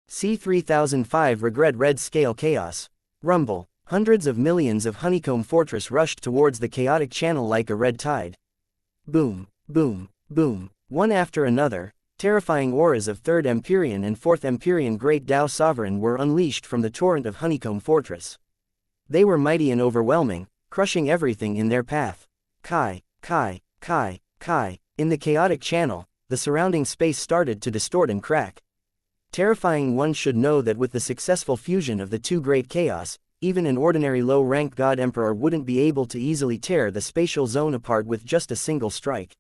C3005 Regret Red Scale Chaos. Rumble. Hundreds of millions of Honeycomb Fortress rushed towards the chaotic channel like a red tide. Boom, boom, boom, one after another, terrifying auras of 3rd Empyrean and 4th Empyrean Great Tao Sovereign were unleashed from the torrent of Honeycomb Fortress. They were mighty and overwhelming, crushing everything in their path. Kai, Kai, Kai, Kai. In the chaotic channel, the surrounding space started to distort and crack. Terrifying one should know that with the successful fusion of the two great chaos, even an ordinary low-rank God Emperor wouldn't be able to easily tear the spatial zone apart with just a single strike.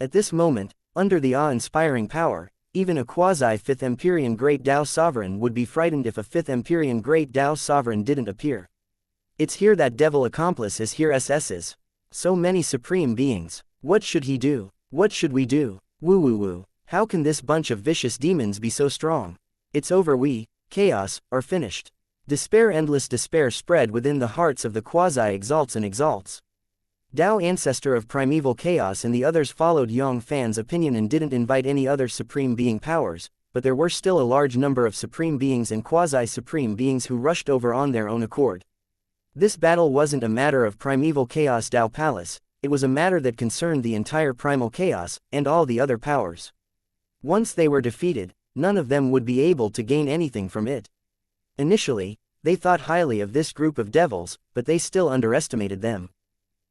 At this moment, under the awe-inspiring power, even a quasi-5th Empyrean Great Tao Sovereign would be frightened if a 5th Empyrean Great Tao Sovereign didn't appear. It's here that devil accomplice is here SS's. So many supreme beings. What should he do? What should we do? Woo woo woo. How can this bunch of vicious demons be so strong? It's over, we, chaos, are finished. Despair, endless despair spread within the hearts of the quasi-exalts and exalts. Tao, ancestor of primeval chaos, and the others followed Yang Fann's opinion and didn't invite any other supreme being powers, but there were still a large number of supreme beings and quasi-supreme beings who rushed over on their own accord. This battle wasn't a matter of primeval chaos Tao Palace, it was a matter that concerned the entire primal chaos, and all the other powers. Once they were defeated, none of them would be able to gain anything from it. Initially, they thought highly of this group of devils, but they still underestimated them.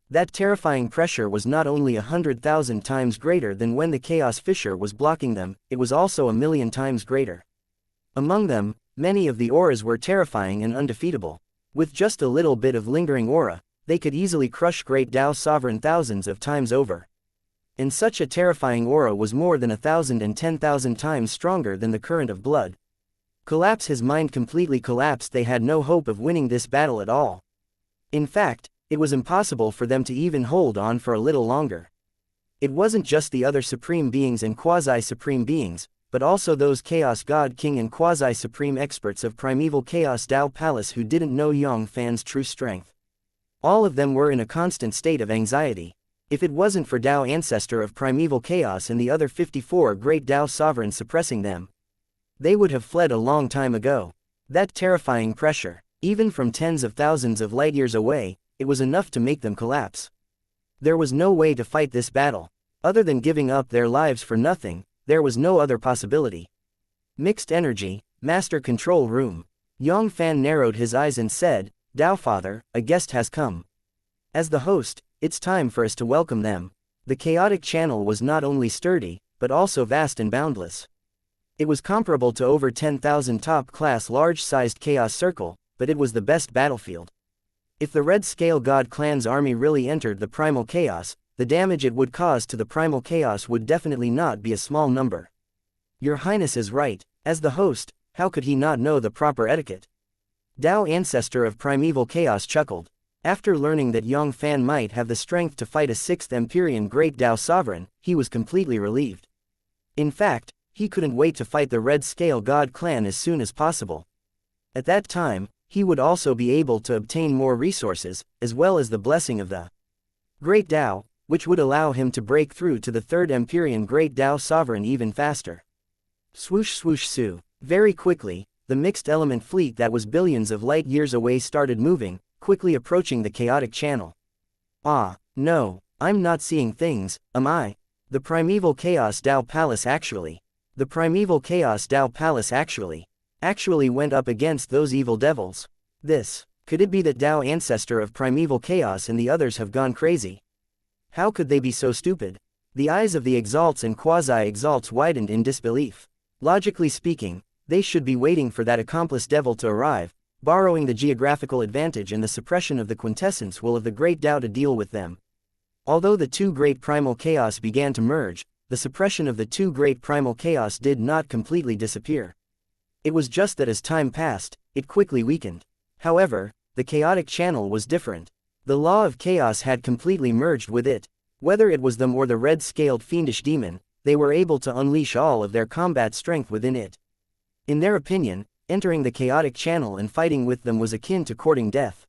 That terrifying pressure was not only 100,000 times greater than when the Chaos Fissure was blocking them, it was also 1,000,000 times greater. Among them, many of the auras were terrifying and undefeatable. With just a little bit of lingering aura, they could easily crush Great Tao Sovereign thousands of times over. And such a terrifying aura was more than 1,000 and 10,000 times stronger than the current of blood. Collapse, his mind completely collapsed. They had no hope of winning this battle at all. In fact, it was impossible for them to even hold on for a little longer. It wasn't just the other supreme beings and quasi-supreme beings, but also those Chaos God King and quasi-supreme experts of primeval Chaos Tao Palace who didn't know Yang Fann's true strength. All of them were in a constant state of anxiety. If it wasn't for Tao, ancestor of primeval chaos, and the other 54 great Tao sovereigns suppressing them, they would have fled a long time ago. That terrifying pressure, even from tens of thousands of light years away, it was enough to make them collapse. There was no way to fight this battle. Other than giving up their lives for nothing, there was no other possibility. Mixed energy, master control room. Yang Fann narrowed his eyes and said, "Tao Father, a guest has come. As the host, it's time for us to welcome them." The chaotic channel was not only sturdy, but also vast and boundless. It was comparable to over 10,000 top-class large-sized chaos circle, but it was the best battlefield. If the Red Scale God Clan's army really entered the primal chaos, the damage it would cause to the primal chaos would definitely not be a small number. Your Highness is right. As the host, how could he not know the proper etiquette? Tao, ancestor of primeval chaos, chuckled. After learning that Yang Fann might have the strength to fight a 6th Empyrean Great Tao Sovereign, he was completely relieved. In fact, he couldn't wait to fight the Red Scale God Clan as soon as possible. At that time, he would also be able to obtain more resources, as well as the blessing of the Great Tao, which would allow him to break through to the 3rd Empyrean Great Tao Sovereign even faster. Swoosh swoosh su. Very quickly, the mixed element fleet that was billions of light years away started moving, quickly approaching the chaotic channel. Ah, no, I'm not seeing things, am I? The primeval Chaos Tao Palace actually. The primeval Chaos Tao Palace actually went up against those evil devils. Could it be that Tao, ancestor of primeval chaos, and the others have gone crazy? How could they be so stupid? The eyes of the exalts and quasi-exalts widened in disbelief. Logically speaking, they should be waiting for that accomplice devil to arrive, borrowing the geographical advantage and the suppression of the quintessence will of the great Tao to deal with them. Although the two great primal chaos began to merge, the suppression of the two great primal chaos did not completely disappear. It was just that as time passed, it quickly weakened. However, the chaotic channel was different. The law of chaos had completely merged with it. Whether it was them or the red-scaled fiendish demon, they were able to unleash all of their combat strength within it. In their opinion, entering the chaotic channel and fighting with them was akin to courting death.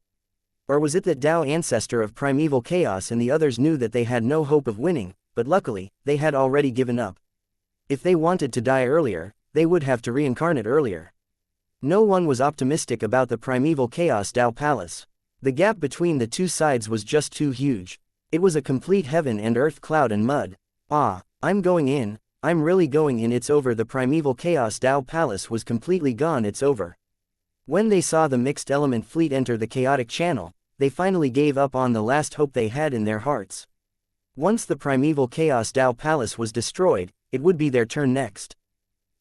Or was it that Tao, ancestor of primeval chaos, and the others knew that they had no hope of winning, but luckily, they had already given up. If they wanted to die earlier, they would have to reincarnate earlier. No one was optimistic about the primeval Chaos Dao Palace. The gap between the two sides was just too huge. It was a complete heaven and earth, cloud and mud. Ah, I'm going in, I'm really going in, it's over. The primeval Chaos Dao Palace was completely gone, it's over. When they saw the mixed element fleet enter the chaotic channel, they finally gave up on the last hope they had in their hearts. Once the primeval Chaos Dao Palace was destroyed, it would be their turn next.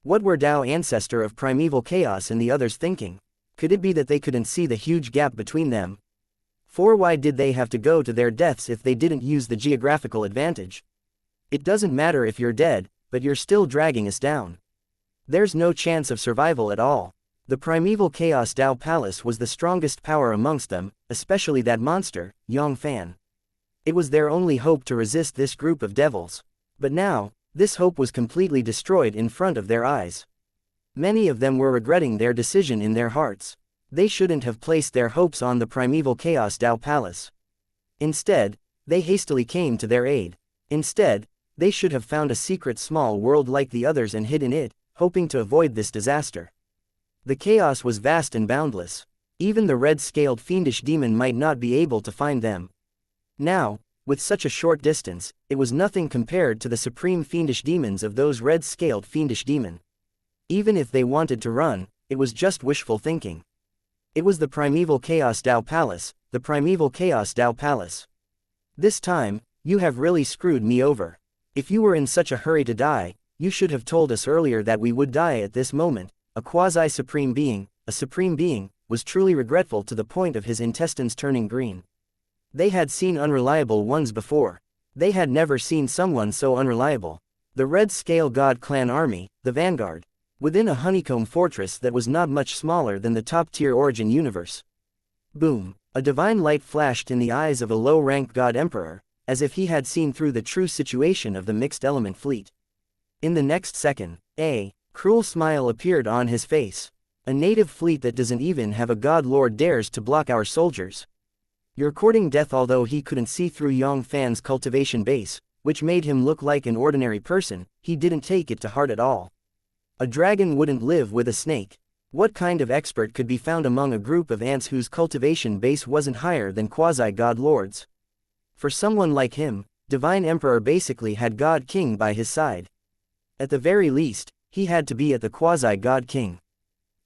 What were Dao, ancestor of primeval chaos, and the others thinking? Could it be that they couldn't see the huge gap between them? For why did they have to go to their deaths if they didn't use the geographical advantage? It doesn't matter if you're dead, but you're still dragging us down. There's no chance of survival at all. The primeval Chaos Dao Palace was the strongest power amongst them, especially that monster, Yang Fann. It was their only hope to resist this group of devils. But now, this hope was completely destroyed in front of their eyes. Many of them were regretting their decision in their hearts. They shouldn't have placed their hopes on the primeval Chaos Dao Palace. Instead, they hastily came to their aid. Instead, they should have found a secret small world like the others and hid in it, hoping to avoid this disaster. The chaos was vast and boundless. Even the red-scaled fiendish demon might not be able to find them. Now, with such a short distance, it was nothing compared to the supreme fiendish demons of those red-scaled fiendish demon. Even if they wanted to run, it was just wishful thinking. It was the primeval Chaos Dao Palace, the primeval Chaos Dao Palace. This time, you have really screwed me over. If you were in such a hurry to die, you should have told us earlier that we would die at this moment. A quasi-supreme being, a supreme being, was truly regretful to the point of his intestines turning green. They had seen unreliable ones before. They had never seen someone so unreliable. The Red Scale God Clan Army, the Vanguard. Within a honeycomb fortress that was not much smaller than the top-tier Origin universe. Boom! A divine light flashed in the eyes of a low-ranked God Emperor, as if he had seen through the true situation of the mixed element fleet. In the next second, a cruel smile appeared on his face. A native fleet that doesn't even have a God Lord dares to block our soldiers. You're courting death. Although he couldn't see through Yang Fann's cultivation base, which made him look like an ordinary person, he didn't take it to heart at all. A dragon wouldn't live with a snake. What kind of expert could be found among a group of ants whose cultivation base wasn't higher than quasi-God lords? For someone like him, Divine Emperor basically had God King by his side. At the very least, he had to be at the quasi-God King.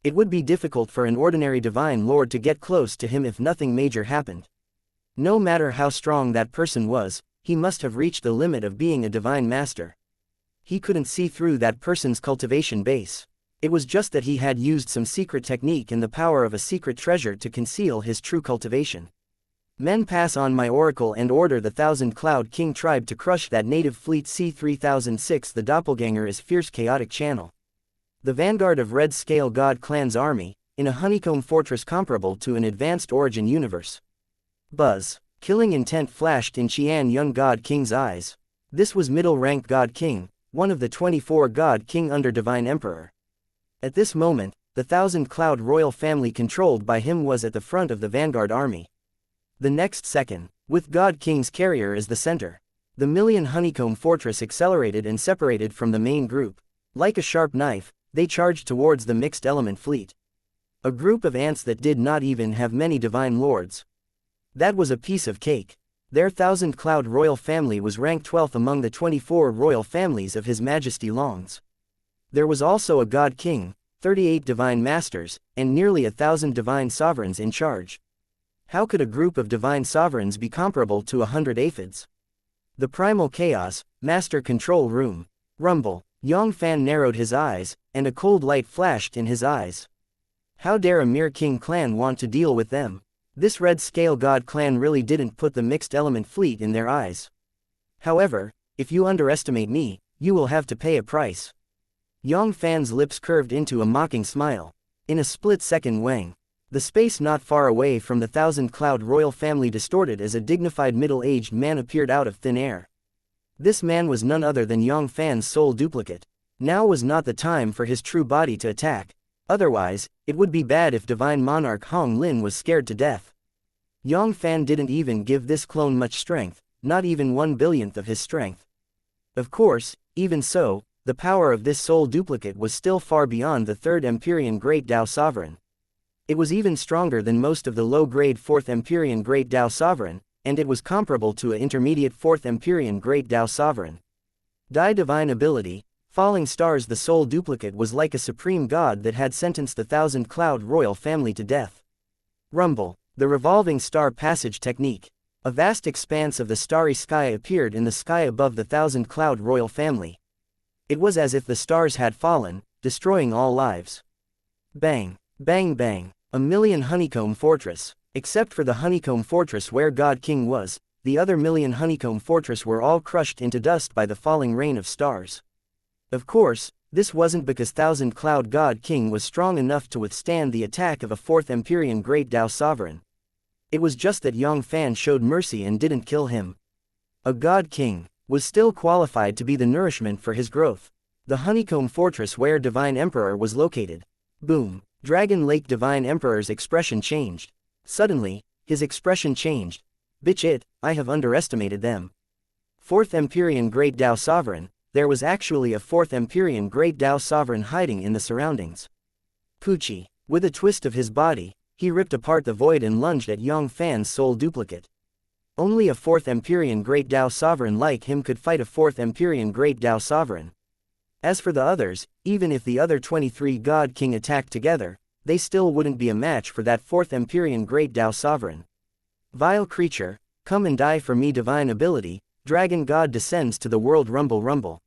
It would be difficult for an ordinary Divine Lord to get close to him if nothing major happened. No matter how strong that person was, he must have reached the limit of being a Divine Master. He couldn't see through that person's cultivation base. It was just that he had used some secret technique and the power of a secret treasure to conceal his true cultivation. Men, pass on my oracle and order the Thousand Cloud King tribe to crush that native fleet. C-3006. The doppelganger is fierce chaotic channel. The vanguard of Red Scale God Clan's army, in a honeycomb fortress comparable to an advanced Origin universe. Buzz. Killing intent flashed in Qian Young God King's eyes. This was middle-ranked God King, one of the 24 God King under Divine Emperor. At this moment, the Thousand Cloud royal family controlled by him was at the front of the vanguard army. The next second, with God King's carrier as the center, the Million Honeycomb Fortress accelerated and separated from the main group. Like a sharp knife, they charged towards the mixed element fleet. A group of ants that did not even have many divine lords. That was a piece of cake. Their Thousand Cloud royal family was ranked 12th among the 24 royal families of His Majesty Longs. There was also a God King, 38 divine masters, and nearly 1,000 divine sovereigns in charge. How could a group of divine sovereigns be comparable to 100 aphids? The primal chaos, master control room. Rumble. Yang Fann narrowed his eyes, and a cold light flashed in his eyes. How dare a mere king clan want to deal with them? This Red Scale God clan really didn't put the mixed element fleet in their eyes. However, if you underestimate me, you will have to pay a price. Yang Fann's lips curved into a mocking smile. In a split second, Wang. The space not far away from the Thousand Cloud royal family distorted as a dignified middle-aged man appeared out of thin air. This man was none other than Yang Fann's soul duplicate. Now was not the time for his true body to attack. Otherwise, it would be bad if Divine Monarch Hong Lin was scared to death. Yang Fann didn't even give this clone much strength, not even 1/1000th of his strength. Of course, even so, the power of this soul duplicate was still far beyond the 3rd Empyrean Great Tao Sovereign. It was even stronger than most of the low-grade 4th Empyrean Great Tao Sovereign, and it was comparable to an intermediate 4th Empyrean Great Tao Sovereign. Divine ability, falling stars. The soul duplicate was like a supreme god that had sentenced the 1,000 Cloud royal family to death. Rumble, the revolving star passage technique. A vast expanse of the starry sky appeared in the sky above the 1,000 Cloud royal family. It was as if the stars had fallen, destroying all lives. Bang, bang bang, a million honeycomb fortress. Except for the honeycomb fortress where God King was, the other million honeycomb fortress were all crushed into dust by the falling rain of stars. Of course, this wasn't because 1,000 Cloud God King was strong enough to withstand the attack of a 4th Empyrean Great Tao Sovereign. It was just that Yang Fann showed mercy and didn't kill him. A God King was still qualified to be the nourishment for his growth. The honeycomb fortress where Divine Emperor was located. Boom, Dragon Lake. Divine Emperor's expression changed. Suddenly, his expression changed. Bitch it, I have underestimated them. 4th Empyrean Great Tao Sovereign, there was actually a 4th Empyrean Great Tao Sovereign hiding in the surroundings. Poochie, with a twist of his body, he ripped apart the void and lunged at Yang Fann's soul duplicate. Only a 4th Empyrean Great Tao Sovereign like him could fight a 4th Empyrean Great Tao Sovereign. As for the others, even if the other 23 God King attacked together, they still wouldn't be a match for that 4th Empyrean Great Tao Sovereign. Vile creature, come and die for me. Divine ability, Dragon God descends to the world. Rumble rumble.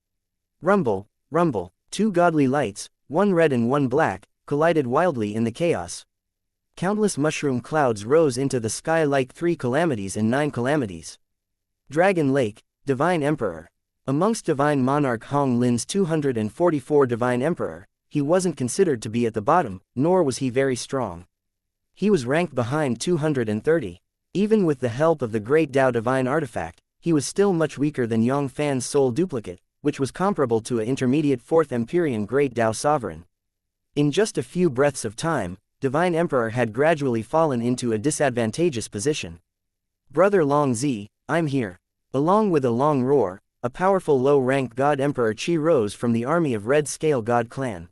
Rumble, rumble, 2 godly lights, one red and one black, collided wildly in the chaos. Countless mushroom clouds rose into the sky like 3 calamities and 9 calamities. Dragon Lake, Divine Emperor. Amongst Divine Monarch Hong Lin's 244 Divine Emperor, he wasn't considered to be at the bottom, nor was he very strong. He was ranked behind 230. Even with the help of the Great Tao Divine Artifact, he was still much weaker than Yang Fann's soul duplicate, which was comparable to an intermediate 4th Empyrean Great Tao Sovereign. In just a few breaths of time, Divine Emperor had gradually fallen into a disadvantageous position. Brother Long Zi, I'm here. Along with a long roar, a powerful low-ranked God Emperor Qi rose from the army of Red Scale God Clan.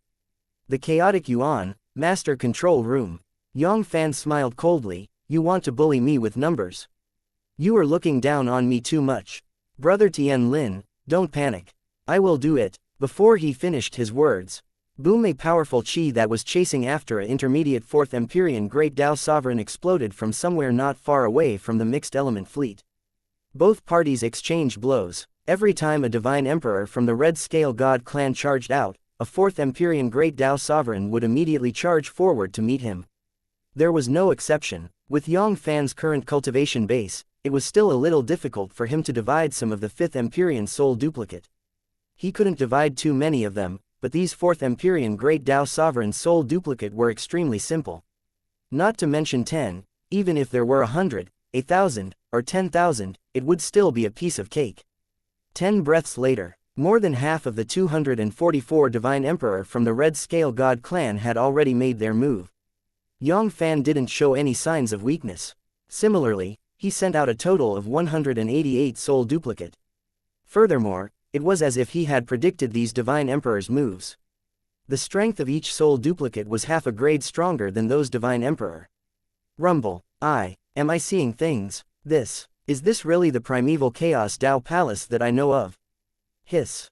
The chaotic Yuan, Master Control Room. Yang Fann smiled coldly. You want to bully me with numbers? You are looking down on me too much. Brother Tian Lin, don't panic. I will do it. Before he finished his words, boom, a powerful Qi that was chasing after an intermediate 4th Empyrean Great Tao Sovereign exploded from somewhere not far away from the mixed element fleet. Both parties exchanged blows. Every time a Divine Emperor from the Red Scale God Clan charged out, a 4th Empyrean Great Tao Sovereign would immediately charge forward to meet him. There was no exception. With Yang Fann's current cultivation base, it was still a little difficult for him to divide some of the 5th Empyrean soul duplicate. He couldn't divide too many of them, but these 4th Empyrean Great Tao Sovereign soul duplicate were extremely simple. Not to mention 10, even if there were 100, 1,000, or 10,000, it would still be a piece of cake. 10 breaths later, more than half of the 244 Divine Emperor from the Red Scale God Clan had already made their move. Yang Fann didn't show any signs of weakness. Similarly, he sent out a total of 188 soul duplicate. Furthermore, it was as if he had predicted these Divine Emperor's moves. The strength of each soul duplicate was half a grade stronger than those Divine Emperor. Rumble, am I seeing things? Is this really the primeval Chaos Tao Palace that I know of? Hiss.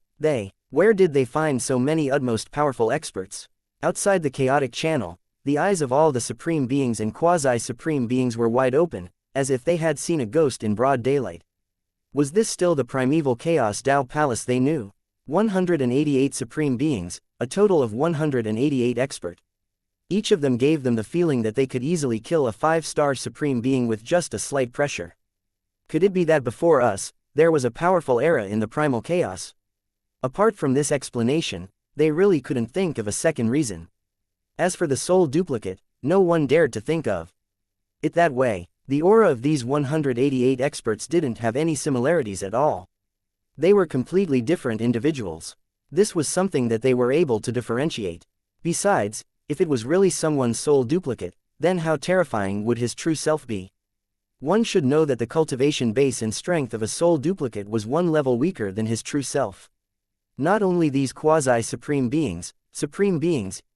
Where did they find so many utmost powerful experts? Outside the chaotic channel, the eyes of all the supreme beings and quasi-supreme beings were wide open, as if they had seen a ghost in broad daylight. Was this still the primeval Chaos Tao Palace they knew? 188 supreme beings, a total of 188 expert. Each of them gave them the feeling that they could easily kill a 5-star supreme being with just a slight pressure. Could it be that before us, there was a powerful era in the primal chaos? Apart from this explanation, they really couldn't think of a second reason. As for the soul duplicate, no one dared to think of it that way. The aura of these 188 experts didn't have any similarities at all. They were completely different individuals. This was something that they were able to differentiate. Besides, if it was really someone's soul duplicate, then how terrifying would his true self be? One should know that the cultivation base and strength of a soul duplicate was one level weaker than his true self. Not only these quasi-supreme beings,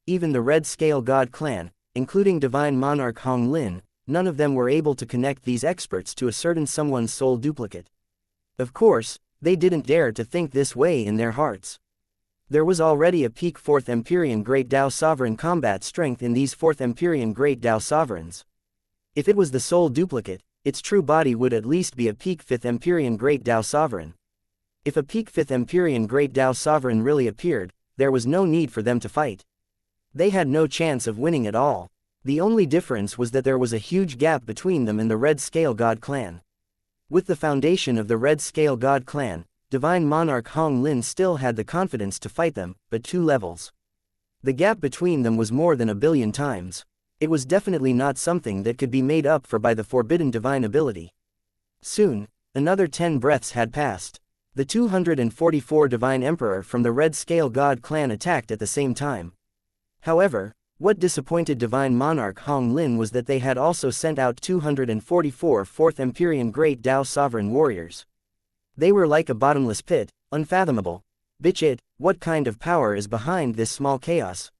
even the Red Scale God clan, including Divine Monarch Hong Lin, none of them were able to connect these experts to a certain someone's soul duplicate. Of course, they didn't dare to think this way in their hearts. There was already a peak 4th Empyrean Great Dao Sovereign combat strength in these 4th Empyrean Great Dao Sovereigns. If it was the soul duplicate, its true body would at least be a peak 5th Empyrean Great Dao Sovereign. If a peak 5th Empyrean Great Dao Sovereign really appeared, there was no need for them to fight. They had no chance of winning at all. The only difference was that there was a huge gap between them and the Red Scale God clan. With the foundation of the Red Scale God clan, Divine Monarch Hong Lin still had the confidence to fight them, but 2 levels. The gap between them was more than 1 billion times. It was definitely not something that could be made up for by the forbidden divine ability. Soon, another 10 breaths had passed. The 244 Divine Emperor from the Red Scale God clan attacked at the same time. However, what disappointed Divine Monarch Hong Lin was that they had also sent out 244 4th Empyrean Great Dao Sovereign Warriors. They were like a bottomless pit, unfathomable. What kind of power is behind this small chaos?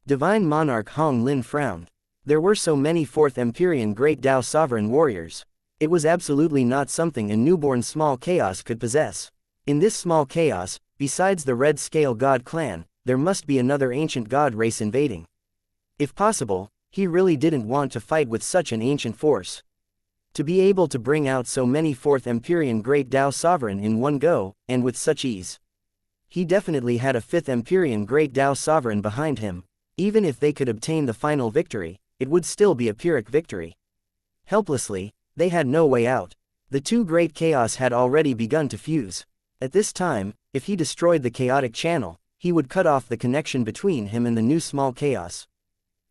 Divine Monarch Hong Lin frowned. There were so many 4th Empyrean Great Dao Sovereign Warriors. It was absolutely not something a newborn small chaos could possess. In this small chaos, besides the Red Scale God clan, there must be another ancient god race invading. If possible, he really didn't want to fight with such an ancient force. To be able to bring out so many 4th Empyrean Great Dao Sovereign in one go, and with such ease. He definitely had a 5th Empyrean Great Dao Sovereign behind him. Even if they could obtain the final victory, it would still be a Pyrrhic victory. Helplessly, they had no way out. The 2 great chaos had already begun to fuse. At this time, if he destroyed the chaotic channel, he would cut off the connection between him and the new small chaos.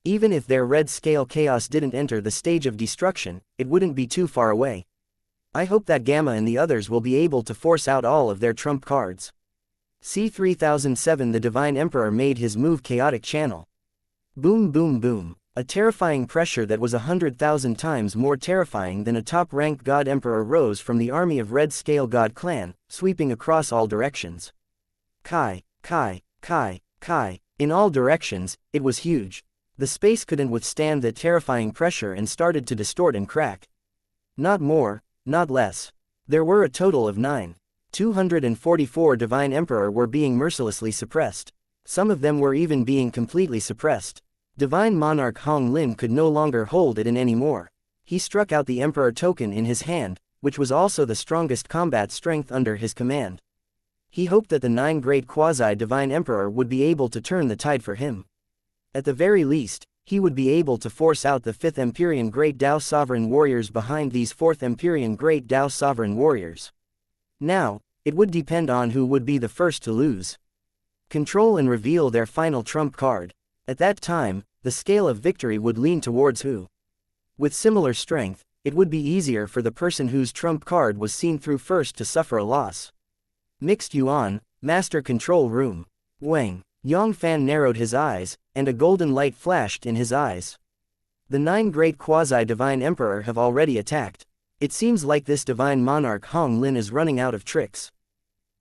Even if their Red Scale chaos didn't enter the stage of destruction, it wouldn't be too far away. I hope that Gamma and the others will be able to force out all of their trump cards. C3007 The Divine Emperor made his move chaotic channel. Boom boom boom. A terrifying pressure that was 100,000 times more terrifying than a top-ranked God Emperor rose from the army of Red Scale God clan, sweeping across all directions. Kai. In all directions, it was huge. The space couldn't withstand that terrifying pressure and started to distort and crack. Not more, not less. There were a total of 244 Divine Emperor were being mercilessly suppressed. Some of them were even being completely suppressed. Divine Monarch Hong Lin could no longer hold it in anymore. He struck out the Emperor token in his hand, which was also the strongest combat strength under his command. He hoped that the 9 great quasi-divine Emperor would be able to turn the tide for him. At the very least, he would be able to force out the 5th Empyrean Great Dao Sovereign Warriors behind these 4th Empyrean Great Dao Sovereign Warriors. Now, it would depend on who would be the first to lose. Control and reveal their final trump card. At that time, the scale of victory would lean towards who. With similar strength, it would be easier for the person whose trump card was seen through first to suffer a loss. Mixed Yuan, Master Control Room. Wang. Yang Fann narrowed his eyes, and a golden light flashed in his eyes. The 9 great quasi-divine Emperor have already attacked. It seems like this Divine Monarch Hong Lin is running out of tricks.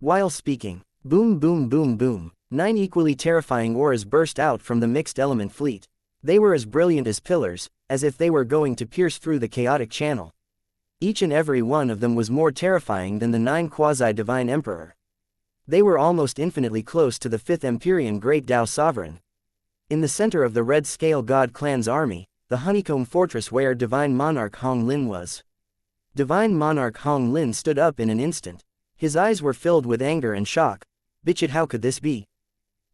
While speaking, boom boom boom boom, 9 equally terrifying auras burst out from the mixed element fleet. They were as brilliant as pillars, as if they were going to pierce through the chaotic channel. Each and every one of them was more terrifying than the 9 quasi-divine Emperor. They were almost infinitely close to the 5th Empyrean Great Dao Sovereign. In the center of the Red Scale God clan's army, the honeycomb fortress where Divine Monarch Hong Lin was. Divine Monarch Hong Lin stood up in an instant. His eyes were filled with anger and shock. How could this be?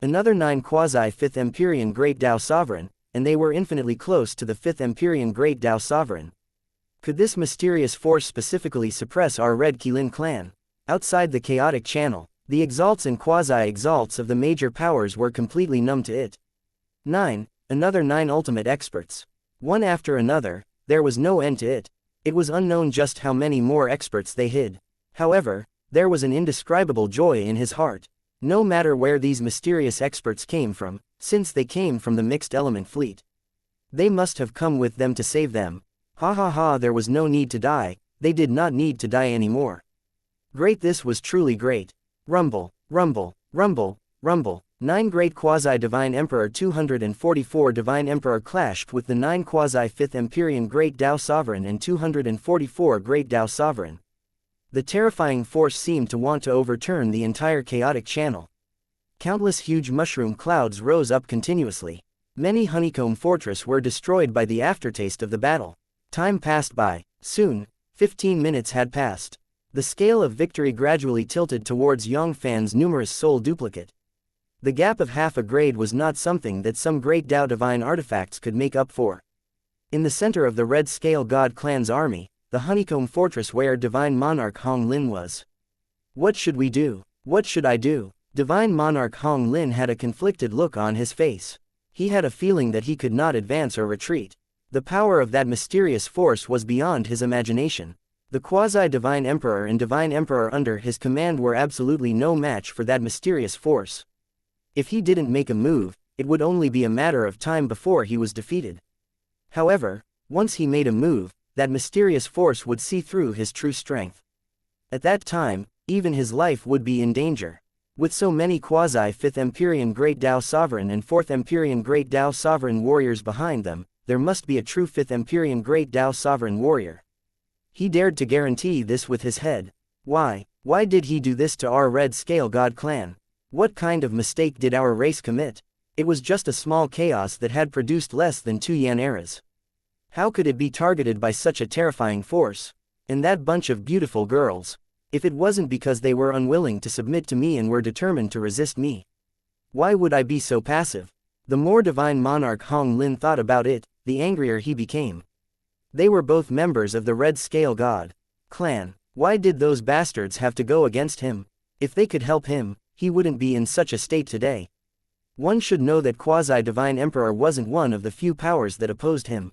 Another 9 quasi-5th Empyrean Great Dao Sovereign, and they were infinitely close to the 5th Empyrean Great Dao Sovereign. Could this mysterious force specifically suppress our Red Qilin clan? Outside the chaotic channel, the exalts and quasi-exalts of the major powers were completely numb to it. 9. Another 9 ultimate experts. One after another, there was no end to it. It was unknown just how many more experts they hid. However, there was an indescribable joy in his heart. No matter where these mysterious experts came from, since they came from the mixed element fleet. They must have come with them to save them. There was no need to die, they did not need to die anymore. Great, this was truly great. Rumble, rumble, Rumble, rumble. 9 Great Quasi-Divine Emperor 244 Divine Emperor clashed with the 9 Quasi-5th Empyrean Great Tao Sovereign and 244 Great Tao Sovereign. The terrifying force seemed to want to overturn the entire chaotic channel. Countless huge mushroom clouds rose up continuously. Many honeycomb fortresses were destroyed by the aftertaste of the battle. Time passed by. Soon, 15 minutes had passed. The scale of victory gradually tilted towards Yang Fann's numerous soul duplicate. The gap of half a grade was not something that some great Tao divine artifacts could make up for. In the center of the Red Scale God clan's army, the honeycomb fortress where Divine Monarch Hong Lin was. What should we do? What should I do? Divine Monarch Hong Lin had a conflicted look on his face. He had a feeling that he could not advance or retreat. The power of that mysterious force was beyond his imagination. The quasi-divine emperor and divine emperor under his command were absolutely no match for that mysterious force. If he didn't make a move, it would only be a matter of time before he was defeated. However, once he made a move, that mysterious force would see through his true strength. At that time, even his life would be in danger. With so many quasi-5th Empyrean Great Tao Sovereign and 4th Empyrean Great Tao Sovereign warriors behind them, there must be a true 5th Empyrean Great Tao Sovereign warrior. He dared to guarantee this with his head. Why did he do this to our Red Scale God clan? What kind of mistake did our race commit? It was just a small chaos that had produced less than 2 Yan eras. How could it be targeted by such a terrifying force? And that bunch of beautiful girls. If it wasn't because they were unwilling to submit to me and were determined to resist me. Why would I be so passive? The more Divine Monarch Hong Lin thought about it, the angrier he became. They were both members of the Red Scale God clan. Why did those bastards have to go against him? If they could help him, he wouldn't be in such a state today. One should know that Quasi-Divine Emperor wasn't one of the few powers that opposed him.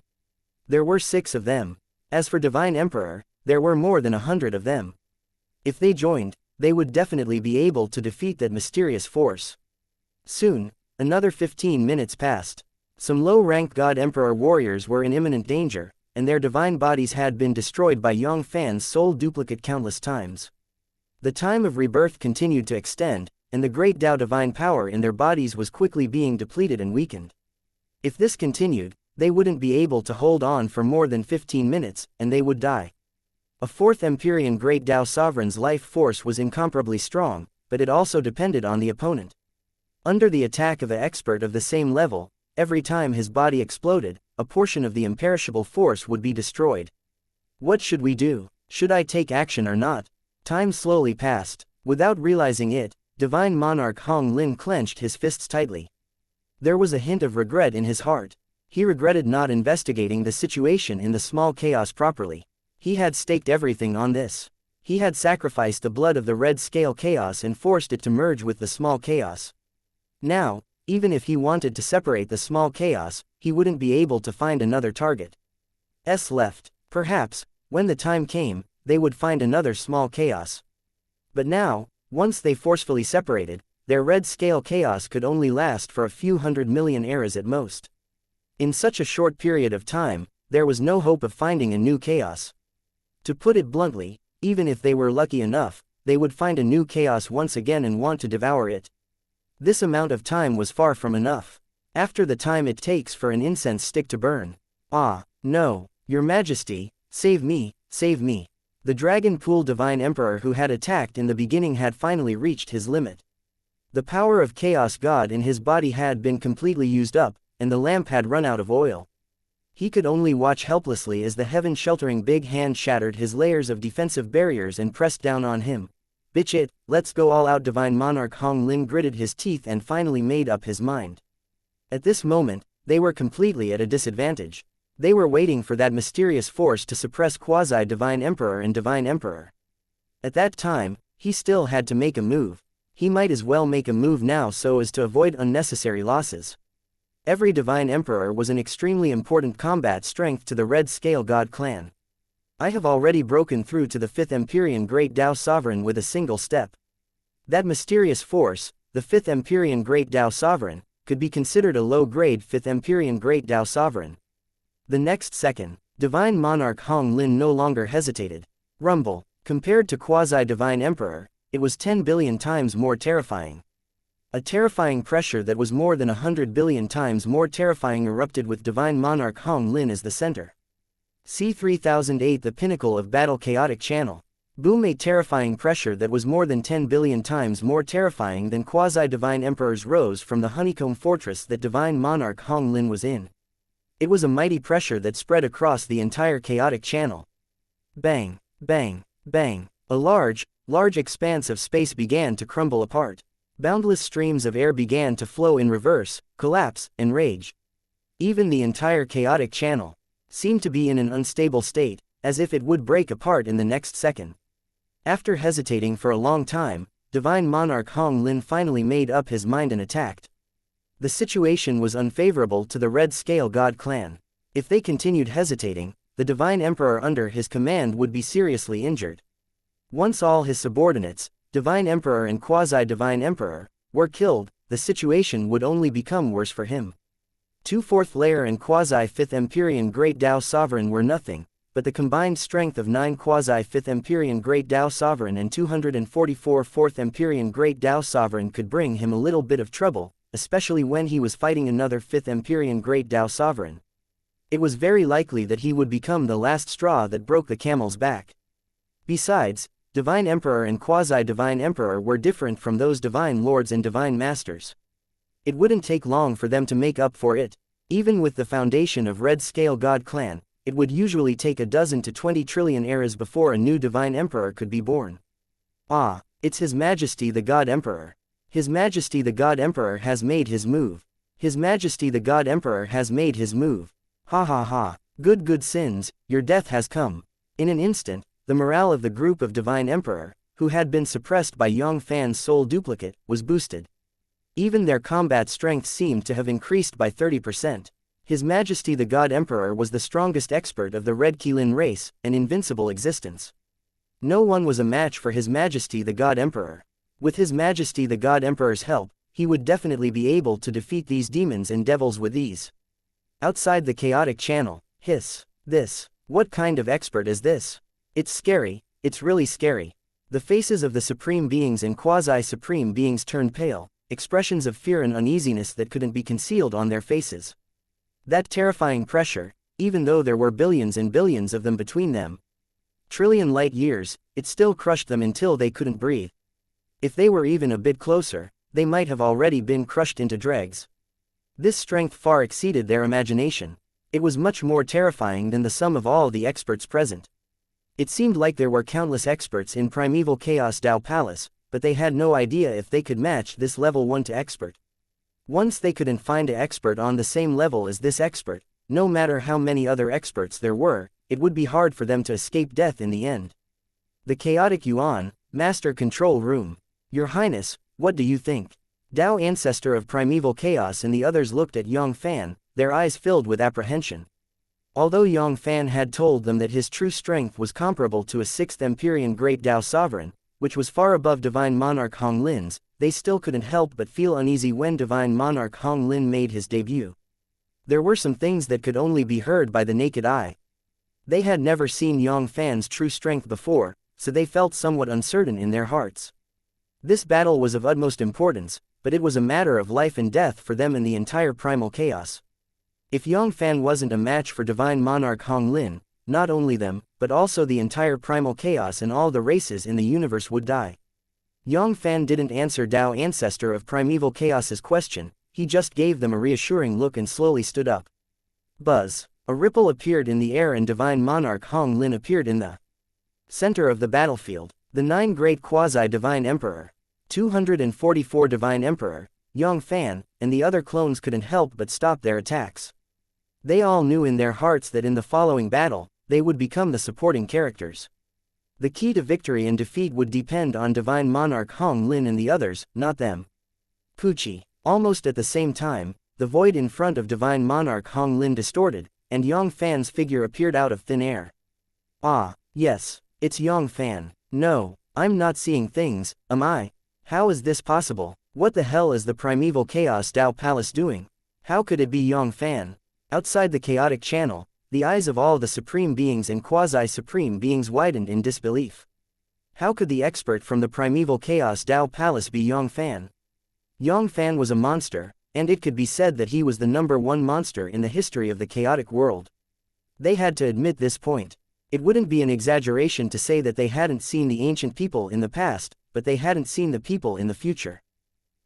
There were 6 of them. As for Divine Emperor, there were more than 100 of them. If they joined, they would definitely be able to defeat that mysterious force. Soon, another 15 minutes passed. Some low-ranked God Emperor warriors were in imminent danger, and their divine bodies had been destroyed by Yang Fann's soul duplicate countless times. The time of rebirth continued to extend, and the great Tao divine power in their bodies was quickly being depleted and weakened. If this continued, they wouldn't be able to hold on for more than 15 minutes, and they would die. A 4th Empyrean Great Tao Sovereign's life force was incomparably strong, but it also depended on the opponent. Under the attack of an expert of the same level, every time his body exploded, a portion of the imperishable force would be destroyed. What should we do? Should I take action or not? Time slowly passed. Without realizing it, Divine Monarch Hong Lin clenched his fists tightly. There was a hint of regret in his heart. He regretted not investigating the situation in the small chaos properly. He had staked everything on this. He had sacrificed the blood of the Red Scale chaos and forced it to merge with the small chaos. Now, even if he wanted to separate the small chaos, he wouldn't be able to find another target. Left. Perhaps, when the time came, they would find another small chaos. But now, once they forcefully separated, their Red Scale chaos could only last for a few 100 million eras at most. In such a short period of time, there was no hope of finding a new chaos. To put it bluntly, even if they were lucky enough, they would find a new chaos once again and want to devour it. This amount of time was far from enough. After the time it takes for an incense stick to burn. Ah, no, Your Majesty, save me, save me. The Dragon Pool Divine Emperor who had attacked in the beginning had finally reached his limit. The power of Chaos God in his body had been completely used up, and the lamp had run out of oil. He could only watch helplessly as the heaven-sheltering big hand shattered his layers of defensive barriers and pressed down on him. Bitch it, let's go all out. Divine Monarch Hong Lin gritted his teeth and finally made up his mind. At this moment, they were completely at a disadvantage. They were waiting for that mysterious force to suppress Quasi-Divine Emperor and Divine Emperor. At that time, he still had to make a move. He might as well make a move now so as to avoid unnecessary losses. Every Divine Emperor was an extremely important combat strength to the Red Scale God clan. I have already broken through to the 5th Empyrean Great Tao Sovereign with a single step. That mysterious force, the 5th Empyrean Great Tao Sovereign, could be considered a low-grade 5th Empyrean Great Tao Sovereign. The next second, Divine Monarch Hong Lin no longer hesitated. Rumble. Compared to Quasi-Divine Emperor, it was 10 billion times more terrifying. A terrifying pressure that was more than 100 billion times more terrifying erupted with Divine Monarch Hong Lin as the center. C-3008 The pinnacle of battle chaotic channel. Boom. A terrifying pressure that was more than 10 billion times more terrifying than quasi-divine emperors rose from the honeycomb fortress that Divine Monarch Hong Lin was in. It was a mighty pressure that spread across the entire chaotic channel. Bang, bang, bang. A large expanse of space began to crumble apart. Boundless streams of air began to flow in reverse, collapse, and rage. Even the entire chaotic channel seemed to be in an unstable state, as if it would break apart in the next second. After hesitating for a long time, Divine Monarch Hong Lin finally made up his mind and attacked. The situation was unfavorable to the Red Scale God clan. If they continued hesitating, the Divine Emperor under his command would be seriously injured. Once all his subordinates, Divine Emperor and Quasi-Divine Emperor, were killed, the situation would only become worse for him. 2 Fourth Layer and Quasi-Fifth Empyrean Great Dao Sovereign were nothing, but the combined strength of 9 Quasi-Fifth Empyrean Great Dao Sovereign and 244 Fourth Empyrean Great Dao Sovereign could bring him a little bit of trouble, especially when he was fighting another 5th Empyrean Great Dao Sovereign. It was very likely that he would become the last straw that broke the camel's back. Besides, Divine Emperor and Quasi-Divine Emperor were different from those Divine Lords and Divine Masters. It wouldn't take long for them to make up for it. Even with the foundation of Red Scale God Clan, it would usually take a dozen to 20 trillion eras before a new Divine Emperor could be born. Ah, it's His Majesty the God Emperor. His Majesty the God Emperor has made his move. His Majesty the God Emperor has made his move. Ha ha ha. Good sins, your death has come. In an instant, the morale of the group of Divine Emperor, who had been suppressed by Yang Fann's soul duplicate, was boosted. Even their combat strength seemed to have increased by 30%. His Majesty the God Emperor was the strongest expert of the Red Qilin race, an invincible existence. No one was a match for His Majesty the God Emperor. With His Majesty the God Emperor's help, he would definitely be able to defeat these demons and devils with ease. Outside the chaotic channel, hiss. This. What kind of expert is this? It's scary, it's really scary. The faces of the Supreme Beings and Quasi-Supreme Beings turned pale, expressions of fear and uneasiness that couldn't be concealed on their faces. That terrifying pressure, even though there were billions and billions of them between them, trillion light years, it still crushed them until they couldn't breathe. If they were even a bit closer, they might have already been crushed into dregs. This strength far exceeded their imagination. It was much more terrifying than the sum of all the experts present. It seemed like there were countless experts in Primeval Chaos Dao Palace, but they had no idea if they could match this level 1 to expert. Once they couldn't find an expert on the same level as this expert, no matter how many other experts there were, it would be hard for them to escape death in the end. The Chaotic Yuan, Master Control Room. Your Highness, what do you think? Dao Ancestor of Primeval Chaos and the others looked at Yang Fann, their eyes filled with apprehension. Although Yang Fann had told them that his true strength was comparable to a 6th Empyrean Great Dao Sovereign, which was far above Divine Monarch Hong Lin's, they still couldn't help but feel uneasy when Divine Monarch Hong Lin made his debut. There were some things that could only be heard by the naked eye. They had never seen Yang Fann's true strength before, so they felt somewhat uncertain in their hearts. This battle was of utmost importance, but it was a matter of life and death for them and the entire primal chaos. If Yang Fann wasn't a match for Divine Monarch Hong Lin, not only them, but also the entire primal chaos and all the races in the universe would die. Yang Fann didn't answer Dao Ancestor of Primeval Chaos's question, he just gave them a reassuring look and slowly stood up. Buzz. A ripple appeared in the air and Divine Monarch Hong Lin appeared in the center of the battlefield. The 9 Great Quasi-Divine Emperor, 244 Divine Emperor, Yang Fann, and the other clones couldn't help but stop their attacks. They all knew in their hearts that in the following battle, they would become the supporting characters. The key to victory and defeat would depend on Divine Monarch Hong Lin and the others, not them. Poochie. Almost at the same time, the void in front of Divine Monarch Hong Lin distorted, and Yang Fann's figure appeared out of thin air. Ah, yes, it's Yang Fann. No, I'm not seeing things, am I? How is this possible? What the hell is the Primeval Chaos Dao Palace doing? How could it be Yang Fann? Outside the chaotic channel, the eyes of all the Supreme Beings and Quasi-Supreme Beings widened in disbelief. How could the expert from the Primeval Chaos Dao Palace be Yang Fann? Yang Fann was a monster, and it could be said that he was the #1 monster in the history of the chaotic world. They had to admit this point. It wouldn't be an exaggeration to say that they hadn't seen the ancient people in the past, but they hadn't seen the people in the future.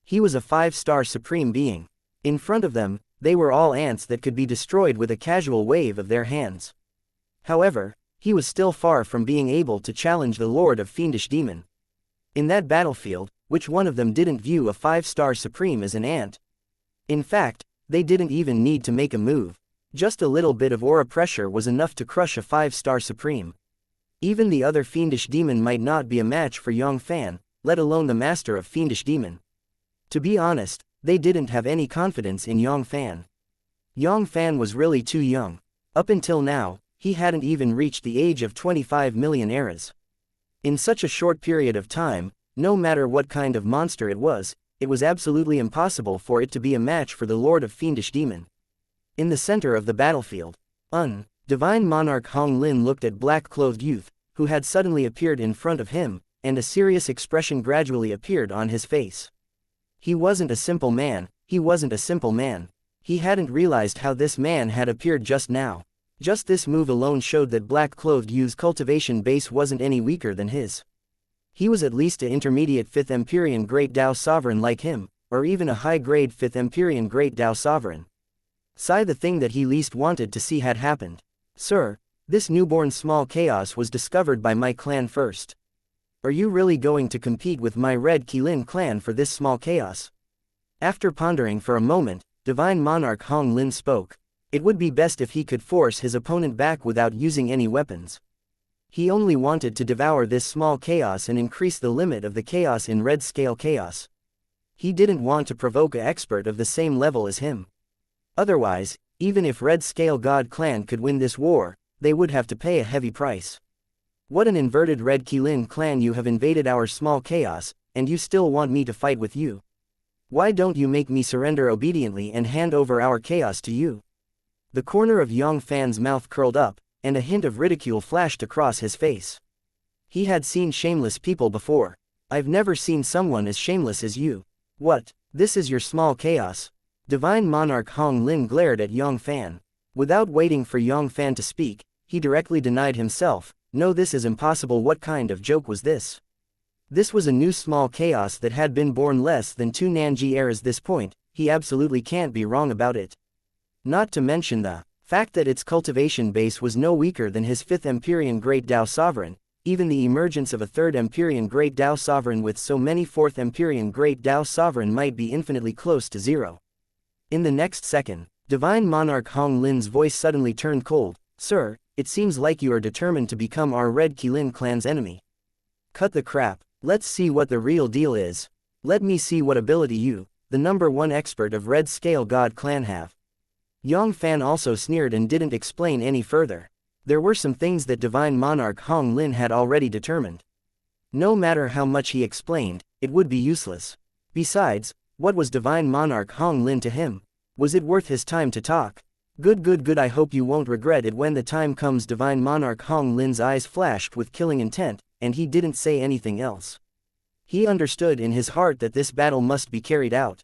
He was a 5-star supreme being. In front of them, they were all ants that could be destroyed with a casual wave of their hands. However, he was still far from being able to challenge the Lord of Fiendish Demon. In that battlefield, which one of them didn't view a 5-star supreme as an ant? In fact, they didn't even need to make a move. Just a little bit of aura pressure was enough to crush a 5-star supreme. Even the other Fiendish Demon might not be a match for Yang Fann, let alone the master of Fiendish Demon. To be honest, they didn't have any confidence in Yang Fann. Yang Fann was really too young. Up until now, he hadn't even reached the age of 25 million eras. In such a short period of time, no matter what kind of monster it was absolutely impossible for it to be a match for the Lord of Fiendish Demon. In the center of the battlefield, Divine Monarch Hong Lin looked at black-clothed youth, who had suddenly appeared in front of him, and a serious expression gradually appeared on his face. He wasn't a simple man, He hadn't realized how this man had appeared just now. Just this move alone showed that black-clothed youth's cultivation base wasn't any weaker than his. He was at least an intermediate 5th Empyrean Great Dao Sovereign like him, or even a high-grade 5th Empyrean Great Dao Sovereign. The thing that he least wanted to see had happened. Sir, this newborn small chaos was discovered by my clan first. Are you really going to compete with my Red Qilin clan for this small chaos? After pondering for a moment, Divine Monarch Hong Lin spoke. It would be best if he could force his opponent back without using any weapons. He only wanted to devour this small chaos and increase the limit of the chaos in red scale chaos. He didn't want to provoke an expert of the same level as him. Otherwise, even if Red Scale God Clan could win this war, they would have to pay a heavy price. What an inverted Red Qilin clan, you have invaded our small chaos, and you still want me to fight with you? Why don't you make me surrender obediently and hand over our chaos to you? The corner of Yang Fann's mouth curled up, and a hint of ridicule flashed across his face. He had seen shameless people before. I've never seen someone as shameless as you. What, this is your small chaos? Divine Monarch Hong Lin glared at Yang Fann. Without waiting for Yang Fann to speak, he directly denied himself. No, this is impossible. What kind of joke was this? This was a new small chaos that had been born less than 2 Nanji eras this point. He absolutely can't be wrong about it. Not to mention the fact that its cultivation base was no weaker than his 5th Empyrean Great Dao Sovereign. Even the emergence of a 3rd Empyrean Great Dao Sovereign with so many 4th Empyrean Great Dao Sovereign might be infinitely close to zero. In the next second, Divine Monarch Hong Lin's voice suddenly turned cold. Sir, it seems like you are determined to become our Red Qilin clan's enemy. Cut the crap, let's see what the real deal is. Let me see what ability you, the #1 expert of Red Scale God clan, have. Yang Fann also sneered and didn't explain any further. There were some things that Divine Monarch Hong Lin had already determined. No matter how much he explained, it would be useless. Besides, what was Divine Monarch Hong Lin to him? Was it worth his time to talk? Good, I hope you won't regret it when the time comes. Divine Monarch Hong Lin's eyes flashed with killing intent, and he didn't say anything else. He understood in his heart that this battle must be carried out.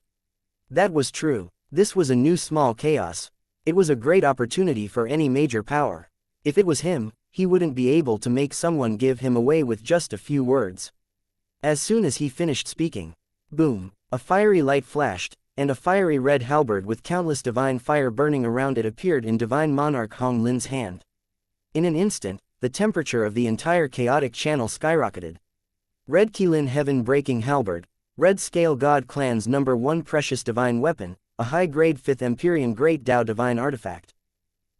That was true. This was a new small chaos. It was a great opportunity for any major power. If it was him, he wouldn't be able to make someone give him away with just a few words. As soon as he finished speaking, boom, a fiery light flashed, and a fiery red halberd with countless divine fire burning around it appeared in Divine Monarch Hong Lin's hand. In an instant, the temperature of the entire chaotic channel skyrocketed. Red Qilin Heaven-breaking halberd, Red Scale God clan's #1 precious divine weapon, a high-grade 5th Empyrean Great Dao divine artifact.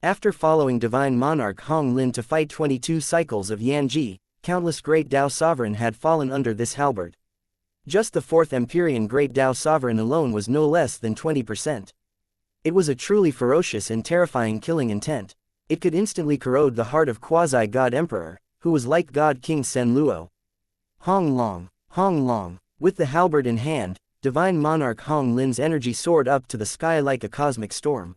After following Divine Monarch Hong Lin to fight 22 cycles of Yanji, countless Great Dao Sovereign had fallen under this halberd. Just the 4th Empyrean Great Dao Sovereign alone was no less than 20%. It was a truly ferocious and terrifying killing intent. It could instantly corrode the heart of Quasi-God Emperor, who was like God King Sen Luo. Hong Long. With the halberd in hand, Divine Monarch Hong Lin's energy soared up to the sky like a cosmic storm.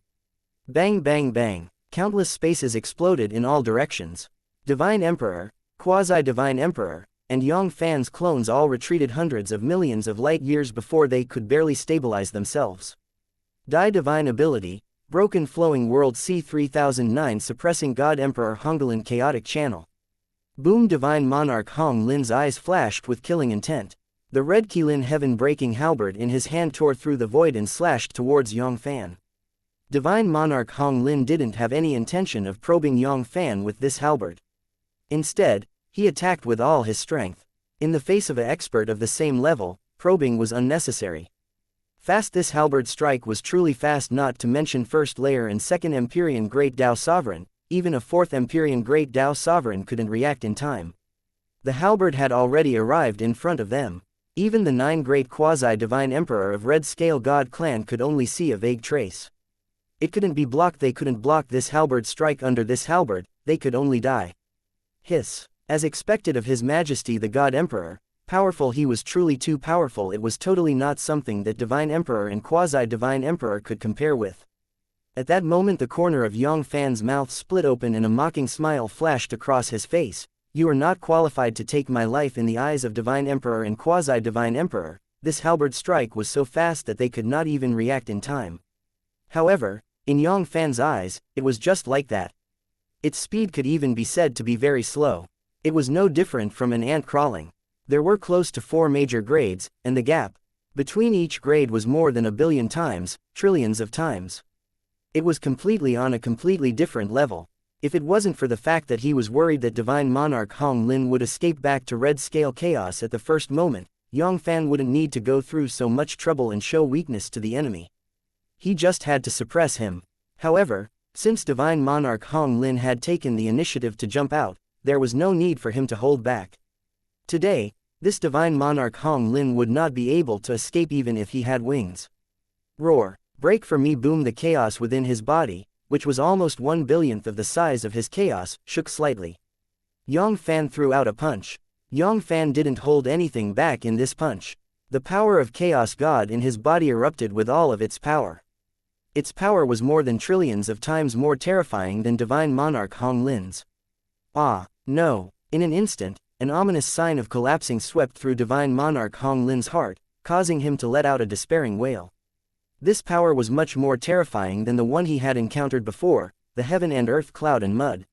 Bang bang bang, countless spaces exploded in all directions. Divine Emperor, Quasi-Divine Emperor, and Yang Fann's clones all retreated hundreds of millions of light years before they could barely stabilize themselves. Die Divine Ability, Broken Flowing World C3009 Suppressing God Emperor Hongolin Chaotic Channel. Boom! Divine Monarch Hong Lin's eyes flashed with killing intent. The red Qilin heaven-breaking halberd in his hand tore through the void and slashed towards Yang Fann. Divine Monarch Hong Lin didn't have any intention of probing Yang Fann with this halberd. Instead, he attacked with all his strength. In the face of an expert of the same level, probing was unnecessary. Fast! This halberd strike was truly fast, not to mention first layer and second Empyrean Great Dao Sovereign. Even a fourth Empyrean Great Dao Sovereign couldn't react in time. The halberd had already arrived in front of them. Even the 9 great quasi-divine Emperor of Red Scale God Clan could only see a vague trace. It couldn't be blocked. They couldn't block this halberd strike. Under this halberd, they could only die. Hiss. As expected of His Majesty the God Emperor, powerful, he was truly too powerful. It was totally not something that Divine Emperor and Quasi-Divine Emperor could compare with. At that moment the corner of Yang Fann's mouth split open and a mocking smile flashed across his face. You are not qualified to take my life. In the eyes of Divine Emperor and Quasi-Divine Emperor, this halberd strike was so fast that they could not even react in time. However, in Yang Fann's eyes, it was just like that. Its speed could even be said to be very slow. It was no different from an ant crawling. There were close to 4 major grades, and the gap between each grade was more than 1 billion times, trillions of times. It was completely on a completely different level. If it wasn't for the fact that he was worried that Divine Monarch Hong Lin would escape back to Red Scale Chaos at the first moment, Yang Fann wouldn't need to go through so much trouble and show weakness to the enemy. He just had to suppress him. However, since Divine Monarch Hong Lin had taken the initiative to jump out, there was no need for him to hold back. Today, this Divine Monarch Hong Lin would not be able to escape even if he had wings. Roar. Break for me! Boom! The chaos within his body, which was almost 1/1000th of the size of his chaos, shook slightly. Yang Fann threw out a punch. Yang Fann didn't hold anything back in this punch. The power of Chaos God in his body erupted with all of its power. Its power was more than trillions of times more terrifying than Divine Monarch Hong Lin's. Ah, no! In an instant, an ominous sign of collapsing swept through Divine Monarch Hong Lin's heart, causing him to let out a despairing wail. This power was much more terrifying than the one he had encountered before, the heaven and earth cloud and mud.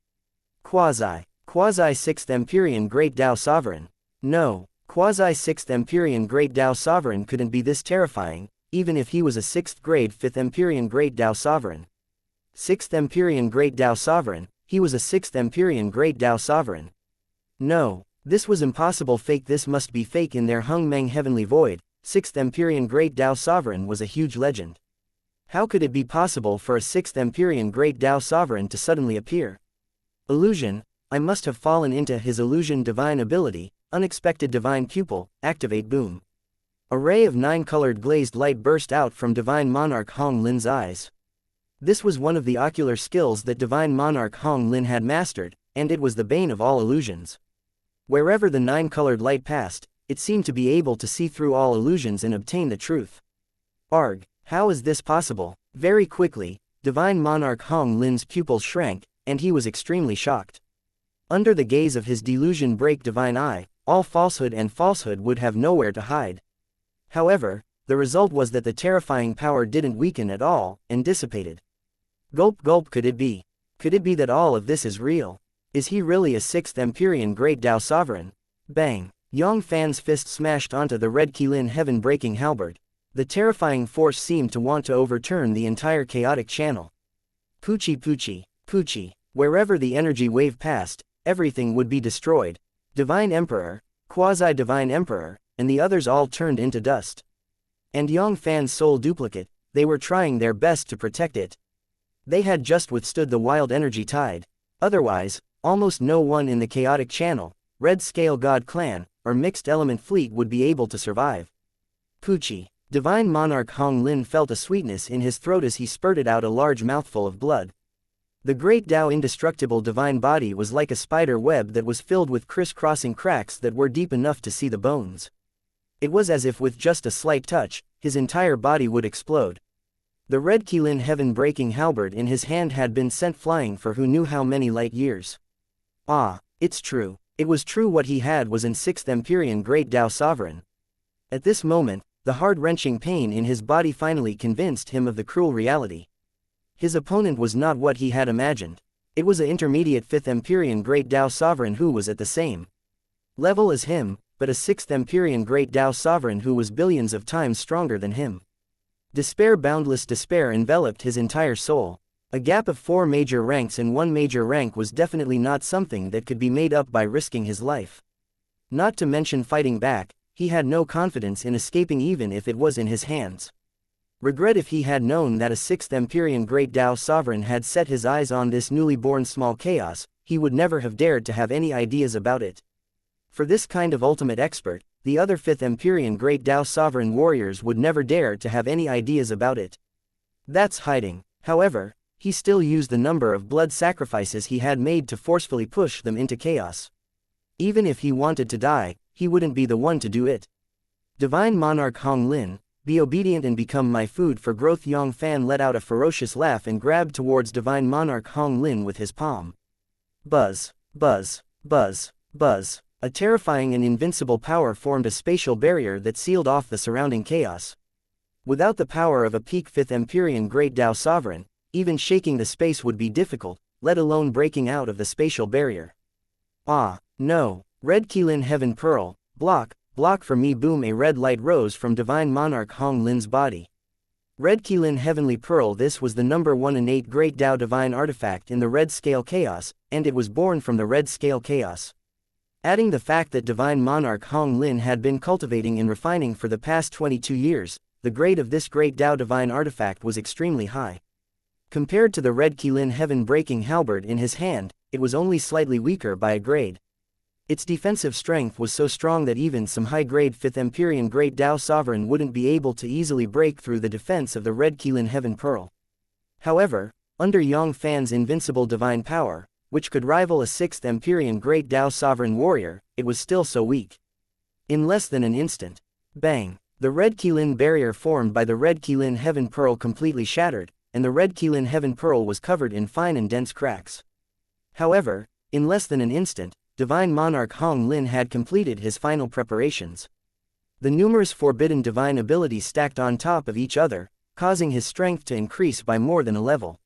Quasi-6th Empyrean Great Dao Sovereign. No, Quasi-6th Empyrean Great Dao Sovereign couldn't be this terrifying, even if he was a 6th grade 5th Empyrean Great Dao Sovereign. 6th Empyrean Great Dao Sovereign, he was a 6th Empyrean Great Dao Sovereign. No, this was impossible. Fake. This must be fake. In their Hung Meng Heavenly Void, 6th Empyrean Great Dao Sovereign was a huge legend. How could it be possible for a 6th Empyrean Great Dao Sovereign to suddenly appear? Illusion. I must have fallen into his illusion. Divine Ability, Unexpected Divine Pupil, activate. Boom. A ray of 9-colored glazed light burst out from Divine Monarch Hong Lin's eyes. This was one of the ocular skills that Divine Monarch Hong Lin had mastered, and it was the bane of all illusions. Wherever the 9-colored light passed, it seemed to be able to see through all illusions and obtain the truth. Arg, how is this possible? Very quickly, Divine Monarch Hong Lin's pupils shrank, and he was extremely shocked. Under the gaze of his delusion break divine eye, all falsehood and falsehood would have nowhere to hide. However, the result was that the terrifying power didn't weaken at all, and dissipated. Gulp gulp. Could it be? Could it be that all of this is real? Is he really a 6th Empyrean Great Dao Sovereign? Bang! Yang Fann's fist smashed onto the red Qilin heaven-breaking halberd. The terrifying force seemed to want to overturn the entire chaotic channel. Poochie poochie, poochie. Wherever the energy wave passed, everything would be destroyed. Divine Emperor, Quasi-Divine Emperor, and the others all turned into dust. And Yang Fann's soul duplicate, they were trying their best to protect it. They had just withstood the wild energy tide. Otherwise, almost no one in the chaotic channel, Red Scale God Clan, or Mixed Element Fleet would be able to survive. Poochie. Divine Monarch Hong Lin felt a sweetness in his throat as he spurted out a large mouthful of blood. The great Tao indestructible divine body was like a spider web that was filled with criss-crossing cracks that were deep enough to see the bones. It was as if with just a slight touch, his entire body would explode. The red Qilin heaven-breaking halberd in his hand had been sent flying for who knew how many light years. Ah, it's true. It was true, what he had was an 6th Empyrean Great Tao Sovereign. At this moment, the heart-wrenching pain in his body finally convinced him of the cruel reality. His opponent was not what he had imagined. It was an intermediate 5th Empyrean Great Tao Sovereign who was at the same level as him, but a 6th Empyrean Great Tao Sovereign who was billions of times stronger than him. Despair, boundless despair, enveloped his entire soul. A gap of 4 major ranks and 1 major rank was definitely not something that could be made up by risking his life. Not to mention fighting back, he had no confidence in escaping even if it was in his hands. Regret if he had known that a 6th Empyrean Great Tao Sovereign had set his eyes on this newly born small chaos, he would never have dared to have any ideas about it. For this kind of ultimate expert, the other 5th Empyrean Great Tao Sovereign warriors would never dare to have any ideas about it. That's hiding. However, he still used the number of blood sacrifices he had made to forcefully push them into chaos. Even if he wanted to die, he wouldn't be the one to do it. Divine Monarch Hong Lin, be obedient and become my food for growth. Yang Fann let out a ferocious laugh and grabbed towards Divine Monarch Hong Lin with his palm. Buzz, buzz, buzz, buzz. A terrifying and invincible power formed a spatial barrier that sealed off the surrounding chaos. Without the power of a peak 5th Empyrean Great Tao Sovereign, even shaking the space would be difficult, let alone breaking out of the spatial barrier. Ah, no. Red Qilin Heaven Pearl, block for me. Boom, a red light rose from Divine Monarch Hong Lin's body. Red Qilin Heavenly Pearl. This was the number 1 innate Great Tao Divine artifact in the Red Scale Chaos, and it was born from the Red Scale Chaos. Adding the fact that Divine Monarch Hong Lin had been cultivating and refining for the past 22 years, the grade of this Great Tao Divine artifact was extremely high. Compared to the Red Qilin Heaven Breaking Halberd in his hand, it was only slightly weaker by a grade. Its defensive strength was so strong that even some high-grade 5th Empyrean Great Tao Sovereign wouldn't be able to easily break through the defense of the Red Qilin Heaven Pearl. However, under Yang Fann's invincible divine power, which could rival a 6th Empyrean Great Tao Sovereign warrior, it was still so weak. In less than an instant, bang, the Red Qilin barrier formed by the Red Qilin Heaven Pearl completely shattered, and the Red Qilin Heaven Pearl was covered in fine and dense cracks. However, in less than an instant, Divine Monarch Hong Lin had completed his final preparations. The numerous forbidden divine abilities stacked on top of each other, causing his strength to increase by more than a level.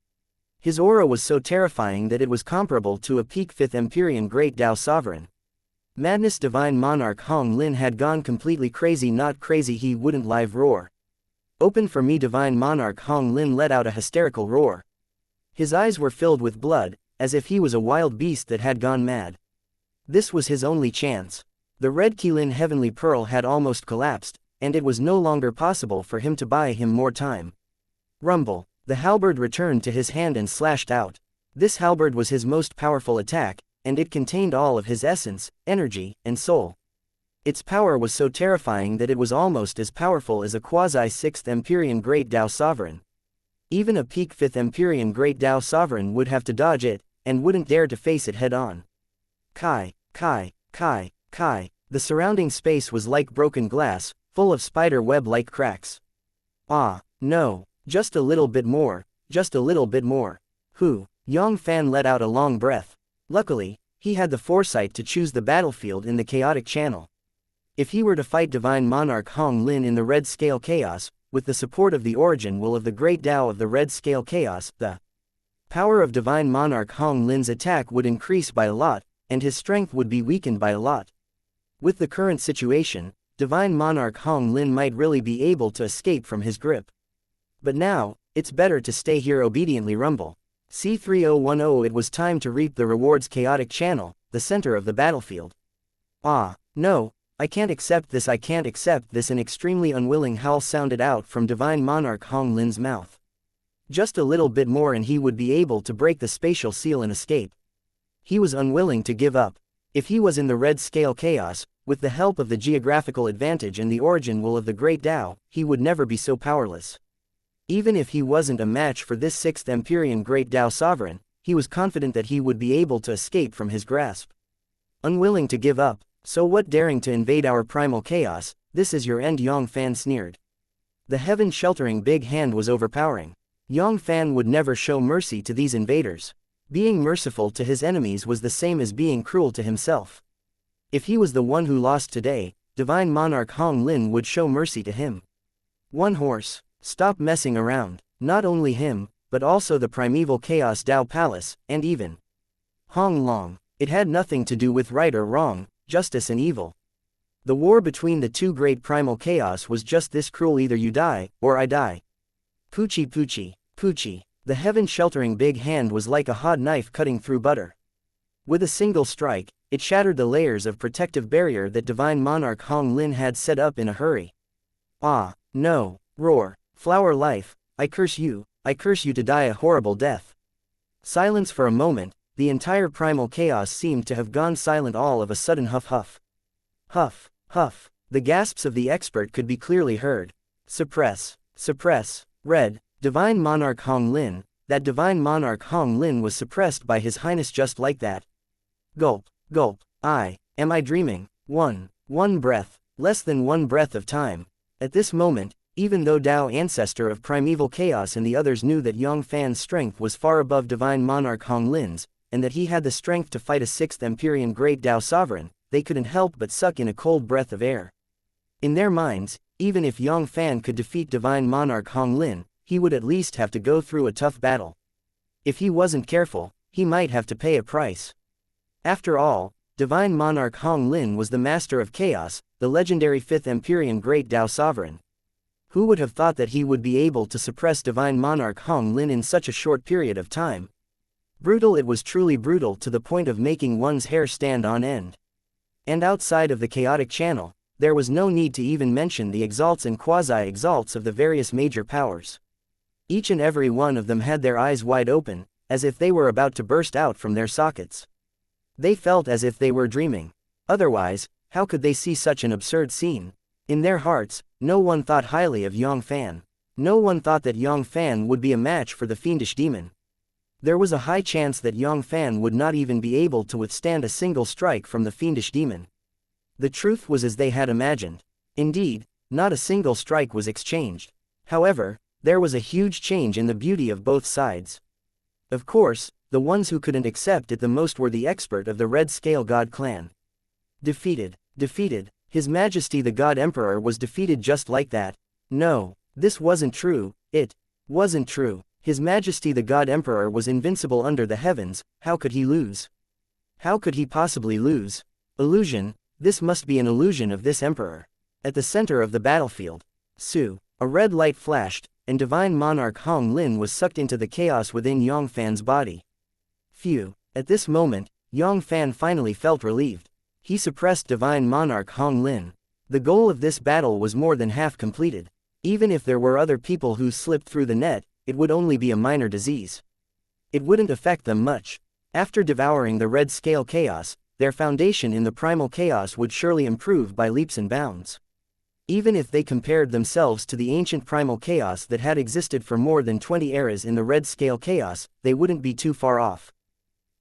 His aura was so terrifying that it was comparable to a peak 5th Empyrean Great Tao Sovereign. Madness. Divine Monarch Hong Lin had gone completely crazy. Not crazy, he wouldn't live roar. Open for me. Divine Monarch Hong Lin let out a hysterical roar. His eyes were filled with blood, as if he was a wild beast that had gone mad. This was his only chance. The Red Qilin Heavenly Pearl had almost collapsed, and it was no longer possible for him to buy him more time. Rumble. The halberd returned to his hand and slashed out. This halberd was his most powerful attack, and it contained all of his essence, energy, and soul. Its power was so terrifying that it was almost as powerful as a quasi-6th Empyrean Great Tao Sovereign. Even a peak 5th Empyrean Great Tao Sovereign would have to dodge it, and wouldn't dare to face it head-on. Kai. The surrounding space was like broken glass, full of spider web-like cracks. Ah, no. Just a little bit more, just a little bit more. Yang Fann let out a long breath. Luckily, he had the foresight to choose the battlefield in the chaotic channel. If he were to fight Divine Monarch Hong Lin in the Red Scale Chaos, with the support of the origin will of the Great Tao of the Red Scale Chaos, the power of Divine Monarch Hong Lin's attack would increase by a lot, and his strength would be weakened by a lot. With the current situation, Divine Monarch Hong Lin might really be able to escape from his grip. But now, it's better to stay here obediently. Rumble. C3010. It was time to reap the rewards. Chaotic channel, the center of the battlefield. Ah, no, I can't accept this, I can't accept this. An extremely unwilling howl sounded out from Divine Monarch Hong Lin's mouth. Just a little bit more and he would be able to break the spatial seal and escape. He was unwilling to give up. If he was in the Red Scale Chaos, with the help of the geographical advantage and the origin will of the Great Tao, he would never be so powerless. Even if he wasn't a match for this 6th Empyrean Great Tao Sovereign, he was confident that he would be able to escape from his grasp. Unwilling to give up, so what? Daring to invade our primal chaos, this is your end. Yang Fann sneered. The heaven-sheltering big hand was overpowering. Yang Fann would never show mercy to these invaders. Being merciful to his enemies was the same as being cruel to himself. If he was the one who lost today, Divine Monarch Hong Lin would show mercy to him. One horse. Stop messing around. Not only him, but also the primeval Chaos Dao Palace, and even Hong Long. It had nothing to do with right or wrong, justice and evil. The war between the two great primal chaos was just this cruel: either you die, or I die. Poochie poochie, poochie. The heaven-sheltering big hand was like a hot knife cutting through butter. With a single strike, it shattered the layers of protective barrier that Divine Monarch Hong Lin had set up in a hurry. Ah, no, roar, flower life, I curse you to die a horrible death. Silence for a moment, the entire primal chaos seemed to have gone silent. All of a sudden, huff huff. Huff, huff, the gasps of the expert could be clearly heard. Suppress, suppress, red, Divine Monarch Hong Lin, that Divine Monarch Hong Lin was suppressed by His Highness just like that. Gulp, gulp, am I dreaming? One breath, less than one breath of time. At this moment, even though Dao Ancestor of Primeval Chaos and the others knew that Yang Fann's strength was far above Divine Monarch Hong Lin's, and that he had the strength to fight a 6th Empyrean Great Dao Sovereign, they couldn't help but suck in a cold breath of air. In their minds, even if Yang Fann could defeat Divine Monarch Hong Lin, he would at least have to go through a tough battle. If he wasn't careful, he might have to pay a price. After all, Divine Monarch Hong Lin was the Master of Chaos, the legendary 5th Empyrean Great Dao Sovereign. Who would have thought that he would be able to suppress Divine Monarch Hong Lin in such a short period of time? Brutal. It was truly brutal, to the point of making one's hair stand on end. And outside of the chaotic channel, there was no need to even mention the exalts and quasi-exalts of the various major powers. Each and every one of them had their eyes wide open, as if they were about to burst out from their sockets. They felt as if they were dreaming. Otherwise, how could they see such an absurd scene? In their hearts, no one thought highly of Yang Fann. No one thought that Yang Fann would be a match for the fiendish demon. There was a high chance that Yang Fann would not even be able to withstand a single strike from the fiendish demon. The truth was as they had imagined. Indeed, not a single strike was exchanged. However, there was a huge change in the beauty of both sides. Of course, the ones who couldn't accept it the most were the expert of the Red Scale God clan. Defeated. His Majesty the God Emperor was defeated just like that. No, this wasn't true. It wasn't true. His Majesty the God Emperor was invincible under the heavens. How could he lose? How could he possibly lose? Illusion. This must be an illusion of this emperor. At the center of the battlefield, a red light flashed, and Divine Monarch Hong Lin was sucked into the chaos within Yang Fann's body. Phew. At this moment, Yang Fann finally felt relieved. He suppressed Divine Monarch Hong Lin. The goal of this battle was more than half completed. Even if there were other people who slipped through the net, it would only be a minor disease. It wouldn't affect them much. After devouring the Red Scale Chaos, their foundation in the Primal Chaos would surely improve by leaps and bounds. Even if they compared themselves to the ancient Primal Chaos that had existed for more than 20 eras in the Red Scale Chaos, they wouldn't be too far off.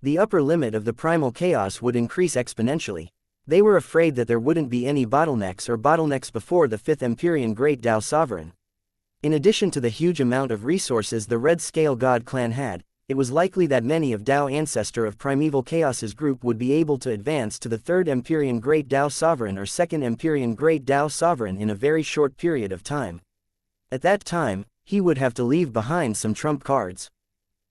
The upper limit of the Primal Chaos would increase exponentially. They were afraid that there wouldn't be any bottlenecks before the 5th Empyrean Great Dao Sovereign. In addition to the huge amount of resources the Red Scale God clan had, it was likely that many of Dao Ancestor of Primeval Chaos's group would be able to advance to the 3rd Empyrean Great Dao Sovereign or 2nd Empyrean Great Dao Sovereign in a very short period of time. At that time, he would have to leave behind some trump cards.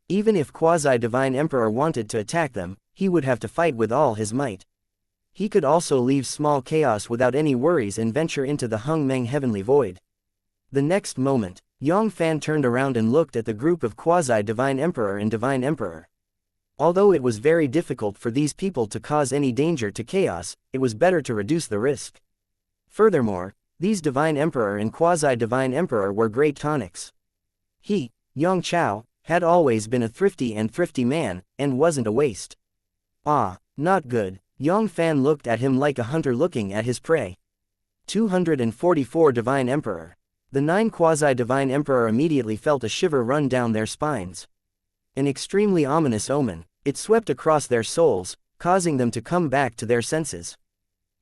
Even if Quasi-Divine Emperor wanted to attack them, he would have to fight with all his might. He could also leave small chaos without any worries and venture into the Hung Meng Heavenly Void. The next moment, Yang Fann turned around and looked at the group of Quasi-Divine Emperor and Divine Emperor. Although it was very difficult for these people to cause any danger to chaos, it was better to reduce the risk. Furthermore, these Divine Emperor and Quasi-Divine Emperor were great tonics. He, Yang Chao, had always been a thrifty man, and wasn't a waste. Ah, not good. Yang Fann looked at him like a hunter looking at his prey. 244 Divine Emperor. The 9 Quasi-Divine Emperor immediately felt a shiver run down their spines. An extremely ominous omen. It swept across their souls, causing them to come back to their senses.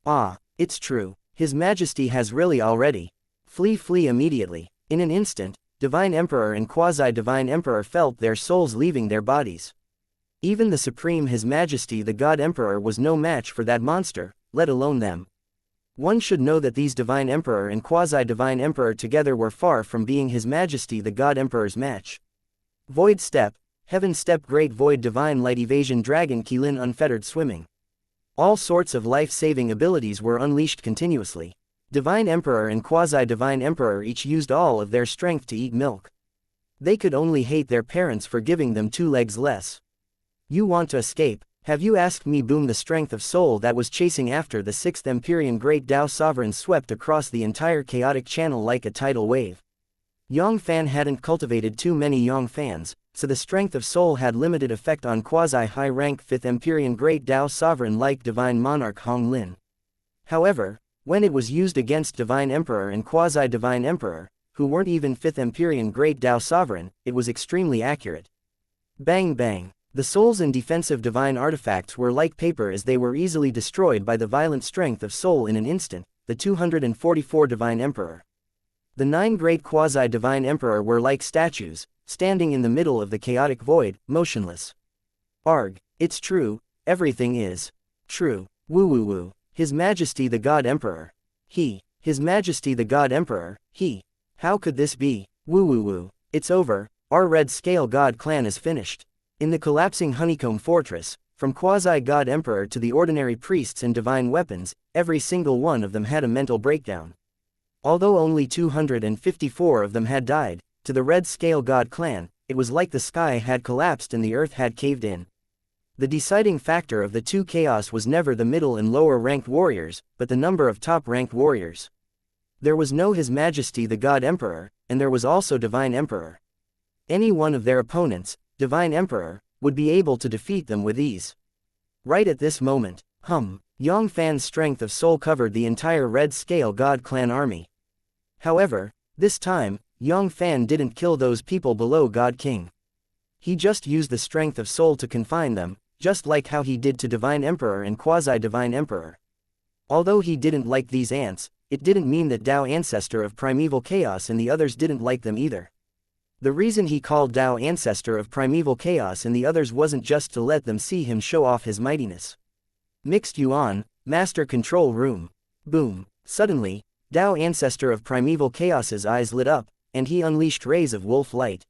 Ah, it's true. His Majesty has really already. Flee immediately. In an instant, Divine Emperor and Quasi-Divine Emperor felt their souls leaving their bodies. Even the Supreme His Majesty the God Emperor was no match for that monster, let alone them. One should know that these Divine Emperor and Quasi-Divine Emperor together were far from being His Majesty the God Emperor's match. Void Step, Heaven Step, Great Void, Divine Light, Evasion, Dragon, Qilin, Unfettered Swimming. All sorts of life-saving abilities were unleashed continuously. Divine Emperor and Quasi-Divine Emperor each used all of their strength to eat milk. They could only hate their parents for giving them 2 legs less. You want to escape? Have you asked me? Boom! The strength of soul that was chasing after the 6th Empyrean Great Tao Sovereign swept across the entire chaotic channel like a tidal wave. Yang Fann hadn't cultivated too many Yang Fanns, so the strength of soul had limited effect on quasi-high-rank 5th Empyrean Great Tao Sovereign like Divine Monarch Hong Lin. However, when it was used against Divine Emperor and Quasi-Divine Emperor, who weren't even 5th Empyrean Great Tao Sovereign, it was extremely accurate. Bang bang! The souls and defensive divine artifacts were like paper as they were easily destroyed by the violent strength of soul in an instant, the 244 Divine Emperor. The 9 great quasi-divine emperor were like statues, standing in the middle of the chaotic void, motionless. Arg, it's true, everything is true. Woo woo woo. His Majesty the God Emperor. His Majesty the God Emperor, How could this be? Woo woo woo. It's over, our Red Scale God clan is finished. In the collapsing honeycomb fortress, from quasi-god emperor to the ordinary priests and divine weapons, every single one of them had a mental breakdown. Although only 254 of them had died, to the Red Scale God clan, it was like the sky had collapsed and the earth had caved in. The deciding factor of the 2 chaos was never the middle and lower ranked warriors, but the number of top ranked warriors. There was no His Majesty the God Emperor, and there was also Divine Emperor. Any one of their opponents, Divine Emperor, would be able to defeat them with ease. Right at this moment, Yang Fann's strength of soul covered the entire Red Scale God clan army. However, this time, Yang Fann didn't kill those people below God King. He just used the strength of soul to confine them, just like how he did to Divine Emperor and Quasi-Divine Emperor. Although he didn't like these ants, it didn't mean that Tao Ancestor of Primeval Chaos and the others didn't like them either. The reason he called Tao Ancestor of Primeval Chaos and the others wasn't just to let them see him show off his mightiness. Mixed Yuan, Master Control Room. Boom. Suddenly, Tao Ancestor of Primeval Chaos's eyes lit up, and he unleashed rays of wolf light.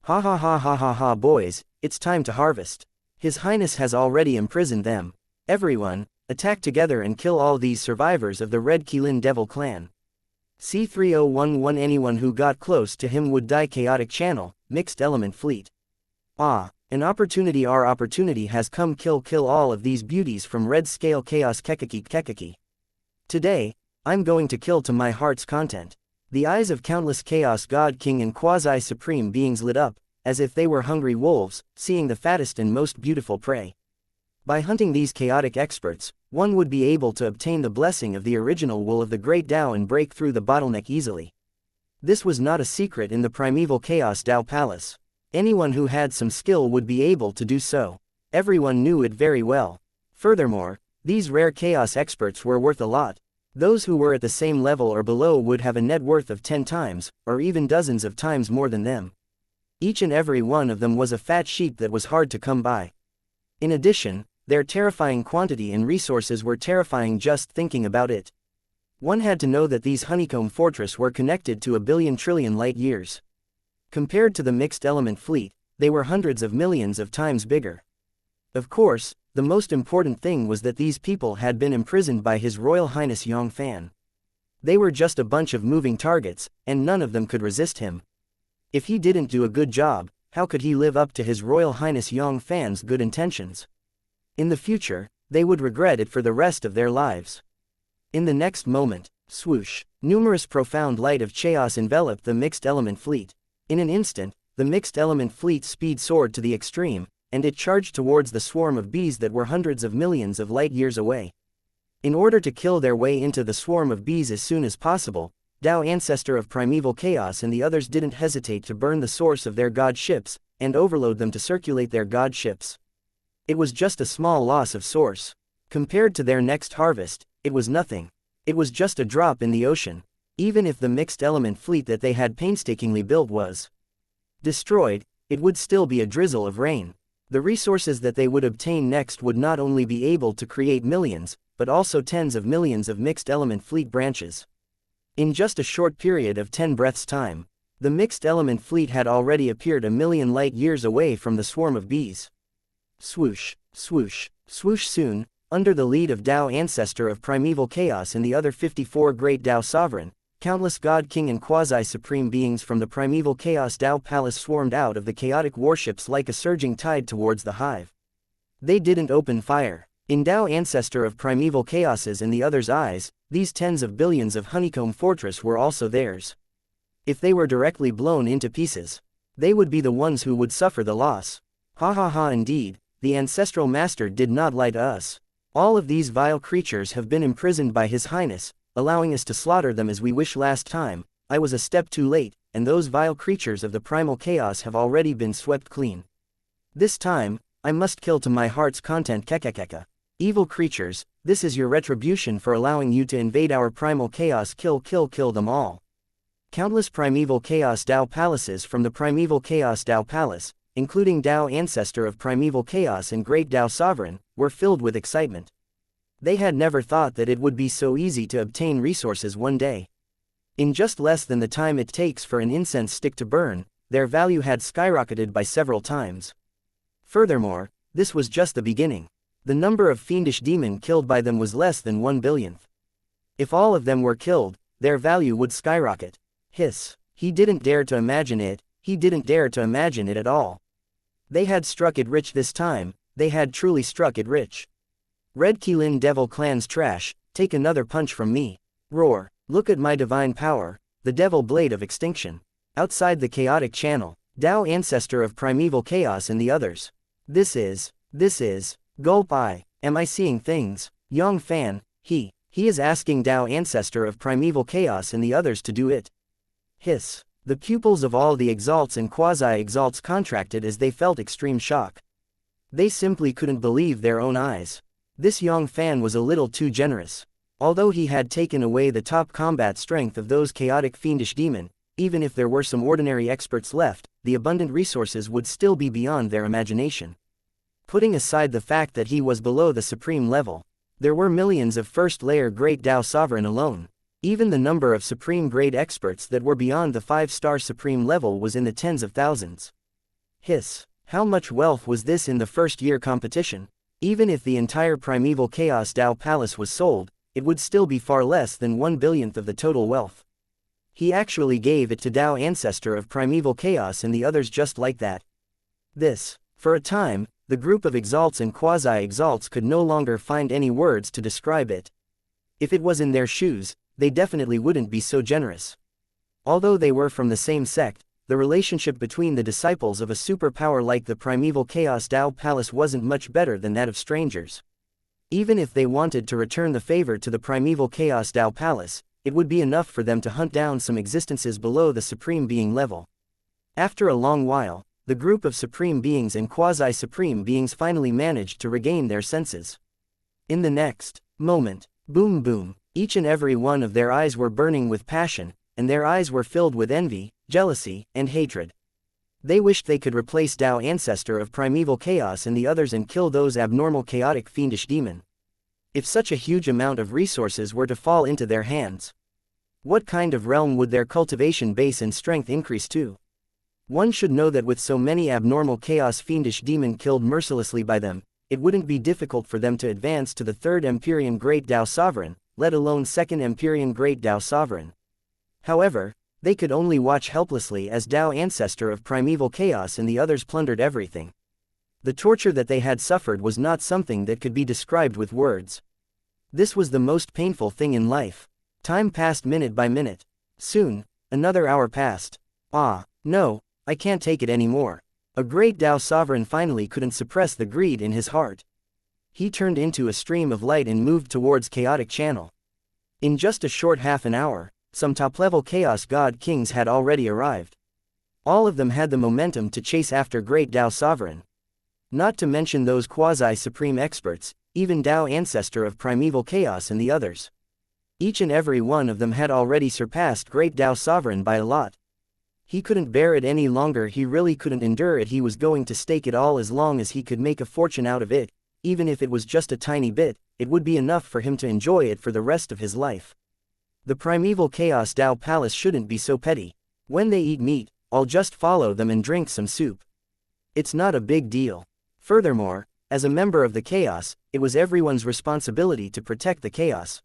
Ha ha ha ha ha ha boys, it's time to harvest. His Highness has already imprisoned them. Everyone, attack together and kill all these survivors of the Red Qilin Devil clan. C3011 Anyone who got close to him would die. Chaotic Channel, Mixed Element Fleet. Ah, an opportunity. Our opportunity has come. Kill all of these beauties from Red Scale Chaos. Kekaki. Today, I'm going to kill to my heart's content. The eyes of countless Chaos God King and Quasi-Supreme beings lit up, as if they were hungry wolves, seeing the fattest and most beautiful prey. By hunting these chaotic experts, one would be able to obtain the blessing of the original wool of the Great Tao and break through the bottleneck easily. This was not a secret in the Primeval Chaos Tao Palace. Anyone who had some skill would be able to do so. Everyone knew it very well. Furthermore, these rare Chaos experts were worth a lot. Those who were at the same level or below would have a net worth of 10 times, or even dozens of times more than them. Each and every one of them was a fat sheep that was hard to come by. In addition, their terrifying quantity and resources were terrifying just thinking about it. One had to know that these honeycomb fortress were connected to 1 billion light years. Compared to the mixed element fleet, they were hundreds of millions of times bigger. Of course, the most important thing was that these people had been imprisoned by His Royal Highness Yang Fann. They were just a bunch of moving targets, and none of them could resist him. If he didn't do a good job, how could he live up to His Royal Highness Yang Fann's good intentions? In the future, they would regret it for the rest of their lives. In the next moment, swoosh, numerous profound light of chaos enveloped the mixed element fleet. In an instant, the mixed element fleet's speed soared to the extreme, and it charged towards the swarm of bees that were hundreds of millions of light years away. In order to kill their way into the swarm of bees as soon as possible, Tao Ancestor of Primeval Chaos and the others didn't hesitate to burn the source of their god ships, and overload them to circulate their god ships. It was just a small loss of source. Compared to their next harvest, it was nothing. It was just a drop in the ocean. Even if the mixed element fleet that they had painstakingly built was destroyed, it would still be a drizzle of rain. The resources that they would obtain next would not only be able to create millions, but also tens of millions of mixed element fleet branches. In just a short period of 10 breaths' time, the mixed element fleet had already appeared a million light years away from the swarm of bees. Swoosh, swoosh, swoosh. Soon, under the lead of Tao Ancestor of Primeval Chaos and the other 54 Great Tao Sovereign, countless God King and Quasi-Supreme Beings from the Primeval Chaos Tao Palace swarmed out of the chaotic warships like a surging tide towards the hive. They didn't open fire. In Tao Ancestor of Primeval Chaos's and the others' eyes, these tens of billions of honeycomb fortress were also theirs. If they were directly blown into pieces, they would be the ones who would suffer the loss. Ha ha ha. Indeed, the ancestral master did not lie to us. All of these vile creatures have been imprisoned by His Highness, allowing us to slaughter them as we wish. Last time, I was a step too late, and those vile creatures of the primal chaos have already been swept clean. This time, I must kill to my heart's content. Kekekeka. Evil creatures, this is your retribution for allowing you to invade our primal chaos. Kill them all. Countless primeval chaos Tao palaces from the primeval chaos Tao palace, including Tao Ancestor of Primeval Chaos and Great Tao Sovereign, were filled with excitement. They had never thought that it would be so easy to obtain resources one day. In just less than the time it takes for an incense stick to burn, their value had skyrocketed by several times. Furthermore, this was just the beginning. The number of fiendish demon killed by them was less than 1/1000th. If all of them were killed, their value would skyrocket. Hiss. He didn't dare to imagine it, he didn't dare to imagine it at all. They had struck it rich this time, they had truly struck it rich. Red Keelin Devil Clan's trash, take another punch from me. Roar, look at my divine power, the Devil Blade of Extinction. Outside the chaotic channel, Tao Ancestor of Primeval Chaos and the others. This is, gulp. Am I seeing things? Yang Fann, he is asking Tao Ancestor of Primeval Chaos and the others to do it. Hiss. The pupils of all the exalts and quasi-exalts contracted as they felt extreme shock. They simply couldn't believe their own eyes. This Yang Fann was a little too generous. Although he had taken away the top combat strength of those chaotic fiendish demon, even if there were some ordinary experts left, the abundant resources would still be beyond their imagination. Putting aside the fact that he was below the supreme level, there were millions of first-layer Great Tao Sovereign alone. Even the number of supreme-grade experts that were beyond the 5-star supreme level was in the tens of thousands. Hiss. How much wealth was this in the first-year competition? Even if the entire Primeval Chaos Tao Palace was sold, it would still be far less than 1/1000th of the total wealth. He actually gave it to Tao Ancestor of Primeval Chaos and the others just like that. For a time, the group of exalts and quasi-exalts could no longer find any words to describe it. If it was in their shoes, they definitely wouldn't be so generous. Although they were from the same sect, the relationship between the disciples of a superpower like the Primeval Chaos Tao Palace wasn't much better than that of strangers. Even if they wanted to return the favor to the Primeval Chaos Tao Palace, it would be enough for them to hunt down some existences below the Supreme Being level. After a long while, the group of Supreme Beings and Quasi-Supreme Beings finally managed to regain their senses. In the next moment, boom boom, each and every one of their eyes were burning with passion, and their eyes were filled with envy, jealousy, and hatred. They wished they could replace Tao Ancestor of Primeval Chaos and the others and kill those abnormal chaotic fiendish demon. If such a huge amount of resources were to fall into their hands, what kind of realm would their cultivation base and strength increase to? One should know that with so many abnormal chaos fiendish demon killed mercilessly by them, it wouldn't be difficult for them to advance to the 3rd Empyrean Great Tao Sovereign, let alone 2nd Empyrean Great Tao Sovereign. However, they could only watch helplessly as Tao Ancestor of Primeval Chaos and the others plundered everything. The torture that they had suffered was not something that could be described with words. This was the most painful thing in life. Time passed minute by minute. Soon, another hour passed. No, I can't take it anymore. A Great Tao Sovereign finally couldn't suppress the greed in his heart. He turned into a stream of light and moved towards chaotic channel. In just a short half an hour, some top-level Chaos God Kings had already arrived. All of them had the momentum to chase after Great Tao Sovereign. Not to mention those quasi-supreme experts, even Tao Ancestor of Primeval Chaos and the others. Each and every one of them had already surpassed Great Tao Sovereign by a lot. He couldn't bear it any longer, he really couldn't endure it, he was going to stake it all as long as he could make a fortune out of it, even if it was just a tiny bit, it would be enough for him to enjoy it for the rest of his life. The primeval chaos Dao Palace shouldn't be so petty. When they eat meat, I'll just follow them and drink some soup. It's not a big deal. Furthermore, as a member of the chaos, it was everyone's responsibility to protect the chaos.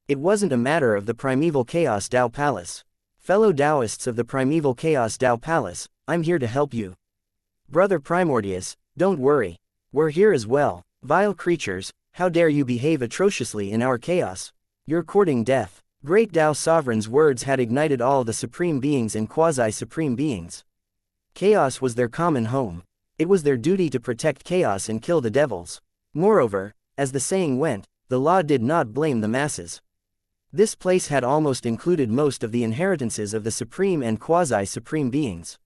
It wasn't a matter of the primeval chaos Dao Palace. Fellow Taoists of the primeval chaos Dao Palace, I'm here to help you. Brother Primordius, don't worry. We're here as well. Vile creatures, how dare you behave atrociously in our chaos? You're courting death. Great Dao Sovereign's words had ignited all the supreme beings and quasi-supreme beings. Chaos was their common home. It was their duty to protect chaos and kill the devils. Moreover, as the saying went, the law did not blame the masses. This place had almost included most of the inheritances of the supreme and quasi-supreme beings.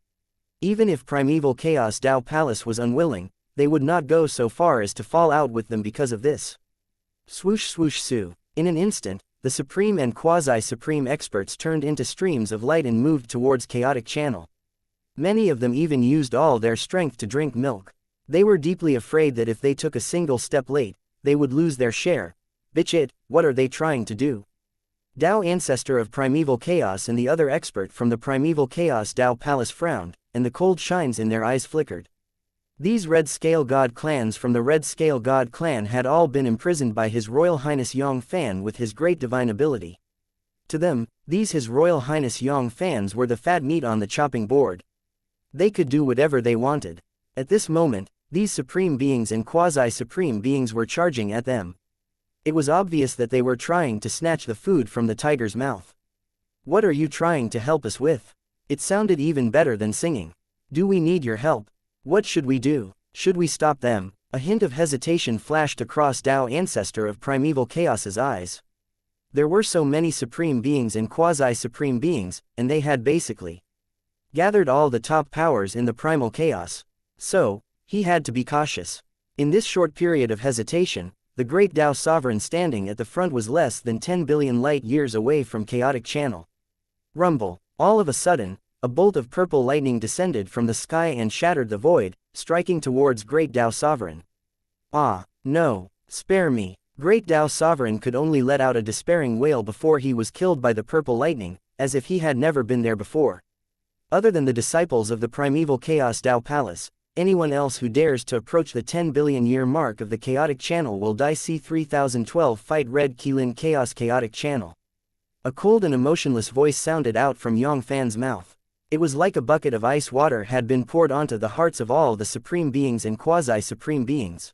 Even if primeval chaos Dao Palace was unwilling, they would not go so far as to fall out with them because of this. Swoosh swoosh su. In an instant, the supreme and quasi-supreme experts turned into streams of light and moved towards chaotic channel. Many of them even used all their strength to drink milk. They were deeply afraid that if they took a single step late, they would lose their share. Bitch it, what are they trying to do? Dao Ancestor of Primeval Chaos and the other expert from the Primeval Chaos Dao Palace frowned, and the cold shines in their eyes flickered. These Red Scale God clans from the Red Scale God clan had all been imprisoned by His Royal Highness Yang Fann with his great divine ability. To them, these His Royal Highness Yang Fanns were the fat meat on the chopping board. They could do whatever they wanted. At this moment, these supreme beings and quasi-supreme beings were charging at them. It was obvious that they were trying to snatch the food from the tiger's mouth. What are you trying to help us with? It sounded even better than singing. Do we need your help? What should we do? Should we stop them? A hint of hesitation flashed across Dao Ancestor of Primeval Chaos's eyes. There were so many supreme beings and quasi-supreme beings, and they had basically gathered all the top powers in the primal chaos. So, he had to be cautious. In this short period of hesitation, the great Dao Sovereign standing at the front was less than 10 billion light years away from chaotic channel. Rumble. All of a sudden, a bolt of purple lightning descended from the sky and shattered the void, striking towards Great Dao Sovereign. Ah, no, spare me. Great Dao Sovereign could only let out a despairing wail before he was killed by the purple lightning, as if he had never been there before. Other than the disciples of the Primeval Chaos Dao Palace, anyone else who dares to approach the 10 billion year mark of the chaotic channel will die. C3012 Fight Red Keelin Chaos Chaotic Channel. A cold and emotionless voice sounded out from Yang Fann's mouth. It was like a bucket of ice water had been poured onto the hearts of all the supreme beings and quasi-supreme beings.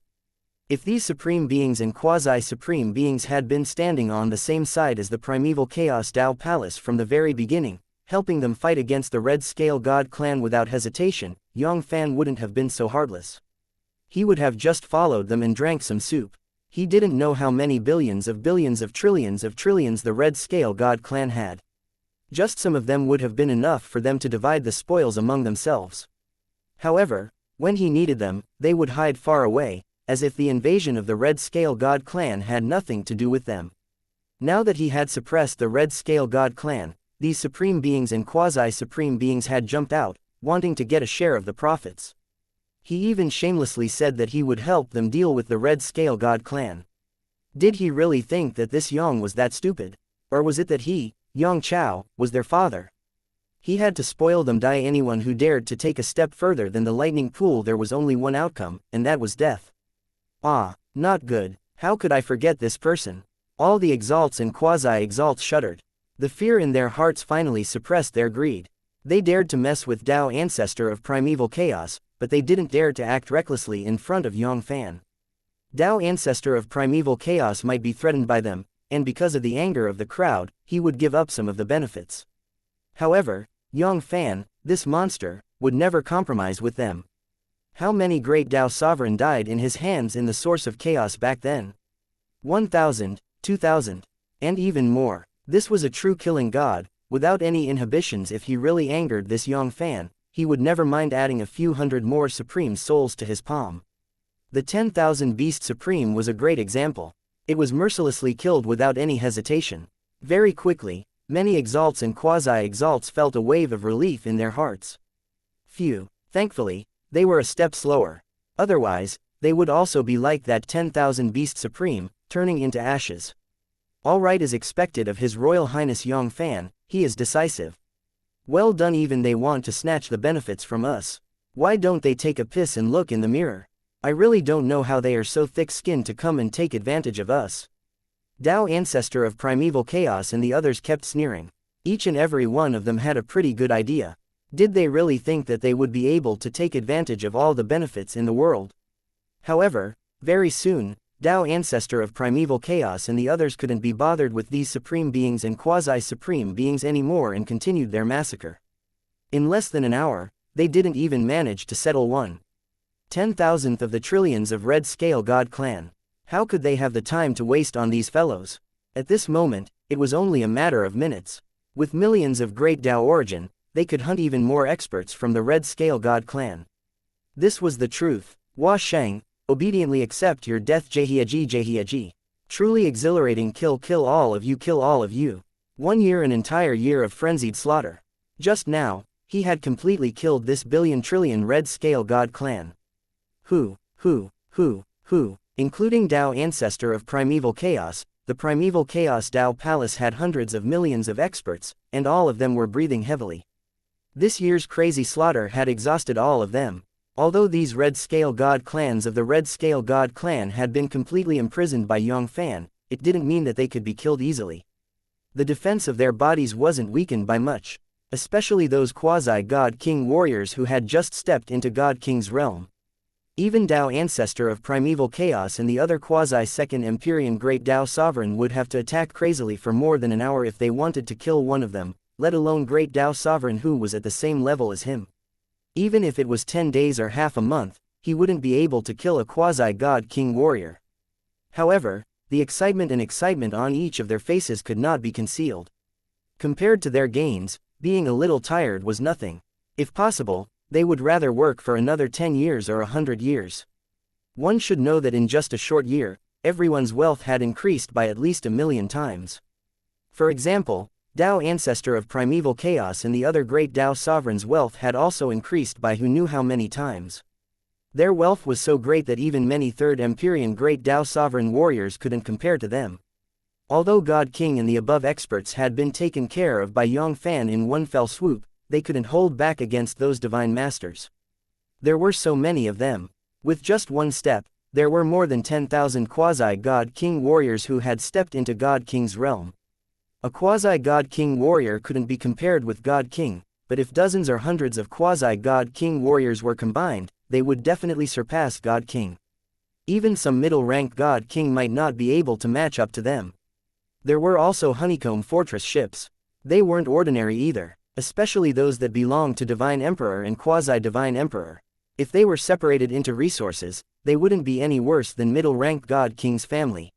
If these supreme beings and quasi-supreme beings had been standing on the same side as the Primeval Chaos Dao Palace from the very beginning, helping them fight against the Red Scale God clan without hesitation, Yang Fann wouldn't have been so heartless. He would have just followed them and drank some soup. He didn't know how many billions of trillions the Red Scale God clan had. Just some of them would have been enough for them to divide the spoils among themselves. However, when he needed them, they would hide far away, as if the invasion of the Red Scale God clan had nothing to do with them. Now that he had suppressed the Red Scale God clan, these supreme beings and quasi-supreme beings had jumped out, wanting to get a share of the profits. He even shamelessly said that he would help them deal with the Red Scale God clan. Did he really think that this Yang was that stupid? Or was it that he, Yang Chao, was their father? He had to spoil them. Anyone who dared to take a step further than the lightning pool, there was only one outcome, and that was death. Ah, not good. How could I forget this person? All the exalts and quasi-exalts shuddered. The fear in their hearts finally suppressed their greed. They dared to mess with Dao Ancestor of Primeval Chaos, but they didn't dare to act recklessly in front of Yang Fann. Dao Ancestor of Primeval Chaos might be threatened by them, and because of the anger of the crowd, he would give up some of the benefits. However, Yang Fann, this monster, would never compromise with them. How many great Dao Sovereign died in his hands in the source of chaos back then? 1,000, 2,000, and even more. This was a true killing god, without any inhibitions. If he really angered this Yang Fann, he would never mind adding a few hundred more supreme souls to his palm. The 10,000 Beast Supreme was a great example. It was mercilessly killed without any hesitation. Very quickly, Many exalts and quasi-exalts felt a wave of relief in their hearts. Phew, thankfully, they were a step slower. Otherwise, they would also be like that 10,000 Beast Supreme, turning into ashes. All right is expected of His Royal Highness Yang Fann, he is decisive. Well done, even they want to snatch the benefits from us. Why don't they take a piss and look in the mirror? I really don't know how they are so thick-skinned to come and take advantage of us. Tao, ancestor of primeval chaos, and the others kept sneering. Each and every one of them had a pretty good idea. Did they really think that they would be able to take advantage of all the benefits in the world? However, very soon, Tao, ancestor of primeval chaos, and the others couldn't be bothered with these supreme beings and quasi-supreme beings anymore and continued their massacre. In less than an hour, they didn't even manage to settle 1/10,000th of the trillions of Red Scale God clan. How could they have the time to waste on these fellows? At this moment, it was only a matter of minutes. With millions of great Tao origin, they could hunt even more experts from the Red Scale God clan. This was the truth. Hua Sheng, obediently accept your death. Jihia. Truly exhilarating. Kill all of you. 1 year, an entire year of frenzied slaughter. Just now, he had completely killed this billion trillion Red Scale God clan. Who, including Tao, ancestor of primeval chaos. The primeval chaos Tao palace had hundreds of millions of experts, and all of them were breathing heavily. This year's crazy slaughter had exhausted all of them. Although these Red Scale God clans of the Red Scale God clan had been completely imprisoned by Yang Fann, it didn't mean that they could be killed easily. The defense of their bodies wasn't weakened by much, especially those quasi-God King warriors who had just stepped into God King's realm. Even Tao, ancestor of primeval chaos, and the other quasi-second Empyrean great Tao sovereign would have to attack crazily for more than an hour if they wanted to kill one of them, let alone great Tao sovereign who was at the same level as him. Even if it was 10 days or half a month, he wouldn't be able to kill a quasi-God King warrior. However, the excitement on each of their faces could not be concealed. Compared to their gains, being a little tired was nothing. If possible, they would rather work for another 10 years or 100 years. One should know that in just a short year, everyone's wealth had increased by at least 1,000,000 times. For example, Tao, ancestor of primeval chaos, and the other great Tao sovereigns' wealth had also increased by who knew how many times. Their wealth was so great that even many Third Empyrean great Tao sovereign warriors couldn't compare to them. Although God King and the above experts had been taken care of by Yang Fann in one fell swoop, they couldn't hold back against those divine masters. There were so many of them. With just one step, there were more than 10,000 quasi-God King warriors who had stepped into God King's realm. A quasi-God King warrior couldn't be compared with God King, but if dozens or hundreds of quasi-God King warriors were combined, they would definitely surpass God King. Even some middle-ranked God King might not be able to match up to them. There were also honeycomb fortress ships. They weren't ordinary either, especially those that belonged to Divine Emperor and Quasi-Divine Emperor. If they were separated into resources, they wouldn't be any worse than middle-ranked God King's family.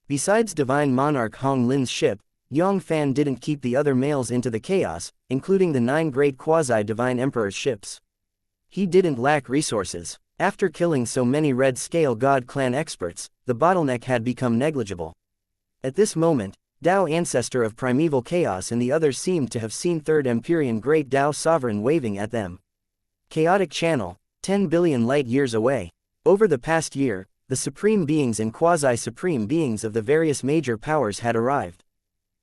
Besides Divine Monarch Hong Lin's ship, Yang Fann didn't keep the other males into the chaos, including the 9 great Quasi-Divine Emperor's ships. He didn't lack resources. After killing so many Red Scale God clan experts, the bottleneck had become negligible. At this moment, Tao, ancestor of primeval chaos, and the others seemed to have seen Third Empyrean great Tao sovereign waving at them. Chaotic channel, 10 billion light-years away. Over the past year, the supreme beings and quasi-supreme beings of the various major powers had arrived.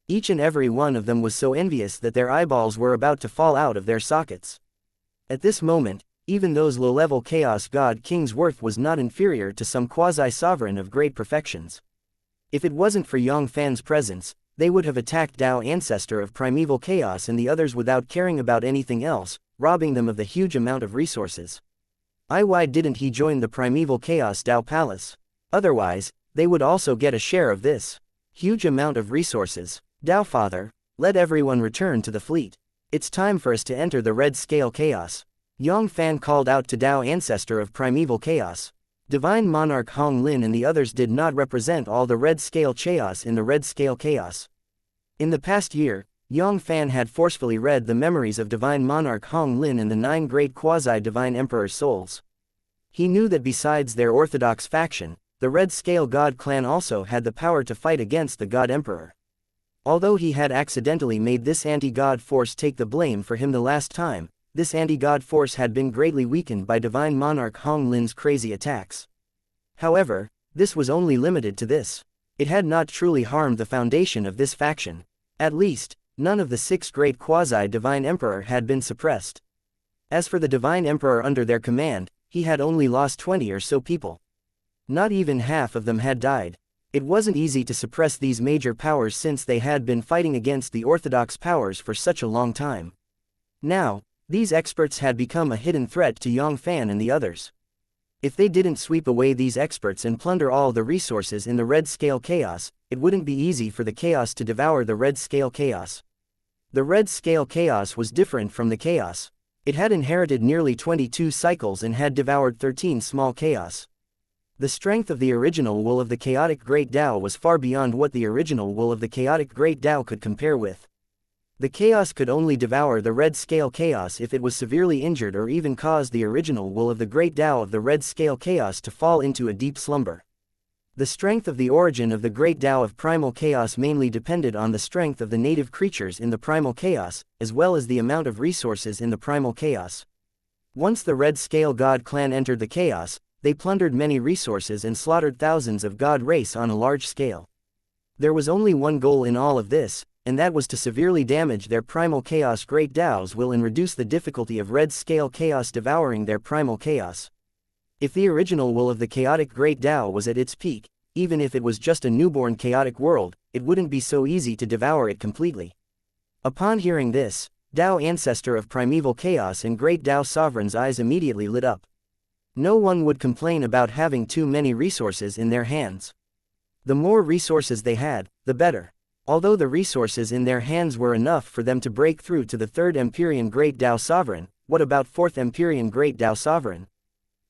Each and every one of them was so envious that their eyeballs were about to fall out of their sockets. At this moment, even those low-level Chaos God King's worth was not inferior to some quasi-sovereign of great perfections. If it wasn't for Yang Fann's presence, they would have attacked Tao, ancestor of primeval chaos, and the others without caring about anything else, robbing them of the huge amount of resources. Why didn't he join the primeval chaos Tao palace? Otherwise, they would also get a share of this huge amount of resources. Tao Father, let everyone return to the fleet. It's time for us to enter the Red Scale chaos. Yang Fann called out to Tao, ancestor of primeval chaos. Divine Monarch Hong Lin and the others did not represent all the Red Scale chaos in the Red Scale chaos. In the past year, Yang Fann had forcefully read the memories of Divine Monarch Hong Lin and the 9 great quasi-divine emperor's souls. He knew that besides their orthodox faction, the Red Scale God clan also had the power to fight against the God Emperor. Although he had accidentally made this anti-god force take the blame for him the last time, this anti-god force had been greatly weakened by Divine Monarch Hong Lin's crazy attacks. However, this was only limited to this. It had not truly harmed the foundation of this faction. At least, none of the 6 great quasi-divine emperor had been suppressed. As for the divine emperor under their command, he had only lost 20 or so people. Not even half of them had died. It wasn't easy to suppress these major powers since they had been fighting against the orthodox powers for such a long time. Now, these experts had become a hidden threat to Yang Fann and the others. If they didn't sweep away these experts and plunder all the resources in the Red Scale Chaos, it wouldn't be easy for the Chaos to devour the Red Scale Chaos. The Red Scale Chaos was different from the Chaos. It had inherited nearly 22 cycles and had devoured 13 small Chaos. The strength of the original wool of the chaotic Great Tao was far beyond what the original wool of the chaotic Great Tao could compare with. The Chaos could only devour the Red Scale Chaos if it was severely injured or even caused the original wool of the Great Tao of the Red Scale Chaos to fall into a deep slumber. The strength of the origin of the Great Tao of Primal Chaos mainly depended on the strength of the native creatures in the Primal Chaos, as well as the amount of resources in the Primal Chaos. Once the Red Scale God clan entered the Chaos, they plundered many resources and slaughtered thousands of God race on a large scale. There was only one goal in all of this, and that was to severely damage their Primal Chaos Great Tao's will and reduce the difficulty of Red Scale Chaos devouring their Primal Chaos. If the original will of the chaotic Great Tao was at its peak, even if it was just a newborn chaotic world, it wouldn't be so easy to devour it completely. Upon hearing this, Tao Ancestor of Primeval Chaos and Great Tao Sovereign's eyes immediately lit up. No one would complain about having too many resources in their hands. The more resources they had, the better. Although the resources in their hands were enough for them to break through to the 3rd Empyrean Great Tao Sovereign, what about 4th Empyrean Great Tao Sovereign?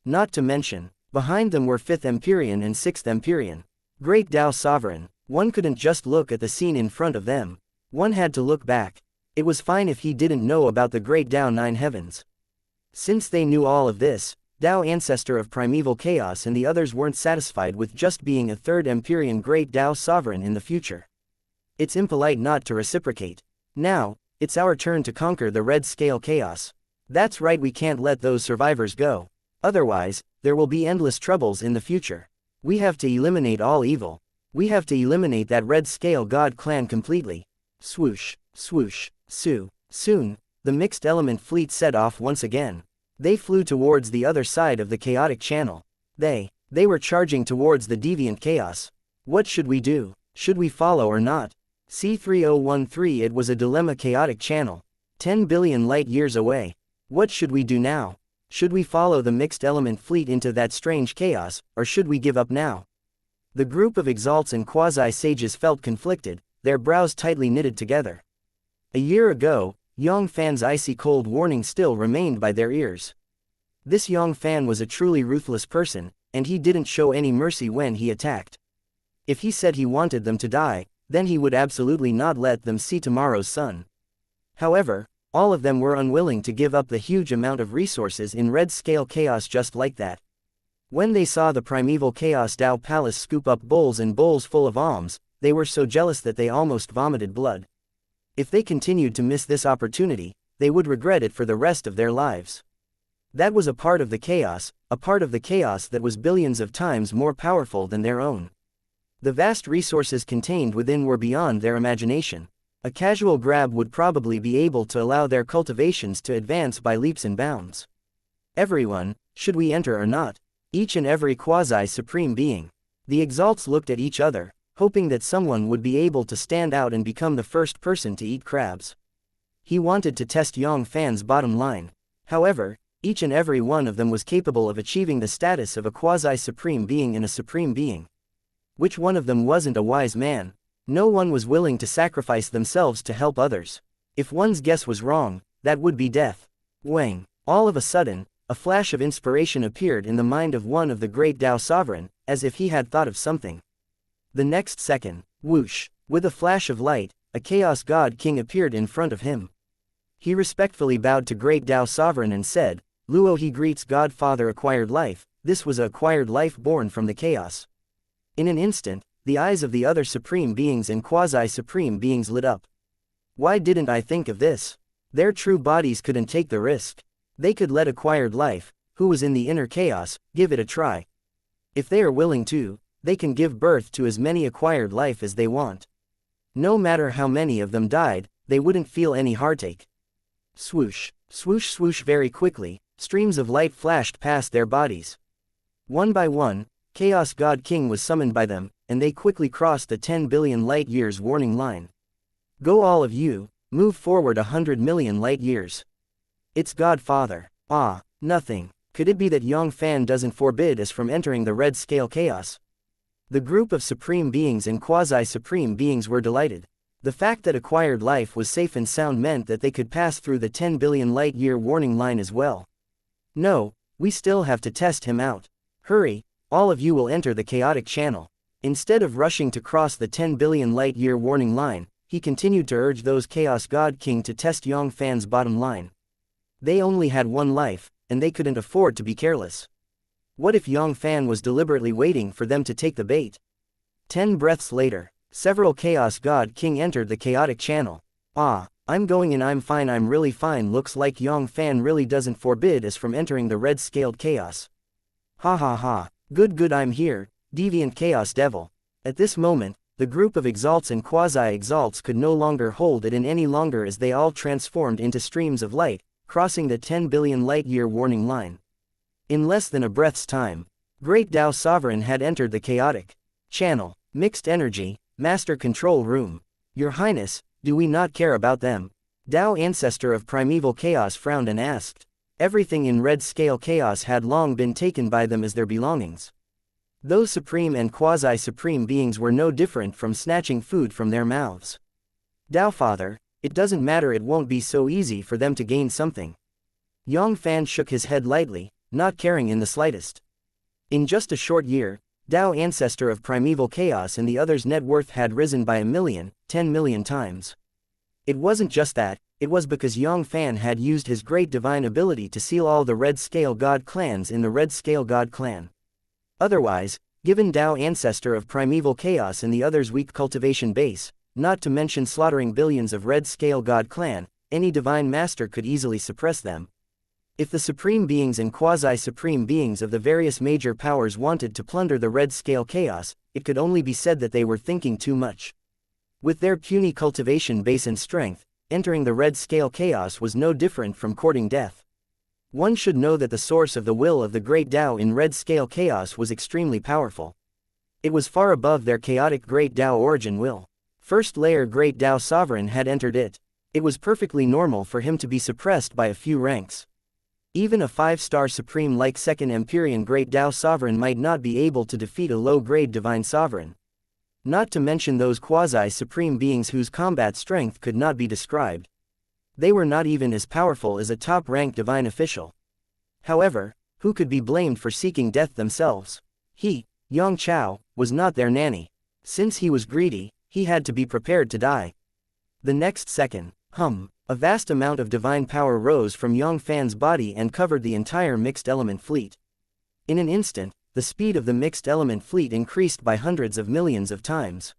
Not to mention, behind them were 5th Empyrean and 6th Empyrean Great Tao Sovereign. One couldn't just look at the scene in front of them. One had to look back. It was fine if he didn't know about the Great Tao 9 Heavens. Since they knew all of this, Tao Ancestor of Primeval Chaos and the others weren't satisfied with just being a 3rd Empyrean Great Tao Sovereign in the future. It's impolite not to reciprocate. Now, it's our turn to conquer the Red Scale Chaos. That's right, we can't let those survivors go. Otherwise, there will be endless troubles in the future. We have to eliminate all evil. We have to eliminate that Red Scale God clan completely. Swoosh, swoosh, soon, the mixed element fleet set off once again. They flew towards the other side of the chaotic channel. They were charging towards the deviant chaos. What should we do? Should we follow or not? C3013. It was a dilemma. Chaotic channel. 10 billion light years away. What should we do now? Should we follow the mixed element fleet into that strange chaos, or should we give up now? The group of exalts and quasi-sages felt conflicted, their brows tightly knitted together. A year ago, Yang Fann's icy cold warning still remained by their ears. This Yang Fann was a truly ruthless person, and he didn't show any mercy when he attacked. If he said he wanted them to die, then he would absolutely not let them see tomorrow's sun. However, all of them were unwilling to give up the huge amount of resources in Red Scale Chaos just like that. When they saw the Primeval Chaos Tao Palace scoop up bowls and bowls full of alms, they were so jealous that they almost vomited blood. If they continued to miss this opportunity, they would regret it for the rest of their lives. That was a part of the chaos that was billions of times more powerful than their own. The vast resources contained within were beyond their imagination. A casual grab would probably be able to allow their cultivations to advance by leaps and bounds. Everyone, should we enter or not? Each and every quasi-supreme being. The exalts looked at each other, hoping that someone would be able to stand out and become the first person to eat crabs. He wanted to test Yang Fann's bottom line. However, each and every one of them was capable of achieving the status of a quasi-supreme being and a supreme being. Which one of them wasn't a wise man? No one was willing to sacrifice themselves to help others. If one's guess was wrong, that would be death. Wang. All of a sudden, a flash of inspiration appeared in the mind of one of the Great Tao Sovereign, as if he had thought of something. The next second, whoosh, with a flash of light, a Chaos God King appeared in front of him. He respectfully bowed to Great Tao Sovereign and said, "Luo, he greets Godfather. Acquired life. This was a acquired life born from the chaos." In an instant, The eyes of the other supreme beings and quasi-supreme beings lit up. Why didn't I think of this? Their true bodies couldn't take the risk. They could let acquired life, who was in the inner chaos, give it a try. If they are willing to, they can give birth to as many acquired life as they want. No matter how many of them died, they wouldn't feel any heartache. Swoosh, swoosh, swoosh. Very quickly, streams of light flashed past their bodies. One by one, Chaos God King was summoned by them, and they quickly crossed the 10 billion light years warning line. Go all of you, move forward 100 million light years. It's Godfather. Ah, nothing. Could it be that Yang Fann doesn't forbid us from entering the red scale chaos? The group of supreme beings and quasi-supreme beings were delighted. The fact that acquired life was safe and sound meant that they could pass through the 10 billion light year warning line as well. No, we still have to test him out. Hurry, all of you will enter the chaotic channel. Instead of rushing to cross the 10 billion light year warning line, he continued to urge those Chaos God King to test Yang Fann's bottom line. They only had one life, and they couldn't afford to be careless. What if Yang Fann was deliberately waiting for them to take the bait? 10 breaths later, several Chaos God King entered the chaotic channel. Ah, I'm going in, I'm fine, I'm really fine. Looks like Yang Fann really doesn't forbid us from entering the red-scaled chaos. Ha ha ha, good, I'm here, deviant chaos devil. At this moment, the group of exalts and quasi-exalts could no longer hold it in any longer as they all transformed into streams of light, crossing the 10 billion light-year warning line. In less than a breath's time, Great Tao Sovereign had entered the chaotic channel. Mixed energy, master control room. Your Highness, do we not care about them? Tao Ancestor of Primeval Chaos frowned and asked. Everything in red scale chaos had long been taken by them as their belongings. Those supreme and quasi-supreme beings were no different from snatching food from their mouths. Tao Father, it doesn't matter, it won't be so easy for them to gain something. Yang Fann shook his head lightly, not caring in the slightest. In just a short year, Tao Ancestor of Primeval Chaos and the others' net worth had risen by 10 million times. It wasn't just that, it was because Yang Fann had used his great divine ability to seal all the Red Scale God clans in the Red Scale God clan. Otherwise, given Tao Ancestor of Primeval Chaos and the others' weak cultivation base, not to mention slaughtering billions of Red Scale God clan, any divine master could easily suppress them. If the supreme beings and quasi-supreme beings of the various major powers wanted to plunder the red scale chaos, it could only be said that they were thinking too much. With their puny cultivation base and strength, entering the red scale chaos was no different from courting death. One should know that the source of the will of the great Tao in red scale chaos was extremely powerful. It was far above their chaotic great Tao origin will. First layer great Tao Sovereign had entered it. It was perfectly normal for him to be suppressed by a few ranks. Even a 5-star supreme like second Empyrean Great Tao Sovereign might not be able to defeat a low-grade Divine Sovereign. Not to mention those quasi-supreme beings whose combat strength could not be described. They were not even as powerful as a top-ranked divine official. However, who could be blamed for seeking death themselves? He, Yang Chao, was not their nanny. Since he was greedy, he had to be prepared to die. The next second, a vast amount of divine power rose from Yang Fann's body and covered the entire mixed element fleet. In an instant, the speed of the mixed element fleet increased by hundreds of millions of times.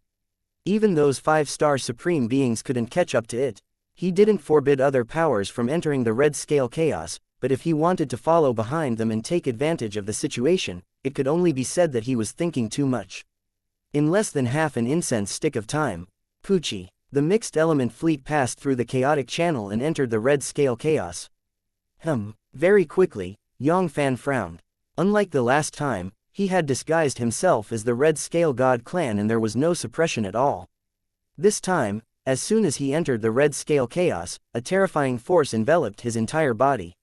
Even those 5-star supreme beings couldn't catch up to it. He didn't forbid other powers from entering the red scale chaos, but if he wanted to follow behind them and take advantage of the situation, it could only be said that he was thinking too much. In less than half an incense stick of time, Poochie, the mixed element fleet passed through the chaotic channel and entered the red scale chaos. Very quickly, Yang Fann frowned. Unlike the last time, he had disguised himself as the red scale god clan and there was no suppression at all. This time, as soon as he entered the red scale chaos, a terrifying force enveloped his entire body.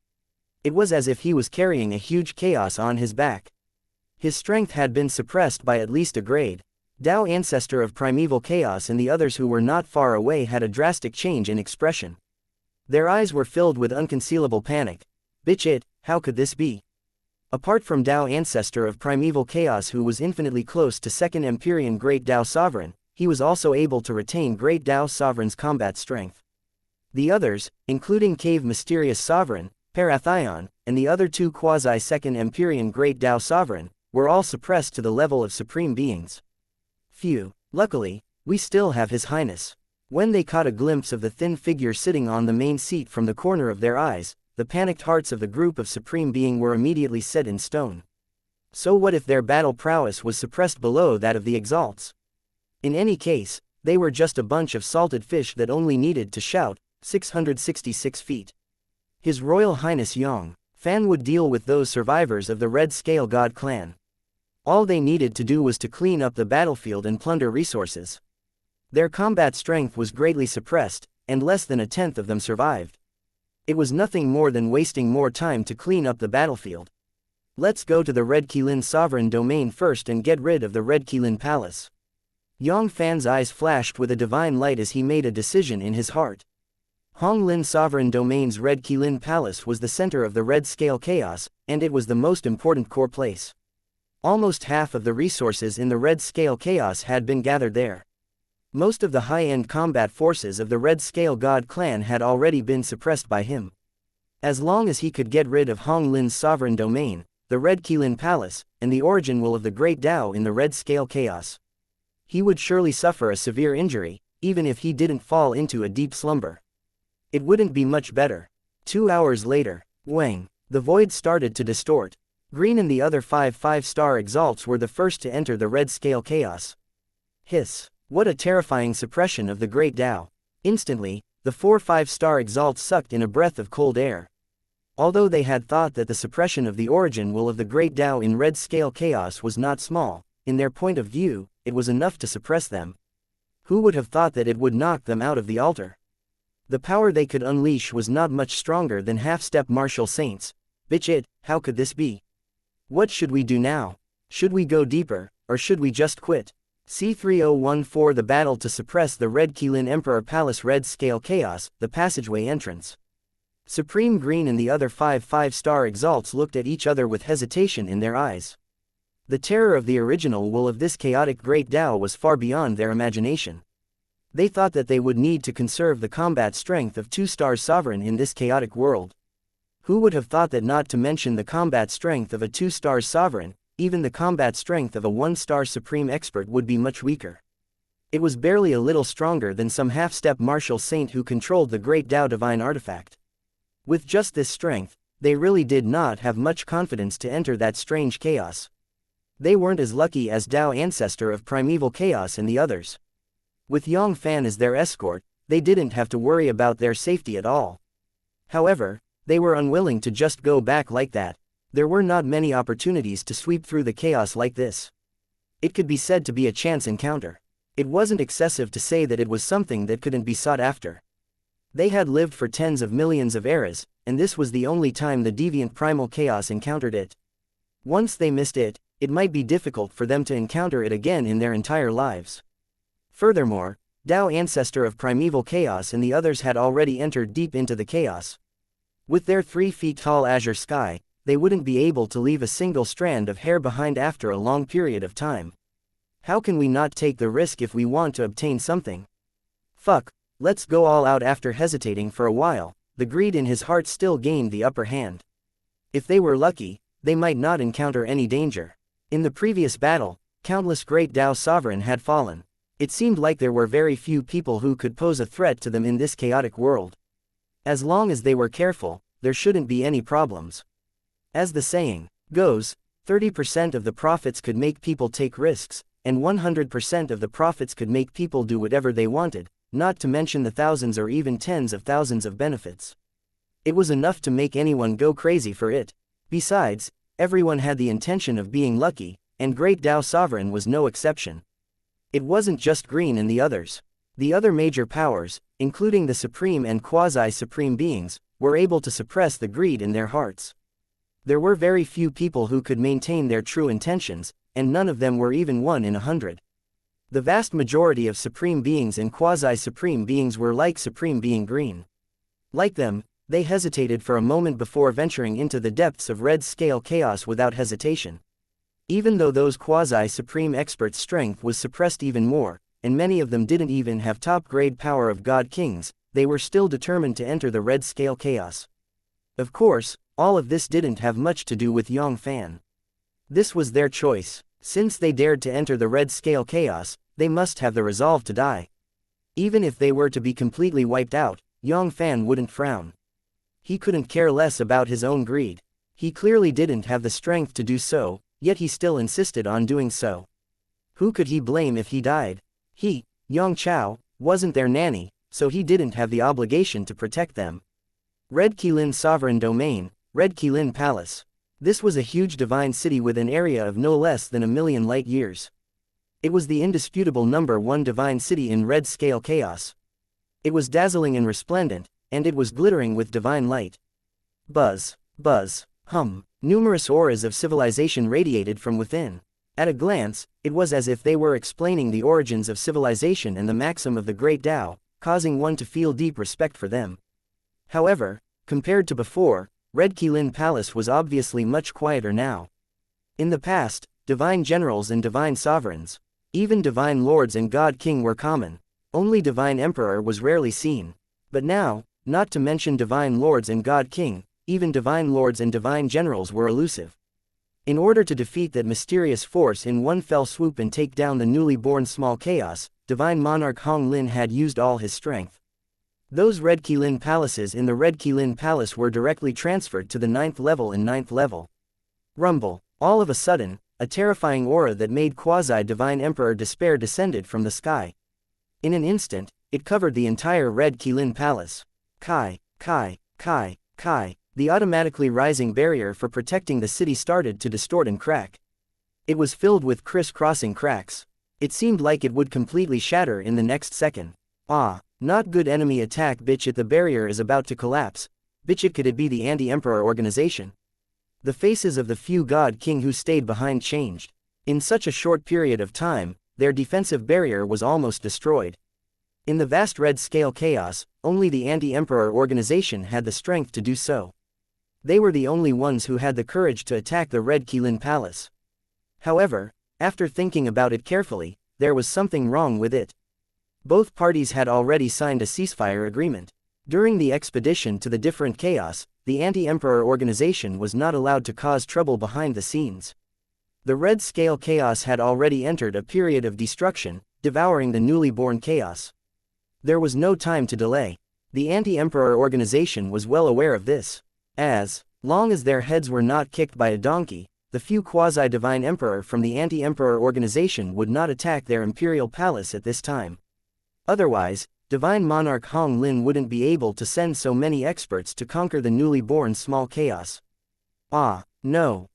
It was as if he was carrying a huge chaos on his back. His strength had been suppressed by at least a grade. Tao Ancestor of Primeval Chaos and the others who were not far away had a drastic change in expression. Their eyes were filled with unconcealable panic. How could this be? Apart from Tao Ancestor of Primeval Chaos who was infinitely close to second Empyrean Great Tao Sovereign, he was also able to retain Great Tao Sovereign's combat strength. The others, including Cave Mysterious Sovereign, Parathion, and the other two quasi-second Empyrean Great Tao Sovereign, were all suppressed to the level of supreme beings. Phew, luckily, we still have His Highness. When they caught a glimpse of the thin figure sitting on the main seat from the corner of their eyes, the panicked hearts of the group of Supreme Being were immediately set in stone. So what if their battle prowess was suppressed below that of the Exalts? In any case, they were just a bunch of salted fish that only needed to shout, 666 feet. His Royal Highness Yang Fann would deal with those survivors of the Red Scale God clan. All they needed to do was to clean up the battlefield and plunder resources. Their combat strength was greatly suppressed, and less than a tenth of them survived. It was nothing more than wasting more time to clean up the battlefield. Let's go to the Red Qilin sovereign domain first and get rid of the Red Qilin palace. Yang Fann's eyes flashed with a divine light as he made a decision in his heart. Honglin Sovereign Domain's Red Qilin Palace was the center of the Red Scale Chaos, and it was the most important core place. Almost half of the resources in the Red Scale Chaos had been gathered there. Most of the high-end combat forces of the Red Scale God clan had already been suppressed by him. As long as he could get rid of Honglin's sovereign domain, the Red Qilin Palace, and the origin will of the Great Tao in the Red Scale Chaos, he would surely suffer a severe injury, even if he didn't fall into a deep slumber. It wouldn't be much better. 2 hours later, Wang, the void started to distort. Green and the other 5 5-star exalts were the first to enter the Red Scale Chaos. Hiss! What a terrifying suppression of the Great Tao. Instantly, the 4 5-star exalts sucked in a breath of cold air. Although they had thought that the suppression of the origin will of the Great Tao in Red Scale Chaos was not small, in their point of view, it was enough to suppress them. Who would have thought that it would knock them out of the altar? The power they could unleash was not much stronger than half-step martial saints. Bitch it, how could this be? What should we do now? Should we go deeper, or should we just quit? C3014 The battle to suppress the Red Qilin Emperor Palace Red Scale Chaos, the passageway entrance. Supreme Green and the other 5 5-star exalts looked at each other with hesitation in their eyes. The terror of the original will of this chaotic Great Tao was far beyond their imagination. They thought that they would need to conserve the combat strength of 2-star sovereign in this chaotic world. Who would have thought that, not to mention the combat strength of a 2-star sovereign, even the combat strength of a 1-star supreme expert would be much weaker. It was barely a little stronger than some half-step martial saint who controlled the Great Tao divine artifact. With just this strength, they really did not have much confidence to enter that strange chaos. They weren't as lucky as Tao Ancestor of Primeval Chaos and the others. With Yang Fann as their escort, they didn't have to worry about their safety at all. However, they were unwilling to just go back like that. There were not many opportunities to sweep through the chaos like this. It could be said to be a chance encounter. It wasn't excessive to say that it was something that couldn't be sought after. They had lived for tens of millions of eras, and this was the only time the deviant primal chaos encountered it. Once they missed it, it might be difficult for them to encounter it again in their entire lives. Furthermore, Tao Ancestor of Primeval Chaos and the others had already entered deep into the chaos. With their 3 feet tall azure sky, they wouldn't be able to leave a single strand of hair behind after a long period of time. How can we not take the risk if we want to obtain something? Fuck, let's go all out. After hesitating for a while, the greed in his heart still gained the upper hand. If they were lucky, they might not encounter any danger. In the previous battle, countless Great Tao Sovereign had fallen. It seemed like there were very few people who could pose a threat to them in this chaotic world. As long as they were careful, there shouldn't be any problems. As the saying goes, 30% of the profits could make people take risks, and 100% of the profits could make people do whatever they wanted, not to mention the thousands or even tens of thousands of benefits. It was enough to make anyone go crazy for it. Besides, everyone had the intention of being lucky, and Great Tao Sovereign was no exception. It wasn't just Green and the others. The other major powers, including the supreme and quasi-supreme beings, were able to suppress the greed in their hearts. There were very few people who could maintain their true intentions, and none of them were even 1 in 100. The vast majority of supreme beings and quasi-supreme beings were like Supreme Being Green. Like them, they hesitated for a moment before venturing into the depths of Red Scale Chaos without hesitation. Even though those quasi-supreme experts' strength was suppressed even more, and many of them didn't even have top-grade power of God Kings, they were still determined to enter the Red Scale Chaos. Of course, all of this didn't have much to do with Yang Fann. This was their choice. Since they dared to enter the Red Scale Chaos, they must have the resolve to die. Even if they were to be completely wiped out, Yang Fann wouldn't frown. He couldn't care less about his own greed. He clearly didn't have the strength to do so, yet he still insisted on doing so. Who could he blame if he died? He, Yang Chao, wasn't their nanny, so he didn't have the obligation to protect them. Red Qilin Sovereign Domain, Red Qilin Palace. This was a huge divine city with an area of no less than 1,000,000 light-years. It was the indisputable #1 divine city in red-scale chaos. It was dazzling and resplendent, and it was glittering with divine light. Buzz, buzz, hum, numerous auras of civilization radiated from within. At a glance, it was as if they were explaining the origins of civilization and the maxim of the Great Tao, causing one to feel deep respect for them. However, compared to before, Red Qilin Palace was obviously much quieter now. In the past, divine generals and divine sovereigns, even divine lords and God King were common. Only divine emperor was rarely seen. But now, not to mention divine lords and God King, even divine lords and divine generals were elusive. In order to defeat that mysterious force in one fell swoop and take down the newly born small chaos, divine monarch Hong Lin had used all his strength. Those Red Qilin palaces in the Red Qilin Palace were directly transferred to the 9th level and 9th level. Rumble. All of a sudden, a terrifying aura that made quasi-divine Emperor despair descended from the sky. In an instant, it covered the entire Red Qilin Palace. Kai, Kai, Kai, Kai. The automatically rising barrier for protecting the city started to distort and crack. It was filled with criss-crossing cracks. It seemed like it would completely shatter in the next second. Ah, not good enemy attack bitch it, the barrier is about to collapse. Bitch it, could it be the anti-emperor organization? The faces of the few God King who stayed behind changed. In such a short period of time, their defensive barrier was almost destroyed. In the vast red-scale chaos, only the anti-emperor organization had the strength to do so. They were the only ones who had the courage to attack the Red Qilin Palace. However, after thinking about it carefully, there was something wrong with it. Both parties had already signed a ceasefire agreement. During the expedition to the different chaos, the anti-emperor organization was not allowed to cause trouble behind the scenes. The red-scale chaos had already entered a period of destruction, devouring the newly born chaos. There was no time to delay. The anti-emperor organization was well aware of this. As long as their heads were not kicked by a donkey, the few quasi-divine emperor from the anti-emperor organization would not attack their imperial palace at this time. Otherwise, divine monarch Hong Lin wouldn't be able to send so many experts to conquer the newly born small chaos. Ah, no,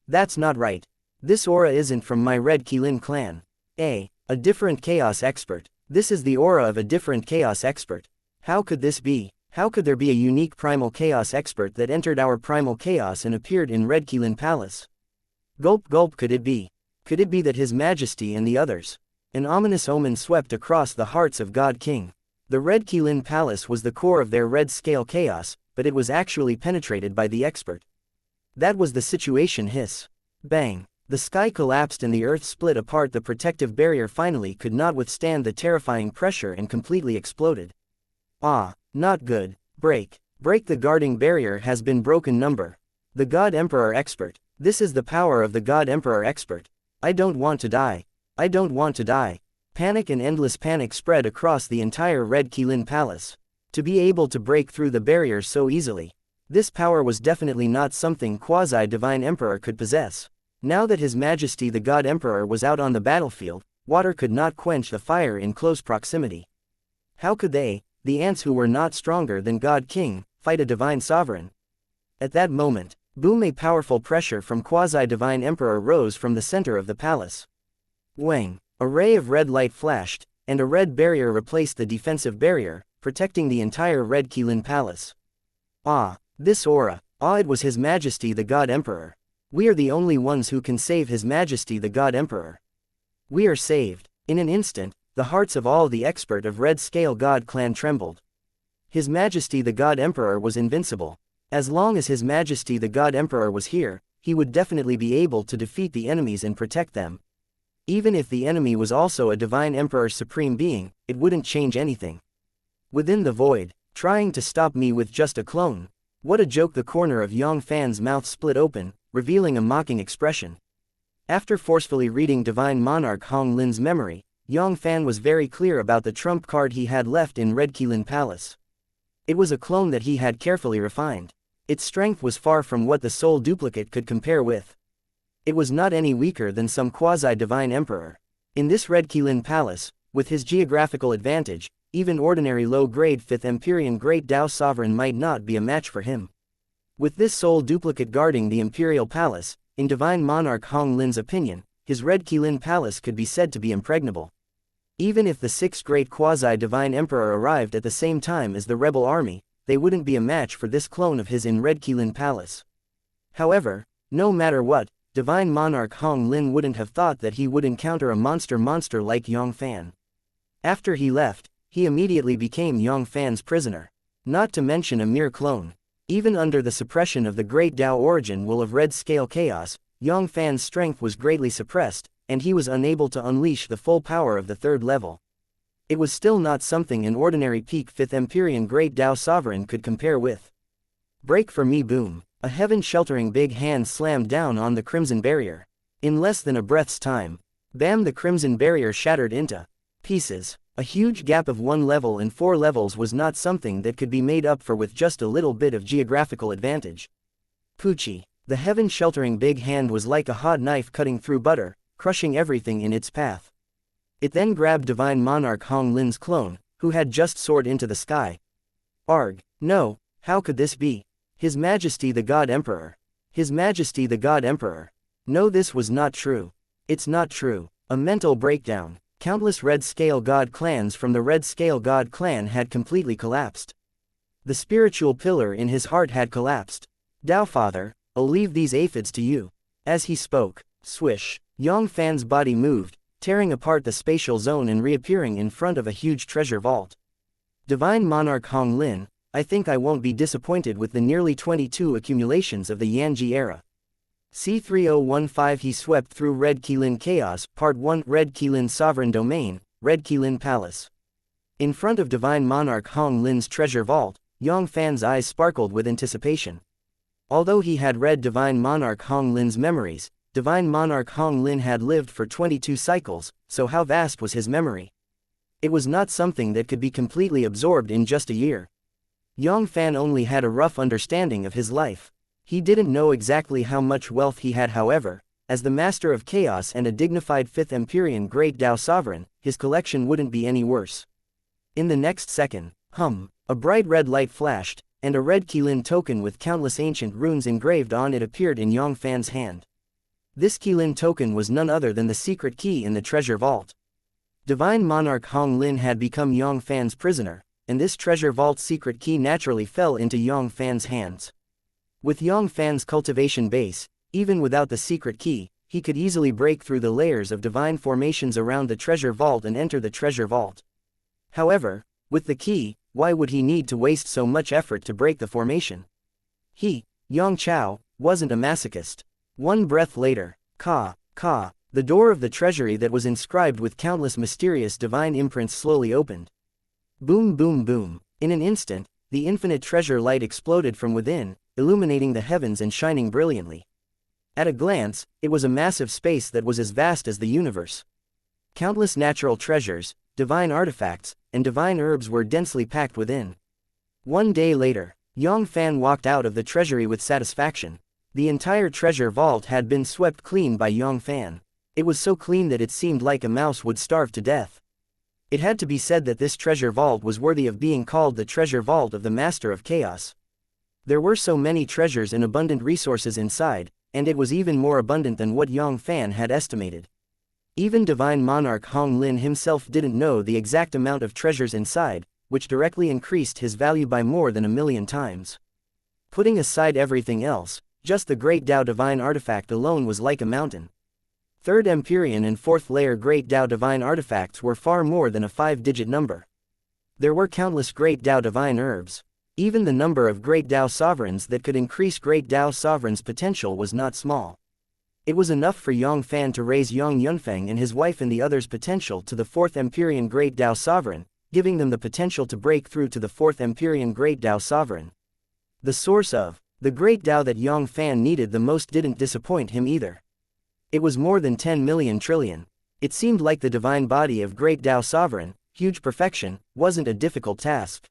that's not right. This aura isn't from my Red Qilin clan. A different chaos expert. This is the aura of a different chaos expert. How could this be? How could there be a unique primal chaos expert that entered our primal chaos and appeared in Red Qilin Palace? Gulp gulp, could it be? Could it be that His Majesty and the others? An ominous omen swept across the hearts of God King. The Red Qilin Palace was the core of their red-scale chaos, but it was actually penetrated by the expert. That was the situation. Hiss. Bang. The sky collapsed and the earth split apart. The protective barrier finally could not withstand the terrifying pressure and completely exploded. Ah. Not good. Break. The guarding barrier has been broken. The God Emperor expert. This is the power of the God Emperor expert. I don't want to die. I don't want to die. Panic and endless panic spread across the entire Red Qilin Palace. To be able to break through the barrier so easily. This power was definitely not something quasi-divine emperor could possess. Now that His Majesty the God Emperor was out on the battlefield, water could not quench the fire in close proximity. How could they, the ants who were not stronger than God King, fight a divine sovereign? At that moment, boom, a powerful pressure from quasi-divine emperor rose from the center of the palace. Wang, a ray of red light flashed, and a red barrier replaced the defensive barrier, protecting the entire Red Qilin Palace. Ah, this aura, it was His Majesty the God Emperor. We are the only ones who can save His Majesty the God Emperor. We are saved. In an instant, the hearts of all the expert of red-scale God clan trembled. His Majesty the God Emperor was invincible. As long as His Majesty the God Emperor was here, he would definitely be able to defeat the enemies and protect them. Even if the enemy was also a divine emperor supreme being, it wouldn't change anything. Within the void, trying to stop me with just a clone. What a joke. The corner of Yang Fann's mouth split open, revealing a mocking expression. After forcefully reading divine monarch Hong Lin's memory, Yang Fann was very clear about the trump card he had left in Red Qilin Palace. It was a clone that he had carefully refined. Its strength was far from what the soul duplicate could compare with. It was not any weaker than some quasi-divine emperor. In this Red Qilin Palace, with his geographical advantage, even ordinary low-grade 5th Empyrean Great Dao Sovereign might not be a match for him. With this soul duplicate guarding the Imperial Palace, in Divine Monarch Hong Lin's opinion, his Red Qilin Palace could be said to be impregnable. Even if the 6th great quasi-divine emperor arrived at the same time as the rebel army, they wouldn't be a match for this clone of his in Red Qilin Palace. However, no matter what, Divine Monarch Hong Lin wouldn't have thought that he would encounter a monster like Yang Fann. After he left, he immediately became Yang Fann's prisoner. Not to mention a mere clone. Even under the suppression of the Great Dao Origin Will of Red-Scale Chaos, Yang Fann's strength was greatly suppressed, and he was unable to unleash the full power of the 3rd level. It was still not something an ordinary peak 5th Empyrean Great Dao Sovereign could compare with. Break for me, boom. A heaven-sheltering big hand slammed down on the Crimson Barrier. In less than a breath's time, bam, the Crimson Barrier shattered into pieces. A huge gap of 1 level and 4 levels was not something that could be made up for with just a little bit of geographical advantage. Poochie. The heaven-sheltering big hand was like a hot knife cutting through butter, crushing everything in its path. It then grabbed Divine Monarch Hong Lin's clone, who had just soared into the sky. Arg. No, how could this be? His Majesty the God Emperor. His Majesty the God Emperor. No, this was not true. It's not true. A mental breakdown. Countless Red-Scale God clans from the Red-Scale God clan had completely collapsed. The spiritual pillar in his heart had collapsed. Dao Father, I'll leave these aphids to you. As he spoke, swish, Yang Fann's body moved, tearing apart the spatial zone and reappearing in front of a huge treasure vault. Divine Monarch Hong Lin, I think I won't be disappointed with the nearly 22 accumulations of the Yanji era. C3015. He swept through Red Qilin Chaos, Part 1, Red Qilin Sovereign Domain, Red Qilin Palace. In front of Divine Monarch Hong Lin's treasure vault, Yang Fann's eyes sparkled with anticipation. Although he had read Divine Monarch Hong Lin's memories, Divine Monarch Hong Lin had lived for 22 cycles, so how vast was his memory? It was not something that could be completely absorbed in just a year. Yang Fann only had a rough understanding of his life. He didn't know exactly how much wealth he had, however, as the Master of Chaos and a dignified 5th Empyrean Great Dao Sovereign, his collection wouldn't be any worse. In the next second, a bright red light flashed, and a Red Qilin token with countless ancient runes engraved on it appeared in Yang Fann's hand. This Qilin token was none other than the secret key in the treasure vault. Divine Monarch Hong Lin had become Yang Fann's prisoner, and this treasure vault's secret key naturally fell into Yang Fann's hands. With Yang Fann's cultivation base, even without the secret key, he could easily break through the layers of divine formations around the treasure vault and enter the treasure vault. However, with the key, why would he need to waste so much effort to break the formation? He, Yang Chao, wasn't a masochist. One breath later, the door of the treasury that was inscribed with countless mysterious divine imprints slowly opened. Boom, boom, boom. In an instant, the infinite treasure light exploded from within, illuminating the heavens and shining brilliantly. At a glance, it was a massive space that was as vast as the universe. Countless natural treasures, divine artifacts, and divine herbs were densely packed within. One day later, Yang Fann walked out of the treasury with satisfaction. The entire treasure vault had been swept clean by Yang Fann. It was so clean that it seemed like a mouse would starve to death. It had to be said that this treasure vault was worthy of being called the treasure vault of the Master of Chaos. There were so many treasures and abundant resources inside, and it was even more abundant than what Yang Fann had estimated. Even Divine Monarch Hong Lin himself didn't know the exact amount of treasures inside, which directly increased his value by more than 1,000,000 times. Putting aside everything else, just the Great Dao Divine Artifact alone was like a mountain. 3rd Empyrean and 4th layer Great Dao Divine Artifacts were far more than a 5-digit number. There were countless Great Dao Divine Herbs. Even the number of Great Dao Sovereigns that could increase Great Dao Sovereign's potential was not small. It was enough for Yang Fann to raise Yang Yunfeng and his wife and the others' potential to the 4th Empyrean Great Dao Sovereign, giving them the potential to break through to the 4th Empyrean Great Dao Sovereign. The source of the Great Dao that Yang Fann needed the most didn't disappoint him either. It was more than 10 million trillion. It seemed like the divine body of great Tao sovereign, huge perfection, wasn't a difficult task.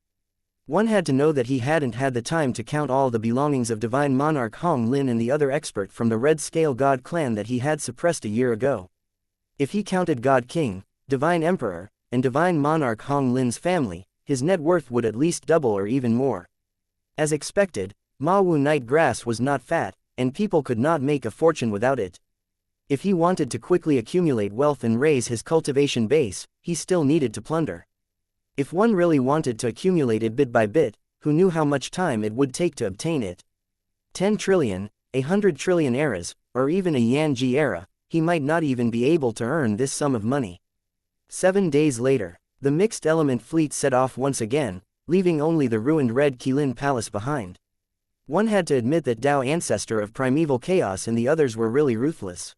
One had to know that he hadn't had the time to count all the belongings of divine monarch Hong Lin and the other expert from the Red Scale God clan that he had suppressed a year ago. If he counted God King, divine emperor, and divine monarch Hong Lin's family, his net worth would at least double or even more. As expected, Ma Wu night grass was not fat, and people could not make a fortune without it. If he wanted to quickly accumulate wealth and raise his cultivation base, he still needed to plunder. If one really wanted to accumulate it bit by bit, who knew how much time it would take to obtain it? 10 trillion, 100 trillion eras, or even a Yanji era, he might not even be able to earn this sum of money. 7 days later, the mixed element fleet set off once again, leaving only the ruined Red Qilin Palace behind. One had to admit that Tao ancestor of primeval chaos and the others were really ruthless.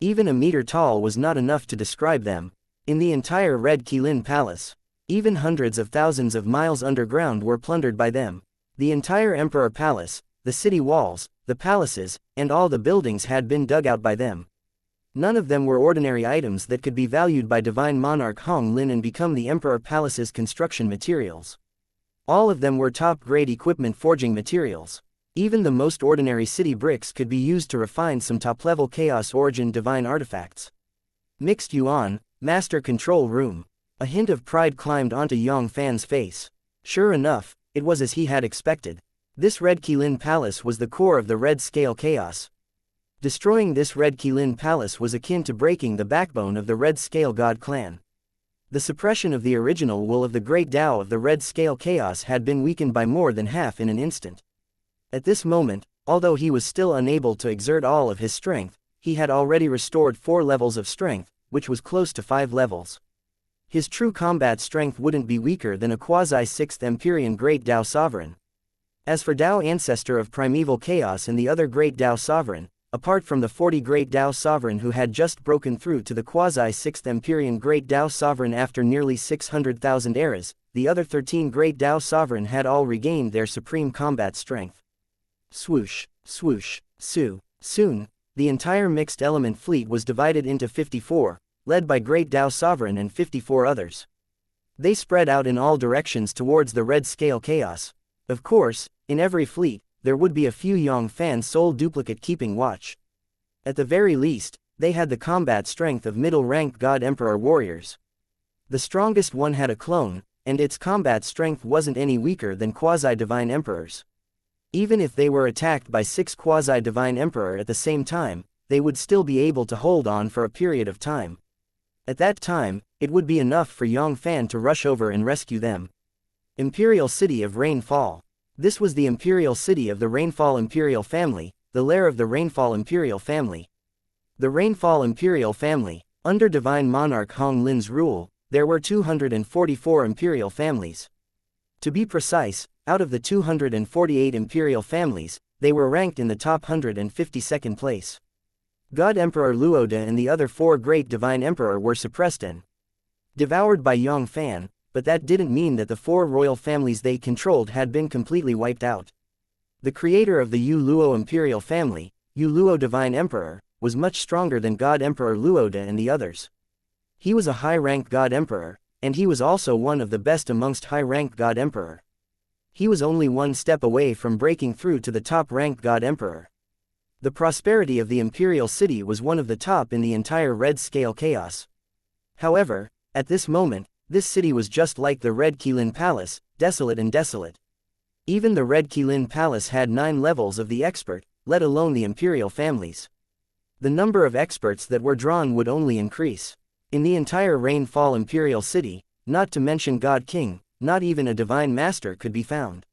Even a meter tall was not enough to describe them. In the entire Red Qilin Palace, even hundreds of thousands of miles underground were plundered by them. The entire Emperor Palace, the city walls, the palaces, and all the buildings had been dug out by them. None of them were ordinary items that could be valued by divine monarch Hong Lin and become the Emperor Palace's construction materials. All of them were top-grade equipment forging materials. Even the most ordinary city bricks could be used to refine some top-level chaos origin divine artifacts. Mixed Yuan, Master Control Room. A hint of pride climbed onto Yang Fann's face. Sure enough, it was as he had expected. This Red Qilin Palace was the core of the Red Scale Chaos. Destroying this Red Qilin Palace was akin to breaking the backbone of the Red Scale God clan. The suppression of the original will of the great Tao of the Red Scale Chaos had been weakened by more than half in an instant. At this moment, although he was still unable to exert all of his strength, he had already restored 4 levels of strength, which was close to 5 levels. His true combat strength wouldn't be weaker than a quasi-6th Empyrean Great Tao Sovereign. As for Tao ancestor of primeval chaos and the other Great Tao Sovereign, apart from the 40 Great Tao Sovereign who had just broken through to the quasi-6th Empyrean Great Tao Sovereign after nearly 600,000 eras, the other 13 Great Tao Sovereign had all regained their supreme combat strength. Swoosh, swoosh, su. Soon, the entire mixed element fleet was divided into 54, led by Great Tao Sovereign and 54 others. They spread out in all directions towards the Red Scale Chaos. Of course, in every fleet, there would be a few Yang Fann soul duplicate keeping watch. At the very least, they had the combat strength of middle-ranked God Emperor warriors. The strongest one had a clone, and its combat strength wasn't any weaker than quasi-divine emperors. Even if they were attacked by 6 quasi-divine emperor at the same time, they would still be able to hold on for a period of time. At that time, it would be enough for Yang Fann to rush over and rescue them. Imperial City of Rainfall. This was the Imperial City of the Rainfall Imperial Family, the lair of the Rainfall Imperial Family. The Rainfall Imperial Family. Under Divine Monarch Hong Lin's rule, there were 244 imperial families. To be precise, out of the 248 imperial families, they were ranked in the top 152nd place. God Emperor Luoda and the other 4 Great Divine Emperor were suppressed and devoured by Yang Fann, but that didn't mean that the 4 royal families they controlled had been completely wiped out. The creator of the Yu Luo Imperial Family, Yu Luo Divine Emperor, was much stronger than God Emperor Luoda and the others. He was a high-ranked God Emperor, and he was also one of the best amongst high-ranked God Emperor. He was only one step away from breaking through to the top-ranked God Emperor. The prosperity of the Imperial City was one of the top in the entire Red Scale Chaos. However, at this moment, this city was just like the Red Qilin Palace, desolate and desolate. Even the Red Qilin Palace had 9 levels of the expert, let alone the imperial families. The number of experts that were drawn would only increase. In the entire Rainfall Imperial City, not to mention God King, not even a divine master could be found.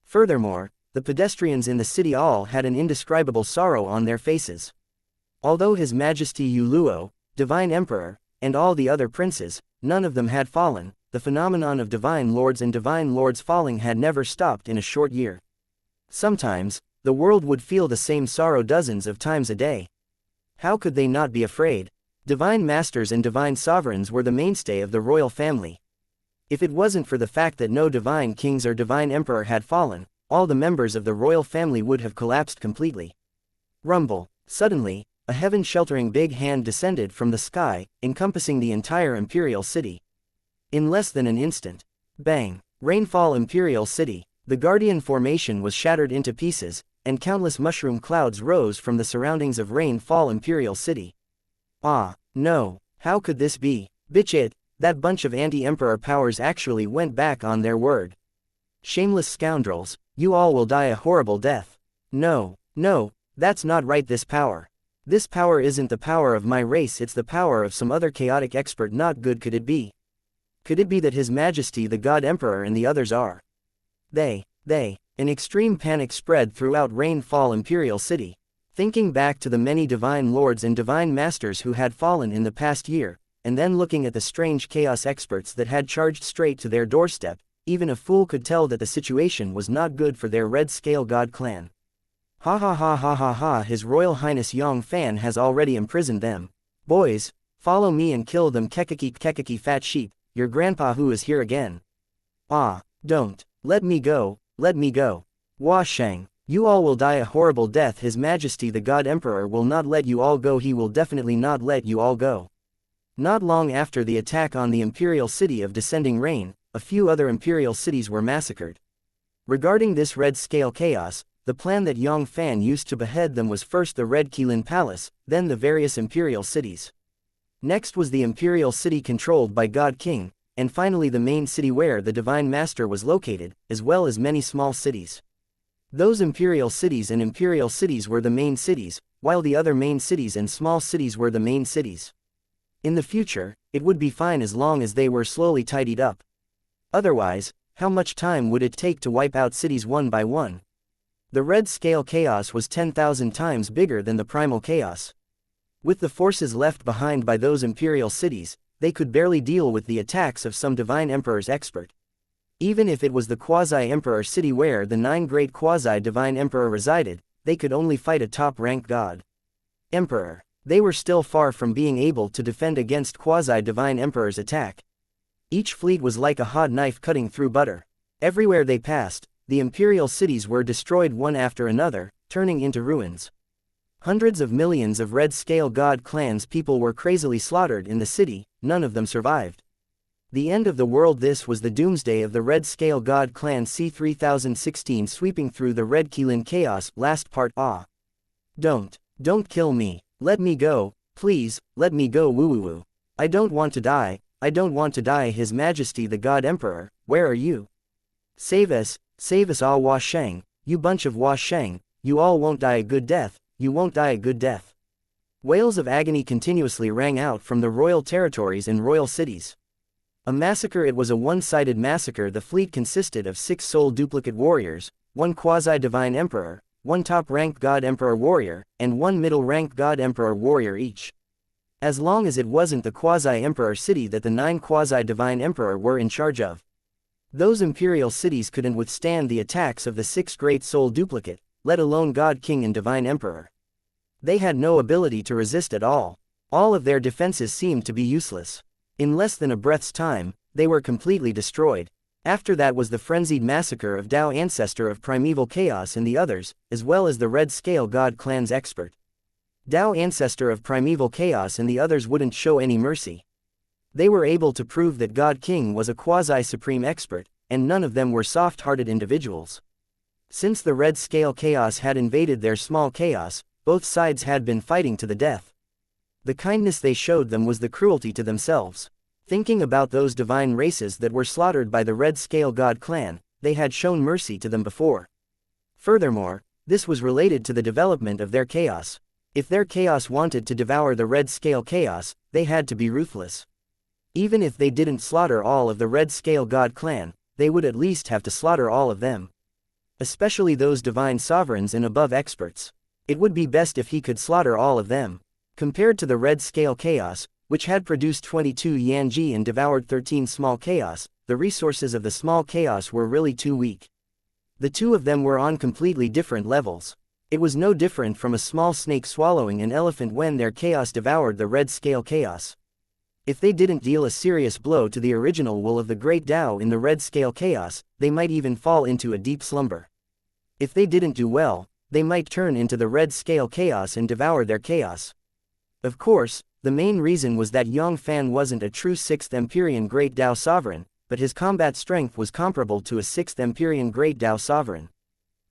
Furthermore, the pedestrians in the city all had an indescribable sorrow on their faces. Although His Majesty Yu Luo, Divine Emperor, and all the other princes, none of them had fallen, the phenomenon of divine lords and divine lords falling had never stopped in a short year. Sometimes, the world would feel the same sorrow dozens of times a day. How could they not be afraid? Divine masters and divine sovereigns were the mainstay of the royal family. If it wasn't for the fact that no divine kings or divine emperor had fallen, all the members of the royal family would have collapsed completely. Rumble. Suddenly, a heaven-sheltering big hand descended from the sky, encompassing the entire Imperial City. In less than an instant. Bang! Rainfall Imperial City. The Guardian Formation was shattered into pieces, and countless mushroom clouds rose from the surroundings of Rainfall Imperial City. Ah, no, how could this be? Bitch it, that bunch of anti-emperor powers actually went back on their word. Shameless scoundrels, you all will die a horrible death. No, no, that's not right. This power isn't the power of my race, it's the power of some other chaotic expert. Not good. Could it be? Could it be that His Majesty the God Emperor and the others are? They. An extreme panic spread throughout Rainfall Imperial City. Thinking back to the many divine lords and divine masters who had fallen in the past year, and then looking at the strange chaos experts that had charged straight to their doorstep, even a fool could tell that the situation was not good for their Red Scale God clan. Ha ha ha ha ha ha, His Royal Highness Yang Fann has already imprisoned them. Boys, follow me and kill them. Kekeki fat sheep, your grandpa who is here again. Ah, don't. Let me go, let me go. Hua Shang, you all will die a horrible death. His Majesty the God Emperor will not let you all go. He will definitely not let you all go. Not long after the attack on the Imperial City of Descending Rain, a few other Imperial cities were massacred. Regarding this Red Scale chaos, the plan that Yang Fann used to behead them was first the Red Qilin Palace, then the various Imperial cities. Next was the Imperial City controlled by God King, and finally the main city where the Divine Master was located, as well as many small cities. Those Imperial cities and Imperial cities were the main cities, while the other main cities and small cities were the main cities. In the future, it would be fine as long as they were slowly tidied up. Otherwise, how much time would it take to wipe out cities one by one? The Red Scale chaos was 10,000 times bigger than the Primal chaos. With the forces left behind by those Imperial cities, they could barely deal with the attacks of some Divine Emperor's expert. Even if it was the Quasi-Emperor city where the 9 great Quasi-Divine Emperor resided, they could only fight a top-ranked God Emperor. They were still far from being able to defend against Quasi-Divine Emperor's attack. Each fleet was like a hot knife cutting through butter. Everywhere they passed, the Imperial cities were destroyed one after another, turning into ruins. Hundreds of millions of Red Scale God clans people were crazily slaughtered in the city, none of them survived. The end of the world. This was the doomsday of the Red Scale God clan C3016 sweeping through the Red Qilin chaos. Last part. Ah. Don't kill me. Let me go, please, let me go. Woo. I don't want to die, I don't want to die. His Majesty the God Emperor, where are you? Save us, ah Hua Shang, you bunch of Hua Shang, you all won't die a good death, you won't die a good death. Wails of agony continuously rang out from the royal territories and royal cities. A massacre. It was a one-sided massacre. The fleet consisted of 6 soul duplicate warriors, 1 quasi-divine emperor, 1 top-ranked God Emperor warrior, and 1 middle-ranked God Emperor warrior each. As long as it wasn't the quasi-emperor city that the 9 quasi-divine emperor were in charge of. Those imperial cities couldn't withstand the attacks of the 6 great soul duplicate, let alone God King and Divine Emperor. They had no ability to resist at all. All of their defenses seemed to be useless. In less than a breath's time, they were completely destroyed. After that was the frenzied massacre of Dao Ancestor of Primeval Chaos and the others, as well as the Red Scale God Clan's expert. Dao Ancestor of Primeval Chaos and the others wouldn't show any mercy. They were able to prove that God King was a quasi-supreme expert, and none of them were soft-hearted individuals. Since the Red Scale Chaos had invaded their small chaos, both sides had been fighting to the death. The kindness they showed them was the cruelty to themselves. Thinking about those divine races that were slaughtered by the Red Scale God clan, they had shown mercy to them before. Furthermore, this was related to the development of their chaos. If their chaos wanted to devour the Red Scale Chaos, they had to be ruthless. Even if they didn't slaughter all of the Red Scale God clan, they would at least have to slaughter all of them. Especially those divine sovereigns and above experts. It would be best if he could slaughter all of them. Compared to the Red Scale Chaos, which had produced 22 Yanji and devoured 13 small chaos, the resources of the small chaos were really too weak. The two of them were on completely different levels. It was no different from a small snake swallowing an elephant when their chaos devoured the Red Scale Chaos. If they didn't deal a serious blow to the original will of the Great Tao in the Red Scale Chaos, they might even fall into a deep slumber. If they didn't do well, they might turn into the Red Scale Chaos and devour their chaos. Of course, the main reason was that Yang Fann wasn't a true 6th Empyrean Great Dao Sovereign, but his combat strength was comparable to a 6th Empyrean Great Dao Sovereign.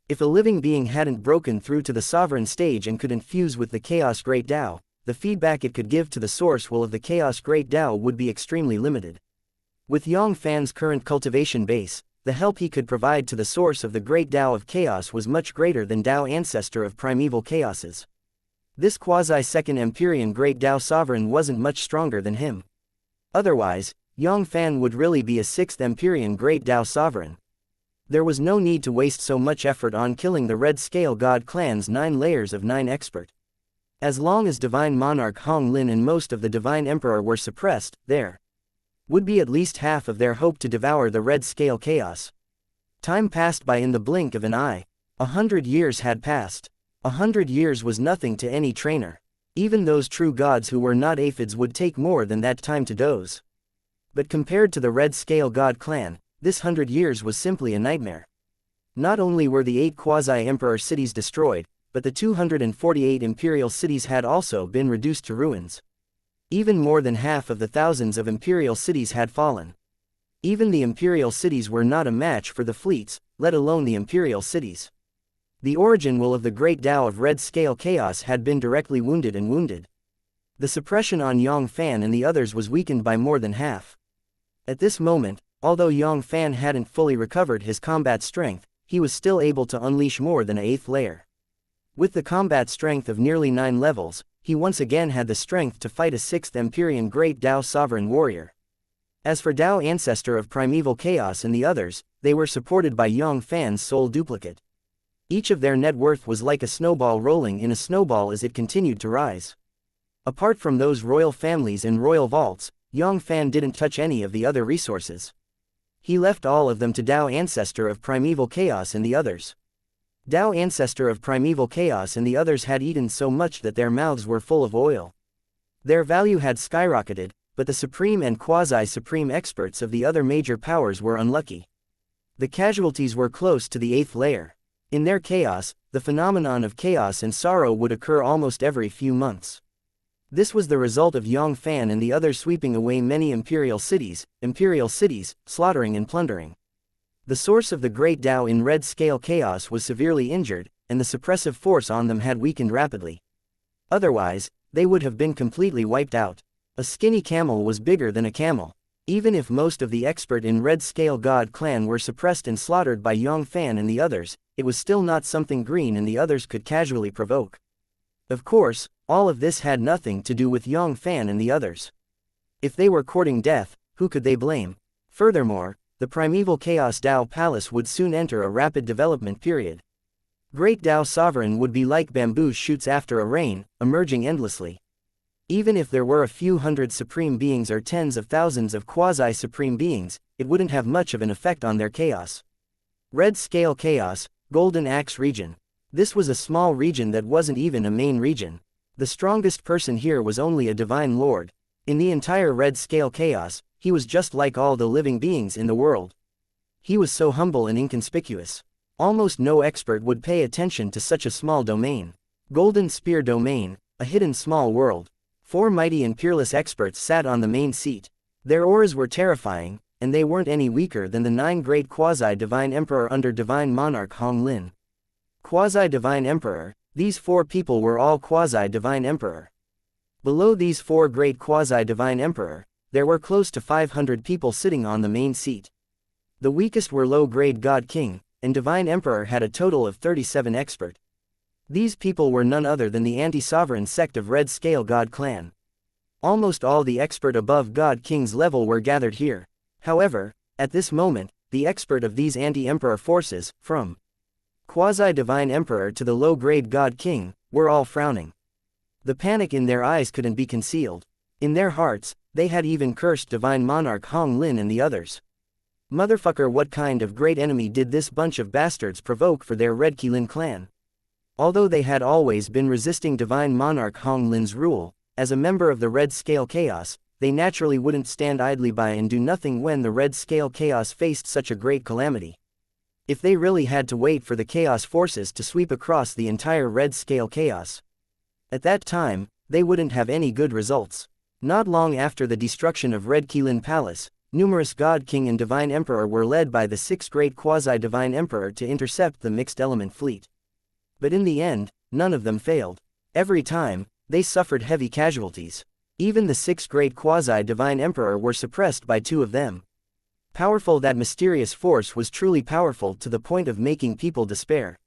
If a living being hadn't broken through to the Sovereign stage and could infuse with the Chaos Great Dao, the feedback it could give to the source will of the Chaos Great Dao would be extremely limited. With Yang Fann's current cultivation base, the help he could provide to the source of the Great Dao of Chaos was much greater than Dao Ancestor of Primeval Chaoses. This quasi-second Empyrean Great Dao Sovereign wasn't much stronger than him. Otherwise, Yang Fann would really be a 6th Empyrean Great Dao Sovereign. There was no need to waste so much effort on killing the Red Scale God clan's 9 layers of 9 expert. As long as Divine Monarch Hong Lin and most of the Divine Emperor were suppressed, there would be at least half of their hope to devour the Red Scale Chaos. Time passed by in the blink of an eye. 100 years had passed. 100 years was nothing to any trainer. Even those true gods who were not aphids would take more than that time to doze. But compared to the Red Scale God clan, this 100 years was simply a nightmare. Not only were the 8 quasi-emperor cities destroyed, but the 248 imperial cities had also been reduced to ruins. Even more than half of the thousands of imperial cities had fallen. Even the imperial cities were not a match for the fleets, let alone the imperial cities. The origin will of the Great Dao of Red Scale Chaos had been directly wounded. The suppression on Yang Fann and the others was weakened by more than half. At this moment, although Yang Fann hadn't fully recovered his combat strength, he was still able to unleash more than an 8th layer. With the combat strength of nearly 9 levels, he once again had the strength to fight a 6th Empyrean Great Dao Sovereign Warrior. As for Dao Ancestor of Primeval Chaos and the others, they were supported by Yang Fann's soul duplicate. Each of their net worth was like a snowball rolling in a snowball as it continued to rise. Apart from those royal families and royal vaults, Yang Fann didn't touch any of the other resources. He left all of them to Dao Ancestor of Primeval Chaos and the others. Dao Ancestor of Primeval Chaos and the others had eaten so much that their mouths were full of oil. Their value had skyrocketed, but the supreme and quasi-supreme experts of the other major powers were unlucky. The casualties were close to the 8th layer. In their chaos, the phenomenon of chaos and sorrow would occur almost every few months. This was the result of Yang Fann and the others sweeping away many imperial cities, slaughtering and plundering. The source of the Great Dao in Red Scale Chaos was severely injured, and the suppressive force on them had weakened rapidly. Otherwise, they would have been completely wiped out. A skinny camel was bigger than a camel. Even if most of the expert in Red Scale God clan were suppressed and slaughtered by Yang Fann and the others, it was still not something Green and the others could casually provoke. Of course, all of this had nothing to do with Yang Fann and the others. If they were courting death, who could they blame? Furthermore, the Primeval Chaos Dao Palace would soon enter a rapid development period. Great Dao Sovereign would be like bamboo shoots after a rain, emerging endlessly. Even if there were a few hundred supreme beings or tens of thousands of quasi-supreme beings, it wouldn't have much of an effect on their chaos. Red Scale Chaos, Golden Axe Region. This was a small region that wasn't even a main region. The strongest person here was only a Divine Lord. In the entire Red Scale Chaos, he was just like all the living beings in the world. He was so humble and inconspicuous. Almost no expert would pay attention to such a small domain. Golden Spear Domain, a hidden small world. 4 mighty and peerless experts sat on the main seat. Their auras were terrifying, and they weren't any weaker than the 9 great Quasi-Divine Emperor under Divine Monarch Hong Lin. Quasi-Divine Emperor, these 4 people were all Quasi-Divine Emperor. Below these 4 great Quasi-Divine Emperor, there were close to 500 people sitting on the main seat. The weakest were low-grade God King, and Divine Emperor had a total of 37 expert. These people were none other than the anti-sovereign sect of Red Scale God clan. Almost all the expert above God King's level were gathered here. However, at this moment, the expert of these anti-emperor forces, from Quasi-Divine Emperor to the low-grade God King, were all frowning. The panic in their eyes couldn't be concealed. In their hearts, they had even cursed Divine Monarch Hong Lin and the others. Motherfucker, what kind of great enemy did this bunch of bastards provoke for their Red Qilin clan? Although they had always been resisting Divine Monarch Hong Lin's rule, as a member of the Red Scale Chaos, they naturally wouldn't stand idly by and do nothing when the Red Scale Chaos faced such a great calamity. If they really had to wait for the Chaos forces to sweep across the entire Red Scale Chaos. At that time, they wouldn't have any good results. Not long after the destruction of Red Keelin Palace, numerous God King and Divine Emperor were led by the 6 great quasi-divine emperor to intercept the mixed element fleet. But in the end, none of them failed. Every time, they suffered heavy casualties. Even the 6 great quasi-divine emperor were suppressed by 2 of them. Powerful, that mysterious force was truly powerful to the point of making people despair.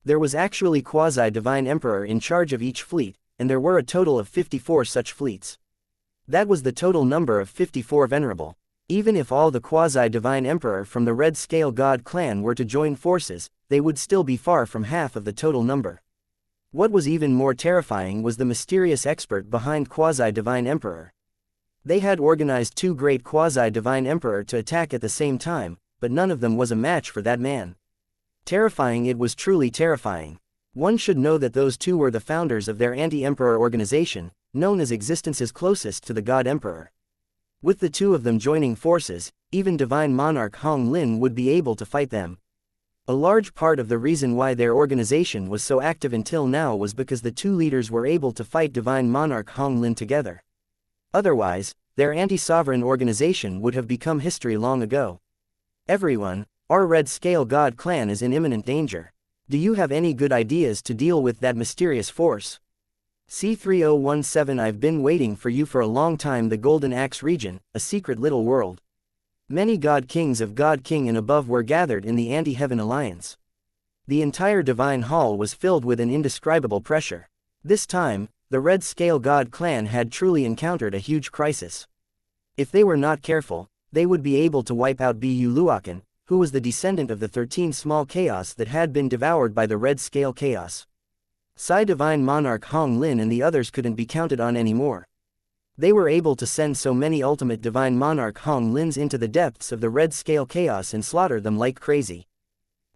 There was actually quasi-divine emperor in charge of each fleet, and there were a total of 54 such fleets. That was the total number of 54 venerable. Even if all the quasi-divine emperor from the Red Scale God clan were to join forces, they would still be far from half of the total number. What was even more terrifying was the mysterious expert behind quasi-divine emperor. They had organized 2 great quasi-divine emperor to attack at the same time, but none of them was a match for that man. Terrifying, it was truly terrifying. One should know that those 2 were the founders of their anti-emperor organization, known as existence's closest to the God Emperor. With the 2 of them joining forces, even Divine Monarch Hong Lin would be able to fight them. A large part of the reason why their organization was so active until now was because the 2 leaders were able to fight Divine Monarch Hong Lin together. Otherwise, their anti-sovereign organization would have become history long ago. Everyone, our Red Scale God clan is in imminent danger. Do you have any good ideas to deal with that mysterious force? C3017, I've been waiting for you for a long time. The Golden Axe region, a secret little world. Many God Kings of God King and above were gathered in the Anti-Heaven Alliance. The entire Divine Hall was filled with an indescribable pressure. This time, the Red Scale God clan had truly encountered a huge crisis. If they were not careful, they would be able to wipe out Bu Luokan, who was the descendant of the 13 small chaos that had been devoured by the Red Scale chaos. Sai Divine Monarch Hong Lin and the others couldn't be counted on anymore. They were able to send so many ultimate Divine Monarch Hong Lins into the depths of the Red Scale chaos and slaughter them like crazy.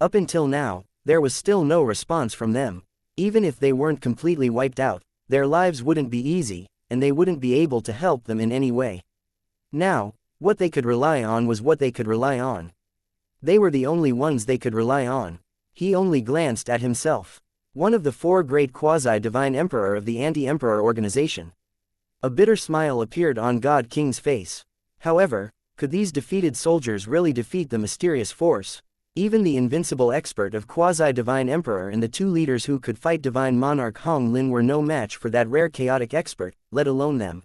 Up until now, there was still no response from them. Even if they weren't completely wiped out, their lives wouldn't be easy, and they wouldn't be able to help them in any way. Now, what they could rely on was what they could rely on. They were the only ones they could rely on. He only glanced at himself. One of the 4 great quasi-divine emperor of the anti-emperor organization. A bitter smile appeared on God King's face. However, could these defeated soldiers really defeat the mysterious force? Even the invincible expert of quasi-divine emperor and the 2 leaders who could fight Divine Monarch Hong Lin were no match for that rare chaotic expert, let alone them.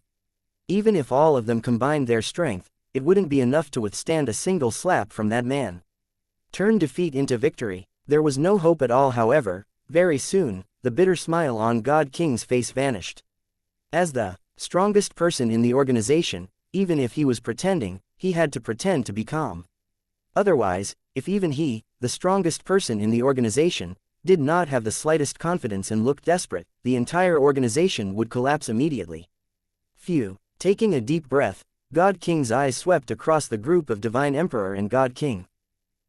Even if all of them combined their strength, it wouldn't be enough to withstand a single slap from that man. Turn defeat into victory. There was no hope at all. However, very soon, the bitter smile on God King's face vanished. As the strongest person in the organization, even if he was pretending, he had to pretend to be calm. Otherwise, if even he, the strongest person in the organization, did not have the slightest confidence and looked desperate, the entire organization would collapse immediately. Phew. Taking a deep breath, God King's eyes swept across the group of Divine Emperor and God King.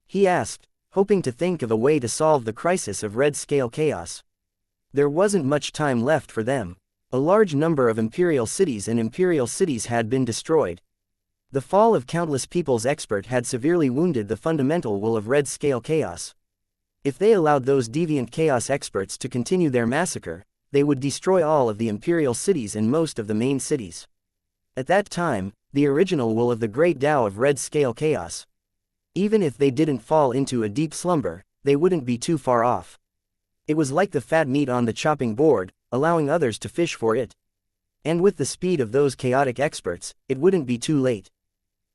He asked, hoping to think of a way to solve the crisis of Red Scale chaos. There wasn't much time left for them. A large number of imperial cities had been destroyed. The fall of countless people's expert had severely wounded the fundamental will of Red Scale chaos. If they allowed those deviant chaos experts to continue their massacre, they would destroy all of the imperial cities and most of the main cities. At that time, the original will of the great Tao of Red Scale chaos. Even if they didn't fall into a deep slumber, they wouldn't be too far off. It was like the fat meat on the chopping board, allowing others to fish for it. And with the speed of those chaotic experts, it wouldn't be too late.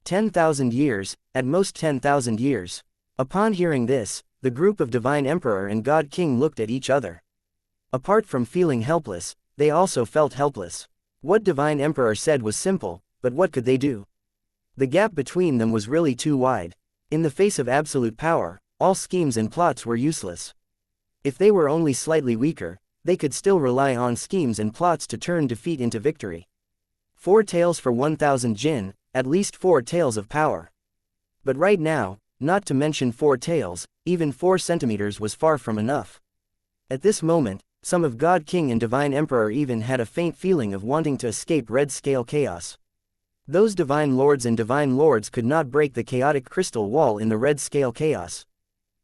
10,000 years, at most 10,000 years. Upon hearing this, the group of Divine Emperor and God King looked at each other. Apart from feeling helpless, they also felt helpless. What Divine Emperor said was simple, but what could they do? The gap between them was really too wide. In the face of absolute power, all schemes and plots were useless. If they were only slightly weaker, they could still rely on schemes and plots to turn defeat into victory. 4 taels for 1,000 jin, at least 4 taels of power. But right now, not to mention 4 taels, even 4 centimeters was far from enough. At this moment, some of God King and Divine Emperor even had a faint feeling of wanting to escape Red Scale chaos. Those Divine Lords and Divine Lords could not break the chaotic crystal wall in the Red Scale chaos.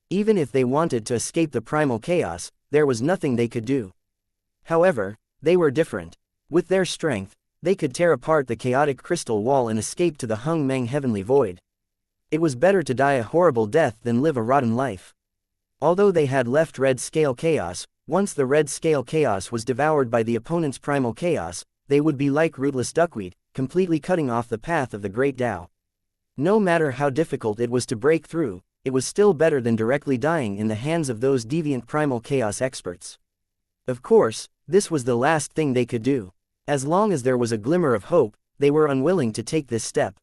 Even if they wanted to escape the primal chaos, there was nothing they could do. However, they were different. With their strength, they could tear apart the chaotic crystal wall and escape to the Hung Meng heavenly void. It was better to die a horrible death than live a rotten life. Although they had left red scale chaos, once the red scale chaos was devoured by the opponent's primal chaos, they would be like rootless duckweed, completely cutting off the path of the great Tao. No matter how difficult it was to break through, it was still better than directly dying in the hands of those deviant primal chaos experts. Of course, this was the last thing they could do. As long as there was a glimmer of hope, they were unwilling to take this step.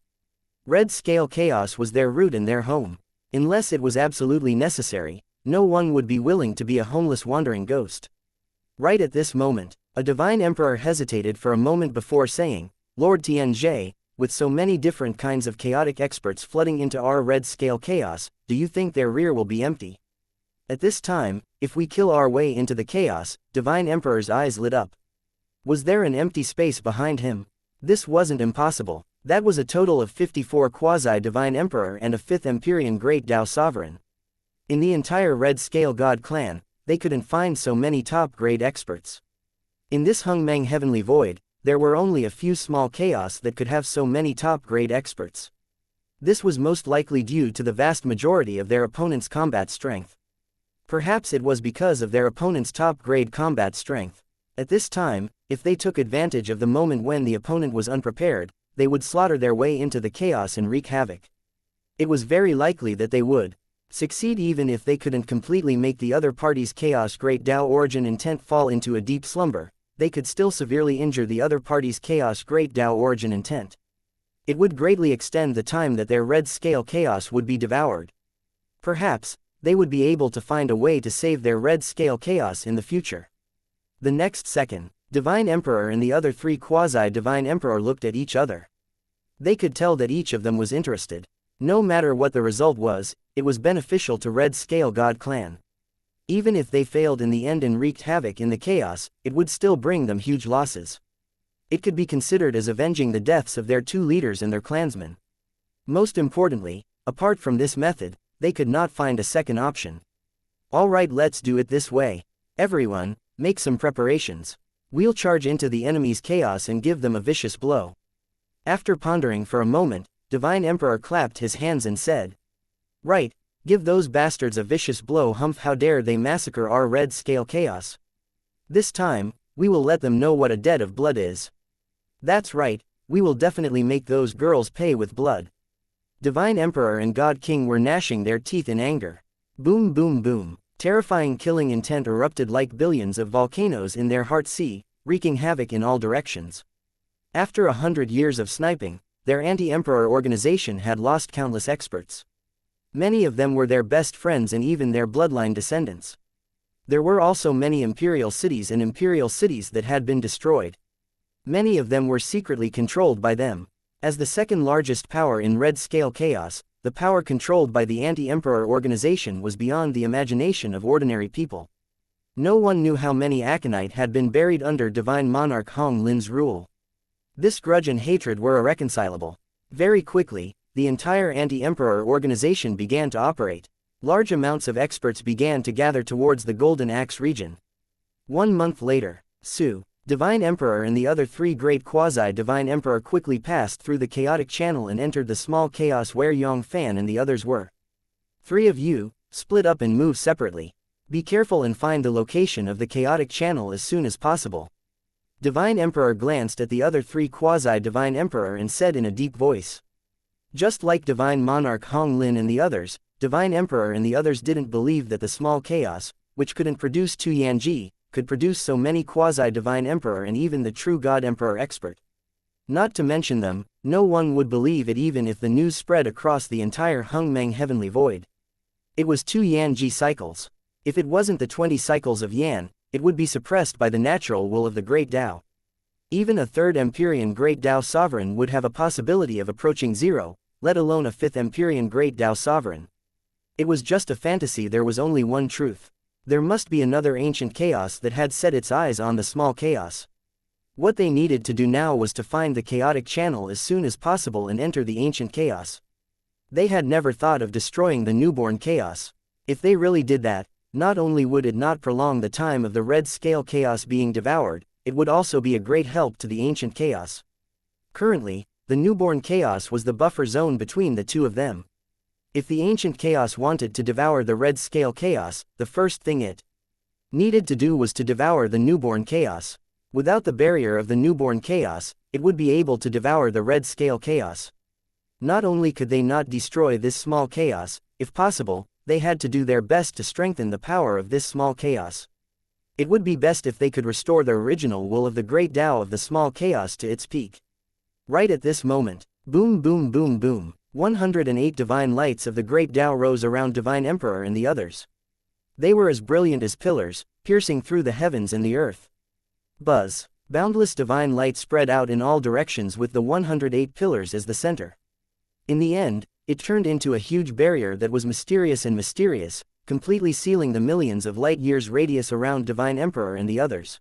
Red scale chaos was their root and their home. Unless it was absolutely necessary, no one would be willing to be a homeless wandering ghost. Right at this moment, a divine emperor hesitated for a moment before saying, "Lord Tianzhe, with so many different kinds of chaotic experts flooding into our red scale chaos, do you think their rear will be empty?" At this time, if we kill our way into the chaos, divine emperor's eyes lit up. Was there an empty space behind him? This wasn't impossible. That was a total of 54 quasi-divine emperor and a 5th Empyrean great Tao sovereign. In the entire red scale god clan, they couldn't find so many top-grade experts. In this Hung Meng heavenly void, there were only a few small chaos that could have so many top-grade experts. This was most likely due to the vast majority of their opponent's combat strength. Perhaps it was because of their opponent's top-grade combat strength. At this time, if they took advantage of the moment when the opponent was unprepared, they would slaughter their way into the chaos and wreak havoc. It was very likely that they would succeed even if they couldn't completely make the other party's chaos great Tao origin intent fall into a deep slumber. They could still severely injure the other party's chaos great Tao origin intent. It would greatly extend the time that their red scale chaos would be devoured. Perhaps, they would be able to find a way to save their red scale chaos in the future. The next second, Divine Emperor and the other 3 quasi-Divine Emperor looked at each other. They could tell that each of them was interested. No matter what the result was, it was beneficial to Red Scale God Clan. Even if they failed in the end and wreaked havoc in the chaos, it would still bring them huge losses. It could be considered as avenging the deaths of their 2 leaders and their clansmen. Most importantly, apart from this method, they could not find a second option. Alright, let's do it this way. Everyone, make some preparations. We'll charge into the enemy's chaos and give them a vicious blow. After pondering for a moment, Divine Emperor clapped his hands and said, "Right, give those bastards a vicious blow. Humph, how dare they massacre our red scale chaos. This time, we will let them know what a debt of blood is. That's right, we will definitely make those girls pay with blood." Divine Emperor and God King were gnashing their teeth in anger. Boom boom boom. Terrifying killing intent erupted like billions of volcanoes in their heart sea, wreaking havoc in all directions. After 100 years of sniping, their anti-emperor organization had lost countless experts. Many of them were their best friends and even their bloodline descendants. There were also many imperial cities that had been destroyed. Many of them were secretly controlled by them. As the second largest power in red scale chaos, the power controlled by the anti-emperor organization was beyond the imagination of ordinary people. No one knew how many Aconite had been buried under divine monarch Hong Lin's rule. This grudge and hatred were irreconcilable. Very quickly, the entire anti-emperor organization began to operate. Large amounts of experts began to gather towards the Golden Axe region. 1 month later, Su, Divine Emperor and the other 3 great quasi-Divine Emperor quickly passed through the chaotic channel and entered the small chaos where Yang Fann and the others were. 3 of you, split up and move separately. Be careful and find the location of the chaotic channel as soon as possible. Divine Emperor glanced at the other 3 quasi-Divine Emperor and said in a deep voice. Just like Divine Monarch Hong Lin and the others, Divine Emperor and the others didn't believe that the small chaos, which couldn't produce 2 Yanji, could produce so many quasi-divine emperor and even the true god emperor expert. Not to mention them, no one would believe it even if the news spread across the entire Hung Meng heavenly void. It was 2 Yanji cycles. If it wasn't the 20 cycles of Yan, it would be suppressed by the natural will of the Great Tao. Even a 3rd Empyrean Great Tao sovereign would have a possibility of approaching 0, let alone a 5th Empyrean Great Tao sovereign. It was just a fantasy. There was only one truth. There must be another ancient chaos that had set its eyes on the small chaos. What they needed to do now was to find the chaotic channel as soon as possible and enter the ancient chaos. They had never thought of destroying the newborn chaos. If they really did that, not only would it not prolong the time of the red scale chaos being devoured, it would also be a great help to the ancient chaos. Currently, the newborn chaos was the buffer zone between the two of them. If the ancient chaos wanted to devour the red scale chaos, the first thing it needed to do was to devour the newborn chaos. Without the barrier of the newborn chaos, it would be able to devour the red scale chaos. Not only could they not destroy this small chaos, if possible, they had to do their best to strengthen the power of this small chaos. It would be best if they could restore the original will of the great Tao of the small chaos to its peak. Right at this moment, boom boom boom boom, 108 divine lights of the great Tao rose around Divine Emperor and the others. They were as brilliant as pillars, piercing through the heavens and the earth. Buzz. Boundless divine light spread out in all directions with the 108 pillars as the center. In the end, it turned into a huge barrier that was mysterious and mysterious, completely sealing the millions of light years radius around Divine Emperor and the others.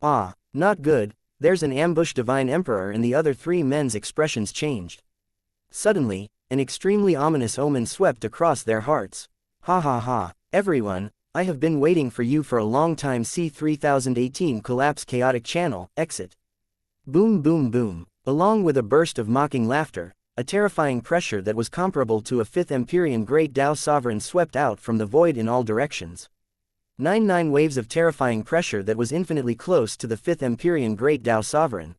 Ah, not good, there's an ambush. Divine Emperor and the other three men's expressions changed. Suddenly, an extremely ominous omen swept across their hearts. Ha ha ha, everyone, I have been waiting for you for a long time. C3018 Collapse Chaotic Channel, Exit. Boom boom boom, along with a burst of mocking laughter, a terrifying pressure that was comparable to a fifth Empyrean Great Tao Sovereign swept out from the void in all directions. 99 waves of terrifying pressure that was infinitely close to the fifth Empyrean Great Tao Sovereign.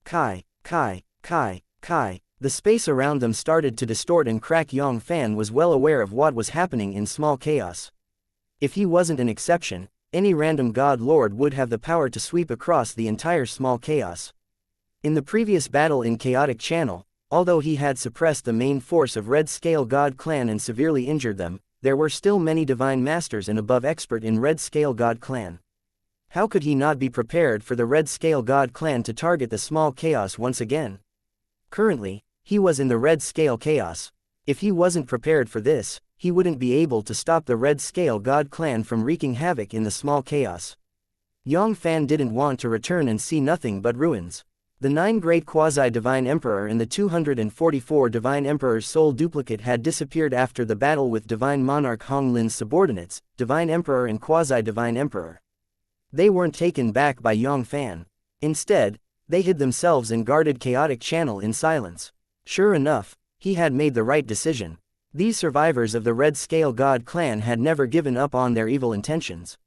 Kai, Kai, Kai, Kai. The space around them started to distort and crack. Yang Fann was well aware of what was happening in small chaos. If he wasn't an exception, any random god lord would have the power to sweep across the entire small chaos. In the previous battle in Chaotic Channel, although he had suppressed the main force of Red Scale God Clan and severely injured them, there were still many divine masters and above expert in Red Scale God Clan. How could he not be prepared for the Red Scale God Clan to target the small chaos once again? Currently, he was in the Red Scale chaos. If he wasn't prepared for this, he wouldn't be able to stop the Red Scale God Clan from wreaking havoc in the small chaos. Yang Fann didn't want to return and see nothing but ruins. The 9 great quasi-divine emperor and the 244 divine emperor's soul duplicate had disappeared after the battle with divine monarch Hong Lin's subordinates, divine emperor and quasi-divine emperor. They weren't taken back by Yang Fann. Instead, they hid themselves and guarded Chaotic Channel in silence. Sure enough, he had made the right decision. These survivors of the Red Scale God Clan had never given up on their evil intentions.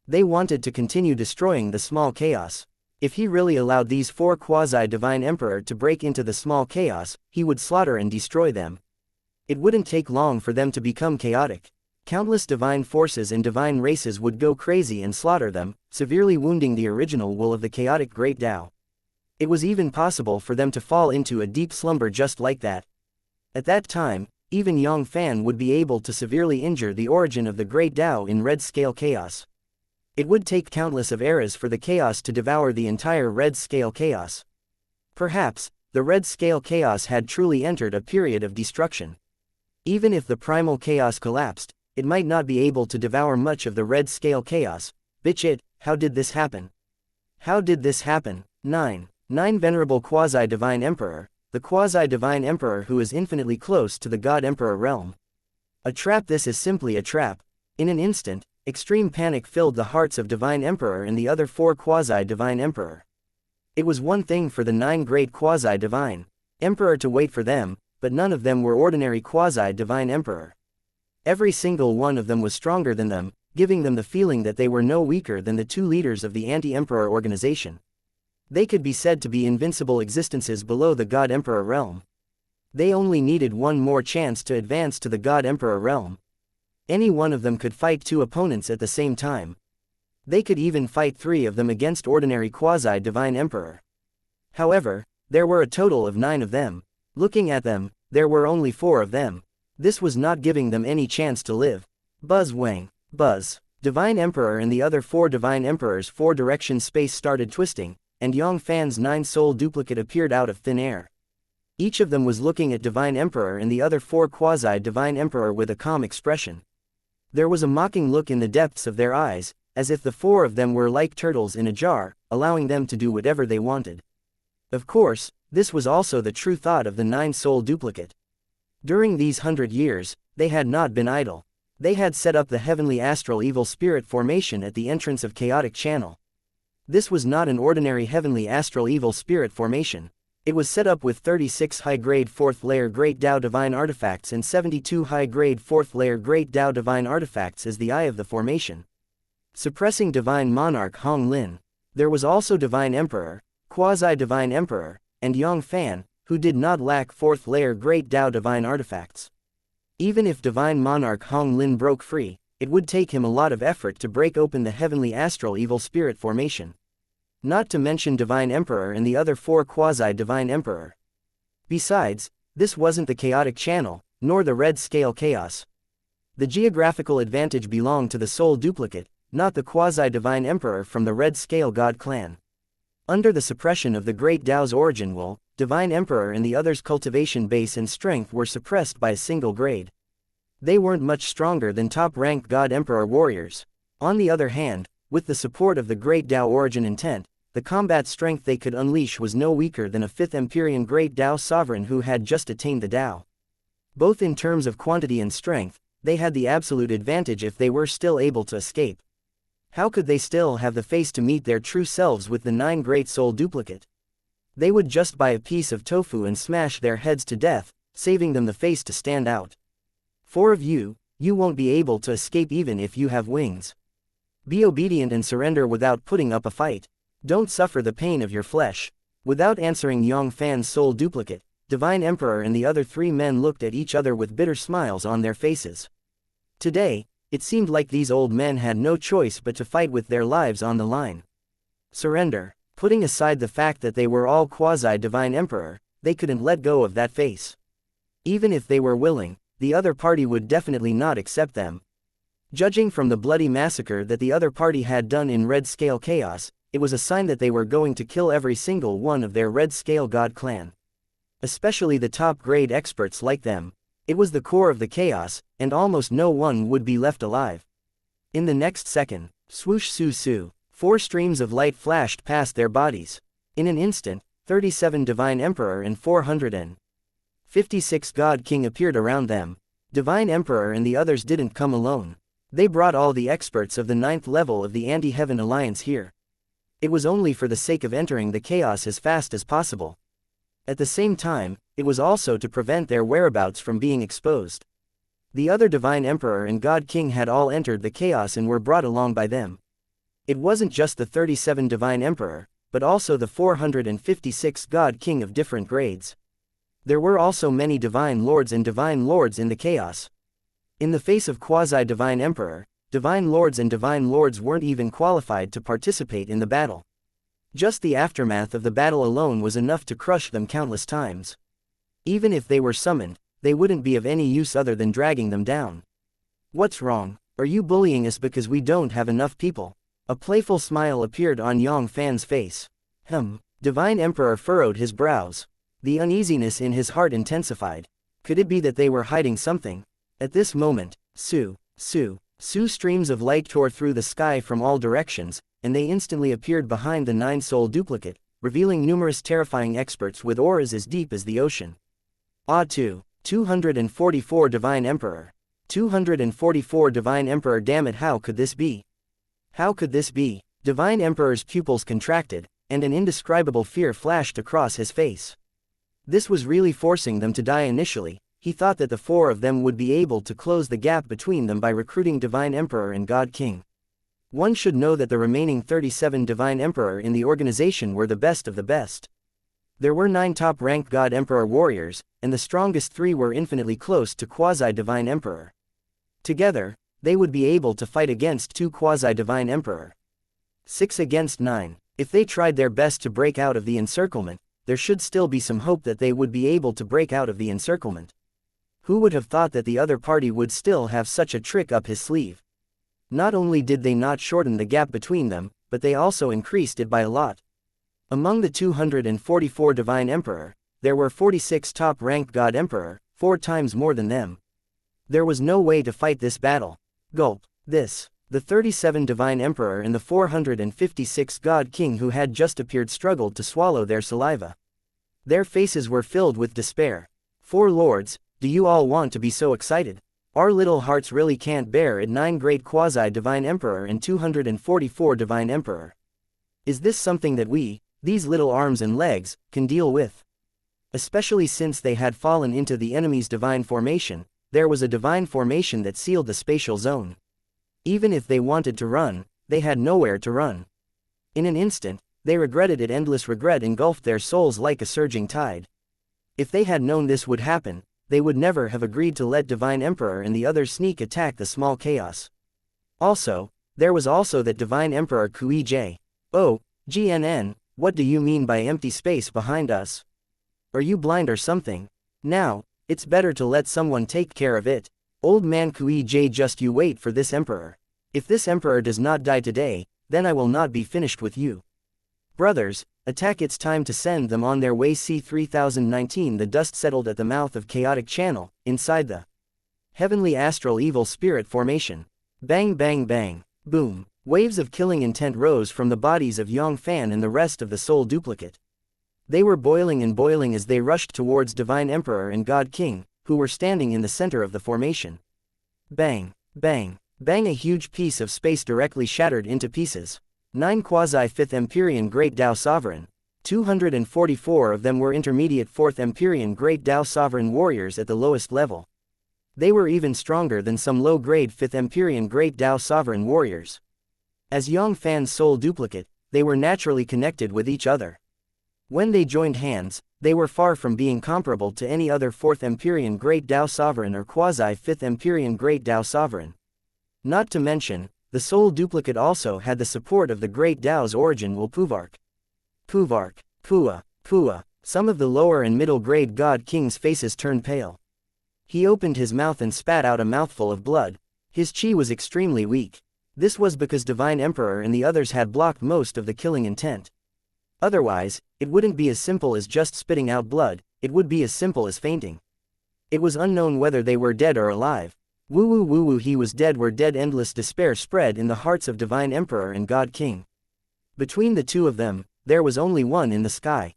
They wanted to continue destroying the small chaos. If he really allowed these 4 quasi-divine emperor to break into the small chaos, he would slaughter and destroy them. It wouldn't take long for them to become chaotic. Countless divine forces and divine races would go crazy and slaughter them, severely wounding the original will of the chaotic Great Tao. It was even possible for them to fall into a deep slumber just like that. At that time, even Yang Fann would be able to severely injure the origin of the Great Tao in Red Scale chaos. It would take countless of eras for the chaos to devour the entire Red Scale chaos. Perhaps, the Red Scale chaos had truly entered a period of destruction. Even if the primal chaos collapsed, it might not be able to devour much of the Red Scale chaos. How did this happen? How did this happen? 9 Venerable Quasi-Divine Emperor, the Quasi-Divine Emperor who is infinitely close to the God Emperor realm. A trap. This is simply a trap. In an instant, extreme panic filled the hearts of Divine Emperor and the other 4 Quasi-Divine Emperor. It was one thing for the 9 great Quasi-Divine Emperor to wait for them, but none of them were ordinary Quasi-Divine Emperor. Every single one of them was stronger than them, giving them the feeling that they were no weaker than the 2 leaders of the anti-emperor organization. They could be said to be invincible existences below the God Emperor realm. They only needed one more chance to advance to the God Emperor realm. Any one of them could fight 2 opponents at the same time. They could even fight 3 of them against ordinary Quasi-Divine Emperor. However, there were a total of 9 of them. Looking at them, there were only 4 of them. This was not giving them any chance to live. Buzz Wang. Buzz. Divine Emperor and the other 4 Divine Emperors' 4 direction space started twisting, and Yang Fann's 9 soul duplicate appeared out of thin air. Each of them was looking at Divine Emperor and the other 4 Quasi-Divine Emperor with a calm expression. There was a mocking look in the depths of their eyes, as if the 4 of them were like turtles in a jar, allowing them to do whatever they wanted. Of course, this was also the true thought of the 9 soul duplicate. During these 100 years, they had not been idle. They had set up the heavenly astral evil spirit formation at the entrance of Chaotic Channel. This was not an ordinary heavenly astral evil spirit formation. It was set up with 36 high-grade 4th layer Great Tao Divine Artifacts and 72 high-grade 4th layer Great Tao Divine Artifacts as the eye of the formation. Suppressing Divine Monarch Hong Lin. There was also Divine Emperor, Quasi-Divine Emperor, and Yang Fann, who did not lack 4th layer Great Tao Divine Artifacts. Even if Divine Monarch Hong Lin broke free, it would take him a lot of effort to break open the heavenly astral evil spirit formation. Not to mention Divine Emperor and the other 4 Quasi-Divine Emperor. Besides, this wasn't the chaotic channel, nor the red scale chaos. The geographical advantage belonged to the soul duplicate, not the Quasi-Divine Emperor from the red scale god clan. Under the suppression of the Great Tao's origin will, Divine Emperor and the others' cultivation base and strength were suppressed by a single grade. They weren't much stronger than top-ranked God Emperor warriors. On the other hand, with the support of the Great Tao origin intent, the combat strength they could unleash was no weaker than a 5th Empyrean Great Tao sovereign who had just attained the Tao. Both in terms of quantity and strength, they had the absolute advantage if they were still able to escape. How could they still have the face to meet their true selves with the 9 Great Soul Duplicate? They would just buy a piece of tofu and smash their heads to death, saving them the face to stand out. 4 of you, you won't be able to escape even if you have wings. Be obedient and surrender without putting up a fight. Don't suffer the pain of your flesh. Without answering Yang Fann's soul duplicate, Divine Emperor and the other 3 men looked at each other with bitter smiles on their faces. Today, it seemed like these old men had no choice but to fight with their lives on the line. Surrender. Putting aside the fact that they were all Quasi-Divine Emperor, they couldn't let go of that face. Even if they were willing, the other party would definitely not accept them. Judging from the bloody massacre that the other party had done in Red Scale Chaos, it was a sign that they were going to kill every single one of their Red Scale God clan. Especially the top-grade experts like them. It was the core of the chaos, and almost no one would be left alive. In the next second, swoosh su su, 4 streams of light flashed past their bodies. In an instant, 37 Divine Emperor and 456 God King appeared around them. Divine Emperor and the others didn't come alone. They brought all the experts of the 9th level of the Anti-Heaven Alliance here. It was only for the sake of entering the chaos as fast as possible. At the same time, it was also to prevent their whereabouts from being exposed. The other Divine Emperor and God King had all entered the chaos and were brought along by them. It wasn't just the 37 Divine Emperor, but also the 456 God King of different grades. There were also many Divine Lords and Divine Lords in the chaos. In the face of Quasi-Divine Emperor, Divine Lords and Divine Lords weren't even qualified to participate in the battle. Just the aftermath of the battle alone was enough to crush them countless times. Even if they were summoned, they wouldn't be of any use other than dragging them down. What's wrong? Are you bullying us because we don't have enough people? A playful smile appeared on Yang Fann's face. Divine Emperor furrowed his brows. The uneasiness in his heart intensified. Could it be that they were hiding something? At this moment, streams of light tore through the sky from all directions, and they instantly appeared behind the 9 Soul Duplicate, revealing numerous terrifying experts with auras as deep as the ocean. 244 Divine Emperor. 244 Divine Emperor. Damn it, how could this be? How could this be? Divine Emperor's pupils contracted, and an indescribable fear flashed across his face. This was really forcing them to die initially. He thought that the 4 of them would be able to close the gap between them by recruiting Divine Emperor and God King. One should know that the remaining 37 Divine Emperor in the organization were the best of the best. There were 9 top-ranked God Emperor warriors, and the strongest 3 were infinitely close to Quasi-Divine Emperor. Together, they would be able to fight against 2 Quasi-Divine Emperor. 6 against 9. If they tried their best to break out of the encirclement, there should still be some hope that they would be able to break out of the encirclement. Who would have thought that the other party would still have such a trick up his sleeve? Not only did they not shorten the gap between them, but they also increased it by a lot. Among the 244 Divine Emperor, there were 46 top-ranked God Emperor, 4 times more than them. There was no way to fight this battle. Gulp. The 37 Divine Emperor and the 456 God King who had just appeared struggled to swallow their saliva. Their faces were filled with despair. 4 lords, do you all want to be so excited? Our little hearts really can't bear it. 9 great Quasi-Divine Emperor and 244 Divine Emperor. Is this something that we, these little arms and legs, can deal with? Especially since they had fallen into the enemy's divine formation, there was a divine formation that sealed the spatial zone. Even if they wanted to run, they had nowhere to run. In an instant, they regretted it. Endless regret engulfed their souls like a surging tide. If they had known this would happen, they would never have agreed to let Divine Emperor and the others sneak attack the small chaos. Also, there was also that Divine Emperor Kui-J. Oh, GNN, what do you mean by empty space behind us? Are you blind or something? Now, it's better to let someone take care of it. Old man Kui-J, just you wait for this emperor. If this emperor does not die today, then I will not be finished with you. Brothers, attack! It's time to send them on their way. C-3019. The dust settled at the mouth of chaotic channel, inside the heavenly astral evil spirit formation. Bang bang bang. Boom. Waves of killing intent rose from the bodies of Yang Fann and the rest of the soul duplicate. They were boiling and boiling as they rushed towards Divine Emperor and God King, who were standing in the center of the formation. Bang, bang, bang! A huge piece of space directly shattered into pieces. 9 quasi-5th Empyrean Great Tao Sovereign. 244 of them were intermediate 4th Empyrean Great Tao Sovereign warriors at the lowest level. They were even stronger than some low-grade 5th Empyrean Great Tao Sovereign warriors. As Yang Fann's soul duplicate, they were naturally connected with each other. When they joined hands, they were far from being comparable to any other 4th Empyrean Great Tao Sovereign or quasi-5th Empyrean Great Tao Sovereign. Not to mention, the soul duplicate also had the support of the Great Tao's origin Puvark. Puvark, Pua, Pua. Some of the lower and middle grade God King's faces turned pale. He opened his mouth and spat out a mouthful of blood. His chi was extremely weak. This was because Divine Emperor and the others had blocked most of the killing intent. Otherwise, it wouldn't be as simple as just spitting out blood, it would be as simple as fainting. It was unknown whether they were dead or alive. Woo woo woo woo, he was dead, we're dead. Endless despair spread in the hearts of Divine Emperor and God King. Between the two of them, there was only one in the sky.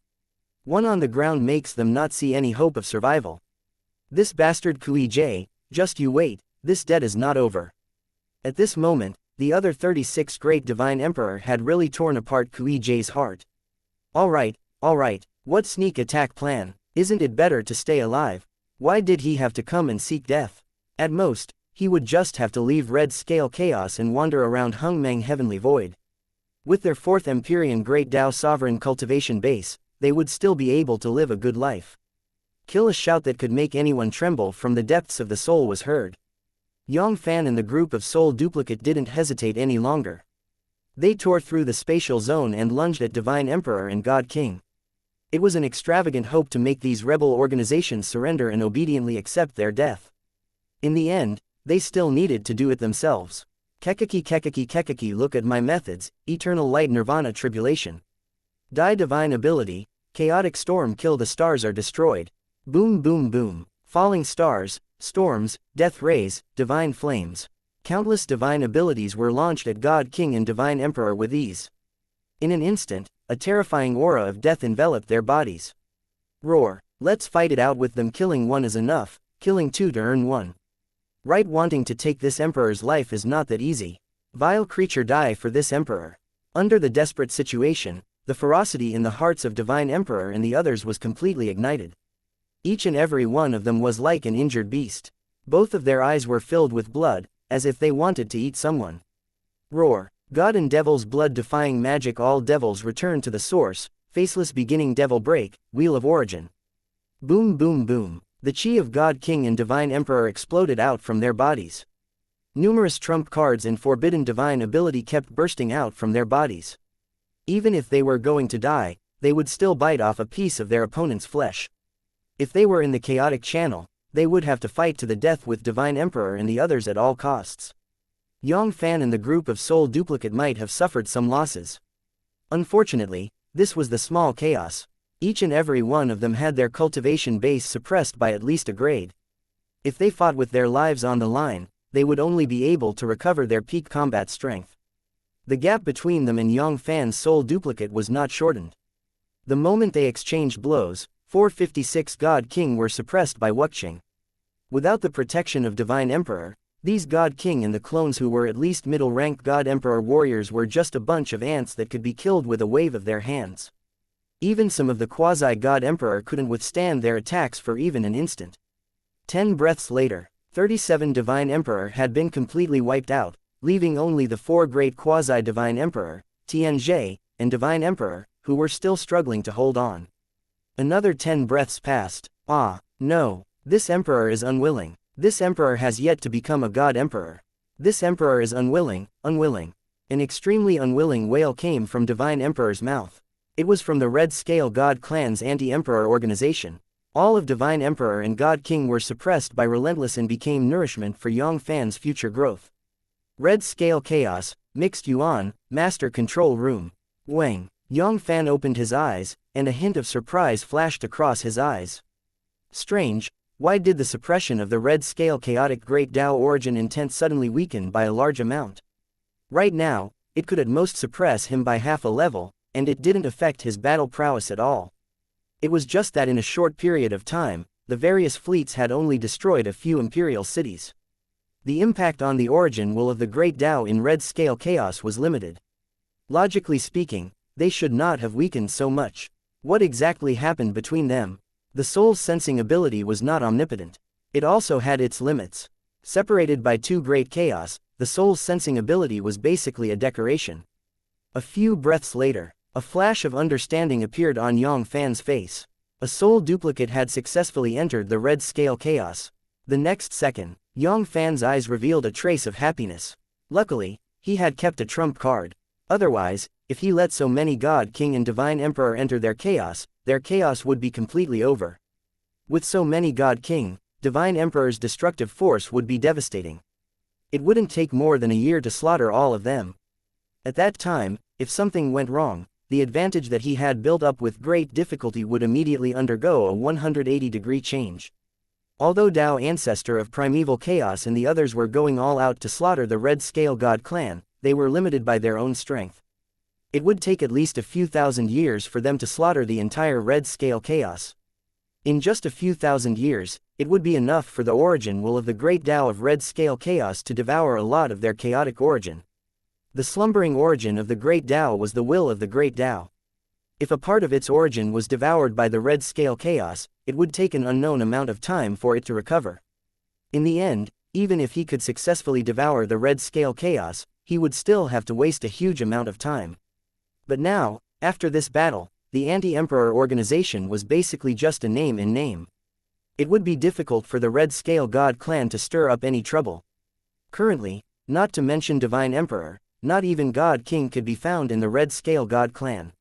One on the ground makes them not see any hope of survival. This bastard Kui-J, just you wait, this debt is not over. At this moment, the other 36 Great Divine Emperor had really torn apart Kui-J's heart. Alright, what sneak attack plan? Isn't it better to stay alive? Why did he have to come and seek death? At most, he would just have to leave Red Scale Chaos and wander around Hungmeng Heavenly Void. With their 4th Empyrean Great Tao Sovereign cultivation base, they would still be able to live a good life. Kill! A shout that could make anyone tremble from the depths of the soul was heard. Yang Fann and the group of soul duplicate didn't hesitate any longer. They tore through the spatial zone and lunged at Divine Emperor and God King. It was an extravagant hope to make these rebel organizations surrender and obediently accept their death. In the end, they still needed to do it themselves. Kekaki, look at my methods, eternal light, nirvana, tribulation. Die, divine ability, chaotic storm, kill, the stars are destroyed. Boom boom boom, falling stars, storms, death rays, divine flames. Countless divine abilities were launched at God King and Divine Emperor with ease. In an instant, a terrifying aura of death enveloped their bodies. Roar, let's fight it out with them. Killing one is enough, killing two to earn one. Right, wanting to take this emperor's life is not that easy. Vile creature, die for this emperor. Under the desperate situation, the ferocity in the hearts of Divine Emperor and the others was completely ignited. Each and every one of them was like an injured beast. Both of their eyes were filled with blood, as if they wanted to eat someone. Roar, God and devil's blood, defying magic, all devils return to the source, faceless beginning, devil break, wheel of origin. Boom boom boom. The chi of God King and Divine Emperor exploded out from their bodies. Numerous trump cards and forbidden divine ability kept bursting out from their bodies. Even if they were going to die, they would still bite off a piece of their opponent's flesh. If they were in the chaotic channel, they would have to fight to the death with Divine Emperor and the others at all costs. Yang Fann and the group of soul duplicate might have suffered some losses. Unfortunately, this was the small chaos. Each and every one of them had their cultivation base suppressed by at least a grade. If they fought with their lives on the line, they would only be able to recover their peak combat strength. The gap between them and Yang Fann's soul duplicate was not shortened. The moment they exchanged blows, 456 God King were suppressed by wuxia. Without the protection of Divine Emperor, These God King and the clones who were at least middle-rank God Emperor warriors were just a bunch of ants that could be killed with a wave of their hands. Even some of the quasi-God Emperor couldn't withstand their attacks for even an instant. 10 breaths later, 37 Divine Emperor had been completely wiped out, leaving only the 4 great quasi-Divine Emperor, Tianzhe, and Divine Emperor, who were still struggling to hold on. Another 10 breaths passed. Ah, no, this Emperor is unwilling. This Emperor has yet to become a God Emperor. This Emperor is unwilling. An extremely unwilling wail came from Divine Emperor's mouth. It was from the Red Scale God Clan's anti-Emperor organization. All of Divine Emperor and God King were suppressed by Relentless and became nourishment for Yang Fann's future growth. Red Scale Chaos, Mixed Yuan, Master Control Room. Wang. Yang Fann opened his eyes, and a hint of surprise flashed across his eyes. Strange, why did the suppression of the Red Scale Chaotic Great Tao Origin intent suddenly weaken by a large amount? Right now, it could at most suppress him by half a level, and it didn't affect his battle prowess at all. It was just that in a short period of time, the various fleets had only destroyed a few imperial cities. The impact on the origin will of the Great Tao in Red Scale Chaos was limited. Logically speaking, they should not have weakened so much. What exactly happened between them? The soul's sensing ability was not omnipotent. It also had its limits. Separated by 2 great chaos, the soul's sensing ability was basically a decoration. A few breaths later, a flash of understanding appeared on Yang Fann's face. A soul duplicate had successfully entered the Red Scale Chaos. The next second, Yang Fann's eyes revealed a trace of happiness. Luckily, he had kept a trump card. Otherwise, if he let so many God King and Divine Emperor enter their chaos would be completely over. With so many God King, Divine Emperor's destructive force would be devastating. It wouldn't take more than a year to slaughter all of them. At that time, if something went wrong, the advantage that he had built up with great difficulty would immediately undergo a 180-degree change. Although Tao Ancestor of Primeval Chaos and the others were going all out to slaughter the Red Scale God Clan, they were limited by their own strength. It would take at least a few thousand years for them to slaughter the entire Red Scale Chaos. In just a few thousand years, it would be enough for the origin will of the Great Tao of Red Scale Chaos to devour a lot of their chaotic origin. The slumbering origin of the Great Tao was the will of the Great Tao. If a part of its origin was devoured by the Red Scale Chaos, it would take an unknown amount of time for it to recover. In the end, even if he could successfully devour the Red Scale Chaos, he would still have to waste a huge amount of time. But now, after this battle, the anti-Emperor organization was basically just a name in name. It would be difficult for the Red Scale God Clan to stir up any trouble. Currently, not to mention Divine Emperor, not even God King could be found in the Red Scale God Clan.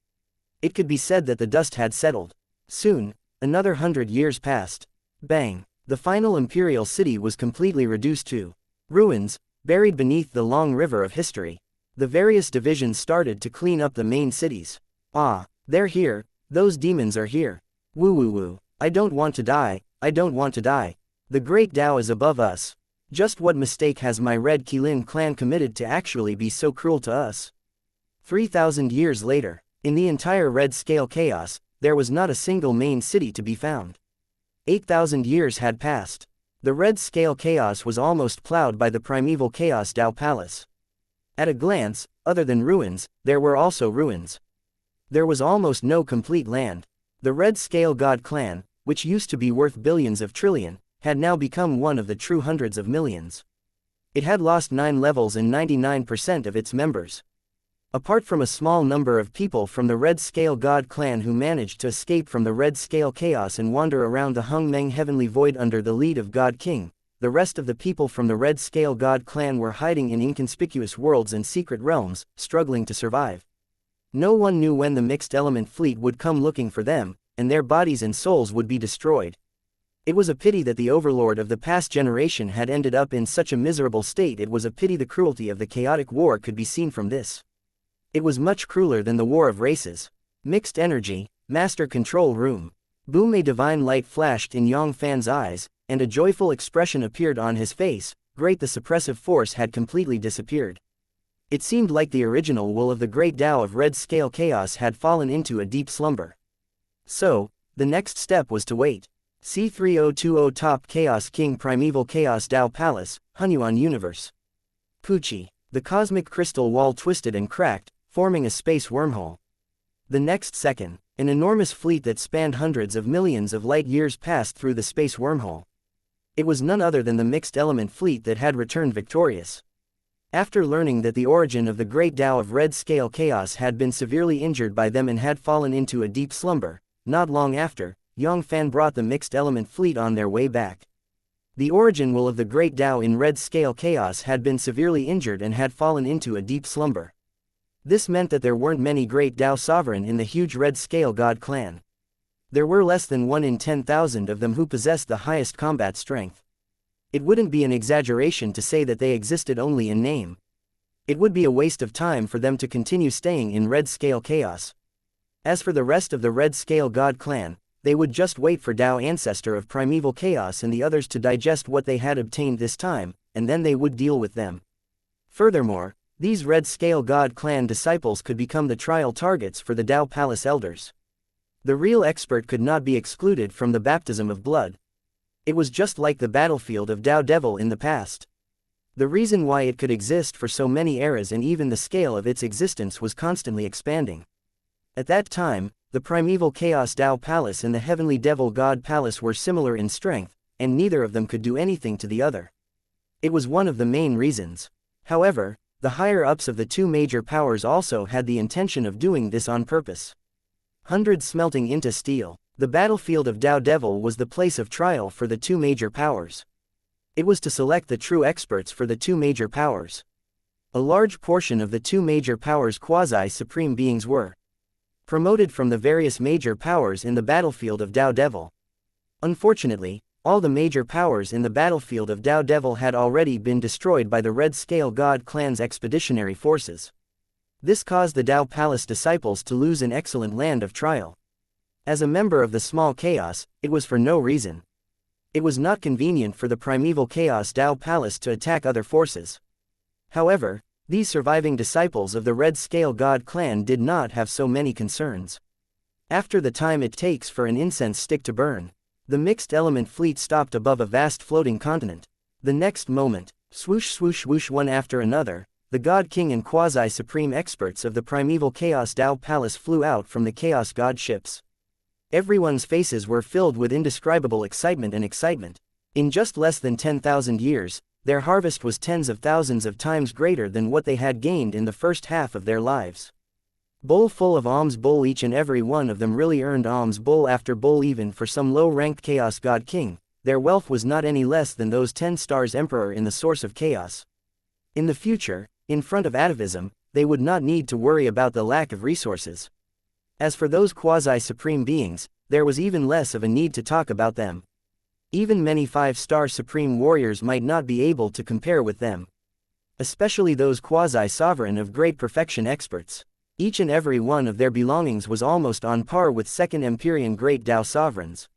It could be said that the dust had settled. Soon, another 100 years passed. Bang! The final imperial city was completely reduced to ruins, buried beneath the long river of history. The various divisions started to clean up the main cities. Ah, they're here, those demons are here. Woo. I don't want to die, I don't want to die. The Great Tao is above us. Just what mistake has my Red Qilin clan committed to actually be so cruel to us? 3,000 years later, in the entire Red Scale Chaos, there was not a single main city to be found. 8,000 years had passed. The Red Scale Chaos was almost plowed by the primeval Chaos Tao Palace. At a glance, other than ruins, there were also ruins. There was almost no complete land. The Red Scale God Clan, which used to be worth billions of trillion, had now become one of the true hundreds of millions. It had lost 9 levels and 99% of its members. Apart from a small number of people from the Red Scale God Clan who managed to escape from the Red Scale Chaos and wander around the Hung Meng Heavenly Void under the lead of God King, the rest of the people from the Red Scale God Clan were hiding in inconspicuous worlds and secret realms, struggling to survive. No one knew when the Mixed Element Fleet would come looking for them, and their bodies and souls would be destroyed. It was a pity that the overlord of the past generation had ended up in such a miserable state. It was a pity the cruelty of the chaotic war could be seen from this. It was much crueler than the war of races. Mixed energy, master control room. Boom! A divine light flashed in Yang Fann's eyes, and a joyful expression appeared on his face. Great! The suppressive force had completely disappeared. It seemed like the original will of the Great Tao of Red Scale Chaos had fallen into a deep slumber. So, the next step was to wait. C3020 Top Chaos King Primeval Chaos Dao Palace, Hunyuan Universe. Pucci. The cosmic crystal wall twisted and cracked, forming a space wormhole. The next second, an enormous fleet that spanned hundreds of millions of light years passed through the space wormhole. It was none other than the mixed element fleet that had returned victorious. After learning that the origin of the great Tao of red scale chaos had been severely injured by them and had fallen into a deep slumber, not long after, Yang Fann brought the mixed element fleet on their way back. The origin will of the great Tao in red scale chaos had been severely injured and had fallen into a deep slumber. This meant that there weren't many great Tao sovereign in the huge red scale god clan. There were less than 1 in 10,000 of them who possessed the highest combat strength. It wouldn't be an exaggeration to say that they existed only in name. It would be a waste of time for them to continue staying in red scale chaos. As for the rest of the red scale god clan, they would just wait for Tao ancestor of primeval chaos and the others to digest what they had obtained this time, and then they would deal with them. Furthermore, these red scale god clan disciples could become the trial targets for the Tao Palace elders. The real expert could not be excluded from the baptism of blood. It was just like the battlefield of Tao Devil in the past. The reason why it could exist for so many eras and even the scale of its existence was constantly expanding. At that time, the primeval chaos Tao Palace and the heavenly devil god palace were similar in strength, and neither of them could do anything to the other. It was one of the main reasons. However, the higher-ups of the two major powers also had the intention of doing this on purpose. Hundreds smelting into steel. The battlefield of Tao Devil was the place of trial for the two major powers. It was to select the true experts for the two major powers. A large portion of the two major powers' quasi-supreme beings were promoted from the various major powers in the battlefield of Tao Devil. Unfortunately, all the major powers in the battlefield of Tao Devil had already been destroyed by the Red Scale God clan's expeditionary forces. This caused the Tao Palace disciples to lose an excellent land of trial. As a member of the small chaos, it was for no reason. It was not convenient for the primeval chaos Tao Palace to attack other forces. However, these surviving disciples of the Red Scale God clan did not have so many concerns. After the time it takes for an incense stick to burn, the mixed element fleet stopped above a vast floating continent. The next moment, swoosh swoosh whoosh one after another, the God King and quasi-supreme experts of the primeval chaos Tao Palace flew out from the chaos god ships. Everyone's faces were filled with indescribable excitement and excitement. In just less than 10,000 years, their harvest was tens of thousands of times greater than what they had gained in the first half of their lives. Bowl full of alms bowl, each and every one of them really earned alms bowl after bowl. Even for some low-ranked chaos god king, their wealth was not any less than those 10 stars emperor in the source of chaos. In the future, in front of atavism, they would not need to worry about the lack of resources. As for those quasi-supreme beings, there was even less of a need to talk about them. Even many 5-star supreme warriors might not be able to compare with them. Especially those quasi-sovereign of great perfection experts. Each and every one of their belongings was almost on par with second Empyrean great Tao sovereigns.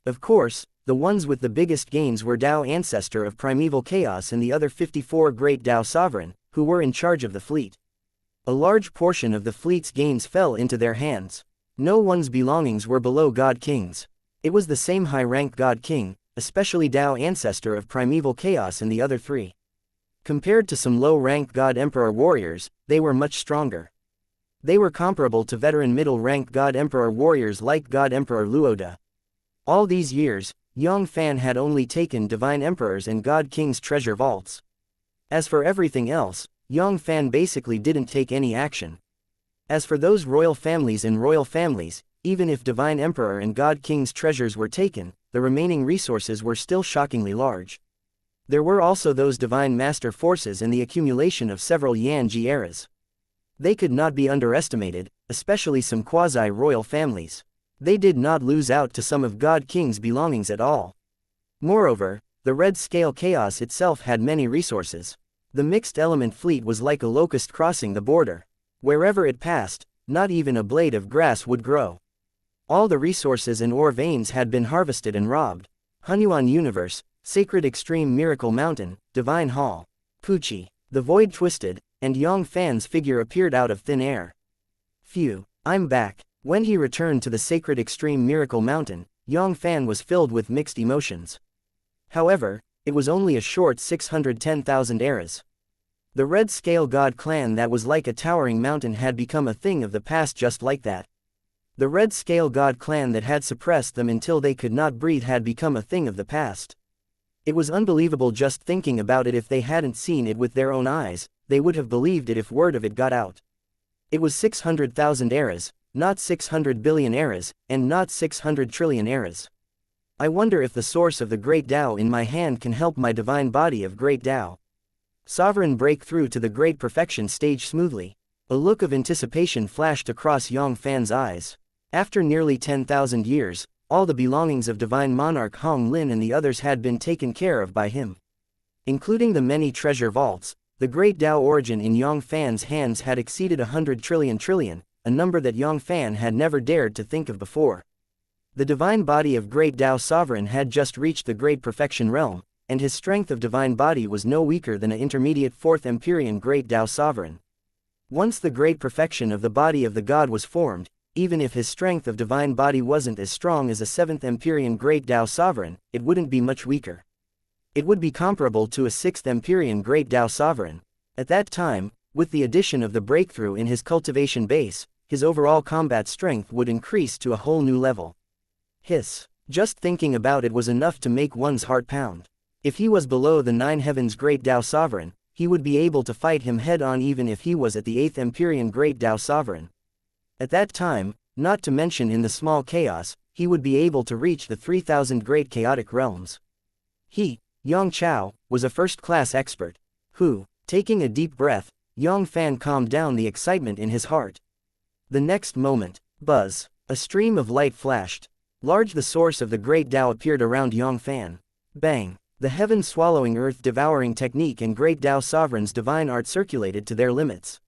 Of course, the ones with the biggest gains were Tao ancestor of primeval chaos and the other 54 great Tao sovereign, who were in charge of the fleet. A large portion of the fleet's gains fell into their hands. No one's belongings were below God King's. It was the same high-ranked God King, especially Tao ancestor of primeval chaos and the other 3. Compared to some low-ranked God Emperor warriors, they were much stronger. They were comparable to veteran middle-ranked God Emperor warriors like God Emperor Luoda. All these years, Yang Fann had only taken Divine Emperors and God King's treasure vaults. As for everything else, Yang Fann basically didn't take any action. As for those royal families and royal families, even if Divine Emperor and God King's treasures were taken, the remaining resources were still shockingly large. There were also those Divine Master forces and the accumulation of several Yanji eras. They could not be underestimated, especially some quasi-royal families. They did not lose out to some of God King's belongings at all. Moreover, the Red Scale Chaos itself had many resources. The mixed element fleet was like a locust crossing the border. Wherever it passed, not even a blade of grass would grow. All the resources and ore veins had been harvested and robbed. Hunyuan Universe, Sacred Extreme Miracle Mountain, Divine Hall. Pucci. The void twisted, and Yang Fann's figure appeared out of thin air. Phew, I'm back. When he returned to the Sacred Extreme Miracle Mountain, Yang Fann was filled with mixed emotions. However, it was only a short 610,000 eras. The Red Scale God clan that was like a towering mountain had become a thing of the past just like that. The Red Scale God clan that had suppressed them until they could not breathe had become a thing of the past. It was unbelievable just thinking about it. If they hadn't seen it with their own eyes, they would have believed it if word of it got out. It was 600,000 eras, not 600 billion eras, and not 600 trillion eras. I wonder if the source of the great Tao in my hand can help my divine body of great Tao. Sovereign break through to the great perfection stage smoothly. A look of anticipation flashed across Yang Fann's eyes. After nearly 10,000 years, all the belongings of divine monarch Hong Lin and the others had been taken care of by him. Including the many treasure vaults, the great Tao origin in Yang Fann's hands had exceeded 100 trillion, a number that Yang Fann had never dared to think of before. The divine body of great Tao sovereign had just reached the great perfection realm, and his strength of divine body was no weaker than an intermediate fourth Empyrean great Tao sovereign. Once the great perfection of the body of the god was formed, even if his strength of divine body wasn't as strong as a seventh Empyrean great Tao sovereign, it wouldn't be much weaker. It would be comparable to a sixth Empyrean great Tao sovereign. At that time, with the addition of the breakthrough in his cultivation base, his overall combat strength would increase to a whole new level. Hiss. Just thinking about it was enough to make one's heart pound. If he was below the nine heavens great Tao sovereign, he would be able to fight him head-on even if he was at the eighth Empyrean great Tao sovereign. At that time, not to mention in the small chaos, he would be able to reach the 3,000 great chaotic realms. He, Yang Chao, was a first-class expert, who, taking a deep breath, Yang Fann calmed down the excitement in his heart. The next moment, buzz, a stream of light flashed. Large the source of the great Tao appeared around Yang Fann. Bang! The heaven-swallowing earth-devouring technique and great Tao sovereign's divine art circulated to their limits.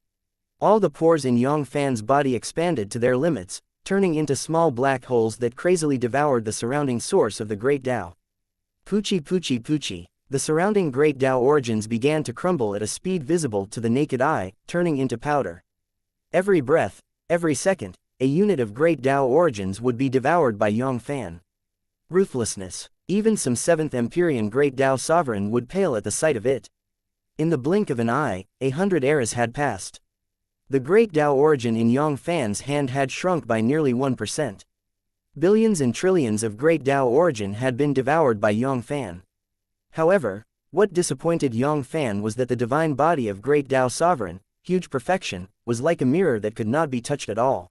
All the pores in Yang Fann's body expanded to their limits, turning into small black holes that crazily devoured the surrounding source of the great Tao. Poochie poochie poochie. The surrounding great Tao origins began to crumble at a speed visible to the naked eye, turning into powder. Every breath, every second, a unit of great Tao origins would be devoured by Yang Fann. Ruthlessness. Even some 7th Empyrean great Tao sovereign would pale at the sight of it. In the blink of an eye, 100 eras had passed. The great Tao origin in Yang Fann's hand had shrunk by nearly 1%. Billions and trillions of great Tao origin had been devoured by Yang Fann. However, what disappointed Yang Fann was that the divine body of great Tao sovereign, huge perfection, was like a mirror that could not be touched at all.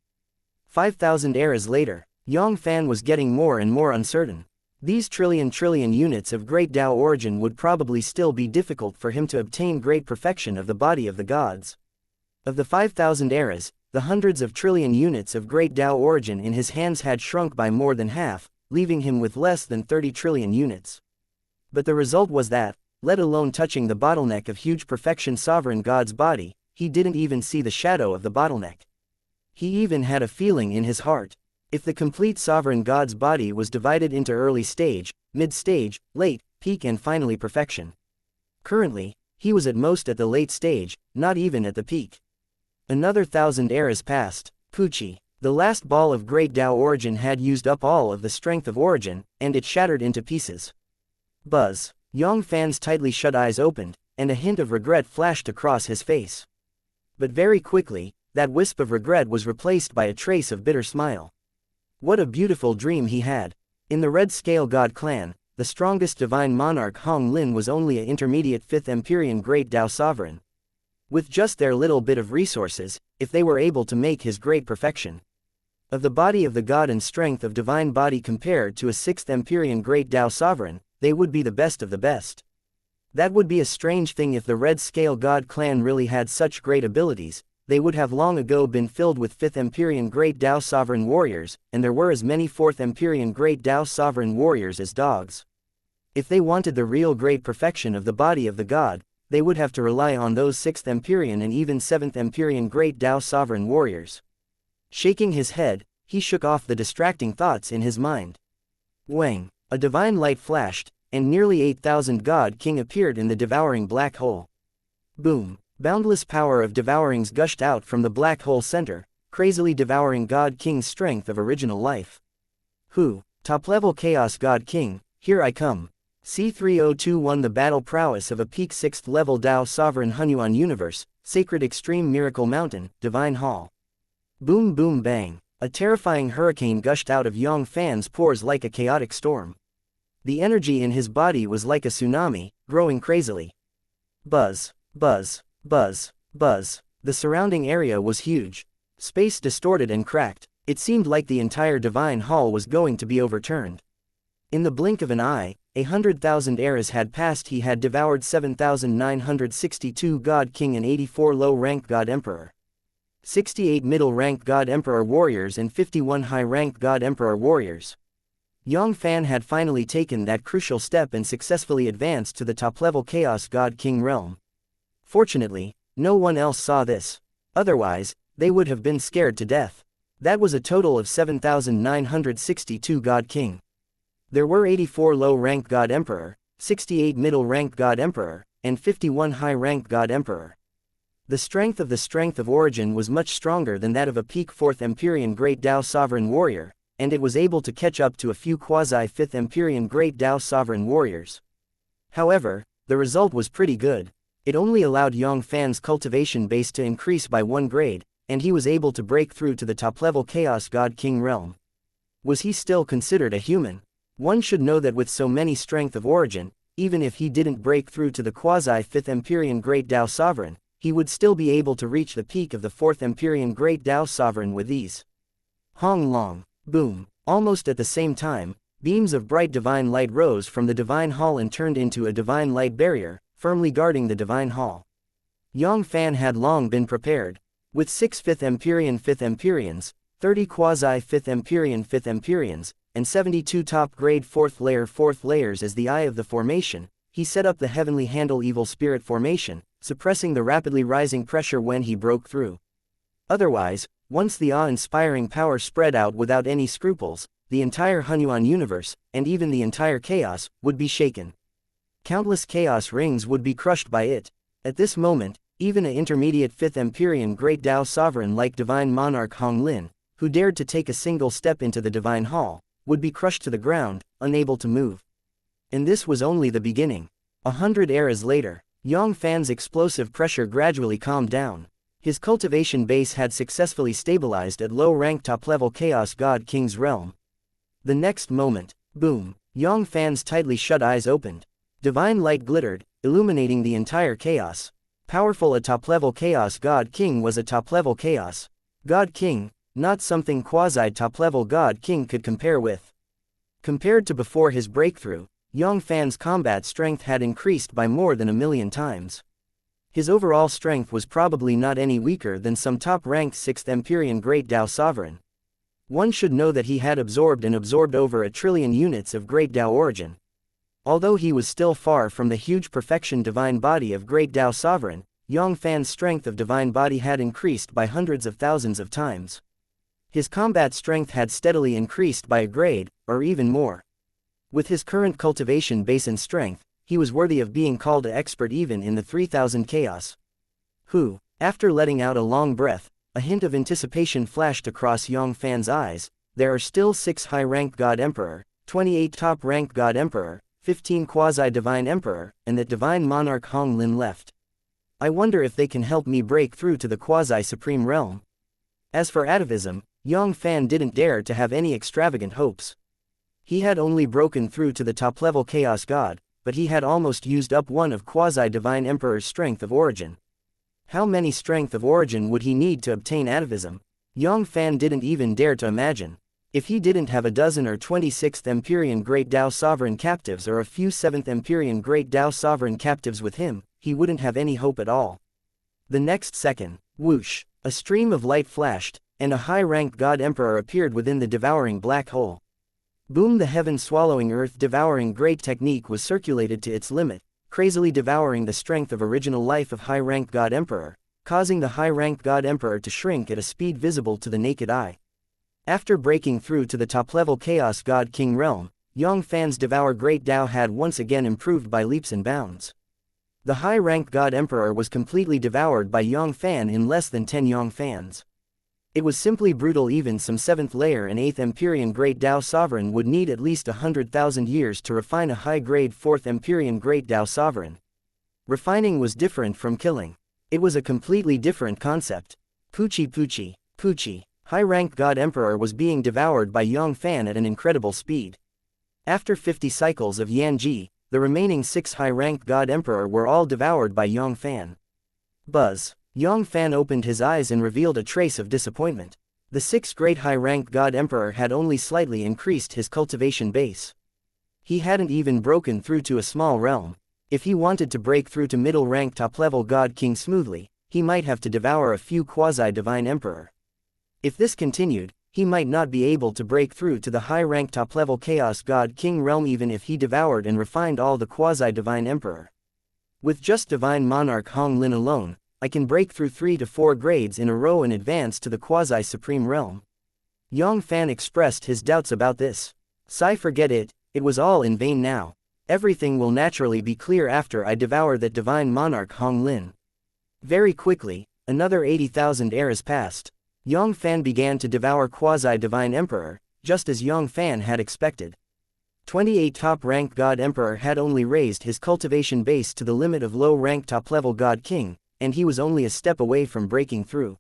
5,000 eras later, Yang Fann was getting more and more uncertain. These trillion units of great Tao origin would probably still be difficult for him to obtain great perfection of the body of the gods. Of the 5,000 eras, the hundreds of trillion units of great Tao origin in his hands had shrunk by more than half, leaving him with less than 30 trillion units. But the result was that, let alone touching the bottleneck of huge perfection sovereign god's body, he didn't even see the shadow of the bottleneck. He even had a feeling in his heart. If the complete sovereign god's body was divided into early stage, mid-stage, late, peak and finally perfection. Currently, he was at most at the late stage, not even at the peak. Another 1,000 eras passed. Poochie. The last ball of great Tao origin had used up all of the strength of origin, and it shattered into pieces. Buzz. Yang Fann's tightly shut eyes opened, and a hint of regret flashed across his face. But very quickly, that wisp of regret was replaced by a trace of bitter smile. What a beautiful dream he had. In the Red Scale God clan, the strongest divine monarch Hong Lin was only an intermediate 5th Empyrean great Tao sovereign. With just their little bit of resources, if they were able to make his great perfection of the body of the god and strength of divine body compared to a 6th Empyrean great Tao sovereign, they would be the best of the best. That would be a strange thing. If the Red Scale God clan really had such great abilities, they would have long ago been filled with 5th Empyrean great Tao sovereign warriors, and there were as many 4th Empyrean great Tao sovereign warriors as dogs. If they wanted the real great perfection of the body of the god, they would have to rely on those 6th Empyrean and even 7th Empyrean great Tao sovereign warriors. Shaking his head, he shook off the distracting thoughts in his mind. Wang. A divine light flashed, and nearly 8,000 God King appeared in the devouring black hole. Boom. Boundless power of devourings gushed out from the black hole center, crazily devouring God King's strength of original life. Who? Top-level Chaos God King, here I come. C3021 The battle prowess of a peak 6th level Dao Sovereign Hunyuan Universe, Sacred Extreme Miracle Mountain, Divine Hall. Boom boom bang. A terrifying hurricane gushed out of Yang Fann's pores like a chaotic storm. The energy in his body was like a tsunami, growing crazily. Buzz, buzz, buzz, buzz. The surrounding area was huge. Space distorted and cracked. It seemed like the entire Divine Hall was going to be overturned. In the blink of an eye, 100,000 eras had passed. He had devoured 7,962 God King and 84 low-rank God Emperor, 68 middle-rank God Emperor warriors and 51 high-rank God Emperor warriors. Yang Fann had finally taken that crucial step and successfully advanced to the top-level Chaos God King realm. Fortunately, no one else saw this. Otherwise, they would have been scared to death. That was a total of 7,962 God King. There were 84 low-rank God Emperor, 68 middle-rank God Emperor, and 51 high-rank God Emperor. The strength of origin was much stronger than that of a peak 4th Empyrean Great Dao Sovereign Warrior, and it was able to catch up to a few quasi-5th Empyrean Great Dao Sovereign Warriors. However, the result was pretty good. It only allowed Yang Fann's cultivation base to increase by 1 grade, and he was able to break through to the top-level Chaos God King realm. Was he still considered a human? One should know that with so many strength of origin, even if he didn't break through to the quasi-5th Empyrean Great Dao Sovereign, he would still be able to reach the peak of the 4th Empyrean Great Dao Sovereign with ease. Hong long, boom. Almost at the same time, beams of bright divine light rose from the Divine Hall and turned into a divine light barrier, firmly guarding the Divine Hall. Yang Fann had long been prepared. With 6 5th Empyreans, 30 quasi-5th Empyreans, and 72 top-grade 4th layers as the eye of the formation, he set up the Heavenly Handle Evil Spirit formation, suppressing the rapidly rising pressure when he broke through. Otherwise, once the awe-inspiring power spread out without any scruples, the entire Hunyuan universe, and even the entire chaos, would be shaken. Countless chaos rings would be crushed by it. At this moment, even an intermediate 5th Empyrean Great Dao Sovereign like Divine Monarch Hong Lin, who dared to take a single step into the Divine Hall, would be crushed to the ground, unable to move. And this was only the beginning. 100 eras later, Yang Fann's explosive pressure gradually calmed down. His cultivation base had successfully stabilized at low-rank top-level Chaos God King's realm. The next moment, boom, Yang Fann's tightly shut eyes opened. Divine light glittered, illuminating the entire chaos. Powerful. A top-level Chaos God King was a top-level Chaos God King, not something quasi-top-level God King could compare with. Compared to before his breakthrough, Yang Fann's combat strength had increased by more than 1,000,000 times. His overall strength was probably not any weaker than some top-ranked 6th Empyrean Great Dao Sovereign. One should know that he had absorbed over 1 trillion units of Great Dao origin. Although he was still far from the huge perfection divine body of Great Dao Sovereign, Yang Fan's strength of divine body had increased by hundreds of thousands of times. His combat strength had steadily increased by a grade, or even more. With his current cultivation base and strength, he was worthy of being called an expert even in the 3000 chaos. Who, after letting out a long breath, a hint of anticipation flashed across Yang Fan's eyes. There are still 6 high-ranked God Emperor, 28 top-ranked God Emperor, 15 quasi-divine Emperor, and that divine monarch Hong Lin left. I wonder if they can help me break through to the quasi-supreme realm. As for atavism, Yang Fann didn't dare to have any extravagant hopes. He had only broken through to the top-level Chaos God, but he had almost used up one of quasi-divine Emperor's strength of origin. How many strength of origin would he need to obtain atavism? Yang Fann didn't even dare to imagine. If he didn't have a dozen or 26th Empyrean Great Dao Sovereign captives or a few 7th Empyrean Great Dao Sovereign captives with him, he wouldn't have any hope at all. The next second, whoosh, a stream of light flashed, and a high-ranked God Emperor appeared within the devouring black hole. Boom! The heaven-swallowing earth-devouring great technique was circulated to its limit, crazily devouring the strength of original life of high-ranked God Emperor, causing the high-ranked God Emperor to shrink at a speed visible to the naked eye. After breaking through to the top-level Chaos God King realm, Yang Fann's Devour Great Dao had once again improved by leaps and bounds. The high-ranked God Emperor was completely devoured by Yang Fann in less than 10 Yang Fanns. It was simply brutal. Even some 7th layer and 8th Empyrean Great Dao Sovereign would need at least 100,000 years to refine a high-grade 4th Empyrean Great Dao Sovereign. Refining was different from killing. It was a completely different concept. Pucci Pucci, Pucci. High-rank God Emperor was being devoured by Yang Fann at an incredible speed. After 50 cycles of Yanji, the remaining 6 high-rank God Emperor were all devoured by Yang Fann. Buzz. Yang Fann opened his eyes and revealed a trace of disappointment. The 6th great high-rank God Emperor had only slightly increased his cultivation base. He hadn't even broken through to a small realm. If he wanted to break through to middle-rank top-level God King smoothly, he might have to devour a few quasi-divine Emperor. If this continued, he might not be able to break through to the high-rank top-level Chaos God King realm even if he devoured and refined all the quasi-divine Emperor. With just Divine Monarch Hong Lin alone, I can break through 3 to 4 grades in a row and advance to the quasi-supreme realm. Yang Fann expressed his doubts about this. Forget it, it was all in vain now. Everything will naturally be clear after I devour that Divine Monarch Hong Lin. Very quickly, another 80,000 eras passed. Yang Fann began to devour quasi-divine Emperor, just as Yang Fann had expected. 28 top-rank God Emperor had only raised his cultivation base to the limit of low-rank top-level God King, and he was only a step away from breaking through.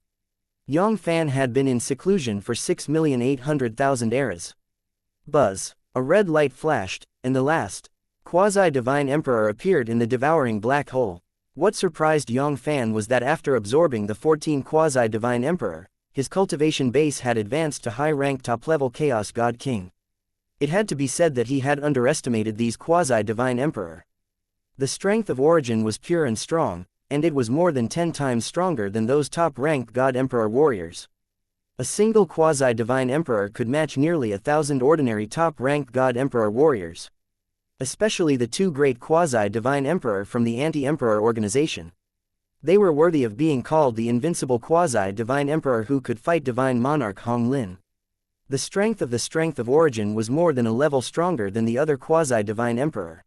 Yang Fann had been in seclusion for 6,800,000 eras. Buzz. A red light flashed, and the last quasi-divine Emperor appeared in the devouring black hole. What surprised Yang Fann was that after absorbing the 14 quasi-divine Emperor, his cultivation base had advanced to high-rank top-level Chaos God King. It had to be said that he had underestimated these quasi-divine Emperor. The strength of origin was pure and strong, and it was more than 10 times stronger than those top-ranked God Emperor warriors. A single quasi-divine Emperor could match nearly 1,000 ordinary top-ranked God Emperor warriors. Especially the 2 great quasi-divine Emperor from the Anti-Emperor organization. They were worthy of being called the invincible quasi-divine Emperor who could fight Divine Monarch Hong Lin. The strength of origin was more than a level stronger than the other quasi-divine Emperor.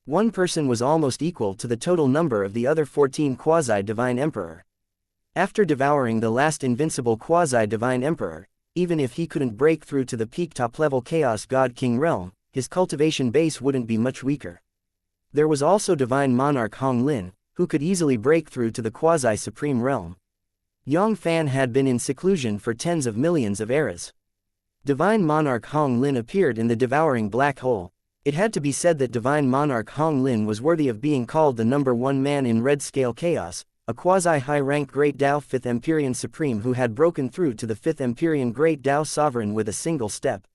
One person was almost equal to the total number of the other 14 quasi-divine Emperor. After devouring the last invincible quasi-divine Emperor, even if he couldn't break through to the peak top-level Chaos God King realm, his cultivation base wouldn't be much weaker. There was also Divine Monarch Hong Lin, who could easily break through to the quasi-supreme realm. Yang Fann had been in seclusion for tens of millions of eras. Divine Monarch Hong Lin appeared in the devouring black hole. It had to be said that Divine Monarch Hong Lin was worthy of being called the #1 man in Red Scale Chaos, a quasi-high-rank Great Dao 5th Empyrean Supreme who had broken through to the 5th Empyrean Great Dao Sovereign with a single step.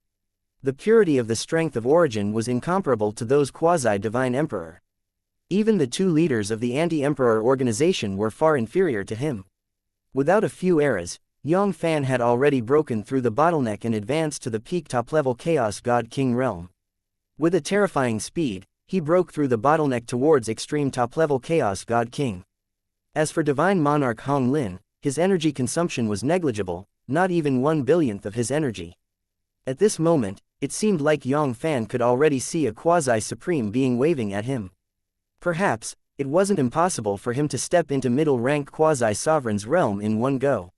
The purity of the strength of origin was incomparable to those quasi-divine Emperor. Even the 2 leaders of the Anti-Emperor organization were far inferior to him. Without a few eras, Yang Fann had already broken through the bottleneck and advanced to the peak top-level Chaos God King realm. With a terrifying speed, he broke through the bottleneck towards extreme top-level Chaos God King. As for Divine Monarch Hong Lin, his energy consumption was negligible, not even 1/1000th of his energy. At this moment, it seemed like Yang Fann could already see a quasi-supreme being waving at him. Perhaps, it wasn't impossible for him to step into middle-rank quasi-sovereign's realm in one go.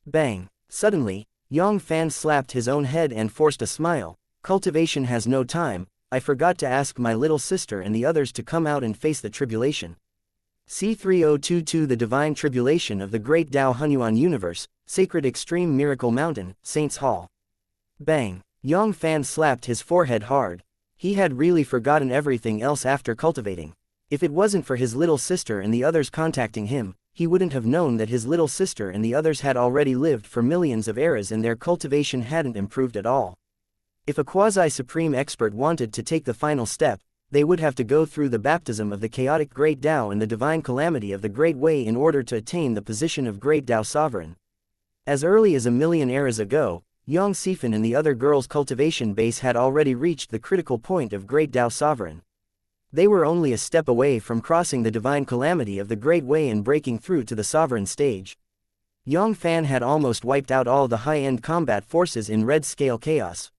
Bang! Suddenly, Yang Fann slapped his own head and forced a smile. Cultivation has no time. I forgot to ask my little sister and the others to come out and face the tribulation. C3022 The Divine Tribulation of the Great Dao Hunyuan Universe, Sacred Extreme Miracle Mountain, Saints Hall. Bang! Yang Fann slapped his forehead hard. He had really forgotten everything else after cultivating. If it wasn't for his little sister and the others contacting him, he wouldn't have known that his little sister and the others had already lived for millions of eras and their cultivation hadn't improved at all. If a quasi-supreme expert wanted to take the final step, they would have to go through the baptism of the chaotic Great Dao and the divine calamity of the Great Way in order to attain the position of Great Dao Sovereign. As early as 1,000,000 eras ago, Yang Fann and the other girls' cultivation base had already reached the critical point of Great Dao Sovereign. They were only a step away from crossing the divine calamity of the Great Way and breaking through to the sovereign stage. Yang Fann had almost wiped out all the high-end combat forces in Red Scale Chaos.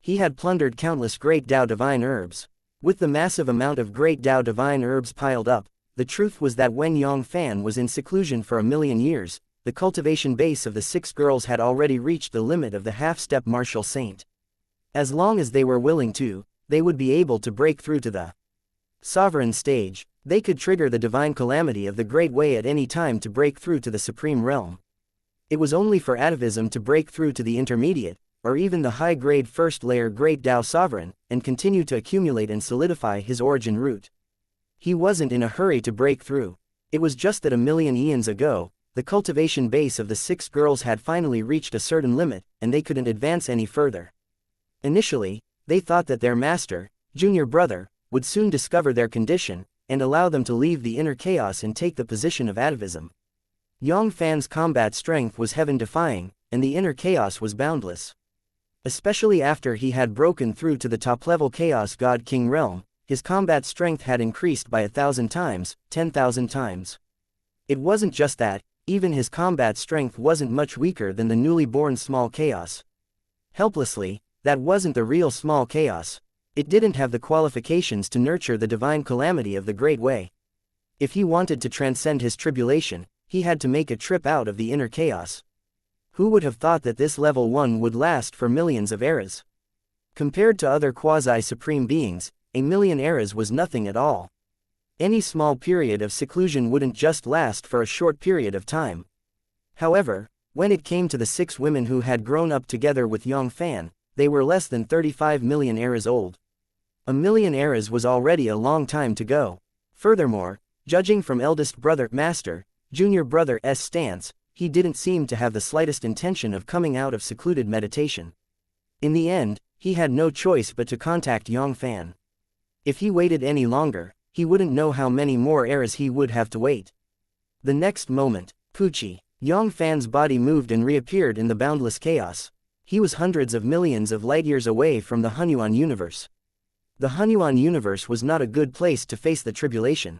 He had plundered countless Great Dao Divine Herbs. With the massive amount of Great Dao Divine Herbs piled up, the truth was that when Yang Fann was in seclusion for 1,000,000 years, the cultivation base of the 6 girls had already reached the limit of the half-step martial saint. As long as they were willing to, they would be able to break through to the sovereign stage. They could trigger the divine calamity of the Great Way at any time to break through to the supreme realm. It was only for atavism to break through to the intermediate, or even the high-grade first-layer Great Tao Sovereign, and continue to accumulate and solidify his origin root. He wasn't in a hurry to break through. It was just that a million eons ago, the cultivation base of the 6 girls had finally reached a certain limit, and they couldn't advance any further. Initially, they thought that their master, junior brother, would soon discover their condition, and allow them to leave the inner chaos and take the position of atavism. Yang Fann's combat strength was heaven-defying, and the inner chaos was boundless. Especially after he had broken through to the top-level Chaos God King realm, his combat strength had increased by 1,000 times, 10,000 times. It wasn't just that, even his combat strength wasn't much weaker than the newly born small chaos. Helplessly, that wasn't the real small chaos. It didn't have the qualifications to nurture the divine calamity of the Great Way. If he wanted to transcend his tribulation, he had to make a trip out of the inner chaos. Who would have thought that this level 1 would last for millions of eras? Compared to other quasi-supreme beings, a million eras was nothing at all. Any small period of seclusion wouldn't just last for a short period of time. However, when it came to the 6 women who had grown up together with Yang Fann, they were less than 35 million eras old. A million eras was already a long time to go. Furthermore, judging from eldest brother Master, junior brother's stance, he didn't seem to have the slightest intention of coming out of secluded meditation. In the end, he had no choice but to contact Yang Fann. If he waited any longer, he wouldn't know how many more eras he would have to wait. The next moment, Poochie, Yang Fann's body moved and reappeared in the boundless chaos. He was hundreds of millions of light-years away from the Hunyuan universe. The Hunyuan universe was not a good place to face the tribulation.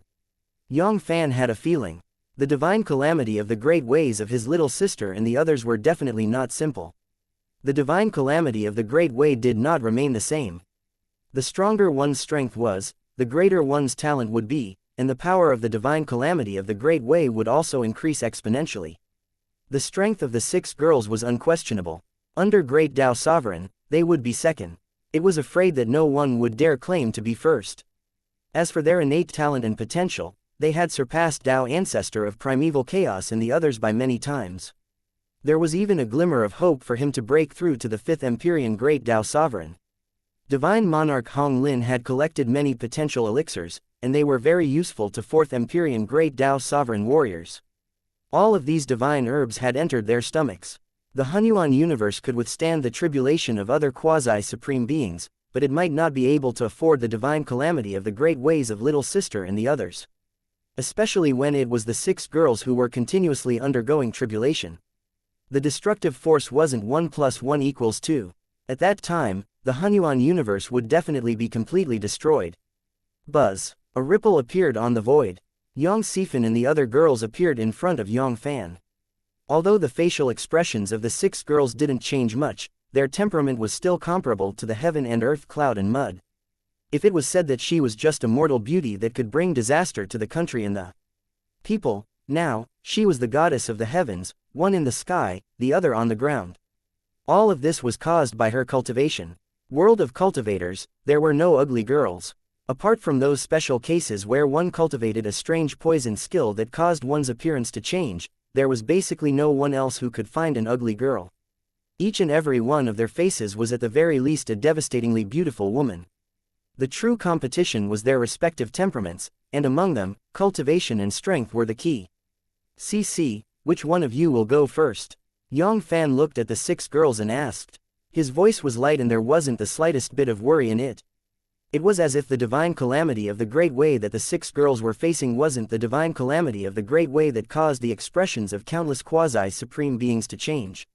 Yang Fann had a feeling. The divine calamity of the great ways of his little sister and the others were definitely not simple. The divine calamity of the great way did not remain the same. The stronger one's strength was, the greater one's talent would be, and the power of the divine calamity of the great way would also increase exponentially. The strength of the 6 girls was unquestionable. Under Great Tao Sovereign, they would be second. It was afraid that no one would dare claim to be first. As for their innate talent and potential, they had surpassed Tao Ancestor of Primeval Chaos and the others by many times. There was even a glimmer of hope for him to break through to the 5th Empyrean Great Tao Sovereign. Divine Monarch Hong Lin had collected many potential elixirs, and they were very useful to 4th Empyrean Great Tao Sovereign warriors. All of these divine herbs had entered their stomachs. The Hunyuan universe could withstand the tribulation of other quasi-supreme beings, but it might not be able to afford the divine calamity of the great ways of Little Sister and the others. Especially when it was the 6 girls who were continuously undergoing tribulation. The destructive force wasn't 1 + 1 = 2. At that time, the Hunyuan universe would definitely be completely destroyed. Buzz. A ripple appeared on the void. Yang Sifan and the other girls appeared in front of Yang Fann. Although the facial expressions of the 6 girls didn't change much, their temperament was still comparable to the heaven and earth cloud and mud. If it was said that she was just a mortal beauty that could bring disaster to the country and the people, now, she was the goddess of the heavens, one in the sky, the other on the ground. All of this was caused by her cultivation. World of cultivators, there were no ugly girls. Apart from those special cases where one cultivated a strange poison skill that caused one's appearance to change, there was basically no one else who could find an ugly girl. Each and every one of their faces was at the very least a devastatingly beautiful woman. The true competition was their respective temperaments, and among them, cultivation and strength were the key. "CC, which one of you will go first?" Yang Fann looked at the 6 girls and asked. His voice was light and there wasn't the slightest bit of worry in it. It was as if the divine calamity of the great way that the 6 girls were facing wasn't the divine calamity of the great way that caused the expressions of countless quasi-supreme beings to change.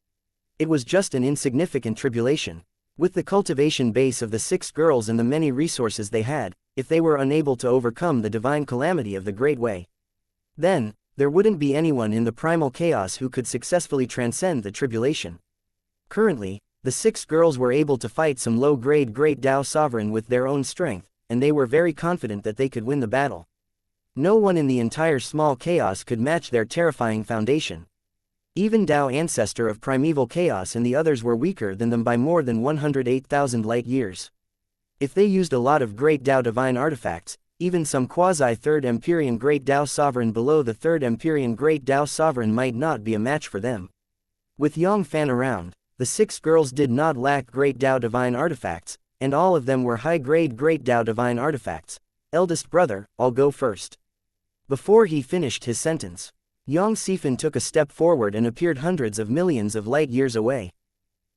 It was just an insignificant tribulation. With the cultivation base of the 6 girls and the many resources they had, if they were unable to overcome the divine calamity of the great way, then, there wouldn't be anyone in the primal chaos who could successfully transcend the tribulation. Currently, the 6 girls were able to fight some low-grade Great Tao Sovereign with their own strength, and they were very confident that they could win the battle. No one in the entire small chaos could match their terrifying foundation. Even Tao, ancestor of primeval chaos, and the others were weaker than them by more than 108,000 light-years. If they used a lot of Great Tao divine artifacts, even some quasi-Third Empyrean Great Tao Sovereign below the Third Empyrean Great Tao Sovereign might not be a match for them. With Yang Fann around, the 6 girls did not lack Great Tao divine artifacts, and all of them were high-grade Great Tao divine artifacts. Eldest brother, I'll go first. Before he finished his sentence, Yang Fann took a step forward and appeared hundreds of millions of light-years away.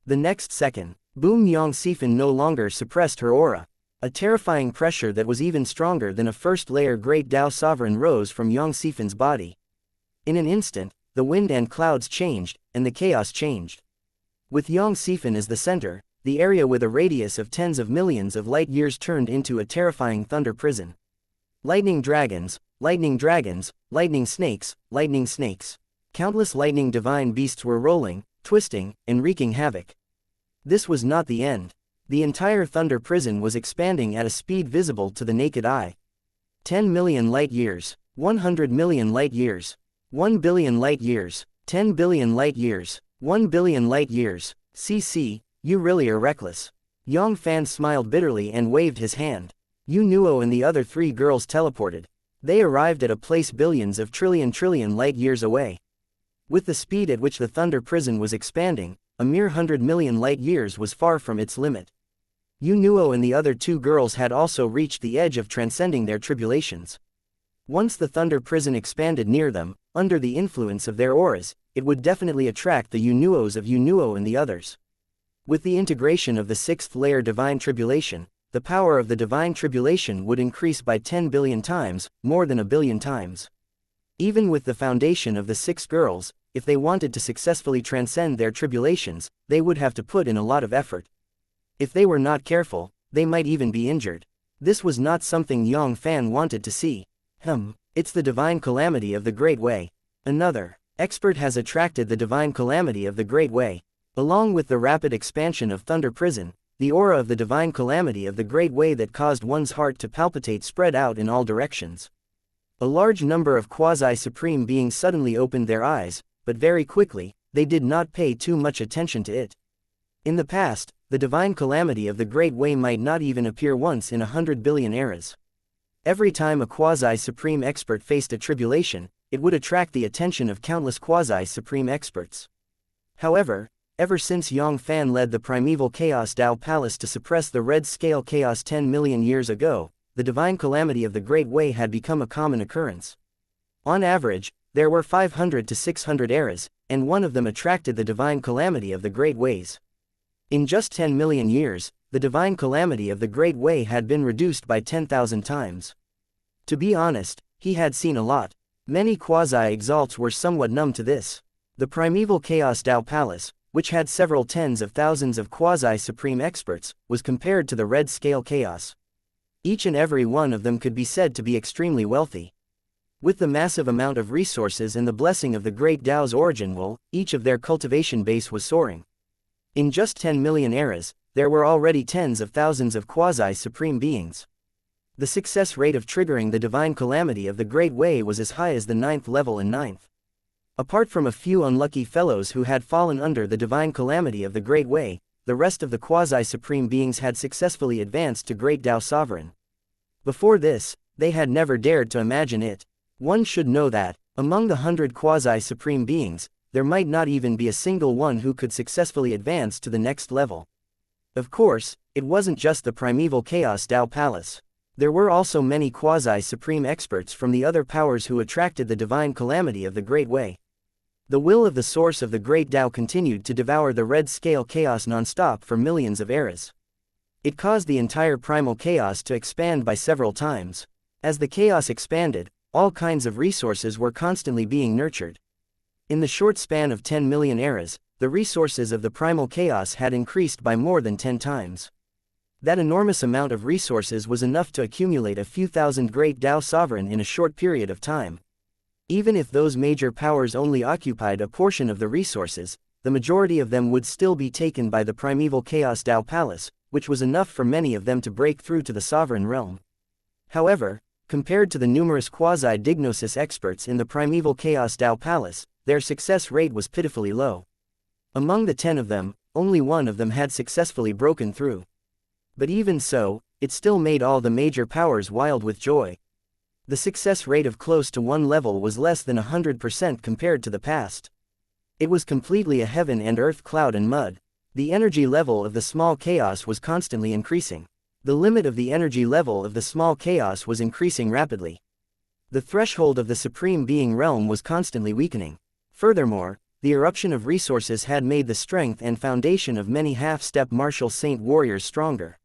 The next second, boom, Yang Fann no longer suppressed her aura. A terrifying pressure that was even stronger than a first-layer Great Tao Sovereign rose from Yang Fann's body. In an instant, the wind and clouds changed, and the chaos changed. With Yang Fann as the center, the area with a radius of tens of millions of light-years turned into a terrifying thunder prison. Lightning dragons, lightning dragons, lightning snakes, lightning snakes. Countless lightning divine beasts were rolling, twisting, and wreaking havoc. This was not the end. The entire thunder prison was expanding at a speed visible to the naked eye. 10 million light-years, 100 million light-years, 1 billion light-years, 10 billion light-years, 1 billion light-years. CC, you really are reckless. Yang Fann smiled bitterly and waved his hand. Yu Nuo and the other 3 girls teleported. They arrived at a place billions of trillion light-years away. With the speed at which the thunder prison was expanding, a mere 100 million light-years was far from its limit. Yu Nuo and the other 2 girls had also reached the edge of transcending their tribulations. Once the thunder prison expanded near them, under the influence of their auras, it would definitely attract the Yu Nuos of Yu Nuo and the others. With the integration of the 6th layer divine tribulation, the power of the divine tribulation would increase by 10 billion times, more than a billion times. Even with the foundation of the 6 girls, if they wanted to successfully transcend their tribulations, they would have to put in a lot of effort. If they were not careful, they might even be injured. This was not something Yang Fann wanted to see. It's the divine calamity of the Great Way. Another expert has attracted the divine calamity of the Great Way. Along with the rapid expansion of Thunder Prison, the aura of the divine calamity of the Great Way that caused one's heart to palpitate spread out in all directions. A large number of quasi-supreme beings suddenly opened their eyes, but very quickly, they did not pay too much attention to it. In the past, the divine calamity of the Great Way might not even appear once in 100 billion eras. Every time a quasi-supreme expert faced a tribulation, it would attract the attention of countless quasi-supreme experts. However, ever since Yang Fann led the primeval Chaos Tao Palace to suppress the Red Scale Chaos 10 million years ago, the divine calamity of the Great Way had become a common occurrence. On average, there were 500 to 600 eras, and one of them attracted the divine calamity of the Great Ways. In just 10 million years, the divine calamity of the Great Way had been reduced by 10,000 times. To be honest, he had seen a lot. Many quasi-exalts were somewhat numb to this. The primeval Chaos Tao Palace, which had several tens of thousands of quasi-supreme experts, was compared to the Red Scale Chaos. Each and every one of them could be said to be extremely wealthy. With the massive amount of resources and the blessing of the Great Tao's origin will, each of their cultivation base was soaring. In just 10 million eras, there were already tens of thousands of quasi-supreme beings. The success rate of triggering the divine calamity of the Great Way was as high as the 9th level and 9th. Apart from a few unlucky fellows who had fallen under the divine calamity of the Great Way, the rest of the quasi-supreme beings had successfully advanced to Great Tao Sovereign. Before this, they had never dared to imagine it. One should know that, among the 100 quasi-supreme beings, there might not even be a single one who could successfully advance to the next level. Of course, it wasn't just the primeval Chaos Tao Palace. There were also many quasi-supreme experts from the other powers who attracted the divine calamity of the Great Way. The will of the source of the Great Tao continued to devour the Red Scale Chaos non-stop for millions of eras. It caused the entire primal chaos to expand by several times. As the chaos expanded, all kinds of resources were constantly being nurtured. In the short span of 10 million eras, the resources of the primal chaos had increased by more than 10 times. That enormous amount of resources was enough to accumulate a few thousand Great Tao Sovereign in a short period of time. Even if those major powers only occupied a portion of the resources, the majority of them would still be taken by the primeval Chaos Tao Palace, which was enough for many of them to break through to the sovereign realm. However, compared to the numerous quasi-dignosis experts in the primeval Chaos Tao Palace, their success rate was pitifully low. Among the 10 of them, only one of them had successfully broken through. But even so, it still made all the major powers wild with joy. The success rate of close to one level was less than 100% compared to the past. It was completely a heaven and earth cloud and mud. The energy level of the small chaos was constantly increasing. The limit of the energy level of the small chaos was increasing rapidly. The threshold of the Supreme Being realm was constantly weakening. Furthermore, the eruption of resources had made the strength and foundation of many half-step martial saint warriors stronger.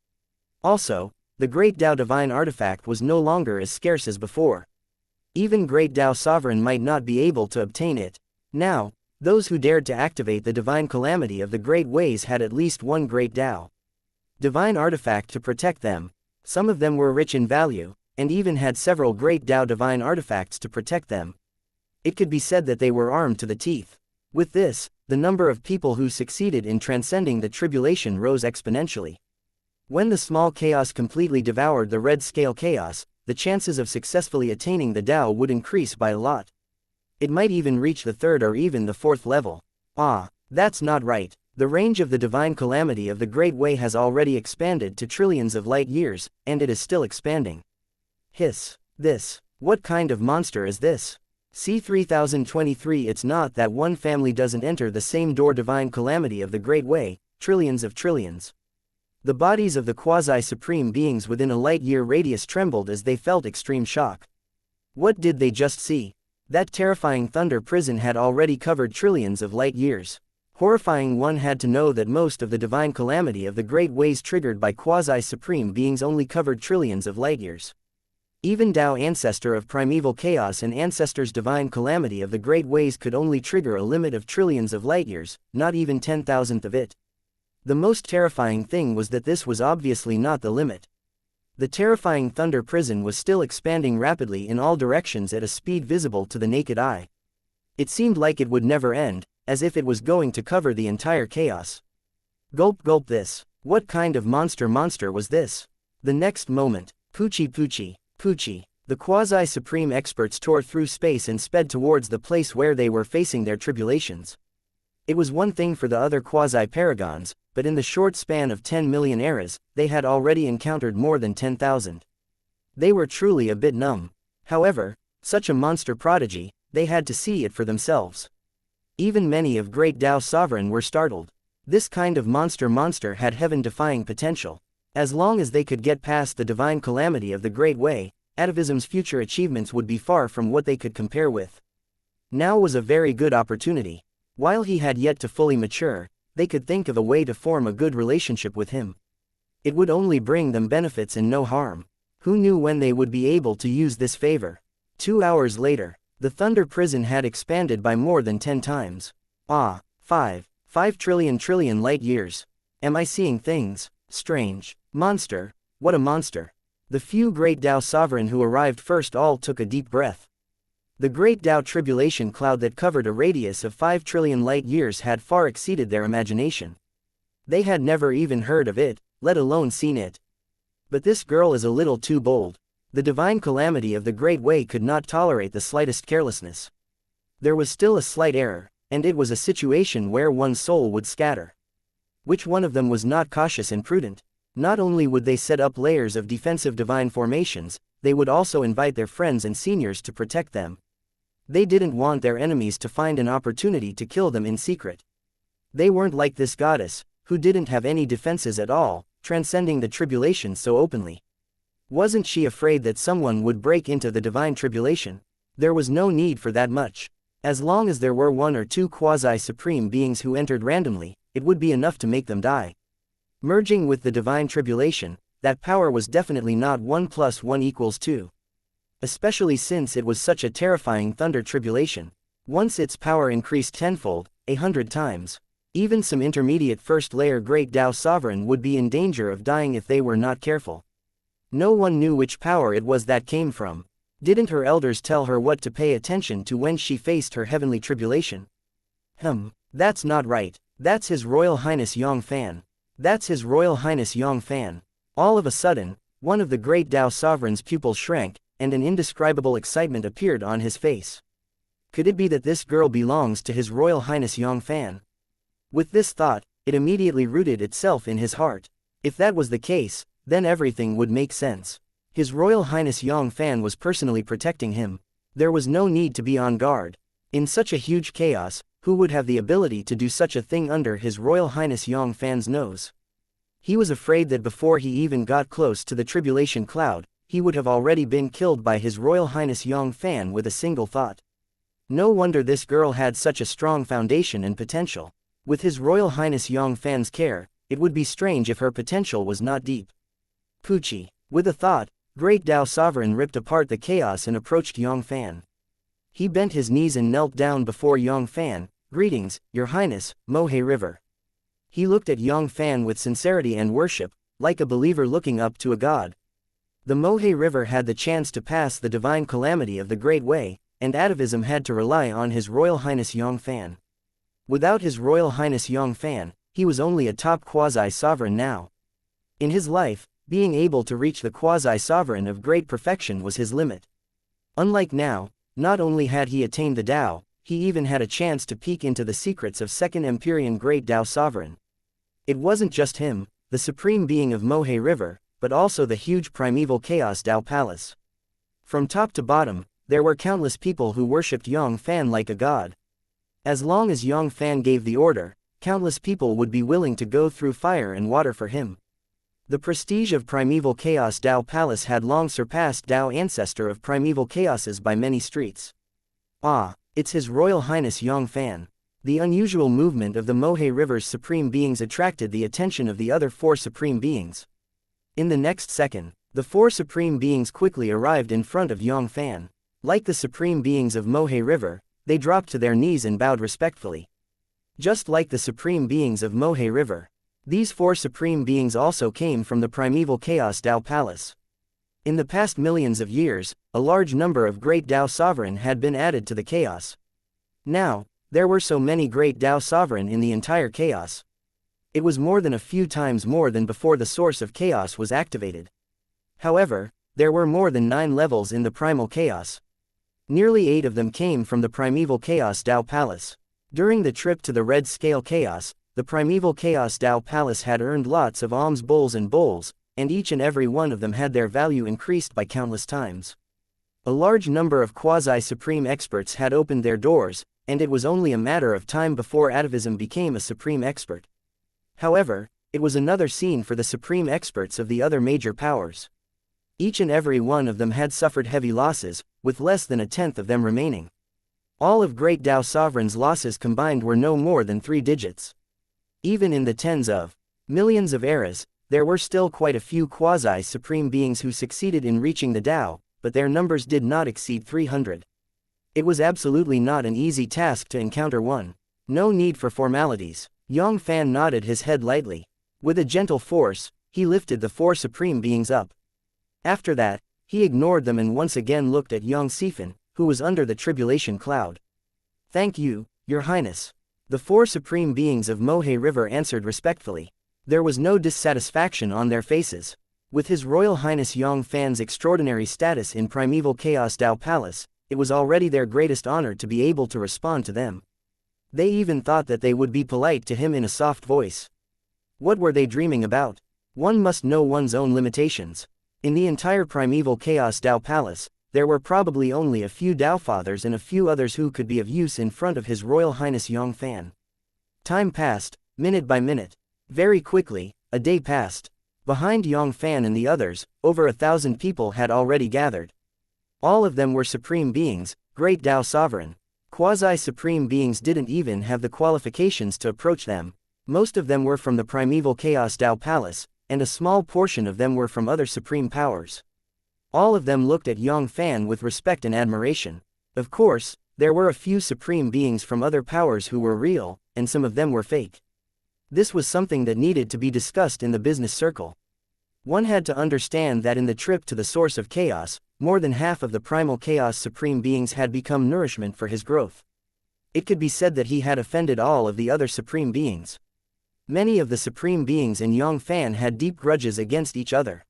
Also, the Great Tao Divine Artifact was no longer as scarce as before. Even Great Tao Sovereign might not be able to obtain it. Now, those who dared to activate the Divine Calamity of the Great Ways had at least one Great Tao Divine Artifact to protect them. Some of them were rich in value, and even had several Great Tao Divine Artifacts to protect them. It could be said that they were armed to the teeth. With this, the number of people who succeeded in transcending the tribulation rose exponentially. When the small chaos completely devoured the red scale chaos, the chances of successfully attaining the Tao would increase by a lot. It might even reach the 3rd or even the 4th level. Ah, that's not right. The range of the divine calamity of the Great Way has already expanded to trillions of light years, and it is still expanding. Hiss. This. What kind of monster is this? C3023. It's not that one family doesn't enter the same door divine calamity of the Great Way, trillions of trillions. The bodies of the quasi-supreme beings within a light-year radius trembled as they felt extreme shock. What did they just see? That terrifying thunder prison had already covered trillions of light years. Horrifying. One had to know that most of the divine calamity of the Great Ways triggered by quasi-supreme beings only covered trillions of light years. Even Tao Ancestor of Primeval Chaos and Ancestor's divine calamity of the Great Ways could only trigger a limit of trillions of light years, not even 10,000th of it. The most terrifying thing was that this was obviously not the limit. The terrifying thunder prison was still expanding rapidly in all directions at a speed visible to the naked eye. It seemed like it would never end, as if it was going to cover the entire chaos. Gulp gulp. This. What kind of monster was this? The next moment, Poochie. The quasi-supreme experts tore through space and sped towards the place where they were facing their tribulations. It was one thing for the other quasi-paragons, but in the short span of 10 million eras, they had already encountered more than 10,000. They were truly a bit numb. However, such a monster prodigy, they had to see it for themselves. Even many of Great Tao Sovereign were startled. This kind of monster had heaven-defying potential. As long as they could get past the divine calamity of the Great Way, atavism's future achievements would be far from what they could compare with. Now was a very good opportunity. While he had yet to fully mature, they could think of a way to form a good relationship with him. It would only bring them benefits and no harm. Who knew when they would be able to use this favor? 2 hours later, the Thunder Prison had expanded by more than 10 times. Ah, 5 trillion light years. Am I seeing things? Strange. Monster. What a monster. The few Great Tao Sovereign who arrived first all took a deep breath. The Great Tao Tribulation cloud that covered a radius of 5 trillion light years had far exceeded their imagination. They had never even heard of it, let alone seen it. But this girl is a little too bold. The divine calamity of the Great Way could not tolerate the slightest carelessness. There was still a slight error, and it was a situation where one's soul would scatter. Which one of them was not cautious and prudent? Not only would they set up layers of defensive divine formations, they would also invite their friends and seniors to protect them. They didn't want their enemies to find an opportunity to kill them in secret. They weren't like this goddess, who didn't have any defenses at all, transcending the tribulation so openly. Wasn't she afraid that someone would break into the divine tribulation? There was no need for that much. As long as there were 1 or 2 quasi-supreme beings who entered randomly, it would be enough to make them die. Merging with the divine tribulation, that power was definitely not 1 + 1 = 2. Especially since it was such a terrifying thunder tribulation. Once its power increased tenfold, 100 times, even some intermediate first-layer Great Tao Sovereign would be in danger of dying if they were not careful. No one knew which power it was that came from. Didn't her elders tell her what to pay attention to when she faced her heavenly tribulation? That's not right. That's His Royal Highness Yang Fann. That's His Royal Highness Yang Fann. All of a sudden, one of the Great Tao Sovereign's pupils shrank, and an indescribable excitement appeared on his face. Could it be that this girl belongs to His Royal Highness Yang Fann? With this thought, it immediately rooted itself in his heart. If that was the case, then everything would make sense. His Royal Highness Yang Fann was personally protecting him. There was no need to be on guard. In such a huge chaos, who would have the ability to do such a thing under His Royal Highness Yang Fann's nose? He was afraid that before he even got close to the tribulation cloud, he would have already been killed by His Royal Highness Yang Fann with a single thought. No wonder this girl had such a strong foundation and potential. With His Royal Highness Yang Fann's care, it would be strange if her potential was not deep. Poochie. With a thought, Great Tao Sovereign ripped apart the chaos and approached Yang Fann. He bent his knees and knelt down before Yang Fann. Greetings, Your Highness, Mohe River. He looked at Yang Fann with sincerity and worship, like a believer looking up to a god. The Mohe River had the chance to pass the divine calamity of the Great Way, and atavism had to rely on His Royal Highness Yang Fann. Without His Royal Highness Yang Fann, he was only a top quasi-sovereign now. In his life, being able to reach the quasi-sovereign of great perfection was his limit. Unlike now, not only had he attained the Tao, he even had a chance to peek into the secrets of Second Empyrean Great Tao Sovereign. It wasn't just him, the supreme being of Mohe River, but also the huge primeval Chaos Tao Palace. From top to bottom, there were countless people who worshipped Yang Fann like a god. As long as Yang Fann gave the order, countless people would be willing to go through fire and water for him. The prestige of primeval Chaos Tao Palace had long surpassed Tao ancestor of primeval chaoses by many streets. Ah, it's His Royal Highness Yang Fann. The unusual movement of the Mohe River's supreme beings attracted the attention of the other four supreme beings. In the next second, the four supreme beings quickly arrived in front of Yang Fann. Like the supreme beings of Mohe River, they dropped to their knees and bowed respectfully. Just like the supreme beings of Mohe River, these four supreme beings also came from the primeval Chaos Tao Palace. In the past millions of years, a large number of great Tao Sovereign had been added to the chaos. Now, there were so many great Tao Sovereign in the entire chaos. It was more than a few times more than before the source of chaos was activated. However, there were more than 9 levels in the primal chaos. Nearly 8 of them came from the primeval Chaos Tao Palace. During the trip to the Red Scale Chaos, the primeval Chaos Tao Palace had earned lots of alms bowls, and each and every one of them had their value increased by countless times. A large number of quasi-supreme experts had opened their doors, and it was only a matter of time before atavism became a supreme expert. However, it was another scene for the supreme experts of the other major powers. Each and every one of them had suffered heavy losses, with less than a tenth of them remaining. All of Great Tao Sovereign's losses combined were no more than 3 digits. Even in the tens of millions of eras, there were still quite a few quasi-supreme beings who succeeded in reaching the Tao, but their numbers did not exceed 300. It was absolutely not an easy task to encounter one. No need for formalities. Yang Fann nodded his head lightly. With a gentle force, he lifted the 4 supreme beings up. After that, he ignored them and once again looked at Yang Fann, who was under the tribulation cloud. "Thank you, Your Highness." The 4 supreme beings of Mohe River answered respectfully. There was no dissatisfaction on their faces. With His Royal Highness Yang Fann's extraordinary status in primeval Chaos Tao Palace, it was already their greatest honor to be able to respond to them. They even thought that they would be polite to him in a soft voice. What were they dreaming about? One must know one's own limitations. In the entire primeval Chaos Tao Palace, there were probably only a few Tao Fathers and a few others who could be of use in front of His Royal Highness Yang Fann. Time passed, minute by minute. Very quickly, a day passed. Behind Yang Fann and the others, over 1,000 people had already gathered. All of them were supreme beings, great Tao Sovereign. Quasi-supreme beings didn't even have the qualifications to approach them. Most of them were from the primeval Chaos Tao Palace, and a small portion of them were from other supreme powers. All of them looked at Yang Fann with respect and admiration. Of course, there were a few supreme beings from other powers who were real, and some of them were fake. This was something that needed to be discussed in the business circle. One had to understand that in the trip to the source of chaos, more than half of the primal chaos supreme beings had become nourishment for his growth. It could be said that he had offended all of the other supreme beings. Many of the supreme beings and Yang Fann had deep grudges against each other.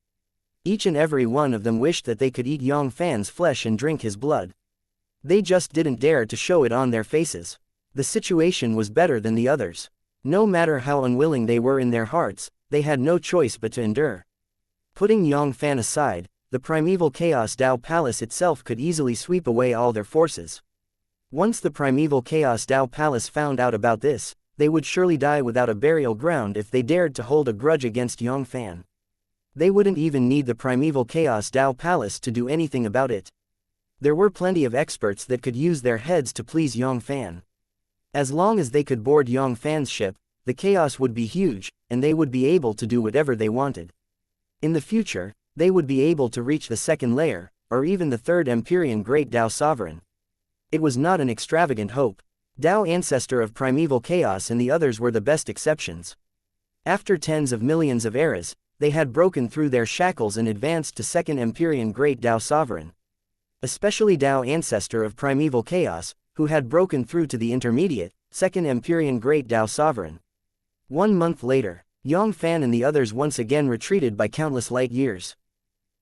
Each and every one of them wished that they could eat Yang Fann's flesh and drink his blood. They just didn't dare to show it on their faces. The situation was better than the others. No matter how unwilling they were in their hearts, they had no choice but to endure. Putting Yang Fann aside, the primeval Chaos Dao Palace itself could easily sweep away all their forces. Once the primeval Chaos Dao Palace found out about this, they would surely die without a burial ground if they dared to hold a grudge against Yang Fann. They wouldn't even need the primeval Chaos Dao Palace to do anything about it. There were plenty of experts that could use their heads to please Yang Fann. As long as they could board Yang Fann's ship, the chaos would be huge, and they would be able to do whatever they wanted. In the future, they would be able to reach the second layer, or even the third Empyrean Great Dao Sovereign. It was not an extravagant hope. Dao Ancestor of Primeval Chaos and the others were the best exceptions. After tens of millions of eras, they had broken through their shackles and advanced to second Empyrean Great Dao Sovereign. Especially Dao Ancestor of Primeval Chaos, who had broken through to the intermediate, second Empyrean Great Dao Sovereign. 1 month later, Yang Fann and the others once again retreated by countless light years.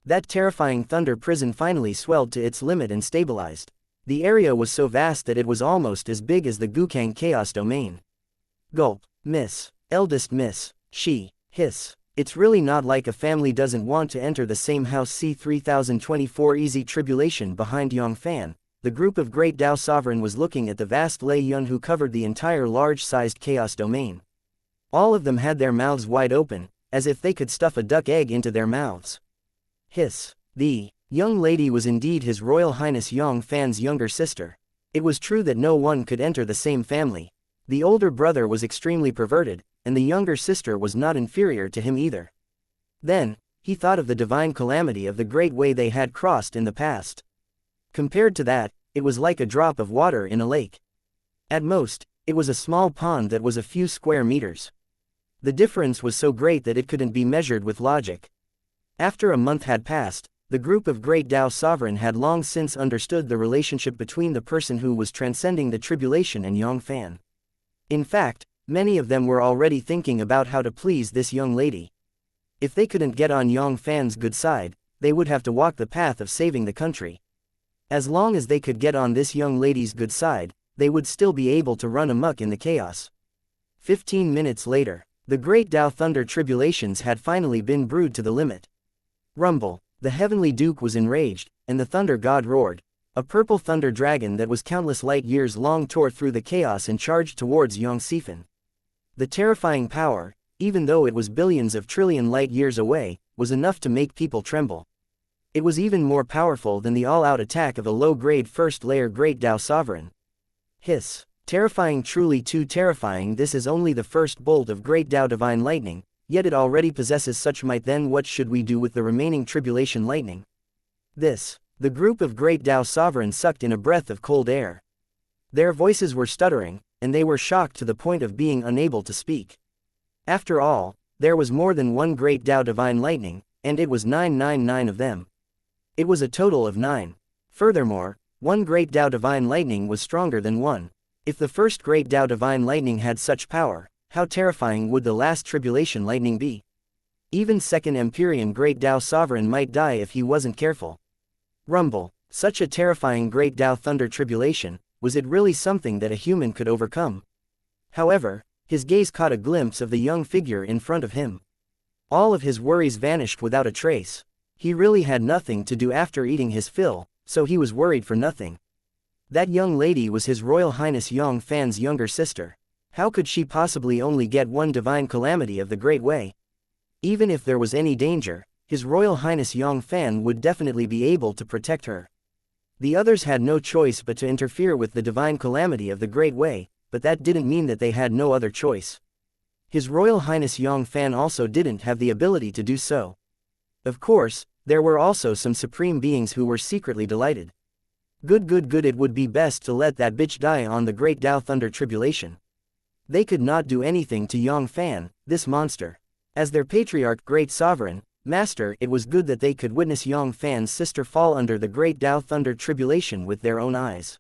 That terrifying thunder prison finally swelled to its limit and stabilized. The area was so vast that it was almost as big as the Gukang Chaos Domain. Gulp. Miss. Eldest Miss. She. Hiss. It's really not like a family doesn't want to enter the same house. C3024 Easy Tribulation. Behind Yang Fann, the group of Great Dao Sovereign was looking at the vast Lei Yun who covered the entire large-sized Chaos Domain. All of them had their mouths wide open, as if they could stuff a duck egg into their mouths. Hiss. The young lady was indeed His Royal Highness Yang Fann's younger sister. It was true that no one could enter the same family. The older brother was extremely perverted, and the younger sister was not inferior to him either. Then, he thought of the divine calamity of the great way they had crossed in the past. Compared to that, it was like a drop of water in a lake. At most, it was a small pond that was a few square meters. The difference was so great that it couldn't be measured with logic. After a month had passed, the group of Great Dao Sovereign had long since understood the relationship between the person who was transcending the tribulation and Yang Fann. In fact, many of them were already thinking about how to please this young lady. If they couldn't get on Yang Fann's good side, they would have to walk the path of saving the country. As long as they could get on this young lady's good side, they would still be able to run amok in the chaos. 15 minutes later, the Great Dao Thunder Tribulations had finally been brewed to the limit. Rumble. The Heavenly Duke was enraged, and the Thunder God roared. A purple thunder dragon that was countless light years long tore through the chaos and charged towards Yang Fann. The terrifying power, even though it was billions of trillion light years away, was enough to make people tremble. It was even more powerful than the all-out attack of a low-grade first-layer Great Dao Sovereign. Hiss. Terrifying, truly too terrifying. This is only the first bolt of Great Dao Divine Lightning, yet it already possesses such might. Then what should we do with the remaining Tribulation Lightning? The group of Great Dao Sovereigns sucked in a breath of cold air. Their voices were stuttering, and they were shocked to the point of being unable to speak. After all, there was more than one Great Dao Divine Lightning, and it was 999 of them. It was a total of 9. Furthermore, one Great Dao Divine Lightning was stronger than one. If the first Great Dao Divine Lightning had such power, how terrifying would the last Tribulation Lightning be? Even second Empyrean Great Dao Sovereign might die if he wasn't careful. Rumble. Such a terrifying Great Dao Thunder Tribulation, was it really something that a human could overcome? However, his gaze caught a glimpse of the young figure in front of him. All of his worries vanished without a trace. He really had nothing to do after eating his fill, so he was worried for nothing. That young lady was His Royal Highness Yang Fann's younger sister. How could she possibly only get one divine calamity of the Great Way? Even if there was any danger, His Royal Highness Yang Fann would definitely be able to protect her. The others had no choice but to interfere with the divine calamity of the Great Way, but that didn't mean that they had no other choice. His Royal Highness Yang Fann also didn't have the ability to do so. Of course, there were also some supreme beings who were secretly delighted. Good, it would be best to let that bitch die on the Great Dao Thunder Tribulation. They could not do anything to Yang Fann, this monster. As their patriarch Great Sovereign, Master, it was good that they could witness Yang Fann's sister fall under the Great Dao Thunder Tribulation with their own eyes.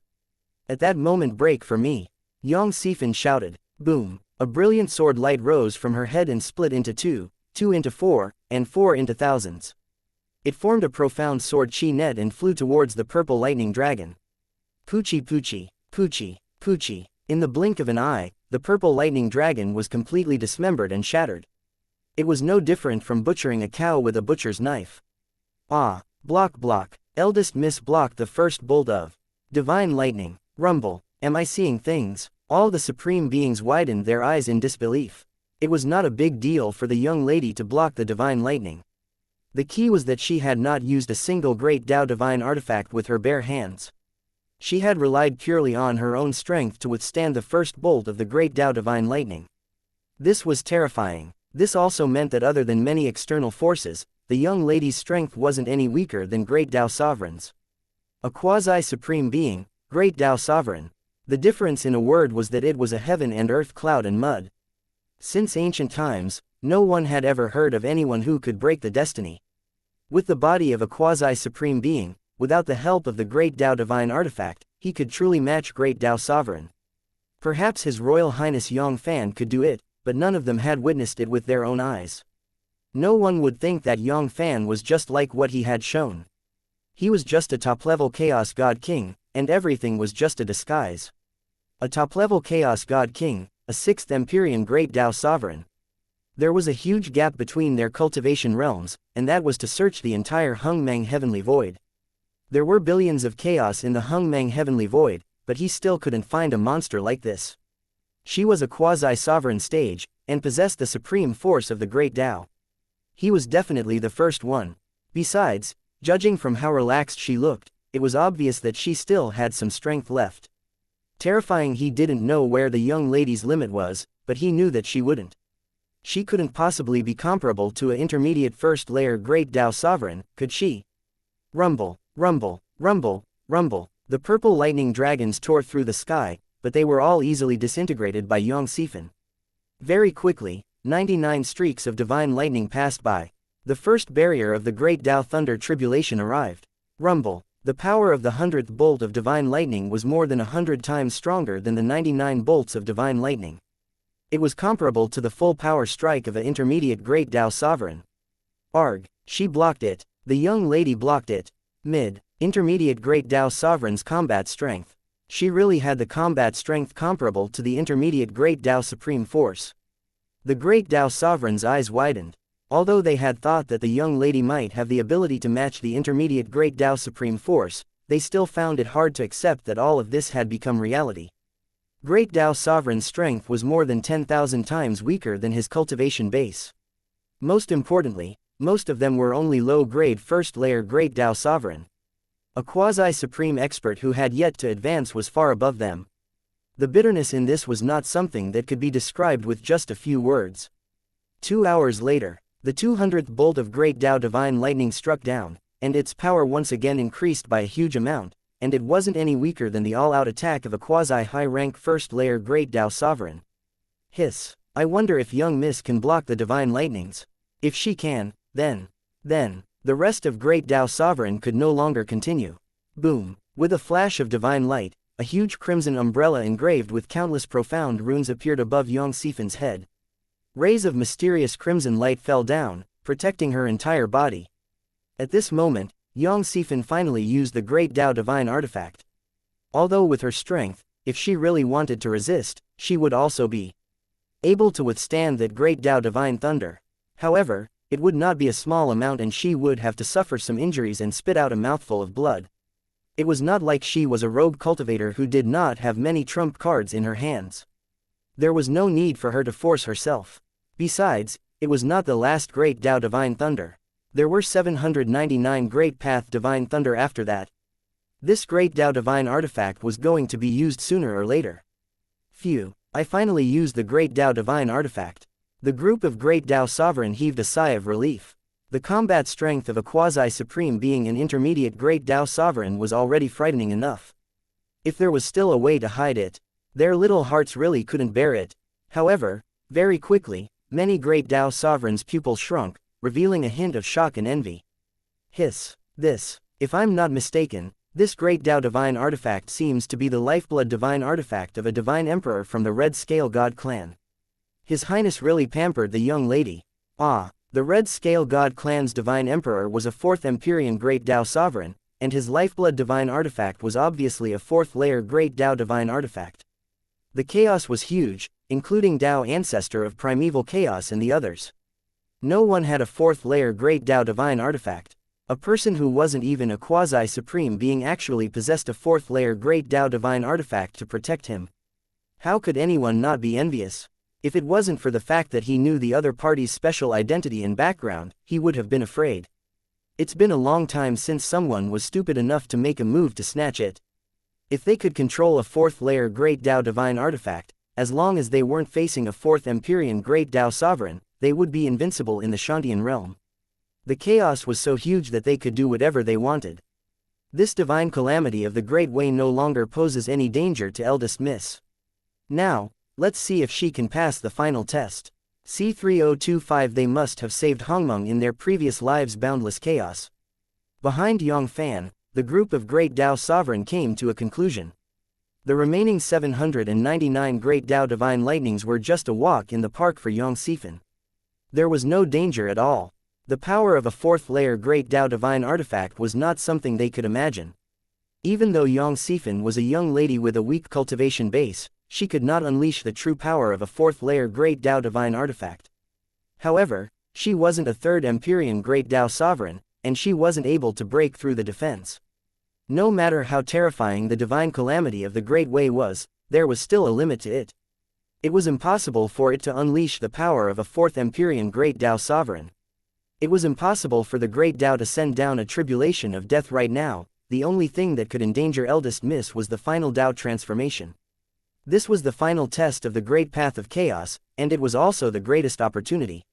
At that moment, break for me. Yang Fann shouted. Boom. A brilliant sword light rose from her head and split into 2, 2 into 4, and 4 into thousands. It formed a profound sword chi net and flew towards the purple lightning dragon. Poochie poochie, poochie, poochie. In the blink of an eye, the purple lightning dragon was completely dismembered and shattered. It was no different from butchering a cow with a butcher's knife. Ah, block block, eldest miss blocked the first bolt of divine lightning. Rumble, am I seeing things? All the supreme beings widened their eyes in disbelief. It was not a big deal for the young lady to block the divine lightning. The key was that she had not used a single great Tao divine artifact with her bare hands. She had relied purely on her own strength to withstand the first bolt of the great Tao divine lightning. This was terrifying. This also meant that other than many external forces, the young lady's strength wasn't any weaker than great Tao sovereigns. A quasi-supreme being, great Tao sovereign. The difference in a word was that it was a heaven and earth cloud and mud. Since ancient times, no one had ever heard of anyone who could break the destiny. With the body of a quasi-supreme being, without the help of the great Tao divine artifact, he could truly match great Tao sovereign. Perhaps His Royal Highness Yang Fann could do it, but none of them had witnessed it with their own eyes. No one would think that Yang Fann was just like what he had shown. He was just a top-level Chaos God King, and everything was just a disguise. A top-level Chaos God King, a 6th Empyrean Great Tao Sovereign. There was a huge gap between their cultivation realms, and that was to search the entire Hungmang Heavenly Void. There were billions of chaos in the Hungmang Heavenly Void, but he still couldn't find a monster like this. She was a quasi-sovereign stage, and possessed the supreme force of the Great Tao. He was definitely the first one. Besides, judging from how relaxed she looked, it was obvious that she still had some strength left. Terrifying, he didn't know where the young lady's limit was, but he knew that she wouldn't. She couldn't possibly be comparable to an intermediate first-layer Great Tao Sovereign, could she? Rumble, rumble, rumble, rumble. The purple lightning dragons tore through the sky, but they were all easily disintegrated by Xianxia Fann. Very quickly, 99 streaks of divine lightning passed by. The first barrier of the Great Tao Thunder Tribulation arrived. Rumble. The power of the 100th bolt of divine lightning was more than 100 times stronger than the 99 bolts of divine lightning. It was comparable to the full power strike of an intermediate Great Tao Sovereign. Arg. She blocked it. The young lady blocked it. Intermediate Great Tao Sovereign's combat strength. She really had the combat strength comparable to the intermediate Great Tao Supreme Force. The Great Tao Sovereign's eyes widened. Although they had thought that the young lady might have the ability to match the intermediate Great Tao Supreme Force, they still found it hard to accept that all of this had become reality. Great Tao Sovereign's strength was more than 10,000 times weaker than his cultivation base. Most importantly, most of them were only low-grade first-layer Great Tao Sovereign. A quasi-supreme expert who had yet to advance was far above them. The bitterness in this was not something that could be described with just a few words. 2 hours later, the 200th bolt of Great Tao Divine Lightning struck down, and its power once again increased by a huge amount, and it wasn't any weaker than the all-out attack of a quasi-high-rank first-layer Great Tao Sovereign. Hiss. I wonder if young Miss can block the Divine Lightnings. If she can, then, the rest of Great Tao Sovereign could no longer continue. Boom. With a flash of divine light, a huge crimson umbrella engraved with countless profound runes appeared above Xianxia Fann's head. Rays of mysterious crimson light fell down, protecting her entire body. At this moment, Xianxia Fann finally used the Great Tao Divine Artifact. Although with her strength, if she really wanted to resist, she would also be able to withstand that Great Tao Divine Thunder. However, it would not be a small amount and she would have to suffer some injuries and spit out a mouthful of blood. It was not like she was a rogue cultivator who did not have many trump cards in her hands. There was no need for her to force herself. Besides, it was not the last Great Tao Divine Thunder. There were 799 Great Path Divine Thunder after that. This Great Tao Divine Artifact was going to be used sooner or later. Phew, I finally used the Great Tao Divine Artifact. The group of Great Tao Sovereign heaved a sigh of relief. The combat strength of a quasi-supreme being an intermediate Great Tao Sovereign was already frightening enough. If there was still a way to hide it, their little hearts really couldn't bear it. However, very quickly, many Great Tao Sovereigns' pupils shrunk, revealing a hint of shock and envy. Hiss. This, if I'm not mistaken, this Great Tao Divine Artifact seems to be the lifeblood divine artifact of a divine emperor from the Red Scale God clan. His Highness really pampered the young lady. Ah, the Red Scale God clan's divine emperor was a 4th Empyrean Great Tao Sovereign, and his lifeblood divine artifact was obviously a fourth-layer Great Tao divine artifact. The chaos was huge, including Tao ancestor of primeval chaos and the others. No one had a fourth-layer Great Tao divine artifact. A person who wasn't even a quasi-supreme being actually possessed a fourth-layer Great Tao divine artifact to protect him. How could anyone not be envious? If it wasn't for the fact that he knew the other party's special identity and background, he would have been afraid. It's been a long time since someone was stupid enough to make a move to snatch it. If they could control a fourth-layer Great Tao divine artifact, as long as they weren't facing a fourth Empyrean Great Tao sovereign, they would be invincible in the Xiantian realm. The chaos was so huge that they could do whatever they wanted. This divine calamity of the Great Way no longer poses any danger to Eldest Miss. Now, let's see if she can pass the final test. C3025. They must have saved Hongmeng in their previous lives' boundless chaos. Behind Yang Fann, the group of Great Tao Sovereign came to a conclusion. The remaining 799 Great Tao Divine Lightnings were just a walk in the park for Yang Fann. There was no danger at all. The power of a fourth-layer Great Tao Divine Artifact was not something they could imagine. Even though Yang Fann was a young lady with a weak cultivation base, she could not unleash the true power of a fourth-layer Great Tao Divine Artifact. However, she wasn't a third Empyrean Great Tao Sovereign, and she wasn't able to break through the defense. No matter how terrifying the divine calamity of the Great Way was, there was still a limit to it. It was impossible for it to unleash the power of a fourth Empyrean Great Tao Sovereign. It was impossible for the Great Tao to send down a tribulation of death right now. The only thing that could endanger Eldest Miss was the final Tao transformation. This was the final test of the Great Path of Chaos, and it was also the greatest opportunity.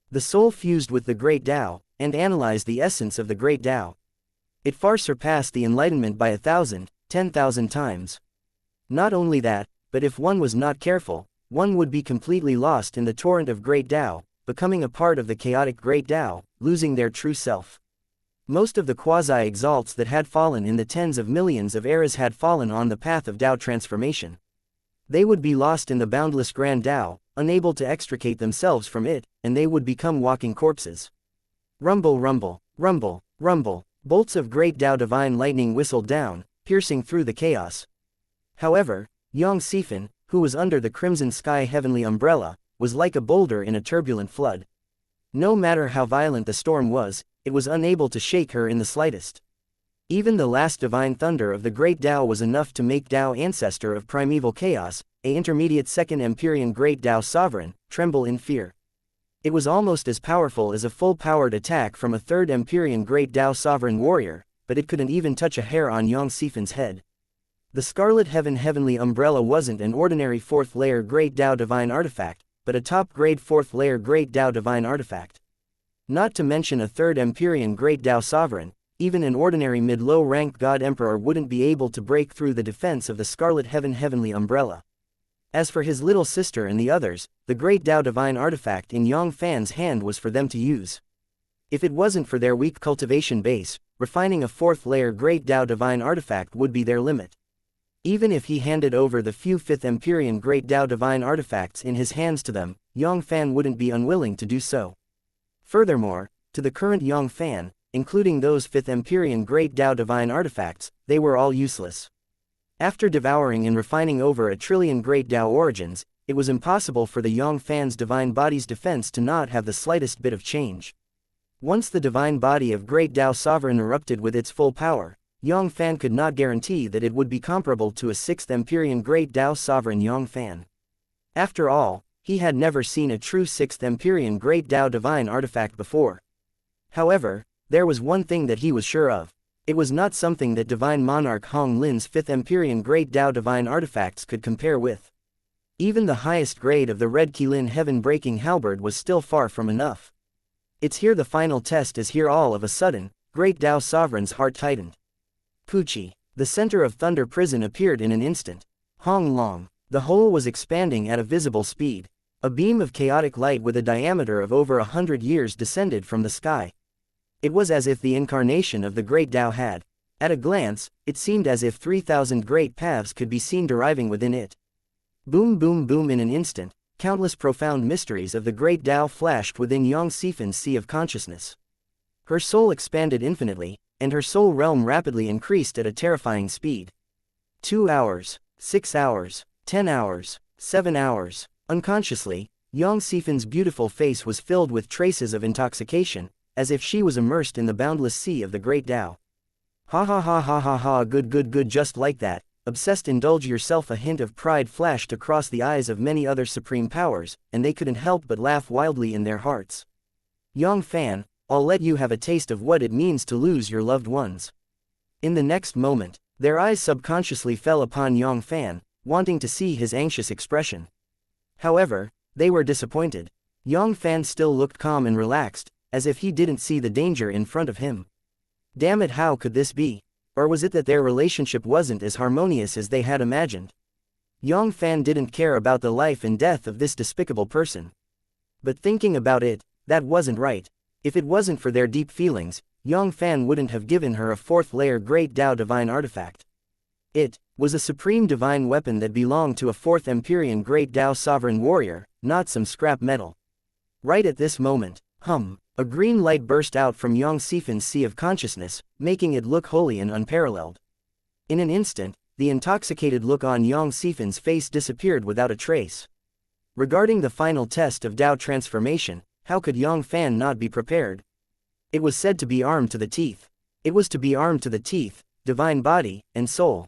The soul fused with the Great Tao, and analyzed the essence of the Great Tao. It far surpassed the enlightenment by 1,000, 10,000 times. Not only that, but if one was not careful, one would be completely lost in the torrent of Great Tao, becoming a part of the chaotic Great Tao, losing their true self. Most of the quasi-exalts that had fallen in the tens of millions of eras had fallen on the path of Tao transformation. They would be lost in the boundless Grand Tao, unable to extricate themselves from it, and they would become walking corpses. Rumble, rumble, rumble, rumble, bolts of Great Tao divine lightning whistled down, piercing through the chaos. However, Yang Fann, who was under the crimson sky heavenly umbrella, was like a boulder in a turbulent flood. No matter how violent the storm was, it was unable to shake her in the slightest. Even the last divine thunder of the Great Tao was enough to make Tao ancestor of primeval chaos, a intermediate second Empyrean Great Tao sovereign, tremble in fear. It was almost as powerful as a full-powered attack from a third Empyrean Great Tao sovereign warrior, but it couldn't even touch a hair on Yang Fann's head. The Scarlet Heaven heavenly umbrella wasn't an ordinary fourth-layer Great Tao divine artifact, but a top-grade fourth-layer Great Tao divine artifact. Not to mention a third Empyrean Great Tao sovereign, even an ordinary mid-low-ranked God Emperor wouldn't be able to break through the defense of the Scarlet Heaven heavenly umbrella. As for his little sister and the others, the Great Tao divine artifact in Yang Fann's hand was for them to use. If it wasn't for their weak cultivation base, refining a fourth-layer Great Tao divine artifact would be their limit. Even if he handed over the few fifth Empyrean Great Tao divine artifacts in his hands to them, Yang Fann wouldn't be unwilling to do so. Furthermore, to the current Yang Fann, including those fifth Empyrean Great Tao divine artifacts, they were all useless. After devouring and refining over 1 trillion Great Tao origins, it was impossible for the Yang Fann's divine body's defense to not have the slightest bit of change. Once the divine body of Great Tao Sovereign erupted with its full power, Yang Fann could not guarantee that it would be comparable to a sixth Empyrean Great Tao Sovereign Yang Fann. After all, he had never seen a true sixth Empyrean Great Tao divine artifact before. However, there was one thing that he was sure of. It was not something that Divine Monarch Hong Lin's fifth Empyrean Great Tao divine artifacts could compare with. Even the highest grade of the Red Qilin heaven-breaking halberd was still far from enough. It's here the final test is here. All of a sudden, Great Tao Sovereign's heart tightened. Pucci. The center of Thunder Prison appeared in an instant. Hong Long. The hole was expanding at a visible speed. A beam of chaotic light with a diameter of over 100 years descended from the sky. It was as if the incarnation of the Great Tao had. At a glance, it seemed as if 3,000 great paths could be seen deriving within it. Boom boom boom. In an instant, countless profound mysteries of the Great Tao flashed within Yang Fann's sea of consciousness. Her soul expanded infinitely, and her soul realm rapidly increased at a terrifying speed. 2 hours, 6 hours, 10 hours, 7 hours. Unconsciously, Yang Fan's beautiful face was filled with traces of intoxication, as if she was immersed in the boundless sea of the great Tao. Ha ha ha ha ha ha, good, just like that. Obsessed, indulge yourself. A hint of pride flashed across the eyes of many other supreme powers, and they couldn't help but laugh wildly in their hearts. Yang Fan, I'll let you have a taste of what it means to lose your loved ones. In the next moment, their eyes subconsciously fell upon Yang Fan, wanting to see his anxious expression. However, they were disappointed. Yang Fan still looked calm and relaxed, as if he didn't see the danger in front of him. Damn it, how could this be? Or was it that their relationship wasn't as harmonious as they had imagined? Yang Fan didn't care about the life and death of this despicable person. But thinking about it, that wasn't right. If it wasn't for their deep feelings, Yang Fan wouldn't have given her a 4th layer Great Tao Divine artifact. It was a supreme divine weapon that belonged to a 4th Empyrean Great Tao Sovereign Warrior, not some scrap metal. Right at this moment, a green light burst out from Yang Fan's sea of consciousness, making it look holy and unparalleled. In an instant, the intoxicated look on Yang Fan's face disappeared without a trace. Regarding the final test of Tao transformation, how could Yang Fan not be prepared? It was said to be armed to the teeth. It was to be armed to the teeth, divine body, and soul.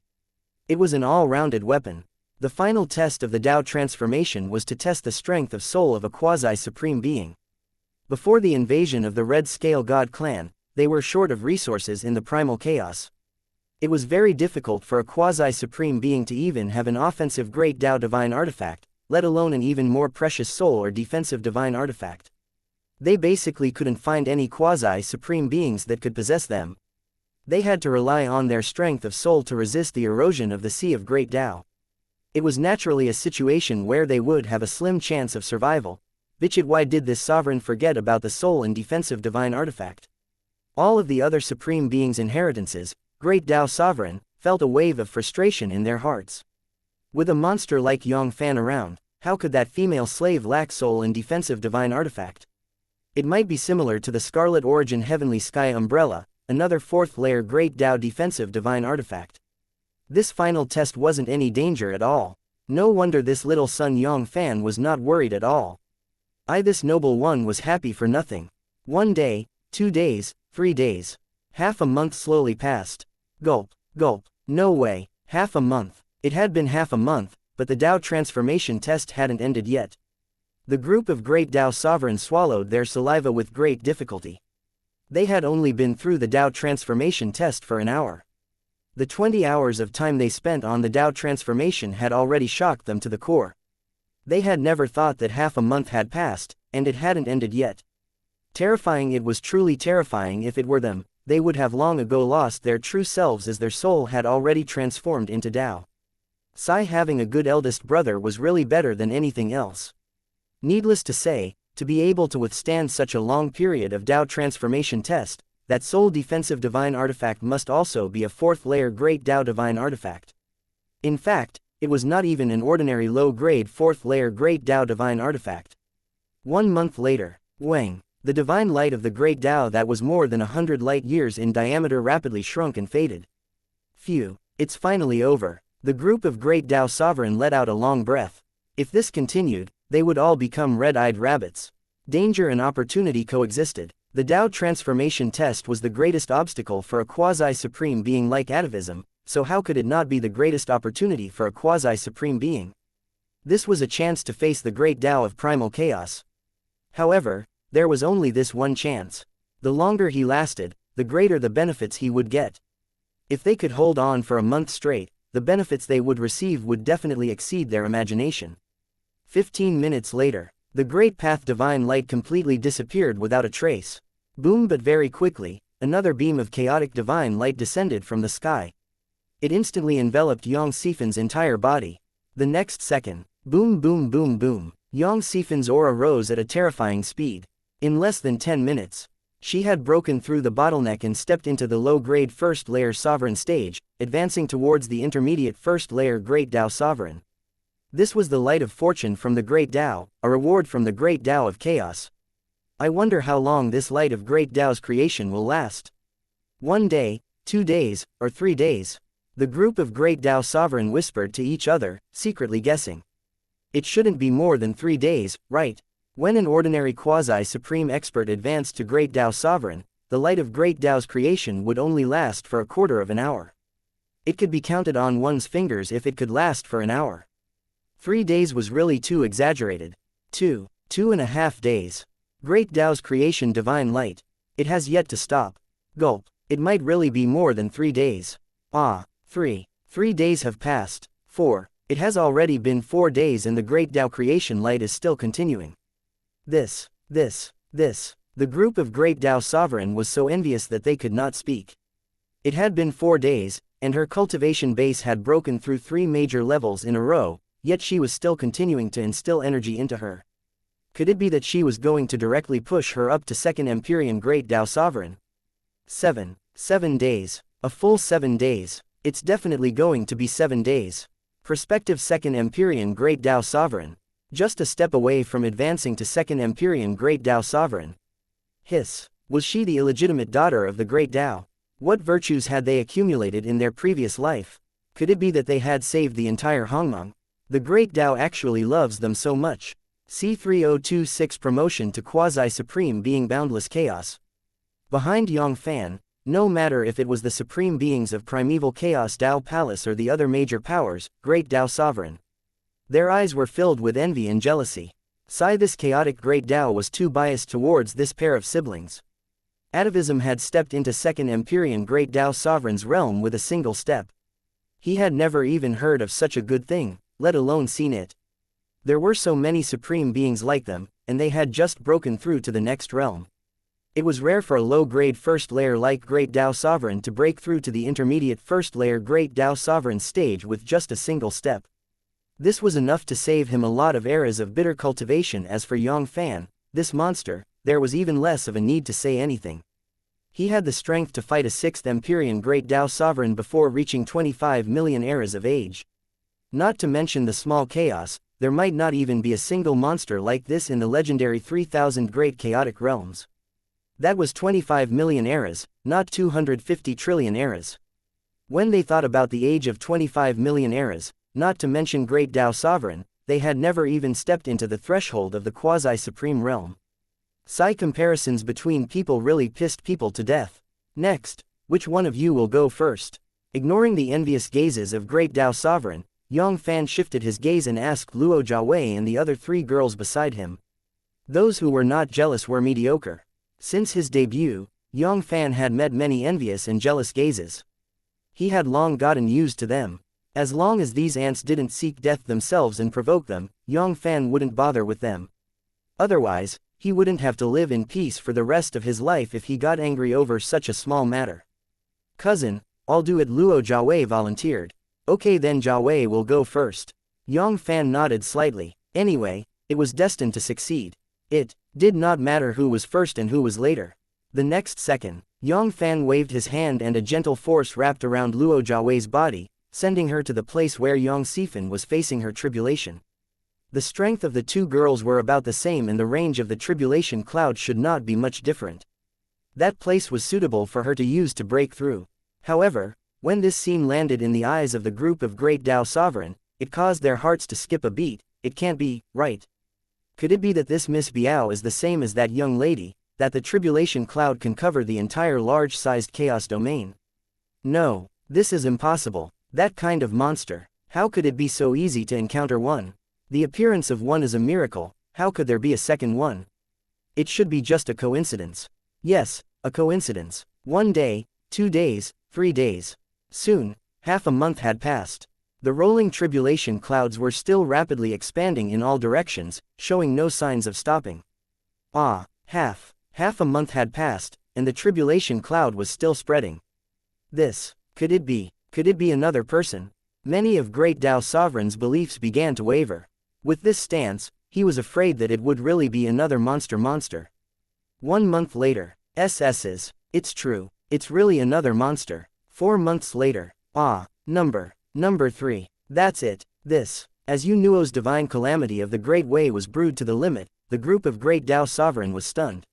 It was an all-rounded weapon. The final test of the Tao transformation was to test the strength of soul of a quasi-supreme being. Before the invasion of the Red Scale God clan, they were short of resources in the primal chaos. It was very difficult for a quasi-supreme being to even have an offensive Great Tao Divine artifact, let alone an even more precious soul or defensive divine artifact. They basically couldn't find any quasi-supreme beings that could possess them. They had to rely on their strength of soul to resist the erosion of the Sea of Great Tao. It was naturally a situation where they would have a slim chance of survival. Bitch, why did this sovereign forget about the soul and defensive divine artifact? All of the other supreme beings' inheritances, Great Tao Sovereign, felt a wave of frustration in their hearts. With a monster like Yang Fan around, how could that female slave lack soul and defensive divine artifact? It might be similar to the Scarlet Origin Heavenly Sky Umbrella, another 4th layer Great Tao defensive divine artifact. This final test wasn't any danger at all. No wonder this little son Yang Fan was not worried at all. This noble one was happy for nothing. 1 day, 2 days, 3 days. Half a month slowly passed. Gulp, gulp, no way, half a month. It had been half a month, but the Tao transformation test hadn't ended yet. The group of Great Tao Sovereigns swallowed their saliva with great difficulty. They had only been through the Tao transformation test for an hour. The 20 hours of time they spent on the Tao transformation had already shocked them to the core. They had never thought that half a month had passed, and it hadn't ended yet. Terrifying, it was truly terrifying. If it were them, they would have long ago lost their true selves, as their soul had already transformed into Tao. Having a good eldest brother was really better than anything else. Needless to say, to be able to withstand such a long period of Tao transformation test, that soul defensive divine artifact must also be a 4th layer Great Tao divine artifact. In fact, it was not even an ordinary low-grade 4th layer Great Tao divine artifact. 1 month later, Wang, the divine light of the Great Tao that was more than 100 light years in diameter, rapidly shrunk and faded. Phew, it's finally over. The group of Great Tao Sovereign let out a long breath. If this continued, they would all become red-eyed rabbits. Danger and opportunity coexisted. The Tao transformation test was the greatest obstacle for a quasi-supreme being like atavism, so how could it not be the greatest opportunity for a quasi-supreme being? This was a chance to face the Great Tao of primal chaos. However, there was only this one chance. The longer he lasted, the greater the benefits he would get. If they could hold on for a month straight, the benefits they would receive would definitely exceed their imagination. 15 minutes later, the Great Path divine light completely disappeared without a trace. Boom! But very quickly, another beam of chaotic divine light descended from the sky. It instantly enveloped Yang Fan's entire body. The next second, boom boom boom boom, Yang Fan's aura rose at a terrifying speed. In less than 10 minutes, she had broken through the bottleneck and stepped into the low-grade 1st layer Sovereign stage, advancing towards the intermediate 1st layer Great Tao Sovereign. This was the light of fortune from the Great Tao, a reward from the Great Tao of chaos. I wonder how long this light of Great Tao's creation will last. 1 day, 2 days, or 3 days? The group of Great Tao Sovereign whispered to each other, secretly guessing. It shouldn't be more than 3 days, right? When an ordinary quasi-supreme expert advanced to Great Tao Sovereign, the light of Great Tao's creation would only last for a quarter of an hour. It could be counted on one's fingers if it could last for an hour. 3 days was really too exaggerated. 2.5 days. Great Tao's creation divine light. It has yet to stop. Gulp. It might really be more than 3 days. 3 days have passed. 4. It has already been 4 days and the Great Tao creation light is still continuing. This. The group of Great Tao Sovereign was so envious that they could not speak. It had been 4 days, and her cultivation base had broken through 3 major levels in a row, yet she was still continuing to instill energy into her. Could it be that she was going to directly push her up to Second Empyrean Great Tao Sovereign? 7 days. A full 7 days. It's definitely going to be 7 days. Prospective Second Empyrean Great Tao Sovereign. Just a step away from advancing to Second Empyrean Great Tao Sovereign. Hiss. Was she the illegitimate daughter of the Great Tao? What virtues had they accumulated in their previous life? Could it be that they had saved the entire Hongmeng? The Great Tao actually loves them so much. C3026 promotion to quasi-supreme being boundless chaos. Behind Yang Fann, no matter if it was the supreme beings of primeval chaos Tao Palace or the other major powers, Great Tao Sovereign. Their eyes were filled with envy and jealousy. This chaotic Great Tao was too biased towards this pair of siblings. Atavism had stepped into Second Empyrean Great Tao Sovereign's realm with a single step. He had never even heard of such a good thing, let alone seen it. There were so many supreme beings like them, and they had just broken through to the next realm. It was rare for a low-grade first layer like Great Tao Sovereign to break through to the intermediate first layer Great Tao Sovereign stage with just a single step. This was enough to save him a lot of eras of bitter cultivation. As for Yang Fann, this monster, there was even less of a need to say anything. He had the strength to fight a 6th Empyrean Great Tao Sovereign before reaching 25 million eras of age. Not to mention the small chaos, there might not even be a single monster like this in the legendary 3000 Great Chaotic Realms. That was 25 million eras, not 250 trillion eras. When they thought about the age of 25 million eras, not to mention Great Tao Sovereign, they had never even stepped into the threshold of the quasi-supreme realm. Comparisons between people really pissed people to death. Next, which one of you will go first? Ignoring the envious gazes of Great Tao Sovereign, Yang Fann shifted his gaze and asked Luo Jiawei and the other 3 girls beside him. Those who were not jealous were mediocre. Since his debut, Yang Fann had met many envious and jealous gazes. He had long gotten used to them. As long as these ants didn't seek death themselves and provoke them, Yang Fann wouldn't bother with them. Otherwise, he wouldn't have to live in peace for the rest of his life if he got angry over such a small matter. Cousin, I'll do it, Luo Jiawei volunteered. Okay then, Jiawei will go first. Yang Fann nodded slightly. Anyway, it was destined to succeed. It did not matter who was first and who was later. The next second, Yang Fann waved his hand and a gentle force wrapped around Luo Jiawei's body, sending her to the place where Yang Sifan was facing her tribulation. The strength of the 2 girls were about the same and the range of the tribulation cloud should not be much different. That place was suitable for her to use to break through. However, when this scene landed in the eyes of the group of Great Tao Sovereign, it caused their hearts to skip a beat. It can't be, right? Could it be that this Miss Biao is the same as that young lady, that the tribulation cloud can cover the entire large-sized chaos domain? No, this is impossible. That kind of monster. How could it be so easy to encounter one? The appearance of one is a miracle. How could there be a second one? It should be just a coincidence. Yes, a coincidence. 1 day, 2 days, 3 days. Soon, half a month had passed. The rolling tribulation clouds were still rapidly expanding in all directions, showing no signs of stopping. Half a month had passed, and the tribulation cloud was still spreading. Could it be another person? Many of Great Tao Sovereign's beliefs began to waver. With this stance, he was afraid that it would really be another monster. 1 month later, it's true, it's really another monster. 4 months later, Number 3. That's it. As Yu Nuo's divine calamity of the Great Way was brewed to the limit, the group of Great Tao Sovereign was stunned.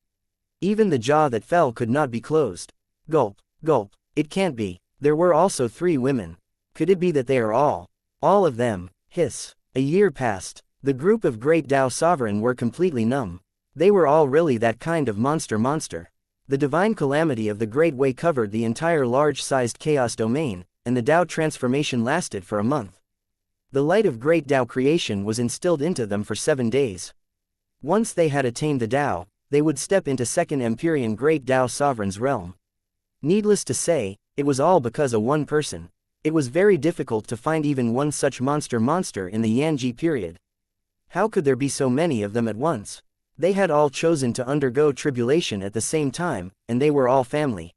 Even the jaw that fell could not be closed. Gulp. Gulp. It can't be. There were also 3 women. Could it be that they are all of them? Hiss. A year passed. The group of Great Tao Sovereign were completely numb. They were all really that kind of monster. The divine calamity of the Great Way covered the entire large-sized chaos domain, and the Tao transformation lasted for a month. The light of Great Tao creation was instilled into them for 7 days. Once they had attained the Tao, they would step into Second Empyrean Great Tao Sovereign's realm. Needless to say, it was all because of one person. It was very difficult to find even one such monster in the Yanji period. How could there be so many of them at once? They had all chosen to undergo tribulation at the same time, and they were all family.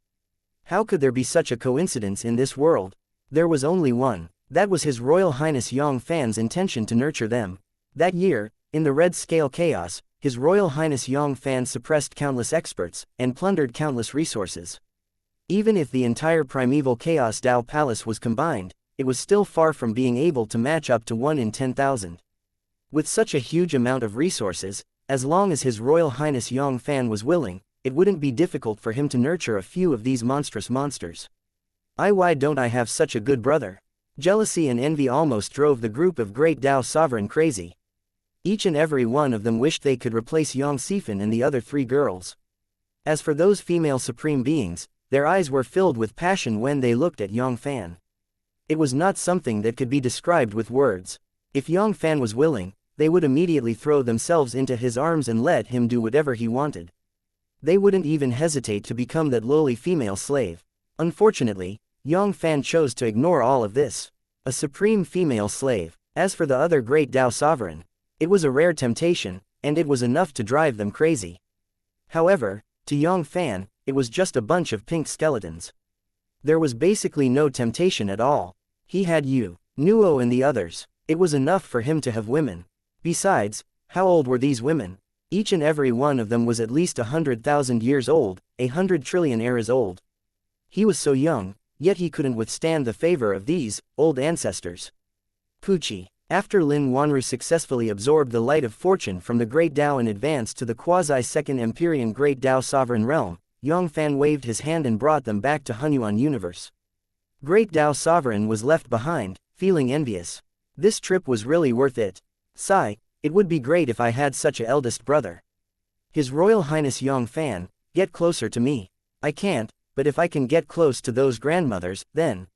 How could there be such a coincidence in this world? There was only one. That was His Royal Highness Yang Fann's intention to nurture them. That year, in the Red Scale Chaos, His Royal Highness Yang Fann suppressed countless experts, and plundered countless resources. Even if the entire primeval Chaos Tao Palace was combined, it was still far from being able to match up to 1 in 10,000. With such a huge amount of resources, as long as His Royal Highness Yang Fann was willing, it wouldn't be difficult for him to nurture a few of these monstrous monsters. Why don't I have such a good brother? Jealousy and envy almost drove the group of Great Tao Sovereign crazy. Each and every one of them wished they could replace Xianxia Fann and the other 3 girls. As for those female supreme beings, their eyes were filled with passion when they looked at Yang Fann. It was not something that could be described with words. If Yang Fann was willing, they would immediately throw themselves into his arms and let him do whatever he wanted. They wouldn't even hesitate to become that lowly female slave. Unfortunately, Yang Fann chose to ignore all of this. A supreme female slave. As for the other Great Tao Sovereign, it was a rare temptation, and it was enough to drive them crazy. However, to Yang Fann, it was just a bunch of pink skeletons. There was basically no temptation at all. He had Yu, Nuo and the others. It was enough for him to have women. Besides, how old were these women? Each and every one of them was at least 100,000 years old, 100 trillion eras old. He was so young, yet he couldn't withstand the favor of these old ancestors. Pucci. After Lin Wanru successfully absorbed the light of fortune from the Great Tao and advanced to the quasi-Second Empyrean Great Tao Sovereign Realm, Yang Fann waved his hand and brought them back to Hunyuan Universe. Great Tao Sovereign was left behind, feeling envious. This trip was really worth it. Sigh, it would be great if I had such a eldest brother. His Royal Highness Yang Fann, get closer to me. I can't, but if I can get close to those grandmothers, then.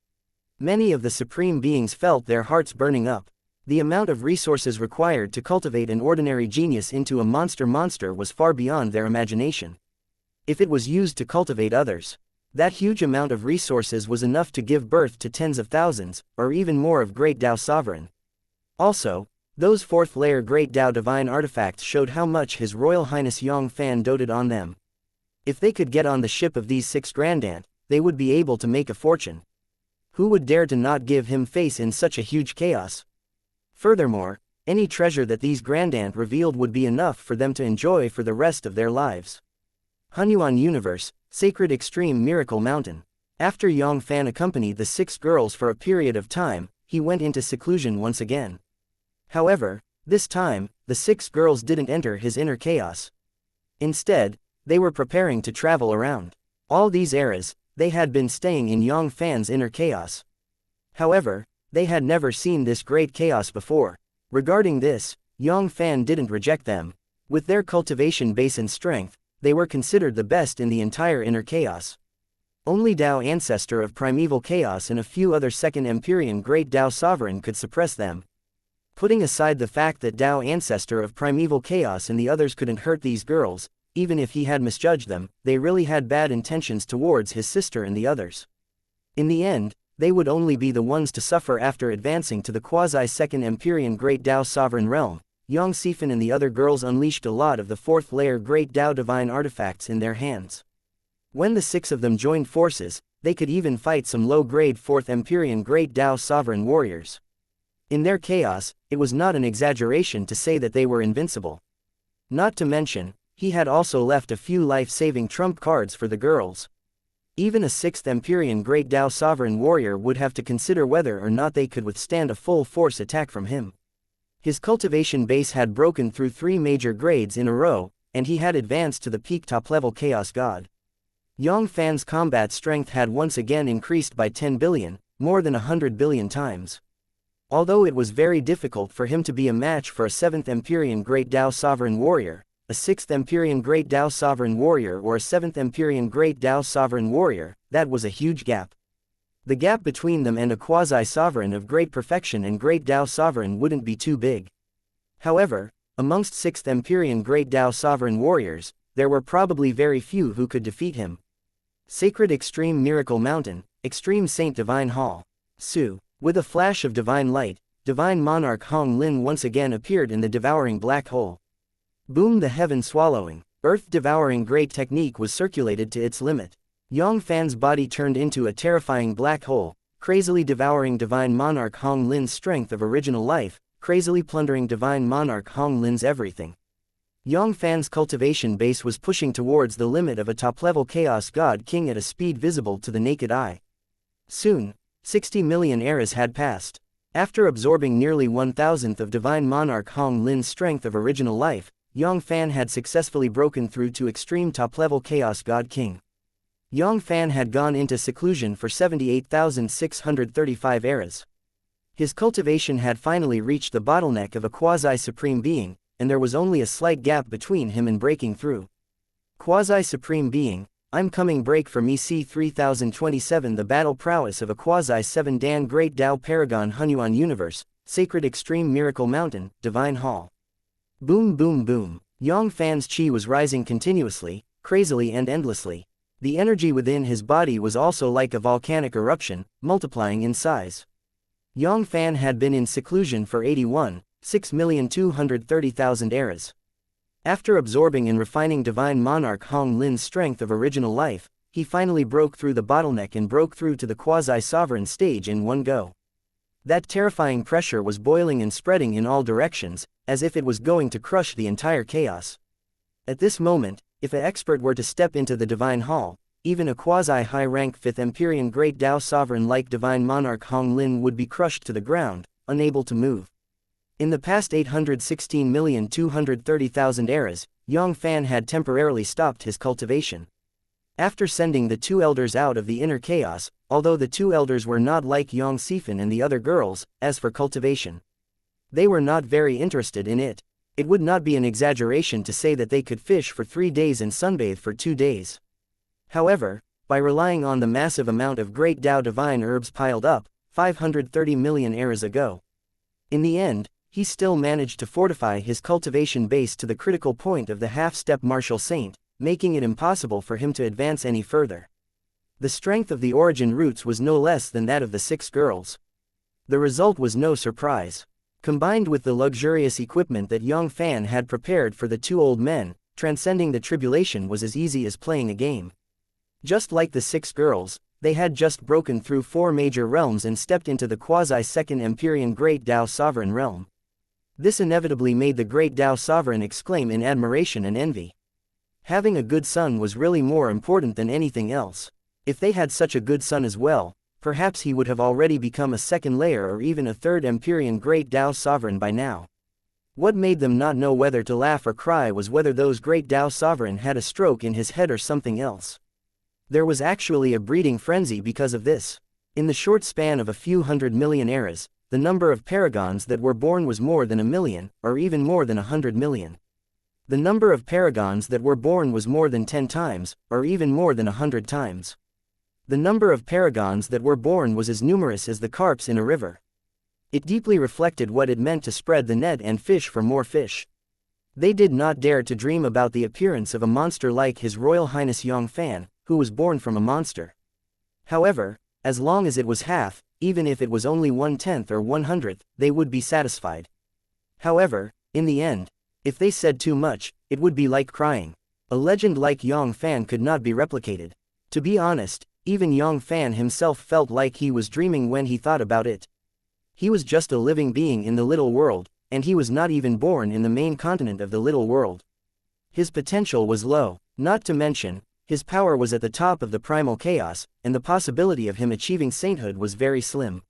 Many of the supreme beings felt their hearts burning up. The amount of resources required to cultivate an ordinary genius into a monster was far beyond their imagination. If it was used to cultivate others, that huge amount of resources was enough to give birth to tens of thousands, or even more of Great Tao Sovereign. Also, those 4th-layer Great Tao divine artifacts showed how much His Royal Highness Yang Fann doted on them. If they could get on the ship of these 6 grandant, they would be able to make a fortune. Who would dare to not give him face in such a huge chaos? Furthermore, any treasure that these grandant revealed would be enough for them to enjoy for the rest of their lives. Hunyuan Universe, Sacred Extreme Miracle Mountain. After Yang Fann accompanied the 6 girls for a period of time, he went into seclusion once again. However, this time, the 6 girls didn't enter his inner chaos. Instead, they were preparing to travel around. All these eras, they had been staying in Yang Fann's inner chaos. However, they had never seen this great chaos before. Regarding this, Yang Fann didn't reject them. With their cultivation base and strength, they were considered the best in the entire inner chaos. Only Tao Ancestor of Primeval Chaos and a few other Second Empyrean Great Tao Sovereign could suppress them. Putting aside the fact that Tao Ancestor of Primeval Chaos and the others couldn't hurt these girls, even if he had misjudged them, they really had bad intentions towards his sister and the others. In the end, they would only be the ones to suffer after advancing to the quasi-Second Empyrean Great Tao Sovereign Realm. Xianxia Fann and the other girls unleashed a lot of the 4th-layer Great Tao divine artifacts in their hands. When the 6 of them joined forces, they could even fight some low-grade 4th Empyrean Great Tao Sovereign warriors. In their chaos, it was not an exaggeration to say that they were invincible. Not to mention, he had also left a few life-saving trump cards for the girls. Even a 6th Empyrean Great Tao Sovereign warrior would have to consider whether or not they could withstand a full-force attack from him. His cultivation base had broken through 3 major grades in a row, and he had advanced to the peak top-level Chaos God. Yang Fann's combat strength had once again increased by 10 billion, more than 100 billion times. Although it was very difficult for him to be a match for a 7th Empyrean Great Dao Sovereign Warrior, a 6th Empyrean Great Dao Sovereign Warrior or a 7th Empyrean Great Dao Sovereign Warrior, that was a huge gap. The gap between them and a quasi-sovereign of great perfection and Great Dao Sovereign wouldn't be too big. However, amongst 6th Empyrean Great Dao Sovereign Warriors, there were probably very few who could defeat him. Sacred Extreme Miracle Mountain, Extreme Saint Divine Hall. Su. With a flash of divine light, Divine Monarch Hong Lin once again appeared in the devouring black hole. Boom! The heaven-swallowing, earth-devouring great technique was circulated to its limit. Yang Fann's body turned into a terrifying black hole, crazily devouring Divine Monarch Hong Lin's strength of original life, crazily plundering Divine Monarch Hong Lin's everything. Yang Fann's cultivation base was pushing towards the limit of a top-level Chaos God King at a speed visible to the naked eye. Soon, 60 million eras had passed. After absorbing nearly 1,000th of Divine Monarch Hong Lin's strength of original life, Yang Fann had successfully broken through to extreme top-level Chaos God King. Yang Fann had gone into seclusion for 78,635 eras. His cultivation had finally reached the bottleneck of a quasi-supreme being, and there was only a slight gap between him and breaking through. Quasi-supreme being, I'm coming break for me. C 3027. The battle prowess of a quasi-7 Dan Great Dao Paragon Hunyuan Universe, Sacred Extreme Miracle Mountain, Divine Hall. Boom boom boom. Yang Fann's chi was rising continuously, crazily and endlessly. The energy within his body was also like a volcanic eruption, multiplying in size. Yang Fann had been in seclusion for 6,230,000 eras. After absorbing and refining Divine Monarch Hong Lin's strength of original life, he finally broke through the bottleneck and broke through to the quasi-sovereign stage in one go. That terrifying pressure was boiling and spreading in all directions, as if it was going to crush the entire chaos. At this moment, if an expert were to step into the Divine Hall, even a quasi-high-rank 5th Empyrean Great Dao Sovereign like Divine Monarch Hong Lin would be crushed to the ground, unable to move. In the past 816,230,000 eras, Yang Fann had temporarily stopped his cultivation. After sending the two elders out of the inner chaos, although the two elders were not like Yang Sifan and the other girls, as for cultivation, they were not very interested in it. It would not be an exaggeration to say that they could fish for 3 days and sunbathe for 2 days. However, by relying on the massive amount of Great Dao divine herbs piled up, 530 million eras ago, in the end, he still managed to fortify his cultivation base to the critical point of the half-step martial saint, making it impossible for him to advance any further. The strength of the origin roots was no less than that of the 6 girls. The result was no surprise. Combined with the luxurious equipment that Yang Fann had prepared for the 2 old men, transcending the tribulation was as easy as playing a game. Just like the 6 girls, they had just broken through 4 major realms and stepped into the quasi-2nd Empyrean Great Dao Sovereign realm. This inevitably made the Great Dao Sovereign exclaim in admiration and envy. Having a good son was really more important than anything else. If they had such a good son as well, perhaps he would have already become a 2nd layer or even a 3rd Empyrean Great Dao Sovereign by now. What made them not know whether to laugh or cry was whether those Great Dao Sovereign had a stroke in his head or something else. There was actually a breeding frenzy because of this. In the short span of a few 100 million eras, the number of paragons that were born was more than 1 million, or even more than 100 million. The number of paragons that were born was more than 10 times, or even more than 100 times. The number of paragons that were born was as numerous as the carps in a river. It deeply reflected what it meant to spread the net and fish for more fish. They did not dare to dream about the appearance of a monster like His Royal Highness Yang Fann, who was born from a monster. However, as long as it was half, even if it was only 1/10 or 100th, they would be satisfied. However, in the end, if they said too much, it would be like crying. A legend like Yang Fann could not be replicated. To be honest, even Yang Fann himself felt like he was dreaming when he thought about it. He was just a living being in the little world, and he was not even born in the main continent of the little world. His potential was low, not to mention, his power was at the top of the primal chaos, and the possibility of him achieving sainthood was very slim.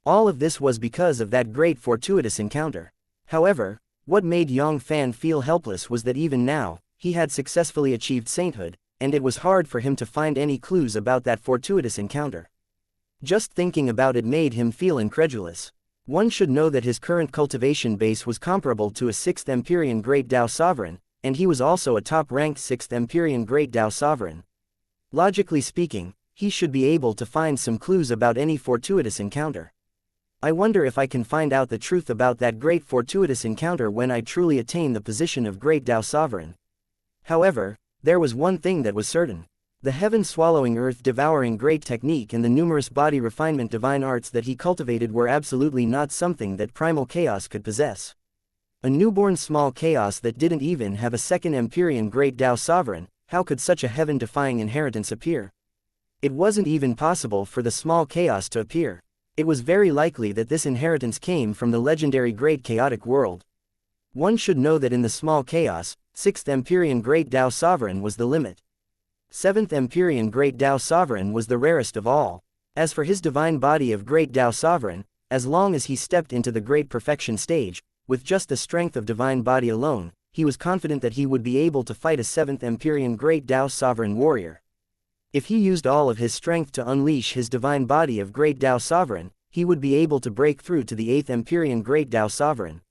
All of this was because of that great fortuitous encounter. However, what made Yang Fann feel helpless was that even now, he had successfully achieved sainthood, and it was hard for him to find any clues about that fortuitous encounter. Just thinking about it made him feel incredulous. One should know that his current cultivation base was comparable to a 6th Empyrean Great Dao Sovereign, and he was also a top-ranked 6th Empyrean Great Dao Sovereign. Logically speaking, he should be able to find some clues about any fortuitous encounter. I wonder if I can find out the truth about that great fortuitous encounter when I truly attain the position of Great Dao Sovereign. However, there was one thing that was certain. The heaven-swallowing earth-devouring great technique and the numerous body refinement divine arts that he cultivated were absolutely not something that primal chaos could possess. A newborn small chaos that didn't even have a 2nd Empyrean Great Dao Sovereign, how could such a heaven-defying inheritance appear? It wasn't even possible for the small chaos to appear. It was very likely that this inheritance came from the legendary Great Chaotic World. One should know that in the small chaos, 6th Empyrean Great Dao Sovereign was the limit. 7th Empyrean Great Dao Sovereign was the rarest of all. As for his divine body of Great Dao Sovereign, as long as he stepped into the Great Perfection stage, with just the strength of divine body alone, he was confident that he would be able to fight a 7th Empyrean Great Dao Sovereign warrior. If he used all of his strength to unleash his divine body of Great Dao Sovereign, he would be able to break through to the 8th Empyrean Great Dao Sovereign.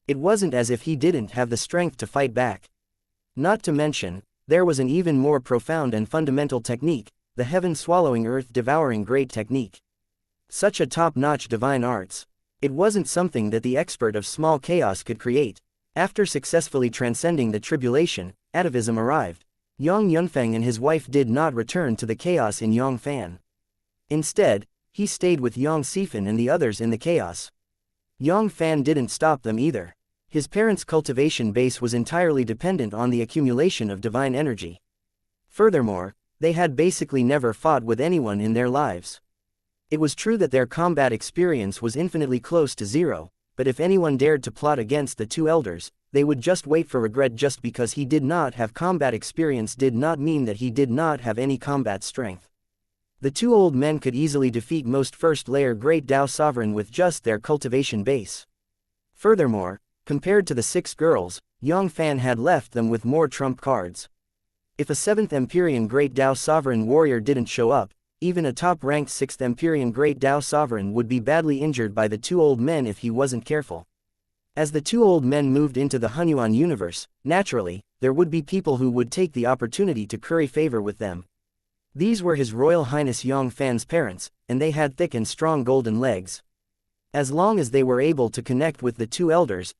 It wasn't as if he didn't have the strength to fight back. Not to mention, there was an even more profound and fundamental technique, the heaven-swallowing earth-devouring great technique. Such a top-notch divine arts. It wasn't something that the expert of small chaos could create. After successfully transcending the tribulation, atavism arrived. Yang Fann and his wife did not return to the chaos in Yang Fann. Instead, he stayed with Yang Fann and the others in the chaos. Yang Fann didn't stop them either. His parents' cultivation base was entirely dependent on the accumulation of divine energy. Furthermore, they had basically never fought with anyone in their lives. It was true that their combat experience was infinitely close to zero, but if anyone dared to plot against the two elders, they would just wait for regret. Just because he did not have combat experience did not mean that he did not have any combat strength. The two old men could easily defeat most first-layer Great Dao Sovereign with just their cultivation base. Furthermore, compared to the 6 girls, Yang Fann had left them with more trump cards. If a 7th Empyrean Great Dao Sovereign warrior didn't show up, even a top-ranked 6th Empyrean Great Dao Sovereign would be badly injured by the two old men if he wasn't careful. As the two old men moved into the Hunyuan universe, naturally, there would be people who would take the opportunity to curry favor with them. These were His Royal Highness Yang Fann's parents, and they had thick and strong golden legs. As long as they were able to connect with the two elders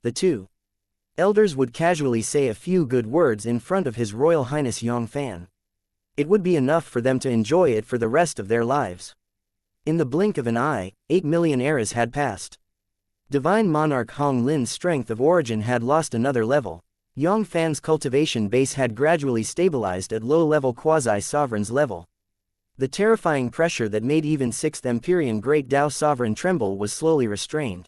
would casually say a few good words in front of His Royal Highness Yang Fann. It would be enough for them to enjoy it for the rest of their lives. In the blink of an eye, 8 million eras had passed. Divine Monarch Hong Lin's strength of origin had lost another level. Yang Fann's cultivation base had gradually stabilized at low-level quasi-sovereign's level. The terrifying pressure that made even 6th Empyrean Great Dao Sovereign tremble was slowly restrained.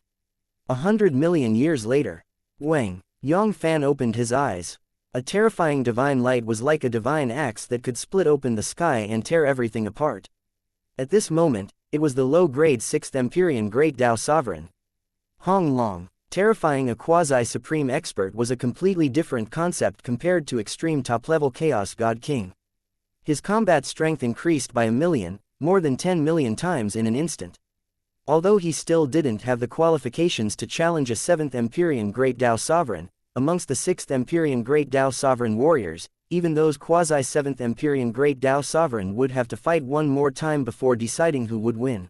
100 million years later. Wang. Yang Fann opened his eyes. A terrifying divine light was like a divine axe that could split open the sky and tear everything apart. At this moment, it was the low-grade 6th Empyrean Great Dao Sovereign. Hong Long. Terrifying a quasi-supreme expert was a completely different concept compared to extreme top-level Chaos God King. His combat strength increased by 1 million, more than 10 million times in an instant. Although he still didn't have the qualifications to challenge a 7th Empyrean Great Dao Sovereign, amongst the 6th Empyrean Great Dao Sovereign warriors, even those quasi-7th Empyrean Great Dao Sovereign would have to fight one more time before deciding who would win.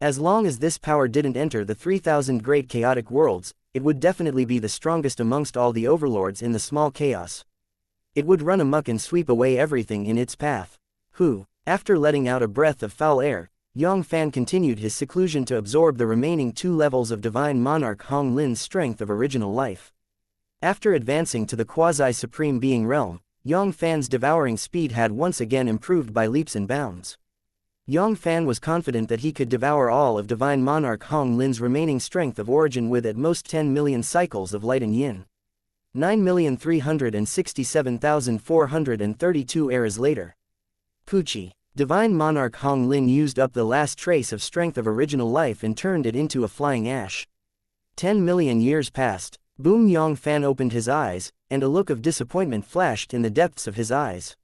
As long as this power didn't enter the 3,000 Great Chaotic Worlds, it would definitely be the strongest amongst all the overlords in the small chaos. It would run amok and sweep away everything in its path. After letting out a breath of foul air, Yang Fann continued his seclusion to absorb the remaining 2 levels of Divine Monarch Hong Lin's strength of original life. After advancing to the quasi-supreme being realm, Yang Fann's devouring speed had once again improved by leaps and bounds. Yang Fann was confident that he could devour all of Divine Monarch Hong Lin's remaining strength of origin with at most 10 million cycles of light and yin. 9,367,432 eras later. Pucci. Divine Monarch Hong Lin used up the last trace of strength of original life and turned it into a flying ash. 10 million years passed. Boom! Yang Fann opened his eyes, and a look of disappointment flashed in the depths of his eyes.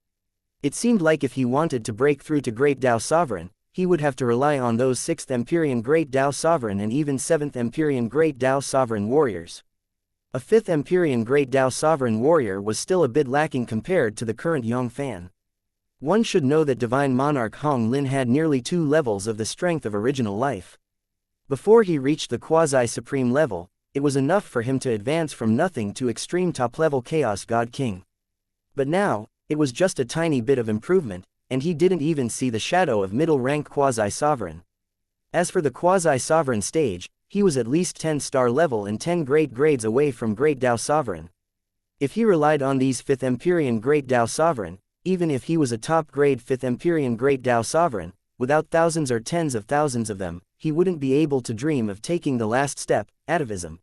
It seemed like if he wanted to break through to Great Tao Sovereign, he would have to rely on those 6th Empyrean Great Tao Sovereign and even 7th Empyrean Great Tao Sovereign warriors. A 5th Empyrean Great Tao Sovereign warrior was still a bit lacking compared to the current Yang Fann. One should know that Divine Monarch Hong Lin had nearly 2 levels of the strength of original life. Before he reached the quasi-supreme level, it was enough for him to advance from nothing to extreme top-level Chaos God King. But now, it was just a tiny bit of improvement, and he didn't even see the shadow of middle-rank quasi-sovereign. As for the quasi-sovereign stage, he was at least 10-star level and 10 great grades away from Great Tao Sovereign. If he relied on these 5th Empyrean Great Tao Sovereign, even if he was a top-grade 5th Empyrean Great Tao Sovereign, without thousands or tens of thousands of them, he wouldn't be able to dream of taking the last step, atavism.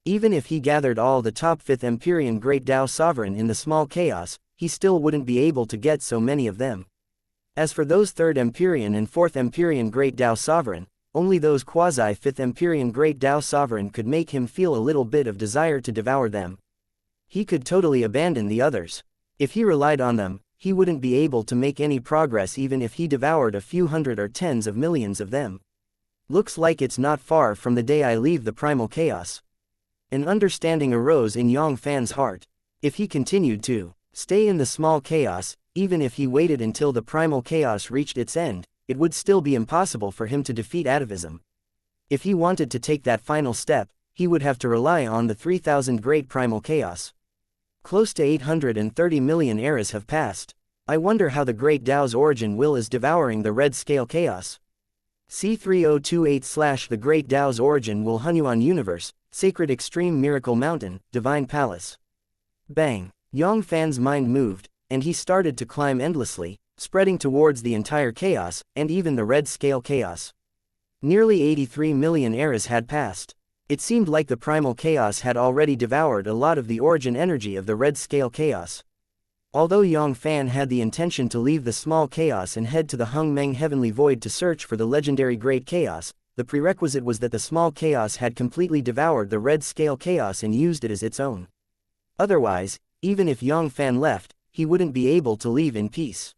Even if he gathered all the top 5th Empyrean Great Tao Sovereign in the small chaos, he still wouldn't be able to get so many of them. As for those 3rd Empyrean and 4th Empyrean Great Tao Sovereign, only those quasi-5th Empyrean Great Tao Sovereign could make him feel a little bit of desire to devour them. He could totally abandon the others. If he relied on them, he wouldn't be able to make any progress even if he devoured a few hundred or tens of millions of them. Looks like it's not far from the day I leave the primal chaos. An understanding arose in Yang Fann's heart. If he continued to stay in the small chaos, even if he waited until the primal chaos reached its end, it would still be impossible for him to defeat atavism. If he wanted to take that final step, he would have to rely on the 3,000 great primal chaos. Close to 830 million eras have passed. I wonder how the Great Tao's origin will is devouring the red scale chaos. C3028/The Great Tao's origin will Hunyuan Universe, Sacred Extreme Miracle Mountain, Divine Palace. Bang! Yang Fann's mind moved, and he started to climb endlessly, spreading towards the entire chaos, and even the red scale chaos. Nearly 83 million eras had passed. It seemed like the primal chaos had already devoured a lot of the origin energy of the red scale chaos. Although Yang Fann had the intention to leave the small chaos and head to the Hung Meng Heavenly Void to search for the legendary Great Chaos, the prerequisite was that the small chaos had completely devoured the red scale chaos and used it as its own. Otherwise, even if Yang Fann left, he wouldn't be able to leave in peace.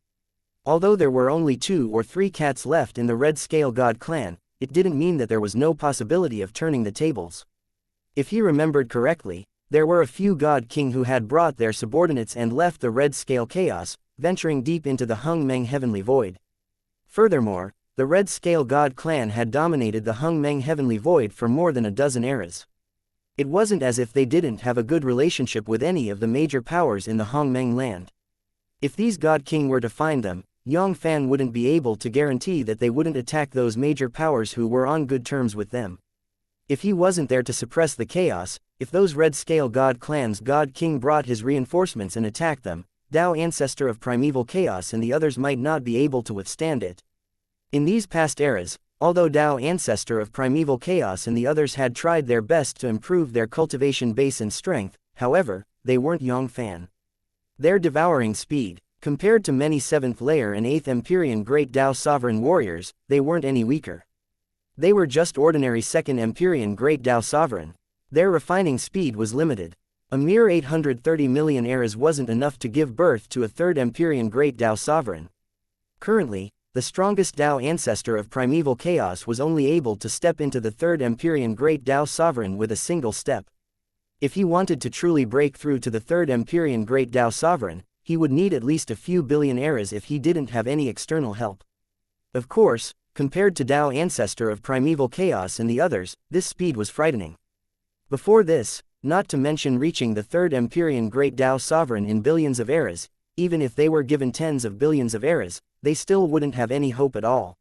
Although there were only 2 or 3 cats left in the red scale god clan, it didn't mean that there was no possibility of turning the tables. If he remembered correctly, there were a few god king who had brought their subordinates and left the red scale chaos, venturing deep into the Hung Meng Heavenly Void. Furthermore, the red scale god clan had dominated the Hung Meng Heavenly Void for more than a dozen eras. It wasn't as if they didn't have a good relationship with any of the major powers in the Hong Meng land. If these god king were to find them, Yang Fann wouldn't be able to guarantee that they wouldn't attack those major powers who were on good terms with them. If he wasn't there to suppress the chaos, if those red scale god clans god king brought his reinforcements and attacked them, Tao Ancestor of Primeval Chaos and the others might not be able to withstand it. In these past eras, although Tao Ancestor of Primeval Chaos and the others had tried their best to improve their cultivation base and strength, however, they weren't Yang Fann. Their devouring speed, compared to many 7th layer and 8th Empyrean Great Tao Sovereign warriors, they weren't any weaker. They were just ordinary 2nd Empyrean Great Tao Sovereign. Their refining speed was limited. A mere 830 million eras wasn't enough to give birth to a 3rd Empyrean Great Tao Sovereign. Currently, the strongest Tao Ancestor of Primeval Chaos was only able to step into the 3rd Empyrean Great Tao Sovereign with a single step. If he wanted to truly break through to the 3rd Empyrean Great Tao Sovereign, he would need at least a few billion eras if he didn't have any external help. Of course, compared to Tao Ancestor of Primeval Chaos and the others, this speed was frightening. Before this, not to mention reaching the 3rd Empyrean Great Tao Sovereign in billions of eras, even if they were given tens of billions of eras, they still wouldn't have any hope at all.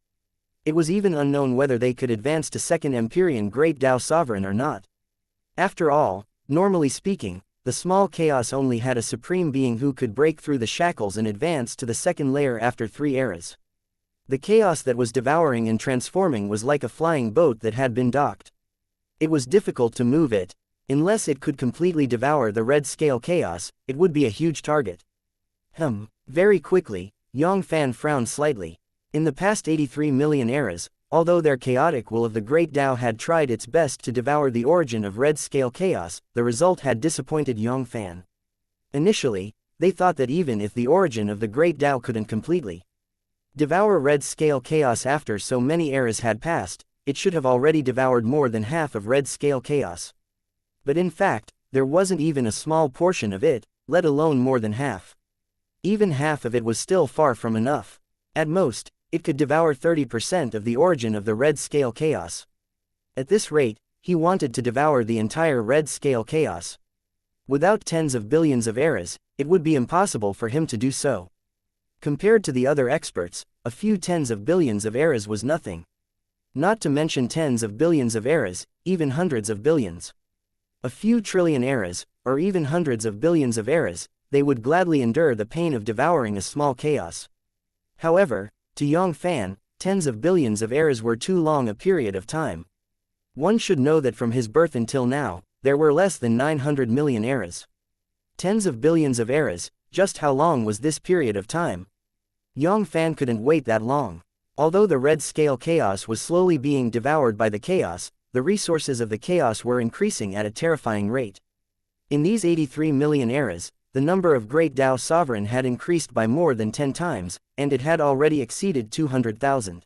It was even unknown whether they could advance to 2nd Empyrean Great Tao Sovereign or not. After all, normally speaking, the small chaos only had a supreme being who could break through the shackles and advance to the 2nd layer after 3 eras. The chaos that was devouring and transforming was like a flying boat that had been docked. It was difficult to move it. Unless it could completely devour the red scale chaos, it would be a huge target. Very quickly, Yang Fann frowned slightly. In the past 83 million eras, although their chaotic will of the Great Tao had tried its best to devour the origin of red scale chaos, the result had disappointed Yang Fann. Initially, they thought that even if the origin of the Great Tao couldn't completely devour red-scale chaos after so many eras had passed, it should have already devoured more than half of red-scale chaos. But in fact, there wasn't even a small portion of it, let alone more than half. Even half of it was still far from enough. At most, it could devour 30% of the origin of the red-scale chaos. At this rate, he wanted to devour the entire red-scale chaos. Without tens of billions of eras, it would be impossible for him to do so. Compared to the other experts, a few tens of billions of eras was nothing. Not to mention tens of billions of eras, even hundreds of billions. A few trillion eras, or even hundreds of billions of eras, they would gladly endure the pain of devouring a small chaos. However, to Yang Fann, tens of billions of eras were too long a period of time. One should know that from his birth until now, there were less than 900 million eras. Tens of billions of eras, just how long was this period of time? Yang Fann couldn't wait that long. Although the red-scale chaos was slowly being devoured by the chaos, the resources of the chaos were increasing at a terrifying rate. In these 83 million eras, the number of Great Tao Sovereign had increased by more than 10 times, and it had already exceeded 200,000.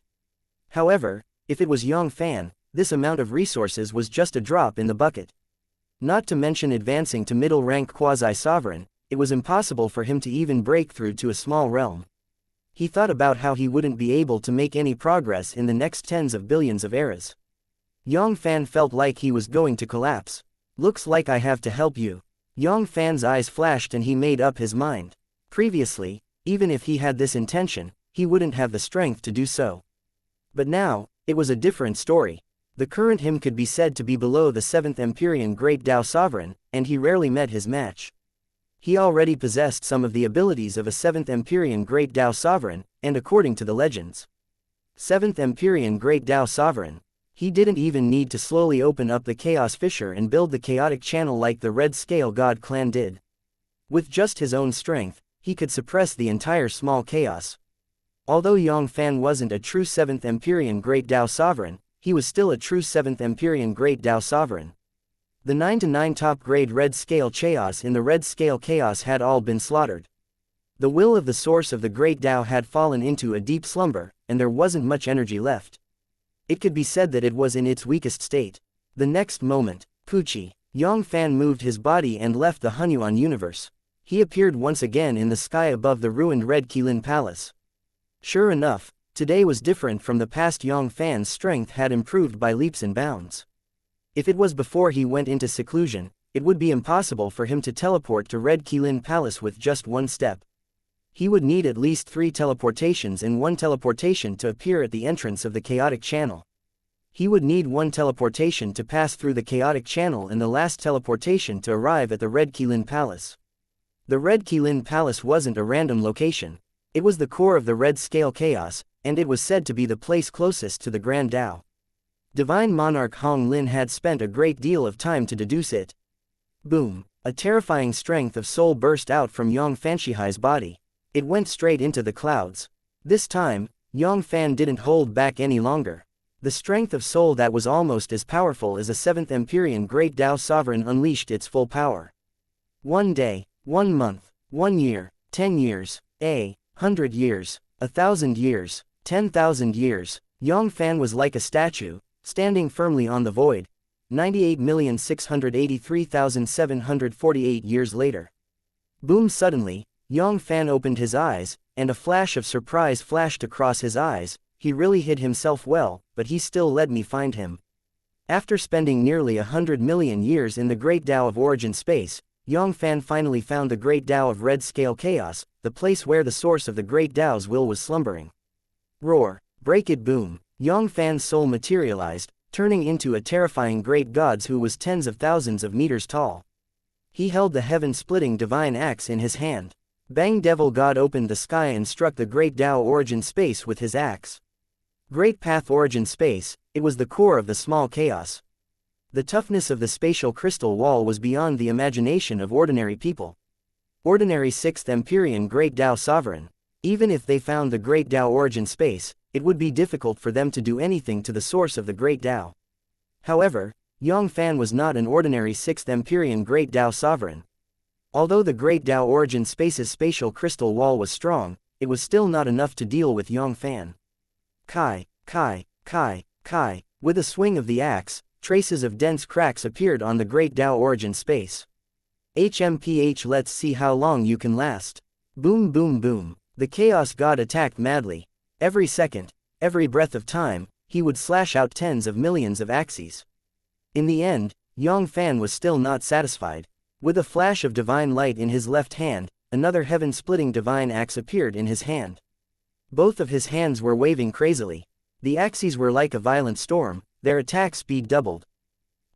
However, if it was Yang Fann, this amount of resources was just a drop in the bucket. Not to mention advancing to middle-rank quasi-sovereign, it was impossible for him to even break through to a small realm. He thought about how he wouldn't be able to make any progress in the next tens of billions of eras. Yang Fann felt like he was going to collapse. Looks like I have to help you. Yang Fann's eyes flashed and he made up his mind. Previously, even if he had this intention, he wouldn't have the strength to do so. But now, it was a different story. The current him could be said to be below the 7th Empyrean Great Tao Sovereign, and he rarely met his match. He already possessed some of the abilities of a 7th Empyrean Great Tao Sovereign, and according to the legends, 7th Empyrean Great Tao Sovereign, he didn't even need to slowly open up the Chaos Fissure and build the chaotic channel like the Red Scale God clan did. With just his own strength, he could suppress the entire small chaos. Although Yang Fann wasn't a true 7th Empyrean Great Tao Sovereign, he was still a true 7th Empyrean Great Tao Sovereign. The 9 to 9 top-grade Red Scale Chaos in the Red Scale Chaos had all been slaughtered. The will of the source of the Great Tao had fallen into a deep slumber, and there wasn't much energy left. It could be said that it was in its weakest state. The next moment, Pucci, Yang Fann moved his body and left the Hunyuan universe. He appeared once again in the sky above the ruined Red Qilin Palace. Sure enough, today was different from the past. Yang Fann's strength had improved by leaps and bounds. If it was before he went into seclusion, it would be impossible for him to teleport to Red Qilin Palace with just one step. He would need at least 3 teleportations and 1 teleportation to appear at the entrance of the chaotic channel. He would need 1 teleportation to pass through the chaotic channel and the last teleportation to arrive at the Red Qilin Palace. The Red Qilin Palace wasn't a random location. It was the core of the Red Scale Chaos, and it was said to be the place closest to the Grand Tao. Divine Monarch Hong Lin had spent a great deal of time to deduce it. Boom! A terrifying strength of soul burst out from Yang Fanshihai's body. It went straight into the clouds. This time, Yang Fann didn't hold back any longer. The strength of soul that was almost as powerful as a 7th Empyrean Great Tao Sovereign unleashed its full power. 1 day, 1 month, 1 year, 10 years, 100 years, 1,000 years, 10,000 years, Yang Fann was like a statue, standing firmly on the void, 98,683,748 years later. Boom! Suddenly, Yang Fann opened his eyes, and a flash of surprise flashed across his eyes. He really hid himself well, but he still let me find him. After spending nearly 100 million years in the Great Tao of Origin Space, Yang Fann finally found the Great Tao of Red Scale Chaos, the place where the source of the Great Tao's will was slumbering. Roar! Break it! Boom! Yang Fann's soul materialized, turning into a terrifying great god who was tens of thousands of meters tall. He held the heaven-splitting divine axe in his hand. Bang! Devil God opened the sky and struck the Great Tao Origin Space with his axe. Great Path Origin Space, it was the core of the small chaos. The toughness of the spatial crystal wall was beyond the imagination of ordinary people. Ordinary 6th Empyrean Great Tao Sovereign. Even if they found the Great Tao Origin Space, it would be difficult for them to do anything to the source of the Great Tao. However, Yang Fann was not an ordinary 6th Empyrean Great Tao Sovereign. Although the Great Tao Origin Space's spatial crystal wall was strong, it was still not enough to deal with Yang Fann. Kai, Kai, Kai, Kai. With a swing of the axe, traces of dense cracks appeared on the Great Tao Origin Space. HMPH, let's see how long you can last. Boom boom boom. The Chaos God attacked madly. Every second, every breath of time, he would slash out tens of millions of axes. In the end, Yang Fann was still not satisfied. With a flash of divine light in his left hand, another heaven-splitting divine axe appeared in his hand. Both of his hands were waving crazily. The axes were like a violent storm, their attack speed doubled.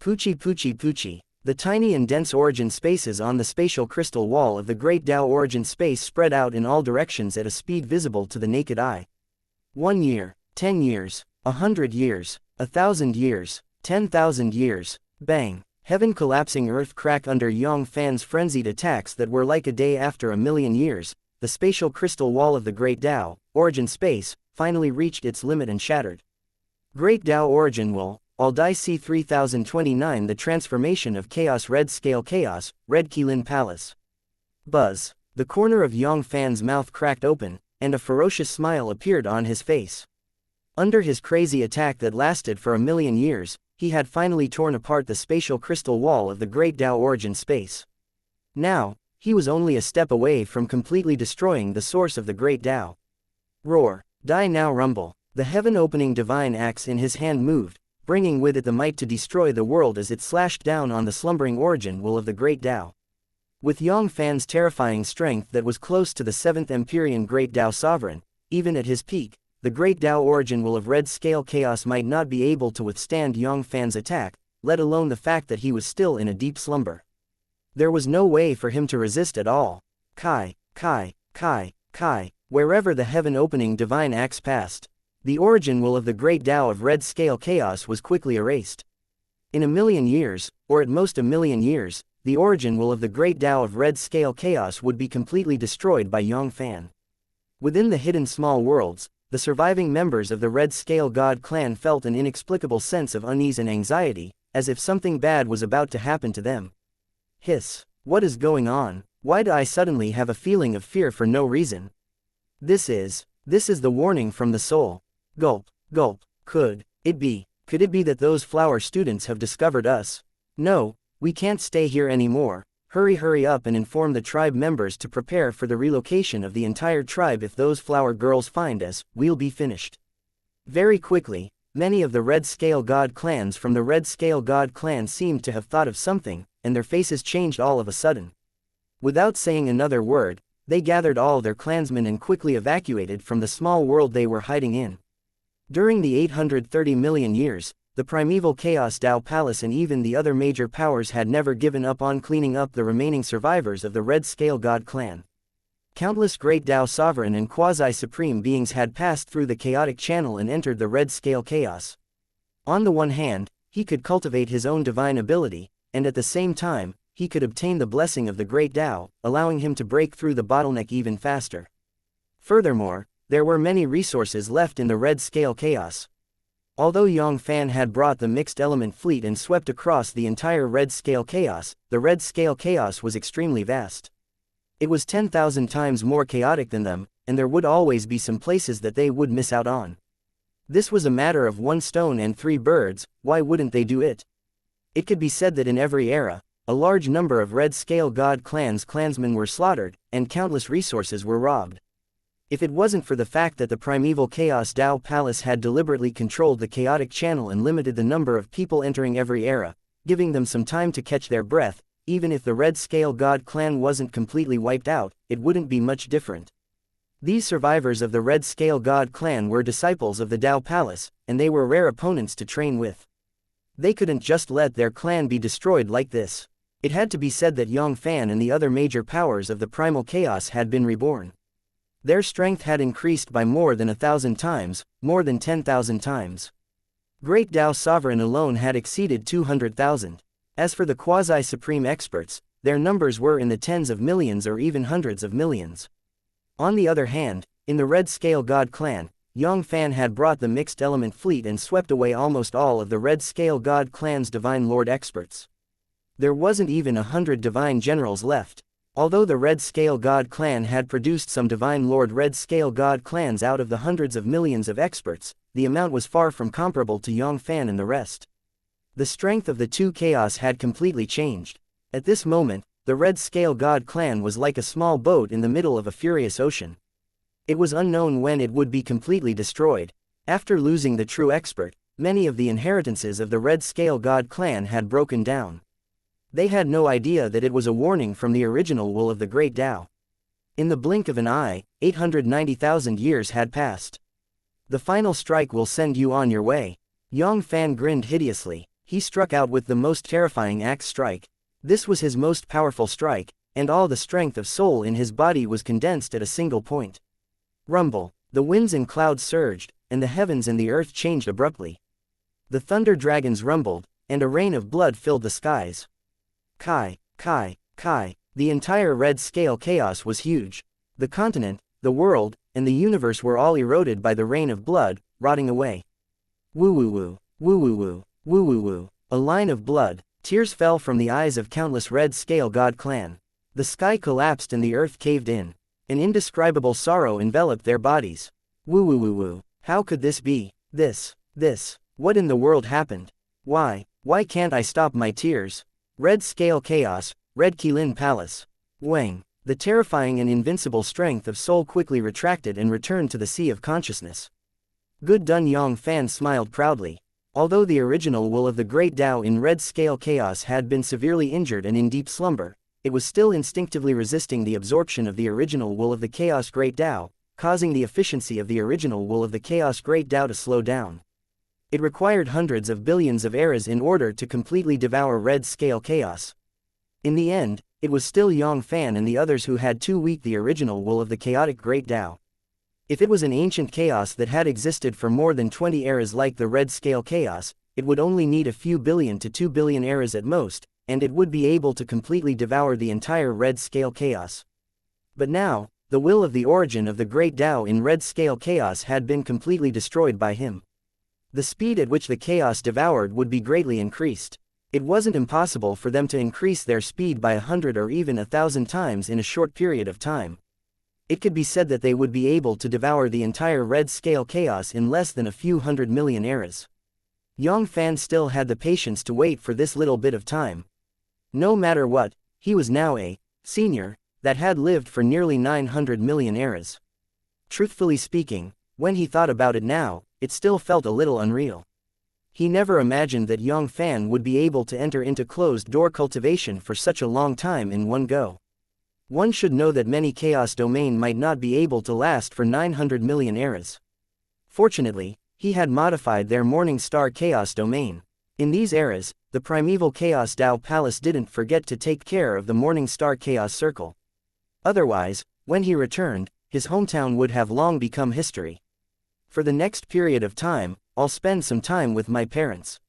Poochie poochie poochie. The tiny and dense origin spaces on the spatial crystal wall of the Great Tao Origin Space spread out in all directions at a speed visible to the naked eye. 1 year, 10 years, 100 years, 1,000 years, 10,000 years. Bang! Heaven collapsing, earth crack under Yang Fann's frenzied attacks that were like a day after a million years. The spatial crystal wall of the Great Tao Origin Space finally reached its limit and shattered. Great Tao Origin Will, Aldai C 3029. The transformation of Chaos. Red Scale Chaos, Red Keelin Palace. Buzz. The corner of Yang Fann's mouth cracked open, and a ferocious smile appeared on his face. Under his crazy attack that lasted for a million years, he had finally torn apart the spatial crystal wall of the Great Tao Origin Space. Now, he was only a step away from completely destroying the source of the Great Tao. Roar, die now, rumble. The heaven-opening divine axe in his hand moved, bringing with it the might to destroy the world as it slashed down on the slumbering origin will of the Great Tao. With Yang Fann's terrifying strength that was close to the 7th Empyrean Great Tao Sovereign, even at his peak, the Great Tao Origin will of Red Scale Chaos might not be able to withstand Yang Fann's attack, let alone the fact that he was still in a deep slumber. There was no way for him to resist at all. Kai, Kai, Kai, Kai. Wherever the heaven-opening divine axe passed, the origin will of the Great Tao of Red Scale Chaos was quickly erased. In a million years, or at most a million years, the origin will of the Great Tao of Red Scale Chaos would be completely destroyed by Yang Fann. Within the hidden small worlds, the surviving members of the Red Scale God clan felt an inexplicable sense of unease and anxiety, as if something bad was about to happen to them. Hiss. What is going on? Why do I suddenly have a feeling of fear for no reason? This is the warning from the soul. Gulp, gulp. Could it be that those flower students have discovered us? No, we can't stay here anymore. Hurry up and inform the tribe members to prepare for the relocation of the entire tribe. If those flower girls find us, we'll be finished. Very quickly, many of the Red Scale God clans from the Red Scale God clan seemed to have thought of something, and their faces changed all of a sudden. Without saying another word, they gathered all their clansmen and quickly evacuated from the small world they were hiding in. During the 830 million years, the primeval Chaos Tao Palace and even the other major powers had never given up on cleaning up the remaining survivors of the Red Scale God clan. Countless Great Tao Sovereign and Quasi-Supreme beings had passed through the chaotic channel and entered the Red Scale Chaos. On the one hand, he could cultivate his own divine ability, and at the same time, he could obtain the blessing of the Great Tao, allowing him to break through the bottleneck even faster. Furthermore, there were many resources left in the Red Scale Chaos. Although Yang Fann had brought the mixed element fleet and swept across the entire Red Scale Chaos, the Red Scale Chaos was extremely vast. It was 10,000 times more chaotic than them, and there would always be some places that they would miss out on. This was a matter of 1 stone and 3 birds. Why wouldn't they do it? It could be said that in every era, a large number of Red Scale God clansmen were slaughtered, and countless resources were robbed. If it wasn't for the fact that the primeval Chaos Tao Palace had deliberately controlled the chaotic channel and limited the number of people entering every era, giving them some time to catch their breath, even if the Red Scale God clan wasn't completely wiped out, it wouldn't be much different. These survivors of the Red Scale God clan were disciples of the Tao Palace, and they were rare opponents to train with. They couldn't just let their clan be destroyed like this. It had to be said that Yang Fann and the other major powers of the primal chaos had been reborn. Their strength had increased by more than 1,000 times, more than 10,000 times. Great Tao Sovereign alone had exceeded 200,000. As for the quasi-supreme experts, their numbers were in the tens of millions or even hundreds of millions. On the other hand, in the Red Scale God clan, Yang Fann had brought the mixed element fleet and swept away almost all of the Red Scale God clan's divine lord experts. There wasn't even 100 divine generals left. Although the Red Scale God clan had produced some Divine Lord Red Scale God clans out of the hundreds of millions of experts, the amount was far from comparable to Yang Fann and the rest. The strength of the two chaos had completely changed. At this moment, the Red Scale God clan was like a small boat in the middle of a furious ocean. It was unknown when it would be completely destroyed. After losing the true expert, many of the inheritances of the Red Scale God clan had broken down. They had no idea that it was a warning from the original will of the Great Tao. In the blink of an eye, 890,000 years had passed. The final strike will send you on your way. Yang Fann grinned hideously. He struck out with the most terrifying axe strike. This was his most powerful strike, and all the strength of soul in his body was condensed at a single point. Rumble. The winds and clouds surged, and the heavens and the earth changed abruptly. The thunder dragons rumbled, and a rain of blood filled the skies. Kai, Kai, Kai. The entire Red Scale chaos was huge. The continent, the world, and the universe were all eroded by the rain of blood, rotting away. Woo woo woo, woo woo woo, woo woo woo. A line of blood. Tears fell from the eyes of countless Red Scale God clan. The sky collapsed and the earth caved in. An indescribable sorrow enveloped their bodies. Woo woo woo woo. How could this be? This. What in the world happened? Why can't I stop my tears? Red Scale Chaos, Red Qilin Palace. Wang. The terrifying and invincible strength of soul quickly retracted and returned to the sea of consciousness. Good done. Yang Fann smiled proudly. Although the original will of the Great Tao in Red Scale Chaos had been severely injured and in deep slumber, it was still instinctively resisting the absorption of the original will of the Chaos Great Tao, causing the efficiency of the original will of the Chaos Great Tao to slow down. It required hundreds of billions of eras in order to completely devour Red Scale Chaos. In the end, it was still Yang Fann and the others who had too weak the original will of the chaotic Great Tao. If it was an ancient chaos that had existed for more than 20 eras like the Red Scale Chaos, it would only need a few billion to 2 billion eras at most, and it would be able to completely devour the entire Red Scale Chaos. But now, the will of the origin of the Great Tao in Red Scale Chaos had been completely destroyed by him. The speed at which the chaos devoured would be greatly increased. It wasn't impossible for them to increase their speed by 100 or even 1,000 times in a short period of time. It could be said that they would be able to devour the entire Red Scale Chaos in less than a few 100 million eras. Yang Fann still had the patience to wait for this little bit of time. No matter what, he was now a senior that had lived for nearly 900 million eras. Truthfully speaking, when he thought about it now, it still felt a little unreal. He never imagined that Yang Fann would be able to enter into closed-door cultivation for such a long time in one go. One should know that many chaos domain might not be able to last for 900 million eras. Fortunately, he had modified their Morning Star Chaos domain. In these eras, the primeval Chaos Tao Palace didn't forget to take care of the Morning Star Chaos Circle. Otherwise, when he returned, his hometown would have long become history. For the next period of time, I'll spend some time with my parents.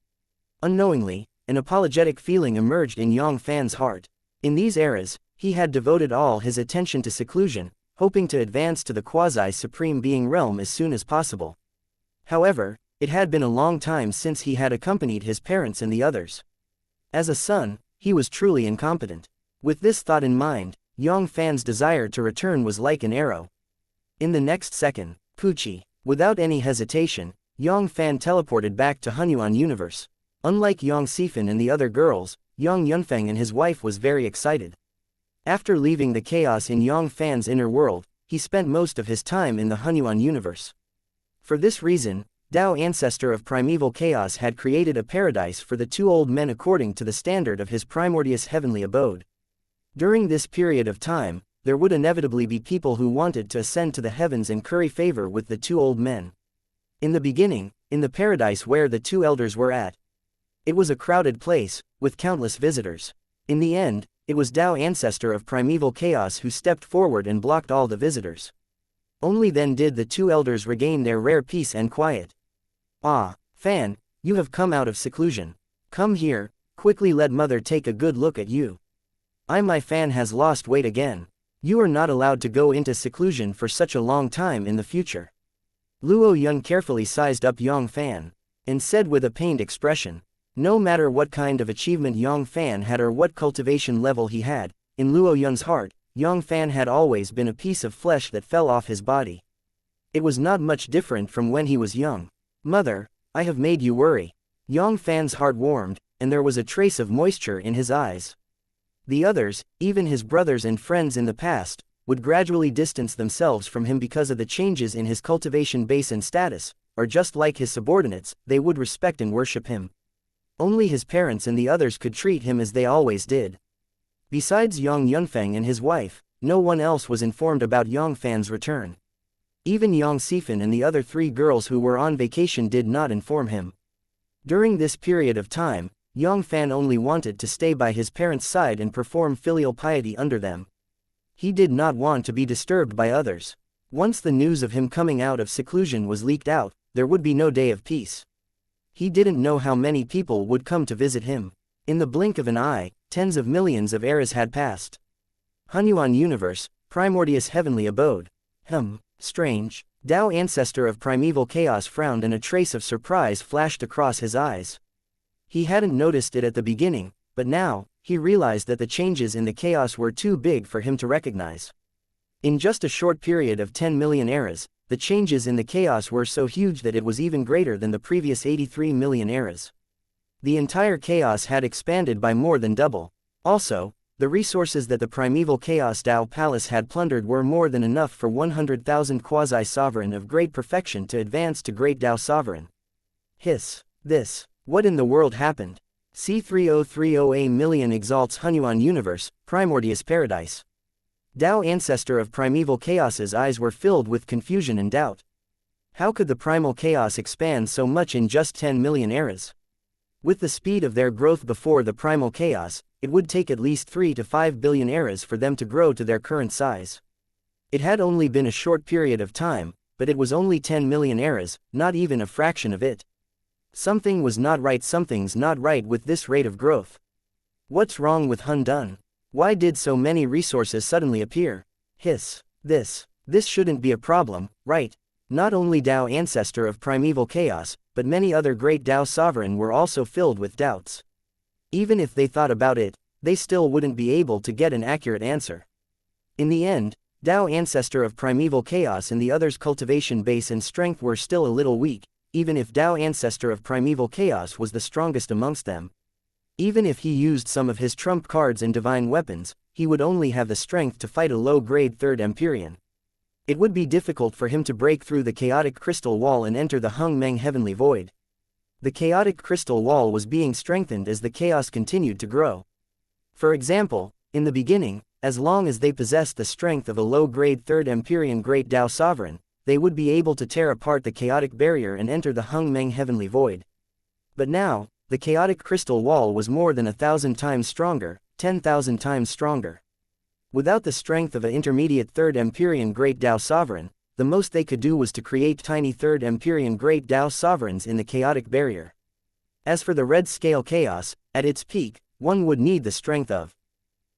Unknowingly, an apologetic feeling emerged in Yang Fann's heart. In these eras, he had devoted all his attention to seclusion, hoping to advance to the quasi-supreme being realm as soon as possible. However, it had been a long time since he had accompanied his parents and the others. As a son, he was truly incompetent. With this thought in mind, Yang Fann's desire to return was like an arrow. In the next second, Pucci. Without any hesitation, Yang Fann teleported back to Hunyuan Universe. Unlike Yang Sifan and the other girls, Yang Yunfeng and his wife was very excited. After leaving the chaos in Yang Fann's inner world, he spent most of his time in the Hunyuan Universe. For this reason, Tao Ancestor of Primeval Chaos had created a paradise for the two old men according to the standard of his primordious heavenly abode. During this period of time, there would inevitably be people who wanted to ascend to the heavens and curry favor with the two old men. In the beginning, in the paradise where the two elders were at, it was a crowded place, with countless visitors. In the end, it was Tao Ancestor of Primeval Chaos who stepped forward and blocked all the visitors. Only then did the two elders regain their rare peace and quiet. Ah, Fan, you have come out of seclusion. Come here, quickly let mother take a good look at you. My Fan has lost weight again. You are not allowed to go into seclusion for such a long time in the future. Luo Yun carefully sized up Yang Fann, and said with a pained expression, no matter what kind of achievement Yang Fann had or what cultivation level he had, in Luo Yun's heart, Yang Fann had always been a piece of flesh that fell off his body. It was not much different from when he was young. "Mother, I have made you worry." Yang Fann's heart warmed, and there was a trace of moisture in his eyes. The others, even his brothers and friends in the past, would gradually distance themselves from him because of the changes in his cultivation base and status, or just like his subordinates, they would respect and worship him. Only his parents and the others could treat him as they always did. Besides Yang Yunfeng and his wife, no one else was informed about Yang Fann's return. Even Yang Sifan and the other 3 girls who were on vacation did not inform him. During this period of time, Yang Fann only wanted to stay by his parents' side and perform filial piety under them. He did not want to be disturbed by others. Once the news of him coming out of seclusion was leaked out, there would be no day of peace. He didn't know how many people would come to visit him. In the blink of an eye, tens of millions of eras had passed. Hunyuan Universe, Primordious Heavenly Abode. Strange. Tao Ancestor of Primeval Chaos frowned and a trace of surprise flashed across his eyes. He hadn't noticed it at the beginning, but now, he realized that the changes in the chaos were too big for him to recognize. In just a short period of 10 million eras, the changes in the chaos were so huge that it was even greater than the previous 83 million eras. The entire chaos had expanded by more than double. Also, the resources that the primeval Chaos Tao Palace had plundered were more than enough for 100,000 quasi-sovereign of great perfection to advance to great Tao sovereign. What in the world happened? C3030A million exalts Hunyuan Universe, Primordious Paradise. Tao Ancestor of Primeval Chaos's eyes were filled with confusion and doubt. How could the primal chaos expand so much in just 10 million eras? With the speed of their growth before the primal chaos, it would take at least 3 to 5 billion eras for them to grow to their current size. It had only been a short period of time, but it was only 10 million eras, not even a fraction of it. Something was not right. Something's not right with this rate of growth. What's wrong with Hundun? Why did so many resources suddenly appear? This shouldn't be a problem, right? Not only Tao Ancestor of Primeval Chaos, but many other great Tao Sovereign were also filled with doubts. Even if they thought about it, they still wouldn't be able to get an accurate answer. In the end, Tao Ancestor of Primeval Chaos and the others' cultivation base and strength were still a little weak, even if Tao Ancestor of Primeval Chaos was the strongest amongst them. Even if he used some of his trump cards and divine weapons, he would only have the strength to fight a low-grade Third Empyrean. It would be difficult for him to break through the chaotic crystal wall and enter the Hung Meng Heavenly Void. The chaotic crystal wall was being strengthened as the chaos continued to grow. For example, in the beginning, as long as they possessed the strength of a low-grade Third Empyrean Great Tao Sovereign, they would be able to tear apart the chaotic barrier and enter the Hung Meng Heavenly Void. But now, the chaotic crystal wall was more than 1,000 times stronger, 10,000 times stronger. Without the strength of an intermediate Third Empyrean Great Tao Sovereign, the most they could do was to create tiny Third Empyrean Great Tao Sovereigns in the chaotic barrier. As for the red scale chaos, at its peak, one would need the strength of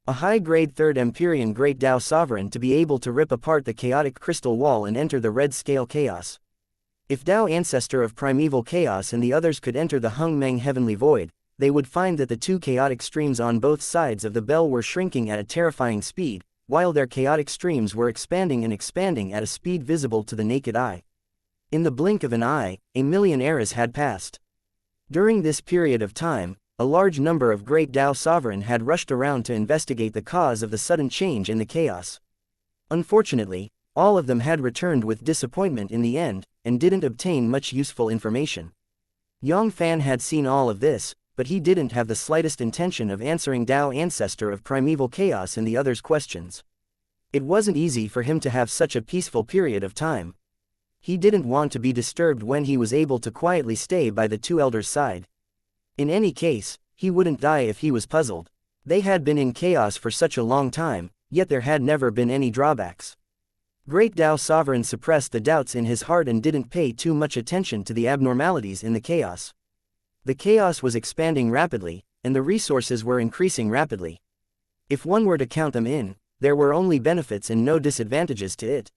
a high-grade Third Empyrean Great Tao Sovereign to be able to rip apart the chaotic crystal wall and enter the red scale chaos. If Tao Ancestor of Primeval Chaos and the others could enter the Hung Meng Heavenly Void, they would find that the two chaotic streams on both sides of the bell were shrinking at a terrifying speed, while their chaotic streams were expanding at a speed visible to the naked eye. In the blink of an eye, 1,000,000 eras had passed. During this period of time, a large number of great Tao Sovereign had rushed around to investigate the cause of the sudden change in the chaos. Unfortunately, all of them had returned with disappointment in the end, and didn't obtain much useful information. Yang Fann had seen all of this, but he didn't have the slightest intention of answering Tao Ancestor of Primeval Chaos and the others' questions. It wasn't easy for him to have such a peaceful period of time. He didn't want to be disturbed when he was able to quietly stay by the two elders' side. In any case, he wouldn't die if he was puzzled. They had been in chaos for such a long time, yet there had never been any drawbacks. Great Tao Sovereign suppressed the doubts in his heart and didn't pay too much attention to the abnormalities in the chaos. The chaos was expanding rapidly, and the resources were increasing rapidly. If one were to count them in, there were only benefits and no disadvantages to it.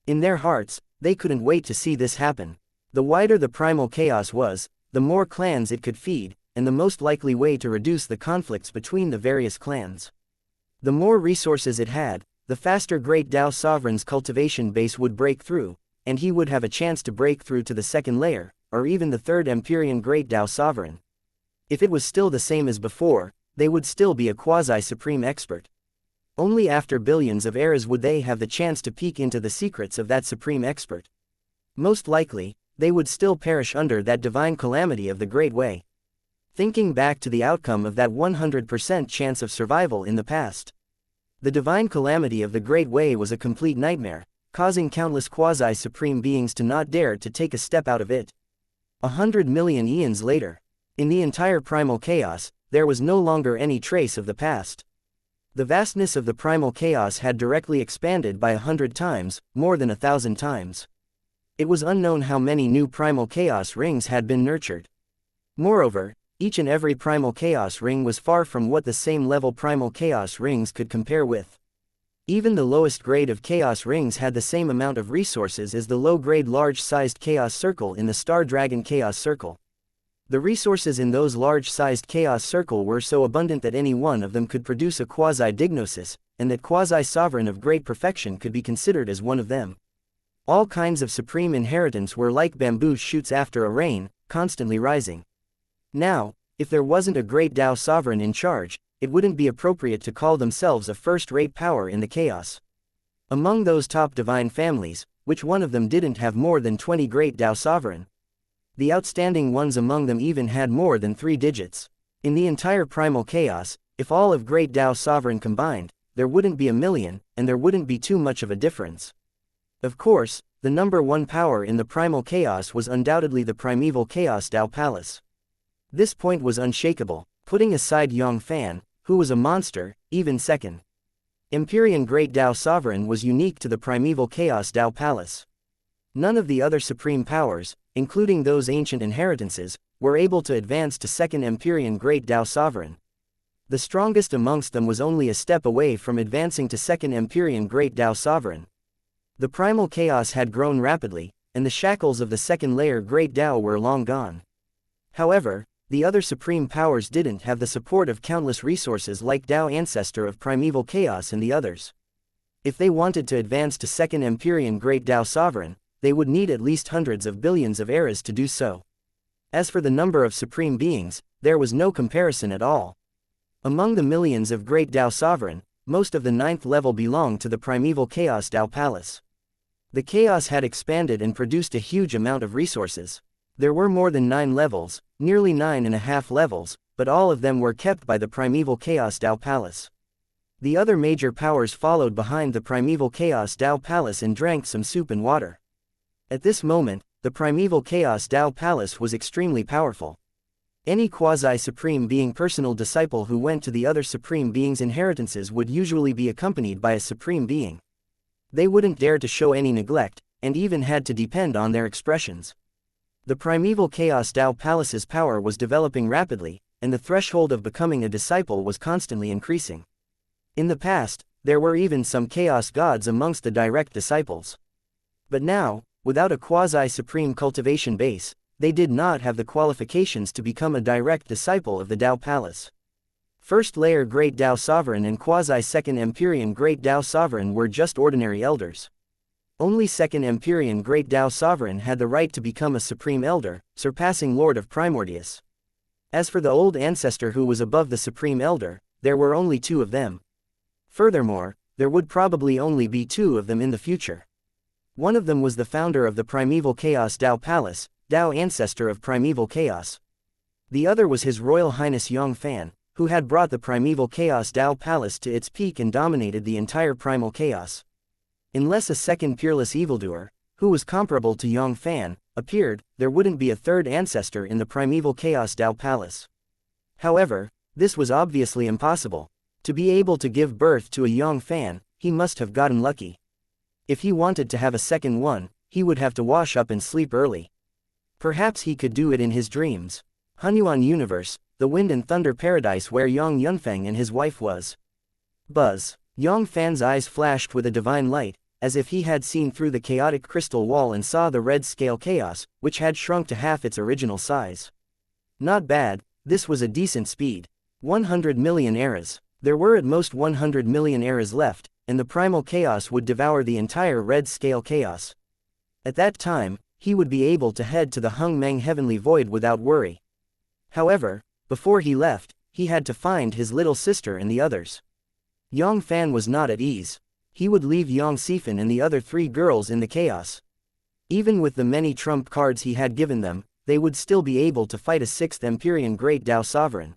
In their hearts, they couldn't wait to see this happen. The wider the primal chaos was, the more clans it could feed, and the most likely way to reduce the conflicts between the various clans. The more resources it had, the faster Great Tao Sovereign's cultivation base would break through, and he would have a chance to break through to the second layer, or even the third Empyrean Great Tao Sovereign. If it was still the same as before, they would still be a quasi-supreme expert. Only after billions of eras would they have the chance to peek into the secrets of that supreme expert. Most likely, they would still perish under that divine calamity of the Great Way. Thinking back to the outcome of that 100% chance of survival in the past. The divine calamity of the Great Way was a complete nightmare, causing countless quasi-supreme beings to not dare to take a step out of it. 100 million eons later, in the entire primal chaos, there was no longer any trace of the past. The vastness of the primal chaos had directly expanded by 100 times, more than 1,000 times. It was unknown how many new primal chaos rings had been nurtured. Moreover, each and every primal chaos ring was far from what the same level primal chaos rings could compare with. Even the lowest grade of chaos rings had the same amount of resources as the low-grade large-sized chaos circle in the Star Dragon chaos circle. The resources in those large-sized chaos circle were so abundant that any one of them could produce a quasi-dignosis, and that quasi-sovereign of great perfection could be considered as one of them. All kinds of supreme inheritance were like bamboo shoots after a rain, constantly rising. Now, if there wasn't a great Tao sovereign in charge, it wouldn't be appropriate to call themselves a first-rate power in the chaos. Among those top divine families, which one of them didn't have more than 20 great Tao sovereign? The outstanding ones among them even had more than 3 digits. In the entire primal chaos, if all of great Tao sovereign combined, there wouldn't be a million, and there wouldn't be too much of a difference. Of course, the number one power in the primal chaos was undoubtedly the primeval chaos Tao Palace. This point was unshakable, putting aside Yang Fann, who was a monster, even second. Empyrean Great Tao Sovereign was unique to the primeval chaos Tao Palace. None of the other supreme powers, including those ancient inheritances, were able to advance to second Empyrean Great Tao Sovereign. The strongest amongst them was only a step away from advancing to second Empyrean Great Tao Sovereign. The primal chaos had grown rapidly, and the shackles of the second layer Great Tao were long gone. However, the other supreme powers didn't have the support of countless resources like Tao Ancestor of Primeval Chaos and the others. If they wanted to advance to second Empyrean Great Tao Sovereign, they would need at least hundreds of billions of eras to do so. As for the number of supreme beings, there was no comparison at all. Among the millions of Great Tao Sovereign, most of the 9th level belonged to the Primeval Chaos Tao Palace. The chaos had expanded and produced a huge amount of resources. There were more than 9 levels, nearly 9.5 levels, but all of them were kept by the Primeval Chaos Tao Palace. The other major powers followed behind the Primeval Chaos Tao Palace and drank some soup and water. At this moment, the Primeval Chaos Tao Palace was extremely powerful. Any quasi-supreme being personal disciple who went to the other supreme being's inheritances would usually be accompanied by a supreme being. They wouldn't dare to show any neglect, and even had to depend on their expressions. The Primeval Chaos Tao Palace's power was developing rapidly, and the threshold of becoming a disciple was constantly increasing. In the past, there were even some chaos gods amongst the direct disciples. But now, without a quasi-supreme cultivation base, they did not have the qualifications to become a direct disciple of the Tao Palace. First layer Great Tao Sovereign and quasi-second Empyrean Great Tao Sovereign were just ordinary elders. Only second Empyrean Great Tao Sovereign had the right to become a supreme elder, surpassing Lord of Primordius. As for the old ancestor who was above the supreme elder, there were only 2 of them. Furthermore, there would probably only be 2 of them in the future. One of them was the founder of the Primeval Chaos Tao Palace, Tao Ancestor of Primeval Chaos. The other was His Royal Highness Yang Fann, who had brought the Primeval Chaos Tao Palace to its peak and dominated the entire primal chaos. Unless a second peerless evildoer, who was comparable to Yang Fann, appeared, there wouldn't be a third ancestor in the Primeval Chaos Tao Palace. However, this was obviously impossible. To be able to give birth to a Yang Fann, he must have gotten lucky. If he wanted to have a second one, he would have to wash up and sleep early. Perhaps he could do it in his dreams. Hunyuan Universe, the wind and thunder paradise where Yang Yunfeng and his wife was. Buzz. Yang Fann's eyes flashed with a divine light, as if he had seen through the chaotic crystal wall and saw the red scale chaos, which had shrunk to half its original size. Not bad, this was a decent speed. 100 million eras. There were at most 100 million eras left, and the primal chaos would devour the entire red scale chaos. At that time, he would be able to head to the Hung Meng Heavenly Void without worry. However, before he left, he had to find his little sister and the others. Yang Fann was not at ease. He would leave Yang Fann and the other 3 girls in the chaos. Even with the many trump cards he had given them, they would still be able to fight a 6th Empyrean Great Dao Sovereign.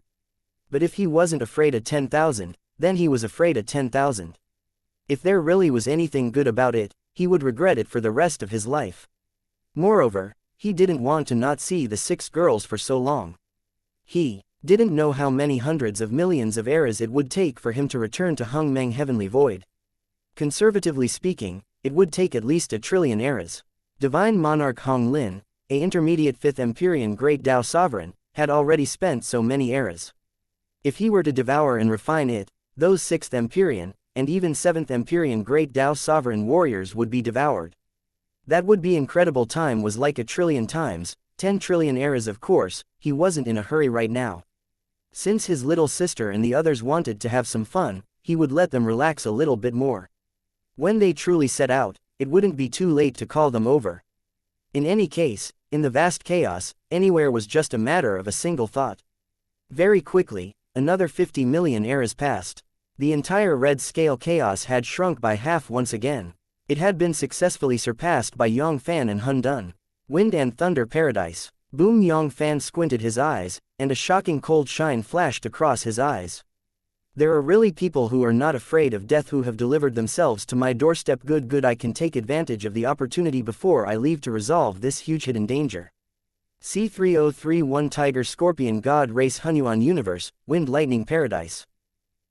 But if he wasn't afraid of 10,000, then he was afraid of 10,000. If there really was anything good about it, he would regret it for the rest of his life. Moreover, he didn't want to not see the 6 girls for so long. He didn't know how many hundreds of millions of eras it would take for him to return to Hung Meng Heavenly Void. Conservatively speaking, it would take at least 1 trillion eras. Divine Monarch Hong Lin, a intermediate 5th Empyrean Great Dao Sovereign, had already spent so many eras. If he were to devour and refine it, those 6th Empyrean, and even 7th Empyrean Great Dao Sovereign warriors would be devoured. That would be incredible. Time was like 1 trillion times, 10 trillion eras. Of course, he wasn't in a hurry right now. Since his little sister and the others wanted to have some fun, he would let them relax a little bit more. When they truly set out, it wouldn't be too late to call them over. In any case, in the vast chaos, anywhere was just a matter of a single thought. Very quickly, another 50 million eras passed. The entire red scale chaos had shrunk by half once again. It had been successfully surpassed by Yang Fann and Hun Dun. Wind and Thunder Paradise. Boom! Yang Fann squinted his eyes, and a shocking cold shine flashed across his eyes. There are really people who are not afraid of death who have delivered themselves to my doorstep. Good, I can take advantage of the opportunity before I leave to resolve this huge hidden danger. C3031 Tiger Scorpion God Race Hunyuan Universe, Wind Lightning Paradise.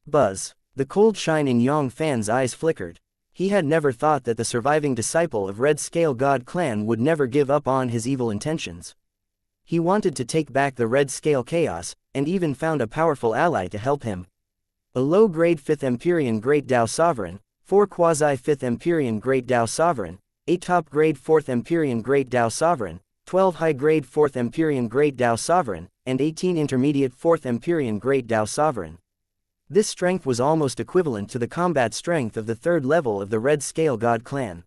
Buzz. The cold shine in Yang Fann's eyes flickered. He had never thought that the surviving disciple of Red Scale God Clan would never give up on his evil intentions. He wanted to take back the Red Scale Chaos, and even found a powerful ally to help him. A low-grade 5th Empyrean Great Dao Sovereign, 4 quasi-5th Empyrean Great Dao Sovereign, 8 top-grade 4th Empyrean Great Dao Sovereign, 12 high-grade 4th Empyrean Great Dao Sovereign, and 18 intermediate 4th Empyrean Great Dao Sovereign. This strength was almost equivalent to the combat strength of the 3rd level of the Red Scale God Clan.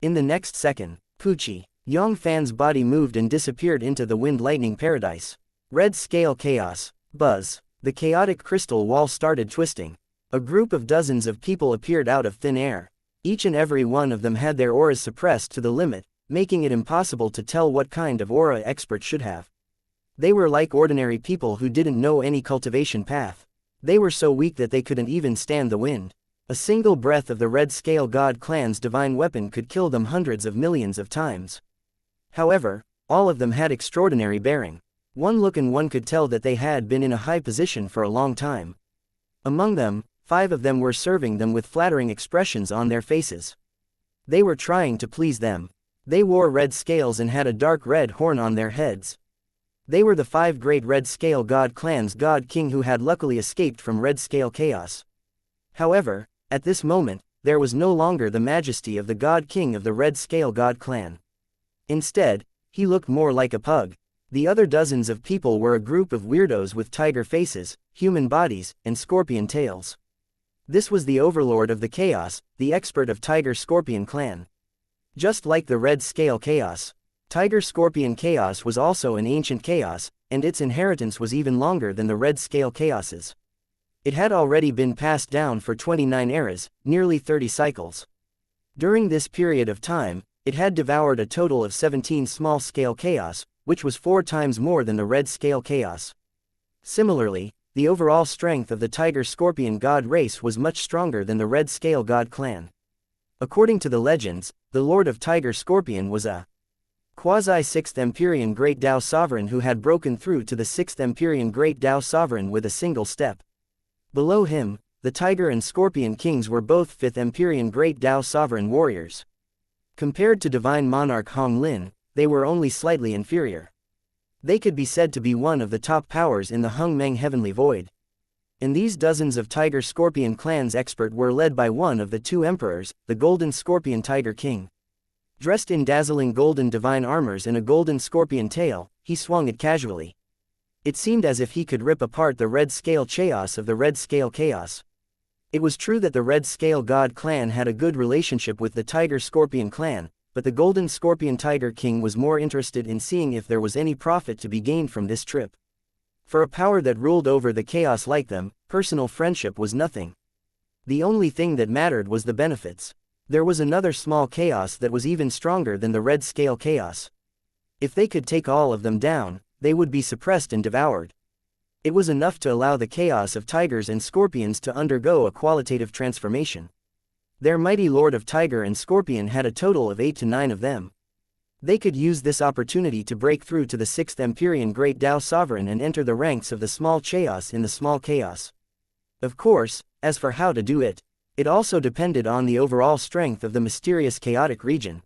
In the next second, Poochie, Yang Fann's body moved and disappeared into the Wind Lightning Paradise. Red Scale Chaos. Buzz. The chaotic crystal wall started twisting. A group of dozens of people appeared out of thin air. Each and every one of them had their auras suppressed to the limit, making it impossible to tell what kind of aura expert should have. They were like ordinary people who didn't know any cultivation path. They were so weak that they couldn't even stand the wind. A single breath of the Red Scale God Clan's divine weapon could kill them hundreds of millions of times. However, all of them had extraordinary bearing. One look and one could tell that they had been in a high position for a long time. Among them, 5 of them were serving them with flattering expressions on their faces. They were trying to please them. They wore red scales and had a dark red horn on their heads. They were the 5 great Red Scale God Clan's God King who had luckily escaped from Red Scale Chaos. However, at this moment, there was no longer the majesty of the God King of the Red Scale God Clan. Instead, he looked more like a pug. The other dozens of people were a group of weirdos with tiger faces, human bodies, and scorpion tails. This was the overlord of the chaos, the expert of Tiger Scorpion Clan. Just like the Red Scale Chaos, Tiger Scorpion Chaos was also an ancient chaos, and its inheritance was even longer than the Red Scale Chaoses. It had already been passed down for 29 eras, nearly 30 cycles. During this period of time, it had devoured a total of 17 small-scale chaos, which was 4 times more than the Red Scale Chaos. Similarly, the overall strength of the Tiger Scorpion God race was much stronger than the Red Scale God Clan. According to the legends, the Lord of Tiger Scorpion was a quasi-6th Empyrean Great Dao Sovereign who had broken through to the 6th Empyrean Great Dao Sovereign with a single step. Below him, the Tiger and Scorpion Kings were both 5th Empyrean Great Dao Sovereign warriors. Compared to Divine Monarch Hong Lin, they were only slightly inferior. They could be said to be one of the top powers in the Hung Meng Heavenly Void. And these dozens of Tiger Scorpion Clan's expert were led by one of the 2 emperors, the Golden Scorpion Tiger King. Dressed in dazzling golden divine armors and a golden scorpion tail, he swung it casually. It seemed as if he could rip apart the red scale chaos of the red scale chaos. It was true that the Red Scale God clan had a good relationship with the Tiger Scorpion clan, but the Golden Scorpion Tiger King was more interested in seeing if there was any profit to be gained from this trip. For a power that ruled over the chaos like them, personal friendship was nothing. The only thing that mattered was the benefits. There was another small chaos that was even stronger than the Red Scale chaos. If they could take all of them down, they would be suppressed and devoured. It was enough to allow the chaos of tigers and scorpions to undergo a qualitative transformation. Their mighty Lord of Tiger and Scorpion had a total of 8 to 9 of them. They could use this opportunity to break through to the 6th Empyrean Great Tao Sovereign and enter the ranks of the small chaos in the small chaos. Of course, as for how to do it, it also depended on the overall strength of the mysterious chaotic region.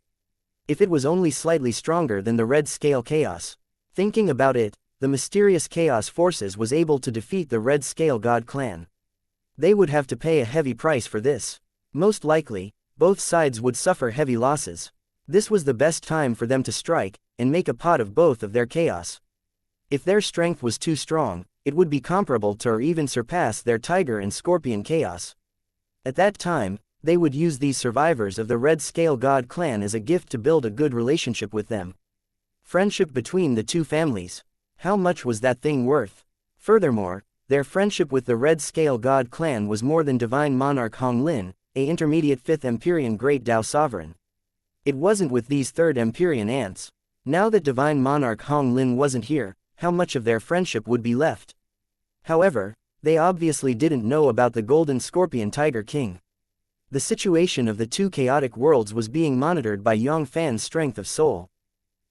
If it was only slightly stronger than the Red Scale chaos. Thinking about it, the mysterious chaos forces was able to defeat the Red Scale God clan. They would have to pay a heavy price for this. Most likely, both sides would suffer heavy losses. This was the best time for them to strike, and make a pot of both of their chaos. If their strength was too strong, it would be comparable to or even surpass their Tiger and Scorpion chaos. At that time, they would use these survivors of the Red Scale God clan as a gift to build a good relationship with them. Friendship between the two families. How much was that thing worth? Furthermore, their friendship with the Red Scale God clan was more than Divine Monarch Hong Lin, a intermediate 5th Empyrean Great Tao Sovereign. It wasn't with these 3rd Empyrean ants. Now that Divine Monarch Hong Lin wasn't here, how much of their friendship would be left? However, they obviously didn't know about the Golden Scorpion Tiger King. The situation of the two chaotic worlds was being monitored by Yang Fann's strength of soul.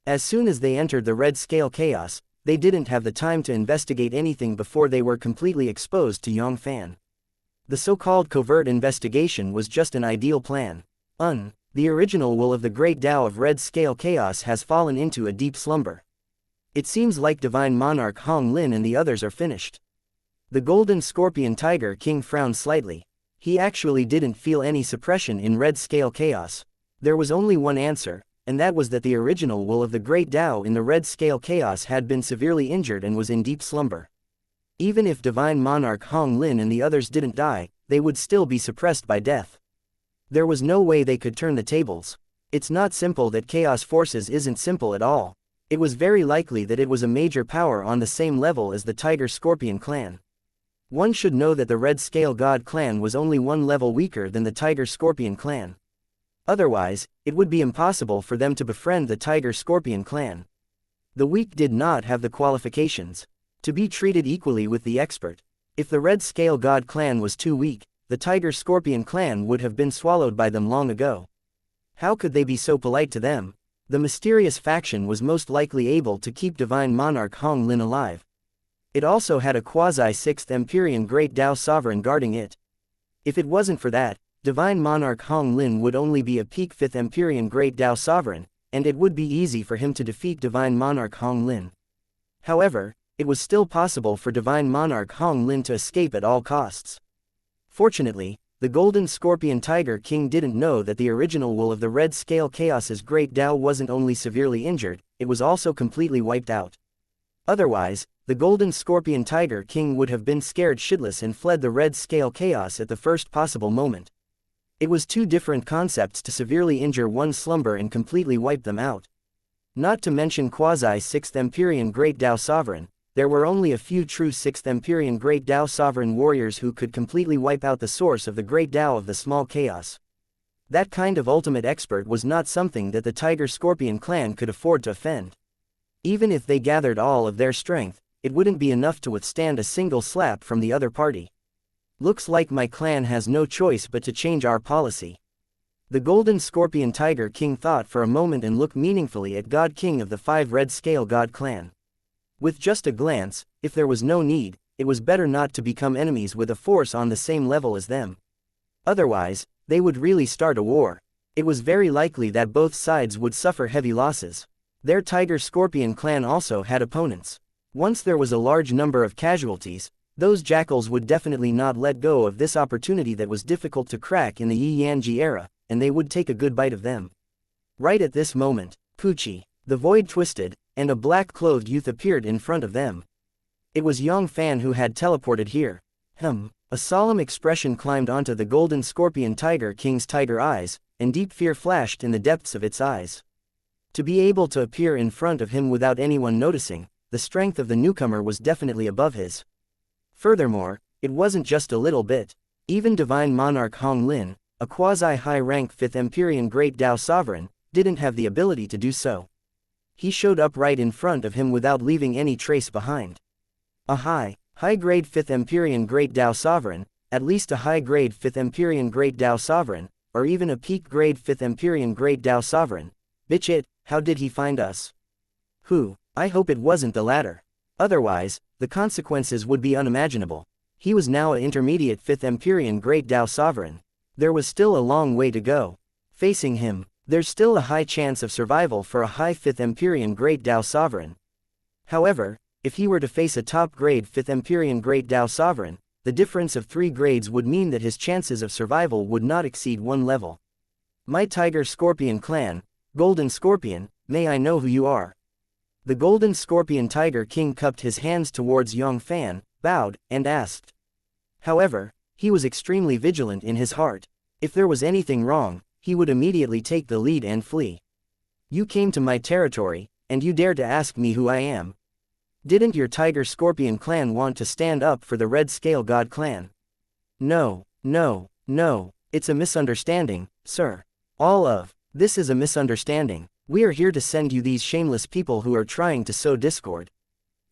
As soon as they entered the Red Scale chaos, they didn't have the time to investigate anything before they were completely exposed to Yang Fann. The so-called covert investigation was just an ideal plan. The original will of the Great Tao of Red Scale chaos has fallen into a deep slumber. It seems like Divine Monarch Hong Lin and the others are finished. The Golden Scorpion Tiger King frowned slightly. He actually didn't feel any suppression in Red Scale chaos. There was only one answer, and that was that the original will of the Great Tao in the Red Scale chaos had been severely injured and was in deep slumber. Even if Divine Monarch Hong Lin and the others didn't die, they would still be suppressed by death. There was no way they could turn the tables. It's not simple that chaos forces isn't simple at all. It was very likely that it was a major power on the same level as the Tiger Scorpion clan. One should know that the Red Scale God clan was only one level weaker than the Tiger Scorpion clan. Otherwise, it would be impossible for them to befriend the Tiger Scorpion clan. The weak did not have the qualifications to be treated equally with the expert. If the Red Scale God clan was too weak, the Tiger Scorpion clan would have been swallowed by them long ago. How could they be so polite to them? The mysterious faction was most likely able to keep Divine Monarch Hong Lin alive. It also had a quasi-6th Empyrean Great Tao Sovereign guarding it. If it wasn't for that, Divine Monarch Hong Lin would only be a peak 5th Empyrean Great Tao Sovereign, and it would be easy for him to defeat Divine Monarch Hong Lin. However, it was still possible for Divine Monarch Hong Lin to escape at all costs. Fortunately, the Golden Scorpion Tiger King didn't know that the original will of the Red Scale Chaos's Great Tao wasn't only severely injured, it was also completely wiped out. Otherwise, the Golden Scorpion Tiger King would have been scared shitless and fled the Red Scale Chaos at the first possible moment. It was two different concepts to severely injure one slumber and completely wipe them out. Not to mention quasi-6th Empyrean Great Tao Sovereign, there were only a few true 6th Empyrean Great Tao Sovereign warriors who could completely wipe out the source of the Great Tao of the small chaos. That kind of ultimate expert was not something that the Tiger Scorpion clan could afford to offend. Even if they gathered all of their strength, it wouldn't be enough to withstand a single slap from the other party. Looks like my clan has no choice but to change our policy. The Golden Scorpion Tiger King thought for a moment and looked meaningfully at God King of the 5 Red Scale God clan. With just a glance, if there was no need, it was better not to become enemies with a force on the same level as them. Otherwise, they would really start a war. It was very likely that both sides would suffer heavy losses. Their Tiger Scorpion clan also had opponents. Once there was a large number of casualties, those jackals would definitely not let go of this opportunity that was difficult to crack in the Yi Yanji era, and they would take a good bite of them. Right at this moment, Pucci, the void twisted, and a black-clothed youth appeared in front of them. It was Yang Fann who had teleported here. A solemn expression climbed onto the golden scorpion tiger king's tiger eyes, and deep fear flashed in the depths of its eyes. To be able to appear in front of him without anyone noticing, the strength of the newcomer was definitely above his. Furthermore, it wasn't just a little bit. Even Divine Monarch Hong Lin, a quasi-high-rank 5th Empyrean Great Dao Sovereign, didn't have the ability to do so. He showed up right in front of him without leaving any trace behind. A high-grade 5th Empyrean Great Dao Sovereign, at least a high-grade 5th Empyrean Great Dao Sovereign, or even a peak-grade 5th Empyrean Great Dao Sovereign. How did he find us? I hope it wasn't the latter. Otherwise, the consequences would be unimaginable. He was now an intermediate 5th Empyrean Great Dao Sovereign. There was still a long way to go. Facing him, there's still a high chance of survival for a high 5th Empyrean Great Dao Sovereign. However, if he were to face a top-grade 5th Empyrean Great Dao Sovereign, the difference of 3 grades would mean that his chances of survival would not exceed 1 level. My Tiger Scorpion Clan, Golden Scorpion, may I know who you are? The Golden Scorpion Tiger King cupped his hands towards Yang Fann, bowed, and asked. However, he was extremely vigilant in his heart. If there was anything wrong, he would immediately take the lead and flee. You came to my territory, and you dare to ask me who I am. Didn't your Tiger Scorpion Clan want to stand up for the Red Scale God Clan? No, it's a misunderstanding, sir. This is a misunderstanding. We are here to send you these shameless people who are trying to sow discord.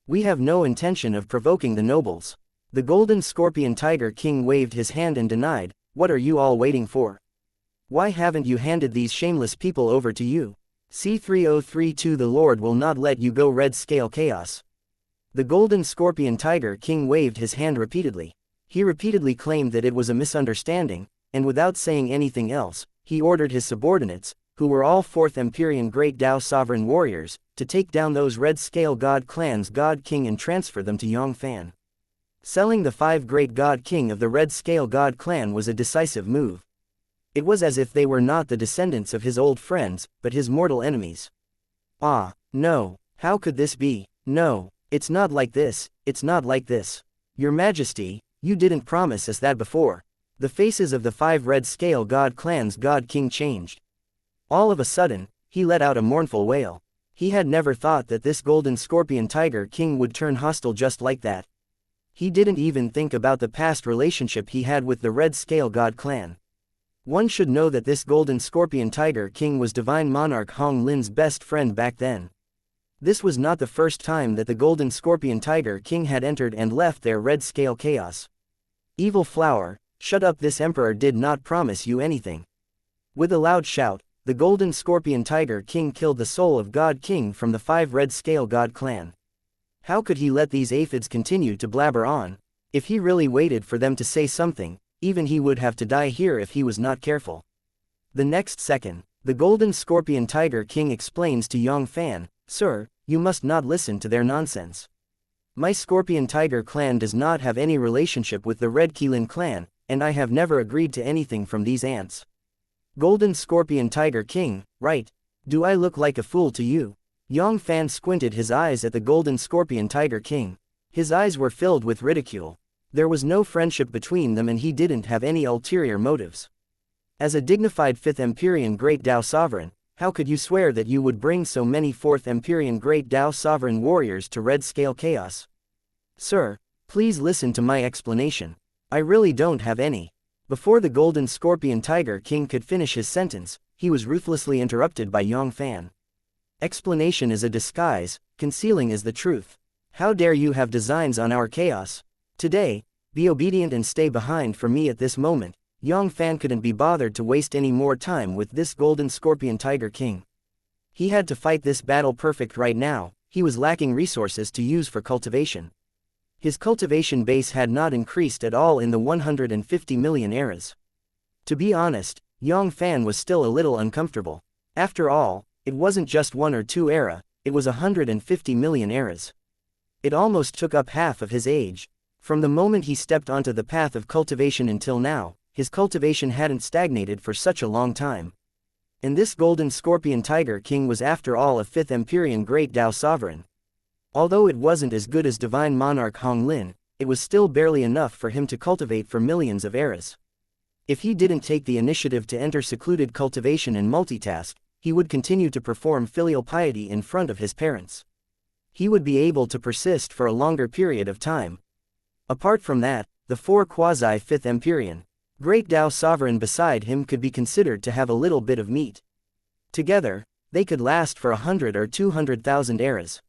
We have no intention of provoking the nobles. The Golden Scorpion Tiger King waved his hand and denied. What are you all waiting for? Why haven't you handed these shameless people over to you? C3032 The Lord will not let you go. Red Scale Chaos. The Golden Scorpion Tiger King waved his hand repeatedly. He repeatedly claimed that it was a misunderstanding, and without saying anything else, he ordered his subordinates, who were all 4th Empyrean Great Dao Sovereign warriors, to take down those Red Scale God Clan's God King and transfer them to Yang Fann. Selling the 5 Great God King of the Red Scale God Clan was a decisive move. It was as if they were not the descendants of his old friends, but his mortal enemies. No, how could this be? No, it's not like this, Your Majesty, you didn't promise us that before. The faces of the 5 Red Scale God Clan's God King changed. All of a sudden, he let out a mournful wail. He had never thought that this Golden Scorpion Tiger King would turn hostile just like that. He didn't even think about the past relationship he had with the Red Scale God Clan. One should know that this Golden Scorpion Tiger King was Divine Monarch Hong Lin's best friend back then. This was not the first time that the Golden Scorpion Tiger King had entered and left their Red Scale Chaos. Evil Flower, shut up! This emperor did not promise you anything. With a loud shout, the Golden Scorpion Tiger King killed the soul of God King from the 5 Red Scale God Clan. How could he let these aphids continue to blabber on? If he really waited for them to say something, even he would have to die here if he was not careful. The next second, the Golden Scorpion Tiger King explains to Yang Fann, Sir, you must not listen to their nonsense. My Scorpion Tiger Clan does not have any relationship with the Red Keelin Clan, and I have never agreed to anything from these ants. Golden Scorpion Tiger King, right? Do I look like a fool to you? Yang Fann squinted his eyes at the Golden Scorpion Tiger King. His eyes were filled with ridicule. There was no friendship between them and he didn't have any ulterior motives. As a dignified 5th Empyrean Great Dao Sovereign, how could you swear that you would bring so many 4th Empyrean Great Dao Sovereign warriors to Red Scale Chaos? Sir, please listen to my explanation. I really don't have any. Before the Golden Scorpion Tiger King could finish his sentence, he was ruthlessly interrupted by Yang Fann. Explanation is a disguise, concealing is the truth. How dare you have designs on our chaos? Today, be obedient and stay behind for me at this moment. Yang Fann couldn't be bothered to waste any more time with this Golden Scorpion Tiger King. He had to fight this battle perfect right now. He was lacking resources to use for cultivation. His cultivation base had not increased at all in the 150 million eras. To be honest, Yang Fann was still a little uncomfortable. After all, it wasn't just 1 or 2 era, it was 150 million eras. It almost took up half of his age. From the moment he stepped onto the path of cultivation until now, his cultivation hadn't stagnated for such a long time. And this Golden Scorpion Tiger King was after all a 5th Empyrean Great Dao Sovereign. Although it wasn't as good as Divine Monarch Hong Lin, it was still barely enough for him to cultivate for millions of eras. If he didn't take the initiative to enter secluded cultivation and multitask, he would continue to perform filial piety in front of his parents. He would be able to persist for a longer period of time. Apart from that, the four quasi-fifth Empyrean, Great Tao Sovereign beside him could be considered to have a little bit of meat. Together, they could last for 100 or 200,000 eras.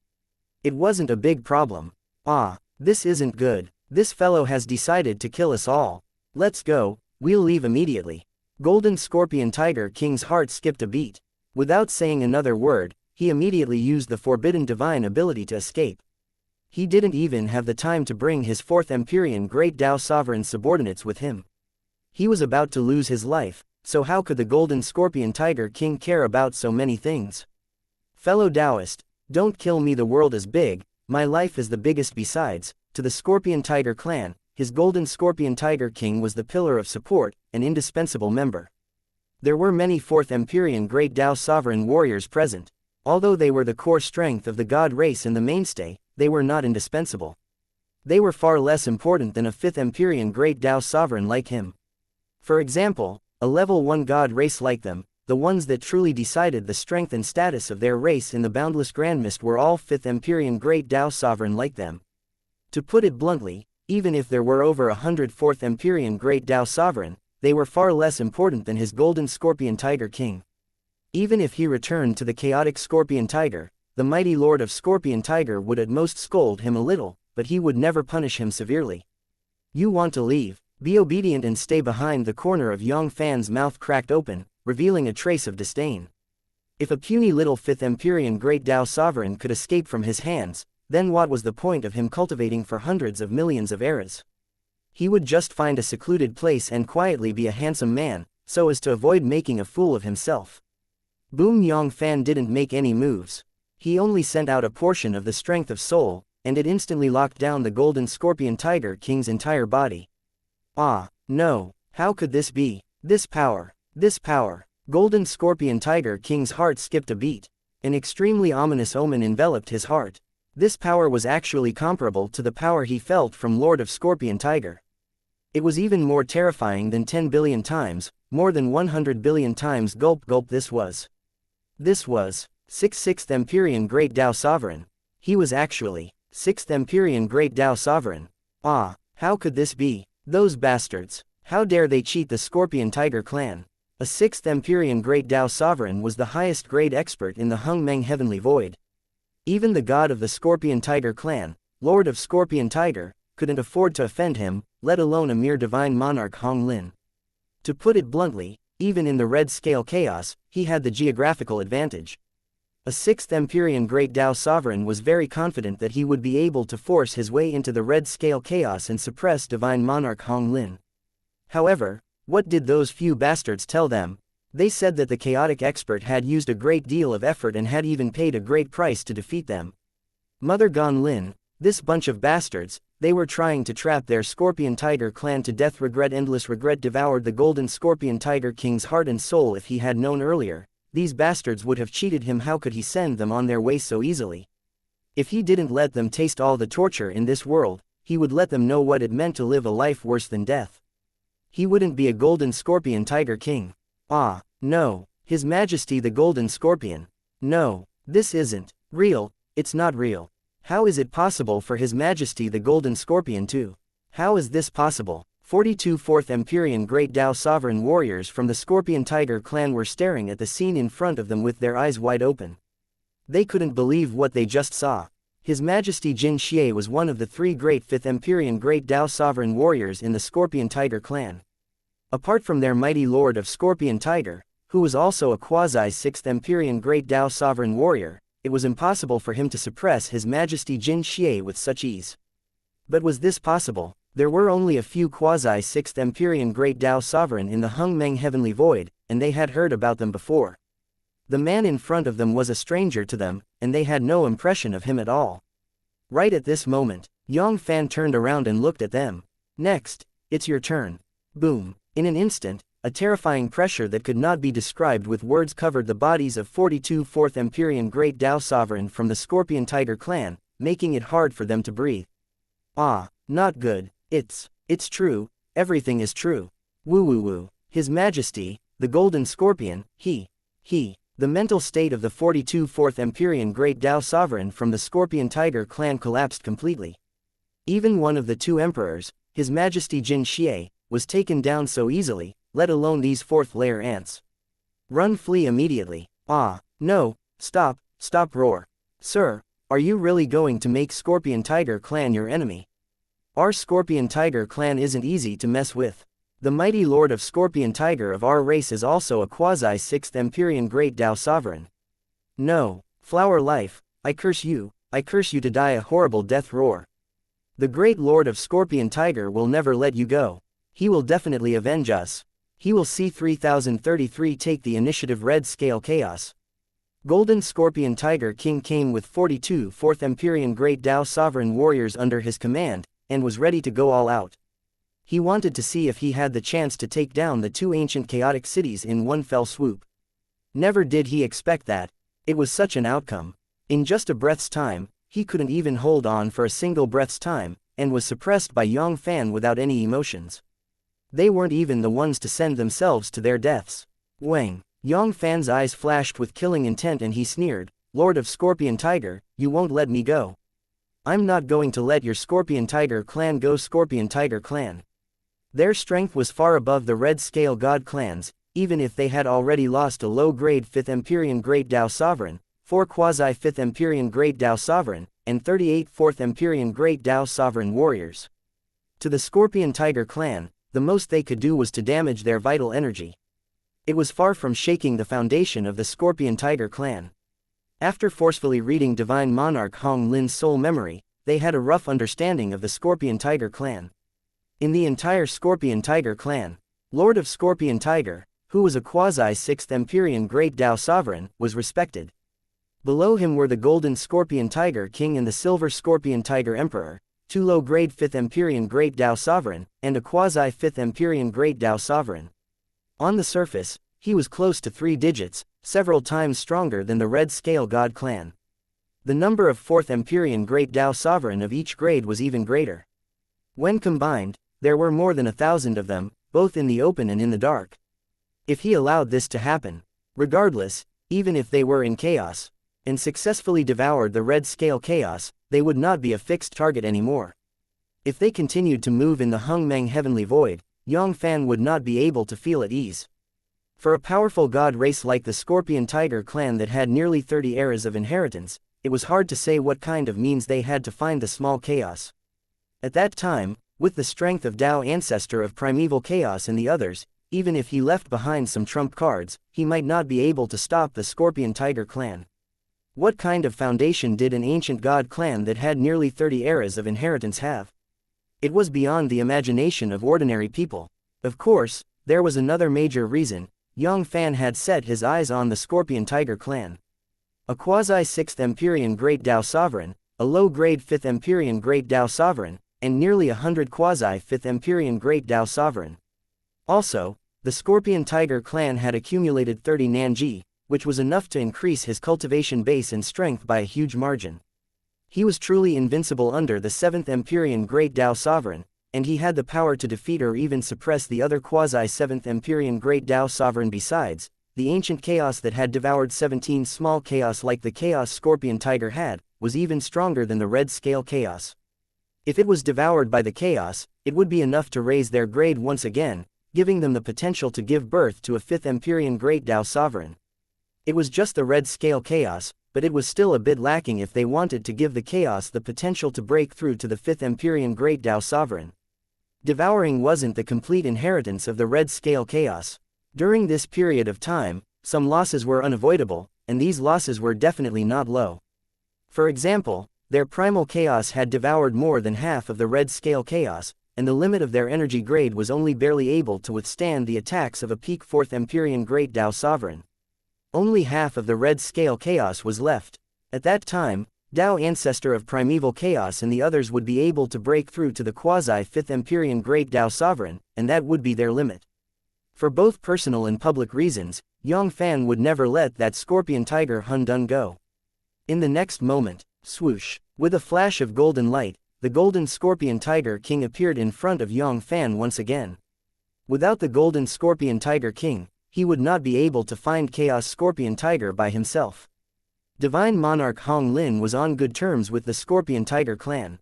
It wasn't a big problem. Ah, this isn't good. This fellow has decided to kill us all. Let's go, we'll leave immediately. Golden Scorpion Tiger King's heart skipped a beat. Without saying another word, he immediately used the forbidden divine ability to escape. He didn't even have the time to bring his fourth Empyrean Great Tao Sovereign subordinates with him. He was about to lose his life, so how could the Golden Scorpion Tiger King care about so many things? Fellow Taoist, don't kill me, the world is big, my life is the biggest besides. To the Scorpion Tiger clan, his Golden Scorpion Tiger King was the pillar of support, an indispensable member. There were many fourth Empyrean Great Tao Sovereign warriors present. Although they were the core strength of the god race and the mainstay, they were not indispensable. They were far less important than a fifth Empyrean Great Tao Sovereign like him. For example, a level 1 god race like them, the ones that truly decided the strength and status of their race in the boundless Grandmist, were all fifth Empyrean Great Tao Sovereign like them. To put it bluntly, even if there were over 100 fourth Empyrean Great Tao Sovereign, they were far less important than his Golden Scorpion Tiger King. Even if he returned to the chaotic Scorpion Tiger, the mighty Lord of Scorpion Tiger would at most scold him a little, but he would never punish him severely. You want to leave? Be obedient and stay behind. The corner of Yang Fann's mouth cracked open, revealing a trace of disdain. If a puny little fifth Empyrean Great Tao Sovereign could escape from his hands, then what was the point of him cultivating for hundreds of millions of eras? He would just find a secluded place and quietly be a handsome man, so as to avoid making a fool of himself. Boom! Yang Fann didn't make any moves. He only sent out a portion of the strength of soul, and it instantly locked down the Golden Scorpion Tiger King's entire body. Ah, no, how could this be? This power, this power. Golden Scorpion Tiger King's heart skipped a beat. An extremely ominous omen enveloped his heart. This power was actually comparable to the power he felt from Lord of Scorpion Tiger. It was even more terrifying than 10 billion times, more than 100 billion times. Gulp gulp. This was 6th Empyrean Great Tao Sovereign. He was actually 6th Empyrean Great Tao Sovereign. Ah, how could this be? Those bastards, how dare they cheat the Scorpion Tiger clan? A 6th Empyrean Great Tao Sovereign was the highest grade expert in the Hung Meng Heavenly Void. Even the god of the Scorpion Tiger clan, Lord of Scorpion Tiger, couldn't afford to offend him, let alone a mere divine monarch Hong Lin. To put it bluntly, even in the red scale chaos, he had the geographical advantage. A 6th Empyrean Great Tao Sovereign was very confident that he would be able to force his way into the red scale chaos and suppress divine monarch Hong Lin. However, what did those few bastards tell them? They said that the chaotic expert had used a great deal of effort and had even paid a great price to defeat them. Mother Gan Lin, this bunch of bastards, they were trying to trap their Scorpion Tiger clan to death. Endless regret devoured the Golden Scorpion Tiger King's heart and soul. If he had known earlier, these bastards would have cheated him. How could he send them on their way so easily? If he didn't let them taste all the torture in this world, he would let them know what it meant to live a life worse than death. He wouldn't be a Golden Scorpion Tiger King. Ah, no, His Majesty the Golden Scorpion. No, this isn't real, it's not real. How is it possible for His Majesty the Golden Scorpion to? How is this possible? 42 4th Empyrean Great Tao Sovereign warriors from the Scorpion Tiger clan were staring at the scene in front of them with their eyes wide open. They couldn't believe what they just saw. His Majesty Jin Xie was one of the 3 great 5th Empyrean Great Tao Sovereign warriors in the Scorpion Tiger clan. Apart from their mighty Lord of Scorpion Tiger, who was also a quasi-6th Empyrean Great Tao Sovereign warrior, it was impossible for him to suppress His Majesty Jin Xie with such ease. But was this possible? There were only a few quasi-6th Empyrean Great Tao Sovereign in the Hung Meng Heavenly Void, and they had heard about them before. The man in front of them was a stranger to them, and they had no impression of him at all. Right at this moment, Yang Fann turned around and looked at them. Next, it's your turn. Boom. In an instant, a terrifying pressure that could not be described with words covered the bodies of 42 4th Empyrean Great Tao Sovereign from the Scorpion Tiger clan, making it hard for them to breathe. Ah, not good. It's true, everything is true. Woo woo woo. His Majesty, the Golden Scorpion, the mental state of the 424th Empyrean Great Tao Sovereign from the Scorpion Tiger clan collapsed completely. Even one of the two emperors, His Majesty Jin Xie, was taken down so easily, let alone these fourth-layer ants. Run, flee immediately. Ah, no, stop, roar. Sir, are you really going to make Scorpion Tiger clan your enemy? Our Scorpion Tiger clan isn't easy to mess with. The mighty Lord of Scorpion Tiger of our race is also a quasi-6th Empyrean Great Tao Sovereign. No, Flower Life, I curse you to die a horrible death, roar. The great Lord of Scorpion Tiger will never let you go. He will definitely avenge us. He will see 3033 take the initiative. Red Scale Chaos. Golden Scorpion Tiger King came with 42 4th Empyrean Great Tao Sovereign warriors under his command, and was ready to go all out. He wanted to see if he had the chance to take down the two ancient chaotic cities in one fell swoop. Never did he expect that. It was such an outcome. In just a breath's time, he couldn't even hold on for a single breath's time, and was suppressed by Yang Fann without any emotions. They weren't even the ones to send themselves to their deaths. Wang. Yang Fann's eyes flashed with killing intent and he sneered, Lord of Scorpion Tiger, you won't let me go. I'm not going to let your Scorpion Tiger clan go. Scorpion Tiger clan. Their strength was far above the Red Scale God clans, even if they had already lost a low-grade 5th Empyrean Great Tao Sovereign, 4 quasi-5th Empyrean Great Tao Sovereign, and 38 4th Empyrean Great Tao Sovereign warriors. To the Scorpion Tiger clan, the most they could do was to damage their vital energy. It was far from shaking the foundation of the Scorpion Tiger clan. After forcefully reading Divine Monarch Hong Lin's soul memory, they had a rough understanding of the Scorpion Tiger clan. In the entire Scorpion Tiger clan, Lord of Scorpion Tiger, who was a quasi-6th Empyrean Great Tao Sovereign, was respected. Below him were the Golden Scorpion Tiger King and the Silver Scorpion Tiger Emperor, 2 low-grade 5th Empyrean Great Tao Sovereign, and a quasi-5th Empyrean Great Tao Sovereign. On the surface, he was close to 3 digits, several times stronger than the Red Scale God clan. The number of 4th Empyrean Great Tao Sovereign of each grade was even greater. When combined, there were more than 1,000 of them, both in the open and in the dark. If he allowed this to happen, regardless, even if they were in chaos, and successfully devoured the Red Scale Chaos, they would not be a fixed target anymore. If they continued to move in the Hungmeng Heavenly Void, Yang Fann would not be able to feel at ease. For a powerful god race like the Scorpion Tiger clan that had nearly 30 eras of inheritance, it was hard to say what kind of means they had to find the small chaos. At that time, with the strength of Tao Ancestor of Primeval Chaos and the others, even if he left behind some trump cards, he might not be able to stop the Scorpion Tiger clan. What kind of foundation did an ancient god clan that had nearly 30 eras of inheritance have? It was beyond the imagination of ordinary people. Of course, there was another major reason. Yang Fann had set his eyes on the Scorpion Tiger clan. A quasi-6th Empyrean Great Tao Sovereign, a low-grade 5th Empyrean Great Tao Sovereign, and nearly 100 quasi-5th Empyrean Great Tao Sovereign. Also, the Scorpion Tiger clan had accumulated 30 Nanji, which was enough to increase his cultivation base and strength by a huge margin. He was truly invincible under the 7th Empyrean Great Tao Sovereign, and he had the power to defeat or even suppress the other quasi-7th Empyrean Great Tao Sovereign. Besides, the ancient chaos that had devoured 17 small chaos like the Chaos Scorpion Tiger had, was even stronger than the Red Scale Chaos. If it was devoured by the chaos, it would be enough to raise their grade once again, giving them the potential to give birth to a 5th Empyrean Great Tao Sovereign. It was just the Red Scale Chaos, but it was still a bit lacking if they wanted to give the chaos the potential to break through to the 5th Empyrean Great Tao Sovereign. Devouring wasn't the complete inheritance of the Red Scale Chaos. During this period of time, some losses were unavoidable, and these losses were definitely not low. For example, their primal chaos had devoured more than half of the Red Scale Chaos, and the limit of their energy grade was only barely able to withstand the attacks of a peak 4th Empyrean Great Tao Sovereign. Only half of the Red Scale Chaos was left. At that time, Tao Ancestor of Primeval Chaos and the others would be able to break through to the quasi-5th Empyrean Great Tao Sovereign, and that would be their limit. For both personal and public reasons, Yang Fann would never let that Scorpion Tiger Hun Dun go. In the next moment, swoosh, With a flash of golden light, the Golden Scorpion Tiger King appeared in front of Yang Fann once again. Without the Golden Scorpion Tiger King, he would not be able to find Chaos Scorpion Tiger by himself. Divine Monarch Hong Lin was on good terms with the Scorpion Tiger clan.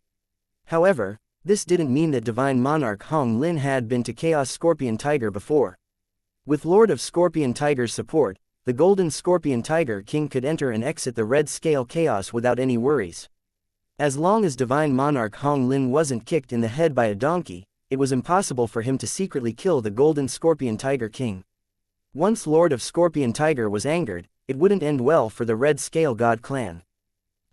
However, this didn't mean that Divine Monarch Hong Lin had been to Chaos Scorpion Tiger before. With Lord of Scorpion Tiger's support, the Golden Scorpion Tiger King could enter and exit the Red Scale Chaos without any worries. As long as Divine Monarch Hong Lin wasn't kicked in the head by a donkey, it was impossible for him to secretly kill the Golden Scorpion Tiger King. Once Lord of Scorpion Tiger was angered, it wouldn't end well for the Red Scale God clan.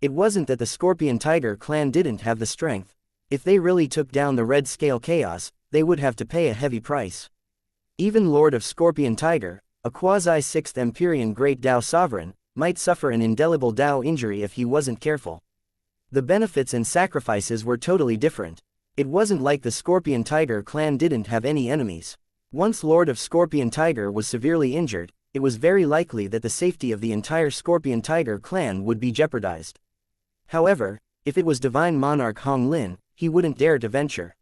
It wasn't that the Scorpion Tiger clan didn't have the strength. If they really took down the Red Scale Chaos, they would have to pay a heavy price. Even Lord of Scorpion Tiger, a quasi-6th Empyrean Great Dao Sovereign, might suffer an indelible Dao injury if he wasn't careful. The benefits and sacrifices were totally different. It wasn't like the Scorpion Tiger clan didn't have any enemies. Once Lord of Scorpion Tiger was severely injured, it was very likely that the safety of the entire Scorpion Tiger clan would be jeopardized. However, if it was Divine Monarch Hong Lin, he wouldn't dare to venture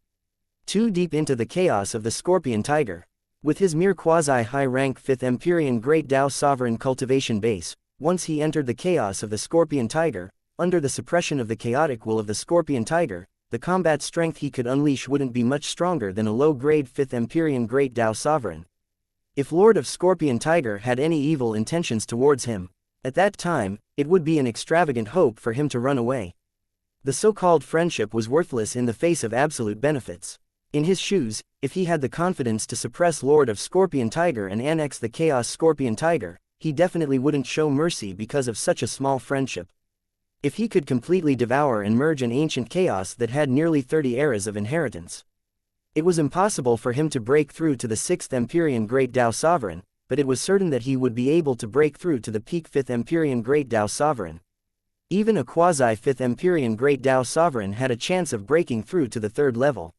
too deep into the chaos of the Scorpion Tiger. With his mere quasi-high-rank 5th Empyrean Great Dao Sovereign cultivation base, once he entered the chaos of the Scorpion Tiger, under the suppression of the chaotic will of the Scorpion Tiger, the combat strength he could unleash wouldn't be much stronger than a low-grade 5th Empyrean Great Dao Sovereign. If Lord of Scorpion Tiger had any evil intentions towards him, at that time, it would be an extravagant hope for him to run away. The so-called friendship was worthless in the face of absolute benefits. In his shoes, if he had the confidence to suppress Lord of Scorpion Tiger and annex the Chaos Scorpion Tiger, he definitely wouldn't show mercy because of such a small friendship. If he could completely devour and merge an ancient chaos that had nearly 30 eras of inheritance, it was impossible for him to break through to the 6th Empyrean Great Dao Sovereign, but it was certain that he would be able to break through to the peak 5th Empyrean Great Dao Sovereign. Even a quasi-5th Empyrean Great Dao Sovereign had a chance of breaking through to the 3rd level.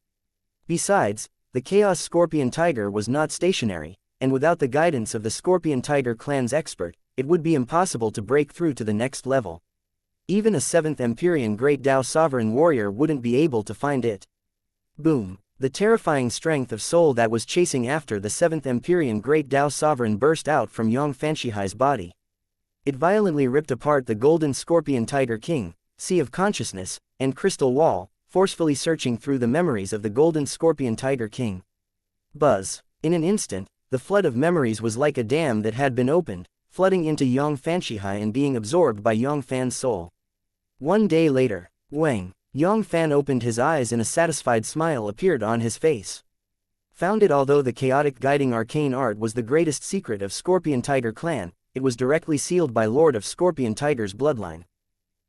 Besides, the Chaos Scorpion Tiger was not stationary, and without the guidance of the Scorpion Tiger clan's expert, it would be impossible to break through to the next level. Even a 7th Empyrean Great Dao Sovereign warrior wouldn't be able to find it. Boom! The terrifying strength of soul that was chasing after the 7th Empyrean Great Dao Sovereign burst out from Yang Fan's body. It violently ripped apart the Golden Scorpion Tiger King, Sea of Consciousness, and Crystal Wall, forcefully searching through the memories of the Golden Scorpion Tiger King. Buzz! In an instant, the flood of memories was like a dam that had been opened, flooding into Yang Fan and being absorbed by Yang Fan's soul. One day later, Wang, Yang Fan opened his eyes and a satisfied smile appeared on his face. Found it although the chaotic guiding arcane art was the greatest secret of Scorpion Tiger clan, it was directly sealed by Lord of Scorpion Tiger's bloodline.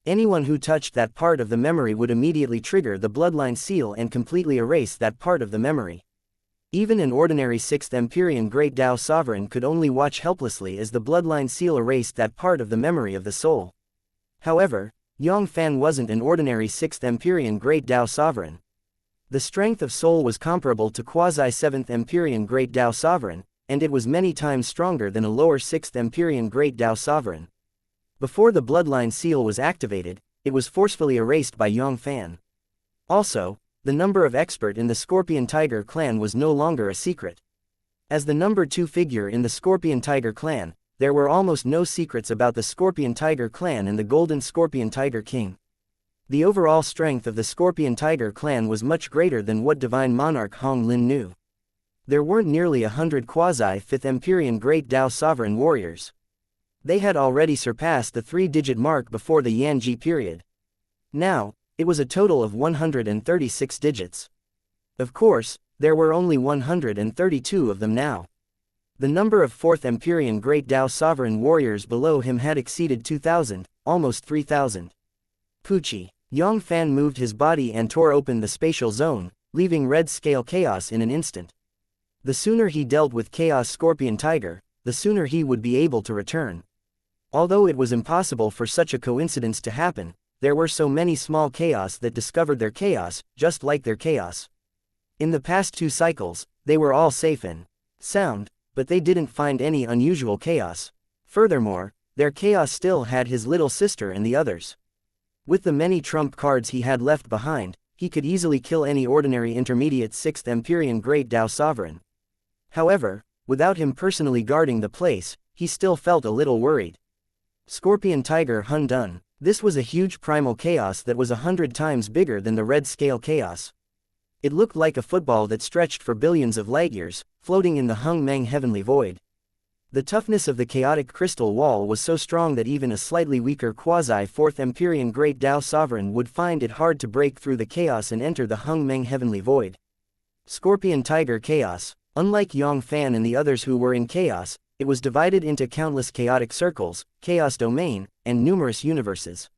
Anyone who touched that part of the memory would immediately trigger the bloodline seal and completely erase that part of the memory. Even an ordinary 6th Empyrean Great Dao Sovereign could only watch helplessly as the bloodline seal erased that part of the memory of the soul. However, Yang Fan wasn't an ordinary 6th Empyrean Great Dao Sovereign. The strength of soul was comparable to quasi-7th Empyrean Great Dao Sovereign, and it was many times stronger than a lower 6th Empyrean Great Dao Sovereign. Before the bloodline seal was activated, it was forcefully erased by Yang Fan. Also, the number of expert in the Scorpion Tiger clan was no longer a secret. As the number 2 figure in the Scorpion Tiger clan, there were almost no secrets about the Scorpion Tiger clan and the Golden Scorpion Tiger King. The overall strength of the Scorpion Tiger clan was much greater than what Divine Monarch Hong Lin knew. There weren't nearly 100 quasi-5th Empyrean Great Dao Sovereign warriors. They had already surpassed the 3-digit mark before the Yanji period. Now, it was a total of 136 digits. Of course, there were only 132 of them now. The number of 4th Empyrean Great Dao Sovereign warriors below him had exceeded 2,000, almost 3,000. Pucci. Yang Fan moved his body and tore open the spatial zone, leaving Red Scale Chaos in an instant. The sooner he dealt with Chaos Scorpion Tiger, the sooner he would be able to return. Although it was impossible for such a coincidence to happen, there were so many small chaos that discovered their chaos, just like their chaos. In the past 2 cycles, they were all safe and sound, but they didn't find any unusual chaos. Furthermore, their chaos still had his little sister and the others. With the many trump cards he had left behind, he could easily kill any ordinary intermediate 6th Empyrean Great Dao Sovereign. However, without him personally guarding the place, he still felt a little worried. Scorpion Tiger Hun Dun. This was a huge primal chaos that was 100 times bigger than the red scale chaos. It looked like a football that stretched for billions of light-years, floating in the Hung Meng heavenly void. The toughness of the chaotic crystal wall was so strong that even a slightly weaker quasi-4th Empyrean Great Dao Sovereign would find it hard to break through the chaos and enter the Hung Meng heavenly void. Scorpion Tiger Chaos. Unlike Yang Fann and the others who were in chaos, it was divided into countless chaotic circles, chaos domain, and numerous universes.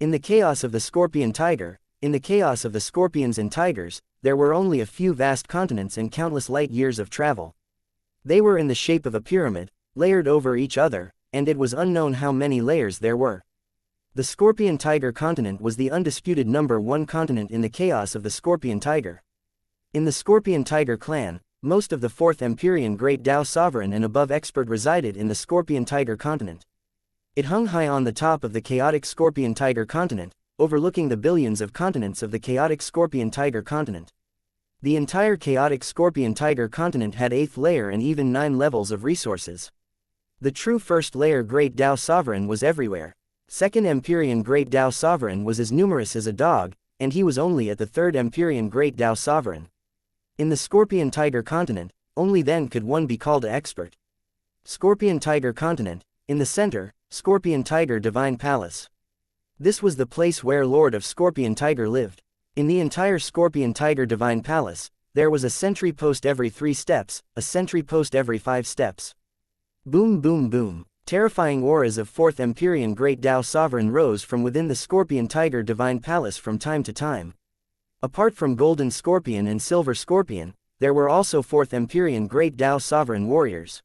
In the chaos of the Scorpion Tiger, in the chaos of the scorpions and tigers, there were only a few vast continents and countless light years of travel. They were in the shape of a pyramid, layered over each other, and it was unknown how many layers there were. The Scorpion Tiger continent was the undisputed number 1 continent in the chaos of the Scorpion Tiger. In the Scorpion Tiger clan, most of the 4th Empyrean Great Dao Sovereign and above expert resided in the Scorpion Tiger continent. It hung high on the top of the chaotic Scorpion Tiger continent, overlooking the billions of continents of the chaotic Scorpion Tiger continent. The entire chaotic Scorpion Tiger continent had 8th layer and even 9 levels of resources. The true 1st layer Great Dao Sovereign was everywhere. 2nd Empyrean Great Dao Sovereign was as numerous as a dog, and he was only at the 3rd Empyrean Great Dao Sovereign. In the Scorpion Tiger continent, only then could one be called an expert. Scorpion Tiger continent, in the center, Scorpion Tiger Divine Palace. This was the place where Lord of Scorpion Tiger lived. In the entire Scorpion Tiger Divine Palace, there was a sentry post every 3 steps, a sentry post every 5 steps. Boom boom boom. Terrifying auras of 4th Empyrean Great Dao Sovereign rose from within the Scorpion Tiger Divine Palace from time to time. Apart from Golden Scorpion and Silver Scorpion, there were also 4th Empyrean Great Dao Sovereign warriors.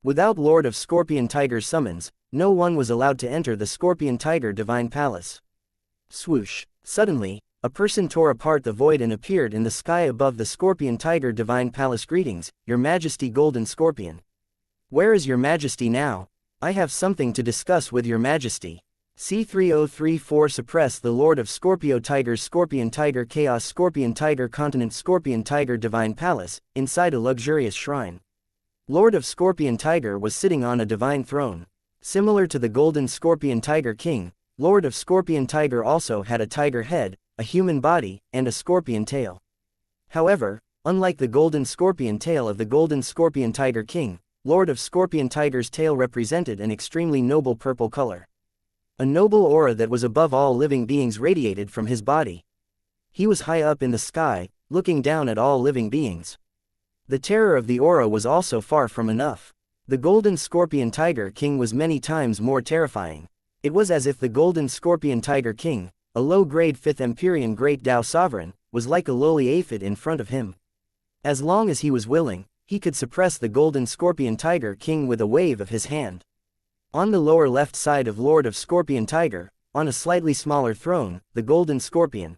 Without Lord of Scorpion Tiger's summons, no one was allowed to enter the Scorpion Tiger Divine Palace. Swoosh. Suddenly, a person tore apart the void and appeared in the sky above the Scorpion Tiger Divine Palace. Greetings, Your Majesty Golden Scorpion. Where is Your Majesty now? I have something to discuss with Your Majesty. C3034 Suppress the Lord of Scorpio Tigers Scorpion Tiger Chaos Scorpion Tiger Continent Scorpion Tiger Divine Palace, inside a luxurious shrine. Lord of Scorpion Tiger was sitting on a divine throne. Similar to the Golden Scorpion Tiger King, Lord of Scorpion Tiger also had a tiger head, a human body, and a scorpion tail. However, unlike the golden scorpion tail of the Golden Scorpion Tiger King, Lord of Scorpion Tiger's tail represented an extremely noble purple color. A noble aura that was above all living beings radiated from his body. He was high up in the sky, looking down at all living beings. The terror of the aura was also far from enough. The Golden Scorpion Tiger King was many times more terrifying. It was as if the Golden Scorpion Tiger King, a low-grade 5th Empyrean Great Dao Sovereign, was like a lowly aphid in front of him. As long as he was willing, he could suppress the Golden Scorpion Tiger King with a wave of his hand. On the lower left side of Lord of Scorpion Tiger, on a slightly smaller throne, the Golden Scorpion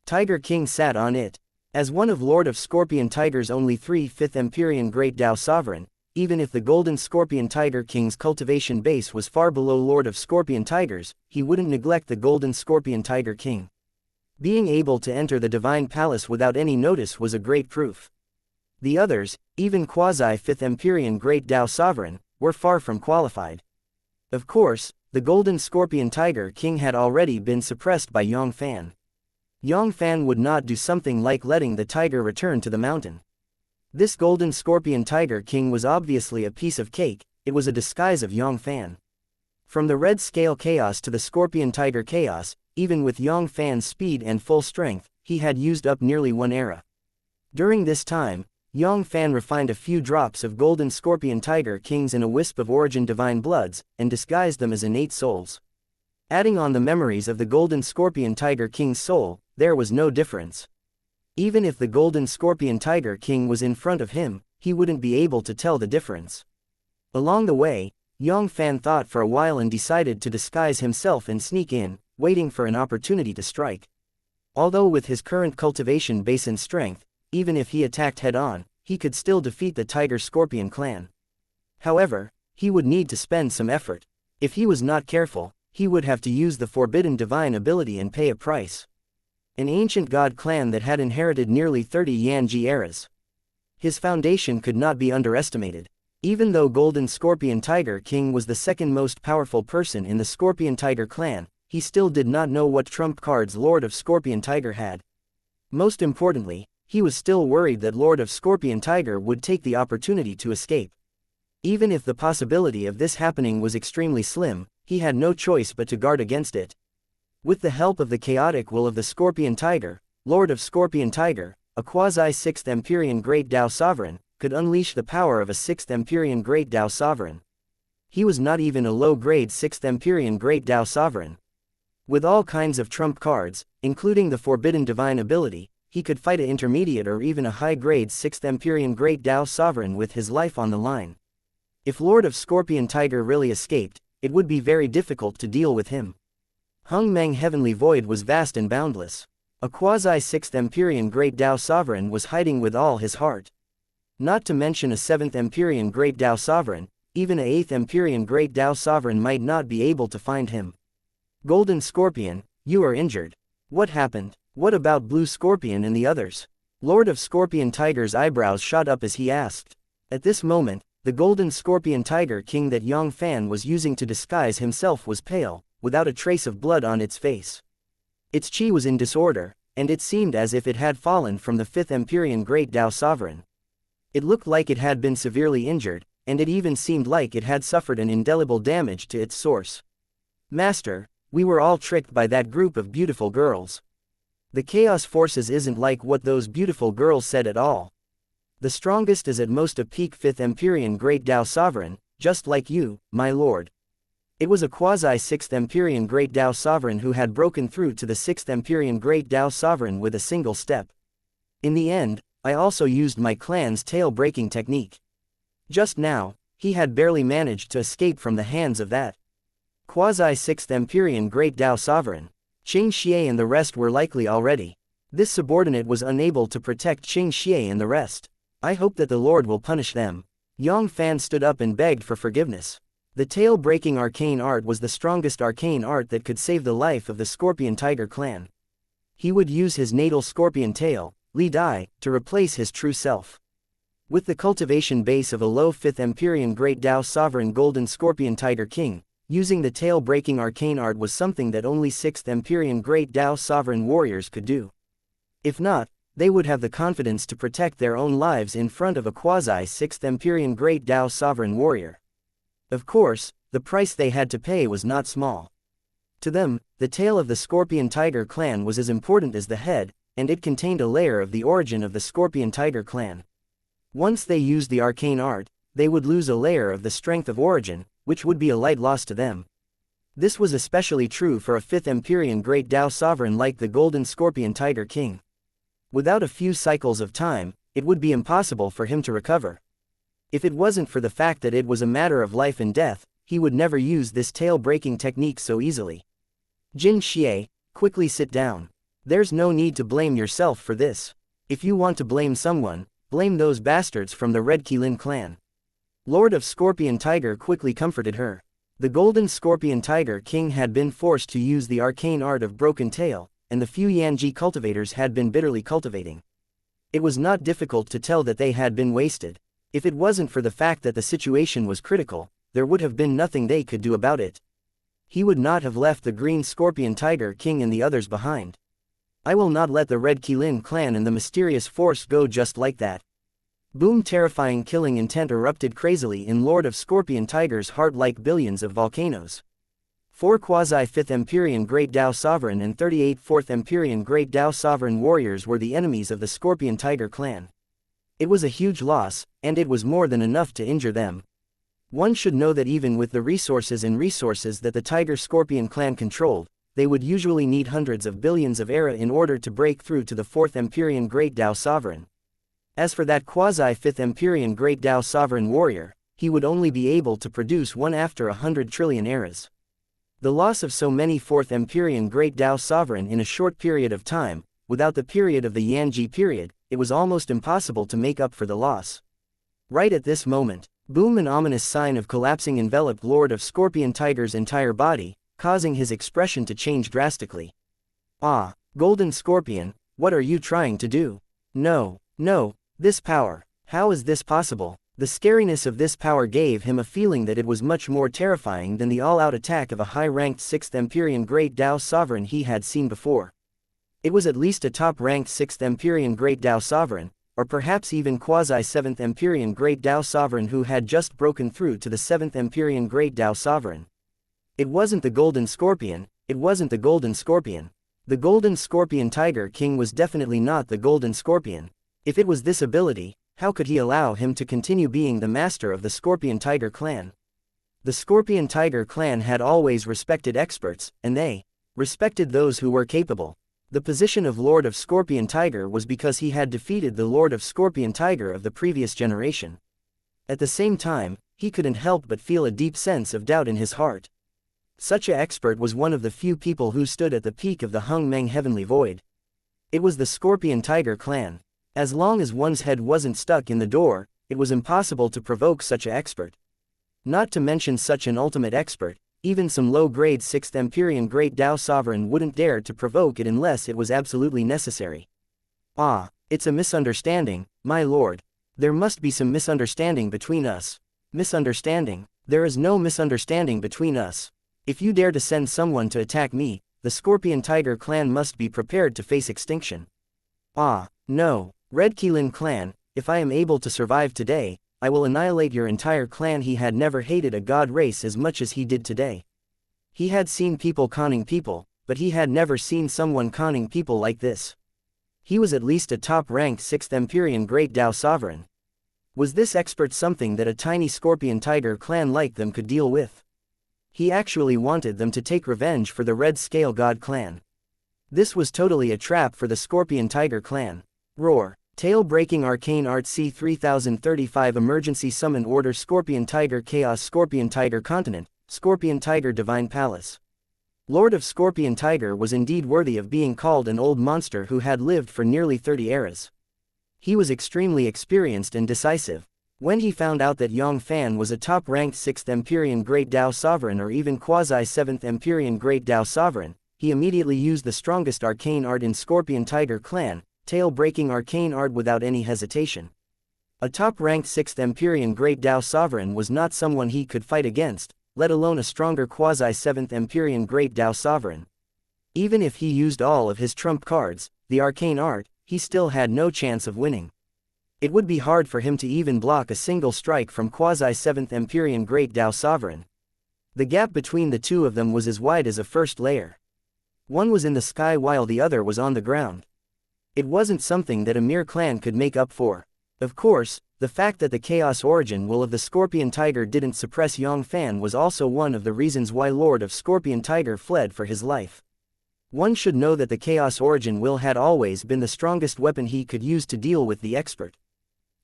Tiger King sat on it. As one of Lord of Scorpion Tiger's only 3 5th Empyrean Great Dao Sovereign, even if the Golden Scorpion Tiger King's cultivation base was far below Lord of Scorpion Tigers, he wouldn't neglect the Golden Scorpion Tiger King. Being able to enter the Divine Palace without any notice was a great proof. The others, even quasi-5th Empyrean Great Dao Sovereign, were far from qualified. Of course, the Golden Scorpion Tiger King had already been suppressed by Yang Fann. Yang Fann would not do something like letting the tiger return to the mountain. This Golden Scorpion Tiger King was obviously a piece of cake, it was a disguise of Yang Fann. From the Red Scale Chaos to the Scorpion Tiger Chaos, even with Yang Fann's speed and full strength, he had used up nearly 1 era. During this time, Yang Fann refined a few drops of Golden Scorpion Tiger Kings in a wisp of Origin Divine Bloods, and disguised them as innate souls. Adding on the memories of the Golden Scorpion Tiger King's soul, there was no difference. Even if the Golden Scorpion Tiger King was in front of him, he wouldn't be able to tell the difference. Along the way, Yang Fann thought for a while and decided to disguise himself and sneak in, waiting for an opportunity to strike. Although with his current cultivation base and strength, even if he attacked head-on, he could still defeat the Tiger Scorpion clan. However, he would need to spend some effort. If he was not careful, he would have to use the forbidden divine ability and pay a price. An ancient god clan that had inherited nearly 30 Yanji eras. His foundation could not be underestimated. Even though Golden Scorpion Tiger King was the second most powerful person in the Scorpion Tiger clan, he still did not know what trump cards Lord of Scorpion Tiger had. Most importantly, he was still worried that Lord of Scorpion Tiger would take the opportunity to escape. Even if the possibility of this happening was extremely slim, he had no choice but to guard against it. With the help of the chaotic will of the Scorpion Tiger, Lord of Scorpion Tiger, a quasi-6th Empyrean Great Tao Sovereign, could unleash the power of a 6th Empyrean Great Tao Sovereign. He was not even a low-grade 6th Empyrean Great Tao Sovereign. With all kinds of trump cards, including the forbidden divine ability, he could fight an intermediate or even a high-grade 6th Empyrean Great Tao Sovereign with his life on the line. If Lord of Scorpion Tiger really escaped, it would be very difficult to deal with him. Hung Meng Heavenly Void was vast and boundless. A quasi-6th Empyrean Great Tao Sovereign was hiding with all his heart. Not to mention a 7th Empyrean Great Tao Sovereign, even a 8th Empyrean Great Tao Sovereign might not be able to find him. Golden Scorpion, you are injured. What happened? What about Blue Scorpion and the others? Lord of Scorpion Tiger's eyebrows shot up as he asked. At this moment, the Golden Scorpion Tiger King that Yang Fann was using to disguise himself was pale, without a trace of blood on its face. Its chi was in disorder, and it seemed as if it had fallen from the 5th Empyrean Great Tao Sovereign. It looked like it had been severely injured, and it even seemed like it had suffered an indelible damage to its source. Master, we were all tricked by that group of beautiful girls. The chaos forces isn't like what those beautiful girls said at all. The strongest is at most a peak 5th Empyrean Great Tao Sovereign, just like you, my lord. It was a quasi-6th Empyrean Great Tao Sovereign who had broken through to the 6th Empyrean Great Tao Sovereign with a single step. In the end, I also used my clan's tail-breaking technique. Just now, he had barely managed to escape from the hands of that quasi-6th Empyrean Great Tao Sovereign. Xianxia and the rest were likely already. This subordinate was unable to protect Xianxia and the rest. I hope that the Lord will punish them. Yang Fann stood up and begged for forgiveness. The tail-breaking arcane art was the strongest arcane art that could save the life of the Scorpion Tiger clan. He would use his natal scorpion tail, Li Dai, to replace his true self. With the cultivation base of a low 5th Empyrean Great Tao Sovereign Golden Scorpion Tiger King, using the tail-breaking arcane art was something that only 6th Empyrean Great Tao Sovereign warriors could do. If not, they would have the confidence to protect their own lives in front of a quasi-6th Empyrean Great Tao Sovereign warrior. Of course, the price they had to pay was not small. To them, the tail of the Scorpion Tiger clan was as important as the head, and it contained a layer of the origin of the Scorpion Tiger clan. Once they used the arcane art, they would lose a layer of the strength of origin, which would be a light loss to them. This was especially true for a 5th Empyrean Great Tao Sovereign like the Golden Scorpion Tiger King. Without a few cycles of time, it would be impossible for him to recover. If it wasn't for the fact that it was a matter of life and death, he would never use this tail-breaking technique so easily. Jin Xie, quickly sit down. There's no need to blame yourself for this. If you want to blame someone, blame those bastards from the Red Qilin clan. Lord of Scorpion Tiger quickly comforted her. The Golden Scorpion Tiger King had been forced to use the arcane art of Broken Tail, and the few Yanji cultivators had been bitterly cultivating. It was not difficult to tell that they had been wasted. If it wasn't for the fact that the situation was critical, there would have been nothing they could do about it. He would not have left the Green Scorpion Tiger King and the others behind. I will not let the Red Qilin clan and the mysterious force go just like that. Boom! Terrifying killing intent erupted crazily in Lord of Scorpion Tiger's heart like billions of volcanoes. 4 quasi-5th Empyrean Great Tao Sovereign and 38 4th Empyrean Great Tao Sovereign warriors were the enemies of the Scorpion Tiger clan. It was a huge loss, and it was more than enough to injure them. One should know that even with the resources that the Tiger Scorpion clan controlled, they would usually need hundreds of billions of era in order to break through to the 4th Empyrean Great Tao Sovereign. As for that quasi-5th Empyrean Great Tao Sovereign warrior, he would only be able to produce one after 100 trillion eras. The loss of so many 4th Empyrean Great Tao Sovereign in a short period of time, without the period of the Yanji period, it was almost impossible to make up for the loss. Right at this moment, boom! An ominous sign of collapsing enveloped Lord of Scorpion Tiger's entire body, causing his expression to change drastically. "Ah, Golden Scorpion, what are you trying to do? No, no, this power, how is this possible?" The scariness of this power gave him a feeling that it was much more terrifying than the all-out attack of a high-ranked 6th Empyrean Great Tao Sovereign he had seen before. It was at least a top-ranked 6th Empyrean Great Tao Sovereign, or perhaps even quasi-7th Empyrean Great Tao Sovereign who had just broken through to the 7th Empyrean Great Tao Sovereign. It wasn't the Golden Scorpion, it wasn't the Golden Scorpion. The Golden Scorpion Tiger King was definitely not the Golden Scorpion. If it was this ability, how could he allow him to continue being the master of the Scorpion Tiger clan? The Scorpion Tiger clan had always respected experts, and they respected those who were capable. The position of Lord of Scorpion Tiger was because he had defeated the Lord of Scorpion Tiger of the previous generation. At the same time, he couldn't help but feel a deep sense of doubt in his heart. Such an expert was one of the few people who stood at the peak of the Hung Meng Heavenly Void. It was the Scorpion Tiger clan. As long as one's head wasn't stuck in the door, it was impossible to provoke such an expert. Not to mention such an ultimate expert, even some low-grade 6th Empyrean Great Tao Sovereign wouldn't dare to provoke it unless it was absolutely necessary. "Ah, it's a misunderstanding, my lord. There must be some misunderstanding between us." "Misunderstanding? There is no misunderstanding between us. If you dare to send someone to attack me, the Scorpion Tiger clan must be prepared to face extinction." "Ah, no. Red Keelan clan, if I am able to survive today, I will annihilate your entire clan." He had never hated a god race as much as he did today. He had seen people conning people, but he had never seen someone conning people like this. He was at least a top-ranked 6th Empyrean Great Tao Sovereign. Was this expert something that a tiny Scorpion Tiger clan like them could deal with? He actually wanted them to take revenge for the Red Scale God clan. This was totally a trap for the Scorpion Tiger clan. Roar. Tail-breaking arcane art C3035 emergency summon order Scorpion Tiger Chaos Scorpion Tiger Continent, Scorpion Tiger Divine Palace. Lord of Scorpion Tiger was indeed worthy of being called an old monster who had lived for nearly 30 eras. He was extremely experienced and decisive. When he found out that Yang Fann was a top-ranked 6th Empyrean Great Tao Sovereign or even quasi-7th Empyrean Great Tao Sovereign, he immediately used the strongest arcane art in Scorpion Tiger clan, tail-breaking arcane art without any hesitation. A top-ranked 6th Empyrean Great Tao Sovereign was not someone he could fight against, let alone a stronger quasi-7th Empyrean Great Tao Sovereign. Even if he used all of his trump cards, the arcane art, he still had no chance of winning. It would be hard for him to even block a single strike from quasi-7th Empyrean Great Tao Sovereign. The gap between the two of them was as wide as a first layer. One was in the sky while the other was on the ground. It wasn't something that a mere clan could make up for. Of course, the fact that the Chaos Origin will of the Scorpion Tiger didn't suppress Yang Fann was also one of the reasons why Lord of Scorpion Tiger fled for his life. One should know that the Chaos Origin will had always been the strongest weapon he could use to deal with the expert.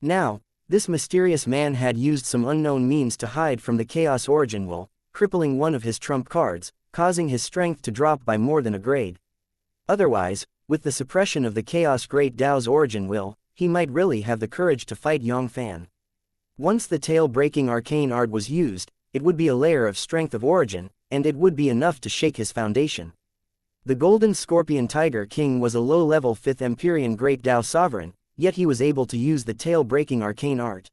Now, this mysterious man had used some unknown means to hide from the Chaos Origin will, crippling one of his trump cards, causing his strength to drop by more than a grade. Otherwise, with the suppression of the Chaos Great Tao's Origin will, he might really have the courage to fight Yang Fann. Once the tail-breaking arcane art was used, it would be a layer of strength of origin, and it would be enough to shake his foundation. The Golden Scorpion Tiger King was a low-level 5th Empyrean Great Tao Sovereign, yet he was able to use the tail-breaking arcane art.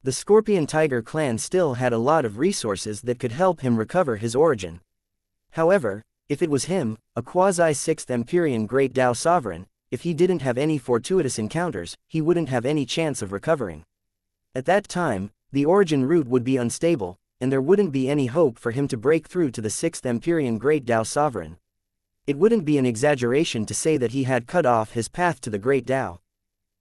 The Scorpion Tiger clan still had a lot of resources that could help him recover his origin. However, if it was him, a quasi-6th Empyrean Great Tao Sovereign, if he didn't have any fortuitous encounters, he wouldn't have any chance of recovering. At that time, the origin route would be unstable, and there wouldn't be any hope for him to break through to the 6th Empyrean Great Tao Sovereign. It wouldn't be an exaggeration to say that he had cut off his path to the Great Tao.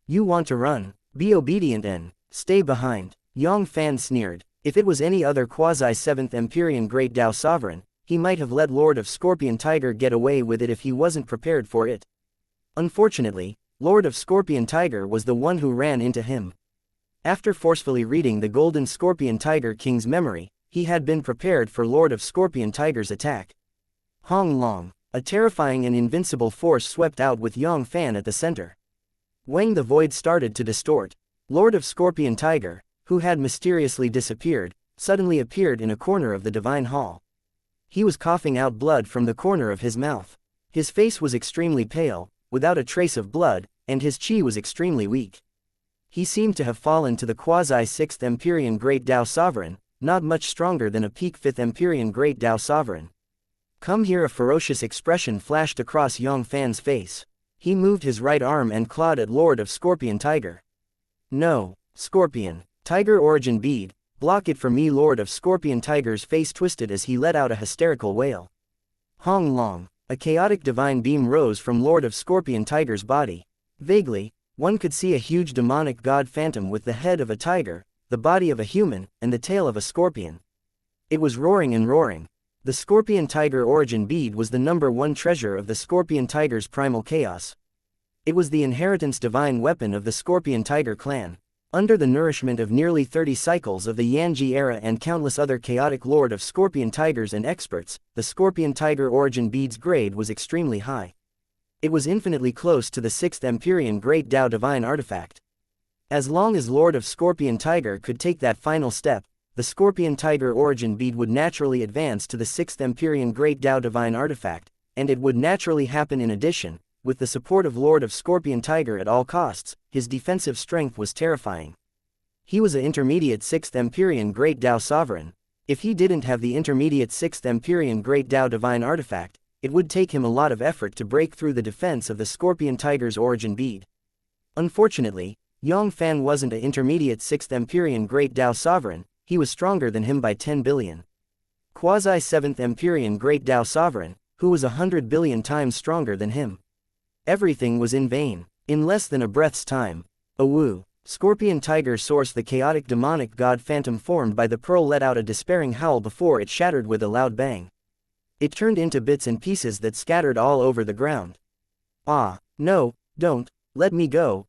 "You want to run? Be obedient and stay behind," Yang Fann sneered. If it was any other quasi-7th Empyrean Great Tao Sovereign, he might have let Lord of Scorpion Tiger get away with it if he wasn't prepared for it. Unfortunately, Lord of Scorpion Tiger was the one who ran into him. After forcefully reading the Golden Scorpion Tiger King's memory, he had been prepared for Lord of Scorpion Tiger's attack. Hong Long, a terrifying and invincible force swept out with Yang Fann at the center. When the void started to distort, Lord of Scorpion Tiger, who had mysteriously disappeared, suddenly appeared in a corner of the Divine Hall. He was coughing out blood from the corner of his mouth. His face was extremely pale, without a trace of blood, and his qi was extremely weak. He seemed to have fallen to the quasi-6th Empyrean Great Tao Sovereign, not much stronger than a peak 5th Empyrean Great Tao Sovereign. Come here, a ferocious expression flashed across Yang Fann's face. He moved his right arm and clawed at Lord of Scorpion Tiger. No, Scorpion, Tiger Origin Bead, block it for me. Lord of Scorpion Tiger's face twisted as he let out a hysterical wail. Hong Long, a chaotic divine beam rose from Lord of Scorpion Tiger's body. Vaguely, one could see a huge demonic god phantom with the head of a tiger, the body of a human, and the tail of a scorpion. It was roaring and roaring. The Scorpion Tiger Origin Bead was the #1 treasure of the Scorpion Tiger's primal chaos. It was the inheritance divine weapon of the Scorpion Tiger clan. Under the nourishment of nearly 30 cycles of the Yanji era and countless other chaotic Lord of Scorpion Tigers and experts, the Scorpion Tiger Origin Bead's grade was extremely high. It was infinitely close to the 6th Empyrean Great Tao Divine Artifact. As long as Lord of Scorpion Tiger could take that final step, the Scorpion Tiger Origin Bead would naturally advance to the 6th Empyrean Great Tao Divine Artifact, and it would naturally happen. In addition, with the support of Lord of Scorpion Tiger at all costs, his defensive strength was terrifying. He was an intermediate 6th Empyrean Great Tao Sovereign. If he didn't have the intermediate 6th Empyrean Great Tao Divine Artifact, it would take him a lot of effort to break through the defense of the Scorpion Tiger's Origin Bead. Unfortunately, Yang Fann wasn't an intermediate 6th Empyrean Great Tao Sovereign. He was stronger than him by 10 billion. Quasi-7th Empyrean Great Tao Sovereign, who was 100 billion times stronger than him. Everything was in vain. In less than a breath's time, Awu, Scorpion Tiger Source, the chaotic demonic god phantom formed by the pearl, let out a despairing howl before it shattered with a loud bang. It turned into bits and pieces that scattered all over the ground. Ah, no, don't, let me go,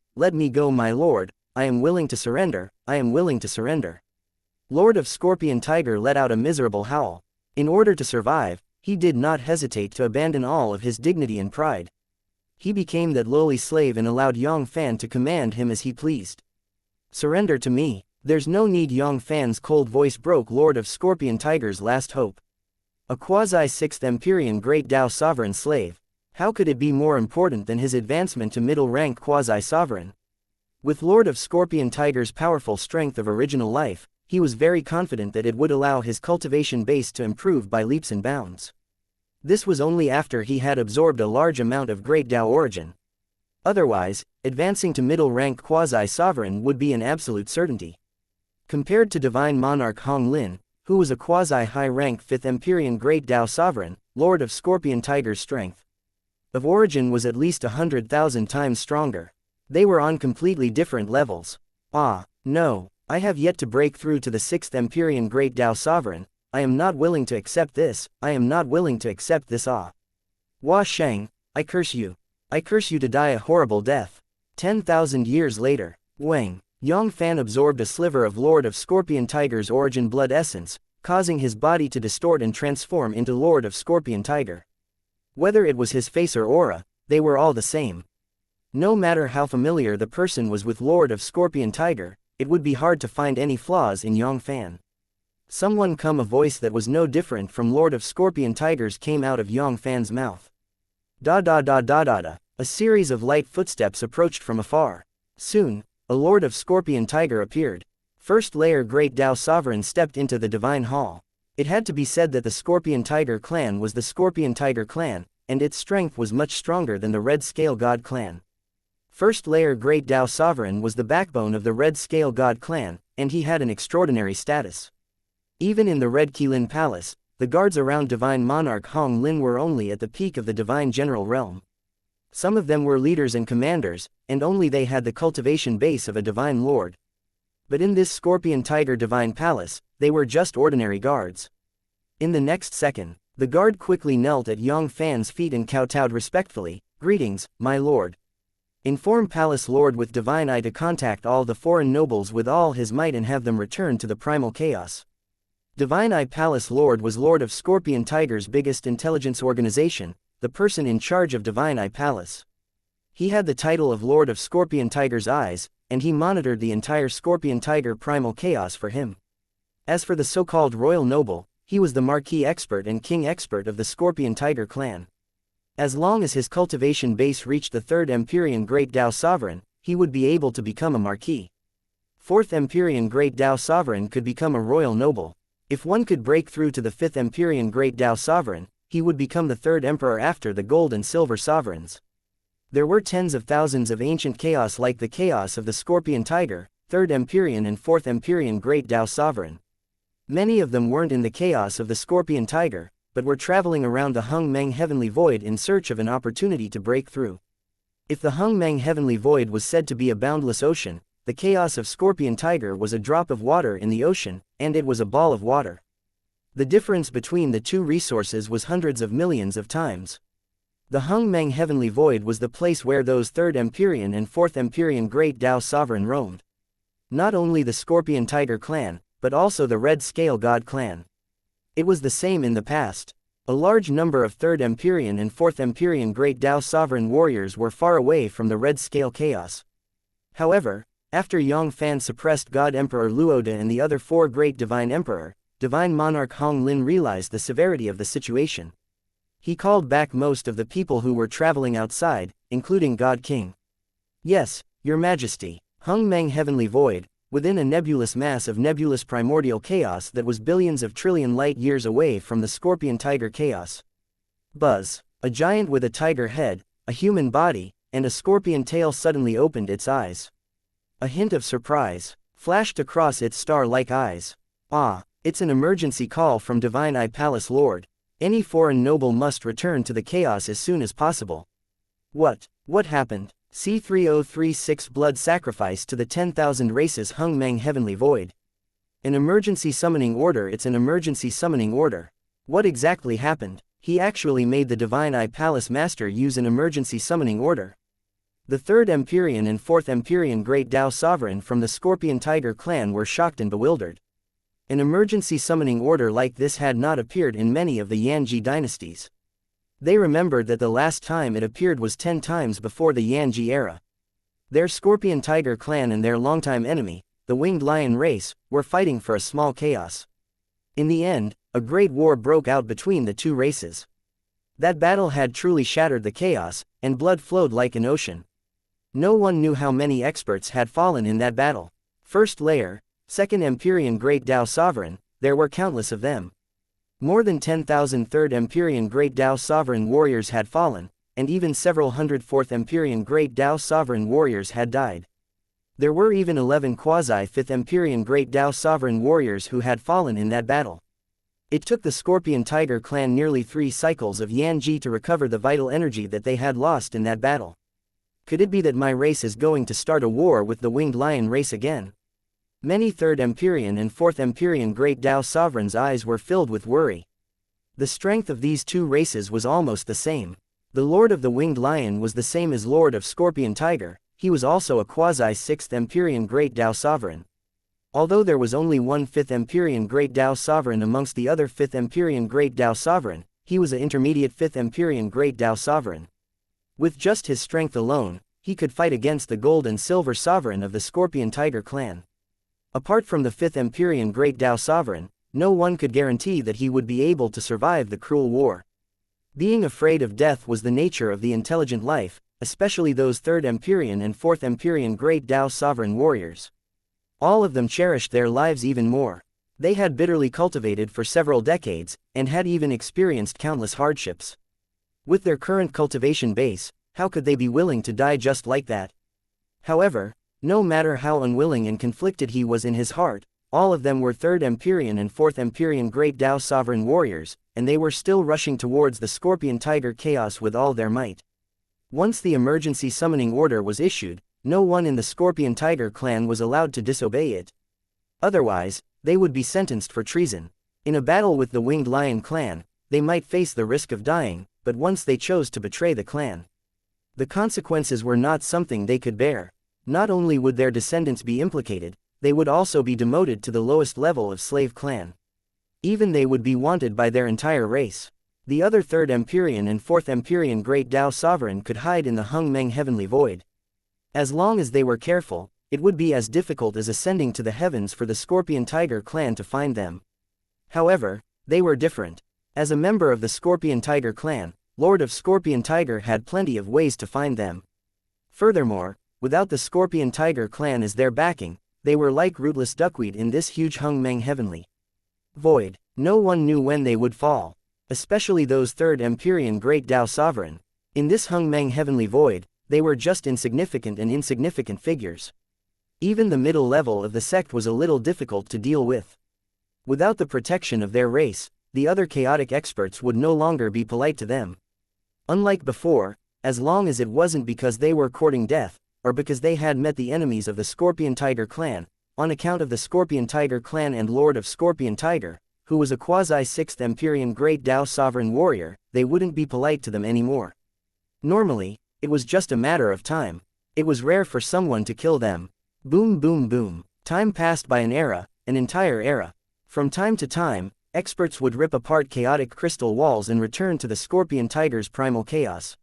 my lord, I am willing to surrender, I am willing to surrender. Lord of Scorpion Tiger let out a miserable howl. In order to survive, he did not hesitate to abandon all of his dignity and pride. He became that lowly slave and allowed Yang Fann to command him as he pleased. Surrender to me, there's no need. Yang Fann's cold voice broke Lord of Scorpion Tiger's last hope. A quasi-6th Empyrean Great Tao Sovereign slave. How could it be more important than his advancement to middle-rank quasi-sovereign? With Lord of Scorpion Tiger's powerful strength of original life, he was very confident that it would allow his cultivation base to improve by leaps and bounds. This was only after he had absorbed a large amount of Great Tao origin. Otherwise, advancing to middle-rank quasi-sovereign would be an absolute certainty. Compared to Divine Monarch Hong Lin, who was a quasi-high-rank 5th Empyrean Great Tao Sovereign, Lord of Scorpion Tiger's strength of origin was at least 100,000 times stronger. They were on completely different levels. Ah, no. I have yet to break through to the 6th Empyrean Great Tao Sovereign. I am not willing to accept this, I am not willing to accept this. Ah. Hua Sheng, I curse you. I curse you to die a horrible death. 10,000 years later, Wang, Yang Fann absorbed a sliver of Lord of Scorpion Tiger's origin blood essence, causing his body to distort and transform into Lord of Scorpion Tiger. Whether it was his face or aura, they were all the same. No matter how familiar the person was with Lord of Scorpion Tiger, it would be hard to find any flaws in Yang Fann. Someone come, a voice that was no different from Lord of Scorpion Tiger's came out of Yang Fann's mouth. Da da da da da da. A series of light footsteps approached from afar. Soon, a Lord of Scorpion Tiger appeared. First layer Great Tao Sovereign stepped into the Divine Hall. It had to be said that the Scorpion Tiger clan was the Scorpion Tiger clan, and its strength was much stronger than the Red Scale God clan. First layer Great Tao Sovereign was the backbone of the Red Scale God clan, and he had an extraordinary status. Even in the Red Qilin Palace, the guards around Divine Monarch Hong Lin were only at the peak of the Divine General Realm. Some of them were leaders and commanders, and only they had the cultivation base of a Divine Lord. But in this Scorpion Tiger Divine Palace, they were just ordinary guards. In the next second, the guard quickly knelt at Yang Fann's feet and kowtowed respectfully. Greetings, my lord. Inform Palace Lord with Divine Eye to contact all the foreign nobles with all his might and have them return to the primal chaos. Divine Eye Palace Lord was Lord of Scorpion Tiger's biggest intelligence organization, the person in charge of Divine Eye Palace. He had the title of Lord of Scorpion Tiger's Eyes, and he monitored the entire Scorpion Tiger primal chaos for him. As for the so-called royal noble, he was the marquee expert and king expert of the Scorpion Tiger clan. As long as his cultivation base reached the 3rd Empyrean Great Dao Sovereign, he would be able to become a marquis. 4th Empyrean Great Dao Sovereign could become a royal noble. If one could break through to the 5th Empyrean Great Dao Sovereign, he would become the 3rd emperor after the gold and silver sovereigns. There were tens of thousands of ancient chaos like the chaos of the Scorpion Tiger, 3rd Empyrean and 4th Empyrean Great Dao Sovereign. Many of them weren't in the chaos of the Scorpion Tiger, but were traveling around the Hung Meng Heavenly Void in search of an opportunity to break through. If the Hung Meng Heavenly Void was said to be a boundless ocean, the chaos of Scorpion Tiger was a drop of water in the ocean, and it was a ball of water. The difference between the two resources was hundreds of millions of times. The Hung Meng Heavenly Void was the place where those 3rd Empyrean and 4th Empyrean Great Dao Sovereign roamed. Not only the Scorpion Tiger clan, but also the Red Scale God clan. It was the same in the past. A large number of 3rd Empyrean and 4th Empyrean Great Dao Sovereign warriors were far away from the Red Scale chaos. However, after Yang Fann suppressed God Emperor Luoda and the other 4 Great Divine Emperor, Divine Monarch Hong Lin realized the severity of the situation. He called back most of the people who were traveling outside, including God King. Yes, Your Majesty. Hung Meng Heavenly Void, within a nebulous mass of nebulous primordial chaos that was billions of trillion light-years away from the Scorpion Tiger chaos. Buzz, a giant with a tiger head, a human body, and a scorpion tail suddenly opened its eyes. A hint of surprise flashed across its star-like eyes. Ah, it's an emergency call from Divine Eye Palace Lord. Any foreign noble must return to the chaos as soon as possible. What happened? C3036 Blood Sacrifice to the 10,000 Races Hung Meng Heavenly Void. An emergency summoning order. It's an emergency summoning order. What exactly happened? He actually made the Divine Eye Palace Master use an emergency summoning order. The 3rd Empyrean and 4th Empyrean Great Dao Sovereign from the Scorpion Tiger clan were shocked and bewildered. An emergency summoning order like this had not appeared in many of the Yanji dynasties. They remembered that the last time it appeared was 10 times before the Yanji era. Their Scorpion Tiger clan and their longtime enemy, the Winged Lion race, were fighting for a small chaos. In the end, a great war broke out between the two races. That battle had truly shattered the chaos, and blood flowed like an ocean. No one knew how many experts had fallen in that battle. First layer, 2nd Empyrean Great Dao Sovereign, there were countless of them. More than 10,000 3rd Empyrean Great Dao Sovereign warriors had fallen, and even several hundred 4th Empyrean Great Dao Sovereign warriors had died. There were even 11 quasi-5th Empyrean Great Dao Sovereign warriors who had fallen in that battle. It took the Scorpion Tiger clan nearly 3 cycles of Yanji to recover the vital energy that they had lost in that battle. Could it be that my race is going to start a war with the Winged Lion race again? Many 3rd Empyrean and 4th Empyrean Great Dao Sovereigns' eyes were filled with worry. The strength of these two races was almost the same. The Lord of the Winged Lion was the same as Lord of Scorpion Tiger. He was also a quasi-6th Empyrean Great Dao Sovereign. Although there was only one 5th Empyrean Great Dao Sovereign amongst the other 5th Empyrean Great Dao Sovereign, he was an intermediate 5th Empyrean Great Dao Sovereign. With just his strength alone, he could fight against the Gold and Silver Sovereign of the Scorpion Tiger clan. Apart from the 5th Empyrean Great Dao Sovereign, no one could guarantee that he would be able to survive the cruel war. Being afraid of death was the nature of the intelligent life, especially those 3rd Empyrean and 4th Empyrean Great Dao Sovereign warriors. All of them cherished their lives even more. They had bitterly cultivated for several decades, and had even experienced countless hardships. With their current cultivation base, how could they be willing to die just like that? However, no matter how unwilling and conflicted he was in his heart, all of them were 3rd Empyrean and 4th Empyrean Great Dao Sovereign warriors, and they were still rushing towards the Scorpion Tiger chaos with all their might. Once the emergency summoning order was issued, no one in the Scorpion Tiger clan was allowed to disobey it. Otherwise, they would be sentenced for treason. In a battle with the Winged Lion clan, they might face the risk of dying, but once they chose to betray the clan, the consequences were not something they could bear. Not only would their descendants be implicated, they would also be demoted to the lowest level of slave clan. Even they would be wanted by their entire race. The other 3rd Empyrean and 4th Empyrean Great Dao Sovereign could hide in the Hung Meng Heavenly Void. As long as they were careful, it would be as difficult as ascending to the heavens for the Scorpion Tiger clan to find them. However, They were different. As a member of the Scorpion Tiger clan, Lord of Scorpion Tiger had plenty of ways to find them. Furthermore, without the Scorpion Tiger clan as their backing, they were like rootless duckweed in this huge Hungmeng heavenly void. No one knew when they would fall. Especially those Third Empyrean Great Tao Sovereign. In this Hungmeng heavenly void, they were just insignificant and insignificant figures. Even the middle level of the sect was a little difficult to deal with. Without the protection of their race, the other chaotic experts would no longer be polite to them. Unlike before, as long as it wasn't because they were courting death, or because they had met the enemies of the Scorpion Tiger clan, on account of the Scorpion Tiger clan and Lord of Scorpion Tiger, who was a quasi-6th Empyrean Great Tao Sovereign warrior, they wouldn't be polite to them anymore. Normally, it was just a matter of time. It was rare for someone to kill them. Boom boom boom. Time passed by an entire era. From time to time, experts would rip apart chaotic crystal walls and return to the Scorpion Tiger's primal chaos.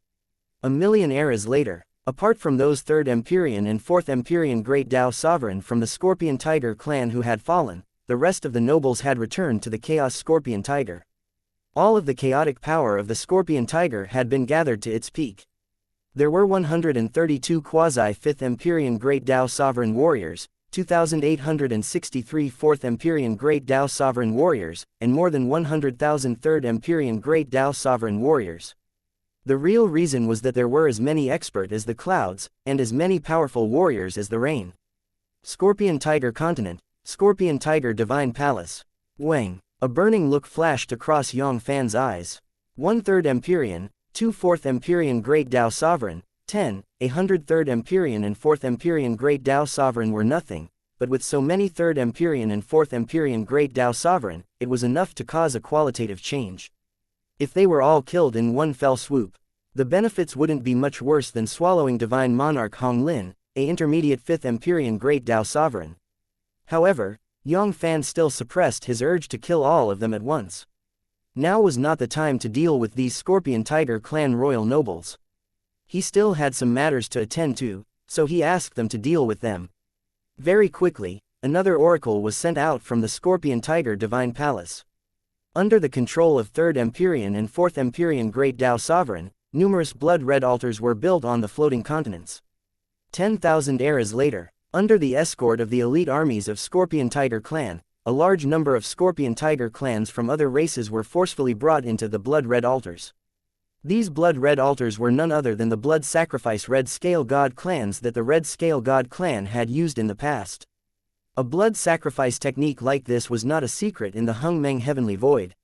A million eras later, apart from those Third Empyrean and Fourth Empyrean Great Tao Sovereign from the Scorpion Tiger clan who had fallen, the rest of the nobles had returned to the Chaos Scorpion Tiger. All of the chaotic power of the Scorpion Tiger had been gathered to its peak. There were 132 quasi-5th Empyrean Great Tao Sovereign warriors, 2,863 Fourth Empyrean Great Tao Sovereign warriors, and more than 100,000 Third Empyrean Great Tao Sovereign warriors. The real reason was that there were as many expert as the clouds, and as many powerful warriors as the rain. Scorpion Tiger Continent, Scorpion Tiger Divine Palace. Wang. A burning look flashed across Yang Fann's eyes. 1/3 Empyrean, 2 Fourth Empyrean Great Tao Sovereign, 10, 103rd Empyrean and 4th Empyrean Great Tao Sovereign were nothing, but with so many 3rd Empyrean and 4th Empyrean Great Tao Sovereign, it was enough to cause a qualitative change. If they were all killed in one fell swoop, the benefits wouldn't be much worse than swallowing Divine Monarch Hong Lin, a intermediate 5th Empyrean Great Tao Sovereign. However, Yang Fann still suppressed his urge to kill all of them at once. Now was not the time to deal with these Scorpion Tiger clan royal nobles. He still had some matters to attend to, so he asked them to deal with them. Very quickly, another oracle was sent out from the Scorpion Tiger Divine Palace. Under the control of 3rd Empyrean and 4th Empyrean Great Tao Sovereign, numerous blood-red altars were built on the floating continents. 10,000 eras later, under the escort of the elite armies of Scorpion Tiger clan, a large number of Scorpion Tiger clans from other races were forcefully brought into the blood-red altars. These blood-red altars were none other than the blood sacrifice Red Scale God clans that the Red Scale God clan had used in the past. A blood sacrifice technique like this was not a secret in the Hungmeng Heavenly Void.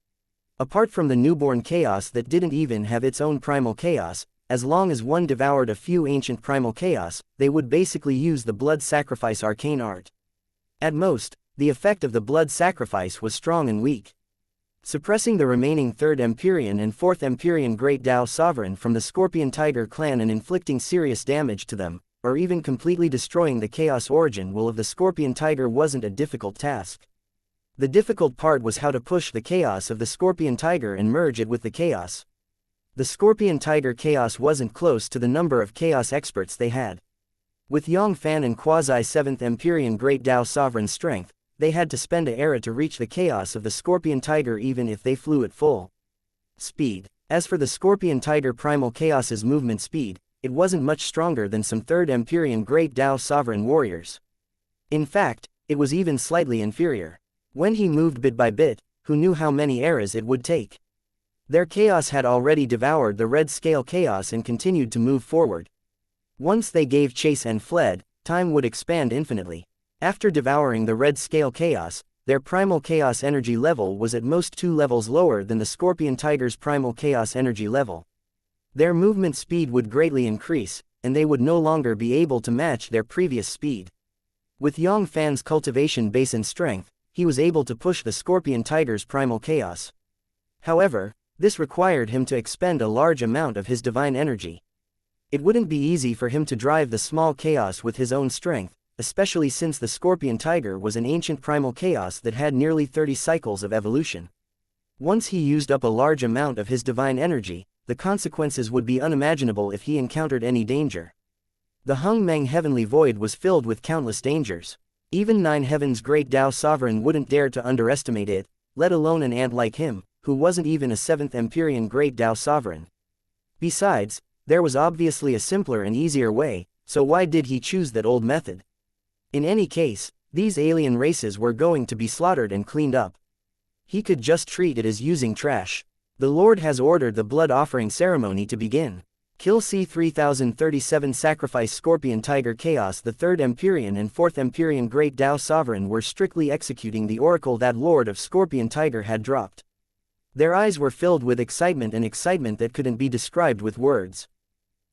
Apart from the newborn chaos that didn't even have its own primal chaos, as long as one devoured a few ancient primal chaos, they would basically use the blood sacrifice arcane art. At most, the effect of the blood sacrifice was strong and weak. Suppressing the remaining 3rd Empyrean and 4th Empyrean Great Tao Sovereign from the Scorpion Tiger clan and inflicting serious damage to them, or even completely destroying the chaos origin will of the Scorpion Tiger wasn't a difficult task. The difficult part was how to push the chaos of the Scorpion Tiger and merge it with the chaos. The Scorpion Tiger chaos wasn't close to the number of chaos experts they had. With Yang Fann and quasi-7th Empyrean Great Tao Sovereign strength, they had to spend an era to reach the chaos of the Scorpion Tiger even if they flew at full speed. As for the Scorpion Tiger Primal Chaos's movement speed, it wasn't much stronger than some 3rd Empyrean Great Tao Sovereign warriors. In fact, it was even slightly inferior. When he moved bit by bit, who knew how many eras it would take? Their chaos had already devoured the Red Scale chaos and continued to move forward. Once they gave chase and fled, time would expand infinitely. After devouring the Red Scale chaos, their primal chaos energy level was at most 2 levels lower than the Scorpion Tiger's primal chaos energy level. Their movement speed would greatly increase, and they would no longer be able to match their previous speed. With Yang Fann's cultivation base and strength, he was able to push the Scorpion Tiger's primal chaos. However, this required him to expend a large amount of his divine energy. It wouldn't be easy for him to drive the small chaos with his own strength, especially since the Scorpion Tiger was an ancient primal chaos that had nearly 30 cycles of evolution. Once he used up a large amount of his divine energy, the consequences would be unimaginable if he encountered any danger. The Hungmeng Heavenly Void was filled with countless dangers. Even 9 Heaven's Great Tao Sovereign wouldn't dare to underestimate it, let alone an ant like him, who wasn't even a 7th Empyrean Great Dao Sovereign. Besides, there was obviously a simpler and easier way, so why did he choose that old method? In any case, these alien races were going to be slaughtered and cleaned up. He could just treat it as using trash. The Lord has ordered the blood offering ceremony to begin. Kill C-3037 Sacrifice Scorpion Tiger Chaos. The 3rd Empyrean and 4th Empyrean Great Dao Sovereign were strictly executing the oracle that Lord of Scorpion Tiger had dropped. Their eyes were filled with excitement, and excitement that couldn't be described with words.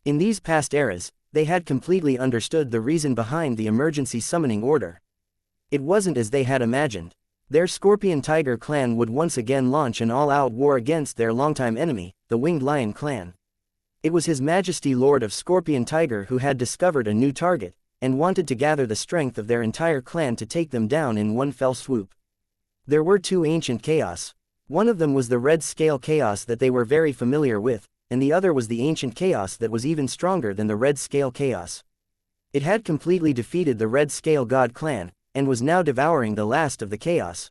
In these past eras, they had completely understood the reason behind the emergency summoning order. It wasn't as they had imagined. Their Scorpion Tiger clan would once again launch an all-out war against their longtime enemy, the Winged Lion clan. It was His Majesty Lord of Scorpion Tiger who had discovered a new target, and wanted to gather the strength of their entire clan to take them down in one fell swoop. There were 2 ancient chaos. One of them was the red scale chaos that they were very familiar with, and the other was the ancient chaos that was even stronger than the red scale chaos. It had completely defeated the red scale god clan, and was now devouring the last of the chaos.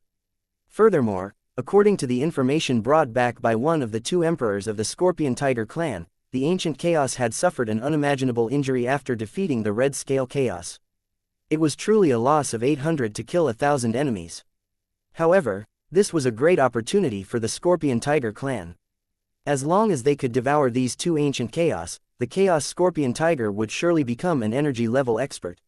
Furthermore, according to the information brought back by one of the 2 emperors of the Scorpion Tiger clan, the ancient chaos had suffered an unimaginable injury after defeating the red scale chaos. It was truly a loss of 800 to kill 1,000 enemies. However, this was a great opportunity for the Scorpion Tiger clan. As long as they could devour these 2 ancient chaos, the Chaos Scorpion Tiger would surely become an energy level expert.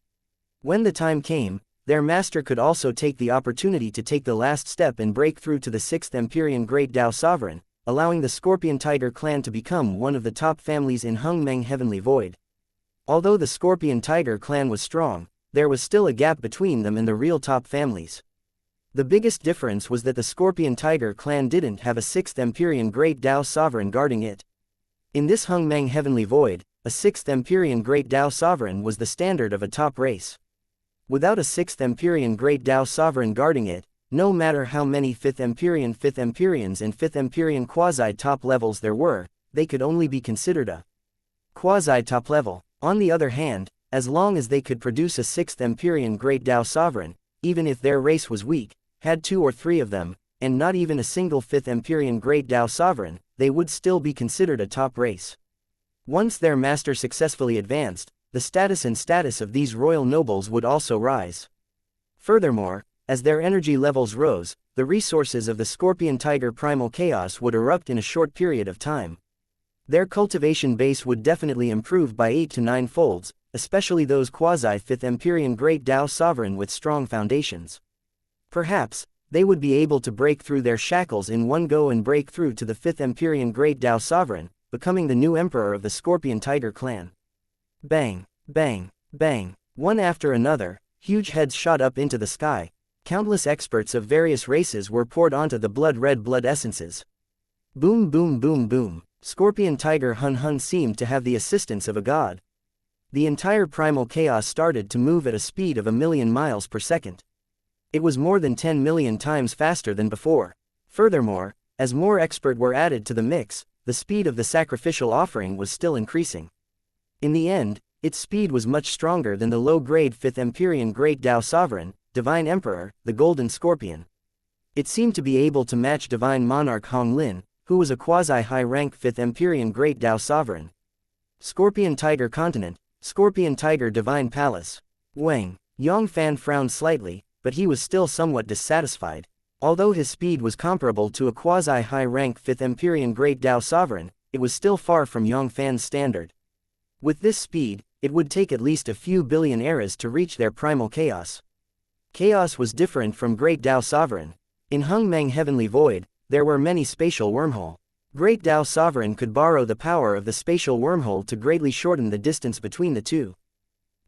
When the time came, their master could also take the opportunity to take the last step and break through to the 6th Empyrean Great Dao Sovereign, allowing the Scorpion Tiger clan to become one of the top families in Hungmeng Heavenly Void. Although the Scorpion Tiger clan was strong, there was still a gap between them and the real top families. The biggest difference was that the Scorpion Tiger clan didn't have a 6th Empyrean Great Dao Sovereign guarding it. In this Hungmeng Heavenly Void, a 6th Empyrean Great Dao Sovereign was the standard of a top race. Without a 6th Empyrean Great Dao Sovereign guarding it, no matter how many 5th Empyrean, 5th Empyreans and 5th Empyrean quasi-top levels there were, they could only be considered a quasi-top level. On the other hand, as long as they could produce a 6th Empyrean Great Dao Sovereign, even if their race was weak, had 2 or 3 of them, and not even a single 5th Empyrean Great Dao Sovereign, they would still be considered a top race. Once their master successfully advanced, the status of these royal nobles would also rise. Furthermore, as their energy levels rose, the resources of the Scorpion Tiger Primal Chaos would erupt in a short period of time. Their cultivation base would definitely improve by 8 to 9 folds, especially those quasi-5th Empyrean Great Dao Sovereign with strong foundations. Perhaps, they would be able to break through their shackles in one go and break through to the 5th Empyrean Great Dao Sovereign, becoming the new emperor of the Scorpion Tiger clan. Bang, bang, bang, one after another, huge heads shot up into the sky. Countless experts of various races were poured onto the blood-red blood essences. Boom boom boom boom. Scorpion Tiger Hun Hun seemed to have the assistance of a god. The entire primal chaos started to move at a speed of 1,000,000 miles per second. It was more than 10 million times faster than before. Furthermore, as more experts were added to the mix, the speed of the sacrificial offering was still increasing. In the end, its speed was much stronger than the low-grade 5th Empyrean Great Dao Sovereign, Divine Emperor, the Golden Scorpion. It seemed to be able to match Divine Monarch Hong Lin, who was a quasi-high-rank 5th Empyrean Great Dao Sovereign. Scorpion Tiger Continent, Scorpion Tiger Divine Palace. Wang. Yang Fann frowned slightly, but he was still somewhat dissatisfied. Although his speed was comparable to a quasi-high-rank 5th Empyrean Great Dao Sovereign, it was still far from Yang Fann's standard. With this speed, it would take at least a few billion eras to reach their primal chaos. Chaos was different from Great Dao Sovereign. In Hungmeng Heavenly Void, there were many spatial wormhole. Great Dao Sovereign could borrow the power of the spatial wormhole to greatly shorten the distance between the two.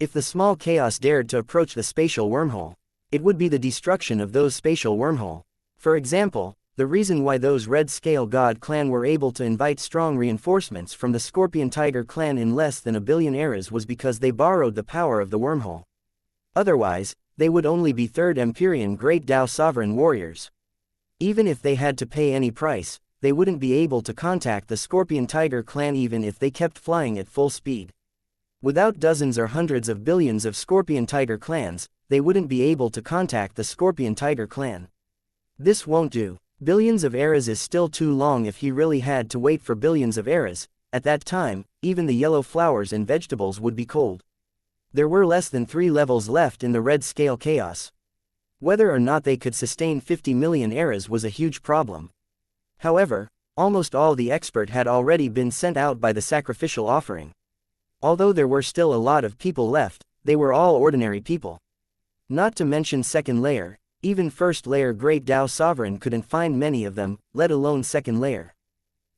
If the small chaos dared to approach the spatial wormhole, it would be the destruction of those spatial wormhole. For example, the reason why those Red Scale God clan were able to invite strong reinforcements from the Scorpion Tiger clan in less than a billion eras was because they borrowed the power of the wormhole. Otherwise, they would only be 3rd Empyrean Great Dao Sovereign warriors. Even if they had to pay any price, they wouldn't be able to contact the Scorpion Tiger clan even if they kept flying at full speed. Without dozens or hundreds of billions of Scorpion Tiger clans, they wouldn't be able to contact the Scorpion Tiger clan. This won't do. Billions of eras is still too long if he really had to wait for billions of eras. At that time, even the yellow flowers and vegetables would be cold. There were less than 3 levels left in the red scale chaos. Whether or not they could sustain 50 million eras was a huge problem. However, almost all the expert had already been sent out by the sacrificial offering. Although there were still a lot of people left, they were all ordinary people. Not to mention second layer, even first layer Great Tao Sovereign couldn't find many of them, let alone second layer.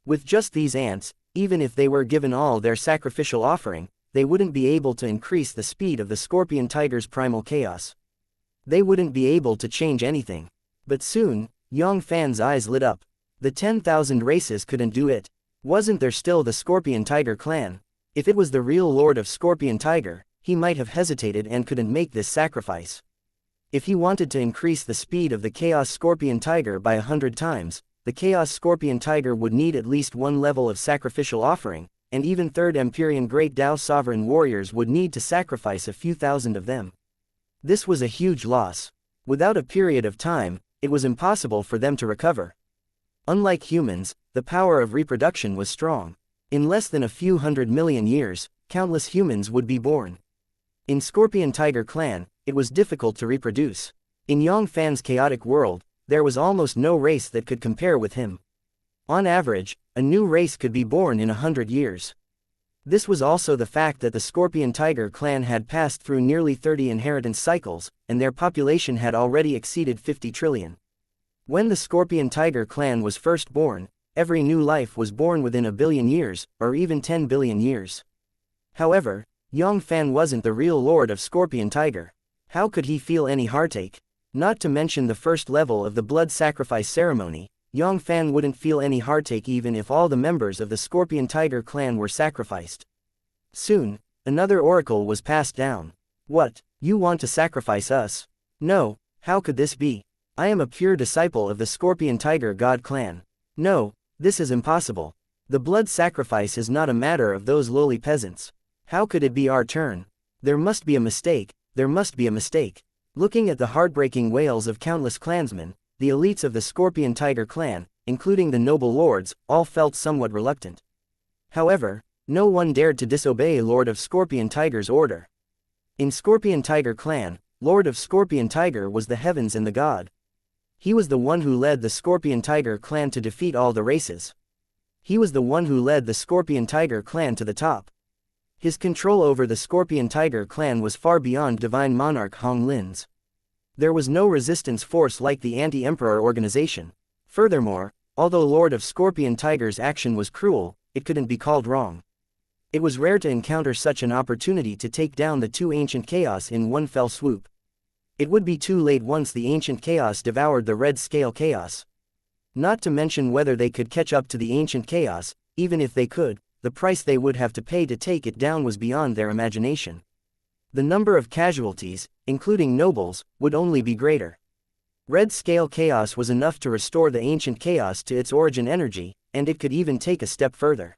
With just these ants, even if they were given all their sacrificial offering, they wouldn't be able to increase the speed of the Scorpion Tiger's primal chaos. They wouldn't be able to change anything. But soon, Yang Fann's eyes lit up. The 10,000 races couldn't do it. Wasn't there still the Scorpion Tiger clan? If it was the real Lord of Scorpion Tiger, he might have hesitated and couldn't make this sacrifice. If he wanted to increase the speed of the Chaos Scorpion Tiger by 100 times, the Chaos Scorpion Tiger would need at least one level of sacrificial offering, and even Third Empyrean Great Tao Sovereign warriors would need to sacrifice a few thousand of them. This was a huge loss. Without a period of time, it was impossible for them to recover. Unlike humans, the power of reproduction was strong. In less than a few 100 million years, countless humans would be born. In Scorpion Tiger clan, it was difficult to reproduce. In Yang Fann's chaotic world, there was almost no race that could compare with him. On average, a new race could be born in 100 years. This was also the fact that the Scorpion Tiger clan had passed through nearly 30 inheritance cycles, and their population had already exceeded 50 trillion. When the Scorpion Tiger clan was first born, every new life was born within a billion years, or even 10 billion years. However, Yang Fann wasn't the real Lord of Scorpion Tiger. How could he feel any heartache? Not to mention the first level of the blood sacrifice ceremony, Yang Fann wouldn't feel any heartache even if all the members of the Scorpion Tiger clan were sacrificed. Soon, another oracle was passed down. What, you want to sacrifice us? No, how could this be? I am a pure disciple of the Scorpion Tiger God clan. No, this is impossible. The blood sacrifice is not a matter of those lowly peasants. How could it be our turn? There must be a mistake, there must be a mistake. Looking at the heartbreaking wails of countless clansmen, the elites of the Scorpion Tiger clan, including the noble lords, all felt somewhat reluctant. However, no one dared to disobey Lord of Scorpion Tiger's order. In Scorpion Tiger clan, Lord of Scorpion Tiger was the heavens and the god. He was the one who led the Scorpion Tiger clan to defeat all the races. He was the one who led the Scorpion Tiger clan to the top. His control over the Scorpion Tiger clan was far beyond Divine Monarch Hong Lin's. There was no resistance force like the Anti-Emperor organization. Furthermore, although Lord of Scorpion Tiger's action was cruel, it couldn't be called wrong. It was rare to encounter such an opportunity to take down the two ancient chaos in one fell swoop. It would be too late once the ancient chaos devoured the red scale chaos. Not to mention whether they could catch up to the ancient chaos. Even if they could, the price they would have to pay to take it down was beyond their imagination. The number of casualties, including nobles, would only be greater. Red scale chaos was enough to restore the ancient chaos to its origin energy, and it could even take a step further.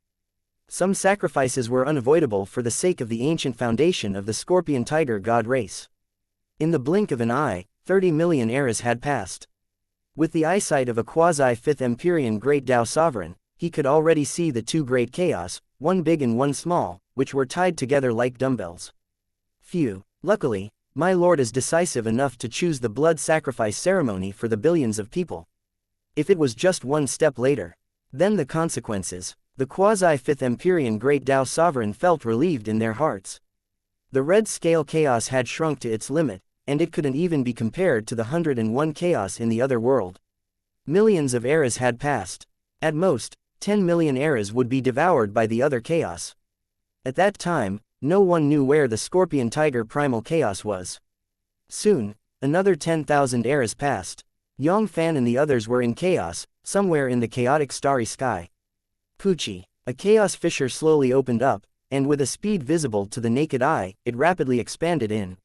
Some sacrifices were unavoidable for the sake of the ancient foundation of the Scorpion Tiger god race. In the blink of an eye, 30 million eras had passed. With the eyesight of a quasi-fifth Empyrean Great Tao Sovereign, he could already see the two great chaos, one big and one small, which were tied together like dumbbells. Phew, luckily, my lord is decisive enough to choose the blood sacrifice ceremony for the billions of people. If it was just one step later, then the consequences. The quasi-fifth Empyrean Great Tao Sovereign felt relieved in their hearts. The red scale chaos had shrunk to its limit, and it couldn't even be compared to the 101 chaos in the other world. Millions of eras had passed. At most, 10 million eras would be devoured by the other chaos. At that time, no one knew where the Scorpion Tiger primal chaos was. Soon, another 10,000 eras passed. Yang Fann and the others were in chaos, somewhere in the chaotic starry sky. Poochie, a chaos fissure slowly opened up, and with a speed visible to the naked eye, it rapidly expanded in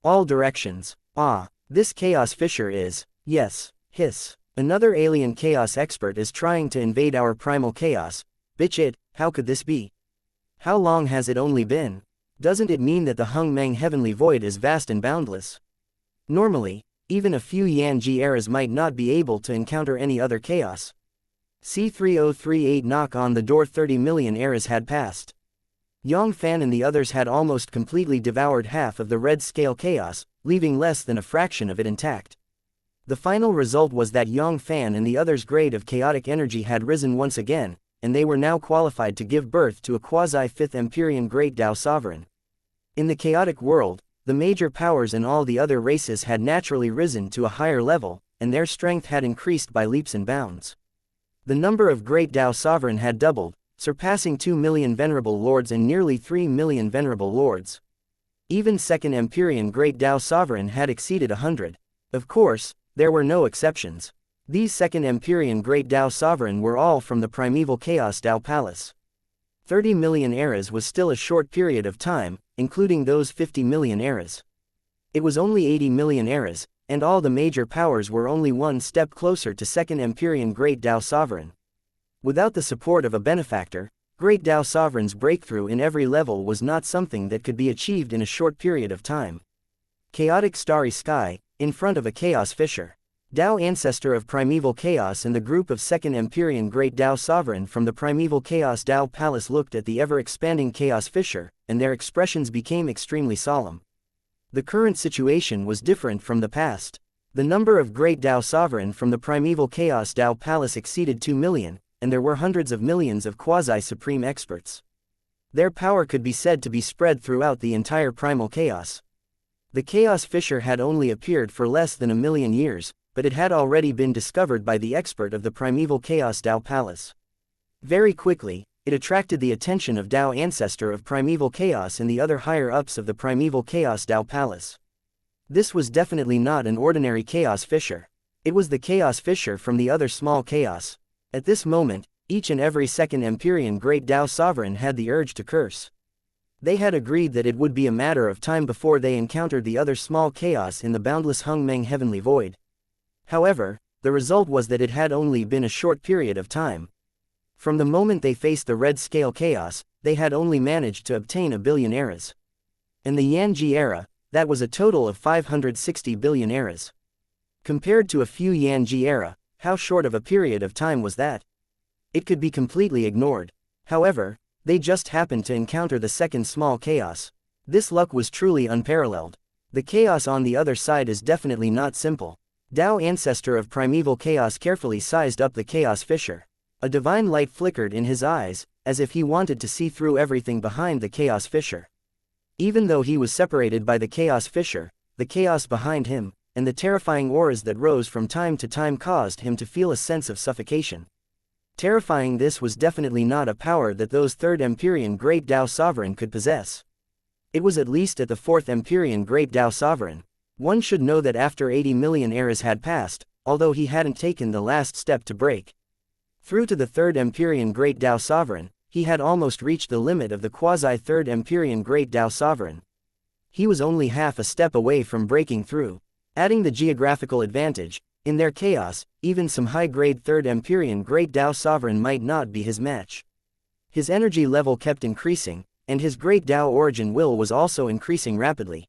all directions. Ah, this chaos fissure is, yes, hiss. Another alien chaos expert is trying to invade our primal chaos. Bitch it, how could this be? How long has it only been? Doesn't it mean that the Hung Meng heavenly void is vast and boundless? Normally, even a few Yang eras might not be able to encounter any other chaos. C3038 knock on the door. 30 million eras had passed. Yang Fann and the others had almost completely devoured half of the red scale chaos, leaving less than a fraction of it intact. The final result was that Yang Fann and the others' grade of chaotic energy had risen once again, and they were now qualified to give birth to a quasi-5th Empyrean Great Tao Sovereign. In the chaotic world, the major powers in all the other races had naturally risen to a higher level, and their strength had increased by leaps and bounds. The number of Great Tao Sovereign had doubled, surpassing 2 million Venerable Lords and nearly 3 million Venerable Lords. Even Second Empyrean Great Tao Sovereign had exceeded 100. Of course, there were no exceptions. These Second Empyrean Great Tao Sovereign were all from the primeval Chaos Tao Palace. 30 million eras was still a short period of time, including those 50 million eras. It was only 80 million eras, and all the major powers were only one step closer to Second Empyrean Great Tao Sovereign. Without the support of a benefactor, Great Tao Sovereign's breakthrough in every level was not something that could be achieved in a short period of time. Chaotic starry sky, in front of a chaos fissure. Tao ancestor of primeval chaos and the group of Second Empyrean Great Tao Sovereign from the primeval Chaos Tao Palace looked at the ever-expanding chaos fissure, and their expressions became extremely solemn. The current situation was different from the past. The number of Great Tao Sovereign from the primeval Chaos Tao Palace exceeded 2 million, and there were hundreds of millions of quasi-supreme experts. Their power could be said to be spread throughout the entire primal chaos. The chaos fissure had only appeared for less than 1 million years, but it had already been discovered by the expert of the primeval Chaos Tao Palace. Very quickly, it attracted the attention of Tao ancestor of primeval chaos and the other higher-ups of the primeval Chaos Tao Palace. This was definitely not an ordinary chaos fissure. It was the chaos fissure from the other small chaos. At this moment, each and every Second Empyrean Great Tao Sovereign had the urge to curse. They had agreed that it would be a matter of time before they encountered the other small chaos in the boundless Hung Meng heavenly void. However, the result was that it had only been a short period of time. From the moment they faced the red scale chaos, they had only managed to obtain 1 billion eras. In the Yang era, that was a total of 560 billion eras. Compared to a few Yang era, how short of a period of time was that? It could be completely ignored. However, they just happened to encounter the second small chaos. This luck was truly unparalleled. The chaos on the other side is definitely not simple. Tao ancestor of primeval chaos carefully sized up the chaos fissure. A divine light flickered in his eyes, as if he wanted to see through everything behind the chaos fissure. Even though he was separated by the chaos fissure, the chaos behind him, and the terrifying auras that rose from time to time caused him to feel a sense of suffocation. Terrifying, this was definitely not a power that those Third Empyrean Great Tao Sovereign could possess. It was at least at the Fourth Empyrean Great Tao Sovereign. One should know that after 80 million eras had passed, although he hadn't taken the last step to break through to the Third Empyrean Great Tao Sovereign, he had almost reached the limit of the quasi-Third Empyrean Great Tao Sovereign. He was only half a step away from breaking through. Adding the geographical advantage, in their chaos, even some high-grade Third Empyrean Great Tao Sovereign might not be his match. His energy level kept increasing, and his Great Tao Origin will was also increasing rapidly.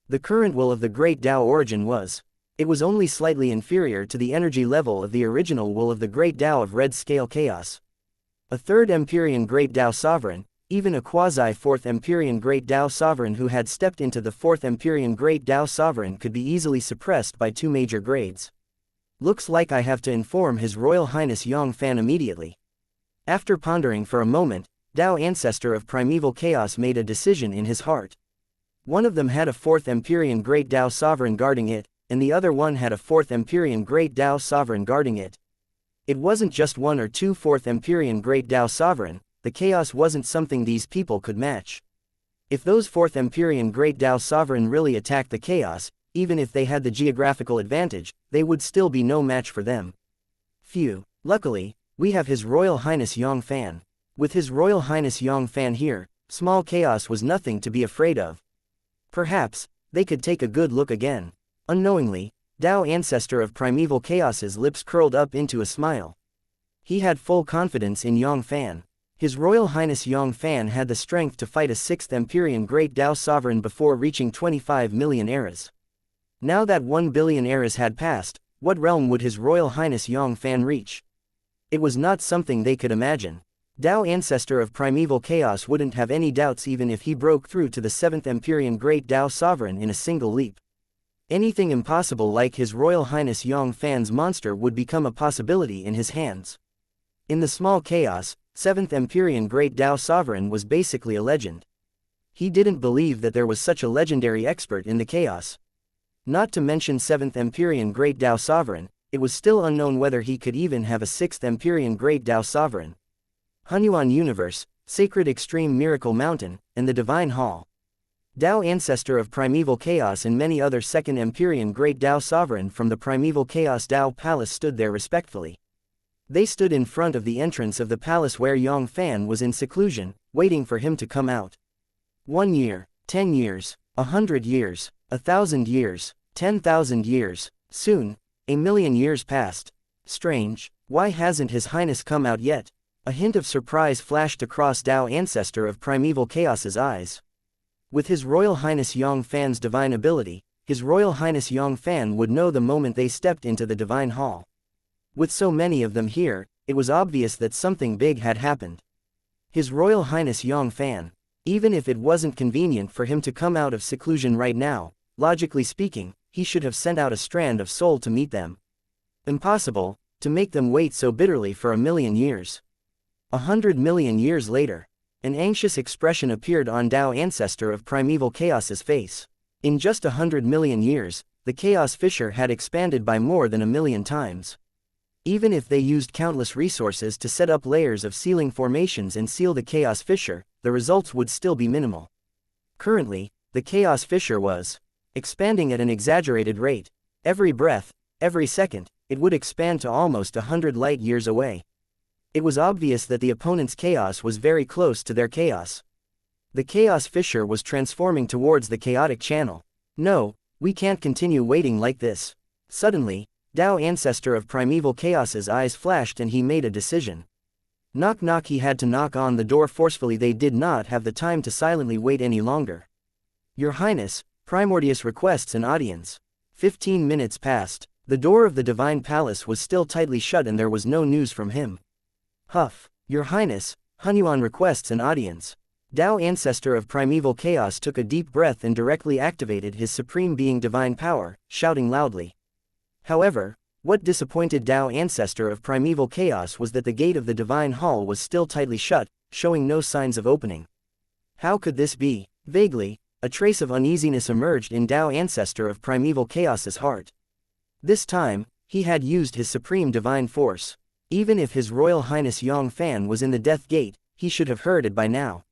The current will of the Great Tao Origin was. It was only slightly inferior to the energy level of the original will of the Great Tao of Red Scale Chaos. A Third Empyrean Great Tao Sovereign, even a quasi-Fourth Empyrean Great Tao Sovereign who had stepped into the Fourth Empyrean Great Tao Sovereign could be easily suppressed by 2 major grades. Looks like I have to inform His Royal Highness Yang Fann immediately. After pondering for a moment, Tao ancestor of primeval chaos made a decision in his heart. One of them had a Fourth Empyrean Great Tao Sovereign guarding it, and the other one had a Fourth Empyrean Great Tao Sovereign guarding it. It wasn't just 1 or 2 Fourth Empyrean Great Tao Sovereign, the chaos wasn't something these people could match. If those Fourth Empyrean Great Tao Sovereign really attacked the chaos, even if they had the geographical advantage, they would still be no match for them. Phew. Luckily, we have His Royal Highness Yang Fann. With His Royal Highness Yang Fann here, small chaos was nothing to be afraid of. Perhaps they could take a good look again. Unknowingly, Tao ancestor of primeval chaos's lips curled up into a smile. He had full confidence in Yang Fann. His Royal Highness Yang Fann had the strength to fight a 6th Empyrean Great Tao Sovereign before reaching 25 million eras. Now that 1 billion eras had passed, what realm would His Royal Highness Yang Fann reach? It was not something they could imagine. Tao, ancestor of primeval chaos, wouldn't have any doubts even if he broke through to the 7th Empyrean Great Tao Sovereign in a single leap. Anything impossible like His Royal Highness Yang Fann's monster would become a possibility in his hands. In the small chaos, 7th Empyrean Great Tao Sovereign was basically a legend. He didn't believe that there was such a legendary expert in the chaos. Not to mention 7th Empyrean Great Tao Sovereign, it was still unknown whether he could even have a 6th Empyrean Great Tao Sovereign. Hunyuan Universe, Sacred Extreme Miracle Mountain, and the Divine Hall. Tao, ancestor of primeval chaos, and many other 2nd Empyrean Great Tao Sovereign from the primeval chaos Tao Palace stood there respectfully. They stood in front of the entrance of the palace where Yang Fann was in seclusion, waiting for him to come out. 1 year, 10 years, 100 years, 1,000 years, 10,000 years, soon, 1,000,000 years passed. Strange, why hasn't His Highness come out yet? A hint of surprise flashed across Tao, ancestor of primeval chaos's eyes. With His Royal Highness Yang Fann's divine ability, His Royal Highness Yang Fann would know the moment they stepped into the Divine Hall. With so many of them here, it was obvious that something big had happened. His Royal Highness Yang Fann, even if it wasn't convenient for him to come out of seclusion right now, logically speaking, he should have sent out a strand of soul to meet them. Impossible, to make them wait so bitterly for 1,000,000 years. 100 million years later, an anxious expression appeared on Tao, ancestor of primeval chaos's face. In just 100 million years, the chaos fissure had expanded by more than 1,000,000 times. Even if they used countless resources to set up layers of sealing formations and seal the chaos fissure, the results would still be minimal. Currently, the chaos fissure was expanding at an exaggerated rate. Every breath, every second, it would expand to almost 100 light years away. It was obvious that the opponent's chaos was very close to their chaos. The chaos fissure was transforming towards the chaotic channel. No, we can't continue waiting like this. Suddenly, Tao, ancestor of primeval chaos's eyes flashed and he made a decision. Knock knock. He had to knock on the door forcefully. They did not have the time to silently wait any longer. Your Highness, Primordius requests an audience. 15 minutes passed. The door of the Divine Palace was still tightly shut and there was no news from him. Huff. Your Highness, Hunyuan requests an audience. Tao, ancestor of primeval chaos, took a deep breath and directly activated his supreme being divine power, shouting loudly. However, what disappointed Tao, ancestor of primeval chaos, was that the gate of the Divine Hall was still tightly shut, showing no signs of opening. How could this be? Vaguely, a trace of uneasiness emerged in Tao, ancestor of primeval chaos's heart. This time, he had used his supreme divine force. Even if His Royal Highness Yang Fann was in the Death Gate, he should have heard it by now.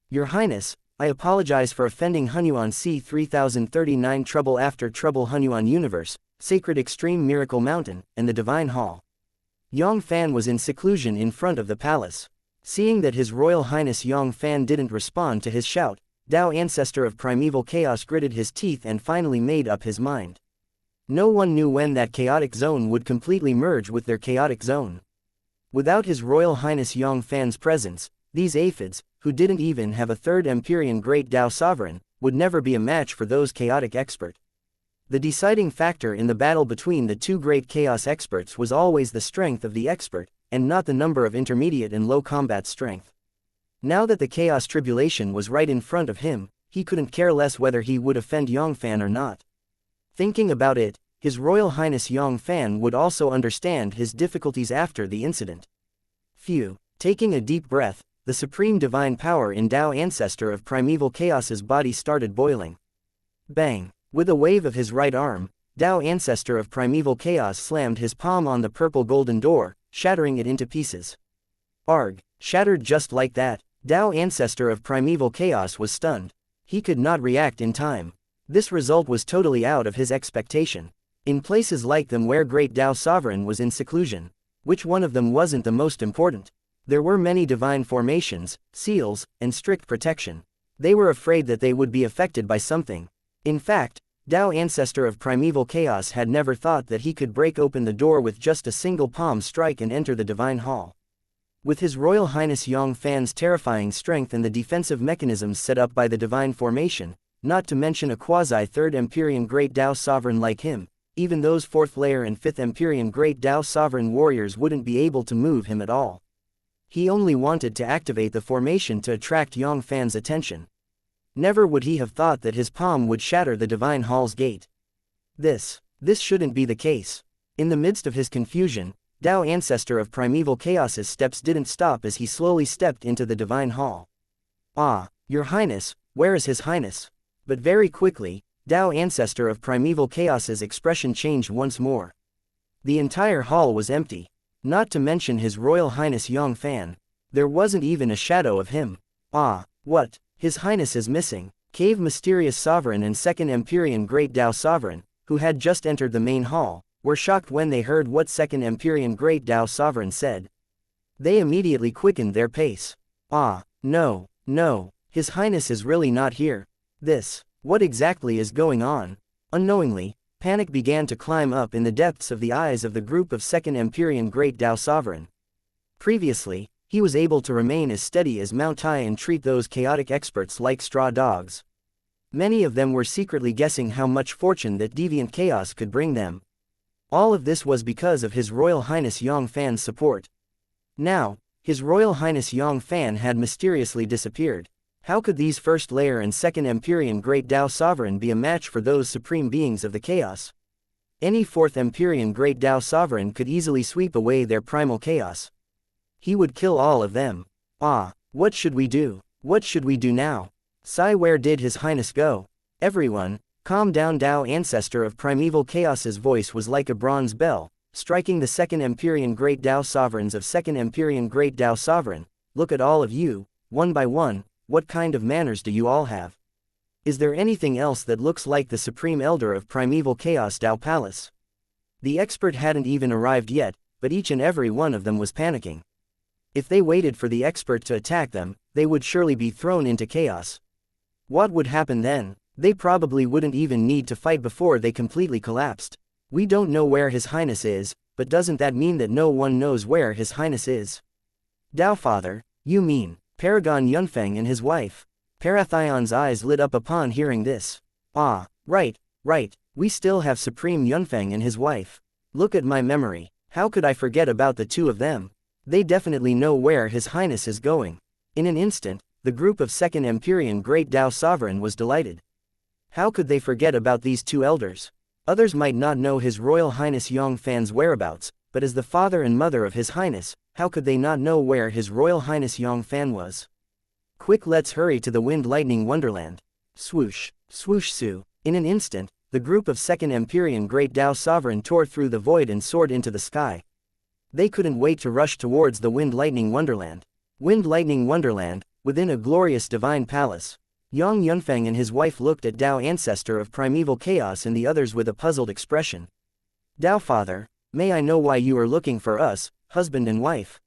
Your Highness, I apologize for offending Hunyuan C. 3039 Trouble After Trouble. Hunyuan Universe, Sacred Extreme Miracle Mountain, and the Divine Hall. Yang Fann was in seclusion in front of the palace. Seeing that His Royal Highness Yang Fann didn't respond to his shout, Tao, ancestor of primeval chaos, gritted his teeth and finally made up his mind. No one knew when that chaotic zone would completely merge with their chaotic zone. Without His Royal Highness Yang Fann's presence, these aphids, who didn't even have a 3rd Empyrean Great Tao Sovereign, would never be a match for those chaotic experts. The deciding factor in the battle between the two great chaos experts was always the strength of the expert, and not the number of intermediate and low combat strength. Now that the chaos tribulation was right in front of him, he couldn't care less whether he would offend Yang Fann or not. Thinking about it, His Royal Highness Yang Fann would also understand his difficulties after the incident. Phew. Taking a deep breath, the supreme divine power in Tao, ancestor of primeval chaos's body started boiling. Bang. With a wave of his right arm, Tao, ancestor of primeval chaos, slammed his palm on the purple golden door, shattering it into pieces. Arg. Shattered just like that. Tao, ancestor of primeval chaos, was stunned. He could not react in time. This result was totally out of his expectation. In places like them where Great Tao Sovereign was in seclusion, which one of them wasn't the most important? There were many divine formations, seals, and strict protection. They were afraid that they would be affected by something. In fact, Tao, ancestor of primeval chaos, had never thought that he could break open the door with just a single palm strike and enter the Divine Hall. With His Royal Highness Yang Fann's terrifying strength and the defensive mechanisms set up by the divine formation, not to mention a quasi-third Empyrean Great Dao Sovereign like him. Even those 4th layer and 5th Empyrean Great Dao Sovereign warriors wouldn't be able to move him at all. He only wanted to activate the formation to attract Yang Fann's attention. Never would he have thought that his palm would shatter the Divine Hall's gate. This shouldn't be the case. In the midst of his confusion, Dao Ancestor of Primeval Chaos's steps didn't stop as he slowly stepped into the Divine Hall. "Ah, Your Highness, where is His Highness?" But very quickly, Dao Ancestor of Primeval Chaos's expression changed once more. The entire hall was empty. Not to mention His Royal Highness Yang Fann. There wasn't even a shadow of him. "Ah, what? His Highness is missing." Cave Mysterious Sovereign and 2nd Empyrean Great Dao Sovereign, who had just entered the main hall, were shocked when they heard what 2nd Empyrean Great Dao Sovereign said. They immediately quickened their pace. "Ah, no, His Highness is really not here. What exactly is going on?" Unknowingly, panic began to climb up in the depths of the eyes of the group of 2nd Empyrean Great Dao Sovereign. Previously, he was able to remain as steady as Mount Tai and treat those chaotic experts like straw dogs. Many of them were secretly guessing how much fortune that deviant chaos could bring them. All of this was because of His Royal Highness Yang Fann's support. Now, His Royal Highness Yang Fann had mysteriously disappeared. How could these 1st layer and 2nd Empyrean Great Dao Sovereign be a match for those supreme beings of the chaos? Any 4th Empyrean Great Dao Sovereign could easily sweep away their primal chaos. He would kill all of them. "Ah, what should we do? What should we do now? Sai, where did His Highness go? Everyone, calm down." Dao Ancestor of Primeval Chaos's voice was like a bronze bell, striking the 2nd Empyrean Great Dao Sovereigns of 2nd Empyrean Great Dao Sovereign. "Look at all of you, one by one, what kind of manners do you all have? Is there anything else that looks like the Supreme Elder of Primeval Chaos Dao Palace?" The expert hadn't even arrived yet, but each and every one of them was panicking. If they waited for the expert to attack them, they would surely be thrown into chaos. What would happen then? They probably wouldn't even need to fight before they completely collapsed. "We don't know where His Highness is, but doesn't that mean that no one knows where His Highness is?" "Dao Father, you mean Paragon Yunfeng and his wife?" Parathion's eyes lit up upon hearing this. "Ah, right, we still have Supreme Yunfeng and his wife. Look at my memory, how could I forget about the two of them? They definitely know where His Highness is going." In an instant, the group of 2nd Empyrean Great Dao Sovereign was delighted. How could they forget about these two elders? Others might not know His Royal Highness Yang Fann's whereabouts, but as the father and mother of His Highness, how could they not know where His Royal Highness Yang Fann was? "Quick, let's hurry to the Wind Lightning Wonderland." Swoosh, swoosh su. In an instant, the group of 2nd Empyrean Great Dao Sovereign tore through the void and soared into the sky. They couldn't wait to rush towards the Wind Lightning Wonderland. Wind Lightning Wonderland, within a glorious divine palace. Yang Yunfeng and his wife looked at Dao Ancestor of Primeval Chaos and the others with a puzzled expression. "Dao Father, may I know why you are looking for us, husband and wife?"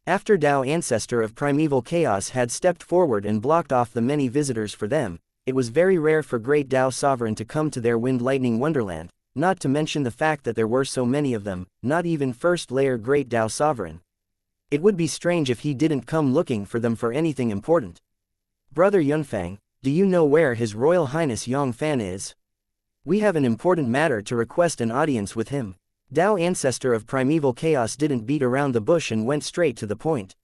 After Dao Ancestor of Primeval Chaos had stepped forward and blocked off the many visitors for them, it was very rare for Great Dao Sovereign to come to their Wind Lightning Wonderland, not to mention the fact that there were so many of them, not even 1st layer Great Dao Sovereign. It would be strange if he didn't come looking for them for anything important. "Brother Yunfeng, do you know where His Royal Highness Yang Fann is? We have an important matter to request an audience with him." Dao Ancestor of Primeval Chaos didn't beat around the bush and went straight to the point.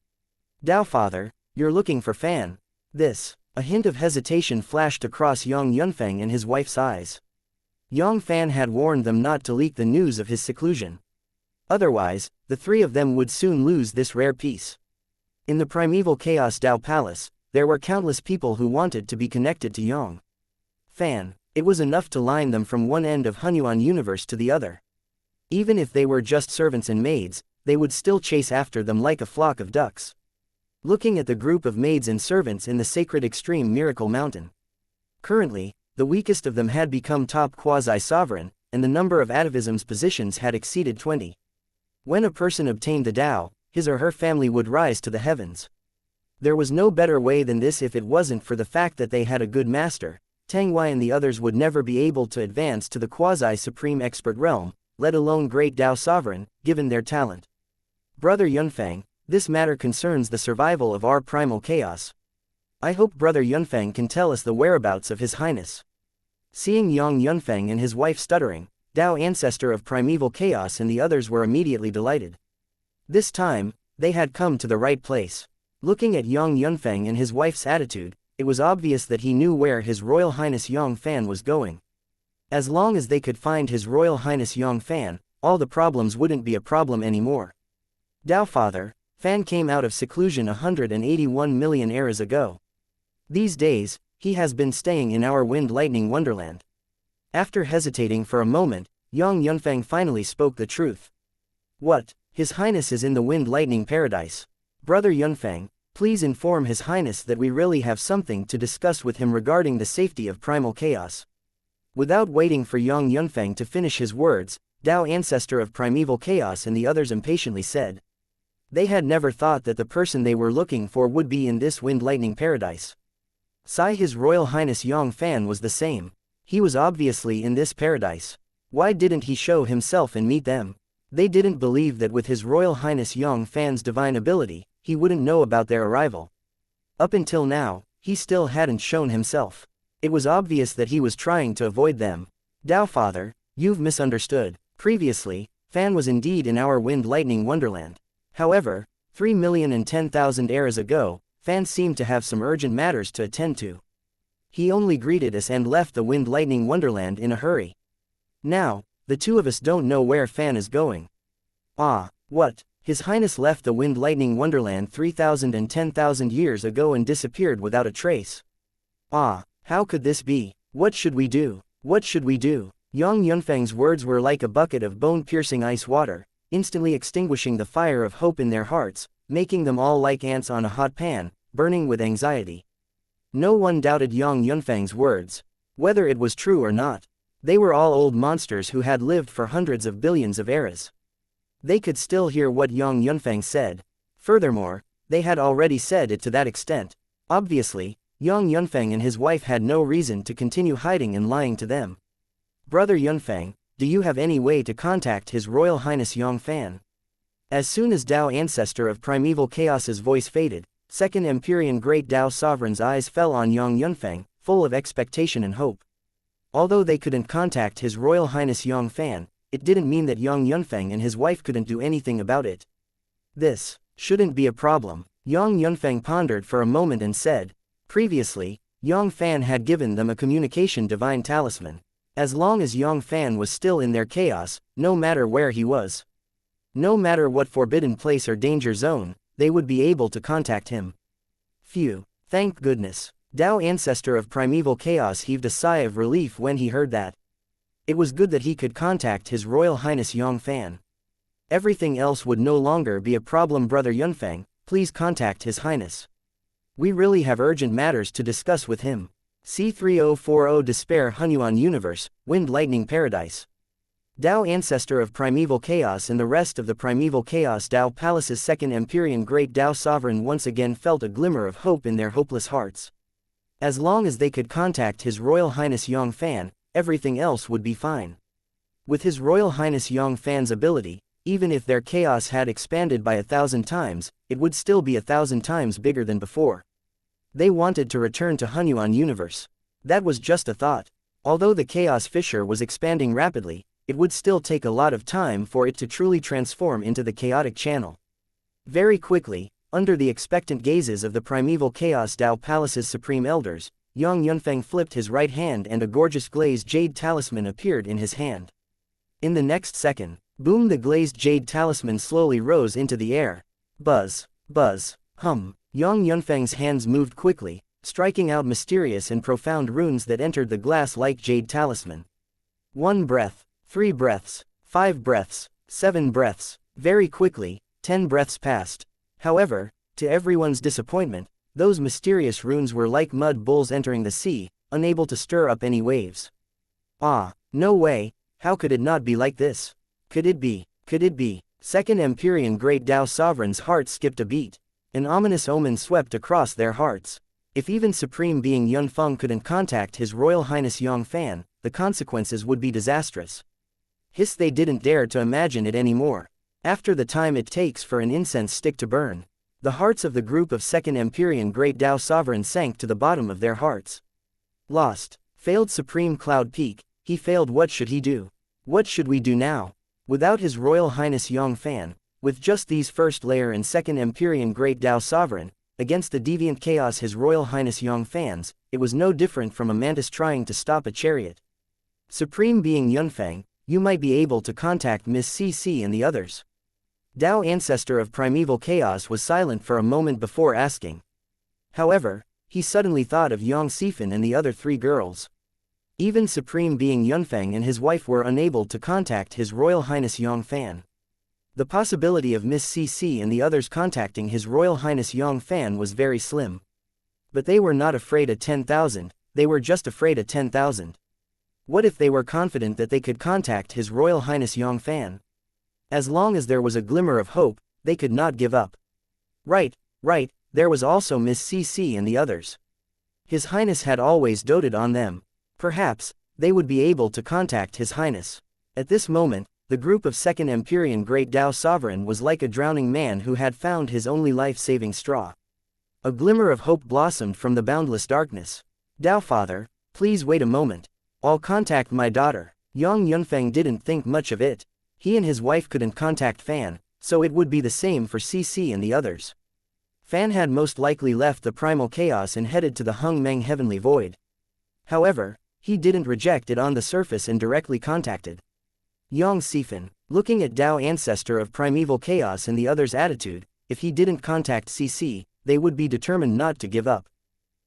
"Dao Father, you're looking for Fann." A hint of hesitation flashed across Yang Yunfeng and his wife's eyes. Yang Fann had warned them not to leak the news of his seclusion. Otherwise, the three of them would soon lose this rare piece. In the Primeval Chaos Dao Palace, there were countless people who wanted to be connected to Yang Fann. It was enough to line them from one end of Hunyuan universe to the other. Even if they were just servants and maids, they would still chase after them like a flock of ducks. Looking at the group of maids and servants in the sacred extreme Miracle Mountain. Currently, the weakest of them had become top quasi-sovereign, and the number of atavism's positions had exceeded 20. When a person obtained the Tao, his or her family would rise to the heavens. There was no better way than this. If it wasn't for the fact that they had a good master, Tang Wei and the others would never be able to advance to the quasi-supreme expert realm, let alone Great Tao Sovereign, given their talent. "Brother Yunfeng, this matter concerns the survival of our primal chaos." I hope Brother Yunfeng can tell us the whereabouts of His Highness. Seeing Yang Yunfeng and his wife stuttering, Dao Ancestor of Primeval Chaos and the others were immediately delighted. This time, they had come to the right place. Looking at Yang Yunfeng and his wife's attitude, it was obvious that he knew where His Royal Highness Yang Fann was going. As long as they could find His Royal Highness Yang Fann, all the problems wouldn't be a problem anymore. Dao Father, Fann came out of seclusion 181 million eras ago. These days, he has been staying in our Wind Lightning Wonderland. After hesitating for a moment, Yang Yunfeng finally spoke the truth. What? His Highness is in the Wind Lightning Paradise. Brother Yunfeng, please inform His Highness that we really have something to discuss with him regarding the safety of primal chaos. Without waiting for Yang Yunfeng to finish his words, Dao Ancestor of Primeval Chaos and the others impatiently said. They had never thought that the person they were looking for would be in this Wind Lightning Paradise. His Royal Highness Yang Fann was the same. He was obviously in this paradise. Why didn't he show himself and meet them? They didn't believe that with His Royal Highness Yang Fann's divine ability, he wouldn't know about their arrival. Up until now, he still hadn't shown himself. It was obvious that he was trying to avoid them. Dao Father, you've misunderstood. Previously, Fann was indeed in our Wind Lightning Wonderland. However, 3,010,000 eras ago, Fann seemed to have some urgent matters to attend to. He only greeted us and left the Wind Lightning Wonderland in a hurry. Now, the two of us don't know where Fann is going. Ah, what? His Highness left the Wind Lightning Wonderland 3,010,000 years ago and disappeared without a trace. Ah, how could this be? What should we do? What should we do? Yang Yunfeng's words were like a bucket of bone-piercing ice water, instantly extinguishing the fire of hope in their hearts, making them all like ants on a hot pan, burning with anxiety. No one doubted Yang Yunfeng's words. Whether it was true or not, they were all old monsters who had lived for hundreds of billions of eras. They could still hear what Yang Yunfeng said. Furthermore, they had already said it to that extent. Obviously, Yang Yunfeng and his wife had no reason to continue hiding and lying to them. Brother Yunfeng, do you have any way to contact His Royal Highness Yang Fann? As soon as Dao Ancestor of Primeval Chaos's voice faded, Second Empyrean Great Dao Sovereign's eyes fell on Yang Yunfeng, full of expectation and hope. Although they couldn't contact His Royal Highness Yang Fann, it didn't mean that Yang Yunfeng and his wife couldn't do anything about it. This shouldn't be a problem. Yang Yunfeng pondered for a moment and said. Previously, Yang Fann had given them a communication divine talisman. As long as Yang Fann was still in their chaos, no matter where he was, no matter what forbidden place or danger zone, they would be able to contact him. Phew, thank goodness. Dao Ancestor of Primeval Chaos heaved a sigh of relief when he heard that. It was good that he could contact His Royal Highness Yang Fann. Everything else would no longer be a problem. Brother Yunfeng, please contact His Highness. We really have urgent matters to discuss with him. C3040 Despair Hunyuan Universe, Wind Lightning Paradise. Dao Ancestor of Primeval Chaos and the rest of the Primeval Chaos Dao Palace's Second Empyrean Great Dao Sovereign once again felt a glimmer of hope in their hopeless hearts. As long as they could contact His Royal Highness Yang Fann, everything else would be fine. With His Royal Highness Yang Fann's ability, even if their chaos had expanded by 1,000 times, it would still be 1,000 times bigger than before. They wanted to return to Hunyuan Universe. That was just a thought. Although the Chaos Fissure was expanding rapidly, it would still take a lot of time for it to truly transform into the chaotic channel. Very quickly, under the expectant gazes of the Primeval Chaos Dao Palace's Supreme Elders, Yang Yunfeng flipped his right hand and a gorgeous glazed jade talisman appeared in his hand. In the next second, boom, the glazed jade talisman slowly rose into the air. Buzz, buzz, hum. Yang Yunfeng's hands moved quickly, striking out mysterious and profound runes that entered the glass-like jade talisman. 1 breath, 3 breaths, 5 breaths, 7 breaths. Very quickly, 10 breaths passed. However, to everyone's disappointment, those mysterious runes were like mud bulls entering the sea, unable to stir up any waves. Ah, no way, how could it not be like this? Could it be? Could it be? Second Empyrean Great Dao Sovereign's heart skipped a beat. An ominous omen swept across their hearts. If even Supreme Being Yunfeng couldn't contact His Royal Highness Yang Fann, the consequences would be disastrous. Hiss, they didn't dare to imagine it anymore. After the time it takes for an incense stick to burn, The hearts of the group of Second Empyrean Great Tao Sovereign sank to the bottom of their hearts. Lost. Failed Supreme Cloud Peak, he failed. What should he do? What should we do now? Without His Royal Highness Yang Fann, with just these First Layer and Second Empyrean Great Tao Sovereign, against the deviant chaos His Royal Highness Yang Fann's, it was no different from a mantis trying to stop a chariot. Supreme Being Yunfeng, you might be able to contact Miss CC and the others. Tao Ancestor of Primeval Chaos was silent for a moment before asking. However, he suddenly thought of Yang Sifan and the other 3 girls. Even Supreme Being Yunfeng and his wife were unable to contact His Royal Highness Yang Fann. The possibility of Miss CC and the others contacting His Royal Highness Yang Fann was very slim. But they were not afraid of 10,000, they were just afraid of 10,000. What if they were confident that they could contact His Royal Highness Yang Fann? As long as there was a glimmer of hope, they could not give up. Right, there was also Miss CC and the others. His Highness had always doted on them. Perhaps, they would be able to contact His Highness. At this moment, the group of Second Empyrean Great Tao Sovereign was like a drowning man who had found his only life-saving straw. A glimmer of hope blossomed from the boundless darkness. Tao Father, please wait a moment. I'll contact my daughter. Yang Yunfeng didn't think much of it. He and his wife couldn't contact Fan, so it would be the same for CC and the others. Fan had most likely left the primal chaos and headed to the Hung Meng Heavenly Void. However, he didn't reject it on the surface and directly contacted Yang Sifan. Looking at Tao Ancestor of Primeval Chaos and the others' attitude, if he didn't contact CC, they would be determined not to give up.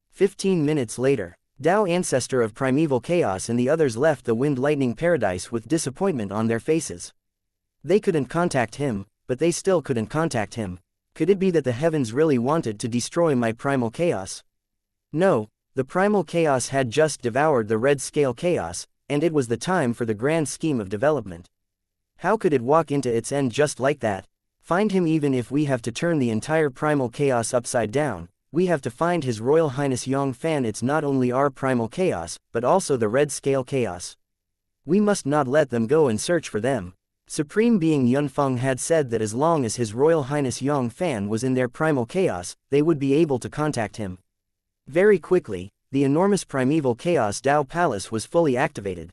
15 minutes later, Tao Ancestor of Primeval Chaos and the others left the Wind Lightning Paradise with disappointment on their faces. They couldn't contact him, but they still couldn't contact him. Could it be that the heavens really wanted to destroy my primal chaos? No, the primal chaos had just devoured the red scale chaos, and it was the time for the grand scheme of development. How could it walk into its end just like that? Find him. Even if we have to turn the entire primal chaos upside down, we have to find His Royal Highness Yang Fann. It's not only our primal chaos, but also the red scale chaos. We must not let them go and search for them. Supreme Being Yunfeng had said that as long as His Royal Highness Yang Fann was in their primal chaos, they would be able to contact him. Very quickly, the enormous primeval chaos Tao Palace was fully activated.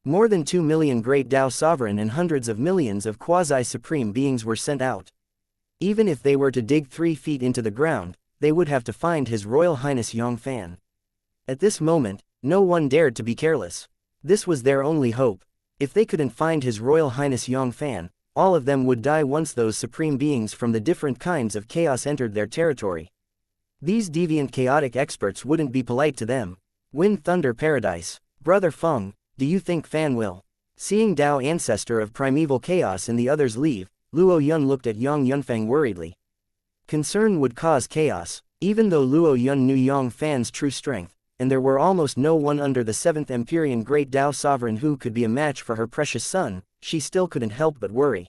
More than 2 million Great Tao Sovereign and hundreds of millions of quasi-supreme beings were sent out. Even if they were to dig 3 feet into the ground, they would have to find His Royal Highness Yang Fann. At this moment, no one dared to be careless. This was their only hope. If they couldn't find His Royal Highness Yang Fann, all of them would die once those supreme beings from the different kinds of chaos entered their territory. These deviant chaotic experts wouldn't be polite to them. Wind Thunder Paradise. Brother Feng, do you think Fan will? Seeing Tao Ancestor of Primeval Chaos and the others leave, Luo Yun looked at Yang Yunfeng worriedly. Concern would cause chaos. Even though Luo Yun knew Yang Fann's true strength, and there were almost no one under the 7th Empyrean Great Tao Sovereign who could be a match for her precious son, she still couldn't help but worry.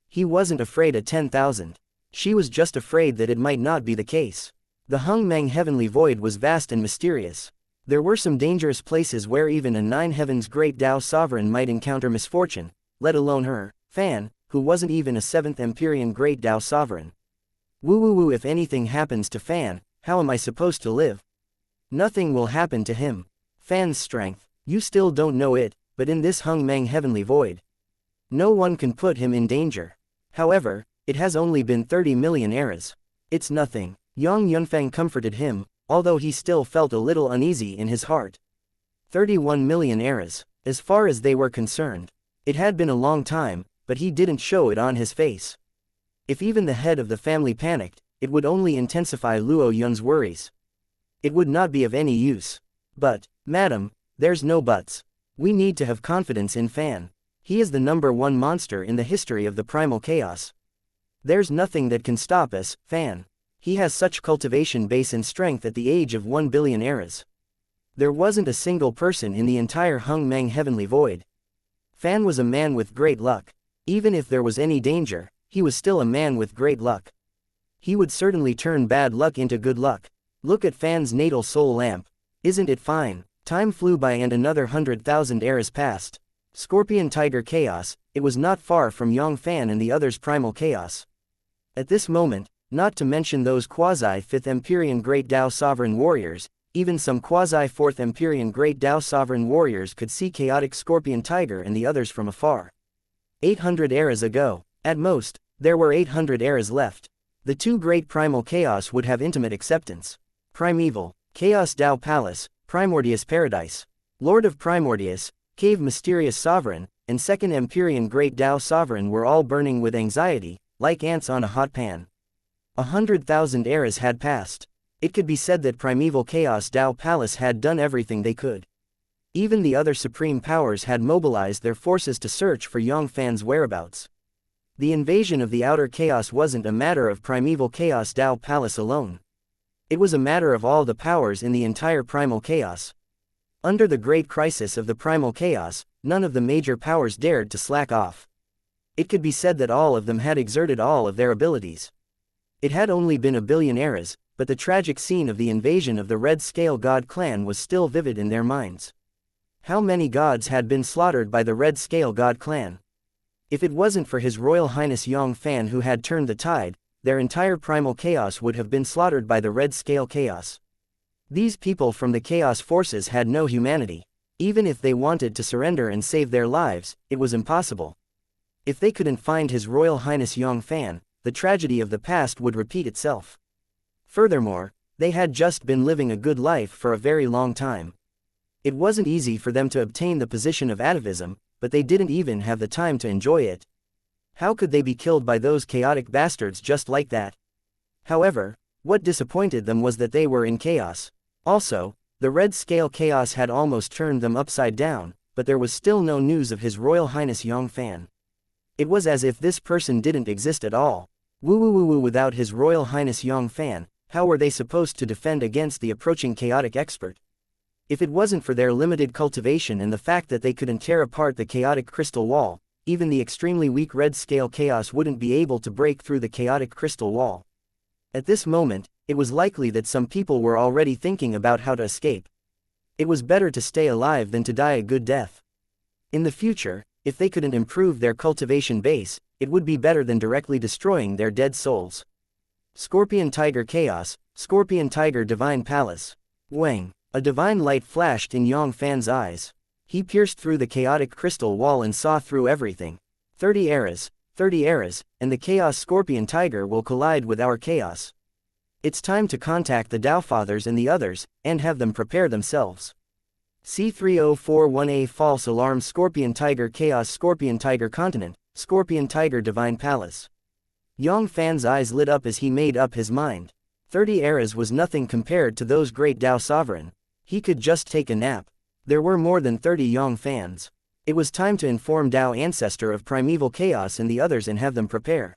He wasn't afraid of 10,000. She was just afraid that it might not be the case. The Hung Meng Heavenly Void was vast and mysterious. There were some dangerous places where even a 9 Heavens Great Tao Sovereign might encounter misfortune, let alone her, Fan, who wasn't even a 7th Empyrean Great Tao Sovereign. Woo, if anything happens to Fan, how am I supposed to live? Nothing will happen to him. Fan's strength, you still don't know it, but in this Hung Meng Heavenly Void, no one can put him in danger. However, it has only been 30 million eras. It's nothing. Yang Yunfeng comforted him, although he still felt a little uneasy in his heart. 31 million eras. As far as they were concerned, it had been a long time, but he didn't show it on his face. If even the head of the family panicked, it would only intensify Luo Yun's worries. It would not be of any use. But, madam, there's no buts. We need to have confidence in Fan. He is the #1 monster in the history of the primal chaos. There's nothing that can stop us, Fan. He has such cultivation base and strength at the age of 1 billion eras. There wasn't a single person in the entire Hung Meng Heavenly Void. Fan was a man with great luck. Even if there was any danger, he was still a man with great luck. He would certainly turn bad luck into good luck. Look at Fan's natal soul lamp. Isn't it fine? Time flew by and another 100,000 eras passed. Scorpion Tiger Chaos, it was not far from Yang Fann and the others' primal chaos. At this moment, not to mention those quasi-5th Empyrean Great Tao Sovereign Warriors. Even some quasi-4th Empyrean Great Tao Sovereign Warriors could see chaotic Scorpion Tiger and the others from afar. 800 eras ago. At most, there were 800 eras left. The two great primal chaos would have intimate acceptance. Primeval, Chaos Tao Palace, Primordius Paradise. Lord of Primordius, Cave Mysterious Sovereign, and Second Empyrean Great Tao Sovereign were all burning with anxiety, like ants on a hot pan. 100,000 eras had passed. It could be said that Primeval Chaos Tao Palace had done everything they could. Even the other supreme powers had mobilized their forces to search for Yang Fann's whereabouts. The invasion of the outer chaos wasn't a matter of Primeval Chaos Tao Palace alone. It was a matter of all the powers in the entire primal chaos. Under the great crisis of the primal chaos, none of the major powers dared to slack off. It could be said that all of them had exerted all of their abilities. It had only been a billion eras, but the tragic scene of the invasion of the Red Scale God clan was still vivid in their minds. How many gods had been slaughtered by the Red Scale God clan? If it wasn't for His Royal Highness Yang Fann who had turned the tide, their entire primal chaos would have been slaughtered by the Red Scale Chaos. These people from the Chaos Forces had no humanity. Even if they wanted to surrender and save their lives, it was impossible. If they couldn't find His Royal Highness Yang Fann, the tragedy of the past would repeat itself. Furthermore, they had just been living a good life for a very long time. It wasn't easy for them to obtain the position of atavism, but they didn't even have the time to enjoy it. How could they be killed by those chaotic bastards just like that? However, what disappointed them was that they were in chaos. Also, the Red Scale Chaos had almost turned them upside down, but there was still no news of His Royal Highness Yang Fann. It was as if this person didn't exist at all. Woo without His Royal Highness Yang Fann, how were they supposed to defend against the approaching chaotic expert? If it wasn't for their limited cultivation and the fact that they couldn't tear apart the chaotic crystal wall, even the extremely weak Red Scale Chaos wouldn't be able to break through the chaotic crystal wall. At this moment, it was likely that some people were already thinking about how to escape. It was better to stay alive than to die a good death. In the future, if they couldn't improve their cultivation base, it would be better than directly destroying their dead souls. Scorpion Tiger Chaos, Scorpion Tiger Divine Palace. Wang. A divine light flashed in Yang Fann's eyes. He pierced through the chaotic crystal wall and saw through everything. 30 eras, and the Chaos Scorpion Tiger will collide with our chaos. It's time to contact the Tao Fathers and the others, and have them prepare themselves. C3041A False Alarm Scorpion Tiger Chaos Scorpion Tiger Continent, Scorpion Tiger Divine Palace. Yang Fann's eyes lit up as he made up his mind. 30 eras was nothing compared to those great Tao Sovereign. He could just take a nap. There were more than 30 Yang Fanns. It was time to inform Tao Ancestor of Primeval Chaos and the others and have them prepare.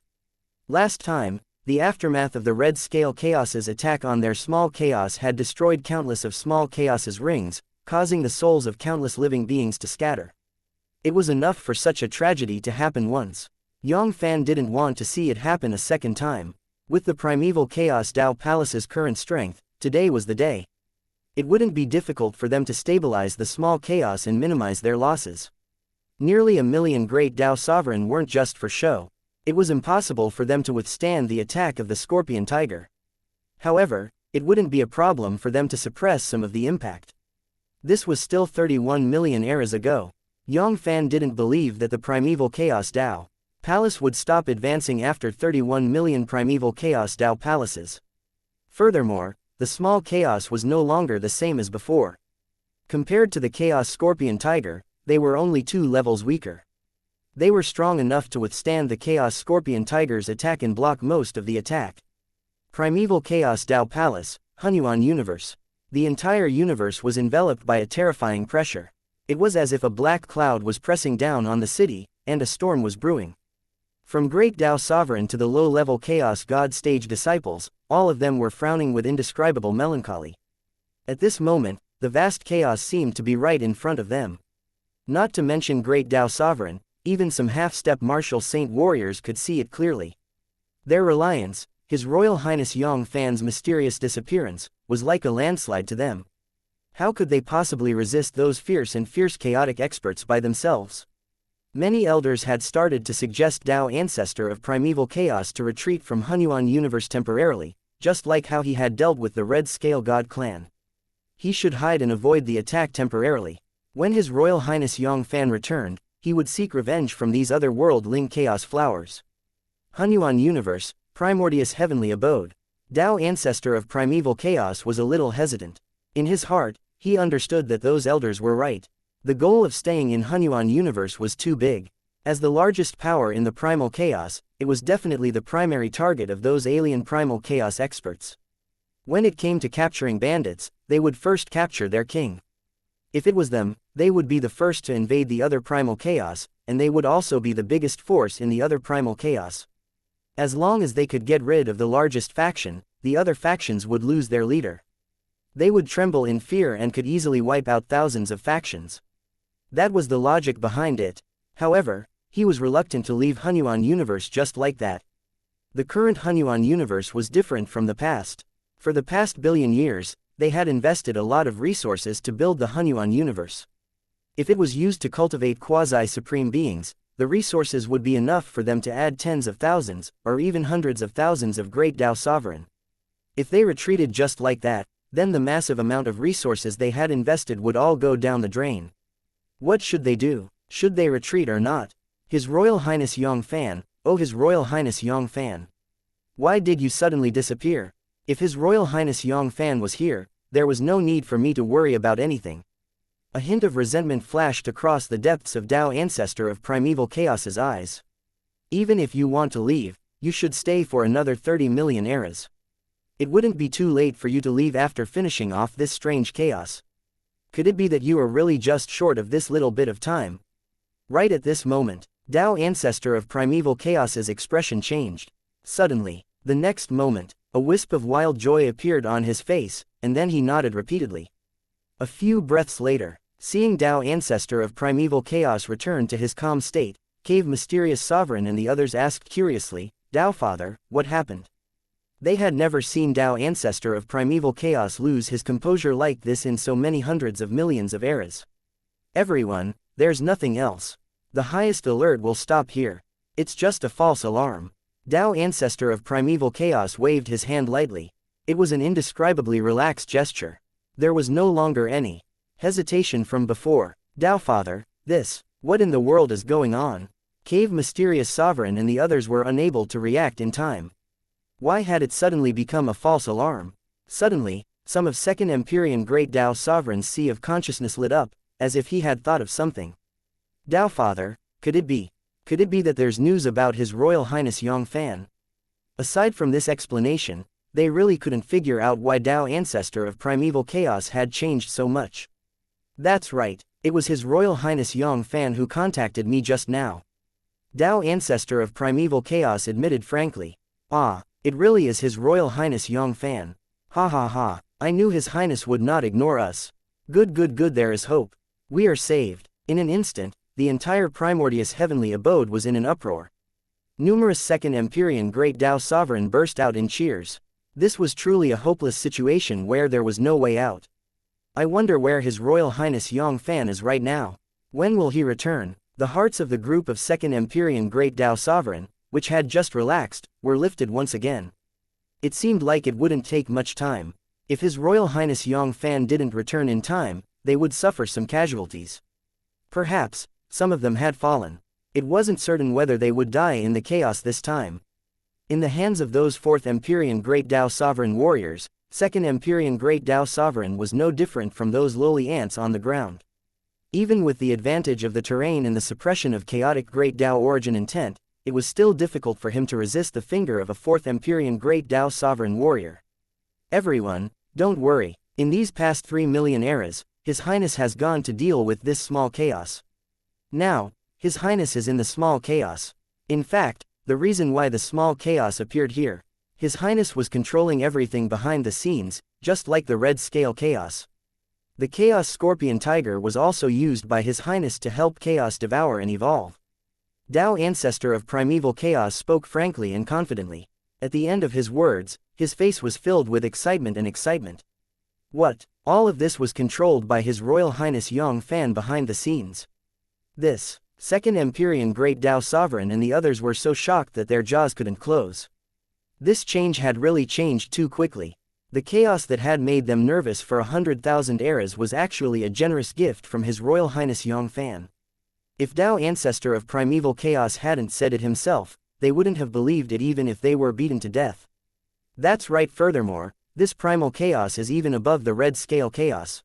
Last time, the aftermath of the Red Scale Chaos's attack on their small chaos had destroyed countless of small chaos's rings, causing the souls of countless living beings to scatter. It was enough for such a tragedy to happen once. Yang Fann didn't want to see it happen a second time. With the Primeval Chaos Tao Palace's current strength, today was the day. It wouldn't be difficult for them to stabilize the small chaos and minimize their losses. Nearly 1 million great Tao Sovereign weren't just for show. It was impossible for them to withstand the attack of the Scorpion Tiger. However, it wouldn't be a problem for them to suppress some of the impact. This was still 31 million eras ago. Yang Fann didn't believe that the Primeval Chaos Tao Palace would stop advancing after 31 million Primeval Chaos Tao Palaces. Furthermore, the small chaos was no longer the same as before. Compared to the Chaos Scorpion Tiger, they were only 2 levels weaker. They were strong enough to withstand the Chaos Scorpion Tiger's attack and block most of the attack. Primeval Chaos Tao Palace, Hunyuan Universe. The entire universe was enveloped by a terrifying pressure. It was as if a black cloud was pressing down on the city, and a storm was brewing. From Great Tao Sovereign to the low-level Chaos God Stage disciples, all of them were frowning with indescribable melancholy. At this moment, the vast chaos seemed to be right in front of them. Not to mention Great Tao Sovereign, even some half-step martial saint warriors could see it clearly. Their reliance, His Royal Highness Yang Fann's mysterious disappearance, was like a landslide to them. How could they possibly resist those fierce chaotic experts by themselves? Many elders had started to suggest Tao Ancestor of Primeval Chaos to retreat from Hunyuan universe temporarily, just like how he had dealt with the Red Scale God clan. He should hide and avoid the attack temporarily. When His Royal Highness Yang Fann returned, he would seek revenge from these other-world-ling chaos flowers. Hunyuan universe, primordious heavenly abode. Tao Ancestor of Primeval Chaos was a little hesitant. In his heart, he understood that those elders were right. The goal of staying in Hunyuan universe was too big. As the largest power in the primal chaos, it was definitely the primary target of those alien primal chaos experts. When it came to capturing bandits, they would first capture their king. If it was them, they would be the first to invade the other primal chaos, and they would also be the biggest force in the other primal chaos. As long as they could get rid of the largest faction, the other factions would lose their leader. They would tremble in fear and could easily wipe out thousands of factions. That was the logic behind it. However, he was reluctant to leave Hunyuan universe just like that. The current Hunyuan universe was different from the past. For the past billion years, they had invested a lot of resources to build the Hunyuan universe. If it was used to cultivate quasi-supreme beings, the resources would be enough for them to add tens of thousands, or even hundreds of thousands of great Tao sovereign. If they retreated just like that, then the massive amount of resources they had invested would all go down the drain. What should they do? Should they retreat or not? His Royal Highness Yang Fann, oh His Royal Highness Yang Fann. Why did you suddenly disappear? If His Royal Highness Yang Fann was here, there was no need for me to worry about anything. A hint of resentment flashed across the depths of Tao Ancestor of Primeval Chaos's eyes. Even if you want to leave, you should stay for another 30 million eras. It wouldn't be too late for you to leave after finishing off this strange chaos. Could it be that you are really just short of this little bit of time? Right at this moment, Tao Ancestor of Primeval Chaos's expression changed. Suddenly, the next moment, a wisp of wild joy appeared on his face, and then he nodded repeatedly. A few breaths later, seeing Tao Ancestor of Primeval Chaos return to his calm state, Cave Mysterious Sovereign and the others asked curiously, Tao Father, what happened? They had never seen Tao Ancestor of Primeval Chaos lose his composure like this in so many hundreds of millions of eras. Everyone, there's nothing else. The highest alert will stop here. It's just a false alarm. Tao Ancestor of Primeval Chaos waved his hand lightly. It was an indescribably relaxed gesture. There was no longer any hesitation from before. Tao Father, what in the world is going on? Cave Mysterious Sovereign and the others were unable to react in time. Why had it suddenly become a false alarm? Suddenly, some of Second Empyrean Great Tao Sovereign's sea of consciousness lit up, as if he had thought of something. Tao Father, could it be that there's news about His Royal Highness Yang Fann? Aside from this explanation, they really couldn't figure out why Tao Ancestor of Primeval Chaos had changed so much. That's right, it was His Royal Highness Yang Fann who contacted me just now. Tao Ancestor of Primeval Chaos admitted frankly. Ah, it really is His Royal Highness Yang Fann. Ha ha ha, I knew His Highness would not ignore us. Good, there is hope. We are saved. In an instant, the entire primordious heavenly abode was in an uproar. Numerous Second Empyrean Great Tao Sovereign burst out in cheers. This was truly a hopeless situation where there was no way out. I wonder where His Royal Highness Yang Fann is right now. When will he return? The hearts of the group of Second Empyrean Great Tao Sovereign, which had just relaxed, were lifted once again. It seemed like it wouldn't take much time. If His Royal Highness Yang Fann didn't return in time, they would suffer some casualties. Perhaps, some of them had fallen. It wasn't certain whether they would die in the chaos this time. In the hands of those Fourth Empyrean Great Tao Sovereign warriors, Second Empyrean Great Tao Sovereign was no different from those lowly ants on the ground. Even with the advantage of the terrain and the suppression of chaotic Great Tao origin intent, it was still difficult for him to resist the finger of a Fourth Empyrean Great Tao Sovereign warrior. Everyone, don't worry, in these past 3 million eras, His Highness has gone to deal with this small chaos. Now, His Highness is in the small chaos. In fact, the reason why the small chaos appeared here, His Highness was controlling everything behind the scenes, just like the Red Scale Chaos. The Chaos Scorpion Tiger was also used by His Highness to help Chaos devour and evolve. Tao Ancestor of Primeval Chaos spoke frankly and confidently. At the end of his words, his face was filled with excitement. What? All of this was controlled by His Royal Highness Yang Fann behind the scenes. Second Empyrean Great Tao Sovereign and the others were so shocked that their jaws couldn't close. This change had really changed too quickly. The chaos that had made them nervous for 100,000 eras was actually a generous gift from His Royal Highness Yang Fann. If Tao Ancestor of Primeval Chaos hadn't said it himself, they wouldn't have believed it even if they were beaten to death. That's right. Furthermore, this primal chaos is even above the red scale chaos.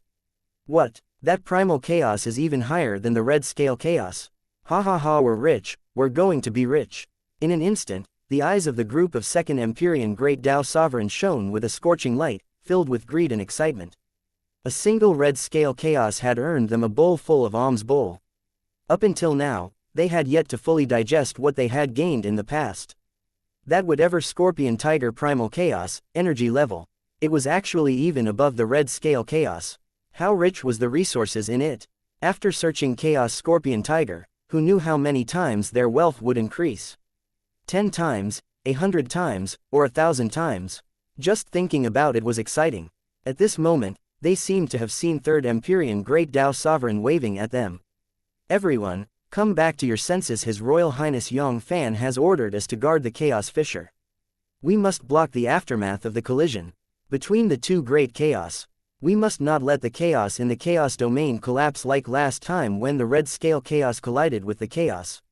What? That primal chaos is even higher than the red scale chaos. Ha ha ha, we're rich, we're going to be rich. In an instant, the eyes of the group of Second Empyrean Great Tao Sovereigns shone with a scorching light, filled with greed and excitement. A single red scale chaos had earned them a bowl full of alms bowl. Up until now, they had yet to fully digest what they had gained in the past. That whatever Scorpion Tiger primal chaos, energy level, it was actually even above the red scale chaos. How rich was the resources in it? After searching Chaos Scorpion Tiger, who knew how many times their wealth would increase? 10 times, 100 times, or 1,000 times. Just thinking about it was exciting. At this moment, they seemed to have seen Third Empyrean Great Tao Sovereign waving at them. Everyone, come back to your senses. His Royal Highness Yang Fann has ordered us to guard the Chaos Fissure. We must block the aftermath of the collision between the two great chaos. We must not let the chaos in the chaos domain collapse like last time when the red scale chaos collided with the chaos.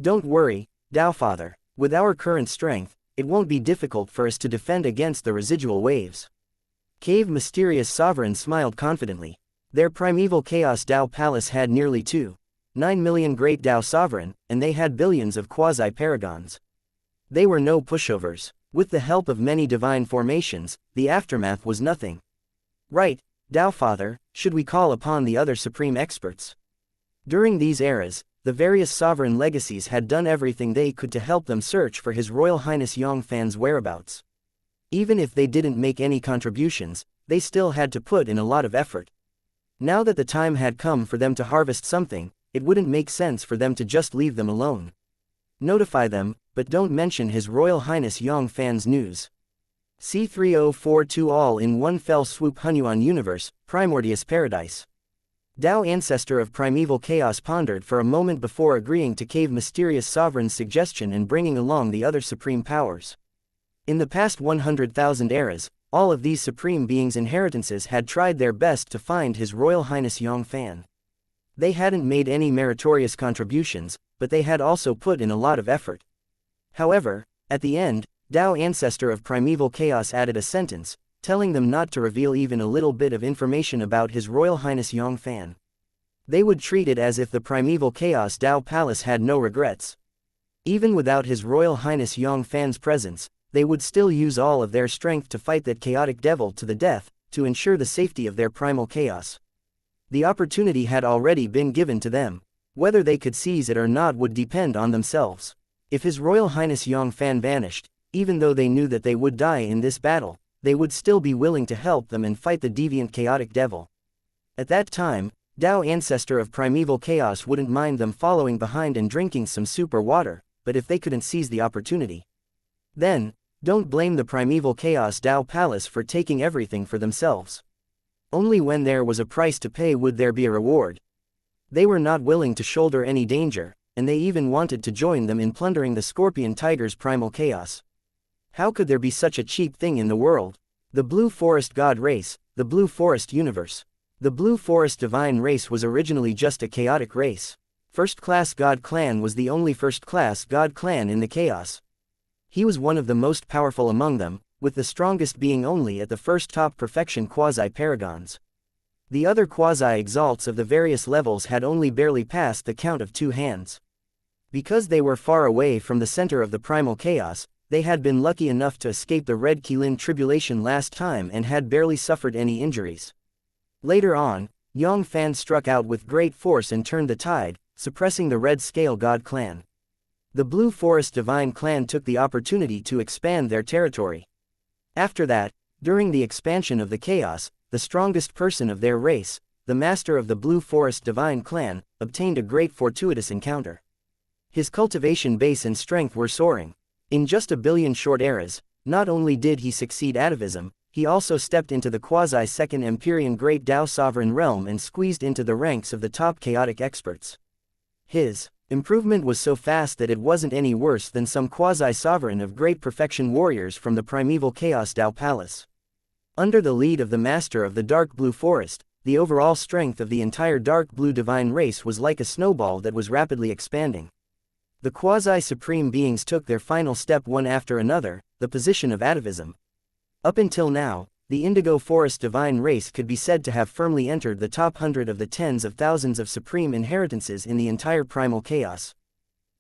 Don't worry, Tao Father. With our current strength, it won't be difficult for us to defend against the residual waves. Cave Mysterious Sovereign smiled confidently. Their primeval Chaos Tao Palace had nearly 2.9 million Great Tao Sovereign, and they had billions of quasi-paragons. They were no pushovers. With the help of many divine formations, the aftermath was nothing. Right, Tao Father, should we call upon the other supreme experts? During these eras, the various sovereign legacies had done everything they could to help them search for His Royal Highness Yang Fann's whereabouts. Even if they didn't make any contributions, they still had to put in a lot of effort. Now that the time had come for them to harvest something, it wouldn't make sense for them to just leave them alone. Notify them, but don't mention His Royal Highness Yang Fann's news. C3042 all in one fell swoop. Hunyuan Universe, Primordious Paradise. Tao Ancestor of Primeval Chaos pondered for a moment before agreeing to Cave Mysterious Sovereign's suggestion and bringing along the other supreme powers. In the past 100,000 eras, all of these supreme beings' inheritances had tried their best to find His Royal Highness Yang Fann. They hadn't made any meritorious contributions, but they had also put in a lot of effort. However, at the end, Tao Ancestor of Primeval Chaos added a sentence, telling them not to reveal even a little bit of information about His Royal Highness Yang Fann. They would treat it as if the Primeval Chaos Tao Palace had no regrets. Even without His Royal Highness Yang Fann's presence, they would still use all of their strength to fight that chaotic devil to the death, to ensure the safety of their primal chaos. The opportunity had already been given to them. Whether they could seize it or not would depend on themselves. If His Royal Highness Yang Fann vanished, even though they knew that they would die in this battle, they would still be willing to help them and fight the deviant chaotic devil. At that time, Tao Ancestor of Primeval Chaos wouldn't mind them following behind and drinking some soup or water, but if they couldn't seize the opportunity, then, don't blame the Primeval Chaos Tao Palace for taking everything for themselves. Only when there was a price to pay would there be a reward. They were not willing to shoulder any danger, and they even wanted to join them in plundering the Scorpion Tiger's primal chaos. How could there be such a cheap thing in the world? The Blue Forest God Race, the Blue Forest Universe. The Blue Forest Divine Race was originally just a chaotic race. First-class God Clan was the only first-class God Clan in the chaos. He was one of the most powerful among them, with the strongest being only at the first top perfection quasi-paragons. The other quasi-exalts of the various levels had only barely passed the count of 2 hands. Because they were far away from the center of the primal chaos, they had been lucky enough to escape the Red Qilin tribulation last time and had barely suffered any injuries. Later on, Yang Fann struck out with great force and turned the tide, suppressing the Red Scale God Clan. The Blue Forest Divine Clan took the opportunity to expand their territory. After that, during the expansion of the chaos, the strongest person of their race, the master of the Blue Forest Divine Clan, obtained a great fortuitous encounter. His cultivation base and strength were soaring. In just a billion short eras, not only did he succeed atavism, he also stepped into the quasi-second Empyrean Great Tao Sovereign realm and squeezed into the ranks of the top chaotic experts. His Improvement was so fast that it wasn't any worse than some quasi-sovereign of great perfection warriors from the primeval Chaos Dao Palace. Under the lead of the master of the dark blue forest, the overall strength of the entire dark blue divine race was like a snowball that was rapidly expanding. The quasi-supreme beings took their final step one after another, the position of atavism. Up until now, the indigo forest divine race could be said to have firmly entered the top 100 of the tens of thousands of supreme inheritances in the entire primal chaos.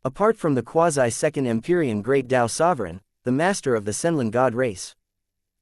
Apart from the quasi-second Empyrean Great Tao Sovereign, the master of the Senlin God race,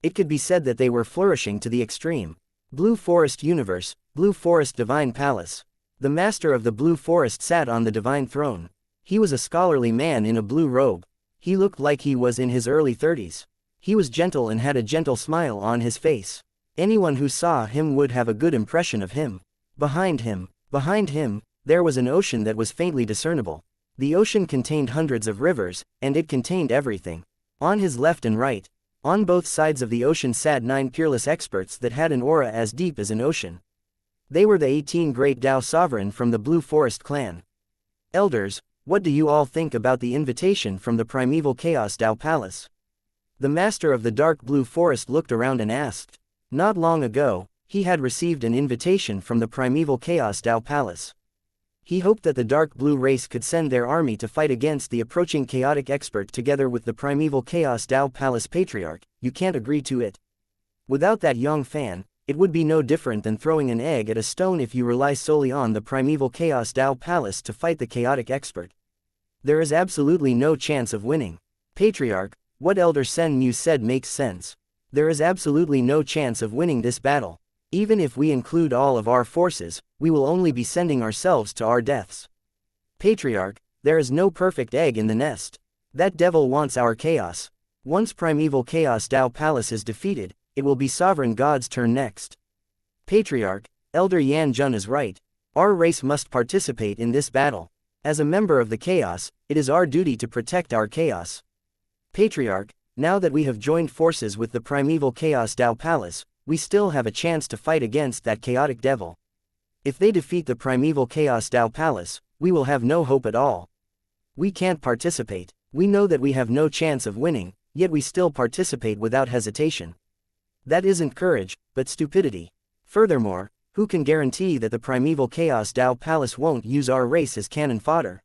it could be said that they were flourishing to the extreme. Blue Forest Universe, Blue Forest Divine Palace. The master of the Blue Forest sat on the divine throne. He was a scholarly man in a blue robe. He looked like he was in his early 30s. He was gentle and had a gentle smile on his face. Anyone who saw him would have a good impression of him. Behind him, there was an ocean that was faintly discernible. The ocean contained hundreds of rivers, and it contained everything. On his left and right, on both sides of the ocean sat 9 peerless experts that had an aura as deep as an ocean. They were the 18 great Tao Sovereign from the Blue Forest clan. Elders, what do you all think about the invitation from the primeval Chaos Tao Palace? The master of the dark blue forest looked around and asked. Not long ago, he had received an invitation from the primeval Chaos Tao Palace. He hoped that the dark blue race could send their army to fight against the approaching chaotic expert together with the primeval Chaos Tao Palace Patriarch. You can't agree to it. Without that Yang Fann, it would be no different than throwing an egg at a stone if you rely solely on the primeval Chaos Tao Palace to fight the chaotic expert. There is absolutely no chance of winning. Patriarch, what Elder Sen Mu said makes sense. There is absolutely no chance of winning this battle. Even if we include all of our forces, we will only be sending ourselves to our deaths. Patriarch, there is no perfect egg in the nest. That devil wants our chaos. Once primeval Chaos Tao Palace is defeated, it will be Sovereign God's turn next. Patriarch, Elder Yan Jun is right. Our race must participate in this battle. As a member of the chaos, it is our duty to protect our chaos. Patriarch, now that we have joined forces with the primeval Chaos Tao Palace, we still have a chance to fight against that chaotic devil. If they defeat the primeval Chaos Tao Palace, we will have no hope at all. We can't participate. We know that we have no chance of winning, yet we still participate without hesitation. That isn't courage, but stupidity. Furthermore, who can guarantee that the primeval Chaos Tao Palace won't use our race as cannon fodder?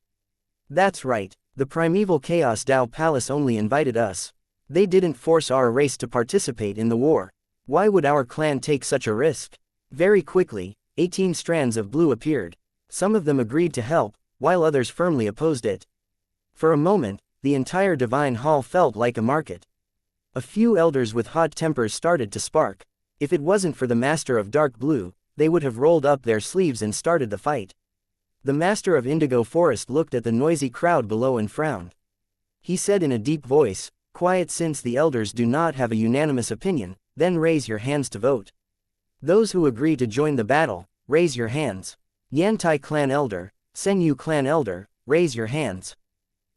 That's right. The primeval Chaos Tao Palace only invited us. They didn't force our race to participate in the war. Why would our clan take such a risk? Very quickly, 18 strands of blue appeared. Some of them agreed to help, while others firmly opposed it. For a moment, the entire divine hall felt like a market. A few elders with hot tempers started to spark. If it wasn't for the master of dark blue, they would have rolled up their sleeves and started the fight. The master of Indigo Forest looked at the noisy crowd below and frowned. He said in a deep voice, "Quiet, since the elders do not have a unanimous opinion, then raise your hands to vote. Those who agree to join the battle, raise your hands. Yantai Clan Elder, Senyu Clan Elder, raise your hands.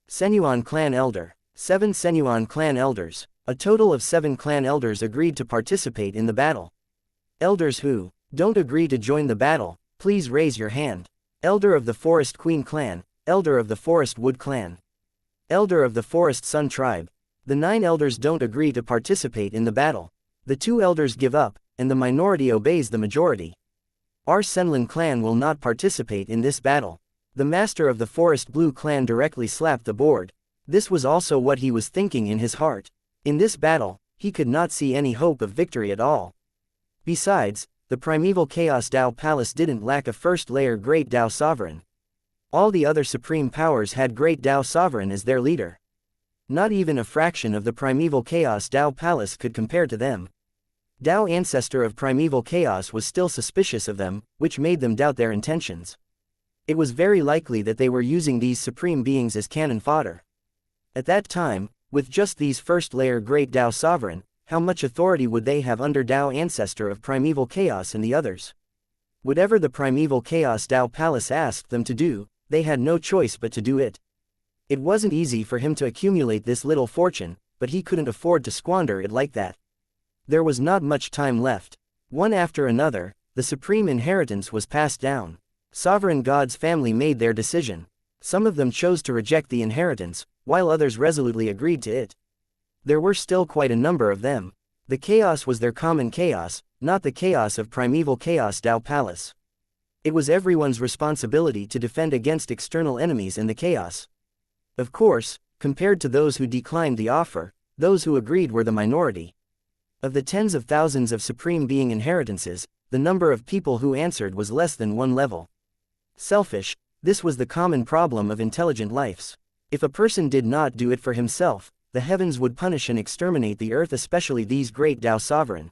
Senyuan Clan Elder, 7 Senyuan Clan Elders." A total of 7 clan elders agreed to participate in the battle. Elders who don't agree to join the battle, please raise your hand. Elder of the Forest Queen Clan, Elder of the Forest Wood Clan, Elder of the Forest Sun Tribe. The 9 elders don't agree to participate in the battle. The 2 elders give up, and the minority obeys the majority. Our Senlin clan will not participate in this battle. The master of the Forest Blue Clan directly slapped the board. This was also what he was thinking in his heart. In this battle, he could not see any hope of victory at all. Besides, the primeval Chaos Tao Palace didn't lack a first-layer Great Tao Sovereign. All the other supreme powers had Great Tao Sovereign as their leader. Not even a fraction of the primeval Chaos Tao Palace could compare to them. Tao Ancestor of Primeval Chaos was still suspicious of them, which made them doubt their intentions. It was very likely that they were using these supreme beings as cannon fodder. At that time, with just these first-layer Great Tao Sovereign, how much authority would they have under Tao Ancestor of Primeval Chaos and the others? Whatever the Primeval Chaos Tao Palace asked them to do, they had no choice but to do it. It wasn't easy for him to accumulate this little fortune, but he couldn't afford to squander it like that. There was not much time left. One after another, the supreme inheritance was passed down. Sovereign God's family made their decision. Some of them chose to reject the inheritance, while others resolutely agreed to it. There were still quite a number of them. The chaos was their common chaos, not the chaos of primeval chaos Dao Palace. It was everyone's responsibility to defend against external enemies in the chaos. Of course, compared to those who declined the offer, those who agreed were the minority. Of the tens of thousands of Supreme Being inheritances, the number of people who answered was less than one level. Selfish, this was the common problem of intelligent lives. If a person did not do it for himself, the heavens would punish and exterminate the earth, especially these great Tao sovereign.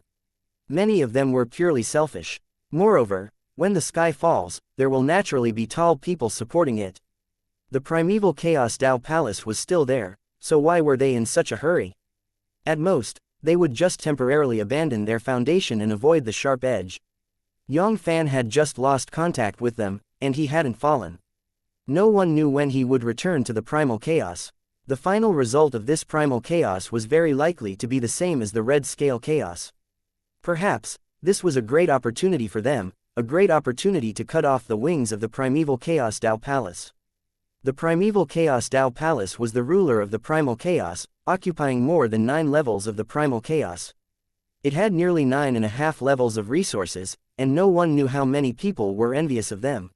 Many of them were purely selfish. Moreover, when the sky falls, there will naturally be tall people supporting it. The primeval chaos Tao Palace was still there, so why were they in such a hurry? At most, they would just temporarily abandon their foundation and avoid the sharp edge. Yang Fann had just lost contact with them, and he hadn't fallen. No one knew when he would return to the primal chaos. The final result of this primal chaos was very likely to be the same as the red scale chaos. Perhaps, this was a great opportunity for them, a great opportunity to cut off the wings of the primeval chaos Tao Palace. The primeval chaos Tao Palace was the ruler of the primal chaos, occupying more than 9 levels of the primal chaos. It had nearly 9.5 levels of resources, and no one knew how many people were envious of them.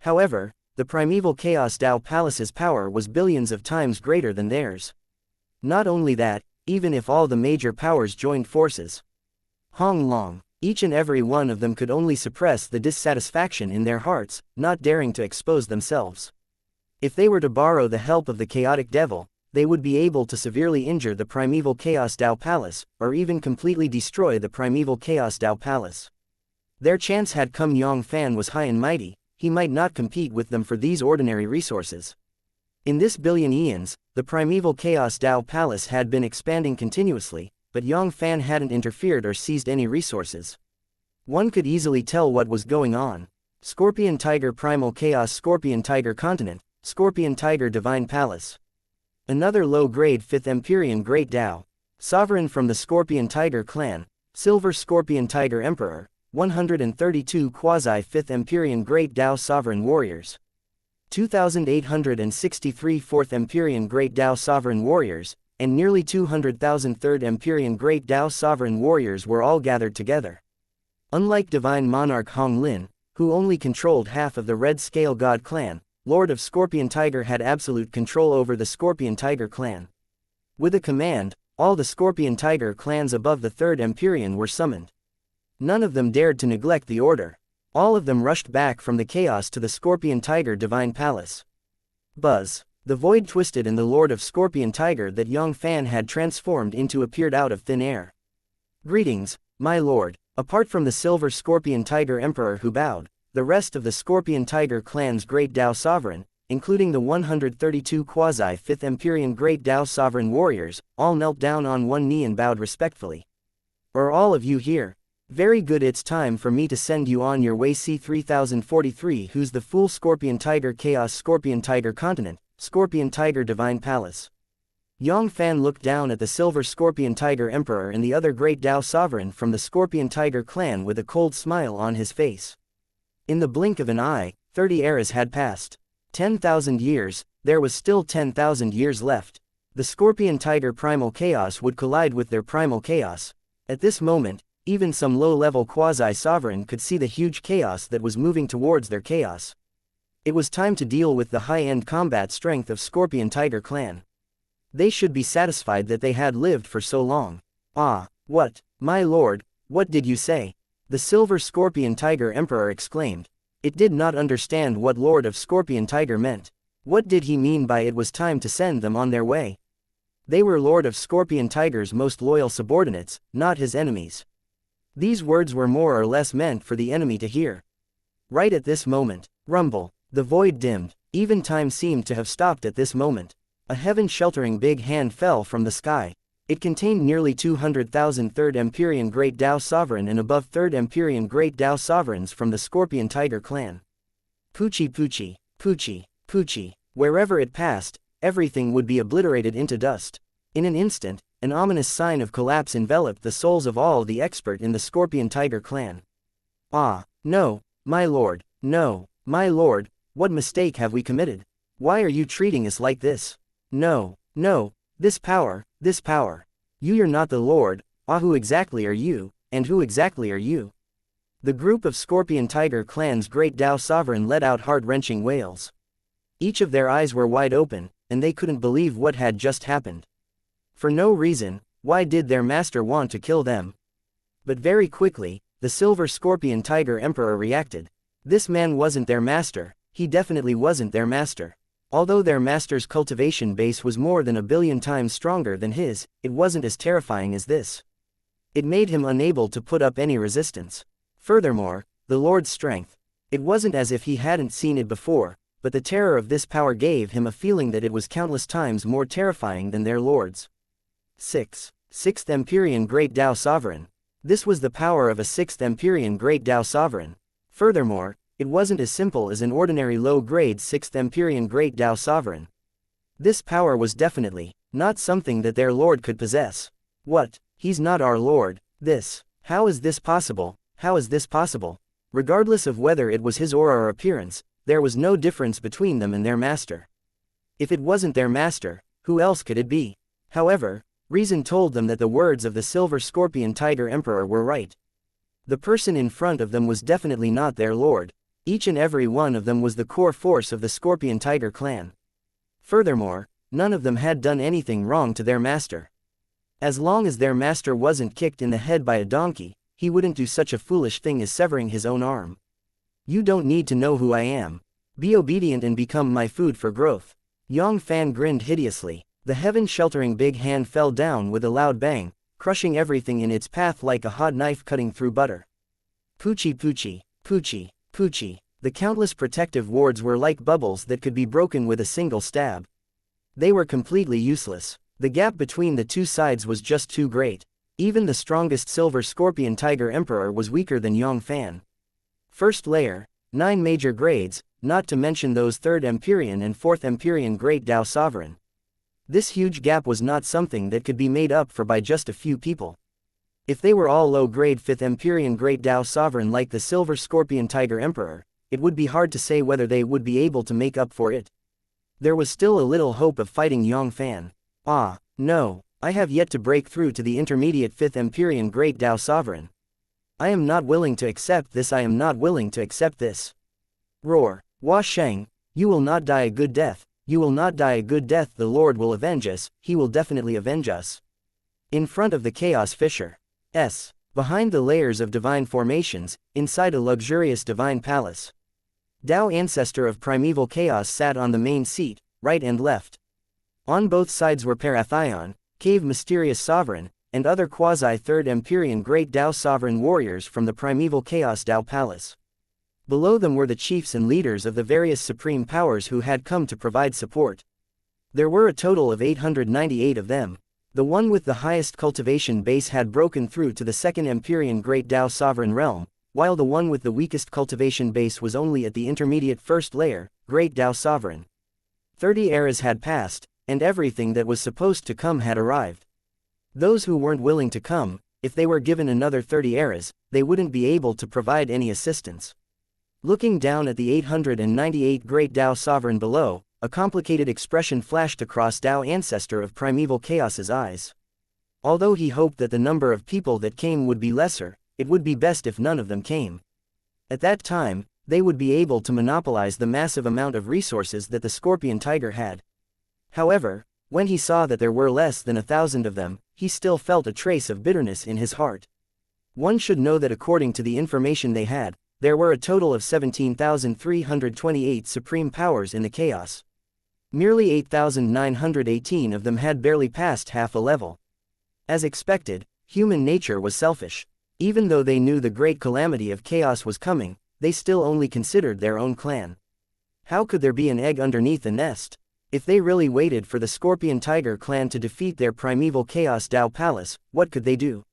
However, the primeval chaos Tao Palace's power was billions of times greater than theirs. Not only that, even if all the major powers joined forces, Hong Long, each and every one of them could only suppress the dissatisfaction in their hearts, not daring to expose themselves. If they were to borrow the help of the chaotic devil, they would be able to severely injure the primeval chaos Tao Palace, or even completely destroy the primeval chaos Tao Palace. Their chance had come. Yang Fann was high and mighty, he might not compete with them for these ordinary resources. In this billion eons, the primeval chaos Tao Palace had been expanding continuously, but Yang Fann hadn't interfered or seized any resources. One could easily tell what was going on. Scorpion Tiger Primal Chaos, Scorpion Tiger Continent, Scorpion Tiger Divine Palace. Another low-grade 5th Empyrean Great Tao. Sovereign from the Scorpion Tiger Clan, Silver Scorpion Tiger Emperor, 132 Quasi-5th Empyrean Great Tao Sovereign Warriors. 2,863 4th Empyrean Great Tao Sovereign Warriors, and nearly 200,000 3rd Empyrean Great Tao Sovereign Warriors were all gathered together. Unlike Divine Monarch Hong Lin, who only controlled half of the Red Scale God Clan, Lord of Scorpion Tiger had absolute control over the Scorpion Tiger Clan. With a command, all the Scorpion Tiger clans above the 3rd Empyrean were summoned. None of them dared to neglect the order. All of them rushed back from the chaos to the Scorpion Tiger Divine Palace. Buzz. The void twisted and the Lord of Scorpion Tiger that Yang Fann had transformed into appeared out of thin air. Greetings, my lord. Apart from the Silver Scorpion Tiger Emperor who bowed, the rest of the Scorpion Tiger clan's Great Tao Sovereign, including the 132 Quasi-5th Empyrean Great Tao Sovereign Warriors, all knelt down on one knee and bowed respectfully. Are all of you here? Very good, it's time for me to send you on your way. C3043 Who's the Fool? Scorpion Tiger Chaos, Scorpion Tiger Continent, Scorpion Tiger Divine Palace. Yang Fann looked down at the Silver Scorpion Tiger Emperor and the other Great Tao Sovereign from the Scorpion Tiger clan with a cold smile on his face. In the blink of an eye, 30 eras had passed. 10,000 years, there was still 10,000 years left. The Scorpion Tiger Primal Chaos would collide with their Primal Chaos. At this moment, even some low-level quasi-sovereign could see the huge chaos that was moving towards their chaos. It was time to deal with the high-end combat strength of Scorpion Tiger clan. They should be satisfied that they had lived for so long. Ah, what, my lord, what did you say? The Silver Scorpion Tiger Emperor exclaimed. It did not understand what Lord of Scorpion Tiger meant. What did he mean by it was time to send them on their way? They were Lord of Scorpion Tiger's most loyal subordinates, not his enemies. These words were more or less meant for the enemy to hear. Right at this moment, rumble, the void dimmed, even time seemed to have stopped at this moment. A heaven-sheltering big hand fell from the sky. It contained nearly 200,000 3rd Empyrean Great Tao Sovereign and above 3rd Empyrean Great Tao Sovereigns from the Scorpion Tiger clan. Poochie poochie, poochie, poochie. Wherever it passed, everything would be obliterated into dust. In an instant, an ominous sign of collapse enveloped the souls of all the expert in the Scorpion Tiger clan. Ah, no, my lord, no, my lord, what mistake have we committed? Why are you treating us like this? No, no, this power, this power. You're not the Lord. Who exactly are you, and who exactly are you? The group of Scorpion Tiger Clan's great Dao sovereign let out heart-wrenching wails. Each of their eyes were wide open, and they couldn't believe what had just happened. For no reason, why did their master want to kill them? But very quickly, the Silver Scorpion Tiger Emperor reacted. This man wasn't their master, he definitely wasn't their master. Although their master's cultivation base was more than 1,000,000,000 times stronger than his, it wasn't as terrifying as this. It made him unable to put up any resistance. Furthermore, the Lord's strength. It wasn't as if he hadn't seen it before, but the terror of this power gave him a feeling that it was countless times more terrifying than their lords. 6. Sixth Empyrean Great Dao Sovereign. This was the power of a 6th Empyrean Great Dao Sovereign. Furthermore, it wasn't as simple as an ordinary low-grade 6th Empyrean Great Dao Sovereign. This power was definitely not something that their lord could possess. What? He's not our lord. How is this possible? How is this possible? Regardless of whether it was his aura or appearance, there was no difference between them and their master. If it wasn't their master, who else could it be? However, reason told them that the words of the Silver Scorpion Tiger Emperor were right. The person in front of them was definitely not their lord. Each and every one of them was the core force of the Scorpion Tiger clan. Furthermore, none of them had done anything wrong to their master. As long as their master wasn't kicked in the head by a donkey, he wouldn't do such a foolish thing as severing his own arm. You don't need to know who I am. Be obedient and become my food for growth. Yang Fann grinned hideously. The heaven-sheltering big hand fell down with a loud bang, crushing everything in its path like a hot knife cutting through butter. Poochie poochie, poochie, poochie. The countless protective wards were like bubbles that could be broken with a single stab. They were completely useless. The gap between the two sides was just too great. Even the strongest Silver Scorpion Tiger Emperor was weaker than Yang Fann. First layer, 9 major grades, not to mention those 3rd Empyrean and 4th Empyrean Great Dao Sovereign. This huge gap was not something that could be made up for by just a few people. If they were all low-grade 5th Empyrean Great Dao Sovereign like the Silver Scorpion Tiger Emperor, it would be hard to say whether they would be able to make up for it. There was still a little hope of fighting Yang Fann. No, I have yet to break through to the intermediate 5th Empyrean Great Dao Sovereign. I am not willing to accept this. I am not willing to accept this. Roar. Hua Sheng, you will not die a good death. You will not die a good death. The Lord will avenge us. He will definitely avenge us. In front of the Chaos Fisher. Behind the layers of divine formations, inside a luxurious divine palace. Dao Ancestor of Primeval Chaos sat on the main seat, right and left. On both sides were Parathion, Cave Mysterious Sovereign, and other quasi-3rd Empyrean Great Dao Sovereign warriors from the Primeval Chaos Dao Palace. Below them were the chiefs and leaders of the various supreme powers who had come to provide support. There were a total of 898 of them. The one with the highest cultivation base had broken through to the 2nd Empyrean Great Dao Sovereign realm, while the one with the weakest cultivation base was only at the intermediate 1st layer, Great Dao Sovereign. 30 eras had passed, and everything that was supposed to come had arrived. Those who weren't willing to come, if they were given another 30 eras, they wouldn't be able to provide any assistance. Looking down at the 898 Great Dao Sovereign below, a complicated expression flashed across Dao Ancestor of Primeval Chaos's eyes. Although he hoped that the number of people that came would be lesser, it would be best if none of them came. At that time, they would be able to monopolize the massive amount of resources that the Scorpion Tiger had. However, when he saw that there were less than 1,000 of them, he still felt a trace of bitterness in his heart. One should know that according to the information they had, there were a total of 17,328 supreme powers in the chaos. Merely 8,918 of them had barely passed half a level. As expected, human nature was selfish. Even though they knew the great calamity of chaos was coming, they still only considered their own clan. How could there be an egg underneath a nest? If they really waited for the Scorpion Tiger clan to defeat their Primeval Chaos Dao Palace, what could they do?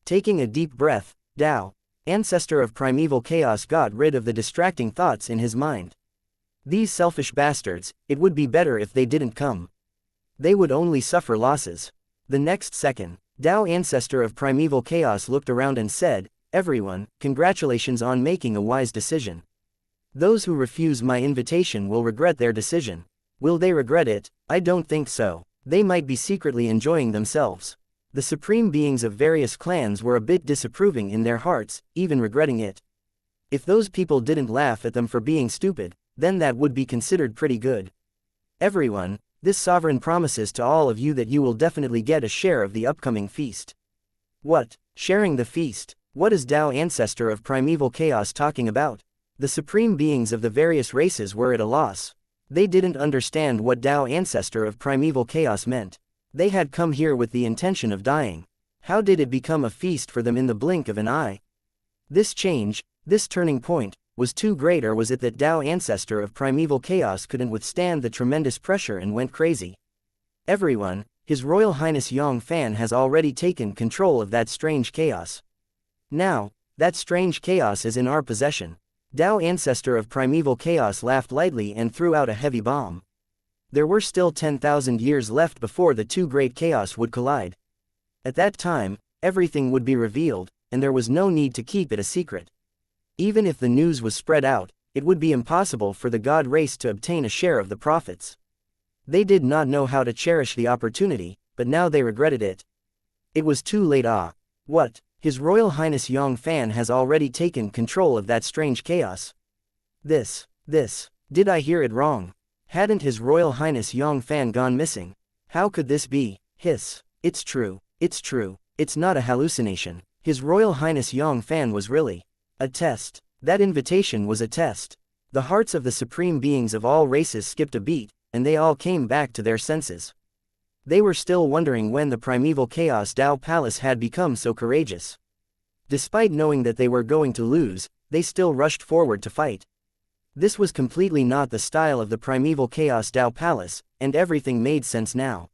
Taking a deep breath, Dao, Ancestor of Primeval Chaos, got rid of the distracting thoughts in his mind. These selfish bastards, it would be better if they didn't come. They would only suffer losses. The next second, Dao Ancestor of Primeval Chaos looked around and said, "Everyone, congratulations on making a wise decision. Those who refuse my invitation will regret their decision. Will they regret it? I don't think so. They might be secretly enjoying themselves. The supreme beings of various clans were a bit disapproving in their hearts, even regretting it. If those people didn't laugh at them for being stupid, then that would be considered pretty good. Everyone, this sovereign promises to all of you that you will definitely get a share of the upcoming feast. What? Sharing the feast? What is Tao Ancestor of Primeval Chaos talking about? The supreme beings of the various races were at a loss. They didn't understand what Tao Ancestor of Primeval Chaos meant. They had come here with the intention of dying. How did it become a feast for them in the blink of an eye? This change, this turning point, was too great, or was it that Tao Ancestor of Primeval Chaos couldn't withstand the tremendous pressure and went crazy? Everyone, His Royal Highness Yang Fann has already taken control of that strange chaos. Now, that strange chaos is in our possession. Tao Ancestor of Primeval Chaos laughed lightly and threw out a heavy bomb. There were still 10,000 years left before the two great chaos would collide. At that time, everything would be revealed, and there was no need to keep it a secret. Even if the news was spread out, it would be impossible for the god race to obtain a share of the profits. They did not know how to cherish the opportunity, but now they regretted it. It was too late. What? His Royal Highness Yang Fann has already taken control of that strange chaos. This. Did I hear it wrong? Hadn't His Royal Highness Yang Fann gone missing? How could this be? Hiss. It's true. It's not a hallucination. His Royal Highness Yang Fann was really a test. That invitation was a test. The hearts of the supreme beings of all races skipped a beat, and they all came back to their senses. They were still wondering when the primeval chaos Tao Palace had become so courageous. Despite knowing that they were going to lose, they still rushed forward to fight. This was completely not the style of the primeval chaos Tao Palace, and everything made sense now.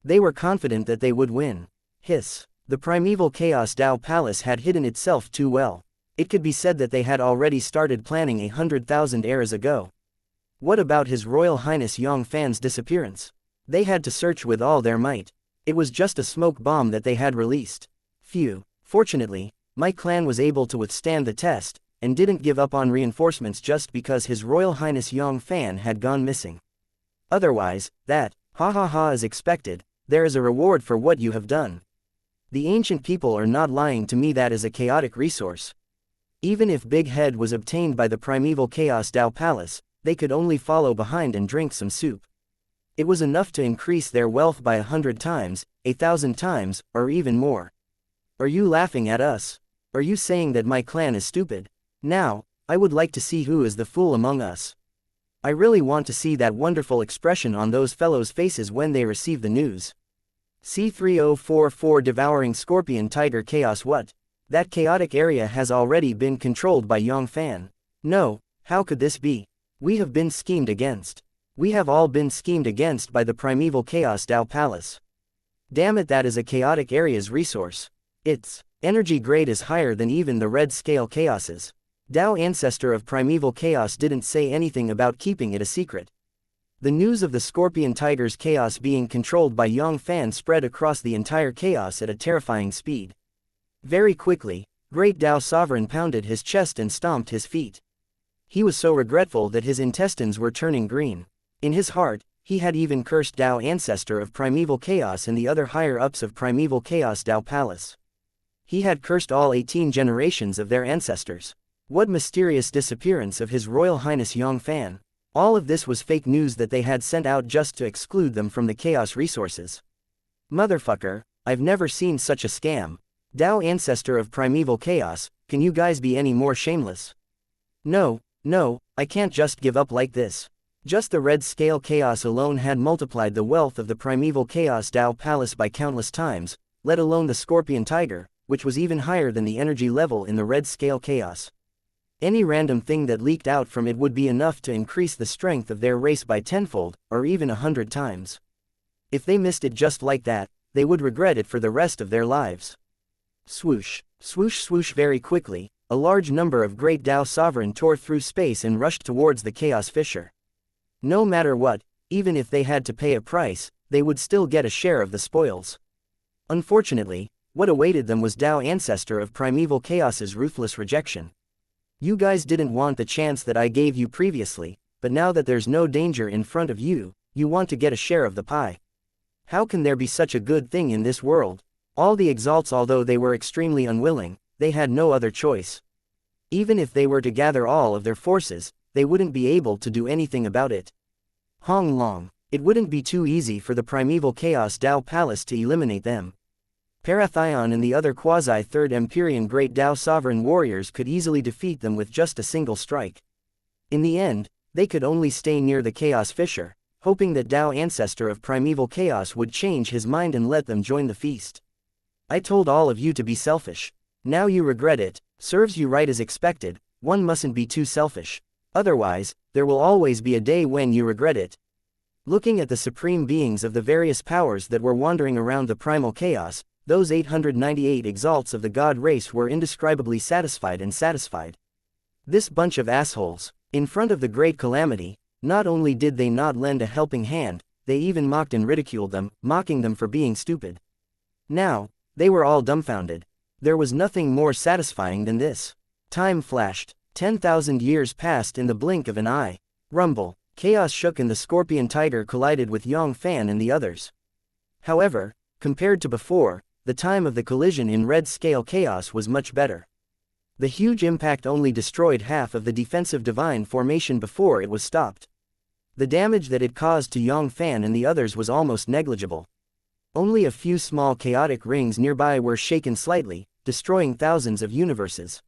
They were confident that they would win. Hiss. The primeval chaos Tao Palace had hidden itself too well. It could be said that they had already started planning 100,000 eras ago. What about His Royal Highness Yang Fann's disappearance? They had to search with all their might. It was just a smoke bomb that they had released. Phew. Fortunately, my clan was able to withstand the test, and didn't give up on reinforcements just because His Royal Highness Yang Fann had gone missing. Otherwise, that, is expected. There is a reward for what you have done. The ancient people are not lying to me. That is a chaotic resource. Even if Big Head was obtained by the primeval chaos Tao Palace, they could only follow behind and drink some soup. It was enough to increase their wealth by 100 times, 1,000 times, or even more. Are you laughing at us? Are you saying that my clan is stupid? Now, I would like to see who is the fool among us. I really want to see that wonderful expression on those fellows' faces when they receive the news. C3044 Devouring Scorpion Tiger Chaos. What? That chaotic area has already been controlled by Yang Fann. No, how could this be? We have been schemed against. We have all been schemed against by the primeval chaos Tao Palace. Damn it, that is a chaotic area's resource. Its energy grade is higher than even the red scale chaoses. Tao Ancestor of Primeval Chaos didn't say anything about keeping it a secret. The news of the Scorpion Tiger's chaos being controlled by Yang Fann spread across the entire chaos at a terrifying speed. Very quickly, Great Tao Sovereign pounded his chest and stomped his feet. He was so regretful that his intestines were turning green. In his heart, he had even cursed Tao Ancestor of Primeval Chaos and the other higher-ups of Primeval Chaos Tao Palace. He had cursed all 18 generations of their ancestors. What mysterious disappearance of His Royal Highness Yang Fann. All of this was fake news that they had sent out just to exclude them from the chaos resources. Motherfucker, I've never seen such a scam. Tao Ancestor of Primeval Chaos, can you guys be any more shameless? No, I can't just give up like this. Just the red scale chaos alone had multiplied the wealth of the primeval chaos Tao Palace by countless times, let alone the Scorpion Tiger, which was even higher than the energy level in the red scale chaos. Any random thing that leaked out from it would be enough to increase the strength of their race by tenfold, or even 100 times. If they missed it just like that, they would regret it for the rest of their lives. Swoosh, swoosh, swoosh. Very quickly, a large number of Great Tao Sovereign tore through space and rushed towards the Chaos Fissure. No matter what, even if they had to pay a price, they would still get a share of the spoils. Unfortunately, what awaited them was Tao Ancestor of Primeval Chaos's ruthless rejection. You guys didn't want the chance that I gave you previously, but now that there's no danger in front of you, you want to get a share of the pie. How can there be such a good thing in this world? All the exalts, although they were extremely unwilling, they had no other choice. Even if they were to gather all of their forces, they wouldn't be able to do anything about it. Hong Long, it wouldn't be too easy for the primeval Chaos Dao Palace to eliminate them. Parathion and the other quasi-Third Empyrean Great Dao Sovereign warriors could easily defeat them with just a single strike. In the end, they could only stay near the Chaos Fissure, hoping that Dao Ancestor of Primeval Chaos would change his mind and let them join the feast. I told all of you to be selfish. Now you regret it. Serves you right as expected. One mustn't be too selfish. Otherwise, there will always be a day when you regret it. Looking at the supreme beings of the various powers that were wandering around the primal chaos, those 898 exalts of the god race were indescribably satisfied and satisfied. This bunch of assholes, in front of the great calamity, not only did they not lend a helping hand, they even mocked and ridiculed them, mocking them for being stupid. Now, they were all dumbfounded. There was nothing more satisfying than this. Time flashed. 10,000 years passed in the blink of an eye. Rumble. Chaos shook and the scorpion tiger collided with Yang Fann and the others. However, compared to before, the time of the collision in red scale chaos was much better. The huge impact only destroyed half of the defensive divine formation before it was stopped. The damage that it caused to Yang Fann and the others was almost negligible. Only a few small chaotic rings nearby were shaken slightly, destroying thousands of universes.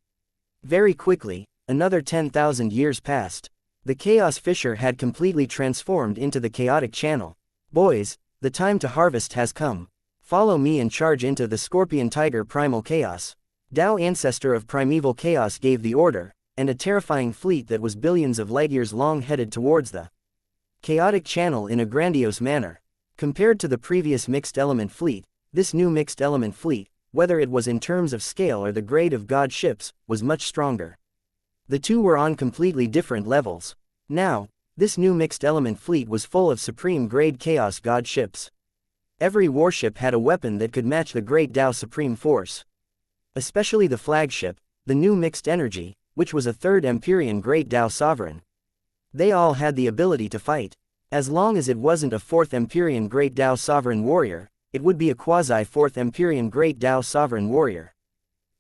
Very quickly, another 10,000 years passed. The Chaos Fissure had completely transformed into the chaotic channel. Boys, the time to harvest has come. Follow me and charge into the Scorpion Tiger Primal Chaos. Dao Ancestor of Primeval Chaos gave the order, and a terrifying fleet that was billions of light-years long headed towards the chaotic channel in a grandiose manner. Compared to the previous mixed element fleet, this new mixed element fleet, whether it was in terms of scale or the grade of god ships, was much stronger. The two were on completely different levels. Now, this new mixed element fleet was full of supreme grade chaos god ships. Every warship had a weapon that could match the great Dao Supreme Force. Especially the flagship, the new mixed energy, which was a third Empyrean Great Dao Sovereign. They all had the ability to fight. As long as it wasn't a fourth Empyrean Great Dao Sovereign Warrior, it would be a quasi-fourth Empyrean Great Dao Sovereign Warrior.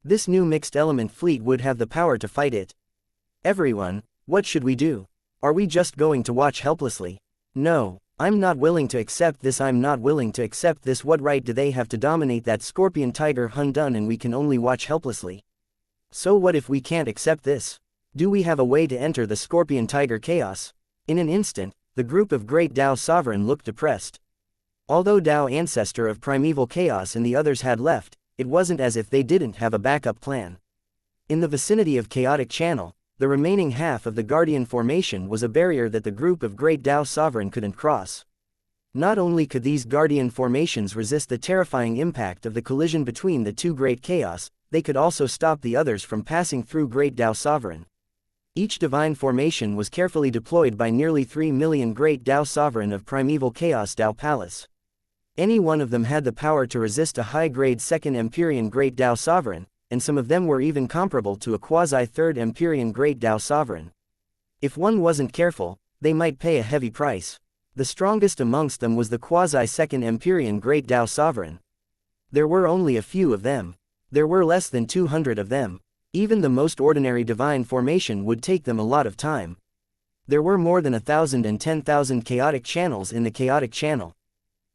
This new mixed element fleet would have the power to fight it. Everyone, what should we do? Are we just going to watch helplessly? No, I'm not willing to accept this. I'm not willing to accept this. What right do they have to dominate that Scorpion Tiger Hundun and we can only watch helplessly? So what if we can't accept this? Do we have a way to enter the Scorpion Tiger Chaos? In an instant, the group of Great Dao Sovereign looked depressed. Although Dao Ancestor of Primeval Chaos and the others had left, it wasn't as if they didn't have a backup plan. In the vicinity of Chaotic Channel, the remaining half of the Guardian Formation was a barrier that the group of Great Dao Sovereign couldn't cross. Not only could these Guardian Formations resist the terrifying impact of the collision between the two Great Chaos, they could also stop the others from passing through Great Dao Sovereign. Each divine formation was carefully deployed by nearly 3 million Great Dao Sovereign of Primeval Chaos Dao Palace. Any one of them had the power to resist a high-grade second Empyrean Great Dao Sovereign, and some of them were even comparable to a quasi-third Empyrean Great Dao Sovereign. If one wasn't careful, they might pay a heavy price. The strongest amongst them was the quasi-second Empyrean Great Dao Sovereign. There were only a few of them. There were less than 200 of them. Even the most ordinary divine formation would take them a lot of time. There were more than 1,000 and 10,000 chaotic channels in the chaotic channel.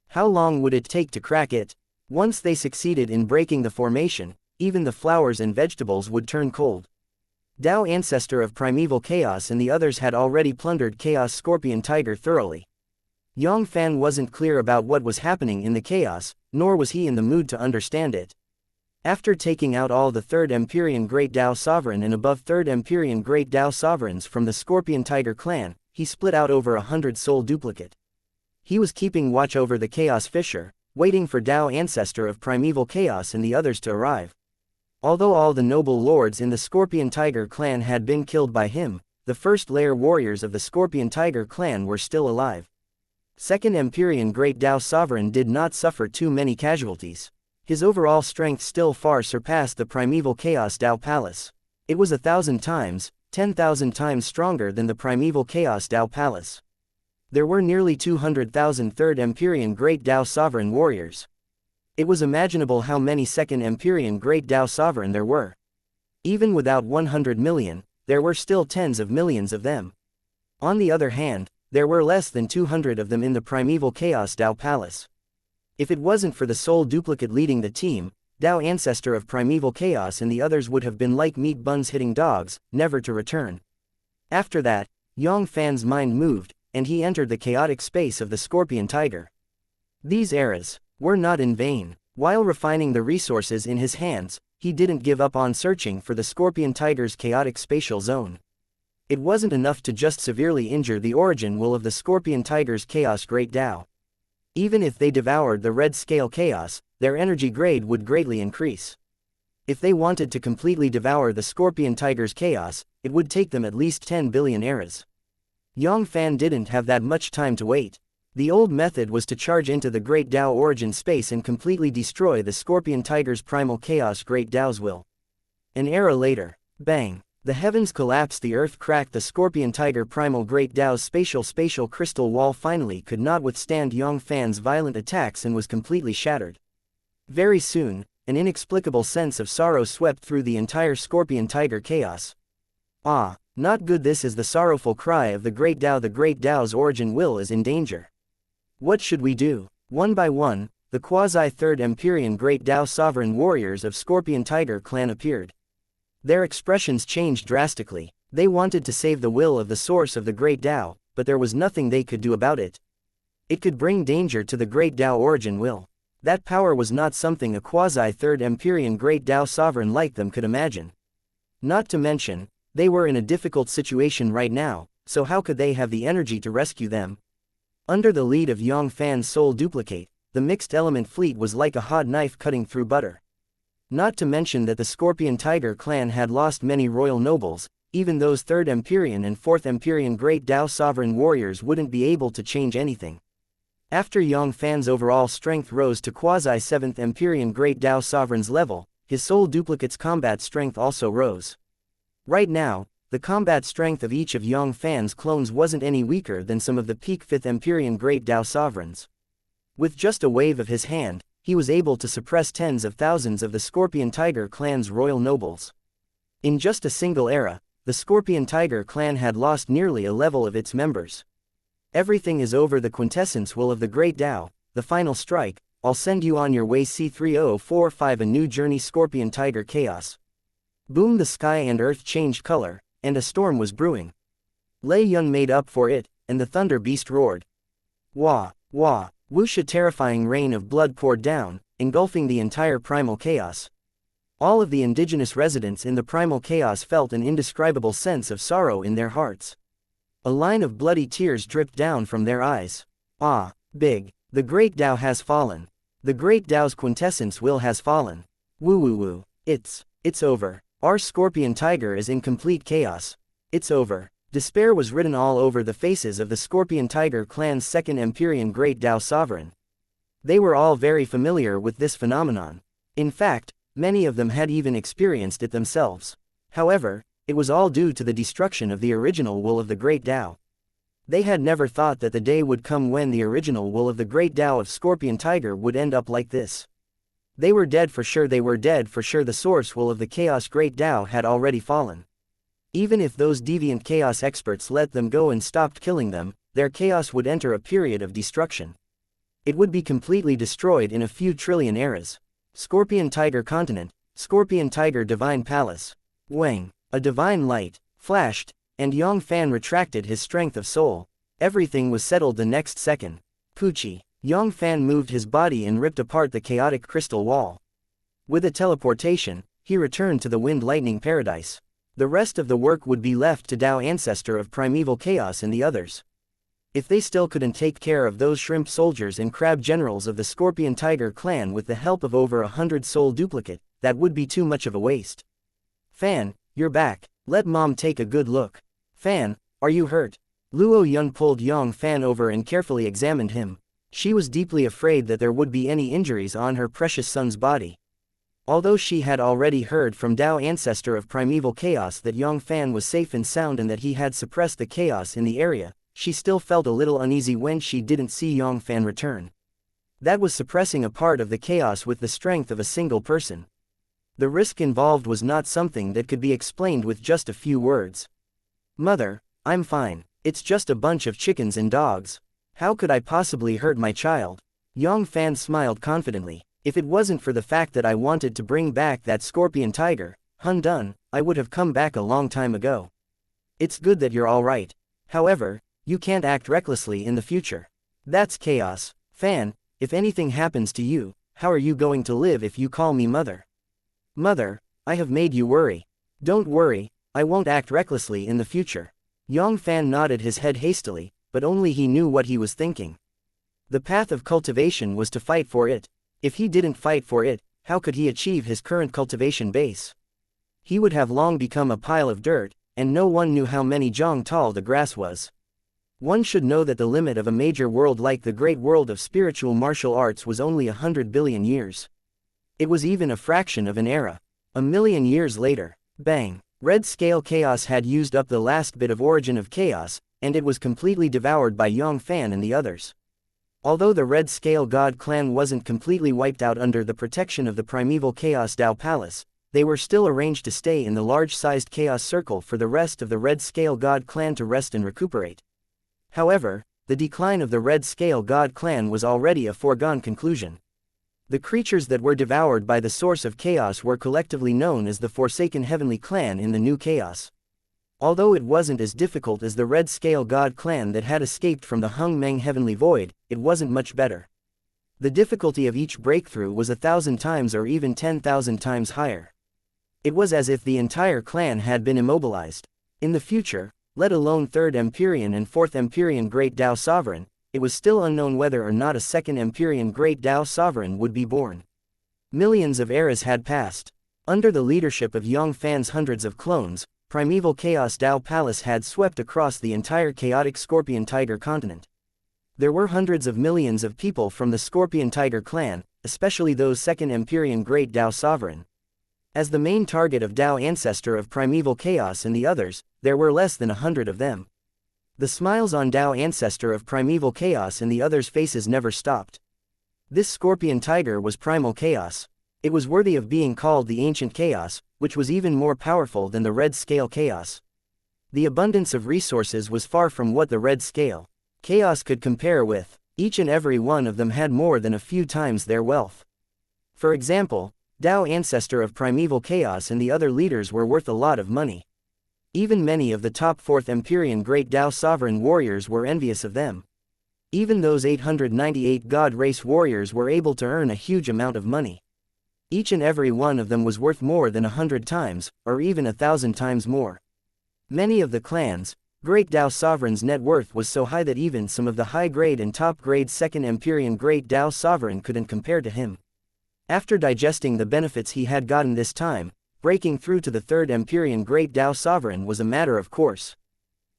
How long would it take to crack it? Once they succeeded in breaking the formation, even the flowers and vegetables would turn cold. Dao Ancestor of Primeval Chaos and the others had already plundered Chaos Scorpion Tiger thoroughly. Yang Fann wasn't clear about what was happening in the chaos, nor was he in the mood to understand it. After taking out all the third Empyrean Great Dao Sovereign and above third Empyrean Great Dao Sovereigns from the Scorpion Tiger clan, he split out over 100 soul duplicate. He was keeping watch over the Chaos Fissure, waiting for Dao Ancestor of Primeval Chaos and the others to arrive. Although all the noble lords in the Scorpion Tiger clan had been killed by him, the first layer warriors of the Scorpion Tiger clan were still alive. Second Empyrean Great Dao Sovereign did not suffer too many casualties. His overall strength still far surpassed the Primeval Chaos Dao Palace. It was 1,000 times, 10,000 times stronger than the primeval Chaos Dao Palace. There were nearly 200,000 Third Empyrean Great Dao Sovereign warriors. It was imaginable how many Second Empyrean Great Dao Sovereign there were. Even without 100 million, there were still tens of millions of them. On the other hand, there were less than 200 of them in the primeval Chaos Dao Palace. If it wasn't for the sole duplicate leading the team, Dao Ancestor of Primeval Chaos and the others would have been like meat buns hitting dogs, never to return. After that, Yang Fann's mind moved, and he entered the chaotic space of the Scorpion Tiger. These eras were not in vain. While refining the resources in his hands, he didn't give up on searching for the Scorpion Tiger's chaotic spatial zone. It wasn't enough to just severely injure the origin will of the Scorpion Tiger's Chaos Great Dao. Even if they devoured the red scale chaos, their energy grade would greatly increase. If they wanted to completely devour the Scorpion Tiger's chaos, it would take them at least 10 billion eras. Yang Fann didn't have that much time to wait. The old method was to charge into the Great Dao origin space and completely destroy the Scorpion Tiger's primal chaos Great Dao's will. An era later, bang! The heavens collapsed, the earth cracked, the Scorpion Tiger primal Great Dao's spatial crystal wall finally could not withstand Yang Fann's violent attacks and was completely shattered. Very soon, an inexplicable sense of sorrow swept through the entire Scorpion Tiger chaos. Ah, not good, this is the sorrowful cry of the Great Dao. The Great Dao's origin will is in danger. What should we do? One by one, the quasi-Third Empyrean Great Dao sovereign warriors of Scorpion Tiger clan appeared. Their expressions changed drastically. They wanted to save the will of the source of the Great Dao, but there was nothing they could do about it. It could bring danger to the Great Dao origin will. That power was not something a quasi-Third Empyrean Great Dao sovereign like them could imagine. Not to mention, they were in a difficult situation right now, so how could they have the energy to rescue them? Under the lead of Yang Fann's soul duplicate, the mixed element fleet was like a hot knife cutting through butter. Not to mention that the Scorpion Tiger clan had lost many royal nobles. Even those Third Empyrean and Fourth Empyrean Great Dao sovereign warriors wouldn't be able to change anything. After Yang Fann's overall strength rose to quasi-Seventh Empyrean Great Dao sovereign's level, his soul duplicate's combat strength also rose. Right now, the combat strength of each of Yang Fann's clones wasn't any weaker than some of the peak Fifth Empyrean Great Dao sovereigns. With just a wave of his hand, he was able to suppress tens of thousands of the Scorpion Tiger clan's royal nobles. In just a single era, the Scorpion Tiger clan had lost nearly a level of its members. Everything is over. The quintessence will of the Great Dao, the final strike. I'll send you on your way. C3045 A new journey. Scorpion Tiger chaos. Boom! The sky and earth changed color, and a storm was brewing. Lei Yun made up for it, and the thunder beast roared. Wah! Wah! Whoosh! A terrifying rain of blood poured down, engulfing the entire primal chaos. All of the indigenous residents in the primal chaos felt an indescribable sense of sorrow in their hearts. A line of bloody tears dripped down from their eyes. Ah, big! The Great Dao has fallen. The Great Dao's quintessence will has fallen. Woo woo woo. It's over. Our Scorpion Tiger is in complete chaos. It's over. Despair was written all over the faces of the Scorpion Tiger clan's Second Empyrean Great Dao sovereign. They were all very familiar with this phenomenon. In fact, many of them had even experienced it themselves. However, it was all due to the destruction of the original will of the Great Dao. They had never thought that the day would come when the original will of the Great Dao of Scorpion Tiger would end up like this. They were dead for sure. They were dead for sure. The source will of the Chaos Great Dao had already fallen. Even if those deviant chaos experts let them go and stopped killing them, their chaos would enter a period of destruction. It would be completely destroyed in a few trillion eras. Scorpion Tiger Continent, Scorpion Tiger Divine Palace. Wang! A divine light flashed, and Yang Fann retracted his strength of soul. Everything was settled the next second. Poochie! Yang Fann moved his body and ripped apart the chaotic crystal wall. With a teleportation, he returned to the Wind Lightning Paradise. The rest of the work would be left to Dao Ancestor of Primeval Chaos and the others. If they still couldn't take care of those shrimp soldiers and crab generals of the Scorpion Tiger clan with the help of over 100 soul duplicate, that would be too much of a waste. Fan, you're back. Let Mom take a good look. Fan, are you hurt? Luo Yun pulled Yang Fann over and carefully examined him. She was deeply afraid that there would be any injuries on her precious son's body. Although she had already heard from Tao Ancestor of Primeval Chaos that Yang Fann was safe and sound and that he had suppressed the chaos in the area, she still felt a little uneasy when she didn't see Yang Fann return. That was suppressing a part of the chaos with the strength of a single person. The risk involved was not something that could be explained with just a few words. "Mother, I'm fine. It's just a bunch of chickens and dogs. How could I possibly hurt my child?" Yang Fann smiled confidently. "If it wasn't for the fact that I wanted to bring back that scorpion tiger, Hun Dun, I would have come back a long time ago. It's good that you're all right. However, you can't act recklessly in the future. That's chaos. Fan, if anything happens to you, how are you going to live if you call me mother?" "Mother, I have made you worry. Don't worry, I won't act recklessly in the future." Yang Fann nodded his head hastily, but only he knew what he was thinking. The path of cultivation was to fight for it. If he didn't fight for it, how could he achieve his current cultivation base? He would have long become a pile of dirt, and no one knew how many zhang tall the grass was. One should know that the limit of a major world like the great world of spiritual martial arts was only 100 billion years. It was even a fraction of an era. A million years later, bang, red scale chaos had used up the last bit of origin of chaos, and it was completely devoured by Yang Fann and the others. Although the Red Scale God clan wasn't completely wiped out under the protection of the primeval Chaos Tao Palace, they were still arranged to stay in the large-sized Chaos Circle for the rest of the Red Scale God clan to rest and recuperate. However, the decline of the Red Scale God clan was already a foregone conclusion. The creatures that were devoured by the source of chaos were collectively known as the Forsaken Heavenly Clan in the New Chaos. Although it wasn't as difficult as the Red Scale God clan that had escaped from the Hung Meng Heavenly Void, it wasn't much better. The difficulty of each breakthrough was 1,000 times or even 10,000 times higher. It was as if the entire clan had been immobilized. In the future, let alone 3rd Empyrean and 4th Empyrean Great Tao Sovereign, it was still unknown whether or not a 2nd Empyrean Great Tao Sovereign would be born. Millions of eras had passed. Under the leadership of Yang Fann's hundreds of clones, Primeval Chaos Tao Palace had swept across the entire chaotic Scorpion Tiger continent. There were hundreds of millions of people from the Scorpion Tiger clan, especially those 2nd Empyrean Great Tao Sovereign. As the main target of Tao Ancestor of Primeval Chaos and the others, there were less than 100 of them. The smiles on Tao Ancestor of Primeval Chaos and the others' faces never stopped. This Scorpion Tiger was Primal Chaos. It was worthy of being called the Ancient Chaos, which was even more powerful than the Red Scale Chaos. The abundance of resources was far from what the Red Scale Chaos could compare with. Each and every one of them had more than a few times their wealth. For example, Tao Ancestor of Primeval Chaos and the other leaders were worth a lot of money. Even many of the top 4th Empyrean Great Tao Sovereign warriors were envious of them. Even those 898 God Race warriors were able to earn a huge amount of money. Each and every one of them was worth more than 100 times, or even 1,000 times more. Many of the clans, Great Tao Sovereign's net worth was so high that even some of the high-grade and top-grade 2nd Empyrean Great Tao Sovereign couldn't compare to him. After digesting the benefits he had gotten this time, breaking through to the 3rd Empyrean Great Tao Sovereign was a matter of course.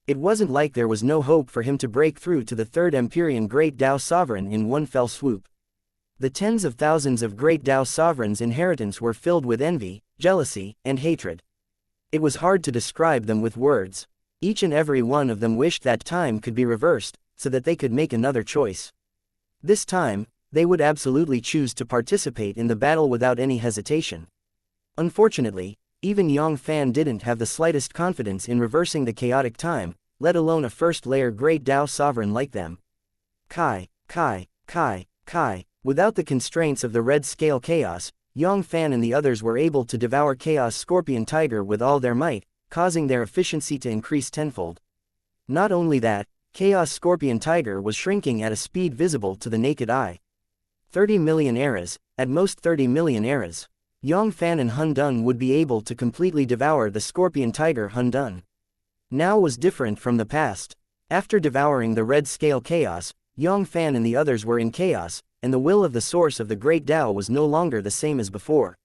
It wasn't like there was no hope for him to break through to the 3rd Empyrean Great Tao Sovereign in one fell swoop. The tens of thousands of Great Tao Sovereigns' inheritance were filled with envy, jealousy, and hatred. It was hard to describe them with words. Each and every one of them wished that time could be reversed, so that they could make another choice. This time, they would absolutely choose to participate in the battle without any hesitation. Unfortunately, even Yang Fann didn't have the slightest confidence in reversing the chaotic time, let alone a first-layer Great Tao Sovereign like them. Kai. Without the constraints of the Red Scale Chaos, Yang Fann and the others were able to devour Chaos Scorpion Tiger with all their might, causing their efficiency to increase tenfold. Not only that, Chaos Scorpion Tiger was shrinking at a speed visible to the naked eye. 30 million eras, at most 30 million eras. Yang Fann and Hun Dun would be able to completely devour the Scorpion Tiger Hun Dun. Now was different from the past. After devouring the Red Scale Chaos, Yang Fann and the others were in chaos, and the will of the source of the Great Tao was no longer the same as before.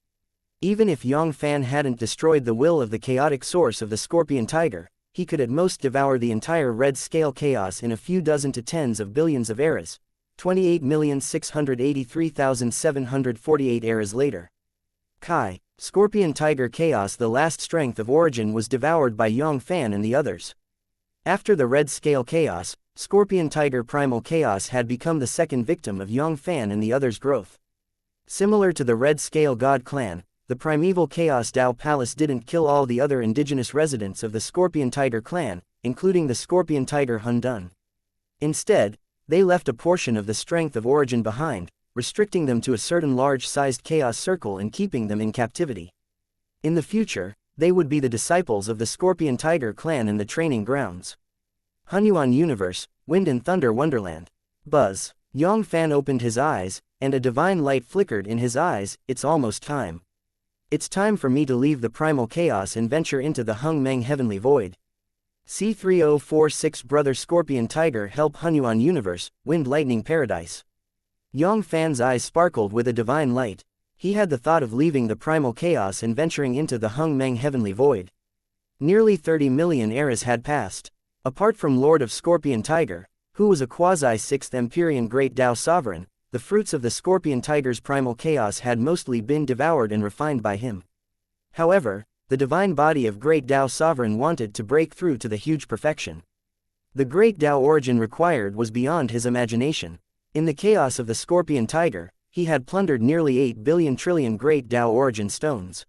Even if Yang Fann hadn't destroyed the will of the chaotic source of the Scorpion Tiger, he could at most devour the entire Red Scale Chaos in a few dozen to tens of billions of eras. 28,683,748 eras later. Kai, Scorpion Tiger Chaos. The last strength of origin was devoured by Yang Fann and the others. After the Red Scale Chaos, Scorpion Tiger Primal Chaos had become the second victim of Yang Fann and the others' growth. Similar to the Red Scale God Clan, the Primeval Chaos Dao Palace didn't kill all the other indigenous residents of the Scorpion Tiger clan, including the Scorpion Tiger Hundun. Instead, they left a portion of the strength of origin behind, restricting them to a certain large-sized chaos circle and keeping them in captivity. In the future, they would be the disciples of the Scorpion Tiger clan in the training grounds. Hunyuan Universe, Wind and Thunder Wonderland. Buzz. Yang Fann opened his eyes, and a divine light flickered in his eyes. It's almost time. It's time for me to leave the primal chaos and venture into the Hung Meng Heavenly Void. C3046 Brother Scorpion Tiger help Hunyuan Universe, Wind Lightning Paradise. Yang Fann's eyes sparkled with a divine light. He had the thought of leaving the primal chaos and venturing into the Hung Meng Heavenly Void. Nearly 30 million eras had passed. Apart from Lord of Scorpion Tiger, who was a quasi-6th Empyrean Great Dao Sovereign, the fruits of the Scorpion Tiger's primal chaos had mostly been devoured and refined by him. However, the divine body of Great Dao Sovereign wanted to break through to the huge perfection. The Great Dao origin required was beyond his imagination. In the chaos of the Scorpion Tiger, he had plundered nearly 8 billion trillion Great Dao origin stones.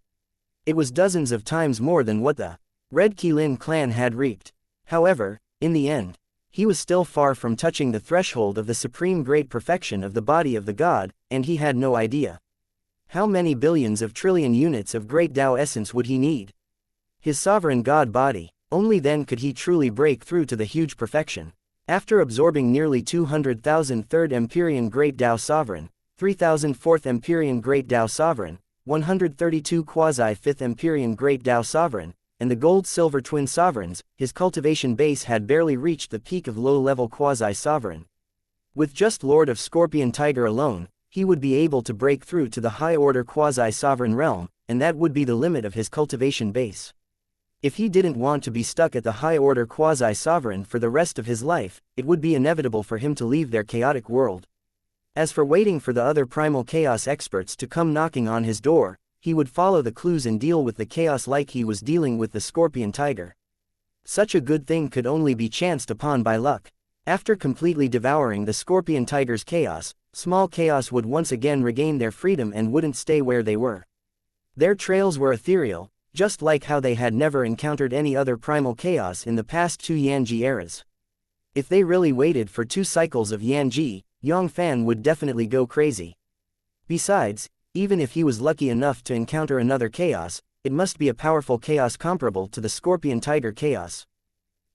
It was dozens of times more than what the Red Qilin clan had reaped. However, in the end, he was still far from touching the threshold of the supreme great perfection of the body of the god, and he had no idea. How many billions of trillion units of Great Dao essence would he need? His sovereign god body. Only then could he truly break through to the huge perfection. After absorbing nearly 200,000 Third Empyrean Great Dao Sovereign, 3,000 Fourth Empyrean Great Dao Sovereign, 132 Quasi-Fifth Empyrean Great Dao Sovereign, and the Gold-Silver Twin Sovereigns, his cultivation base had barely reached the peak of low-level Quasi-Sovereign. With just Lord of Scorpion Tiger alone, he would be able to break through to the high-order Quasi-Sovereign realm, and that would be the limit of his cultivation base. If he didn't want to be stuck at the high-order Quasi-Sovereign for the rest of his life, it would be inevitable for him to leave their chaotic world. As for waiting for the other primal chaos experts to come knocking on his door, he would follow the clues and deal with the chaos like he was dealing with the Scorpion Tiger. Such a good thing could only be chanced upon by luck. After completely devouring the Scorpion Tiger's chaos, small chaos would once again regain their freedom and wouldn't stay where they were. Their trails were ethereal, just like how they had never encountered any other primal chaos in the past 2 Yanji eras. If they really waited for 2 cycles of Yanji, Yang Fann would definitely go crazy. Besides, even if he was lucky enough to encounter another chaos, it must be a powerful chaos comparable to the Scorpion Tiger chaos.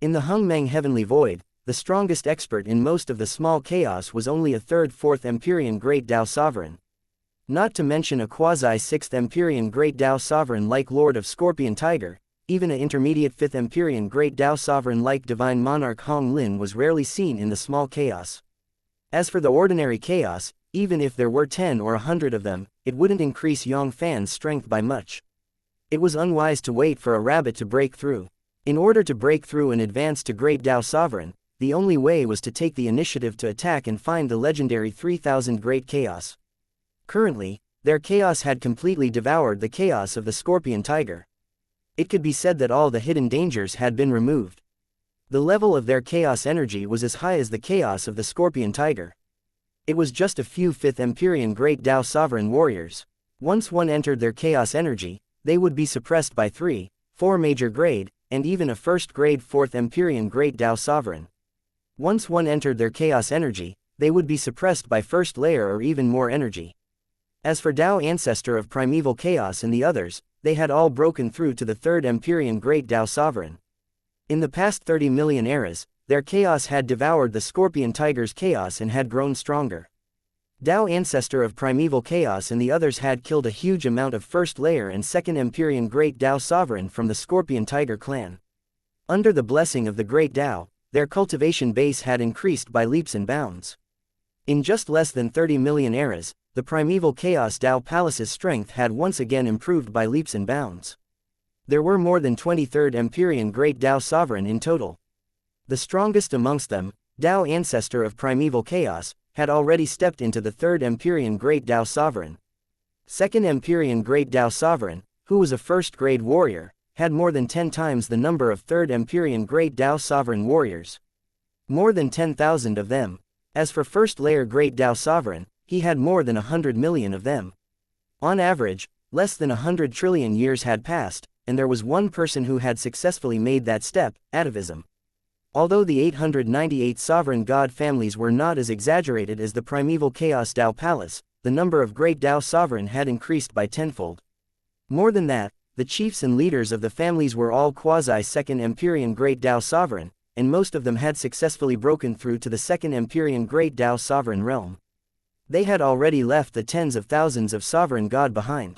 In the Hung Meng Heavenly Void, the strongest expert in most of the small chaos was only a 3rd-4th Empyrean Great Dao Sovereign. Not to mention a quasi-6th Empyrean Great Dao Sovereign like Lord of Scorpion Tiger, even an intermediate 5th Empyrean Great Dao Sovereign like Divine Monarch Hong Lin was rarely seen in the small chaos. As for the ordinary chaos, even if there were 10 or 100 of them, it wouldn't increase Yang Fann's strength by much. It was unwise to wait for a rabbit to break through. In order to break through and advance to Great Dao Sovereign, the only way was to take the initiative to attack and find the legendary 3000 Great Chaos. Currently, their chaos had completely devoured the chaos of the Scorpion Tiger. It could be said that all the hidden dangers had been removed. The level of their chaos energy was as high as the chaos of the Scorpion Tiger. It was just a few 5th Empyrean Great Dao Sovereign warriors. Once one entered their chaos energy, they would be suppressed by 3, 4 major grade, and even a 1st grade 4th Empyrean Great Dao Sovereign. Once one entered their chaos energy, they would be suppressed by 1st layer or even more energy. As for Dao Ancestor of Primeval Chaos and the others, they had all broken through to the 3rd Empyrean Great Dao Sovereign. In the past 30 million eras, their chaos had devoured the Scorpion Tiger's chaos and had grown stronger. Dao Ancestor of Primeval Chaos and the others had killed a huge amount of 1st layer and 2nd Empyrean Great Dao Sovereign from the Scorpion Tiger clan. Under the blessing of the Great Dao, their cultivation base had increased by leaps and bounds. In just less than 30 million eras, the Primeval Chaos Dao Palace's strength had once again improved by leaps and bounds. There were more than 23rd Empyrean Great Dao Sovereign in total. The strongest amongst them, Dao Ancestor of Primeval Chaos, had already stepped into the 3rd Empyrean Great Dao Sovereign. Second Empyrean Great Tao Sovereign, who was a first-grade warrior, had more than 10 times the number of Third Empyrean Great Tao Sovereign warriors. More than 10,000 of them. As for first-layer Great Tao Sovereign, he had more than 100 million of them. On average, less than 100 trillion years had passed, and there was one person who had successfully made that step, atavism. Although the 898 sovereign god families were not as exaggerated as the primeval Chaos Tao Palace, the number of Great Tao Sovereign had increased by tenfold. More than that, the chiefs and leaders of the families were all quasi-Second Empyrean Great Tao Sovereign, and most of them had successfully broken through to the Second Empyrean Great Tao Sovereign realm. They had already left the tens of thousands of sovereign god behind.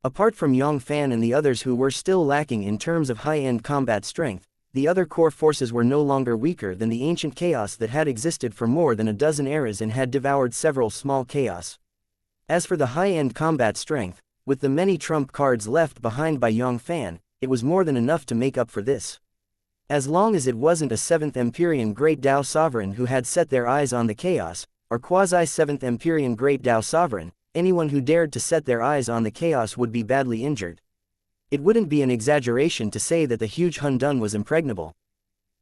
Apart from Yang Fann and the others who were still lacking in terms of high-end combat strength, the other core forces were no longer weaker than the ancient chaos that had existed for more than a dozen eras and had devoured several small chaos. As for the high-end combat strength, with the many trump cards left behind by Yang Fann, it was more than enough to make up for this. As long as it wasn't a 7th Empyrean Great Tao Sovereign who had set their eyes on the chaos, or quasi-7th Empyrean Great Tao Sovereign, anyone who dared to set their eyes on the chaos would be badly injured. It wouldn't be an exaggeration to say that the huge Hun Dun was impregnable.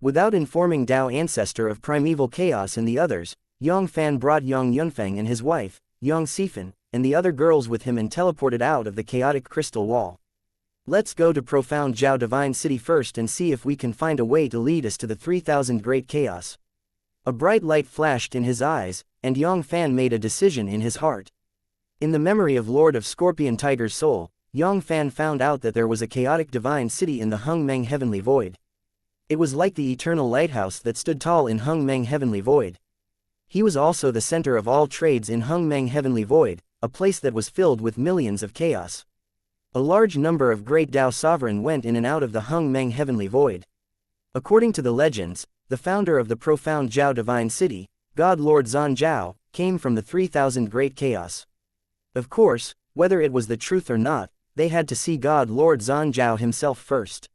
Without informing Tao Ancestor of primeval chaos and the others, Yang Fann brought Yang Yunfeng and his wife, Yang Sifan, and the other girls with him and teleported out of the chaotic crystal wall. Let's go to profound Zhao Divine City first and see if we can find a way to lead us to the 3000 Great Chaos. A bright light flashed in his eyes, and Yang Fann made a decision in his heart. In the memory of Lord of Scorpion Tiger's soul, Yang Fann found out that there was a chaotic divine city in the Hung Meng Heavenly Void. It was like the eternal lighthouse that stood tall in Hung Meng Heavenly Void. He was also the center of all trades in Hung Meng Heavenly Void, a place that was filled with millions of chaos. A large number of Great Tao Sovereign went in and out of the Hung Meng Heavenly Void. According to the legends, the founder of the profound Zhao Divine City, God Lord Zan Zhao, came from the 3000 Great Chaos. Of course, whether it was the truth or not, they had to see God Lord Zan Zhao himself first.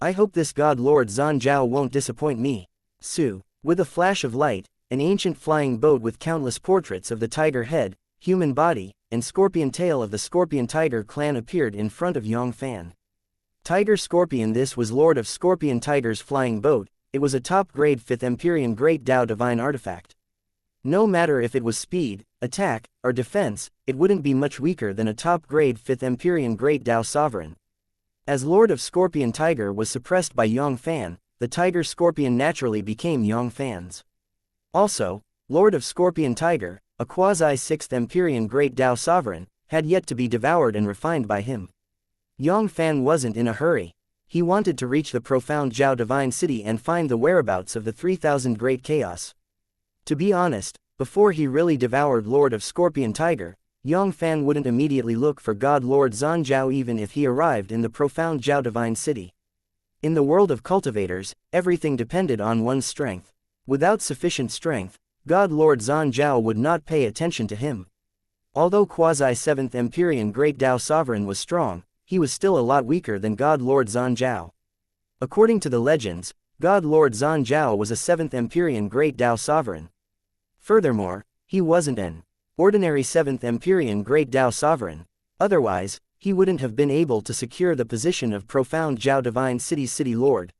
I hope this God Lord Zan Zhao won't disappoint me. Su. With a flash of light, an ancient flying boat with countless portraits of the tiger head, human body, and scorpion tail of the Scorpion Tiger clan appeared in front of Yang Fann. Tiger Scorpion. This was Lord of Scorpion Tiger's flying boat. It was a top-grade 5th Empyrean Great Tao Divine artifact. No matter if it was speed, attack, or defense, it wouldn't be much weaker than a top-grade 5th Empyrean Great Tao Sovereign. As Lord of Scorpion Tiger was suppressed by Yang Fann, the Tiger Scorpion naturally became Yang Fann's. Also, Lord of Scorpion Tiger, a quasi-6th Empyrean Great Tao Sovereign, had yet to be devoured and refined by him. Yang Fann wasn't in a hurry. He wanted to reach the profound Zhao Divine City and find the whereabouts of the 3000 Great Chaos. To be honest, before he really devoured Lord of Scorpion Tiger, Yang Fann wouldn't immediately look for God Lord Zan Zhao even if he arrived in the profound Zhao Divine City. In the world of cultivators, everything depended on one's strength. Without sufficient strength, God Lord Zan Zhao would not pay attention to him. Although quasi-7th Empyrean Great Tao Sovereign was strong, he was still a lot weaker than God Lord Zan Zhao. According to the legends, God Lord Zan Zhao was a 7th Empyrean Great Tao Sovereign. Furthermore, he wasn't an ordinary 7th Empyrean Great Tao Sovereign. Otherwise, he wouldn't have been able to secure the position of profound Zhao Divine City's City Lord.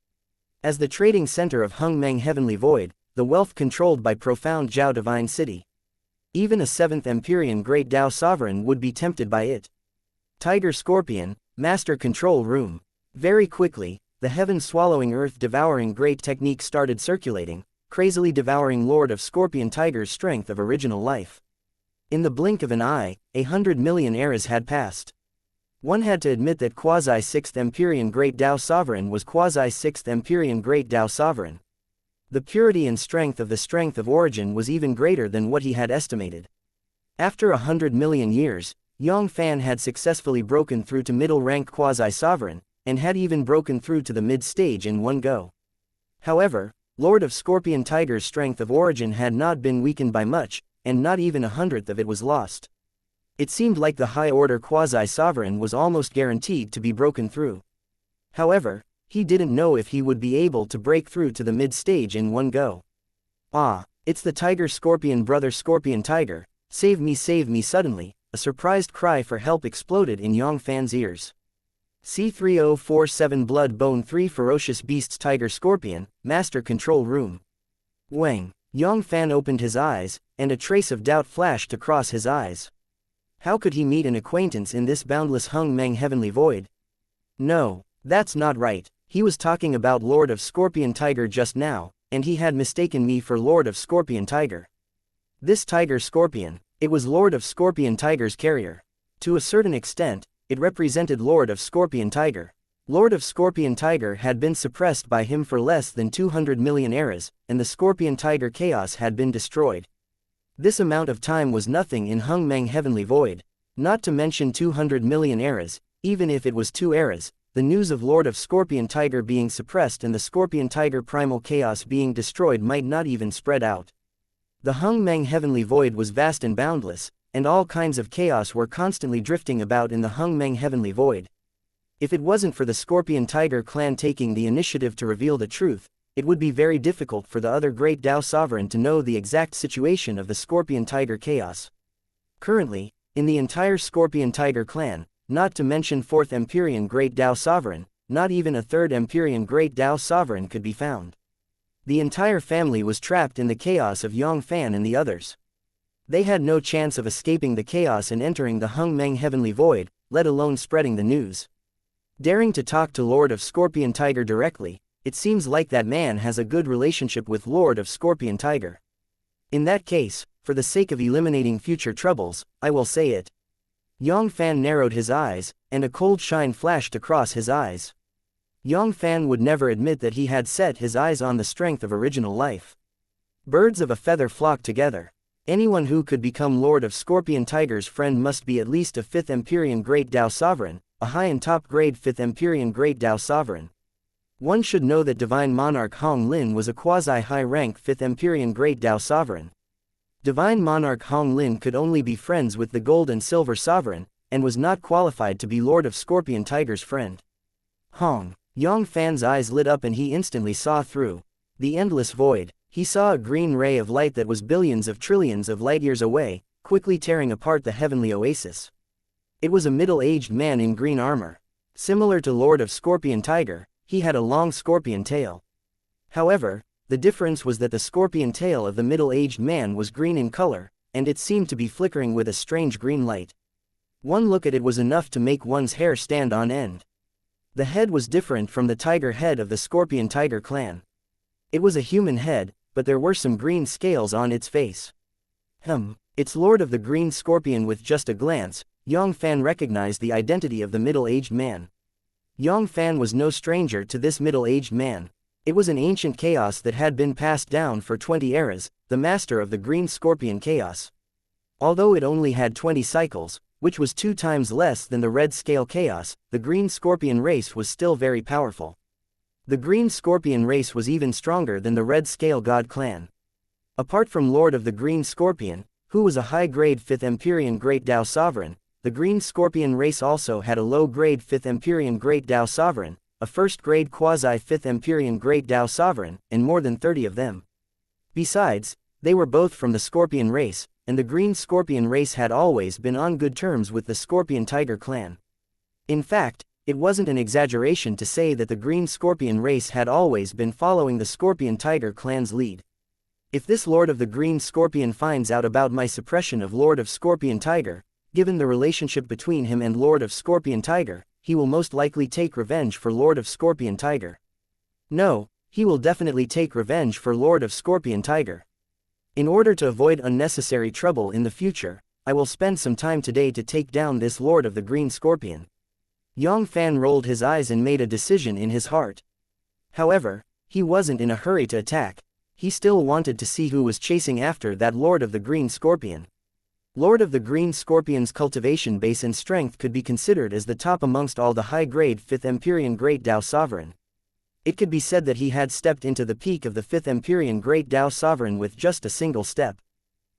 As the trading center of Hung Meng Heavenly Void, the wealth controlled by profound Zhao Divine City. Even a 7th Empyrean Great Tao Sovereign would be tempted by it. Tiger Scorpion, Master Control Room. Very quickly, the heaven-swallowing earth-devouring great technique started circulating, crazily devouring Lord of Scorpion Tiger's strength of original life. In the blink of an eye, 100 million eras had passed. One had to admit that quasi-6th Empyrean Great Tao Sovereign was quasi-6th Empyrean Great Tao Sovereign. The purity and strength of origin was even greater than what he had estimated. After 100 million years, Yang Fann had successfully broken through to middle-rank quasi-sovereign, and had even broken through to the mid-stage in one go. However, Lord of Scorpion Tiger's strength of origin had not been weakened by much, and not even 1/100th of it was lost. It seemed like the high-order quasi-sovereign was almost guaranteed to be broken through. However, he didn't know if he would be able to break through to the mid-stage in one go. Ah, it's the Tiger Scorpion brother Scorpion Tiger, save me suddenly. a surprised cry for help exploded in Yang Fann's ears. C3047 Blood Bone 3 Ferocious Beasts Tiger Scorpion, Master Control Room. Wang. Yang Fann opened his eyes, and a trace of doubt flashed across his eyes. How could he meet an acquaintance in this boundless Hung Meng heavenly void? No, that's not right. He was talking about Lord of Scorpion Tiger just now, and he had mistaken me for Lord of Scorpion Tiger. This Tiger Scorpion, it was Lord of Scorpion Tiger's carrier. To a certain extent, it represented Lord of Scorpion Tiger. Lord of Scorpion Tiger had been suppressed by him for less than 200 million eras, and the Scorpion Tiger chaos had been destroyed. This amount of time was nothing in Hung Meng heavenly void, not to mention 200 million eras. Even if it was 2 eras, the news of Lord of Scorpion Tiger being suppressed and the Scorpion Tiger primal chaos being destroyed might not even spread out. The Hung Meng heavenly void was vast and boundless, and all kinds of chaos were constantly drifting about in the Hung Meng heavenly void. If it wasn't for the Scorpion Tiger clan taking the initiative to reveal the truth, it would be very difficult for the other great Dao sovereign to know the exact situation of the Scorpion Tiger chaos. Currently, in the entire Scorpion Tiger clan, not to mention 4th Empyrean Great Dao sovereign, not even a 3rd Empyrean Great Dao sovereign could be found. The entire family was trapped in the chaos of Yang Fann and the others. They had no chance of escaping the chaos and entering the Hung Meng heavenly void, let alone spreading the news. Daring to talk to Lord of Scorpion Tiger directly, it seems like that man has a good relationship with Lord of Scorpion Tiger. In that case, for the sake of eliminating future troubles, I will say it. Yang Fann narrowed his eyes, and a cold shine flashed across his eyes. Yang Fann would never admit that he had set his eyes on the strength of original life. Birds of a feather flock together. Anyone who could become Lord of Scorpion Tiger's friend must be at least a 5th Empyrean Great Dao sovereign, a high and top grade 5th Empyrean Great Dao sovereign. One should know that Divine Monarch Hong Lin was a quasi-high-rank 5th Empyrean Great Dao sovereign. Divine Monarch Hong Lin could only be friends with the Gold and Silver sovereign, and was not qualified to be Lord of Scorpion Tiger's friend. Yang Fann's eyes lit up and he instantly saw through the endless void. He saw a green ray of light that was billions of trillions of light-years away, quickly tearing apart the heavenly oasis. It was a middle-aged man in green armor. Similar to Lord of Scorpion Tiger, he had a long scorpion tail. However, the difference was that the scorpion tail of the middle-aged man was green in color, and it seemed to be flickering with a strange green light. One look at it was enough to make one's hair stand on end. The head was different from the tiger head of the Scorpion Tiger clan. It was a human head, but there were some green scales on its face. It's Lord of the Green Scorpion. With just a glance, Yang Fann recognized the identity of the middle-aged man. Yang Fann was no stranger to this middle-aged man. It was an ancient chaos that had been passed down for 20 eras, the master of the Green Scorpion chaos. Although it only had 20 cycles, which was 2 times less than the Red Scale chaos, the Green Scorpion race was still very powerful. The Green Scorpion race was even stronger than the Red Scale God clan. Apart from Lord of the Green Scorpion, who was a high-grade 5th Empyrean Great Dao sovereign, the Green Scorpion race also had a low-grade 5th Empyrean Great Dao sovereign, a first-grade quasi-5th Empyrean Great Dao sovereign, and more than 30 of them. Besides, they were both from the Scorpion race, and the Green Scorpion race had always been on good terms with the Scorpion Tiger clan. In fact, it wasn't an exaggeration to say that the Green Scorpion race had always been following the Scorpion Tiger clan's lead. If this Lord of the Green Scorpion finds out about my suppression of Lord of Scorpion Tiger, given the relationship between him and Lord of Scorpion Tiger, he will most likely take revenge for Lord of Scorpion Tiger. No, he will definitely take revenge for Lord of Scorpion Tiger. In order to avoid unnecessary trouble in the future, I will spend some time today to take down this Lord of the Green Scorpion. Yang Fann rolled his eyes and made a decision in his heart. However, he wasn't in a hurry to attack. He still wanted to see who was chasing after that Lord of the Green Scorpion. Lord of the Green Scorpion's cultivation base and strength could be considered as the top amongst all the high-grade 5th Empyrean Great Dao sovereign. It could be said that he had stepped into the peak of the 5th Empyrean Great Dao sovereign with just a single step.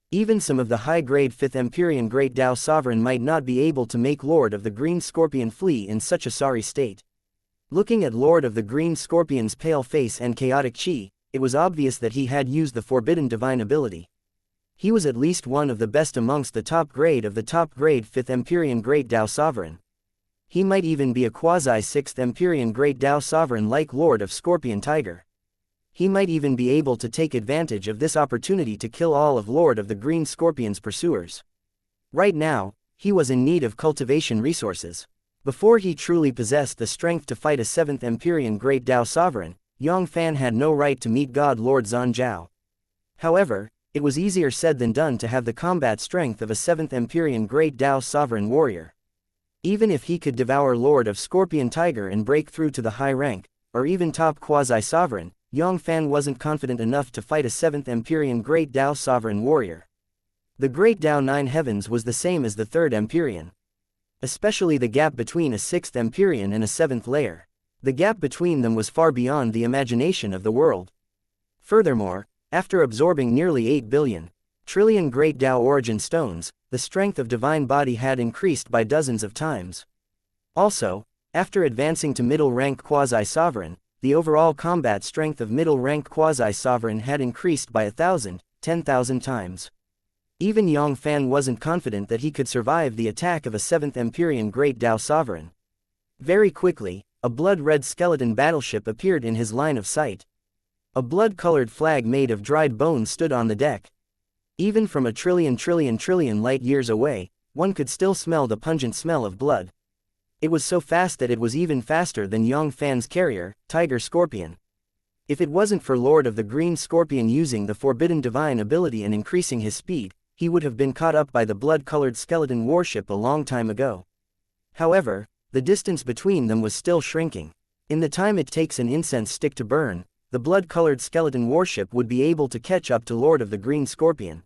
Even some of the high-grade 5th Empyrean Great Dao sovereign might not be able to make Lord of the Green Scorpion flee in such a sorry state. Looking at Lord of the Green Scorpion's pale face and chaotic chi, it was obvious that he had used the forbidden divine ability. He was at least one of the best amongst the top grade of the top grade 5th Empyrean Great Dao Sovereign. He might even be a quasi-6th Empyrean Great Dao Sovereign like Lord of Scorpion Tiger. He might even be able to take advantage of this opportunity to kill all of Lord of the Green Scorpion's pursuers. Right now, he was in need of cultivation resources. Before he truly possessed the strength to fight a 7th Empyrean Great Dao Sovereign, Yang Fann had no right to meet God Lord Zhanzhao. However, it was easier said than done to have the combat strength of a 7th Empyrean Great Dao Sovereign warrior. Even if he could devour Lord of Scorpion Tiger and break through to the high rank, or even top quasi-sovereign, Yang Fann wasn't confident enough to fight a 7th Empyrean Great Dao Sovereign warrior. The Great Dao 9 Heavens was the same as the 3rd Empyrean. Especially the gap between a 6th Empyrean and a 7th layer. The gap between them was far beyond the imagination of the world. Furthermore, after absorbing nearly 8 billion trillion Great Dao Origin Stones, the strength of Divine Body had increased by dozens of times. Also, after advancing to middle rank quasi-sovereign, the overall combat strength of middle rank quasi-sovereign had increased by 1,000, 10,000 times. Even Yang Fann wasn't confident that he could survive the attack of a 7th Empyrean Great Dao Sovereign. Very quickly, a blood-red skeleton battleship appeared in his line of sight. A blood-colored flag made of dried bones stood on the deck. Even from a trillion light years away, one could still smell the pungent smell of blood. It was so fast that it was even faster than Yang Fann's carrier, Tiger Scorpion. If it wasn't for Lord of the Green Scorpion using the Forbidden Divine ability and increasing his speed, he would have been caught up by the blood-colored skeleton warship a long time ago. However, the distance between them was still shrinking. In the time it takes an incense stick to burn, the blood-colored skeleton warship would be able to catch up to Lord of the Green Scorpion.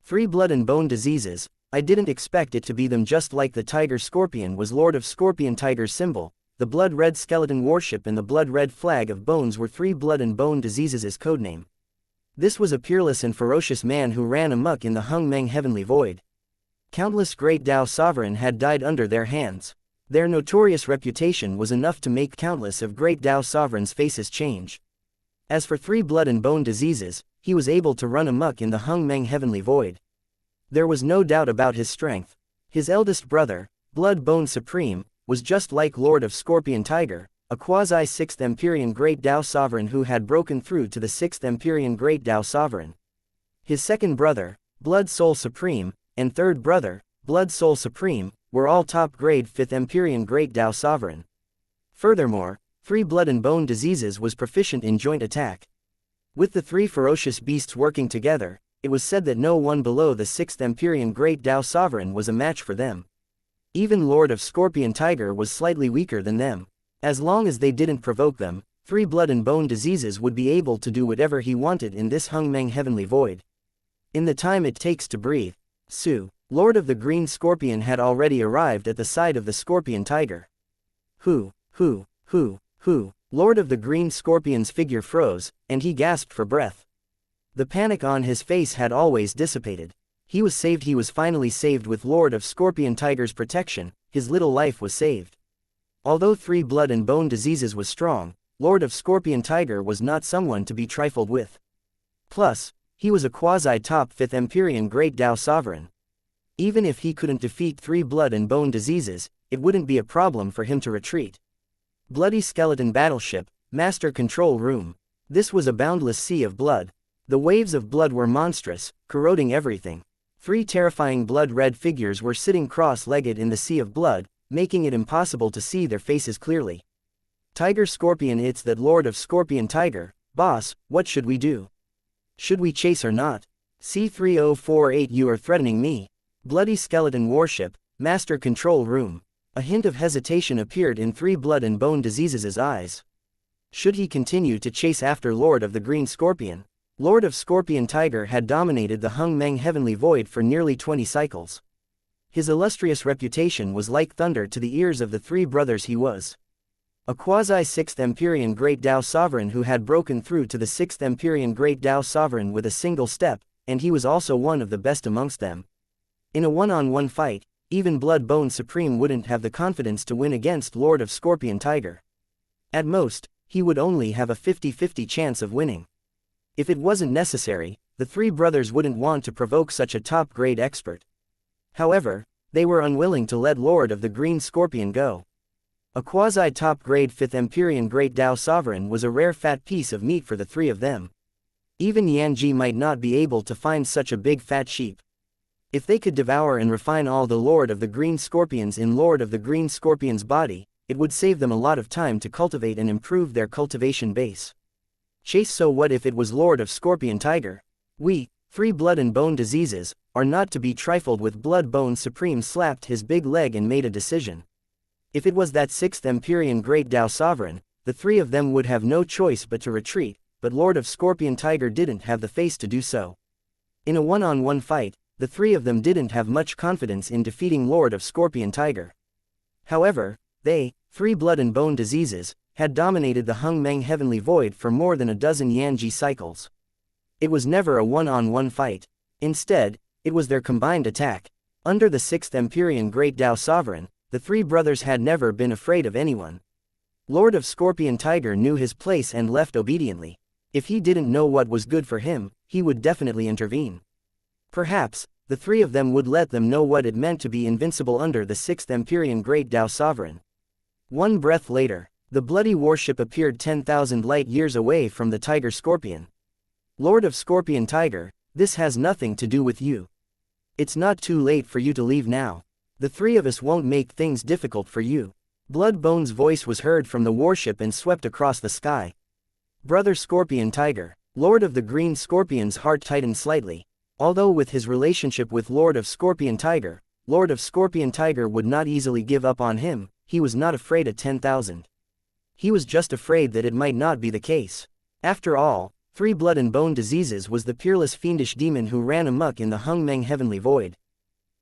3 blood and bone diseases. I didn't expect it to be them, just like the Tiger Scorpion was Lord of Scorpion Tiger's symbol. The blood-red skeleton warship and the blood-red flag of bones were 3 blood and bone diseases' codename. This was a peerless and ferocious man who ran amok in the Hung Meng Heavenly Void. Countless Great Dao Sovereign had died under their hands. Their notorious reputation was enough to make countless of Great Dao Sovereigns' faces change. As for 3 blood and bone diseases, he was able to run amok in the Hung Meng Heavenly Void. There was no doubt about his strength. His eldest brother, Blood Bone Supreme, was just like Lord of Scorpion Tiger, a quasi-6th Empyrean Great Dao Sovereign who had broken through to the 6th Empyrean Great Dao Sovereign. His second brother, Blood Soul Supreme, and third brother, Blood Soul Supreme, were all top-grade 5th Empyrean Great Dao Sovereign. Furthermore, 3 blood and bone diseases was proficient in joint attack. With the 3 ferocious beasts working together, it was said that no one below the 6th Empyrean Great Dao Sovereign was a match for them. Even Lord of Scorpion Tiger was slightly weaker than them. As long as they didn't provoke them, 3 blood and bone diseases would be able to do whatever he wanted in this Hung Meng Heavenly Void. In the time it takes to breathe, Su, Lord of the Green Scorpion, had already arrived at the side of the Scorpion Tiger. Who, Lord of the Green Scorpion's figure froze, and he gasped for breath. The panic on his face had always dissipated. He was saved. He was finally saved with Lord of Scorpion Tiger's protection. His little life was saved. Although 3 blood and bone diseases was strong, Lord of Scorpion Tiger was not someone to be trifled with. Plus, he was a quasi-top 5th Empyrean Great Dao Sovereign. Even if he couldn't defeat 3 blood and bone diseases, it wouldn't be a problem for him to retreat. Bloody Skeleton Battleship, Master Control Room. This was a boundless sea of blood. The waves of blood were monstrous, corroding everything. 3 terrifying blood-red figures were sitting cross-legged in the sea of blood, making it impossible to see their faces clearly. Tiger Scorpion, it's that Lord of Scorpion Tiger. Boss, what should we do? Should we chase or not? C3048, you are threatening me. Bloody Skeleton Warship, Master Control Room. A hint of hesitation appeared in 3 blood and bone diseases' eyes. Should he continue to chase after Lord of the Green Scorpion? Lord of Scorpion Tiger had dominated the Hung Meng Heavenly Void for nearly 20 cycles. His illustrious reputation was like thunder to the ears of the 3 brothers. He was a quasi-6th Empyrean Great Dao Sovereign who had broken through to the 6th Empyrean Great Dao Sovereign with a single step, and he was also one of the best amongst them. In a one-on-one fight, even Blood Bone Supreme wouldn't have the confidence to win against Lord of Scorpion Tiger. At most, he would only have a 50-50 chance of winning. If it wasn't necessary, the three brothers wouldn't want to provoke such a top-grade expert. However, they were unwilling to let Lord of the Green Scorpion go. A quasi-top-grade 5th Empyrean Great Dao Sovereign was a rare fat piece of meat for the three of them. Even Yanji might not be able to find such a big fat sheep. If they could devour and refine all the Lord of the Green Scorpions in Lord of the Green Scorpion's body, it would save them a lot of time to cultivate and improve their cultivation base. Chase. So what if it was Lord of Scorpion Tiger? We, three blood and bone diseases, are not to be trifled with. Blood Bone Supreme slapped his big leg and made a decision. If it was that 6th Empyrean Great Dao Sovereign, the three of them would have no choice but to retreat, but Lord of Scorpion Tiger didn't have the face to do so. In a one-on-one fight, the three of them didn't have much confidence in defeating Lord of Scorpion Tiger. However, they, three blood and bone diseases, had dominated the Hung Meng Heavenly Void for more than a dozen Yanji cycles. It was never a one-on-one fight. Instead, it was their combined attack. Under the 6th Empyrean Great Dao Sovereign, the three brothers had never been afraid of anyone. Lord of Scorpion Tiger knew his place and left obediently. If he didn't know what was good for him, he would definitely intervene. Perhaps, the three of them would let them know what it meant to be invincible under the 6th Empyrean Great Dao Sovereign. One breath later, the bloody warship appeared 10,000 light years away from the Tiger Scorpion. Lord of Scorpion Tiger, this has nothing to do with you. It's not too late for you to leave now. The three of us won't make things difficult for you. Blood Bone's voice was heard from the warship and swept across the sky. Brother Scorpion Tiger, Lord of the Green Scorpion's heart tightened slightly. Although with his relationship with Lord of Scorpion Tiger, Lord of Scorpion Tiger would not easily give up on him, he was not afraid of 10,000. He was just afraid that it might not be the case. After all, three blood and bone diseases was the peerless fiendish demon who ran amok in the Hung Meng Heavenly Void.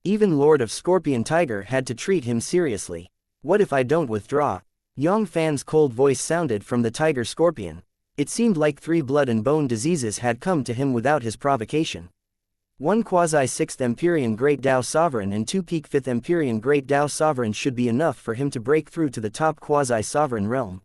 Even Lord of Scorpion Tiger had to treat him seriously. What if I don't withdraw? Yang Fann's cold voice sounded from the Tiger Scorpion. It seemed like three blood and bone diseases had come to him without his provocation. One quasi-6th Empyrean Great Dao Sovereign and two peak 5th Empyrean Great Dao Sovereign should be enough for him to break through to the top quasi-sovereign realm.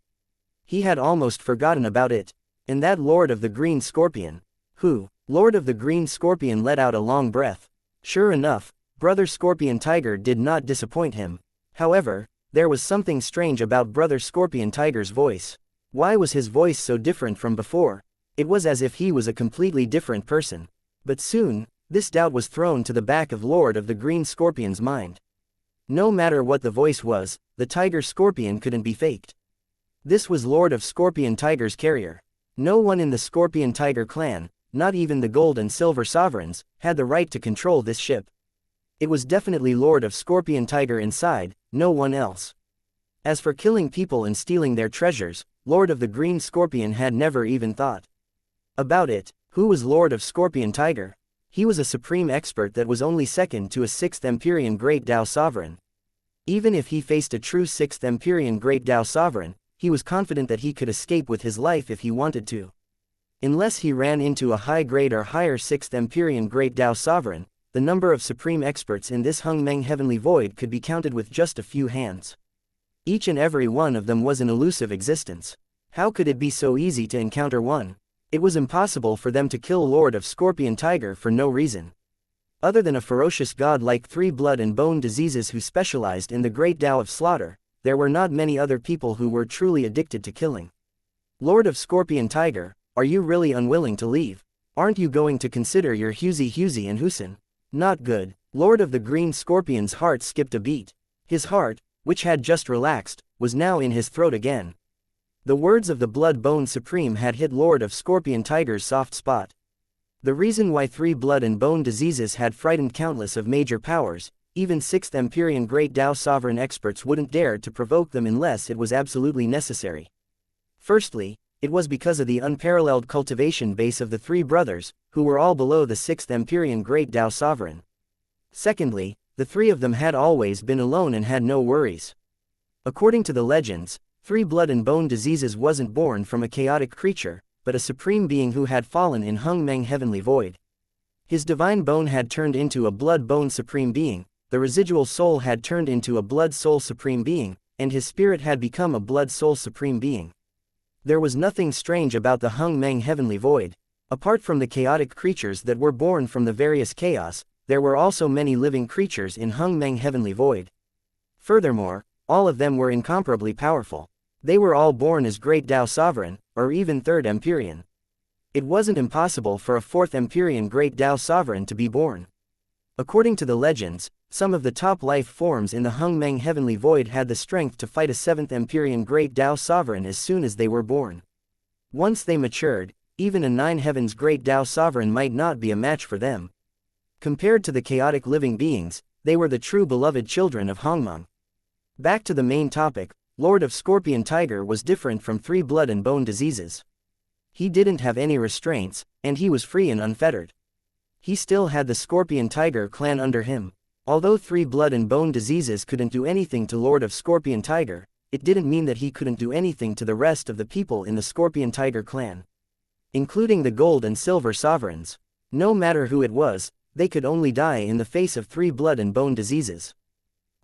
He had almost forgotten about it. And that Lord of the Green Scorpion. Who? Lord of the Green Scorpion let out a long breath. Sure enough, Brother Scorpion Tiger did not disappoint him. However, there was something strange about Brother Scorpion Tiger's voice. Why was his voice so different from before? It was as if he was a completely different person. But soon, this doubt was thrown to the back of Lord of the Green Scorpion's mind. No matter what the voice was, the Tiger Scorpion couldn't be faked. This was Lord of Scorpion Tiger's carrier. No one in the Scorpion Tiger clan, not even the Gold and Silver Sovereigns, had the right to control this ship. It was definitely Lord of Scorpion Tiger inside, no one else. As for killing people and stealing their treasures, Lord of the Green Scorpion had never even thought about it. Who was Lord of Scorpion Tiger? He was a supreme expert that was only second to a 6th Empyrean Great Dao Sovereign. Even if he faced a true 6th Empyrean Great Dao Sovereign, he was confident that he could escape with his life if he wanted to. Unless he ran into a high-grade or higher 6th Empyrean Great Dao Sovereign, the number of supreme experts in this Hung Meng Heavenly Void could be counted with just a few hands. Each and every one of them was an elusive existence. How could it be so easy to encounter one? It was impossible for them to kill Lord of Scorpion Tiger for no reason. Other than a ferocious god like three blood and bone diseases who specialized in the great Tao of slaughter, there were not many other people who were truly addicted to killing. Lord of Scorpion Tiger, are you really unwilling to leave? Aren't you going to consider your Husi and Husin? Not good. Lord of the Green Scorpion's heart skipped a beat. His heart, which had just relaxed, was now in his throat again. The words of the Blood Bone Supreme had hit Lord of Scorpion Tiger's soft spot. The reason why three blood and bone diseases had frightened countless of major powers, even 6th Empyrean Great Dao Sovereign experts wouldn't dare to provoke them unless it was absolutely necessary. Firstly, it was because of the unparalleled cultivation base of the three brothers, who were all below the 6th Empyrean Great Dao Sovereign. Secondly, the three of them had always been alone and had no worries. According to the legends, three blood and bone diseases wasn't born from a chaotic creature, but a supreme being who had fallen in Hung Meng Heavenly Void. His divine bone had turned into a blood bone supreme being, the residual soul had turned into a blood soul supreme being, and his spirit had become a blood soul supreme being. There was nothing strange about the Hung Meng Heavenly Void. Apart from the chaotic creatures that were born from the various chaos, there were also many living creatures in Hung Meng Heavenly Void. Furthermore, all of them were incomparably powerful. They were all born as Great Tao Sovereign, or even Third Empyrean. It wasn't impossible for a Fourth Empyrean Great Tao Sovereign to be born. According to the legends, some of the top life forms in the Hung Meng Heavenly Void had the strength to fight a Seventh Empyrean Great Tao Sovereign as soon as they were born. Once they matured, even a Nine Heavens Great Tao Sovereign might not be a match for them. Compared to the chaotic living beings, they were the true beloved children of Hongmeng. Back to the main topic, Lord of Scorpion Tiger was different from three blood and bone diseases. He didn't have any restraints, and he was free and unfettered. He still had the Scorpion Tiger clan under him. Although three blood and bone diseases couldn't do anything to Lord of Scorpion Tiger, it didn't mean that he couldn't do anything to the rest of the people in the Scorpion Tiger clan, including the gold and silver sovereigns. No matter who it was, they could only die in the face of three blood and bone diseases.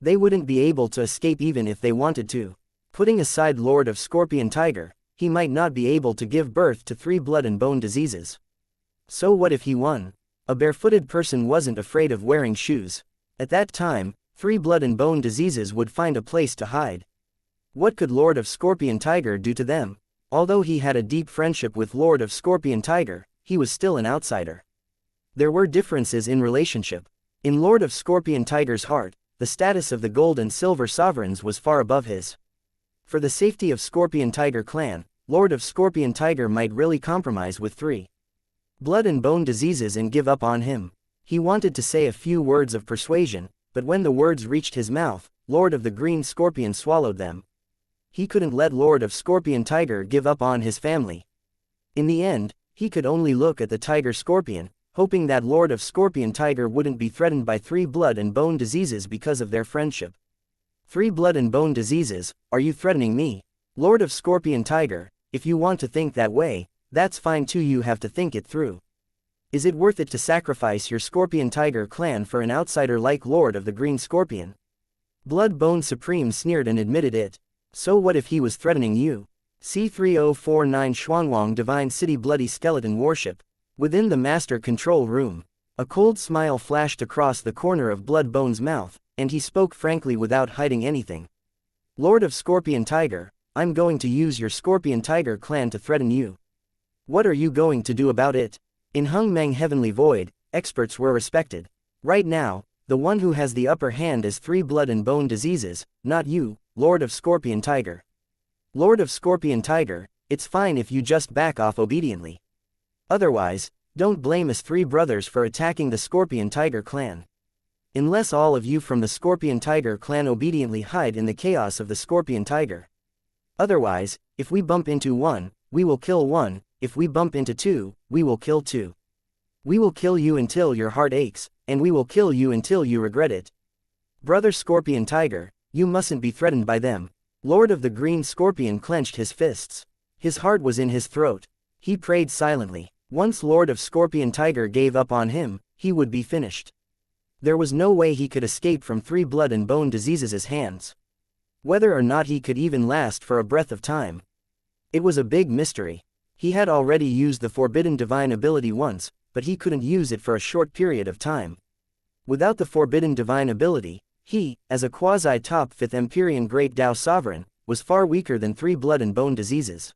They wouldn't be able to escape even if they wanted to. Putting aside Lord of Scorpion Tiger, he might not be able to give birth to three blood and bone diseases. So what if he won? A barefooted person wasn't afraid of wearing shoes. At that time, three blood and bone diseases would find a place to hide. What could Lord of Scorpion Tiger do to them? Although he had a deep friendship with Lord of Scorpion Tiger, he was still an outsider. There were differences in relationship. In Lord of Scorpion Tiger's heart, the status of the gold and silver sovereigns was far above his. For the safety of Scorpion Tiger clan, Lord of Scorpion Tiger might really compromise with three blood and bone diseases and give up on him. He wanted to say a few words of persuasion, but when the words reached his mouth, Lord of the Green Scorpion swallowed them. He couldn't let Lord of Scorpion Tiger give up on his family. In the end, he could only look at the Tiger Scorpion, hoping that Lord of Scorpion Tiger wouldn't be threatened by three blood and bone diseases because of their friendship. Three blood and bone diseases, are you threatening me? Lord of Scorpion Tiger, if you want to think that way, that's fine too, you have to think it through. Is it worth it to sacrifice your Scorpion Tiger clan for an outsider like Lord of the Green Scorpion? Blood Bone Supreme sneered and admitted it. So what if he was threatening you? C3049 Xuanwang Divine City Bloody Skeleton Warship. Within the master control room, a cold smile flashed across the corner of Blood Bone's mouth, and he spoke frankly without hiding anything. Lord of Scorpion Tiger, I'm going to use your Scorpion Tiger clan to threaten you. What are you going to do about it? In Hung Meng Heavenly Void, experts were respected. Right now, the one who has the upper hand is three blood and bone diseases, not you, Lord of Scorpion Tiger. Lord of Scorpion Tiger, it's fine if you just back off obediently. Otherwise, don't blame us three brothers for attacking the Scorpion Tiger clan. Unless all of you from the Scorpion Tiger clan obediently hide in the chaos of the Scorpion Tiger. Otherwise, if we bump into one, we will kill one, if we bump into two, we will kill two. We will kill you until your heart aches, and we will kill you until you regret it. Brother Scorpion Tiger, you mustn't be threatened by them. Lord of the Green Scorpion clenched his fists. His heart was in his throat. He prayed silently. Once Lord of Scorpion Tiger gave up on him, he would be finished. There was no way he could escape from three blood and bone diseases' hands. Whether or not he could even last for a breath of time, it was a big mystery. He had already used the Forbidden Divine ability once, but he couldn't use it for a short period of time. Without the Forbidden Divine ability, he, as a quasi-top 5th Empyrean Great Tao Sovereign, was far weaker than three blood and bone diseases.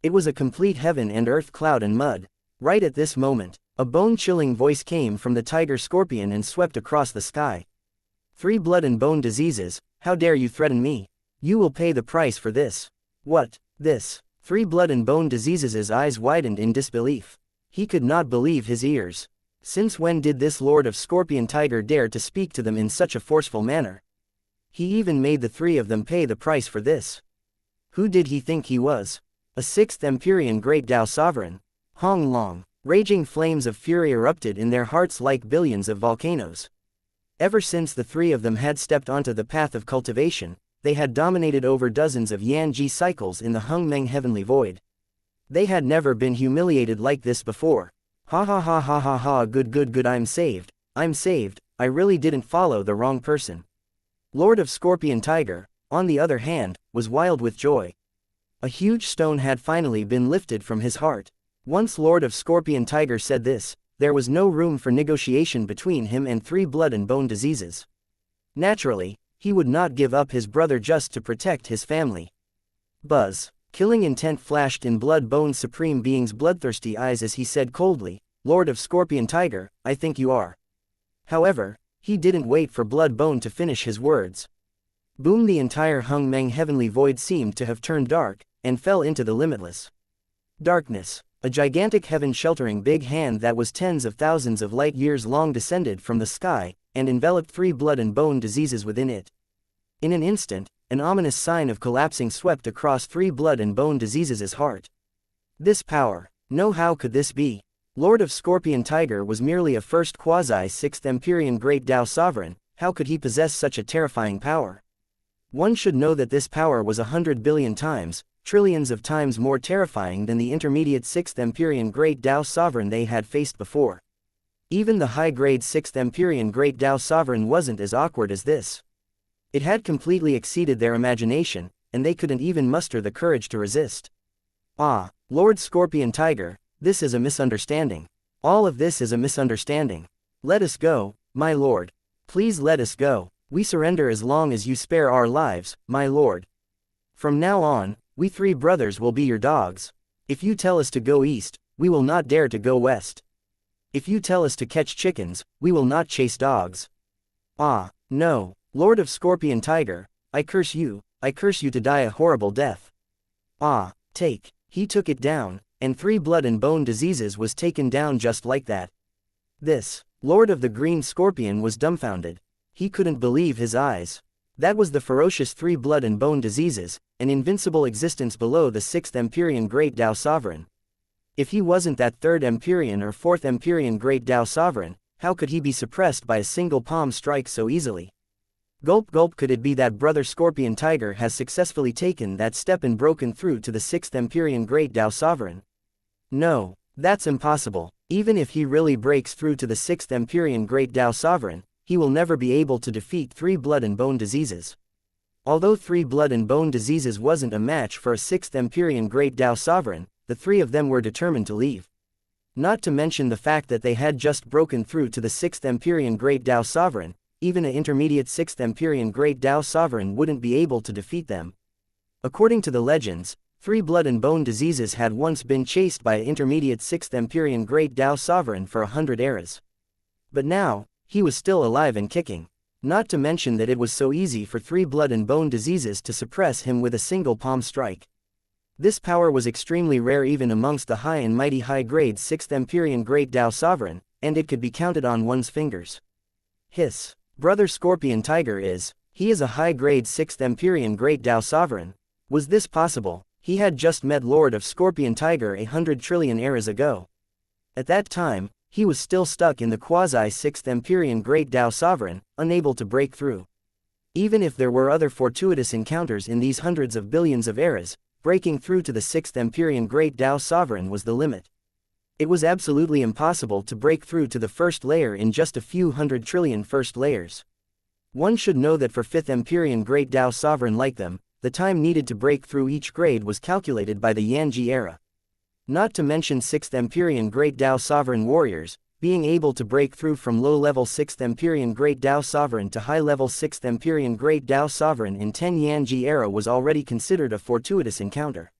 It was a complete heaven and earth, cloud and mud. Right at this moment, a bone-chilling voice came from the Tiger Scorpion and swept across the sky. Three blood and bone diseases, how dare you threaten me? You will pay the price for this. What? This? Three blood and bone diseases' eyes widened in disbelief. He could not believe his ears. Since when did this Lord of Scorpion Tiger dare to speak to them in such a forceful manner? He even made the three of them pay the price for this. Who did he think he was? A 6th Empyrean Great Tao Sovereign? Hong Long. Raging flames of fury erupted in their hearts like billions of volcanoes. Ever since the three of them had stepped onto the path of cultivation, they had dominated over dozens of Yanji cycles in the Hung Meng Heavenly Void. They had never been humiliated like this before. Ha ha ha ha ha ha, good, I'm saved, I really didn't follow the wrong person. Lord of Scorpion Tiger, on the other hand, was wild with joy. A huge stone had finally been lifted from his heart. Once Lord of Scorpion Tiger said this, there was no room for negotiation between him and 3 blood and bone diseases. Naturally, he would not give up his brother just to protect his family. Buzz. Killing intent flashed in Blood Bone's Supreme Being's bloodthirsty eyes as he said coldly, "Lord of Scorpion Tiger, I think you are." However, he didn't wait for Blood Bone to finish his words. Boom! The entire Hung Meng heavenly void seemed to have turned dark, and fell into the limitless darkness. A gigantic heaven-sheltering big hand that was tens of thousands of light years long descended from the sky, and enveloped 3 blood and bone diseases within it. In an instant, an ominous sign of collapsing swept across 3 blood and bone diseases' heart. This power. No, how could this be? Lord of Scorpion Tiger was merely a first quasi-6th Empyrean Great Tao Sovereign. How could he possess such a terrifying power? One should know that this power was 100 billion times, trillions of times more terrifying than the intermediate 6th Empyrean Great Tao Sovereign they had faced before. Even the high-grade 6th Empyrean Great Tao Sovereign wasn't as awkward as this. It had completely exceeded their imagination, and they couldn't even muster the courage to resist. Ah, Lord Scorpion Tiger, this is a misunderstanding. All of this is a misunderstanding. Let us go, my lord. Please let us go. We surrender as long as you spare our lives, my lord. From now on, we 3 brothers will be your dogs. If you tell us to go east, we will not dare to go west. If you tell us to catch chickens, we will not chase dogs. Ah, no. Lord of Scorpion Tiger, I curse you to die a horrible death. Ah, take. He took it down, and 3 blood and bone diseases was taken down just like that. This, Lord of the Green Scorpion was dumbfounded. He couldn't believe his eyes. That was the ferocious 3 blood and bone diseases, an invincible existence below the 6th Empyrean Great Tao Sovereign. If he wasn't that 3rd Empyrean or 4th Empyrean Great Tao Sovereign, how could he be suppressed by a single palm strike so easily? Gulp gulp, could it be that Brother Scorpion Tiger has successfully taken that step and broken through to the 6th Empyrean Great Tao Sovereign? No, that's impossible. Even if he really breaks through to the 6th Empyrean Great Tao Sovereign, he will never be able to defeat 3 blood and bone diseases. Although 3 blood and bone diseases wasn't a match for a 6th Empyrean Great Tao Sovereign, the 3 of them were determined to leave. Not to mention the fact that they had just broken through to the 6th Empyrean Great Tao Sovereign. Even an intermediate 6th Empyrean Great Tao Sovereign wouldn't be able to defeat them. According to the legends, 3 blood and bone diseases had once been chased by an intermediate 6th Empyrean Great Tao Sovereign for 100 eras. But now, he was still alive and kicking. Not to mention that it was so easy for 3 blood and bone diseases to suppress him with a single palm strike. This power was extremely rare even amongst the high and mighty high-grade 6th Empyrean Great Tao Sovereign, and it could be counted on one's fingers. Hiss. Brother Scorpion Tiger he is a high-grade 6th Empyrean Great Tao Sovereign. Was this possible? He had just met Lord of Scorpion Tiger 100 trillion eras ago. At that time, he was still stuck in the quasi-6th Empyrean Great Tao Sovereign, unable to break through. Even if there were other fortuitous encounters in these hundreds of billions of eras, breaking through to the 6th Empyrean Great Tao Sovereign was the limit. It was absolutely impossible to break through to the first layer in just a few 100 trillion first layers. One should know that for 5th Empyrean Great Tao Sovereign like them, the time needed to break through each grade was calculated by the Yanji era. Not to mention 6th Empyrean Great Tao Sovereign warriors, being able to break through from low-level 6th Empyrean Great Tao Sovereign to high-level 6th Empyrean Great Tao Sovereign in 10 Yanji era was already considered a fortuitous encounter.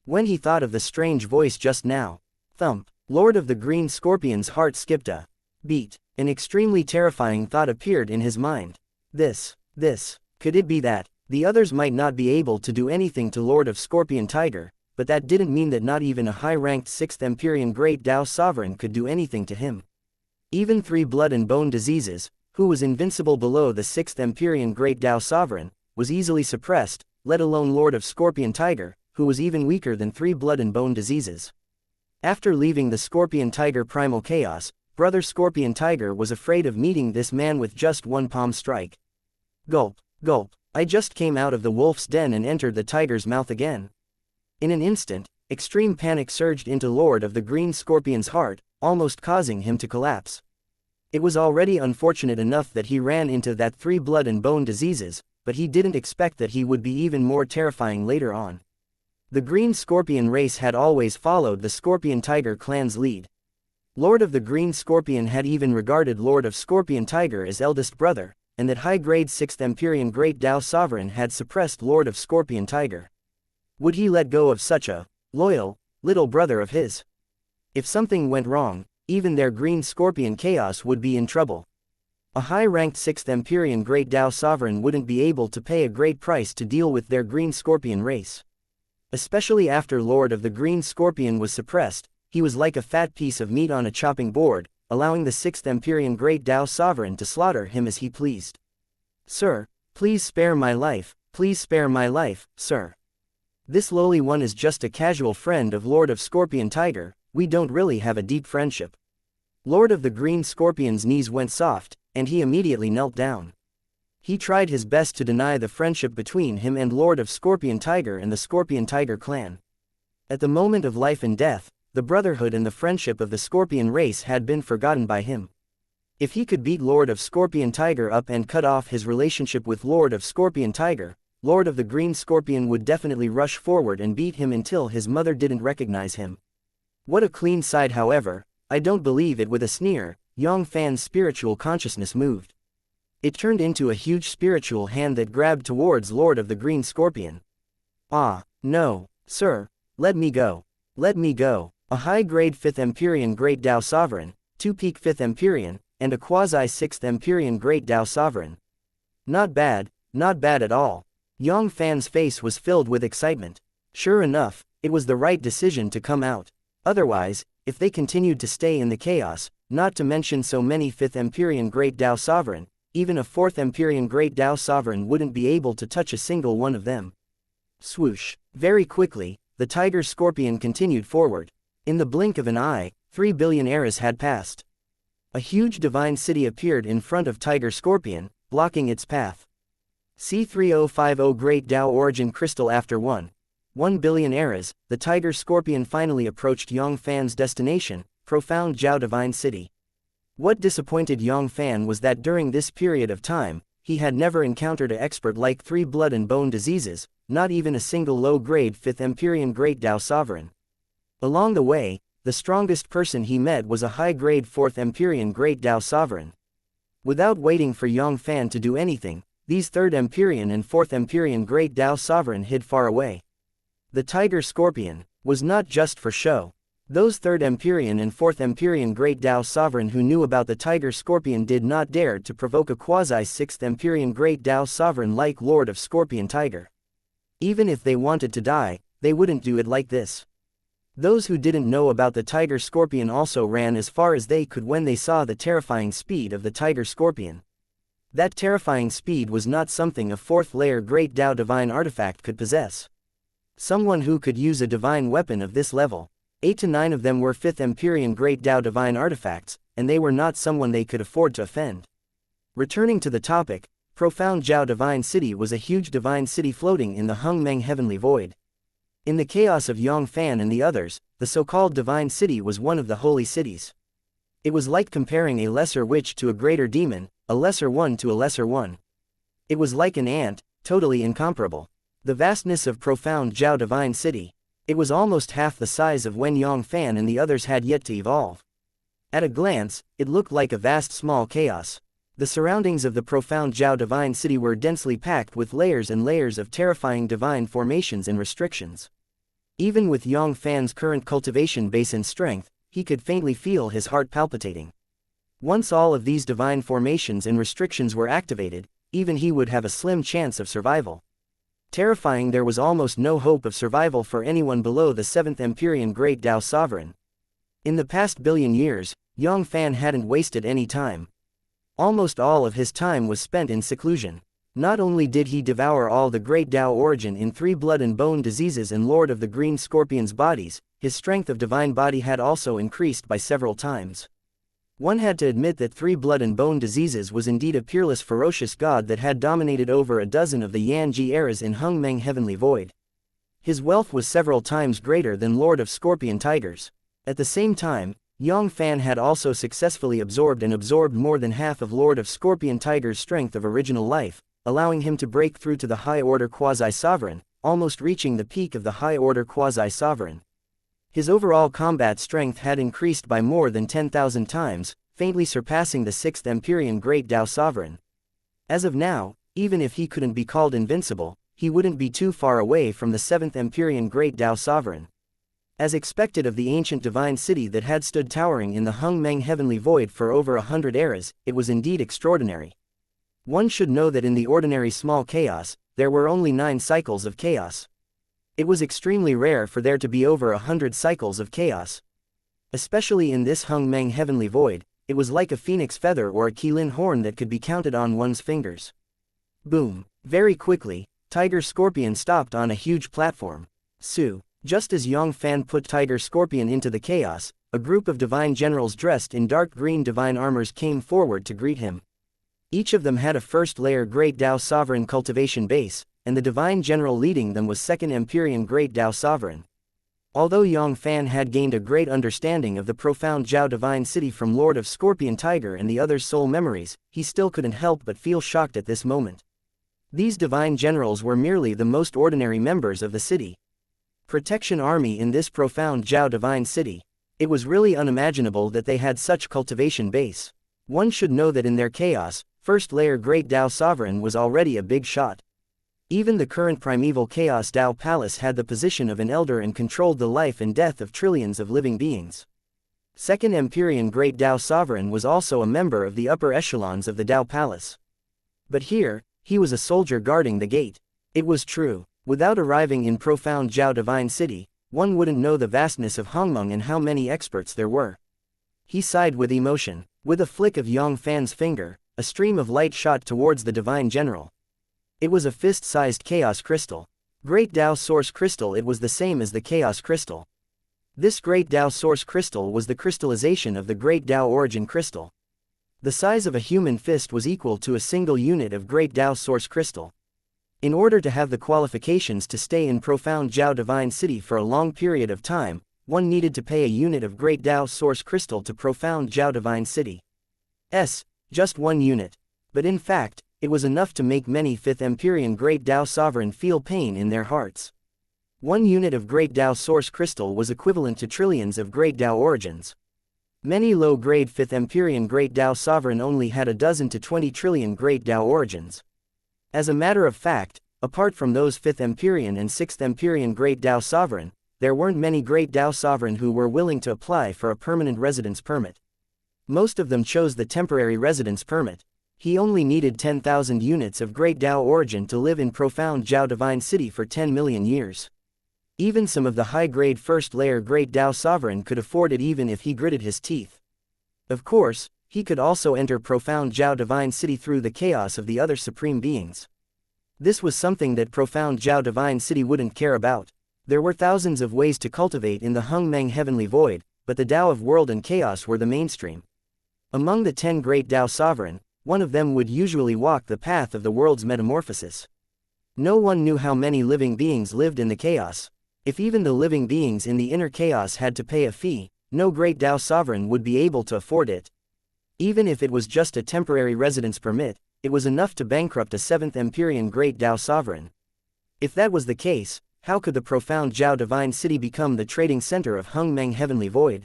When he thought of the strange voice just now, thump, Lord of the Green Scorpion's heart skipped a beat. An extremely terrifying thought appeared in his mind. This, could it be that the others might not be able to do anything to Lord of Scorpion Tiger, but that didn't mean that not even a high-ranked 6th Empyrean Great Tao Sovereign could do anything to him. Even 3 blood and bone diseases, who was invincible below the 6th Empyrean Great Tao Sovereign, was easily suppressed, let alone Lord of Scorpion Tiger, who was even weaker than 3 blood and bone diseases. After leaving the Scorpion Tiger Primal Chaos, Brother Scorpion Tiger was afraid of meeting this man with just one palm strike. Gulp, gulp, I just came out of the wolf's den and entered the tiger's mouth again. In an instant, extreme panic surged into Lord of the Green Scorpion's heart, almost causing him to collapse. It was already unfortunate enough that he ran into that 3 blood and bone diseases, but he didn't expect that he would be even more terrifying later on. The Green Scorpion race had always followed the Scorpion Tiger clan's lead. Lord of the Green Scorpion had even regarded Lord of Scorpion Tiger as eldest brother, and that high-grade 6th Empyrean Great Dao Sovereign had suppressed Lord of Scorpion Tiger. Would he let go of such a loyal little brother of his? If something went wrong, even their Green Scorpion Chaos would be in trouble. A high-ranked 6th Empyrean Great Dao Sovereign wouldn't be able to pay a great price to deal with their Green Scorpion race. Especially after Lord of the Green Scorpion was suppressed, he was like a fat piece of meat on a chopping board, allowing the 6th Empyrean Great Dao Sovereign to slaughter him as he pleased. "Sir, please spare my life, sir. This lowly one is just a casual friend of Lord of Scorpion Tiger, we don't really have a deep friendship." Lord of the Green Scorpion's knees went soft, and he immediately knelt down. He tried his best to deny the friendship between him and Lord of Scorpion Tiger and the Scorpion Tiger clan. At the moment of life and death, the brotherhood and the friendship of the Scorpion race had been forgotten by him. If he could beat Lord of Scorpion Tiger up and cut off his relationship with Lord of Scorpion Tiger, Lord of the Green Scorpion would definitely rush forward and beat him until his mother didn't recognize him. What a clean side, however, I don't believe it. With a sneer, Yang Fann's spiritual consciousness moved. It turned into a huge spiritual hand that grabbed towards Lord of the Green Scorpion. "Ah, no, sir, let me go. Let me go." A high-grade 5th Empyrean Great Dao Sovereign, 2-peak 5th Empyrean, and a quasi-6th Empyrean Great Dao Sovereign. Not bad at all. Yang Fann's face was filled with excitement. Sure enough, it was the right decision to come out. Otherwise, if they continued to stay in the chaos, not to mention so many 5th Empyrean Great Dao Sovereign, even a 4th Empyrean Great Dao Sovereign wouldn't be able to touch a single one of them. Swoosh. Very quickly, the Tiger Scorpion continued forward. In the blink of an eye, 3 billion eras had passed. A huge divine city appeared in front of Tiger Scorpion, blocking its path. C3050 Great Dao Origin Crystal. After 1 billion eras, the Tiger Scorpion finally approached Yang Fann's destination, Profound Jiao Divine City. What disappointed Yang Fann was that during this period of time, he had never encountered an expert like 3 blood and bone diseases, not even a single low-grade 5th Empyrean Great Dao Sovereign. Along the way, the strongest person he met was a high-grade 4th Empyrean Great Dao Sovereign. Without waiting for Yang Fann to do anything, these 3rd Empyrean and 4th Empyrean Great Dao Sovereign hid far away. The Tiger Scorpion was not just for show. Those 3rd Empyrean and 4th Empyrean Great Dao Sovereign who knew about the Tiger Scorpion did not dare to provoke a quasi-6th Empyrean Great Dao Sovereign like Lord of Scorpion Tiger. Even if they wanted to die, they wouldn't do it like this. Those who didn't know about the Tiger Scorpion also ran as far as they could when they saw the terrifying speed of the Tiger Scorpion. That terrifying speed was not something a 4th-layer Great Dao Divine Artifact could possess. Someone who could use a divine weapon of this level. 8 to 9 of them were 5th Empyrean Great Dao Divine Artifacts, and they were not someone they could afford to offend. Returning to the topic, Profound Jiao Divine City was a huge divine city floating in the Hungmeng Heavenly Void. In the chaos of Yang Fann and the others, the so-called Divine City was one of the holy cities. It was like comparing a lesser witch to a greater demon, a lesser one to a lesser one. It was like an ant, totally incomparable. The vastness of Profound Jiao Divine City. It was almost half the size of when Yang Fann and the others had yet to evolve. At a glance, it looked like a vast small chaos. The surroundings of the Profound Jiao Divine City were densely packed with layers and layers of terrifying divine formations and restrictions. Even with Yang Fann's current cultivation base and strength, he could faintly feel his heart palpitating. Once all of these divine formations and restrictions were activated, even he would have a slim chance of survival. Terrifying, there was almost no hope of survival for anyone below the 7th Empyrean Great Dao Sovereign. In the past billion years, Yang Fann hadn't wasted any time. Almost all of his time was spent in seclusion. Not only did he devour all the Great Dao Origin in 3 blood and bone diseases and Lord of the Green Scorpion's bodies, his strength of divine body had also increased by several times. One had to admit that 3 blood and bone diseases was indeed a peerless ferocious god that had dominated over a dozen of the Yanji eras in Hungmeng Heavenly Void. His wealth was several times greater than Lord of Scorpion Tigers. At the same time, Yang Fann had also successfully absorbed more than half of Lord of Scorpion Tiger's strength of original life, allowing him to break through to the high-order quasi-sovereign, almost reaching the peak of the high-order quasi-sovereign. His overall combat strength had increased by more than 10,000 times, faintly surpassing the 6th Empyrean Great Dao Sovereign. As of now, even if he couldn't be called invincible, he wouldn't be too far away from the 7th Empyrean Great Dao Sovereign. As expected of the ancient divine city that had stood towering in the Hung Meng Heavenly Void for over 100 eras, it was indeed extraordinary. One should know that in the ordinary small chaos, there were only 9 cycles of chaos. It was extremely rare for there to be over 100 cycles of chaos. Especially in this Hung Meng Heavenly Void, it was like a phoenix feather or a Qilin horn that could be counted on one's fingers. Boom! Very quickly, Tiger Scorpion stopped on a huge platform. Just as Yang Fann put Tiger Scorpion into the chaos, a group of divine generals dressed in dark green divine armors came forward to greet him. Each of them had a first-layer Great Dao Sovereign cultivation base, and the divine general leading them was 2nd Empyrean Great Dao Sovereign. Although Yang Fann had gained a great understanding of the profound Zhao Divine City from Lord of Scorpion Tiger and the other's soul memories, he still couldn't help but feel shocked at this moment. These divine generals were merely the most ordinary members of the city. Protection army in this profound Zhao Divine City. It was really unimaginable that they had such cultivation base. One should know that in their chaos, first-layer Great Dao Sovereign was already a big shot. Even the current primeval Chaos Dao Palace had the position of an elder and controlled the life and death of trillions of living beings. 2nd Empyrean Great Dao Sovereign was also a member of the upper echelons of the Dao Palace. But here, he was a soldier guarding the gate. It was true, without arriving in profound Zhao Divine City, one wouldn't know the vastness of Hongmeng and how many experts there were. He sighed with emotion. With a flick of Yang Fann's finger, a stream of light shot towards the divine general. It was a fist-sized chaos crystal. Great Dao Source Crystal. It was the same as the Chaos Crystal. This Great Dao Source Crystal was the crystallization of the Great Dao Origin Crystal. The size of a human fist was equal to a single unit of Great Dao Source Crystal. In order to have the qualifications to stay in profound Zhao Divine City for a long period of time, one needed to pay a unit of Great Dao Source Crystal to profound Zhao Divine City. Just 1 unit. But in fact, it was enough to make many 5th Empyrean Great Dao Sovereign feel pain in their hearts. 1 unit of Great Dao Source Crystal was equivalent to trillions of Great Dao Origins. Many low-grade 5th Empyrean Great Dao Sovereign only had a dozen to 20 trillion Great Dao Origins. As a matter of fact, apart from those 5th Empyrean and 6th Empyrean Great Dao Sovereign, there weren't many Great Dao Sovereign who were willing to apply for a permanent residence permit. Most of them chose the temporary residence permit. He only needed 10,000 units of Great Dao Origin to live in profound Zhao Divine City for 10 million years. Even some of the high-grade first-layer Great Dao Sovereign could afford it even if he gritted his teeth. Of course, he could also enter profound Zhao Divine City through the chaos of the other supreme beings. This was something that profound Zhao Divine City wouldn't care about. There were thousands of ways to cultivate in the Hung Meng Heavenly Void, but the Dao of World and Chaos were the mainstream. Among the 10 Great Dao Sovereign, one of them would usually walk the path of the world's metamorphosis. No one knew how many living beings lived in the chaos. If even the living beings in the inner chaos had to pay a fee, no Great Dao Sovereign would be able to afford it. Even if it was just a temporary residence permit, it was enough to bankrupt a 7th Empyrean Great Dao Sovereign. If that was the case, how could the profound Zhao Divine City become the trading center of Hung Meng Heavenly Void?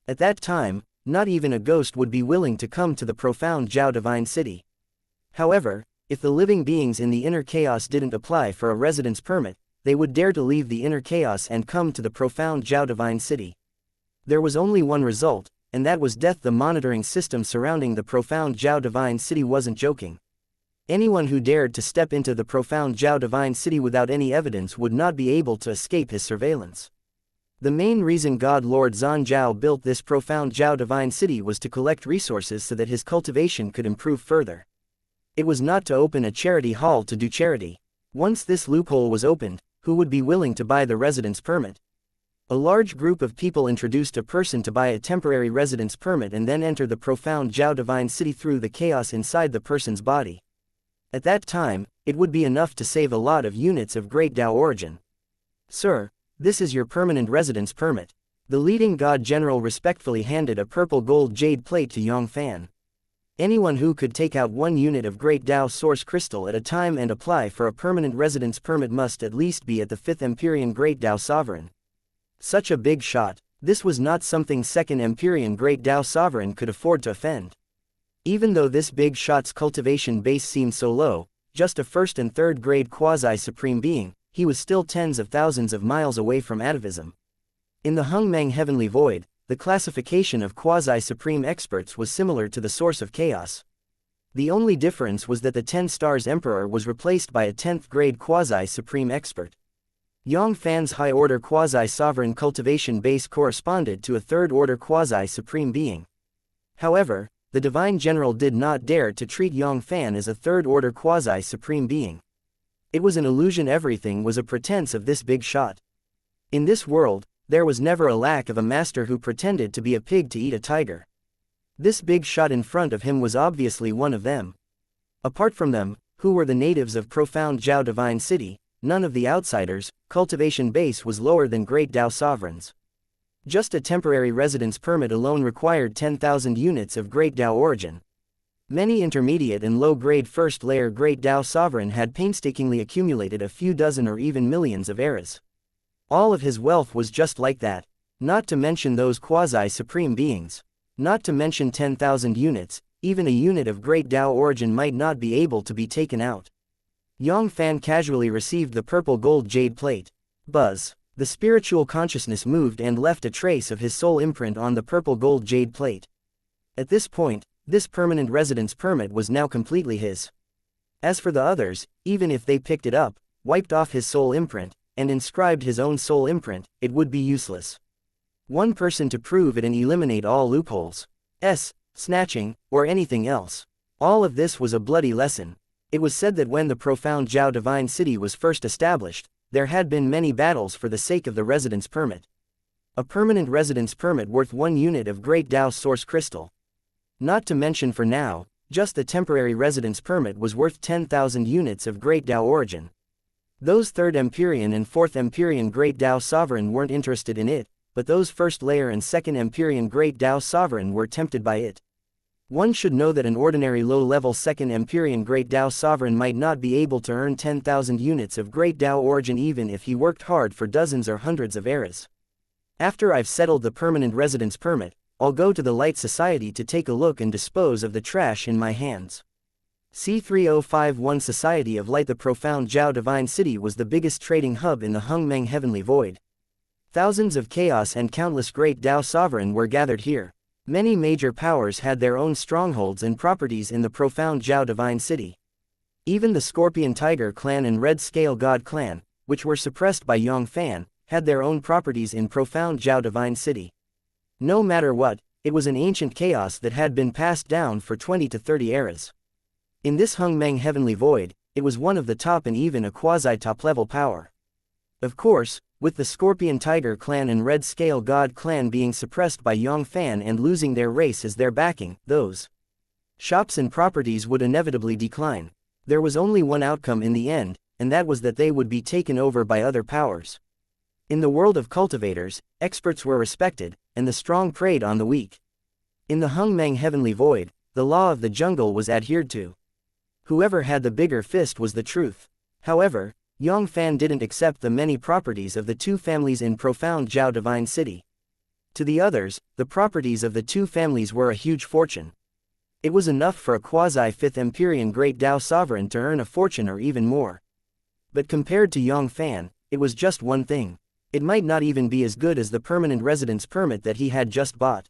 At that time, not even a ghost would be willing to come to the profound Zhao Divine City. However, if the living beings in the inner chaos didn't apply for a residence permit, they would dare to leave the inner chaos and come to the profound Zhao Divine City. There was only one result, and that was death. The monitoring system surrounding the profound Zhao Divine City wasn't joking. Anyone who dared to step into the profound Zhao Divine City without any evidence would not be able to escape his surveillance. The main reason God Lord Zhan Zhao built this profound Zhao Divine City was to collect resources so that his cultivation could improve further. It was not to open a charity hall to do charity. Once this loophole was opened, who would be willing to buy the residence permit? A large group of people introduced a person to buy a temporary residence permit and then enter the profound Zhao Divine City through the chaos inside the person's body. At that time, it would be enough to save a lot of units of Great Dao Origin. Sir, this is your permanent residence permit. The leading god general respectfully handed a purple gold jade plate to Yang Fann. Anyone who could take out 1 unit of Great Dao Source Crystal at a time and apply for a permanent residence permit must at least be at the 5th Empyrean Great Dao Sovereign. Such a big shot. This was not something 2nd Empyrean Great Dao Sovereign could afford to offend. Even though this big shot's cultivation base seemed so low, just a 1st and 3rd grade quasi-supreme being, he was still tens of thousands of miles away from atavism. In the Hungmang Heavenly Void, the classification of quasi-supreme experts was similar to the Source of Chaos. The only difference was that the 10 Stars Emperor was replaced by a 10th grade quasi-supreme expert. Yang Fann's high-order quasi-sovereign cultivation base corresponded to a 3rd order quasi-supreme being. However, the Divine General did not dare to treat Yang Fann as a 3rd order quasi-supreme being. It was an illusion. Everything was a pretense of this big shot. In this world, there was never a lack of a master who pretended to be a pig to eat a tiger. This big shot in front of him was obviously one of them. Apart from them, who were the natives of profound Zhao Divine City, none of the outsiders. Cultivation base was lower than Great Dao Sovereigns. Just a temporary residence permit alone required 10,000 units of Great Dao origin. Many intermediate and low-grade first-layer Great Dao Sovereign had painstakingly accumulated a few dozen or even millions of eras. All of his wealth was just like that, not to mention those quasi-supreme beings. Not to mention 10,000 units, even a unit of Great Dao origin might not be able to be taken out. Yang Fann casually received the purple gold jade plate. Buzz. The spiritual consciousness moved and left a trace of his soul imprint on the purple gold jade plate. At this point, this permanent residence permit was now completely his. As for the others, even if they picked it up, wiped off his soul imprint, and inscribed his own soul imprint, it would be useless. One person to prove it and eliminate all loopholes. Snatching, or anything else. All of this was a bloody lesson. It was said that when the profound Zhao Divine City was first established, there had been many battles for the sake of the residence permit. A permanent residence permit worth 1 unit of Great Dao Source Crystal. Not to mention for now, just the temporary residence permit was worth 10,000 units of Great Dao origin. Those 3rd Empyrean and 4th Empyrean Great Dao Sovereign weren't interested in it, but those 1st layer and 2nd Empyrean Great Dao Sovereign were tempted by it. One should know that an ordinary low-level 2nd Empyrean Great Dao Sovereign might not be able to earn 10,000 units of Great Dao origin even if he worked hard for dozens or hundreds of eras. After I've settled the permanent residence permit, I'll go to the Light Society to take a look and dispose of the trash in my hands. C3051 Society of Light. The profound Zhao Divine City was the biggest trading hub in the Hungmeng Heavenly Void. Thousands of chaos and countless Great Dao Sovereign were gathered here. Many major powers had their own strongholds and properties in the profound Zhao Divine City. Even the Scorpion Tiger Clan and Red Scale God Clan, which were suppressed by Yang Fann, had their own properties in profound Zhao Divine City. No matter what, it was an ancient chaos that had been passed down for 20 to 30 eras. In this Hungmeng Heavenly Void, it was one of the top and even a quasi-top level power. Of course, with the Scorpion Tiger Clan and Red Scale God Clan being suppressed by Yang Fann and losing their race as their backing, those shops and properties would inevitably decline. There was only one outcome in the end, and that was that they would be taken over by other powers. In the world of cultivators, experts were respected, and the strong preyed on the weak. In the Hungmeng Heavenly Void, the law of the jungle was adhered to. Whoever had the bigger fist was the truth. However, Yang Fann didn't accept the many properties of the 2 families in profound Zhao Divine City. To the others, the properties of the 2 families were a huge fortune. It was enough for a quasi-5th Empyrean Great Dao Sovereign to earn a fortune or even more. But compared to Yang Fann, it was just one thing. It might not even be as good as the permanent residence permit that he had just bought.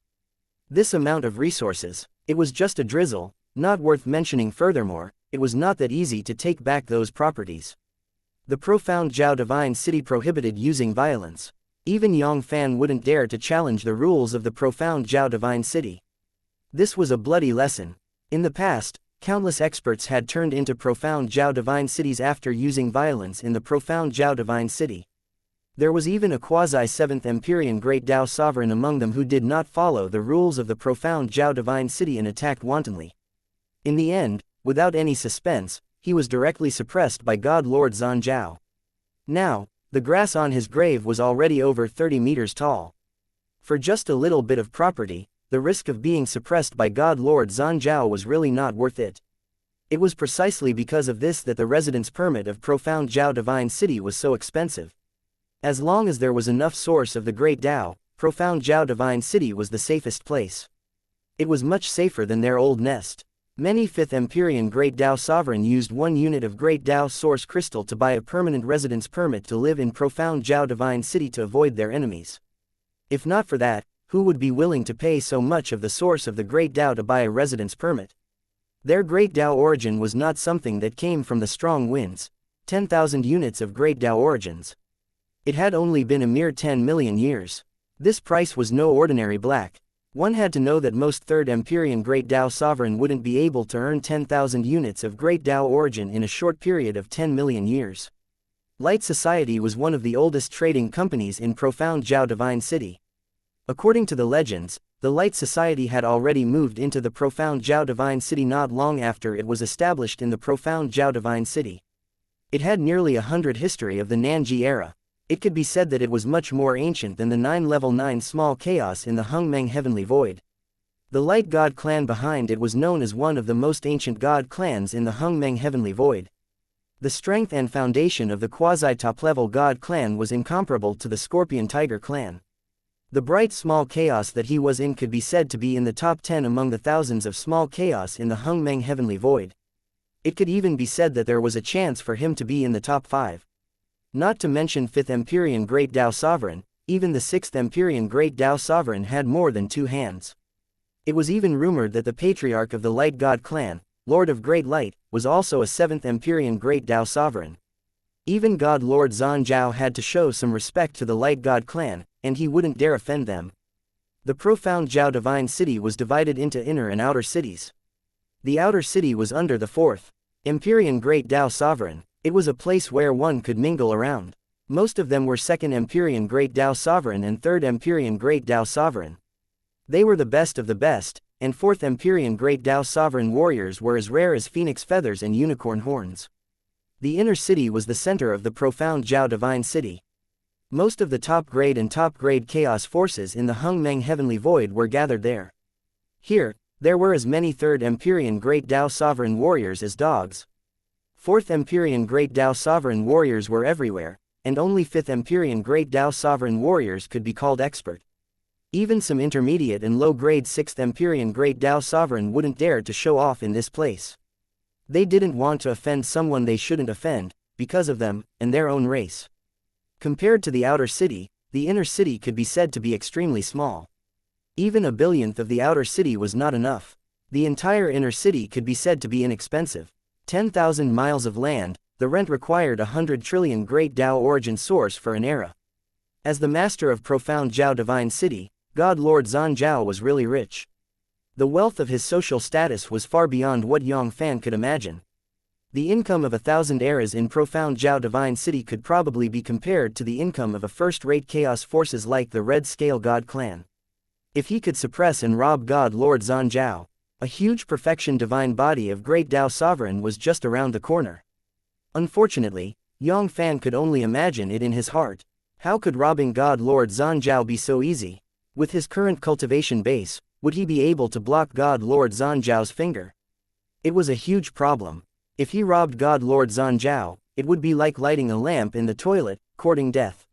This amount of resources, it was just a drizzle, not worth mentioning. Furthermore, it was not that easy to take back those properties. The profound Zhao Divine City prohibited using violence. Even Yang Fann wouldn't dare to challenge the rules of the profound Zhao Divine City. This was a bloody lesson. In the past, countless experts had turned into profound Zhao Divine Cities after using violence in the profound Zhao Divine City. There was even a quasi-7th Empyrean Great Dao Sovereign among them who did not follow the rules of the profound Zhao Divine City and attacked wantonly. In the end, without any suspense, he was directly suppressed by God Lord Zhan Zhao. Now, the grass on his grave was already over 30 meters tall. For just a little bit of property, the risk of being suppressed by God Lord Zhanjiao was really not worth it. It was precisely because of this that the residence permit of Profound Jiao Divine City was so expensive. As long as there was enough source of the Great Tao, Profound Jiao Divine City was the safest place. It was much safer than their old nest. Many 5th Empyrean Great Tao sovereign used 1 unit of Great Tao source crystal to buy a permanent residence permit to live in Profound Jiao Divine City to avoid their enemies. If not for that, who would be willing to pay so much of the source of the Great Tao to buy a residence permit? Their Great Tao origin was not something that came from the strong winds, 10,000 units of Great Tao origins. It had only been a mere 10 million years. This price was no ordinary black. One had to know that most 3rd Empyrean Great Tao sovereign wouldn't be able to earn 10,000 units of Great Tao origin in a short period of 10 million years. Light Society was one of the oldest trading companies in Profound Jiao Divine City. According to the legends, the Light Society had already moved into the Profound Jiao Divine City not long after it was established in the Profound Jiao Divine City. It had nearly 100 history of the Nanji era. It could be said that it was much more ancient than the 9 level 9 small chaos in the Hungmeng Heavenly Void. The Light God clan behind it was known as one of the most ancient god clans in the Hungmeng Heavenly Void. The strength and foundation of the quasi-top-level god clan was incomparable to the Scorpion Tiger clan. The bright small chaos that he was in could be said to be in the top 10 among the thousands of small chaos in the Hungmeng Heavenly Void. It could even be said that there was a chance for him to be in the top 5. Not to mention 5th Empyrean Great Tao Sovereign, even the 6th Empyrean Great Tao Sovereign had more than 2 hands. It was even rumored that the Patriarch of the Light God clan, Lord of Great Light, was also a 7th Empyrean Great Tao Sovereign. Even God Lord Zhanjiao had to show some respect to the Light God clan, and he wouldn't dare offend them. The Profound Jiao Divine City was divided into inner and outer cities. The outer city was under the 4th Empyrean Great Tao Sovereign. It was a place where one could mingle around. Most of them were 2nd Empyrean Great Tao Sovereign and 3rd Empyrean Great Tao Sovereign. They were the best of the best, and 4th Empyrean Great Tao Sovereign warriors were as rare as phoenix feathers and unicorn horns. The inner city was the center of the Profound Jiao Divine City. Most of the top-grade and top-grade chaos forces in the Hungmeng Heavenly Void were gathered there. Here, there were as many 3rd Empyrean Great Tao Sovereign warriors as dogs. 4th Empyrean Great Tao Sovereign warriors were everywhere, and only 5th Empyrean Great Tao Sovereign warriors could be called expert. Even some intermediate and low-grade 6th Empyrean Great Tao Sovereign wouldn't dare to show off in this place. They didn't want to offend someone they shouldn't offend, because of them, and their own race. Compared to the outer city, the inner city could be said to be extremely small. Even a billionth of the outer city was not enough. The entire inner city could be said to be inexpensive. 10,000 miles of land, the rent required 100 trillion Great Tao origin source for an era. As the master of Profound Jiao Divine City, God Lord Zhanjiao was really rich. The wealth of his social status was far beyond what Yang Fann could imagine. The income of 1,000 eras in Profound Jiao Divine City could probably be compared to the income of a first-rate chaos forces like the Red Scale God clan. If he could suppress and rob God Lord Zhanjiao, a huge perfection divine body of Great Tao Sovereign was just around the corner. Unfortunately, Yang Fann could only imagine it in his heart. How could robbing God Lord Zhanjiao be so easy? With his current cultivation base, would he be able to block God Lord Zhanjiao's finger? It was a huge problem. If he robbed God Lord Zhanjiao, it would be like lighting a lamp in the toilet, courting death.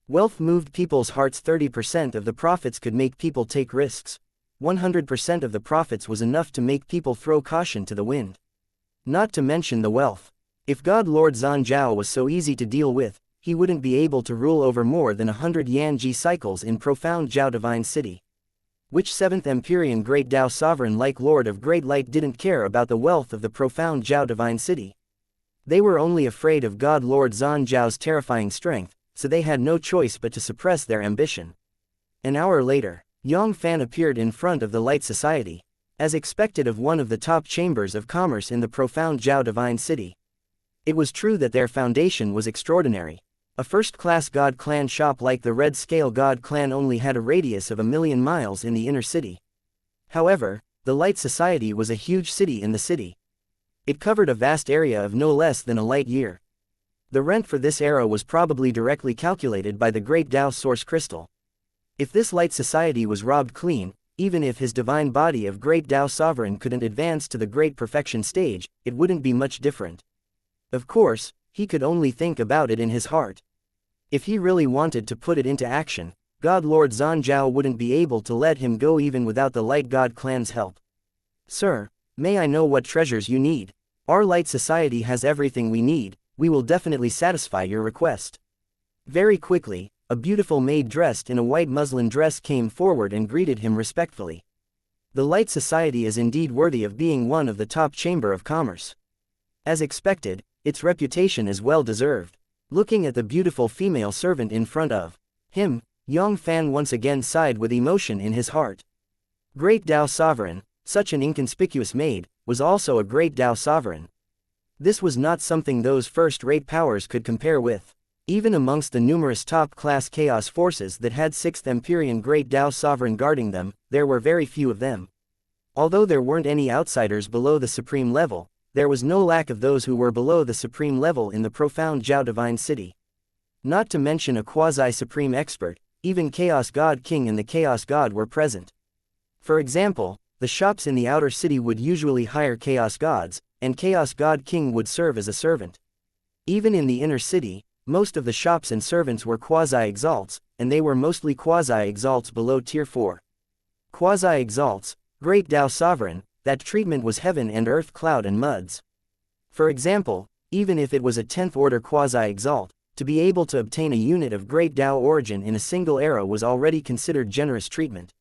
Wealth moved people's hearts. 30% of the profits could make people take risks. 100% of the profits was enough to make people throw caution to the wind. Not to mention the wealth. If God Lord Zhanjiao was so easy to deal with, he wouldn't be able to rule over more than 100 Yanji cycles in Profound Jiao Divine City. Which 7th Empyrean Great Tao Sovereign like Lord of Great Light didn't care about the wealth of the Profound Jiao Divine City? They were only afraid of God Lord Zhanjiao's terrifying strength, so they had no choice but to suppress their ambition. An hour later, Yang Fann appeared in front of the Light Society, as expected of one of the top chambers of commerce in the Profound Jiao Divine City. It was true that their foundation was extraordinary. A first-class god clan shop like the Red Scale God clan only had a radius of 1,000,000 miles in the inner city. However, the Light Society was a huge city in the city. It covered a vast area of no less than a light year. The rent for this era was probably directly calculated by the Great Tao Source Crystal. If this Light Society was robbed clean, even if his divine body of great Tao Sovereign couldn't advance to the great perfection stage, it wouldn't be much different. Of course, he could only think about it in his heart. If he really wanted to put it into action, God Lord Zanjiao wouldn't be able to let him go even without the Light God clan's help. Sir, may I know what treasures you need? Our Light Society has everything we need, we will definitely satisfy your request. Very quickly, a beautiful maid dressed in a white muslin dress came forward and greeted him respectfully. The Light Society is indeed worthy of being one of the top chamber of commerce. As expected, its reputation is well deserved. Looking at the beautiful female servant in front of him, Yang Fann once again sighed with emotion in his heart. Great Tao Sovereign, such an inconspicuous maid, was also a great Tao Sovereign. This was not something those first-rate powers could compare with. Even amongst the numerous top-class chaos forces that had 6th Empyrean Great Tao Sovereign guarding them, there were very few of them. Although there weren't any outsiders below the supreme level, there was no lack of those who were below the supreme level in the profound Zhao Divine City. Not to mention a quasi-supreme expert, even Chaos God King and the Chaos God were present. For example, the shops in the outer city would usually hire Chaos Gods, and Chaos God King would serve as a servant. Even in the inner city, most of the shops and servants were quasi-exalts, and they were mostly quasi-exalts below Tier 4. Quasi-exalts, Great Tao Sovereign, that treatment was heaven and earth cloud and muds. For example, even if it was a 10th order quasi-exalt, to be able to obtain a unit of Great Tao origin in a single era was already considered generous treatment.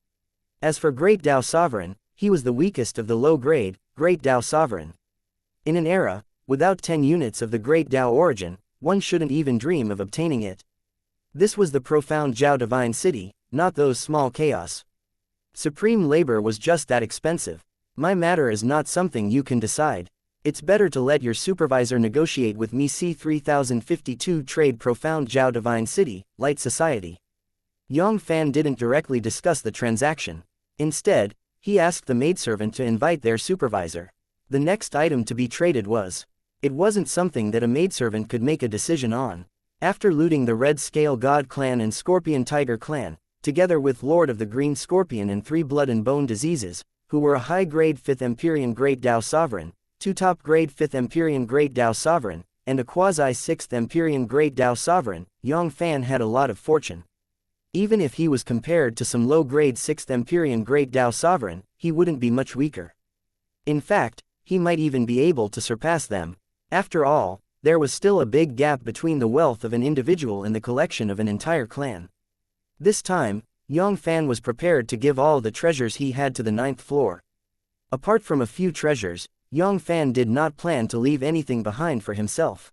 As for Great Tao Sovereign, he was the weakest of the low-grade, Great Tao Sovereign. In an era, without 10 units of the Great Tao origin, one shouldn't even dream of obtaining it. This was the profound Zhao Divine City, not those small chaos. Supreme labor was just that expensive. My matter is not something you can decide. It's better to let your supervisor negotiate with me. C3052 Trade Profound Zhao Divine City, Light Society. Yang Fann didn't directly discuss the transaction. Instead, he asked the maidservant to invite their supervisor. The next item to be traded was. It wasn't something that a maidservant could make a decision on. After looting the Red Scale God clan and Scorpion Tiger clan, together with Lord of the Green Scorpion and 3 Blood and Bone Diseases, who were a high-grade 5th Empyrean Great Tao Sovereign, 2 top-grade 5th Empyrean Great Tao Sovereign, and a quasi-6th Empyrean Great Tao Sovereign, Yang Fann had a lot of fortune. Even if he was compared to some low-grade 6th Empyrean Great Tao Sovereign, he wouldn't be much weaker. In fact, he might even be able to surpass them. After all, there was still a big gap between the wealth of an individual and the collection of an entire clan. This time, Yang Fann was prepared to give all the treasures he had to the 9th floor. Apart from a few treasures, Yang Fann did not plan to leave anything behind for himself.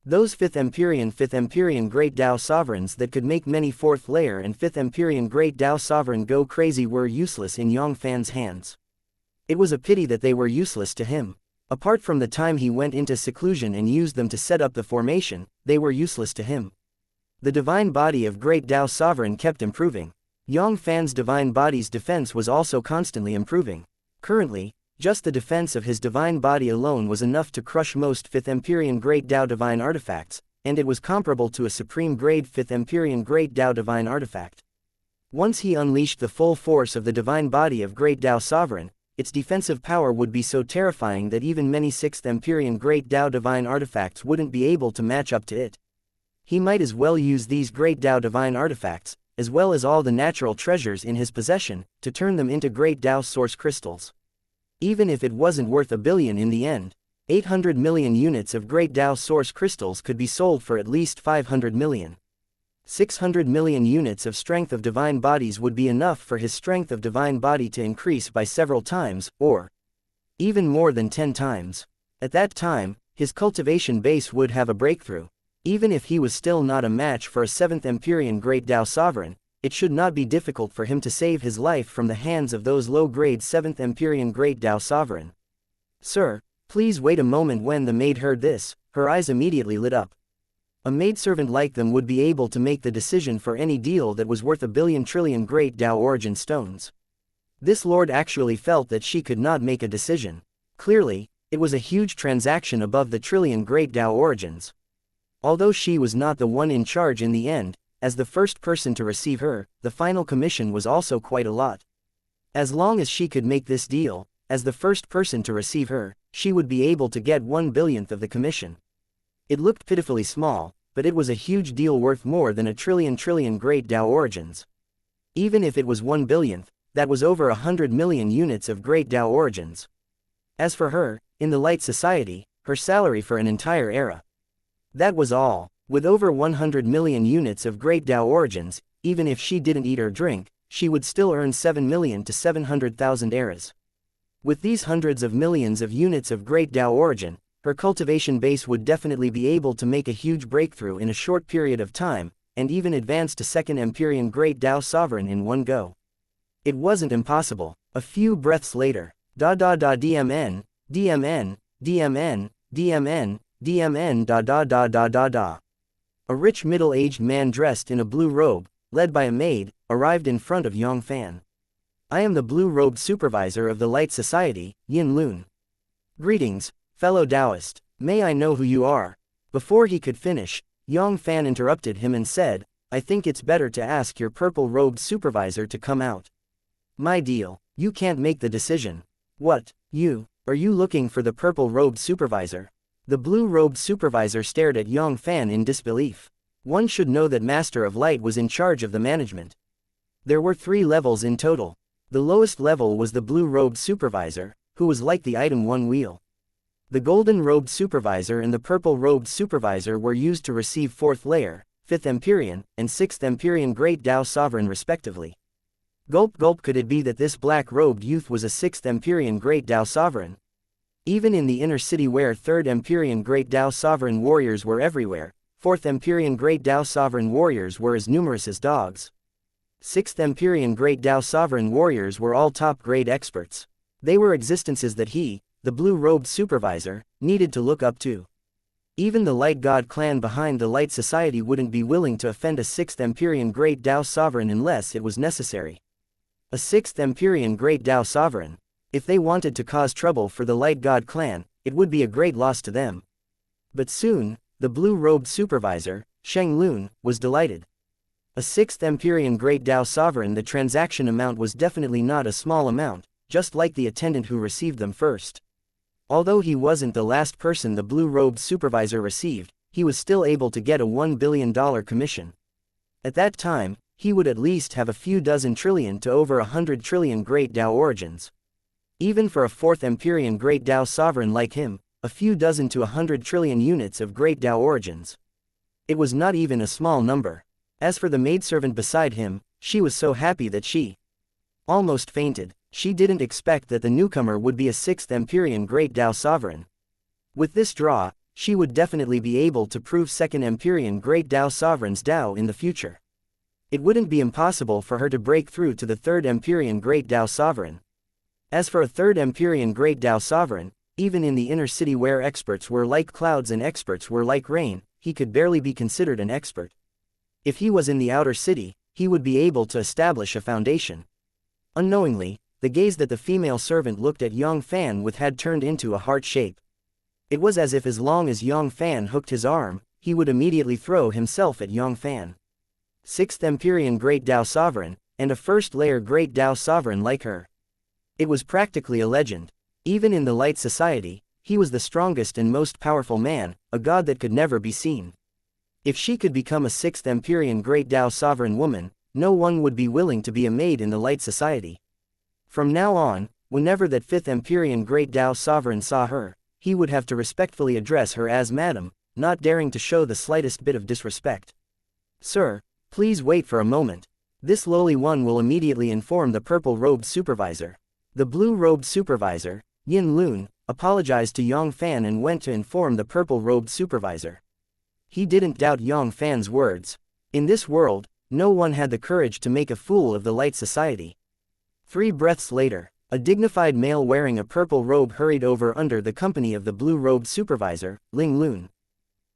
Those 5th Empyrean Great Tao Sovereigns that could make many 4th layer and 5th Empyrean Great Tao Sovereign go crazy were useless in Yang Fann's hands. It was a pity that they were useless to him. Apart from the time he went into seclusion and used them to set up the formation, they were useless to him. The divine body of Great Tao Sovereign kept improving. Yang Fann's divine body's defense was also constantly improving. Currently, just the defense of his divine body alone was enough to crush most 5th Empyrean Great Tao divine artifacts, and it was comparable to a supreme grade 5th Empyrean Great Tao divine artifact. Once he unleashed the full force of the divine body of Great Tao Sovereign, its defensive power would be so terrifying that even many 6th Empyrean Great Tao divine artifacts wouldn't be able to match up to it. He might as well use these Great Tao divine artifacts, as well as all the natural treasures in his possession, to turn them into Great Tao source crystals. Even if it wasn't worth $1 billion in the end, 800 million units of Great Tao source crystals could be sold for at least 500 million. 600 million units of strength of divine bodies would be enough for his strength of divine body to increase by several times, or even more than 10 times. At that time, his cultivation base would have a breakthrough. Even if he was still not a match for a 7th Empyrean Great Tao Sovereign, it should not be difficult for him to save his life from the hands of those low-grade 7th Empyrean Great Tao Sovereign. Sir, please wait a moment. When the maid heard this, her eyes immediately lit up. A maidservant like them would be able to make the decision for any deal that was worth 1 billion trillion Great Tao origin stones. This lord actually felt that she could not make a decision. Clearly, it was a huge transaction above the trillion Great Tao origins. Although she was not the one in charge in the end, as the first person to receive her, the final commission was also quite a lot. As long as she could make this deal, as the first person to receive her, she would be able to get 1/1000th of the commission. It looked pitifully small, but it was a huge deal worth more than a trillion great Tao origins. Even if it was 1/1000th, that was over 100 million units of great Tao origins. As for her, in the Light Society, her salary for an entire era. That was all. With over 100 million units of great Tao origins, even if she didn't eat or drink, she would still earn 7 million to 700,000 eras. With these hundreds of millions of units of great Tao origin, her cultivation base would definitely be able to make a huge breakthrough in a short period of time, and even advance to second Empyrean great Tao sovereign in one go. It wasn't impossible. A few breaths later, DMN, DMN, DMN, DMN, DMN. A rich middle-aged man dressed in a blue robe, led by a maid, arrived in front of Yang Fann. I am the blue-robed supervisor of the Light Society, Yin Lun. Greetings, fellow Taoist. May I know who you are? Before he could finish, Yang Fann interrupted him and said, I think it's better to ask your purple-robed supervisor to come out. My deal, you can't make the decision. What, you? Are you looking for the purple-robed supervisor? The blue-robed supervisor stared at Yang Fann in disbelief. One should know that Master of Light was in charge of the management. There were 3 levels in total. The lowest level was the blue-robed supervisor, who was like the item 1 wheel. The golden-robed supervisor and the purple-robed supervisor were used to receive 4th layer, 5th Empyrean, and 6th Empyrean Great Tao Sovereign respectively. Gulp gulp, could it be that this black-robed youth was a 6th Empyrean Great Tao Sovereign? Even in the inner city where 3rd Empyrean Great Tao Sovereign warriors were everywhere, 4th Empyrean Great Tao Sovereign warriors were as numerous as dogs. 6th Empyrean Great Tao Sovereign warriors were all top-grade experts. They were existences that he, the blue-robed supervisor, needed to look up to. Even the Light God clan behind the Light Society wouldn't be willing to offend a 6th Empyrean Great Tao Sovereign unless it was necessary. A 6th Empyrean Great Tao Sovereign. If they wanted to cause trouble for the Light God clan, it would be a great loss to them. But soon, the blue-robed supervisor, Sheng Lun, was delighted. A 6th Empyrean Great Tao Sovereign. The transaction amount was definitely not a small amount, just like the attendant who received them first. Although he wasn't the last person the blue-robed supervisor received, he was still able to get a $1 billion commission. At that time, he would at least have a few dozen trillion to over 100 trillion Great Tao origins. Even for a 4th Empyrean Great Tao Sovereign like him, a few dozen to 100 trillion units of Great Tao origins. It was not even a small number. As for the maidservant beside him, she was so happy that she almost fainted. She didn't expect that the newcomer would be a 6th Empyrean Great Tao Sovereign. With this draw, she would definitely be able to prove 2nd Empyrean Great Tao Sovereign's Tao in the future. It wouldn't be impossible for her to break through to the 3rd Empyrean Great Tao Sovereign. As for a 3rd Empyrean Great Tao Sovereign, even in the inner city where experts were like clouds and experts were like rain, he could barely be considered an expert. If he was in the outer city, he would be able to establish a foundation. Unknowingly, the gaze that the female servant looked at Yang Fann with had turned into a heart shape. It was as if as long as Yang Fann hooked his arm, he would immediately throw himself at Yang Fann. 6th Empyrean Great Tao Sovereign, and a 1st layer Great Tao Sovereign like her. It was practically a legend. Even in the Light Society, he was the strongest and most powerful man, a god that could never be seen. If she could become a 6th Empyrean Great Tao Sovereign woman, no one would be willing to be a maid in the Light Society. From now on, whenever that 5th Empyrean Great Tao Sovereign saw her, he would have to respectfully address her as Madam, not daring to show the slightest bit of disrespect. Sir, please wait for a moment. This lowly one will immediately inform the purple-robed supervisor. The blue-robed supervisor, Yin Lun, apologized to Yang Fann and went to inform the purple-robed supervisor. He didn't doubt Yang Fann's words. In this world, no one had the courage to make a fool of the Light Society. 3 breaths later, a dignified male wearing a purple robe hurried over under the company of the blue-robed supervisor, Ling Lun.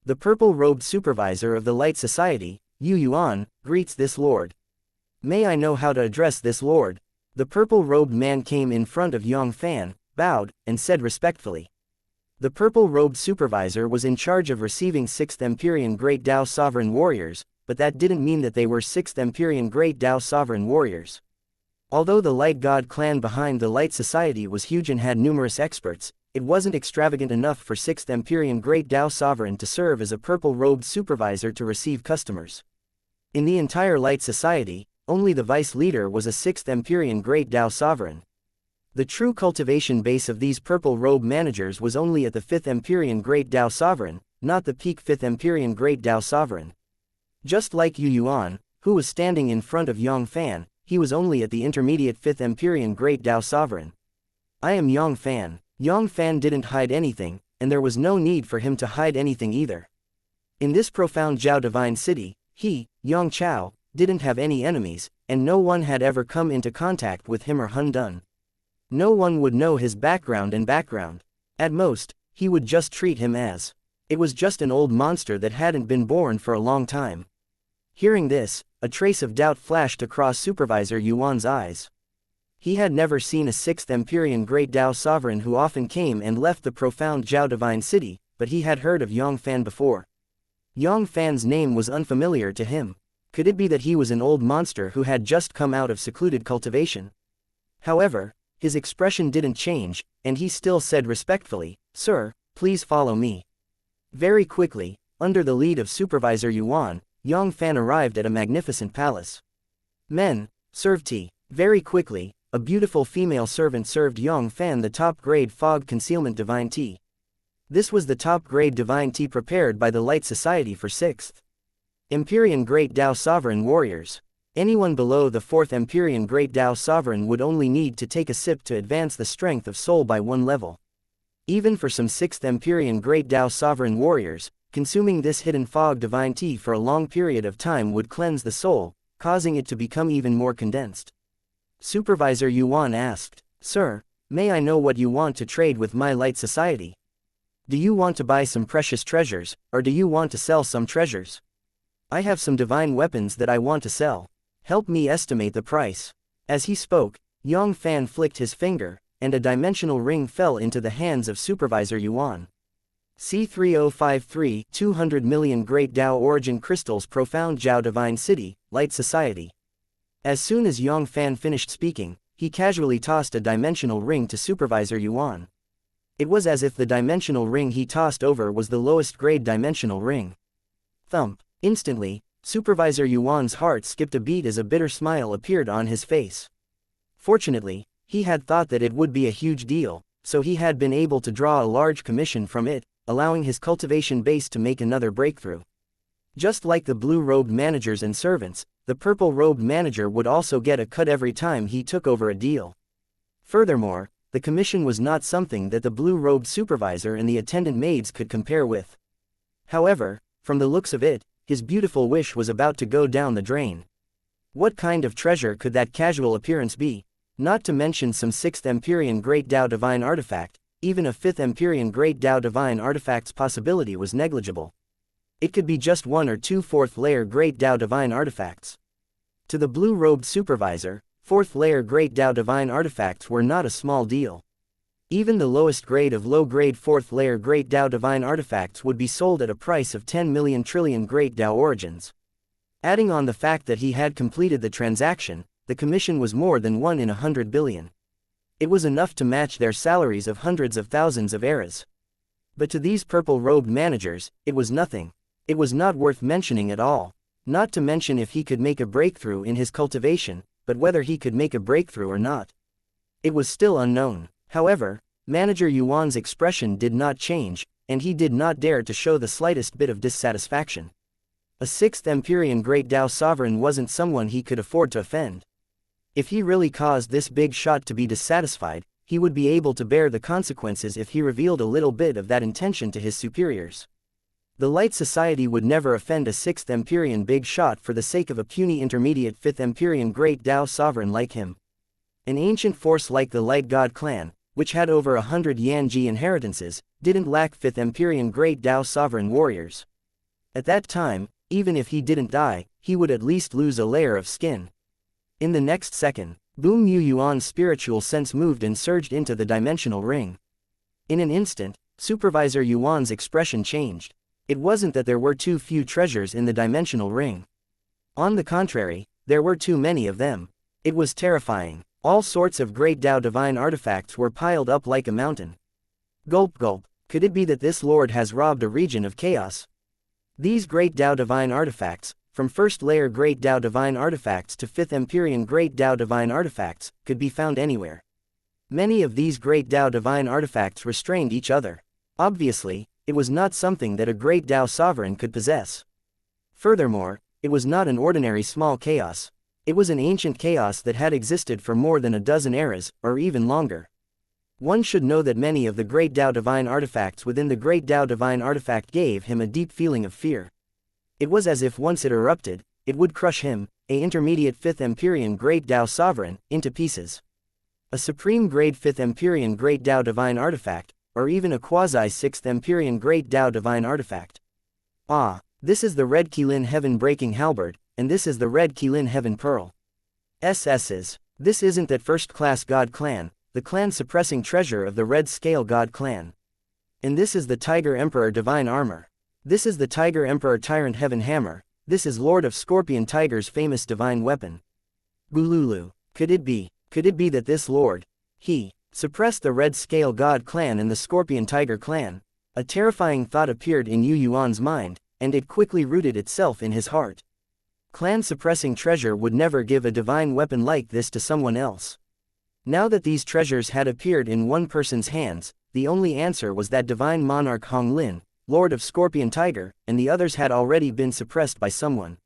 The purple-robed supervisor of the Light Society, Yu Yuan, greets this lord. May I know how to address this lord? The purple-robed man came in front of Yang Fann, bowed, and said respectfully. The purple-robed supervisor was in charge of receiving 6th Empyrean Great Tao Sovereign warriors, but that didn't mean that they were 6th Empyrean Great Tao Sovereign warriors. Although the Light God clan behind the Light Society was huge and had numerous experts, it wasn't extravagant enough for 6th Empyrean Great Dao Sovereign to serve as a purple-robed supervisor to receive customers. In the entire Light Society, only the vice leader was a 6th Empyrean Great Dao Sovereign. The true cultivation base of these purple-robe managers was only at the 5th Empyrean Great Dao Sovereign, not the peak 5th Empyrean Great Dao Sovereign. Just like Yu Yuan, who was standing in front of Yang Fann, he was only at the intermediate 5th Empyrean Great Dao Sovereign. I am Yang Fann. Yang Fann didn't hide anything, and there was no need for him to hide anything either. In this profound Zhao Divine City, he, Yang Chao, didn't have any enemies, and no one had ever come into contact with him or Hun Dun. No one would know his background. At most, he would just treat him as. It was just an old monster that hadn't been born for a long time. Hearing this, a trace of doubt flashed across Supervisor Yuan's eyes. He had never seen a 6th Empyrean Great Dao Sovereign who often came and left the profound Zhao Divine City, but he had heard of Yang Fann before. Yang Fann's name was unfamiliar to him. Could it be that he was an old monster who had just come out of secluded cultivation? However, his expression didn't change, and he still said respectfully, "Sir, please follow me." Very quickly, under the lead of Supervisor Yuan, Yang Fann arrived at a magnificent palace. Men, serve tea. Very quickly, a beautiful female servant served Yang Fann the top-grade fog concealment divine tea. This was the top-grade divine tea prepared by the Light Society for 6th Empyrean Great Dao Sovereign warriors. Anyone below the 4th Empyrean Great Dao Sovereign would only need to take a sip to advance the strength of soul by 1 level. Even for some 6th Empyrean Great Dao Sovereign warriors, consuming this hidden fog divine tea for a long period of time would cleanse the soul, causing it to become even more condensed. Supervisor Yuan asked, "Sir, may I know what you want to trade with my Light Society? Do you want to buy some precious treasures, or do you want to sell some treasures? I have some divine weapons that I want to sell. Help me estimate the price." As he spoke, Yang Fann flicked his finger, and a dimensional ring fell into the hands of Supervisor Yuan. C3053 200 million Great Dao Origin Crystals Profound Zhao Divine City, Light Society. As soon as Yang Fann finished speaking, he casually tossed a dimensional ring to Supervisor Yuan. It was as if the dimensional ring he tossed over was the lowest grade dimensional ring. Thump. Instantly, Supervisor Yuan's heart skipped a beat as a bitter smile appeared on his face. Fortunately, he had thought that it would be a huge deal, so he had been able to draw a large commission from it, allowing his cultivation base to make another breakthrough. Just like the blue-robed managers and servants, the purple-robed manager would also get a cut every time he took over a deal. Furthermore, the commission was not something that the blue-robed supervisor and the attendant maids could compare with. However, from the looks of it, his beautiful wish was about to go down the drain. What kind of treasure could that casual appearance be? Not to mention some 6th Empyrean Great Dao Divine Artifact, even a 5th Empyrean Great Dao Divine Artifact's possibility was negligible. It could be just 1 or 2 4th-layer Great Dao Divine Artifacts. To the blue-robed supervisor, 4th-layer Great Dao Divine Artifacts were not a small deal. Even the lowest grade of low-grade 4th-layer Great Dao Divine Artifacts would be sold at a price of 10 million trillion Great Dao Origins. Adding on the fact that he had completed the transaction, the commission was more than 1 in 100 billion. It was enough to match their salaries of hundreds of thousands of eras. But to these purple-robed managers, it was nothing. It was not worth mentioning at all. Not to mention if he could make a breakthrough in his cultivation, but whether he could make a breakthrough or not. It was still unknown. However, Manager Yuan's expression did not change, and he did not dare to show the slightest bit of dissatisfaction. A 6th Empyrean Great Dao Sovereign wasn't someone he could afford to offend. If he really caused this big shot to be dissatisfied, he would be able to bear the consequences if he revealed a little bit of that intention to his superiors. The Light Society would never offend a 6th Empyrean big shot for the sake of a puny intermediate 5th Empyrean Great Dao Sovereign like him. An ancient force like the Light God clan, which had over 100 Yanji inheritances, didn't lack 5th Empyrean Great Dao Sovereign warriors. At that time, even if he didn't die, he would at least lose a layer of skin. In the next second, Boom Yu Yuan's spiritual sense moved and surged into the dimensional ring. In an instant, Supervisor Yuan's expression changed. It wasn't that there were too few treasures in the dimensional ring. On the contrary, there were too many of them. It was terrifying. All sorts of great Tao divine artifacts were piled up like a mountain. Gulp gulp, could it be that this lord has robbed a region of chaos? These great Tao divine artifacts, from first layer great Tao divine artifacts to 5th Empyrean great Tao divine artifacts, could be found anywhere. Many of these great Tao divine artifacts restrained each other. Obviously, it was not something that a great Tao sovereign could possess. Furthermore, it was not an ordinary small chaos. It was an ancient chaos that had existed for more than a dozen eras, or even longer. One should know that many of the great Tao divine artifacts within the great Tao divine artifact gave him a deep feeling of fear. It was as if once it erupted, it would crush him, a intermediate 5th Empyrean great Tao sovereign, into pieces. A supreme grade 5th Empyrean great Tao divine artifact, or even a quasi-6th Empyrean great Tao divine artifact. Ah, this is the red Qilin heaven-breaking halberd, and this is the red Qilin heaven pearl. SS's. This isn't that first-class god clan, the clan-suppressing treasure of the red scale god clan. And this is the Tiger Emperor divine armor. This is the Tiger Emperor tyrant heaven hammer. This is Lord of Scorpion Tiger's famous divine weapon. Bululu. Could it be that this lord, he, suppressed the red scale god clan and the Scorpion Tiger clan? A terrifying thought appeared in Yu Yuan's mind, and it quickly rooted itself in his heart. Clan-suppressing treasure would never give a divine weapon like this to someone else. Now that these treasures had appeared in one person's hands, the only answer was that divine monarch Hong Lin, Lord of Scorpion Tiger, and the others had already been suppressed by someone.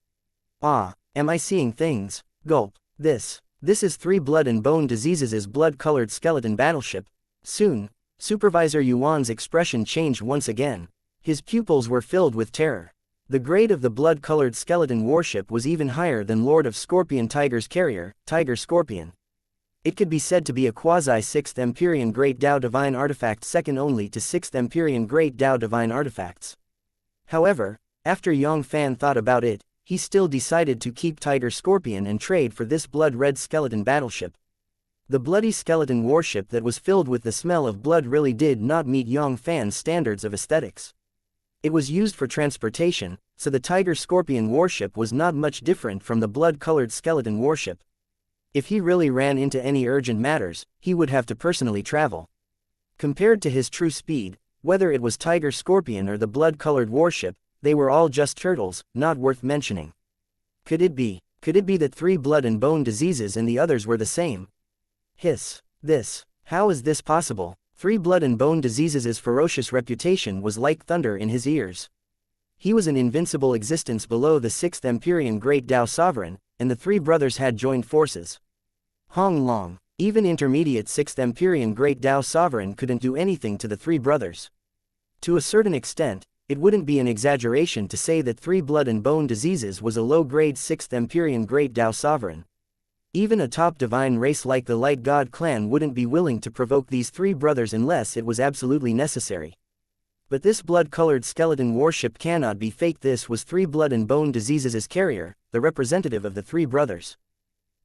Ah, am I seeing things? Gulp. This is 3 Blood and Bone Diseases' blood-colored skeleton battleship. Soon, Supervisor Yuan's expression changed once again. His pupils were filled with terror. The grade of the blood-colored skeleton warship was even higher than Lord of Scorpion Tiger's carrier, Tiger Scorpion. It could be said to be a quasi-6th Empyrean Great Tao Divine Artifact second only to 6th Empyrean Great Tao Divine Artifacts. However, after Yang Fann thought about it, he still decided to keep Tiger Scorpion and trade for this blood-red skeleton battleship. The bloody skeleton warship that was filled with the smell of blood really did not meet Yang Fann's standards of aesthetics. It was used for transportation, so the Tiger Scorpion warship was not much different from the blood-colored skeleton warship. If he really ran into any urgent matters, he would have to personally travel. Compared to his true speed, whether it was Tiger Scorpion or the blood-colored warship, they were all just turtles, not worth mentioning. Could it be that 3 Blood and Bone Diseases and the others were the same? Hiss. How is this possible? 3 Blood and Bone Diseases' ferocious reputation was like thunder in his ears. He was an invincible existence below the 6th Empyrean Great Tao Sovereign, and the 3 brothers had joined forces. Hong Long, even intermediate 6th Empyrean Great Tao Sovereign couldn't do anything to the 3 brothers. To a certain extent, it wouldn't be an exaggeration to say that 3 Blood and Bone Diseases was a low-grade 6th Empyrean Great Tao Sovereign. Even a top divine race like the Light God clan wouldn't be willing to provoke these 3 brothers unless it was absolutely necessary. But this blood-colored skeleton warship cannot be fake. This was 3 Blood and Bone Diseases' carrier, the representative of the 3 brothers.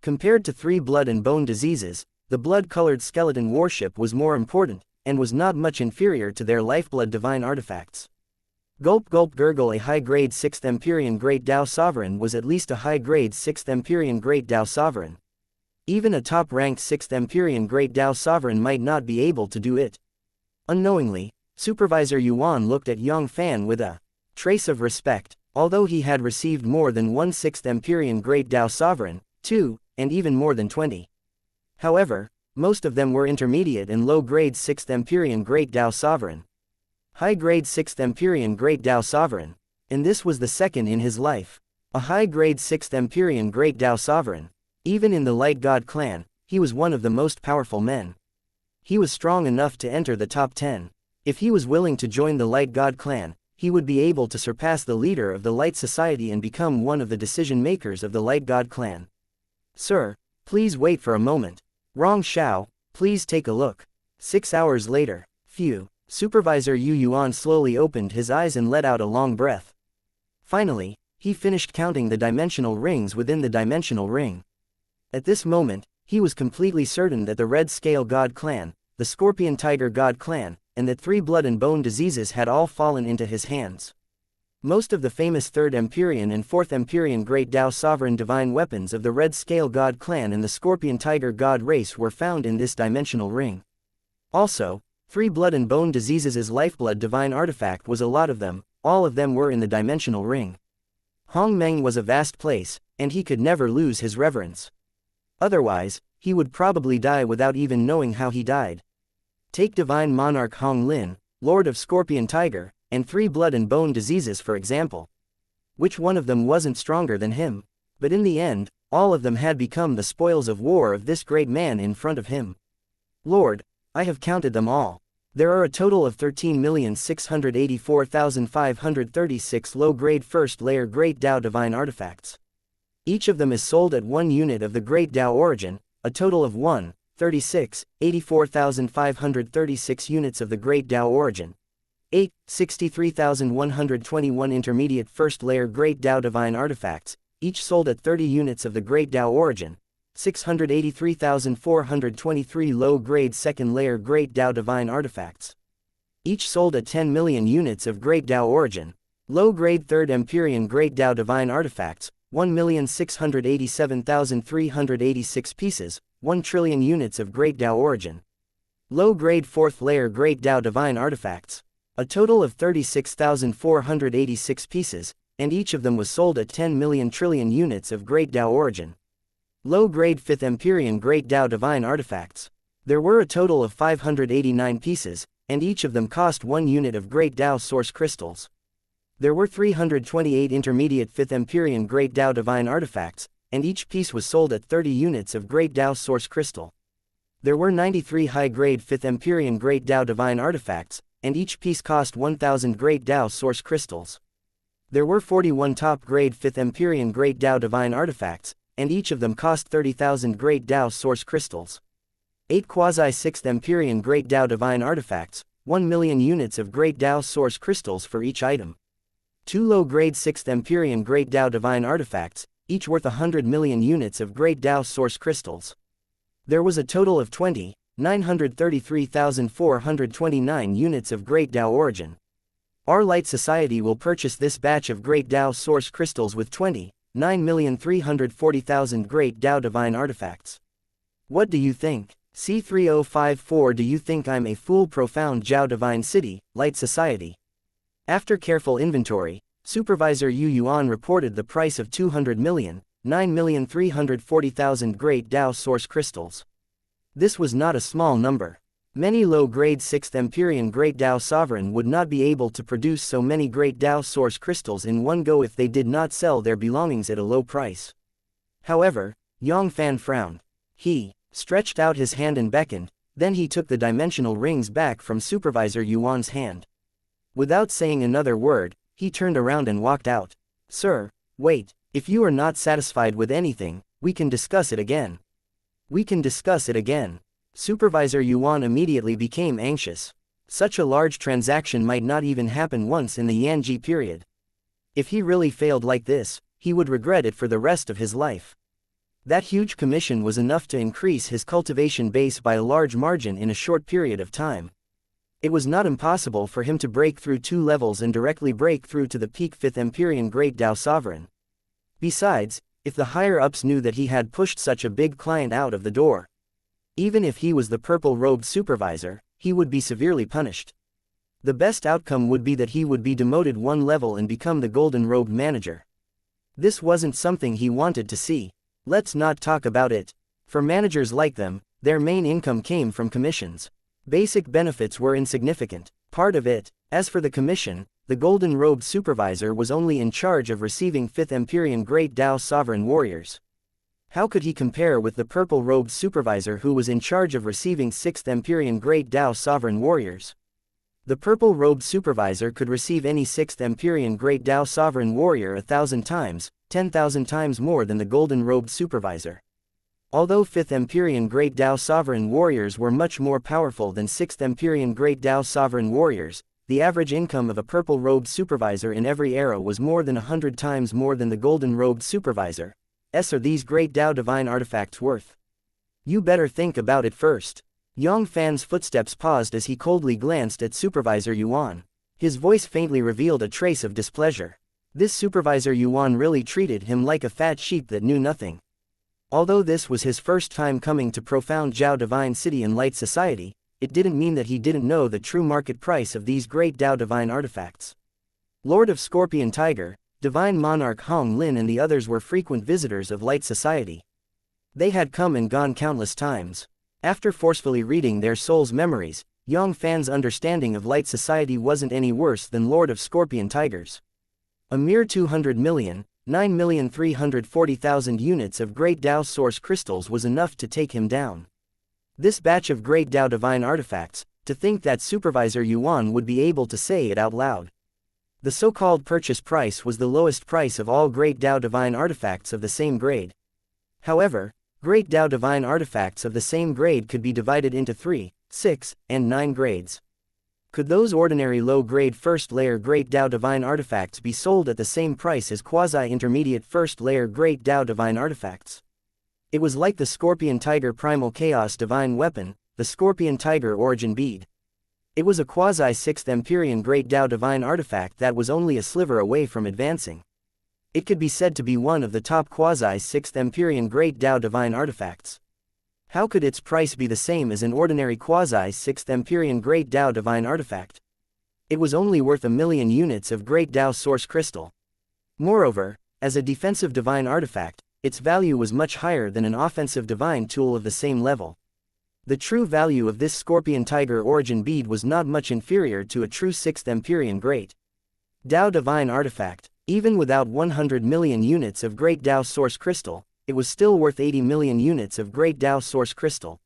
Compared to 3 Blood and Bone Diseases, the blood-colored skeleton warship was more important, and was not much inferior to their lifeblood divine artifacts. Gulp gulp gurgle. A high-grade 6th Empyrean Great Tao Sovereign was at least a high-grade 6th Empyrean Great Tao Sovereign. Even a top-ranked 6th Empyrean Great Tao Sovereign might not be able to do it. Unknowingly, Supervisor Yuan looked at Yang Fann with a trace of respect. Although he had received more than 1 6th Empyrean Great Tao Sovereign, 2, and even more than 20. However, most of them were intermediate and low-grade 6th Empyrean Great Tao Sovereign. High-grade 6th Empyrean Great Tao Sovereign. And this was the second in his life. A high-grade 6th Empyrean Great Tao Sovereign. Even in the Light God clan, he was one of the most powerful men. He was strong enough to enter the top 10. If he was willing to join the Light God clan, he would be able to surpass the leader of the Light Society and become one of the decision-makers of the Light God clan. Sir, please wait for a moment. Rong Shao, please take a look. 6 hours later. Phew. Supervisor Yu Yuan slowly opened his eyes and let out a long breath. Finally, he finished counting the dimensional rings within the dimensional ring. At this moment, he was completely certain that the Red Scale God clan, the Scorpion Tiger God clan, and that 3 Blood and Bone Diseases had all fallen into his hands. Most of the famous 3rd Empyrean and 4th Empyrean Great Tao Sovereign Divine weapons of the Red Scale God clan and the Scorpion Tiger God race were found in this dimensional ring. Also, 3 Blood and Bone Diseases' Lifeblood Divine artifact was a lot of them, all of them were in the dimensional ring. Hong Meng was a vast place, and he could never lose his reverence. Otherwise, he would probably die without even knowing how he died. Take Divine Monarch Hong Lin, Lord of Scorpion Tiger, and 3 Blood and Bone Diseases for example. Which one of them wasn't stronger than him? But in the end, all of them had become the spoils of war of this great man in front of him. Lord, I have counted them all. There are a total of 13,684,536 low-grade first-layer Great Tao Divine artifacts. Each of them is sold at 1 unit of the Great Tao origin, a total of 84,536 units of the Great Tao origin. 63,121 intermediate first-layer Great Tao Divine artifacts, each sold at 30 units of the Great Tao origin. 683,423 low-grade second-layer Great Tao Divine artifacts, each sold at 10 million units of Great Tao origin. Low-grade 3rd Empyrean Great Tao Divine artifacts, 1,687,386 pieces, 1 trillion units of Great Tao origin. Low-grade 4th-layer Great Tao Divine artifacts, a total of 36,486 pieces, and each of them was sold at 10 million trillion units of Great Tao origin. Low-grade 5th Empyrean Great Tao Divine artifacts. There were a total of 589 pieces, and each of them cost 1 unit of Great Tao source crystals. There were 328 intermediate 5th Empyrean Great Tao Divine artifacts, and each piece was sold at 30 units of Great Tao source crystal. There were 93 high-grade 5th Empyrean Great Tao Divine artifacts, and each piece cost 1,000 Great Tao source crystals. There were 41 top-grade 5th Empyrean Great Tao Divine artifacts, and each of them cost 30,000 Great Tao source crystals. 8 quasi-6th Empyrean Great Tao Divine artifacts, 1 million units of Great Tao source crystals for each item. 2 low-grade 6th Empyrean Great Tao Divine artifacts, each worth 100 million units of Great Tao source crystals. There was a total of 933,429 units of Great Tao origin. Our Light Society will purchase this batch of Great Tao source crystals with 9,340,000 Great Tao Divine artifacts. What do you think? C3054 Do you think I'm a fool? Profound Jiao Divine City, Light Society. After careful inventory, Supervisor Yu Yuan reported the price of 9,340,000 Great Tao source crystals. This was not a small number. Many low-grade 6th Empyrean Great Tao Sovereign would not be able to produce so many Great Tao source crystals in one go if they did not sell their belongings at a low price. However, Yang Fann frowned. He stretched out his hand and beckoned, then he took the dimensional rings back from Supervisor Yuan's hand. Without saying another word, he turned around and walked out. Sir, wait, if you are not satisfied with anything, we can discuss it again. We can discuss it again. Supervisor Yuan immediately became anxious. Such a large transaction might not even happen once in the Yanji period. If he really failed like this, he would regret it for the rest of his life. That huge commission was enough to increase his cultivation base by a large margin in a short period of time. It was not impossible for him to break through 2 levels and directly break through to the peak 5th Empyrean Great Tao Sovereign. Besides, if the higher-ups knew that he had pushed such a big client out of the door, even if he was the purple-robed supervisor, he would be severely punished. The best outcome would be that he would be demoted 1 level and become the golden-robed manager. This wasn't something he wanted to see. Let's not talk about it. For managers like them, their main income came from commissions. Basic benefits were insignificant. Part of it, as for the commission, the golden-robed supervisor was only in charge of receiving 5th Empyrean Great Tao Sovereign warriors. How could he compare with the purple-robed supervisor who was in charge of receiving 6th Empyrean Great Tao Sovereign warriors? The purple-robed supervisor could receive any 6th Empyrean Great Tao Sovereign warrior 1,000 times, 10,000 times more than the golden-robed supervisor. Although 5th Empyrean Great Tao Sovereign warriors were much more powerful than 6th Empyrean Great Tao Sovereign warriors, the average income of a purple-robed supervisor in every era was more than 100 times more than the golden-robed supervisor. Are these Great Tao Divine artifacts worth? You better think about it first. Yang Fann's footsteps paused as he coldly glanced at Supervisor Yuan. His voice faintly revealed a trace of displeasure. This supervisor Yuan really treated him like a fat sheep that knew nothing. Although this was his first time coming to profound Zhao Divine City and Light Society, it didn't mean that he didn't know the true market price of these great Dao Divine artifacts. Lord of Scorpion Tiger, Divine Monarch Hong Lin and the others were frequent visitors of Light Society. They had come and gone countless times. After forcefully reading their souls' memories, Yang Fann's understanding of Light Society wasn't any worse than Lord of Scorpion Tigers. A mere 200 million, 9,340,000 units of Great Dao Source Crystals was enough to take him down. This batch of Great Dao Divine Artifacts, to think that Supervisor Yuan would be able to say it out loud. The so-called purchase price was the lowest price of all Great Dao Divine Artifacts of the same grade. However, Great Dao Divine Artifacts of the same grade could be divided into 3, 6, and 9 grades. Could those ordinary low-grade first-layer Great Dao Divine Artifacts be sold at the same price as quasi-intermediate first-layer Great Dao Divine Artifacts? It was like the Scorpion Tiger Primal Chaos Divine Weapon, the Scorpion Tiger Origin Bead. It was a quasi-6th Empyrean Great Dao Divine Artifact that was only a sliver away from advancing. It could be said to be one of the top quasi-6th Empyrean Great Dao Divine Artifacts. How could its price be the same as an ordinary quasi-6th Empyrean Great Dao Divine Artifact? It was only worth 1,000,000 units of Great Dao Source Crystal. Moreover, as a defensive Divine Artifact, its value was much higher than an offensive Divine Tool of the same level. The true value of this Scorpion Tiger Origin Bead was not much inferior to a true 6th Empyrean Great Dao Divine Artifact. Even without 100 million units of Great Dao Source Crystal, it was still worth 80 million units of Great Dao Source Crystal.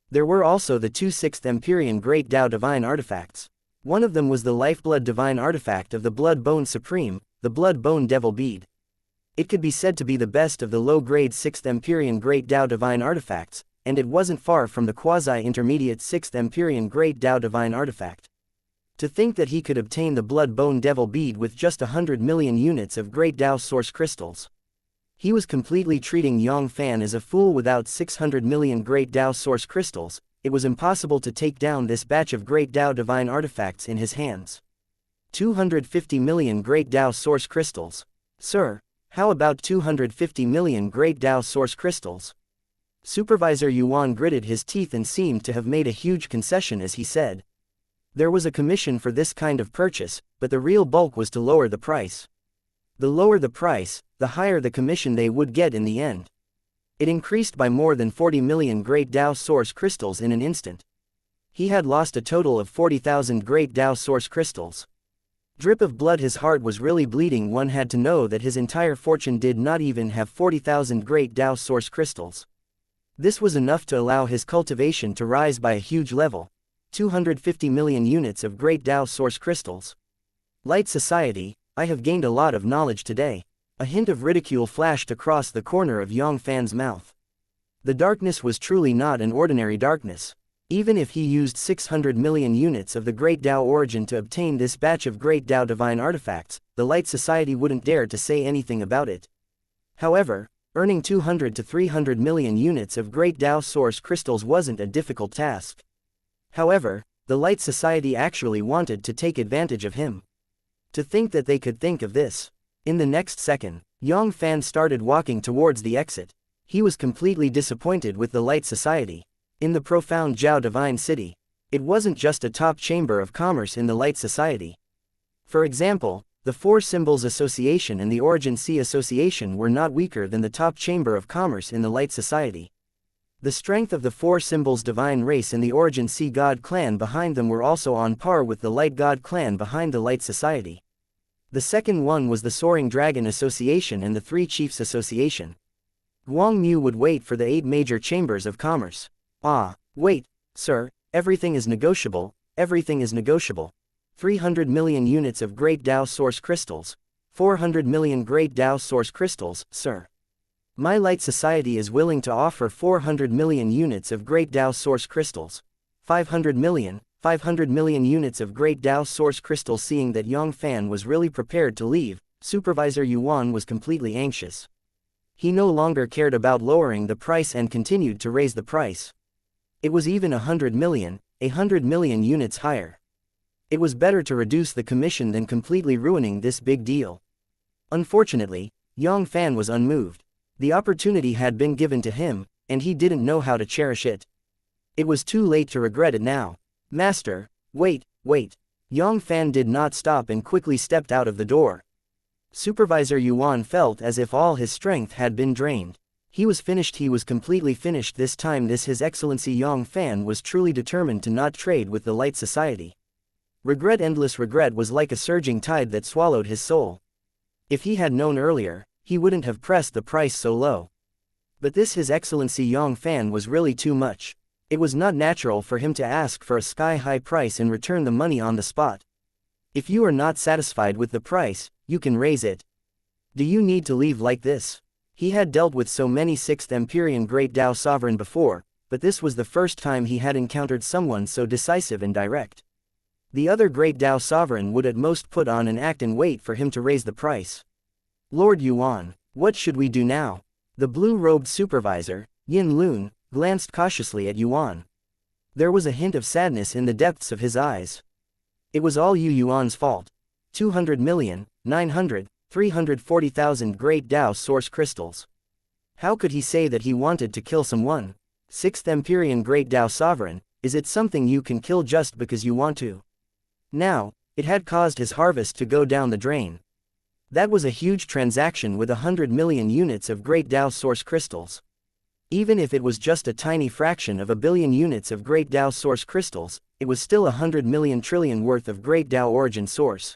There were also the two 6th Empyrean Great Dao Divine Artifacts. One of them was the Lifeblood Divine Artifact of the Blood Bone Supreme, the Blood Bone Devil Bead. It could be said to be the best of the low-grade 6th Empyrean Great Dao Divine Artifacts, and it wasn't far from the quasi-intermediate 6th Empyrean Great Dao Divine Artifact. To think that he could obtain the Blood Bone Devil Bead with just 100 million units of Great Dao Source Crystals. He was completely treating Yang Fann as a fool. Without 600 million Great Dao Source Crystals, it was impossible to take down this batch of Great Dao Divine Artifacts in his hands. 250 million Great Dao Source Crystals. Sir, how about 250 million Great Dao Source Crystals? Supervisor Yuan gritted his teeth and seemed to have made a huge concession as he said. There was a commission for this kind of purchase, but the real bulk was to lower the price. The lower the price, the higher the commission they would get in the end. It increased by more than 40 million Great Dao Source Crystals in an instant. He had lost a total of 40,000 Great Dao Source Crystals. Drip of blood, his heart was really bleeding. One had to know that his entire fortune did not even have 40,000 Great Dao Source Crystals. This was enough to allow his cultivation to rise by a huge level. 250 million units of Great Dao Source Crystals. Light Society, I have gained a lot of knowledge today. A hint of ridicule flashed across the corner of Yang Fann's mouth. The darkness was truly not an ordinary darkness. Even if he used 600 million units of the Great Dao Origin to obtain this batch of Great Dao Divine Artifacts, the Light Society wouldn't dare to say anything about it. However, earning 200 to 300 million units of Great Dao Source Crystals wasn't a difficult task. However, the Light Society actually wanted to take advantage of him. To think that they could think of this. In the next second, Yang Fann started walking towards the exit. He was completely disappointed with the Light Society. In the profound Zhao Divine City, it wasn't just a top chamber of commerce in the Light Society. For example, the Four Symbols Association and the Origin Sea Association were not weaker than the top chamber of commerce in the Light Society. The strength of the Four Symbols Divine Race and the Origin Sea God Clan behind them were also on par with the Light God Clan behind the Light Society. The second one was the Soaring Dragon Association and the Three Chiefs Association. Guang Mu would wait for the 8 major chambers of commerce. Ah, wait, sir, everything is negotiable, everything is negotiable. 300 million units of Great Dao Source Crystals. 400 million Great Dao Source Crystals, sir. My Light Society is willing to offer 400 million units of Great Dao Source Crystals. 500 million units of Great Dao Source Crystals. Seeing that Yang Fann was really prepared to leave, Supervisor Yuan was completely anxious. He no longer cared about lowering the price and continued to raise the price. It was even 100 million units higher. It was better to reduce the commission than completely ruining this big deal. Unfortunately, Yang Fann was unmoved. The opportunity had been given to him, and he didn't know how to cherish it. It was too late to regret it now. Master, wait, wait. Yang Fann did not stop and quickly stepped out of the door. Supervisor Yuan felt as if all his strength had been drained. He was finished. He was completely finished this time. His Excellency Yang Fann was truly determined to not trade with the Light Society. Regret, endless regret, was like a surging tide that swallowed his soul. If he had known earlier, he wouldn't have pressed the price so low. But this His Excellency Yang Fann was really too much. It was not natural for him to ask for a sky-high price and return the money on the spot. If you are not satisfied with the price, you can raise it. Do you need to leave like this? He had dealt with so many 6th Empyrean Great Tao Sovereign before, but this was the first time he had encountered someone so decisive and direct. The other Great Tao Sovereign would at most put on an act and wait for him to raise the price. Lord Yuan, what should we do now? The blue-robed supervisor, Yin Lun, glanced cautiously at Yuan. There was a hint of sadness in the depths of his eyes. It was all Yuan's fault. 200,900,340,000 Great Tao Source Crystals. How could he say that he wanted to kill someone? 6th Empyrean Great Tao Sovereign, is it something you can kill just because you want to? Now, it had caused his harvest to go down the drain. That was a huge transaction with 100 million units of Great Tao Source Crystals. Even if it was just a tiny fraction of a billion units of Great Tao Source Crystals, it was still 100 million trillion worth of Great Tao Origin Source.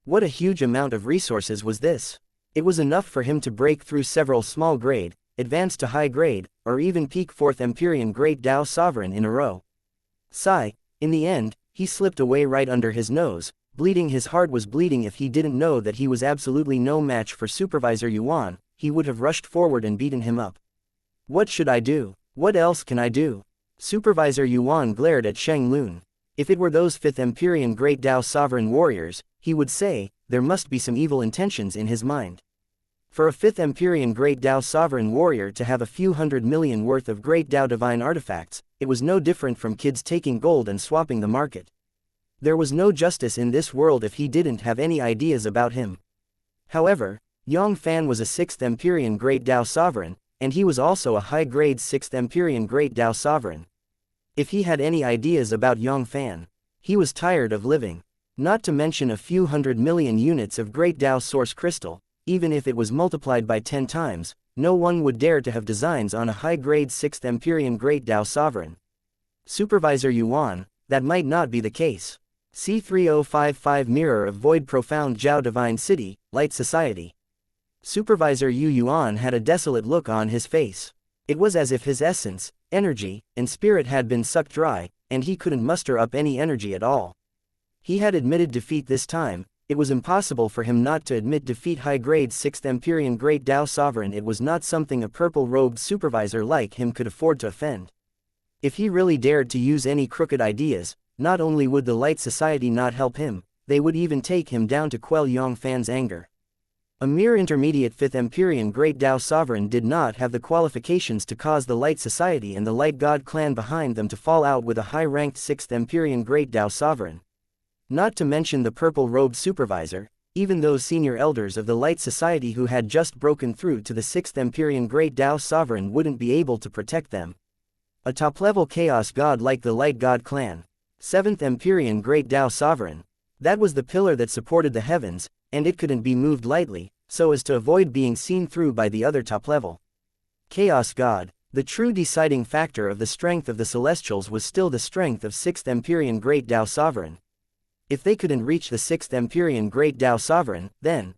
What a huge amount of resources was this! It was enough for him to break through several small grade, advance to high grade, or even peak 4th Empyrean Great Tao Sovereign in a row. Sigh, in the end, he slipped away right under his nose, bleeding. His heart was bleeding. If he didn't know that he was absolutely no match for Supervisor Yuan, he would have rushed forward and beaten him up. What should I do? What else can I do? Supervisor Yuan glared at Sheng Lun. If it were those 5th Empyrean Great Tao Sovereign warriors, he would say, there must be some evil intentions in his mind. For a 5th Empyrean Great Tao Sovereign warrior to have a few 100 million worth of Great Tao divine artifacts, it was no different from kids taking gold and swapping the market. There was no justice in this world if he didn't have any ideas about him. However, Yang Fann was a 6th Empyrean Great Tao Sovereign, and he was also a high-grade 6th Empyrean Great Tao Sovereign. If he had any ideas about Yang Fann, he was tired of living. Not to mention a few 100 million units of Great Tao Source Crystal, even if it was multiplied by 10 times, no one would dare to have designs on a high-grade 6th Empyrean Great Tao Sovereign. Supervisor Yuan, that might not be the case. C3055 Mirror of Void Profound Zhao Divine City, Light Society. Supervisor Yuan had a desolate look on his face. It was as if his essence, energy, and spirit had been sucked dry, and he couldn't muster up any energy at all. He had admitted defeat this time. It was impossible for him not to admit defeat. High-grade 6th Empyrean Great Tao Sovereign. It was not something a purple-robed supervisor like him could afford to offend. If he really dared to use any crooked ideas, not only would the Light Society not help him, they would even take him down to quell Yang Fann's anger. A mere intermediate 5th Empyrean Great Tao Sovereign did not have the qualifications to cause the Light Society and the Light God clan behind them to fall out with a high-ranked 6th Empyrean Great Tao Sovereign. Not to mention the purple-robed supervisor, even those senior elders of the Light Society who had just broken through to the 6th Empyrean Great Tao Sovereign wouldn't be able to protect them. A top-level chaos god like the Light God clan, 7th Empyrean Great Tao Sovereign. That was the pillar that supported the heavens, and it couldn't be moved lightly, so as to avoid being seen through by the other top-level chaos god. The true deciding factor of the strength of the Celestials was still the strength of 6th Empyrean Great Tao Sovereign. If they couldn't reach the 6th Empyrean Great Tao Sovereign, then,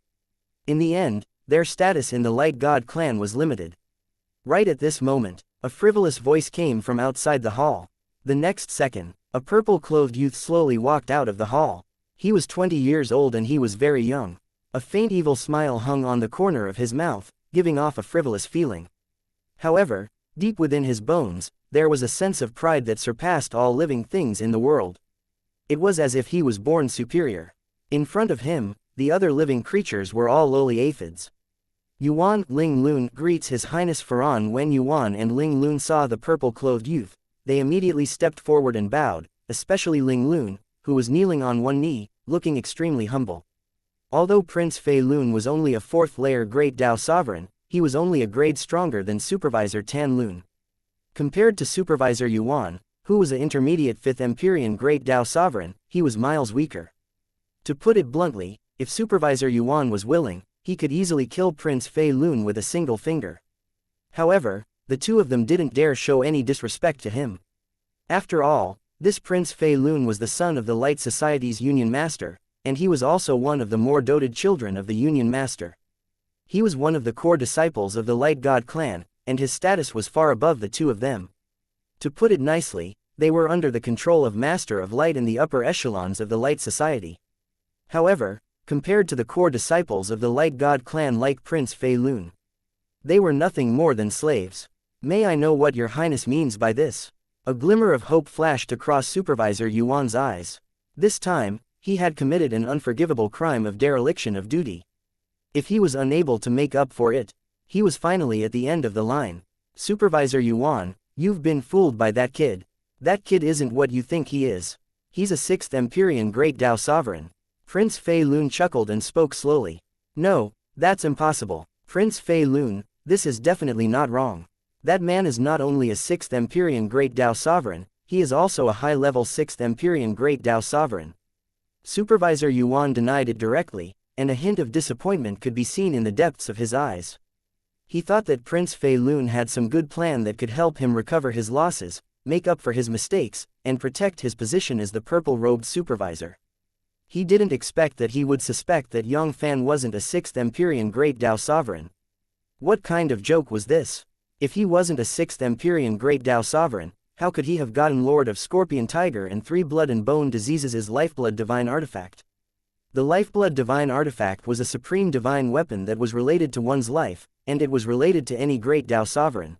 in the end, their status in the Light God clan was limited. Right at this moment, a frivolous voice came from outside the hall. The next second, a purple-clothed youth slowly walked out of the hall. He was 20 years old and he was very young. A faint evil smile hung on the corner of his mouth, giving off a frivolous feeling. However, deep within his bones, there was a sense of pride that surpassed all living things in the world. It was as if he was born superior. In front of him, the other living creatures were all lowly aphids. Yuan Ling Lun greets His Highness Faran. When Yuan and Ling Lun saw the purple-clothed youth, they immediately stepped forward and bowed, especially Ling Lun, who was kneeling on one knee, looking extremely humble. Although Prince Fei Lun was only a 4th-layer Great Dao Sovereign, he was only a grade stronger than Supervisor Tan Lun. Compared to Supervisor Yuan, who was an intermediate 5th Empyrean Great Dao Sovereign, he was miles weaker. To put it bluntly, if Supervisor Yuan was willing, he could easily kill Prince Fei Lun with a single finger. However, the two of them didn't dare show any disrespect to him. After all, this Prince Fei Lun was the son of the Light Society's Union Master, and he was also one of the more doted children of the Union Master. He was one of the core disciples of the Light God clan, and his status was far above the two of them. To put it nicely, they were under the control of Master of Light in the upper echelons of the Light Society. However, compared to the core disciples of the Light God clan like Prince Fei Lun, they were nothing more than slaves. May I know what your highness means by this? A glimmer of hope flashed across Supervisor Yuan's eyes. This time, he had committed an unforgivable crime of dereliction of duty. If he was unable to make up for it, he was finally at the end of the line. Supervisor Yuan, you've been fooled by that kid. That kid isn't what you think he is. He's a 6th Empyrean Great Dao Sovereign. Prince Fei Lun chuckled and spoke slowly. No, that's impossible. Prince Fei Lun, this is definitely not wrong. That man is not only a 6th Empyrean Great Dao Sovereign, he is also a high-level 6th Empyrean Great Dao Sovereign. Supervisor Yuan denied it directly, and a hint of disappointment could be seen in the depths of his eyes. He thought that Prince Fei Lun had some good plan that could help him recover his losses, make up for his mistakes, and protect his position as the purple-robed supervisor. He didn't expect that he would suspect that Yang Fann wasn't a 6th Empyrean Great Dao Sovereign. What kind of joke was this? If he wasn't a 6th Empyrean Great Dao Sovereign, how could he have gotten Lord of Scorpion Tiger and 3 Blood and Bone Diseases' Lifeblood Divine Artifact? The Lifeblood Divine Artifact was a supreme divine weapon that was related to one's life, and it was related to any Great Dao Sovereign.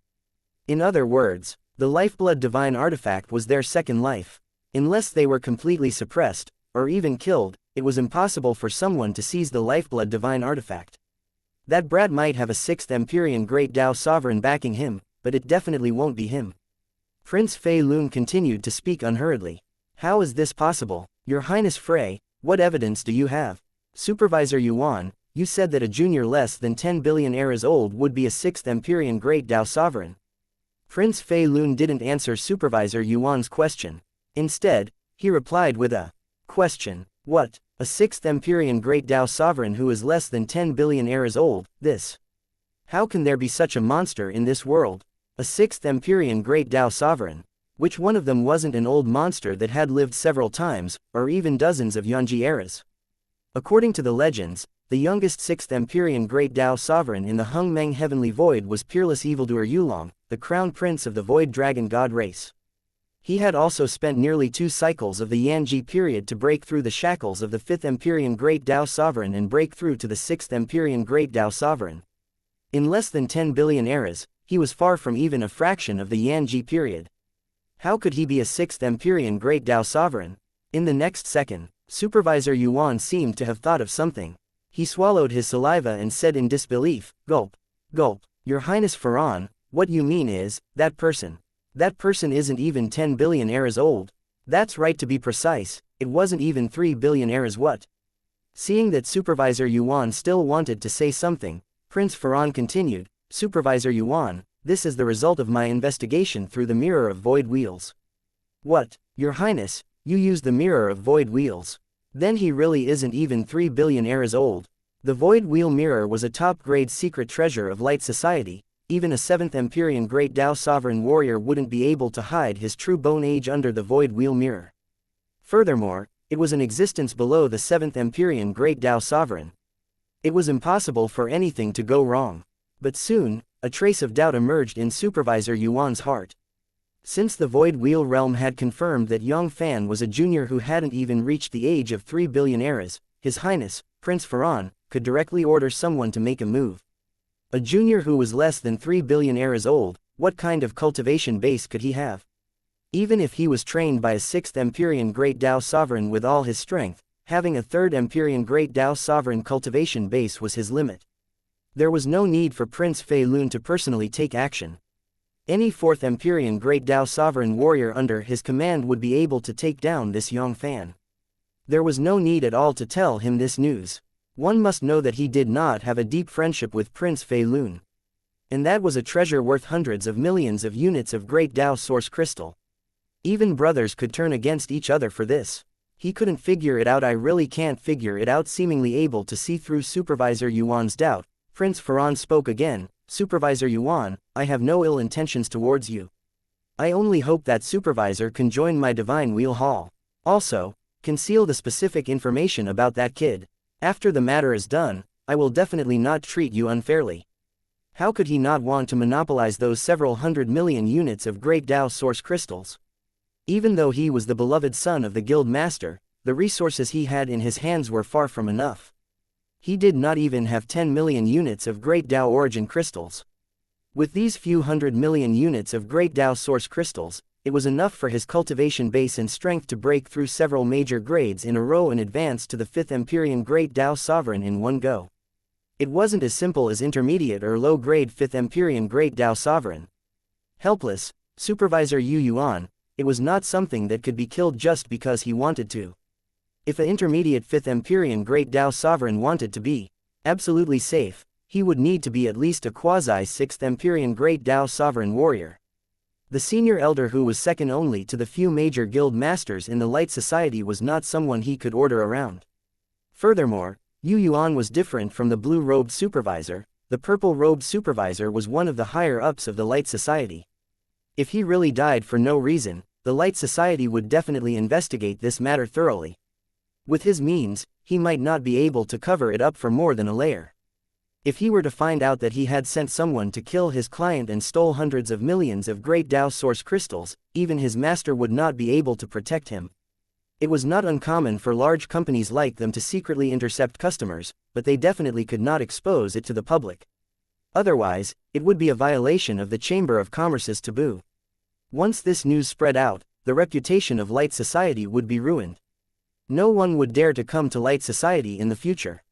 In other words, the Lifeblood Divine Artifact was their second life. Unless they were completely suppressed, or even killed, it was impossible for someone to seize the Lifeblood Divine Artifact. That brat might have a 6th Empyrean Great Dao Sovereign backing him, but it definitely won't be him. Prince Fei Lun continued to speak unhurriedly. How is this possible? Your Highness Frey, what evidence do you have? Supervisor Yuan, you said that a junior less than 10 billion eras old would be a 6th Empyrean Great Dao Sovereign. Prince Fei Lun didn't answer Supervisor Yuan's question. Instead, he replied with a question. What? A 6th Empyrean Great Dao Sovereign who is less than 10 billion eras old, this? How can there be such a monster in this world? A 6th Empyrean Great Dao Sovereign? Which one of them wasn't an old monster that had lived several times, or even dozens of Yangji eras? According to the legends, the youngest 6th Empyrean Great Dao Sovereign in the Hung Meng Heavenly Void was peerless evildoer Yulong, the crown prince of the Void Dragon God race. He had also spent nearly 2 cycles of the Yangji period to break through the shackles of the 5th Empyrean Great Dao Sovereign and break through to the 6th Empyrean Great Dao Sovereign. In less than 10 billion eras, he was far from even a fraction of the Yangji period. How could he be a 6th Empyrean Great Dao Sovereign? In the next second, Supervisor Yuan seemed to have thought of something. He swallowed his saliva and said in disbelief, Gulp. Gulp. Your Highness Farhan, what you mean is, that person isn't even 10 billion eras old. That's right, to be precise, it wasn't even 3 billion eras. What? Seeing that Supervisor Yuan still wanted to say something, Prince Farhan continued, Supervisor Yuan, this is the result of my investigation through the Mirror of Void Wheels. What? Your Highness, you used the Mirror of Void Wheels. Then he really isn't even 3 billion eras old. The Void Wheel Mirror was a top-grade secret treasure of Light Society. Even a 7th Empyrean Great Dao Sovereign warrior wouldn't be able to hide his true bone age under the Void Wheel Mirror. Furthermore, it was in existence below the 7th Empyrean Great Dao Sovereign. It was impossible for anything to go wrong. But soon, a trace of doubt emerged in Supervisor Yuan's heart. Since the Void Wheel realm had confirmed that Yang Fann was a junior who hadn't even reached the age of 3 billion eras, His Highness, Prince Farhan, could directly order someone to make a move. A junior who was less than 3 billion eras old, what kind of cultivation base could he have? Even if he was trained by a 6th Empyrean Great Dao Sovereign with all his strength, having a 3rd Empyrean Great Dao Sovereign cultivation base was his limit. There was no need for Prince Fei Lun to personally take action. Any 4th Empyrean Great Dao Sovereign warrior under his command would be able to take down this Yang Fann. There was no need at all to tell him this news. One must know that he did not have a deep friendship with Prince Fei Lun. And that was a treasure worth hundreds of millions of units of great Tao source crystal. Even brothers could turn against each other for this. He couldn't figure it out. I really can't figure it out. Seemingly able to see through Supervisor Yuan's doubt, Prince Ferran spoke again. Supervisor Yuan, I have no ill intentions towards you. I only hope that Supervisor can join my Divine Wheel Hall. Also, conceal the specific information about that kid. After the matter is done, I will definitely not treat you unfairly. How could he not want to monopolize those several 100 million units of great Tao source crystals? Even though he was the beloved son of the guild master, the resources he had in his hands were far from enough. He did not even have 10 million units of great Tao origin crystals. With these few 100 million units of great Tao source crystals, it was enough for his cultivation base and strength to break through several major grades in a row and advance to the 5th Empyrean Great Tao Sovereign in one go. It wasn't as simple as intermediate or low-grade 5th Empyrean Great Tao Sovereign. Helpless, Supervisor Yu Yuan, it was not something that could be killed just because he wanted to. If an intermediate 5th Empyrean Great Tao Sovereign wanted to be absolutely safe, he would need to be at least a quasi-6th Empyrean Great Tao Sovereign warrior. The senior elder who was second only to the few major guild masters in the Light Society was not someone he could order around. Furthermore, Yu Yuan was different from the blue-robed supervisor. The purple-robed supervisor was one of the higher-ups of the Light Society. If he really died for no reason, the Light Society would definitely investigate this matter thoroughly. With his means, he might not be able to cover it up for more than a layer. If he were to find out that he had sent someone to kill his client and stole hundreds of millions of great Tao source crystals, even his master would not be able to protect him. It was not uncommon for large companies like them to secretly intercept customers, but they definitely could not expose it to the public. Otherwise, it would be a violation of the Chamber of Commerce's taboo. Once this news spread out, the reputation of Light Society would be ruined. No one would dare to come to Light Society in the future.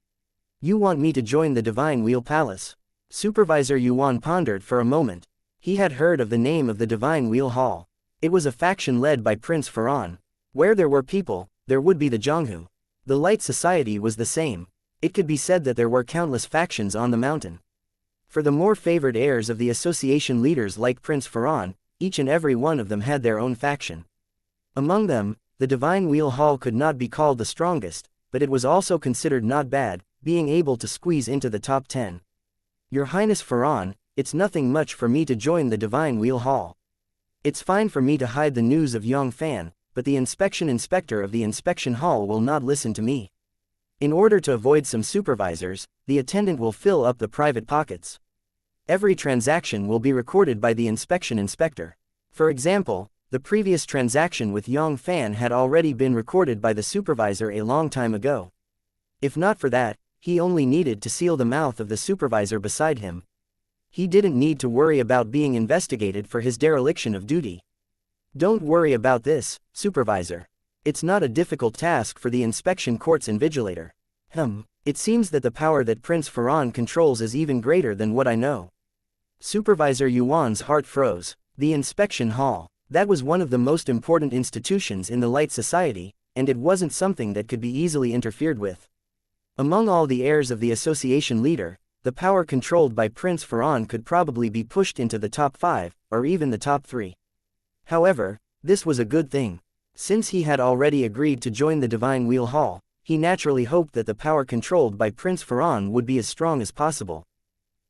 You want me to join the Divine Wheel Palace? Supervisor Yuan pondered for a moment. He had heard of the name of the Divine Wheel Hall. It was a faction led by Prince Ferran. Where there were people, there would be the Zhonghu. The Light Society was the same. It could be said that there were countless factions on the mountain. For the more favored heirs of the association leaders like Prince Ferran, each and every one of them had their own faction. Among them, the Divine Wheel Hall could not be called the strongest, but it was also considered not bad, being able to squeeze into the top 10. Your Highness Ferran, it's nothing much for me to join the Divine Wheel Hall. It's fine for me to hide the news of Yang Fann, but the inspector of the inspection hall will not listen to me. In order to avoid some supervisors, the attendant will fill up the private pockets. Every transaction will be recorded by the inspection inspector. For example, the previous transaction with Yang Fann had already been recorded by the supervisor a long time ago. If not for that, he only needed to seal the mouth of the supervisor beside him. He didn't need to worry about being investigated for his dereliction of duty. Don't worry about this, supervisor. It's not a difficult task for the inspection court's invigilator. It seems that the power that Prince Ferran controls is even greater than what I know. Supervisor Yuan's heart froze. The inspection hall. That was one of the most important institutions in the Light Society, and it wasn't something that could be easily interfered with. Among all the heirs of the association leader, the power controlled by Prince Ferran could probably be pushed into the top 5, or even the top 3. However, this was a good thing. Since he had already agreed to join the Divine Wheel Hall, he naturally hoped that the power controlled by Prince Ferran would be as strong as possible.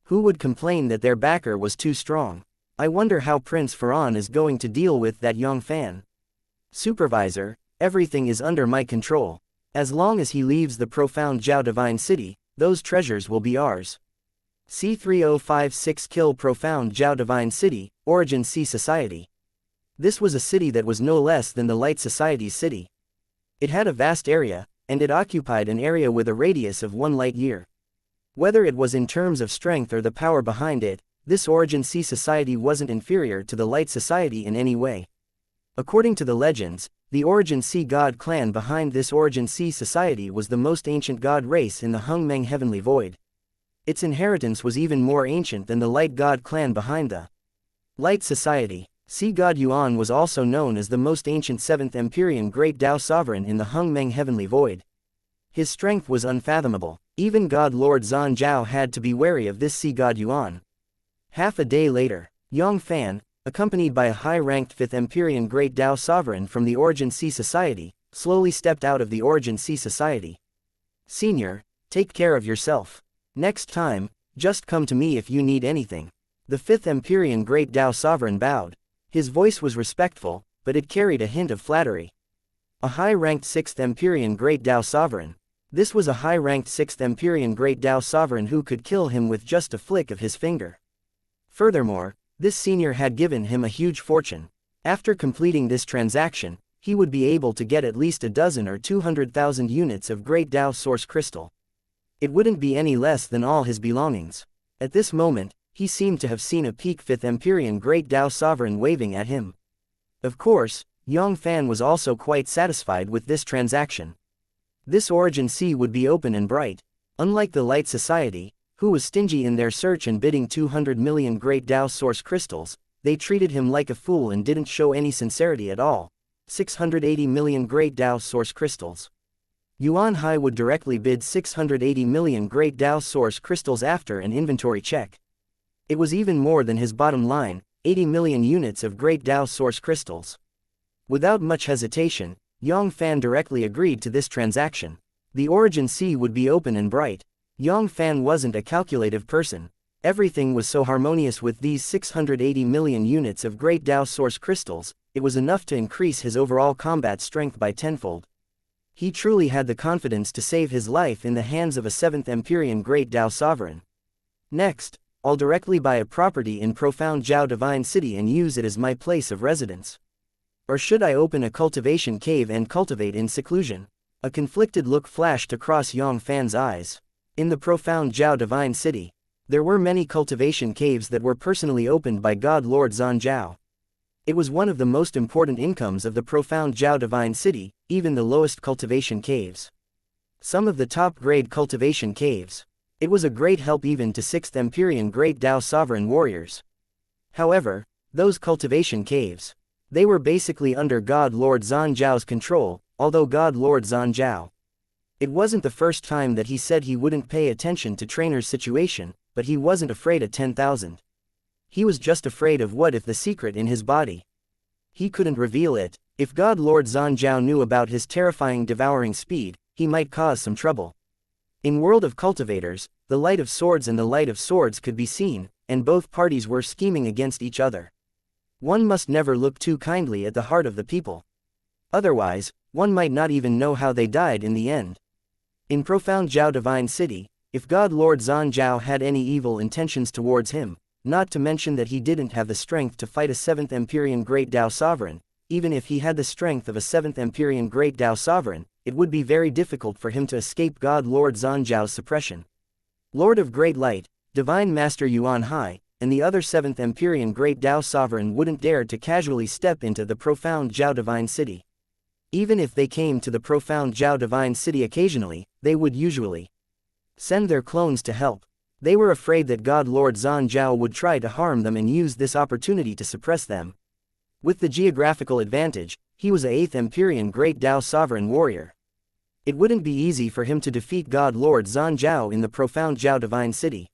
Who would complain that their backer was too strong? I wonder how Prince Ferran is going to deal with that Yang Fann. Supervisor, everything is under my control. As long as he leaves the profound Zhao Divine City, those treasures will be ours. C3056 Kill Profound Zhao Divine City, Origin C Society. This was a city that was no less than the Light Society's city. It had a vast area, and it occupied an area with a radius of 1 light year. Whether it was in terms of strength or the power behind it, this Origin C Society wasn't inferior to the Light Society in any way. According to the legends, the Origin C God clan behind this Origin C Society was the most ancient god race in the Hungmeng Heavenly Void. Its inheritance was even more ancient than the Light God clan behind the Light Society. Sea God Yuan was also known as the most ancient 7th Empyrean Great Tao Sovereign in the Hung Meng Heavenly Void. His strength was unfathomable. Even God Lord Zhanjiao had to be wary of this Sea God Yuan. Half a day later, Yang Fann, accompanied by a high-ranked 5th Empyrean Great Tao Sovereign from the Origin Sea Society, slowly stepped out of the Origin Sea Society. "Senior, take care of yourself. Next time, just come to me if you need anything." The 5th Empyrean Great Tao Sovereign bowed. His voice was respectful, but it carried a hint of flattery. A high-ranked 6th Empyrean Great Tao Sovereign. This was a high-ranked 6th Empyrean Great Tao Sovereign who could kill him with just a flick of his finger. Furthermore, this senior had given him a huge fortune. After completing this transaction, he would be able to get at least a dozen or 200,000 units of Great Tao Source Crystal. It wouldn't be any less than all his belongings. At this moment, he seemed to have seen a peak 5th Empyrean Great Tao Sovereign waving at him. Of course, Yang Fann was also quite satisfied with this transaction. This Origin Sea would be open and bright. Unlike the Light Society, who was stingy in their search and bidding 200 million Great Tao Source Crystals, they treated him like a fool and didn't show any sincerity at all. 680 million Great Tao Source Crystals. Yuan Hai would directly bid 680 million Great Tao Source Crystals after an inventory check. It was even more than his bottom line, 80 million units of Great Tao Source Crystals. Without much hesitation, Yang Fann directly agreed to this transaction. The Origin Sea would be open and bright. Yang Fann wasn't a calculative person. Everything was so harmonious with these 680 million units of Great Tao Source Crystals, it was enough to increase his overall combat strength by tenfold. He truly had the confidence to save his life in the hands of a 7th Empyrean Great Tao Sovereign. Next, I'll directly buy a property in Profound Zhao Divine City and use it as my place of residence. Or should I open a cultivation cave and cultivate in seclusion? A conflicted look flashed across Yang Fann's eyes. In the Profound Zhao Divine City, there were many cultivation caves that were personally opened by God Lord Zhanjiao. It was one of the most important incomes of the Profound Zhao Divine City, even the lowest cultivation caves. Some of the top-grade cultivation caves. It was a great help even to 6th Empyrean Great Tao Sovereign warriors. However, those cultivation caves, they were basically under God Lord Zhanjiao's control, although God Lord Zhanjiao. It wasn't the first time that he said he wouldn't pay attention to trainer's situation, but he wasn't afraid of 10,000. He was just afraid of what if the secret in his body. He couldn't reveal it. If God Lord Zhanjiao knew about his terrifying devouring speed, he might cause some trouble. In World of Cultivators, the light of swords and the light of swords could be seen, and both parties were scheming against each other. One must never look too kindly at the heart of the people. Otherwise, one might not even know how they died in the end. In Profound Zhao Divine City, if God Lord Zhanjiao had any evil intentions towards him, not to mention that he didn't have the strength to fight a 7th Empyrean Great Tao Sovereign, even if he had the strength of a 7th Empyrean Great Tao Sovereign, it would be very difficult for him to escape God Lord Zhanjiao's suppression. Lord of Great Light, Divine Master Yuan Hai, and the other 7th Empyrean Great Tao Sovereign wouldn't dare to casually step into the Profound Zhao Divine City. Even if they came to the Profound Zhao Divine City occasionally, they would usually send their clones to help. They were afraid that God Lord Zhanjiao would try to harm them and use this opportunity to suppress them. With the geographical advantage, he was a 8th Empyrean Great Tao Sovereign warrior. It wouldn't be easy for him to defeat God Lord Zhanjiao in the Profound Zhao Divine City.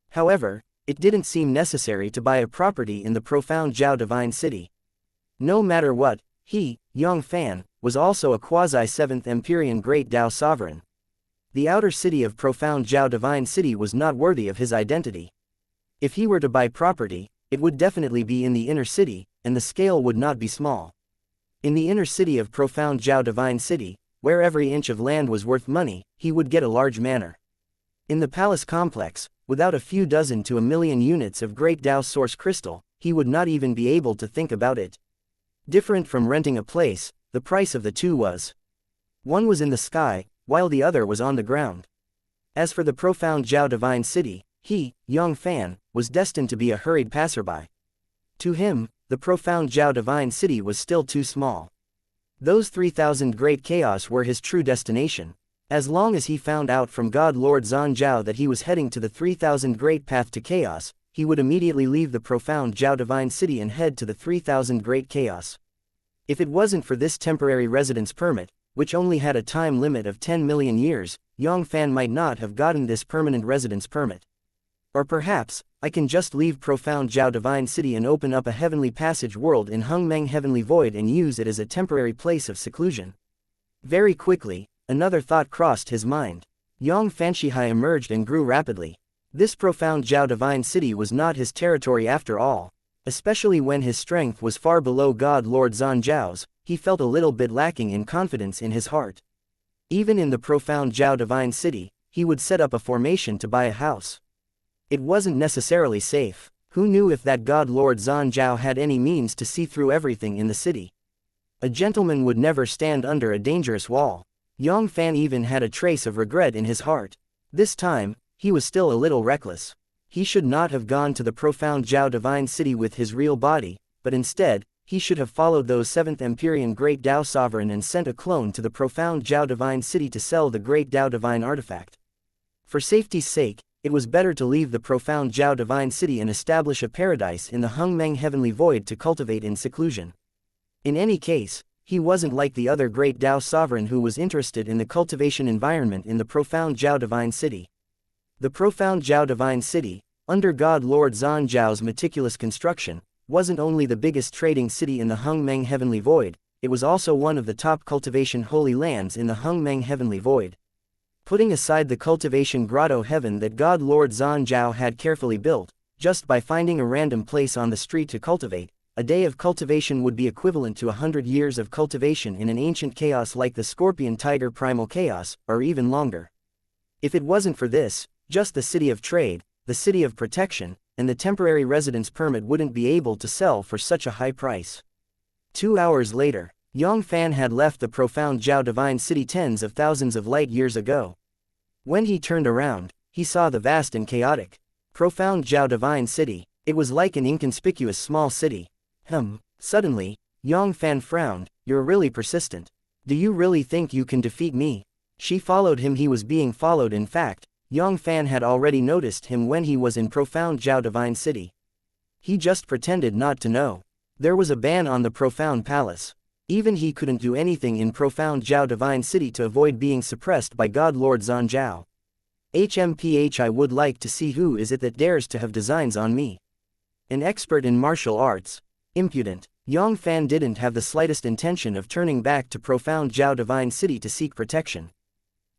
However, it didn't seem necessary to buy a property in the Profound Zhao Divine City. No matter what, he, Yang Fann, was also a quasi-7th Empyrean Great Tao Sovereign. The outer city of Profound Zhao Divine City was not worthy of his identity. If he were to buy property, it would definitely be in the inner city, and the scale would not be small. In the inner city of Profound Zhao Divine City, where every inch of land was worth money, he would get a large manor. In the palace complex, without a few dozen to a million units of Great Tao Source Crystal, he would not even be able to think about it. Different from renting a place, the price of the two was. One was in the sky, while the other was on the ground. As for the Profound Zhao Divine City, he, Yang Fann, was destined to be a hurried passerby. To him, the Profound Zhao Divine City was still too small. Those 3,000 Great Chaos were his true destination. As long as he found out from God Lord Zhanjiao that he was heading to the 3,000 Great Path to Chaos, he would immediately leave the profound Zhao Divine City and head to the 3000 Great Chaos. If it wasn't for this temporary residence permit, which only had a time limit of 10 million years, Yang Fann might not have gotten this permanent residence permit. Or perhaps, I can just leave profound Zhao Divine City and open up a heavenly passage world in Hungmeng Heavenly Void and use it as a temporary place of seclusion. Very quickly, another thought crossed his mind. Yang Fanshihai emerged and grew rapidly. This profound Zhao Divine City was not his territory after all. Especially when his strength was far below God Lord Zan Zhao's, he felt a little bit lacking in confidence in his heart. Even in the profound Zhao Divine City, he would set up a formation to buy a house. It wasn't necessarily safe. Who knew if that God Lord Zan Zhao had any means to see through everything in the city? A gentleman would never stand under a dangerous wall. Yang Fann even had a trace of regret in his heart. This time, he was still a little reckless. He should not have gone to the profound Zhao Divine City with his real body, but instead, he should have followed those 7th Empyrean Great Dao Sovereign and sent a clone to the profound Zhao Divine City to sell the Great Dao Divine Artifact. For safety's sake, it was better to leave the profound Zhao Divine City and establish a paradise in the Hungmeng Heavenly Void to cultivate in seclusion. In any case, he wasn't like the other Great Dao Sovereign who was interested in the cultivation environment in the profound Zhao Divine City. The profound Zhao Divine City, under God Lord Zan Zhao's meticulous construction, wasn't only the biggest trading city in the Hungmeng Heavenly Void, it was also one of the top cultivation holy lands in the Hungmeng Heavenly Void. Putting aside the cultivation grotto heaven that God Lord Zan Zhao had carefully built, just by finding a random place on the street to cultivate, a day of cultivation would be equivalent to 100 years of cultivation in an ancient chaos like the Scorpion Tiger Primal Chaos, or even longer. If it wasn't for this, just the city of trade, the city of protection, and the temporary residence permit wouldn't be able to sell for such a high price. 2 hours later, Yang Fann had left the profound Zhao Divine City tens of thousands of light years ago. When he turned around, he saw the vast and chaotic, profound Zhao Divine City. It was like an inconspicuous small city. Suddenly, Yang Fann frowned. "You're really persistent. Do you really think you can defeat me?" She followed him. He was being followed. In fact, Yang Fann had already noticed him when he was in profound Zhao Divine City. He just pretended not to know. There was a ban on the profound palace. Even he couldn't do anything in profound Zhao Divine City to avoid being suppressed by God Lord Zan Zhao. I would like to see who is it that dares to have designs on me. An expert in martial arts. Impudent. Yang Fann didn't have the slightest intention of turning back to profound Zhao Divine City to seek protection.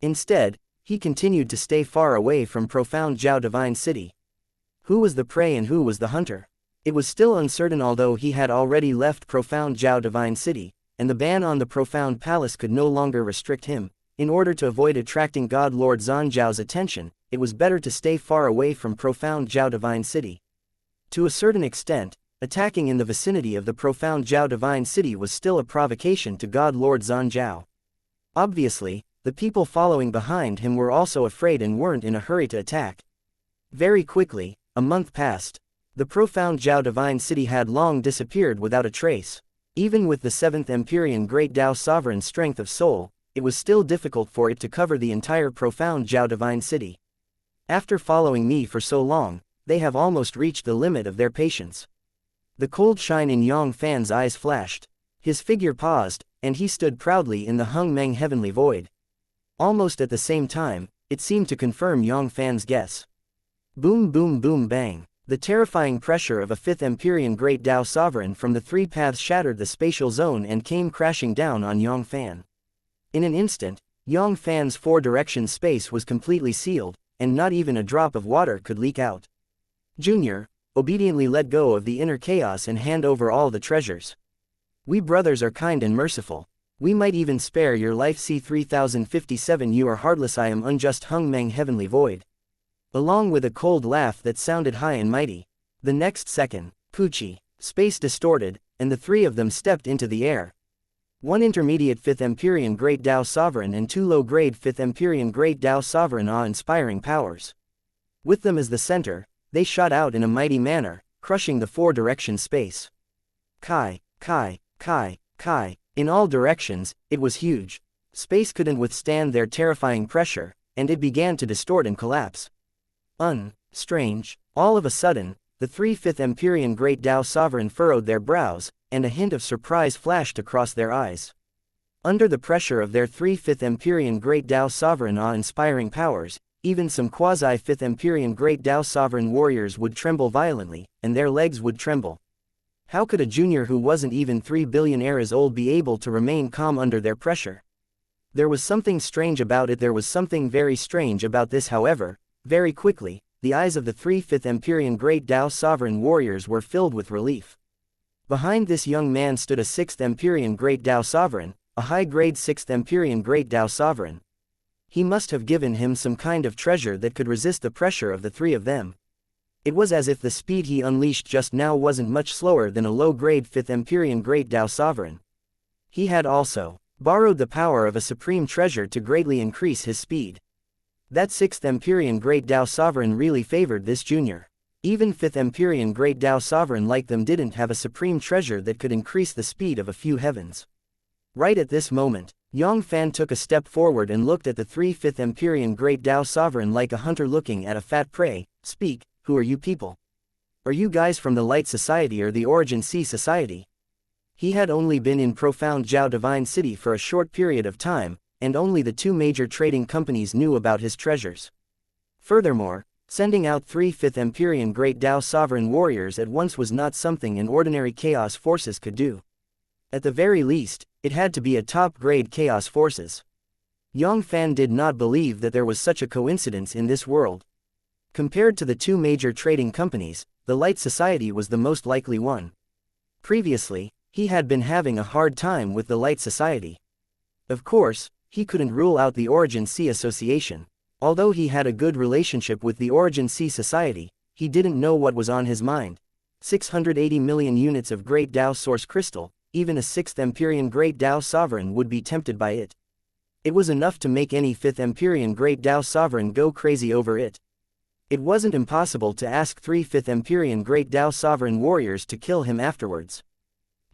Instead, he continued to stay far away from profound Zhao Divine City. Who was the prey and who was the hunter? It was still uncertain, although he had already left profound Zhao Divine City, and the ban on the profound palace could no longer restrict him. In order to avoid attracting God Lord Zan Zhao's attention, it was better to stay far away from profound Zhao Divine City. To a certain extent, attacking in the vicinity of the profound Zhao Divine City was still a provocation to God Lord Zan Zhao. Obviously, the people following behind him were also afraid and weren't in a hurry to attack. Very quickly, a month passed. The profound Zhao Divine City had long disappeared without a trace. Even with the 7th Empyrean Great Dao Sovereign strength of soul, it was still difficult for it to cover the entire profound Zhao Divine City. After following me for so long, they have almost reached the limit of their patience. The cold shine in Yang Fann's eyes flashed. His figure paused, and he stood proudly in the Hungmeng Heavenly Void. Almost at the same time, it seemed to confirm Yang Fann's guess. Boom boom boom bang. The terrifying pressure of a 5th Empyrean Great Dao Sovereign from the 3 paths shattered the spatial zone and came crashing down on Yang Fann. In an instant, Yang Fann's 4-direction space was completely sealed, and not even a drop of water could leak out. Junior, obediently let go of the inner chaos and hand over all the treasures. We brothers are kind and merciful. We might even spare your life. C-3057. You are heartless. I am unjust. Hungmeng Heavenly Void. Along with a cold laugh that sounded high and mighty. The next second, Poochie, space distorted, and the 3 of them stepped into the air. 1 intermediate 5th Empyrean Great Dao Sovereign and 2 low-grade 5th Empyrean Great Dao Sovereign awe-inspiring powers. With them as the center, they shot out in a mighty manner, crushing the 4-direction space. Kai, Kai, Kai, Kai. In all directions, it was huge. Space couldn't withstand their terrifying pressure, and it began to distort and collapse. Strange. All of a sudden, the 3/5 Empyrean Great Tao Sovereign furrowed their brows, and a hint of surprise flashed across their eyes. Under the pressure of their 3/5 Empyrean Great Tao Sovereign awe-inspiring powers, even some quasi-5th Empyrean Great Tao Sovereign warriors would tremble violently, and their legs would tremble. How could a junior who wasn't even 3 billion eras old be able to remain calm under their pressure? There was something strange about it. There was something very strange about this. However, very quickly, the eyes of the 3/5 Empyrean Great Tao Sovereign warriors were filled with relief. Behind this young man stood a 6th Empyrean Great Tao Sovereign, a high-grade 6th Empyrean Great Tao Sovereign. He must have given him some kind of treasure that could resist the pressure of the three of them. It was as if the speed he unleashed just now wasn't much slower than a low-grade 5th Empyrean Great Tao Sovereign. He had also borrowed the power of a supreme treasure to greatly increase his speed. That 6th Empyrean Great Tao Sovereign really favored this junior. Even 5th Empyrean Great Tao Sovereign like them didn't have a supreme treasure that could increase the speed of a few heavens. Right at this moment, Yang Fann took a step forward and looked at the 3/5 Empyrean Great Tao Sovereign like a hunter looking at a fat prey. "Speak, who are you people? Are you guys from the Light Society or the Origin Sea Society?" He had only been in profound Zhao Divine City for a short period of time, and only the two major trading companies knew about his treasures. Furthermore, sending out 3/5 Empyrean Great Tao Sovereign warriors at once was not something an ordinary chaos forces could do. At the very least, it had to be a top-grade chaos forces. Yang Fann did not believe that there was such a coincidence in this world. Compared to the two major trading companies, the Light Society was the most likely one. Previously, he had been having a hard time with the Light Society. Of course, he couldn't rule out the Origin Sea Association. Although he had a good relationship with the Origin Sea Society, he didn't know what was on his mind. 680 million units of Great Tao Source Crystal, even a 6th Empyrean Great Tao Sovereign would be tempted by it. It was enough to make any 5th Empyrean Great Tao Sovereign go crazy over it. It wasn't impossible to ask 3/5 Empyrean Great Tao Sovereign warriors to kill him afterwards.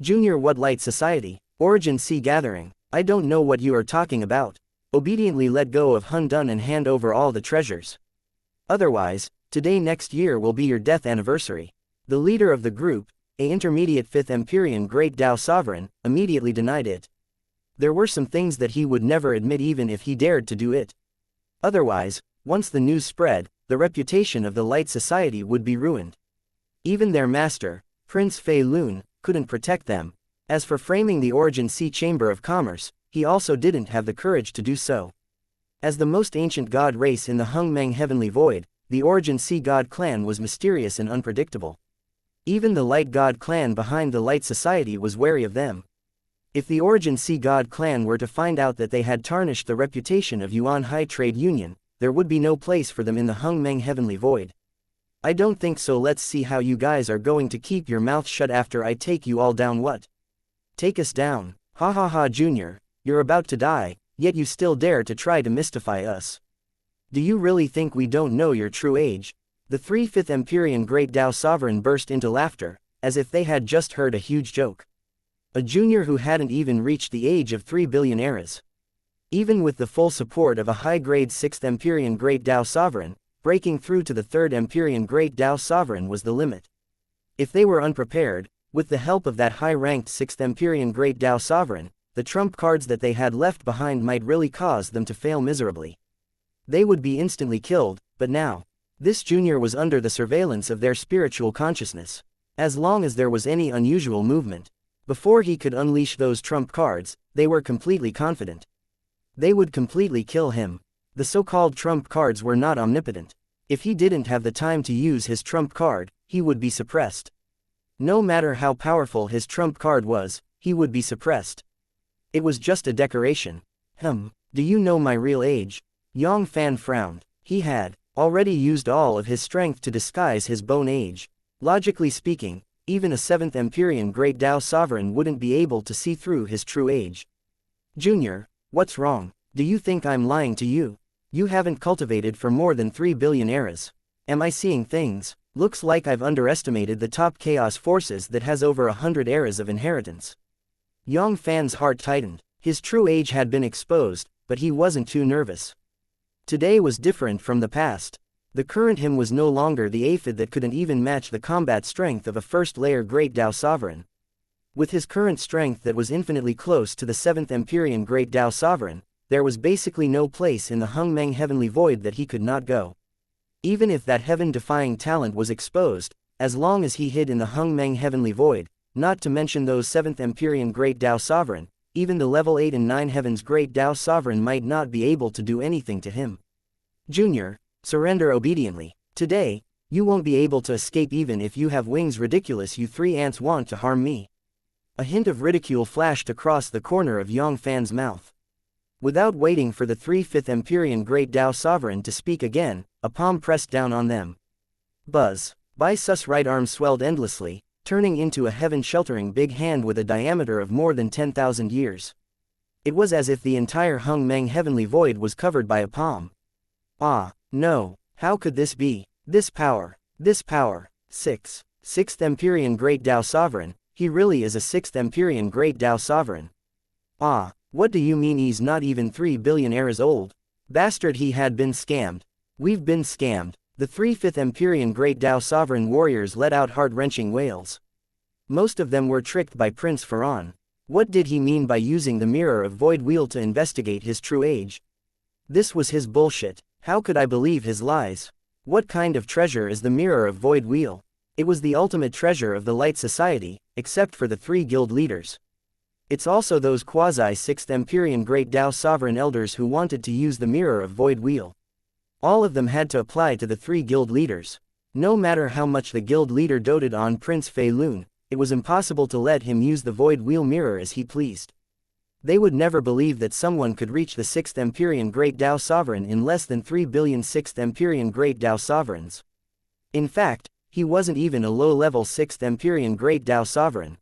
"Junior, what Light Society? Origin Sea Gathering? I don't know what you are talking about. Obediently let go of Hun Dun and hand over all the treasures. Otherwise, today next year will be your death anniversary." The leader of the group, a intermediate 5th Empyrean Great Tao Sovereign, immediately denied it. There were some things that he would never admit even if he dared to do it. Otherwise, once the news spread, the reputation of the Light Society would be ruined. Even their master, Prince Fei Lun, couldn't protect them. As for framing the Origin Sea Chamber of Commerce, he also didn't have the courage to do so. As the most ancient god race in the Hung Meng Heavenly Void, the Origin Sea God clan was mysterious and unpredictable. Even the Light God clan behind the Light Society was wary of them. If the Origin Sea God clan were to find out that they had tarnished the reputation of Yuan High Trade Union, there would be no place for them in the Hung Meng Heavenly Void. "I don't think so. Let's see how you guys are going to keep your mouth shut after I take you all down." "What? Take us down? Ha ha ha, Junior, you're about to die, yet you still dare to try to mystify us. Do you really think we don't know your true age?" The 3/5 Empyrean Great Tao Sovereign burst into laughter, as if they had just heard a huge joke. A junior who hadn't even reached the age of 3 billion eras. Even with the full support of a high-grade 6th Empyrean Great Tao Sovereign, breaking through to the 3rd Empyrean Great Tao Sovereign was the limit. If they were unprepared, with the help of that high-ranked 6th Empyrean Great Tao Sovereign, the trump cards that they had left behind might really cause them to fail miserably. They would be instantly killed, but now, this junior was under the surveillance of their spiritual consciousness. As long as there was any unusual movement, before he could unleash those trump cards, they were completely confident. They would completely kill him. The so-called trump cards were not omnipotent. If he didn't have the time to use his trump card, he would be suppressed. No matter how powerful his trump card was, he would be suppressed. It was just a decoration. Do you know my real age?" Yang Fann frowned. He had already used all of his strength to disguise his bone age. Logically speaking, even a 7th Empyrean Great Tao Sovereign wouldn't be able to see through his true age. "Junior, what's wrong? Do you think I'm lying to you? You haven't cultivated for more than 3 billion eras. Am I seeing things? Looks like I've underestimated the top chaos forces that has over 100 eras of inheritance." Yang Fann's heart tightened. His true age had been exposed, but he wasn't too nervous. Today was different from the past. The current him was no longer the aphid that couldn't even match the combat strength of a first-layer Great Tao Sovereign. With his current strength that was infinitely close to the 7th Empyrean Great Tao Sovereign, there was basically no place in the Hungmeng Heavenly Void that he could not go. Even if that heaven-defying talent was exposed, as long as he hid in the Hungmeng Heavenly Void, not to mention those 7th Empyrean Great Tao Sovereign, even the level 8 and 9 Heavens Great Tao Sovereign might not be able to do anything to him. Junior, surrender obediently. Today, you won't be able to escape even if you have wings. Ridiculous, you 3 ants want to harm me. A hint of ridicule flashed across the corner of Yang Fann's mouth. Without waiting for the 5th Empyrean Great Tao Sovereign to speak again, a palm pressed down on them. Buzz. Bai Su's right arm swelled endlessly, turning into a heaven-sheltering big hand with a diameter of more than 10,000 years. It was as if the entire Hungmeng Heavenly Void was covered by a palm. Ah, no, how could this be? This power. 6th Empyrean Great Tao Sovereign, he really is a 6th Empyrean Great Tao Sovereign. Ah, what do you mean he's not even 3 billion eras old? Bastard, he had been scammed. We've been scammed. The 5th Empyrean Great Tao Sovereign warriors let out heart-wrenching wails. Most of them were tricked by Prince Farron. What did he mean by using the Mirror of Void Wheel to investigate his true age? This was his bullshit. How could I believe his lies? What kind of treasure is the Mirror of Void Wheel? It was the ultimate treasure of the Light Society, except for the 3 guild leaders. It's also those quasi-6th Empyrean Great Tao Sovereign elders who wanted to use the Mirror of Void Wheel. All of them had to apply to the 3 guild leaders. No matter how much the guild leader doted on Prince Fei Lun, it was impossible to let him use the Void Wheel mirror as he pleased. They would never believe that someone could reach the 6th Empyrean Great Tao Sovereign in less than 3 billion 6th Empyrean Great Tao Sovereigns. In fact, he wasn't even a low-level 6th Empyrean Great Tao Sovereign.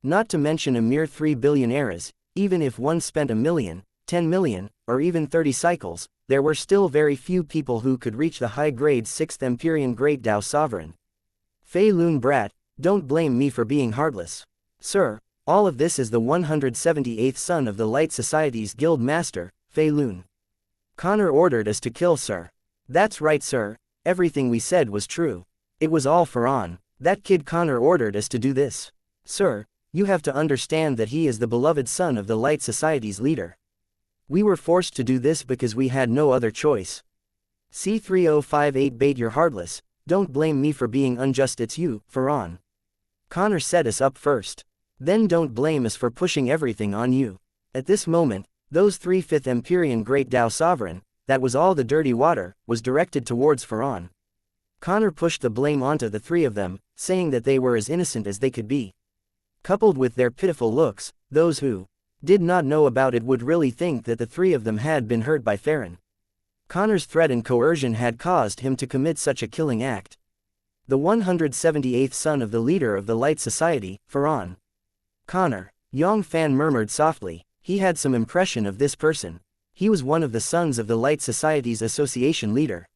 Not to mention a mere 3 billion eras, even if one spent 1 million, 10 million, or even 30 cycles, there were still very few people who could reach the high-grade 6th Empyrean Great Tao Sovereign. Fei Lun brat, don't blame me for being heartless. Sir, all of this is the 178th son of the Light Society's guild master, Fei Lun. Connor ordered us to kill, sir. That's right, sir, everything we said was true. It was all Farron. That kid Connor ordered us to do this. Sir, you have to understand that he is the beloved son of the Light Society's leader. We were forced to do this because we had no other choice. C3058 bait, you're heartless, don't blame me for being unjust, it's you, Farron. Connor set us up first. Then don't blame us for pushing everything on you. At this moment, those 5th Empyrean Great Tao Sovereign, that was all the dirty water, was directed towards Farron. Connor pushed the blame onto the 3 of them, saying that they were as innocent as they could be. Coupled with their pitiful looks, those who did not know about it would really think that the 3 of them had been hurt by Farron. Connor's threat and coercion had caused him to commit such a killing act. The 178th son of the leader of the Light Society, Farron. Connor, Yang Fann murmured softly, he had some impression of this person. He was one of the sons of the Light Society's association leader.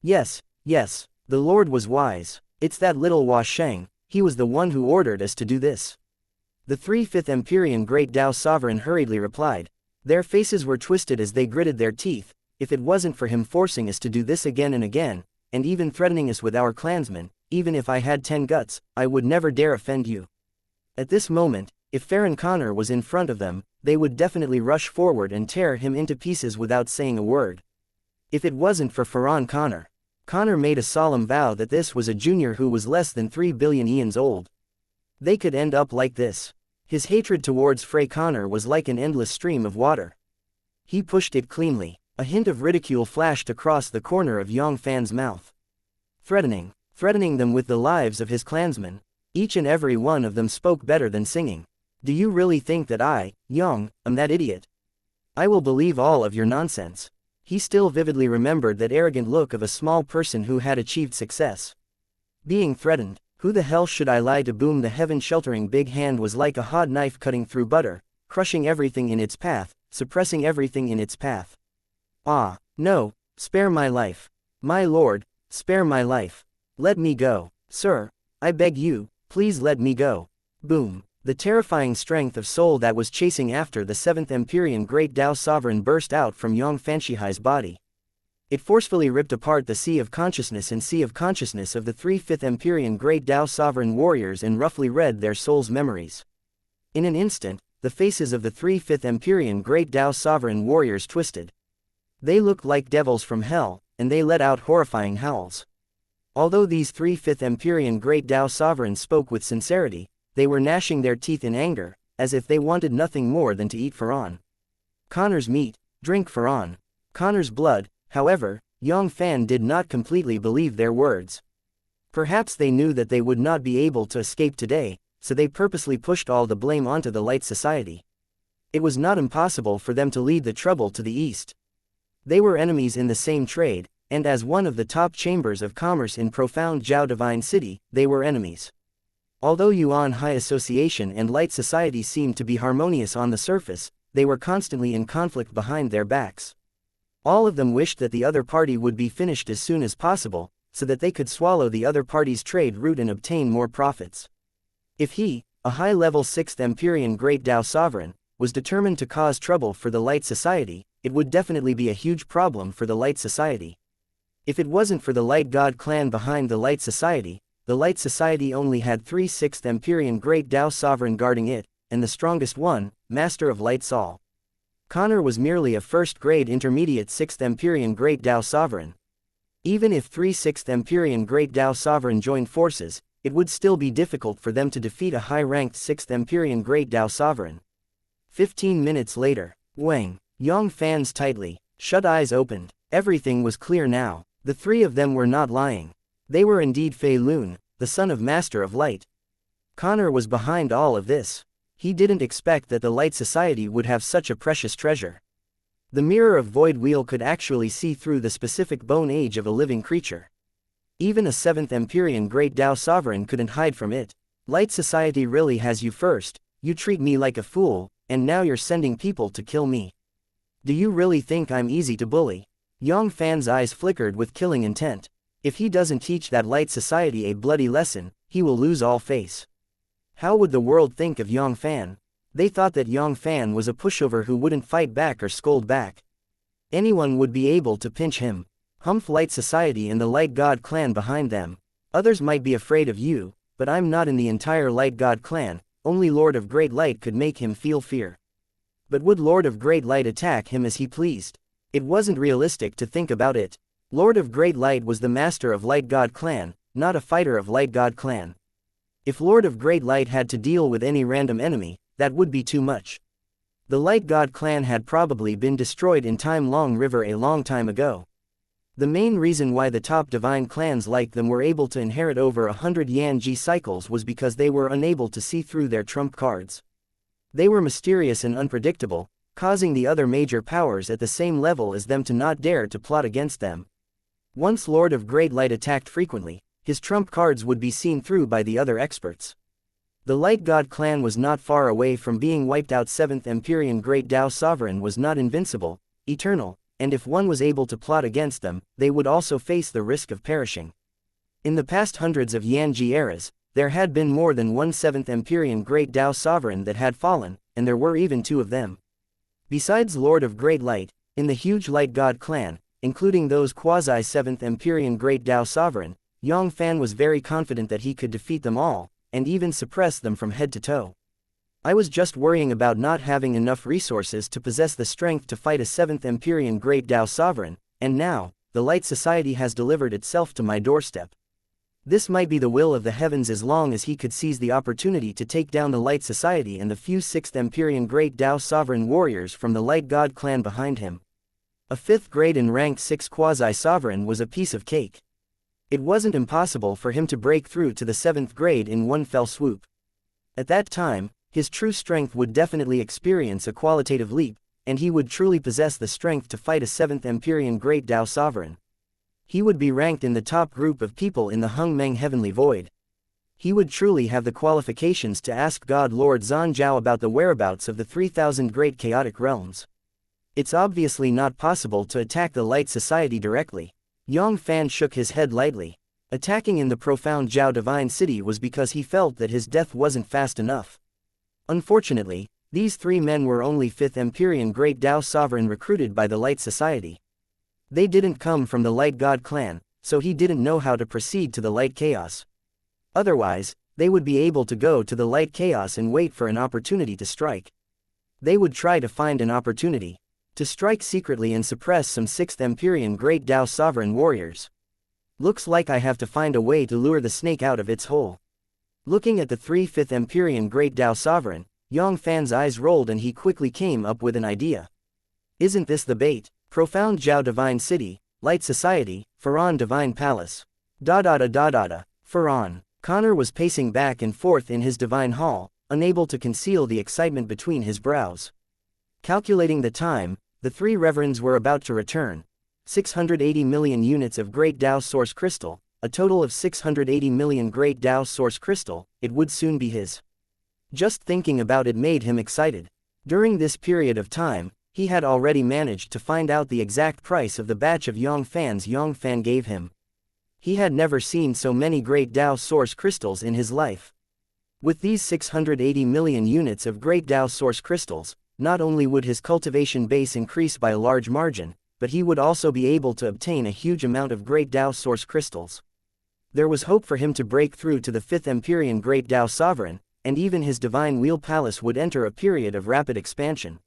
Yes, the Lord was wise. It's that little Hua Sheng, he was the one who ordered us to do this. The 5th Empyrean Great Tao Sovereign hurriedly replied. Their faces were twisted as they gritted their teeth. If it wasn't for him forcing us to do this again and again, and even threatening us with our clansmen, even if I had 10 guts, I would never dare offend you. At this moment, if Farron Connor was in front of them, they would definitely rush forward and tear him into pieces without saying a word. If it wasn't for Farron Connor. Connor made a solemn vow that this was a junior who was less than 3 billion eons old. They could end up like this. His hatred towards Frey Connor was like an endless stream of water. He pushed it cleanly. A hint of ridicule flashed across the corner of Yang Fann's mouth. Threatening them with the lives of his clansmen. Each and every one of them spoke better than singing. Do you really think that I, Yang, am that idiot? I will believe all of your nonsense. He still vividly remembered that arrogant look of a small person who had achieved success. Being threatened, who the hell should I lie to? Boom, the heaven-sheltering big hand was like a hot knife cutting through butter, crushing everything in its path, suppressing everything in its path. Ah, no, spare my life. My lord, spare my life. Let me go. Sir, I beg you, please let me go. Boom. The terrifying strength of soul that was chasing after the 7th Empyrean Great Tao Sovereign burst out from Yang Fanshihai's body. It forcefully ripped apart the Sea of Consciousness and Sea of Consciousness of the three Fifth Empyrean Great Tao Sovereign Warriors and roughly read their souls' memories. In an instant, the faces of the three Fifth Empyrean Great Tao Sovereign Warriors twisted. They looked like devils from hell, and they let out horrifying howls. Although these three Fifth Empyrean Great Tao Sovereigns spoke with sincerity, they were gnashing their teeth in anger, as if they wanted nothing more than to eat Faran. Connor's meat, drink Faran. Connor's blood. However, Yang Fann did not completely believe their words. Perhaps they knew that they would not be able to escape today, so they purposely pushed all the blame onto the Light Society. It was not impossible for them to lead the trouble to the east. They were enemies in the same trade, and as one of the top chambers of commerce in profound Zhao Divine City, they were enemies. Although Yuan High Association and Light Society seemed to be harmonious on the surface, they were constantly in conflict behind their backs. All of them wished that the other party would be finished as soon as possible, so that they could swallow the other party's trade route and obtain more profits. If he, a high-level 6th Empyrean Great Tao Sovereign, was determined to cause trouble for the Light Society, it would definitely be a huge problem for the Light Society. If it wasn't for the Light God clan behind the Light Society only had 3 6th Empyrean Great Tao Sovereign guarding it, and the strongest one, Master of Light Sol. Connor was merely a first-grade intermediate 6th Empyrean Great Tao Sovereign. Even if 3 6th Empyrean Great Tao Sovereign joined forces, it would still be difficult for them to defeat a high-ranked 6th Empyrean Great Tao Sovereign. 15 minutes later, Yang Fann's tightly shut eyes opened. Everything was clear now. The three of them were not lying. They were indeed Fei Lun, the son of Master of Light. Connor was behind all of this. He didn't expect that the Light Society would have such a precious treasure. The mirror of Void Wheel could actually see through the specific bone age of a living creature. Even a 7th Empyrean Great Tao Sovereign couldn't hide from it. Light Society really has you first. You treat me like a fool, and now you're sending people to kill me. Do you really think I'm easy to bully? Yang Fann's eyes flickered with killing intent. If he doesn't teach that Light Society a bloody lesson, he will lose all face. How would the world think of Yang Fann? They thought that Yang Fann was a pushover who wouldn't fight back or scold back. Anyone would be able to pinch him. Humph Light Society and the Light God clan behind them. Others might be afraid of you, but I'm not in the entire Light God clan. Only Lord of Great Light could make him feel fear. But would Lord of Great Light attack him as he pleased? It wasn't realistic to think about it. Lord of Great Light was the master of Light God clan, not a fighter of Light God clan. If Lord of Great Light had to deal with any random enemy, that would be too much. The Light God clan had probably been destroyed in Time Long River a long time ago. The main reason why the top divine clans like them were able to inherit over 100 Yanji cycles was because they were unable to see through their trump cards. They were mysterious and unpredictable, causing the other major powers at the same level as them to not dare to plot against them. Once Lord of Great Light attacked frequently, his trump cards would be seen through by the other experts. The Light God clan was not far away from being wiped out. 7th Empyrean Great Tao Sovereign was not invincible, eternal, and if one was able to plot against them, they would also face the risk of perishing. In the past hundreds of Yanji eras, there had been more than one 7th Empyrean Great Tao Sovereign that had fallen, and there were even 2 of them. Besides Lord of Great Light, in the huge Light God clan, including those quasi-7th Empyrean Great Tao Sovereign, Yang Fann was very confident that he could defeat them all, and even suppress them from head to toe. I was just worrying about not having enough resources to possess the strength to fight a 7th Empyrean Great Tao Sovereign, and now, the Light Society has delivered itself to my doorstep. This might be the will of the heavens as long as he could seize the opportunity to take down the Light Society and the few 6th Empyrean Great Tao Sovereign warriors from the Light God clan behind him. A 5th grade and ranked 6 quasi-sovereign was a piece of cake. It wasn't impossible for him to break through to the 7th grade in one fell swoop. At that time, his true strength would definitely experience a qualitative leap, and he would truly possess the strength to fight a 7th Empyrean Great Tao Sovereign. He would be ranked in the top group of people in the Hung Meng Heavenly Void. He would truly have the qualifications to ask God Lord Zanjiao about the whereabouts of the 3,000 Great Chaotic Realms. It's obviously not possible to attack the Light Society directly. Yang Fann shook his head lightly. Attacking in the profound Zhao Divine City was because he felt that his death wasn't fast enough. Unfortunately, these 3 men were only 5th Empyrean Great Tao Sovereign recruited by the Light Society. They didn't come from the Light God clan, so he didn't know how to proceed to the Light Chaos. Otherwise, they would be able to go to the Light Chaos and wait for an opportunity to strike. They would try to find an opportunity to strike secretly and suppress some 6th Empyrean Great Dao Sovereign warriors. Looks like I have to find a way to lure the snake out of its hole. Looking at the 5th Empyrean Great Dao Sovereign, Yang Fann's eyes rolled and he quickly came up with an idea. Isn't this the bait? Profound Zhao Divine City, Light Society, Faran Divine Palace. Faran. Connor was pacing back and forth in his divine hall, unable to conceal the excitement between his brows. Calculating the time, the 3 reverends were about to return. 680 million units of Great Dao Source Crystal, a total of 680 million Great Dao Source Crystal, it would soon be his. Just thinking about it made him excited. During this period of time, he had already managed to find out the exact price of the batch of Yang Fann's Yang Fann gave him. He had never seen so many Great Dao Source Crystals in his life. With these 680 million units of Great Dao Source Crystals, not only would his cultivation base increase by a large margin, but he would also be able to obtain a huge amount of Great Dao Source Crystals. There was hope for him to break through to the 5th Empyrean Great Dao Sovereign, and even his Divine Wheel Palace would enter a period of rapid expansion.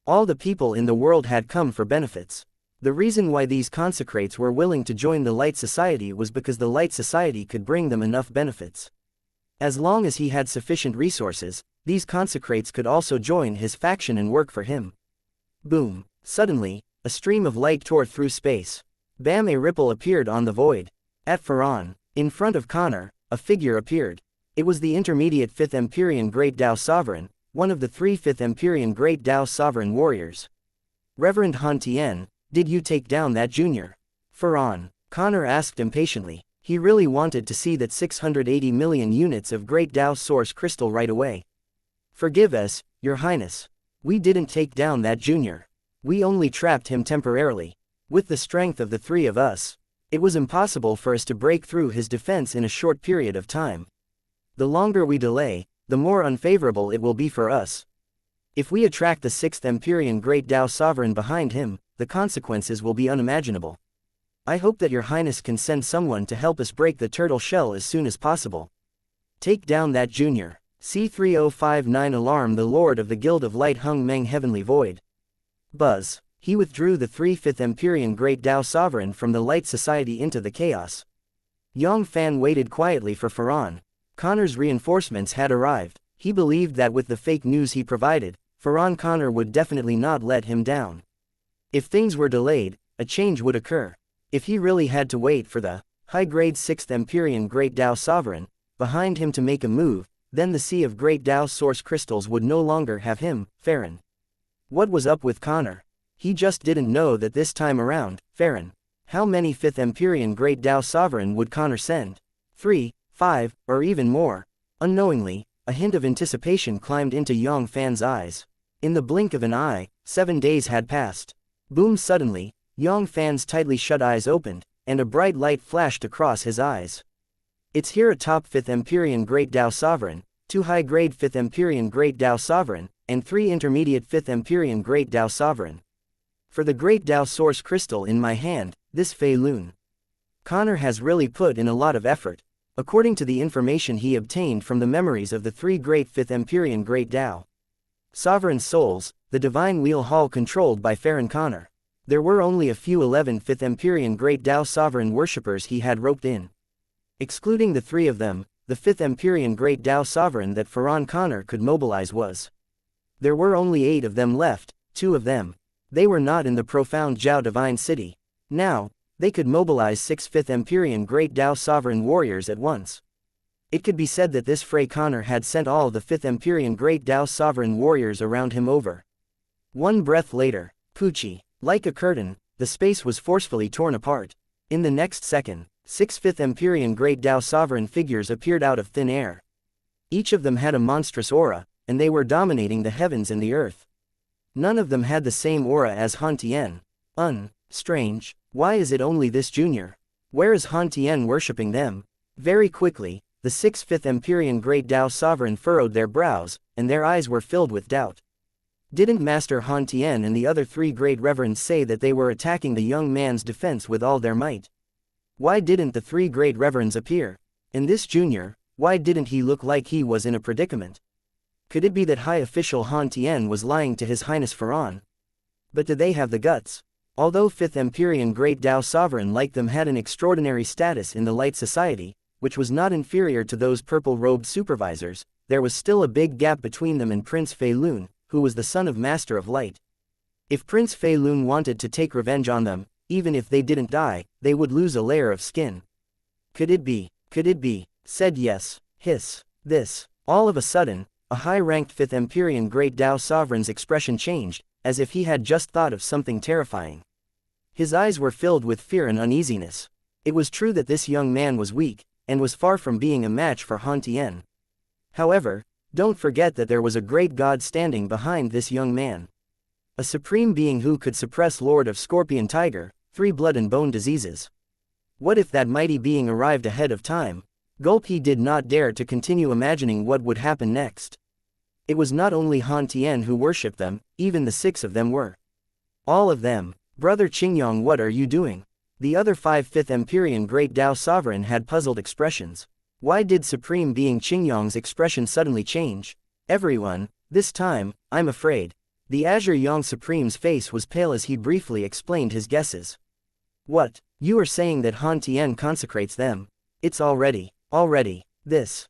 All the people in the world had come for benefits. The reason why these consecrates were willing to join the Light Society was because the Light Society could bring them enough benefits. As long as he had sufficient resources, these consecrates could also join his faction and work for him. Boom! Suddenly, a stream of light tore through space. Bam! A ripple appeared on the void. At Faran, in front of Connor, a figure appeared. It was the intermediate 5th Empyrean Great Dao Sovereign, one of the 3 5th Empyrean Great Dao Sovereign warriors. Reverend Han Tien, did you take down that junior? Faran, Connor asked impatiently. He really wanted to see that 680 million units of Great Dao Source Crystal right away. Forgive us, Your Highness. We didn't take down that junior. We only trapped him temporarily. With the strength of the 3 of us, it was impossible for us to break through his defense in a short period of time. The longer we delay, the more unfavorable it will be for us. If we attract the 6th Empyrean Great Dao Sovereign behind him, the consequences will be unimaginable. I hope that Your Highness can send someone to help us break the turtle shell as soon as possible. Take down that junior. C3059 Alarm. The Lord of the Guild of Light Hung Meng Heavenly Void. Buzz. He withdrew the 5th Empyrean Great Dao Sovereign from the Light Society into the chaos. Yang Fann waited quietly for Faran. Connor's reinforcements had arrived. He believed that with the fake news he provided, Faran Connor would definitely not let him down. If things were delayed, a change would occur. If he really had to wait for the high-grade 6th Empyrean Great Dao Sovereign behind him to make a move, then the sea of Great Dao Source Crystals would no longer have him, Farron. What was up with Connor? He just didn't know that this time around, Farron. How many 5th Empyrean Great Dao Sovereign would Connor send? 3, 5, or even more? Unknowingly, a hint of anticipation climbed into Yang Fann's eyes. In the blink of an eye, 7 days had passed. Boom! Suddenly, Yang Fann's tightly shut eyes opened, and a bright light flashed across his eyes. It's here: a top 5th Empyrean Great Dao Sovereign, 2 high-grade 5th Empyrean Great Dao Sovereign, and 3 intermediate 5th Empyrean Great Dao Sovereign. For the Great Dao Source Crystal in my hand, this Fei Lun. Connor has really put in a lot of effort. According to the information he obtained from the memories of the 3 great 5th Empyrean Great Dao Sovereign souls, the Divine Wheel Hall controlled by Farron Connor. There were only a few 11 5th Empyrean Great Dao Sovereign worshippers he had roped in. Excluding the 3 of them, the 5th Empyrean Great Dao Sovereign that Farron Connor could mobilize was. There were only 8 of them left, 2 of them. They were not in the profound Zhao Divine City. Now, they could mobilize 6 5th Empyrean Great Dao Sovereign warriors at once. It could be said that this Frey Connor had sent all the 5th Empyrean Great Dao Sovereign warriors around him over. One breath later, Poochie. Like a curtain, the space was forcefully torn apart. In the next second, 6 5th Empyrean Great Dao Sovereign figures appeared out of thin air. Each of them had a monstrous aura, and they were dominating the heavens and the earth. None of them had the same aura as Han Tien. Strange. Why is it only this junior? Where is Han Tien worshipping them? Very quickly, the 6 5th Empyrean Great Dao Sovereign furrowed their brows, and their eyes were filled with doubt. Didn't Master Han Tian and the other three great reverends say that they were attacking the young man's defense with all their might? Why didn't the three great reverends appear? And this junior, why didn't he look like he was in a predicament? Could it be that high official Han Tian was lying to His Highness Farhan? But did they have the guts? Although 5th Empyrean Great Tao Sovereign like them had an extraordinary status in the Light Society, which was not inferior to those purple-robed supervisors, there was still a big gap between them and Prince Fei Lun, who was the son of Master of Light. If Prince Fei Lun wanted to take revenge on them, even if they didn't die, they would lose a layer of skin. Could it be? Could it be? Said yes. Hiss. This. All of a sudden, a high-ranked 5th Empyrean Great Tao Sovereign's expression changed, as if he had just thought of something terrifying. His eyes were filled with fear and uneasiness. It was true that this young man was weak, and was far from being a match for Han Tian. However, don't forget that there was a great god standing behind this young man. A supreme being who could suppress Lord of Scorpion Tiger, 3 blood and bone diseases. What if that mighty being arrived ahead of time? Gulp. He did not dare to continue imagining what would happen next. It was not only Han Tian who worshipped them, even the 6 of them were. All of them. Brother Qingyang, what are you doing? The other 5 5th Empyrean Great Tao Sovereign had puzzled expressions. Why did Supreme Being Qingyang's expression suddenly change? Everyone, this time, I'm afraid. The Azure Yang Supreme's face was pale as he briefly explained his guesses. What? You are saying that Han Tian consecrates them? It's already. This.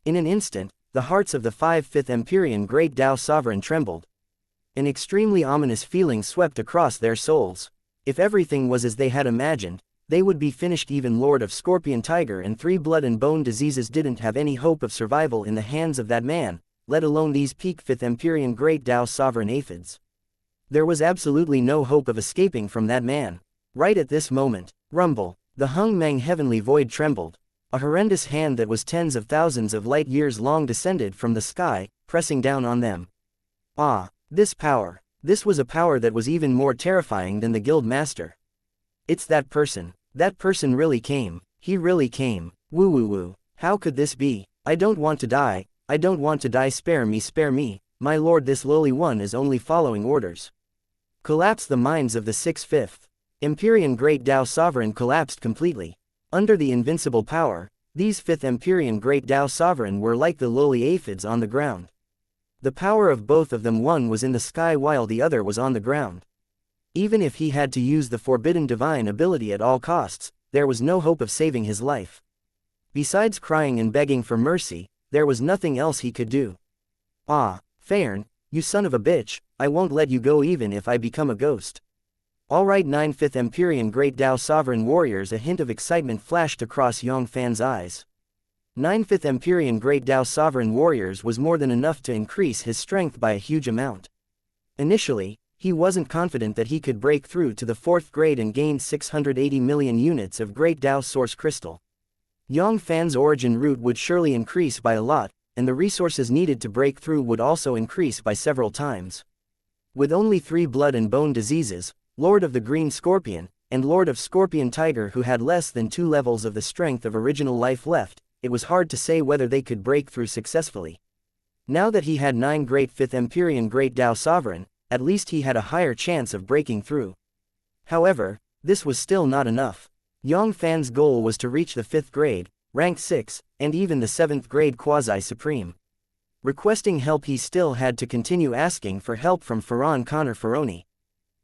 In an instant, the hearts of the 5 5th Empyrean Great Tao Sovereign trembled. An extremely ominous feeling swept across their souls. If everything was as they had imagined, they would be finished. Even Lord of Scorpion Tiger and 3 blood and bone diseases didn't have any hope of survival in the hands of that man, let alone these peak 5th Empyrean Great Tao Sovereign aphids. There was absolutely no hope of escaping from that man. Right at this moment, rumble, the Hung Meng heavenly void trembled. A horrendous hand that was tens of thousands of light years long descended from the sky, pressing down on them. Ah! This power. This was a power that was even more terrifying than the Guild Master. It's that person. That person really came. He really came. Woo. How could this be? I don't want to die. I don't want to die. Spare me. My lord, this lowly one is only following orders. Collapse. The minds of the 6th 5th Empyrean Great Tao Sovereign collapsed completely. Under the invincible power, these 5th Empyrean Great Tao Sovereign were like the lowly aphids on the ground. The power of both of them, one was in the sky while the other was on the ground. Even if he had to use the forbidden divine ability at all costs, there was no hope of saving his life. Besides crying and begging for mercy, there was nothing else he could do. Ah, Fairn, you son of a bitch, I won't let you go even if I become a ghost. Alright. 9 5th Empyrean Great Tao Sovereign Warriors. A hint of excitement flashed across Yang Fann's eyes. 9 5th Empyrean Great Tao Sovereign Warriors was more than enough to increase his strength by a huge amount. Initially, he wasn't confident that he could break through to the 4th grade and gain 680 million units of Great Tao Source Crystal. Yang Fann's origin root would surely increase by a lot, and the resources needed to break through would also increase by several times. With only 3 blood and bone diseases, Lord of the Green Scorpion, and Lord of Scorpion Tiger who had less than 2 levels of the strength of original life left, it was hard to say whether they could break through successfully. Now that he had 9 great 5th Empyrean Great Tao Sovereign, at least he had a higher chance of breaking through. However, this was still not enough. Yang Fann's goal was to reach the 5th grade, rank 6, and even the 7th grade Quasi-Supreme. Requesting help, he still had to continue asking for help from Farhan Connor Faroni.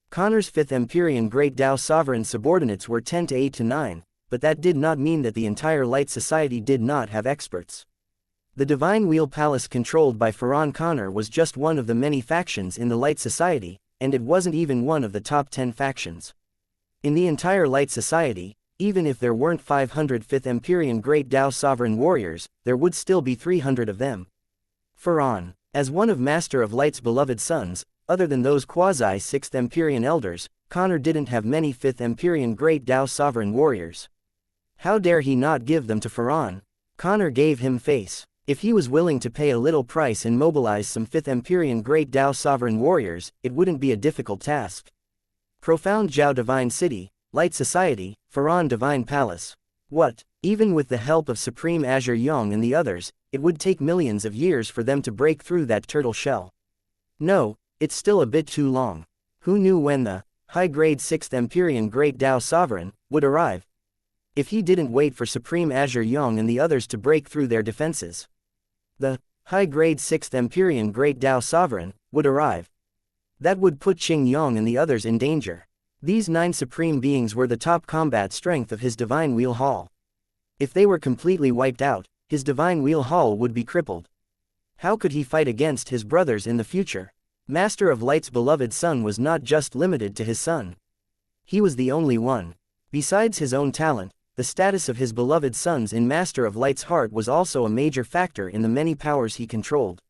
Connor's 5th Empyrean Great Tao Sovereign subordinates were 10 to 8 to 9. But that did not mean that the entire Light Society did not have experts. The Divine Wheel Palace controlled by Farhan Connor was just one of the many factions in the Light Society, and it wasn't even one of the top 10 factions. In the entire Light Society, even if there weren't 500 5th Empyrean Great Tao Sovereign Warriors, there would still be 300 of them. Farhan, as one of Master of Light's beloved sons, other than those quasi-6th Empyrean elders, Connor didn't have many 5th Empyrean Great Tao Sovereign Warriors. How dare he not give them to Farhan? Connor gave him face. If he was willing to pay a little price and mobilize some 5th Empyrean Great Tao Sovereign Warriors, it wouldn't be a difficult task. Profound Zhao Divine City, Light Society, Farhan Divine Palace. What? Even with the help of Supreme Azure Yang and the others, it would take millions of years for them to break through that turtle shell. No, it's still a bit too long. Who knew when the high-grade 6th Empyrean Great Tao Sovereign would arrive? If he didn't wait for Supreme Azure Yang and the others to break through their defenses, the high-grade 6th Empyrean Great Tao Sovereign would arrive. That would put Qing Yang and the others in danger. These 9 supreme beings were the top combat strength of his Divine Wheel Hall. If they were completely wiped out, his Divine Wheel Hall would be crippled. How could he fight against his brothers in the future? Master of Light's beloved son was not just limited to his son. He was the only one. Besides his own talent, the status of his beloved sons in Master of Light's heart was also a major factor in the many powers he controlled.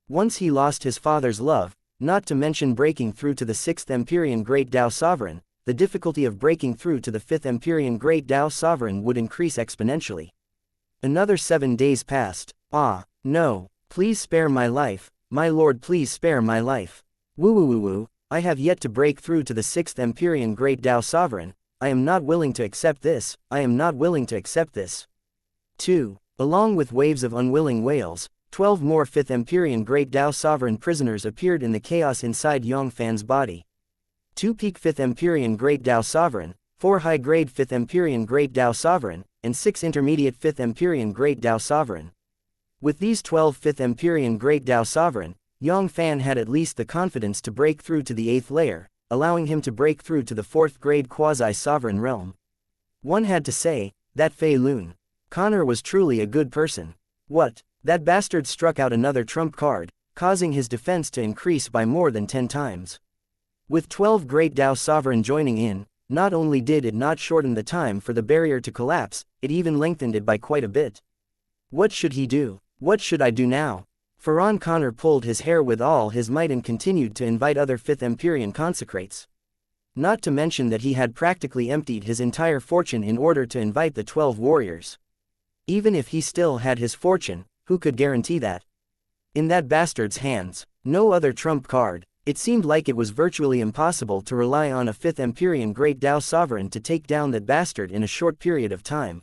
Once he lost his father's love, not to mention breaking through to the 6th Empyrean Great Tao Sovereign, the difficulty of breaking through to the 5th Empyrean Great Tao Sovereign would increase exponentially. Another 7 days passed. Ah, no, please spare my life, my lord, please spare my life. Woo, I have yet to break through to the 6th Empyrean Great Tao Sovereign. I am not willing to accept this, I am not willing to accept this. 2. Along with waves of unwilling wails, 12 more 5th Empyrean Great Tao Sovereign prisoners appeared in the chaos inside Yang Fann's body. 2 peak 5th Empyrean Great Tao Sovereign, 4 high-grade 5th Empyrean Great Tao Sovereign, and 6 intermediate 5th Empyrean Great Tao Sovereign. With these 12 5th Empyrean Great Tao Sovereign, Yang Fann had at least the confidence to break through to the 8th layer, allowing him to break through to the 4th grade quasi-sovereign realm. One had to say, that Fei Lun. Connor was truly a good person. What? That bastard struck out another trump card, causing his defense to increase by more than 10 times. With 12 Great Tao Sovereign joining in, not only did it not shorten the time for the barrier to collapse, it even lengthened it by quite a bit. What should he do? What should I do now? Ferran Connor pulled his hair with all his might and continued to invite other 5th Empyrean consecrates. Not to mention that he had practically emptied his entire fortune in order to invite the 12 warriors. Even if he still had his fortune, who could guarantee that? In that bastard's hands, no other trump card, it seemed like it was virtually impossible to rely on a 5th Empyrean Great Tao Sovereign to take down that bastard in a short period of time.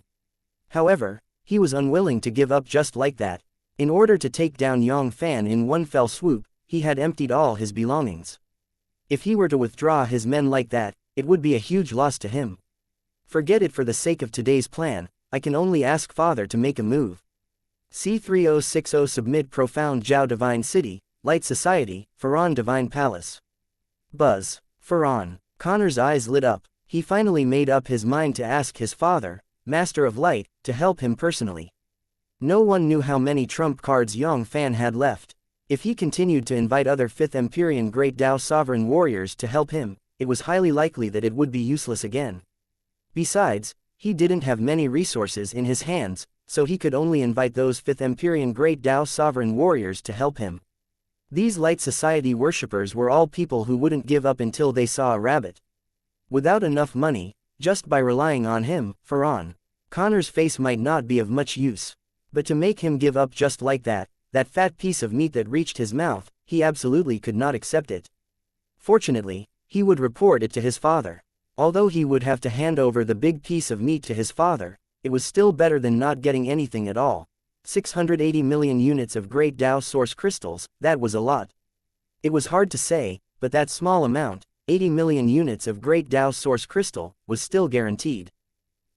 However, he was unwilling to give up just like that. In order to take down Yang Fann in one fell swoop, he had emptied all his belongings. If he were to withdraw his men like that, it would be a huge loss to him. Forget it for the sake of today's plan, I can only ask Father to make a move. C3060 Submit Profound Zhao Divine City, Light Society, Ferran Divine Palace. Buzz. Ferran. Connor's eyes lit up. He finally made up his mind to ask his father, Master of Light, to help him personally. No one knew how many trump cards Yang Fann had left. If he continued to invite other 5th Empyrean Great Tao Sovereign warriors to help him, it was highly likely that it would be useless again. Besides, he didn't have many resources in his hands, so he could only invite those 5th Empyrean Great Tao Sovereign warriors to help him. These Light Society worshippers were all people who wouldn't give up until they saw a rabbit. Without enough money, just by relying on him, Ferran Connor's face might not be of much use. But to make him give up just like that fat piece of meat that reached his mouth, he absolutely could not accept it. Fortunately, he would report it to his father. Although he would have to hand over the big piece of meat to his father, it was still better than not getting anything at all. 680 million units of Great Tao Source Crystals, that was a lot. It was hard to say, but that small amount, 80 million units of Great Tao Source Crystal, was still guaranteed.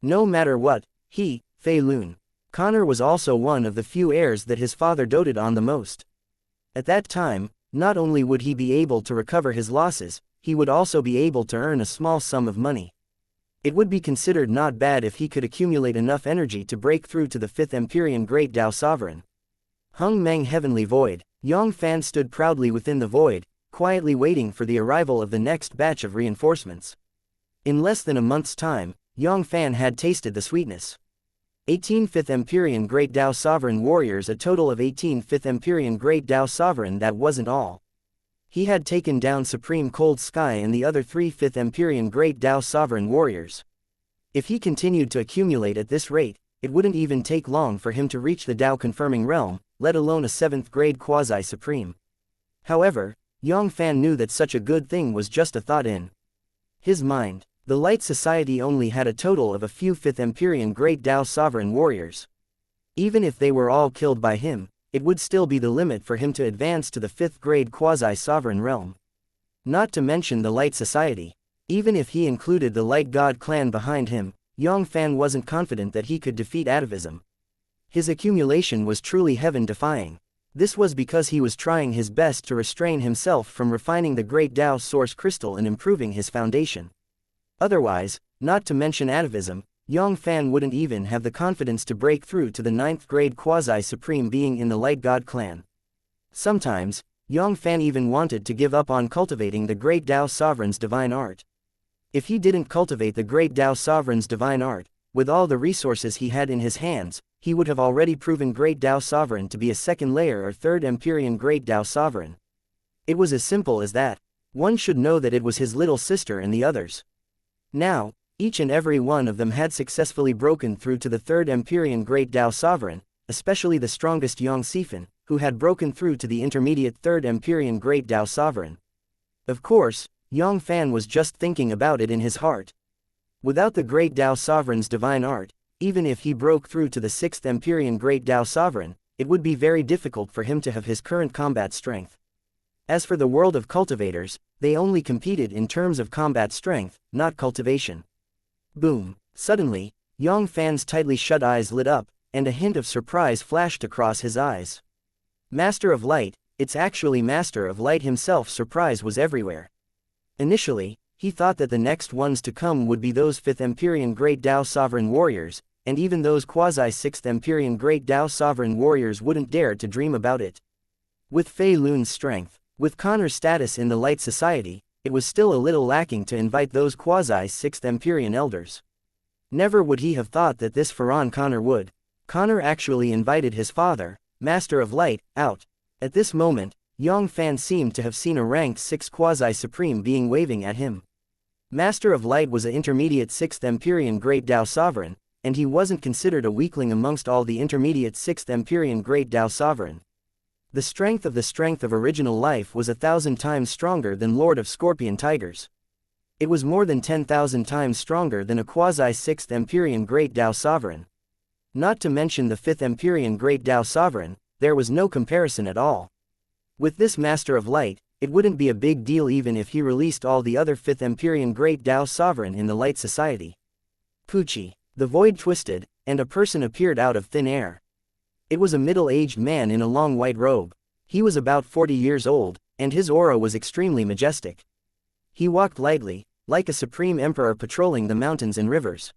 No matter what, he, Fei Lun. Connor was also one of the few heirs that his father doted on the most. At that time, not only would he be able to recover his losses, he would also be able to earn a small sum of money. It would be considered not bad if he could accumulate enough energy to break through to the 5th Empyrean Great Tao Sovereign. Hung Meng Heavenly Void. Yang Fann stood proudly within the void, quietly waiting for the arrival of the next batch of reinforcements. In less than a month's time, Yang Fann had tasted the sweetness. 18 5th Empyrean Great Tao Sovereign warriors, a total of 18 5th Empyrean Great Tao Sovereign. That wasn't all. He had taken down Supreme Cold Sky and the other 3 5th Empyrean Great Tao Sovereign warriors. If he continued to accumulate at this rate, it wouldn't even take long for him to reach the Tao Confirming Realm, let alone a 7th grade Quasi-Supreme. However, Yang Fann knew that such a good thing was just a thought in his mind. The Light Society only had a total of a few 5th Empyrean Great Tao Sovereign warriors. Even if they were all killed by him, it would still be the limit for him to advance to the 5th grade quasi-sovereign realm. Not to mention the Light Society. Even if he included the Light God clan behind him, Yang Fann wasn't confident that he could defeat atavism. His accumulation was truly heaven-defying. This was because he was trying his best to restrain himself from refining the Great Tao Source Crystal and improving his foundation. Otherwise, not to mention atavism, Yang Fann wouldn't even have the confidence to break through to the 9th grade quasi-supreme being in the Light God clan. Sometimes, Yang Fann even wanted to give up on cultivating the Great Tao Sovereign's divine art. If he didn't cultivate the Great Tao Sovereign's divine art, with all the resources he had in his hands, he would have already proven Great Tao Sovereign to be a 2nd layer or 3rd Empyrean Great Tao Sovereign. It was as simple as that. One should know that it was his little sister and the others. Now, each and every one of them had successfully broken through to the 3rd Empyrean Great Tao Sovereign, especially the strongest Yang Fann, who had broken through to the intermediate 3rd Empyrean Great Tao Sovereign. Of course, Yang Fann was just thinking about it in his heart. Without the Great Tao Sovereign's divine art, even if he broke through to the 6th Empyrean Great Tao Sovereign, it would be very difficult for him to have his current combat strength. As for the world of cultivators, they only competed in terms of combat strength, not cultivation. Boom! Suddenly, Yang Fann's tightly shut eyes lit up, and a hint of surprise flashed across his eyes. Master of Light, it's actually Master of Light himself. Surprise was everywhere. Initially, he thought that the next ones to come would be those 5th Empyrean Great Tao Sovereign warriors, and even those quasi-6th Empyrean Great Tao Sovereign warriors wouldn't dare to dream about it. With Fei Lun's strength, with Connor's status in the Light Society, it was still a little lacking to invite those quasi-6th Empyrean elders. Never would he have thought that this Ferran Connor would. Connor actually invited his father, Master of Light, out. At this moment, Yang Fann seemed to have seen a ranked 6th quasi-supreme being waving at him. Master of Light was an intermediate 6th Empyrean Great Tao Sovereign, and he wasn't considered a weakling amongst all the intermediate 6th Empyrean Great Tao Sovereign. The strength of original life was 1,000 times stronger than Lord of Scorpion Tigers. It was more than 10,000 times stronger than a quasi-6th Empyrean Great Tao Sovereign. Not to mention the 5th Empyrean Great Tao Sovereign, there was no comparison at all. With this Master of Light, it wouldn't be a big deal even if he released all the other 5th Empyrean Great Tao Sovereign in the Light Society. Poochie. The void twisted, and a person appeared out of thin air. It was a middle-aged man in a long white robe. He was about 40 years old, and his aura was extremely majestic. He walked lightly, like a supreme emperor patrolling the mountains and rivers.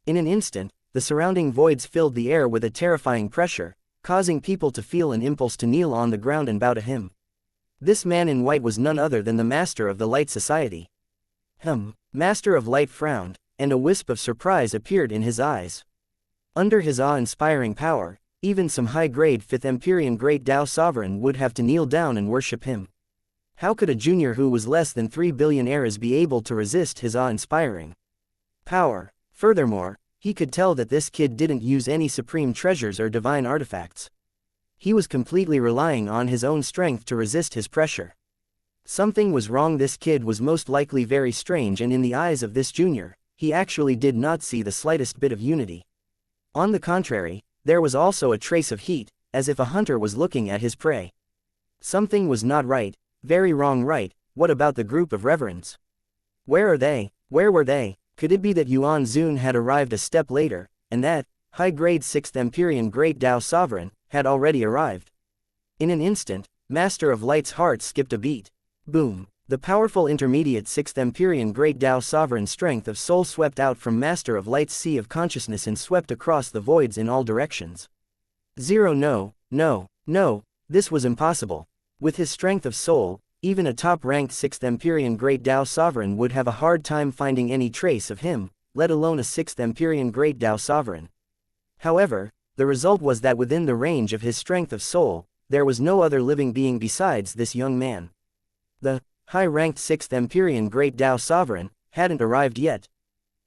In an instant, the surrounding voids filled the air with a terrifying pressure, causing people to feel an impulse to kneel on the ground and bow to him. This man in white was none other than the Master of the Light Society. Master of Light frowned, and a wisp of surprise appeared in his eyes. Under his awe-inspiring power, even some high-grade 5th Empyrean Great Tao Sovereign would have to kneel down and worship him. How could a junior who was less than 3 billion eras be able to resist his awe-inspiring power? Furthermore, he could tell that this kid didn't use any supreme treasures or divine artifacts. He was completely relying on his own strength to resist his pressure. Something was wrong. This kid was most likely very strange, and in the eyes of this junior, he actually did not see the slightest bit of unity. On the contrary, there was also a trace of heat, as if a hunter was looking at his prey. Something was not right, very wrong. Right, what about the group of reverends? Where are they? Where were they? Could it be that Yuan Zun had arrived a step later, and that, high-grade 6th Empyrean Great Tao Sovereign, had already arrived? In an instant, Master of Light's heart skipped a beat. Boom! The powerful intermediate 6th Empyrean Great Tao Sovereign strength of soul swept out from Master of Light's sea of consciousness and swept across the voids in all directions. No, this was impossible. With his strength of soul, even a top-ranked 6th Empyrean Great Tao Sovereign would have a hard time finding any trace of him, let alone a 6th Empyrean Great Tao Sovereign. However, the result was that within the range of his strength of soul, there was no other living being besides this young man. The high-ranked 6th Empyrean Great Tao Sovereign hadn't arrived yet.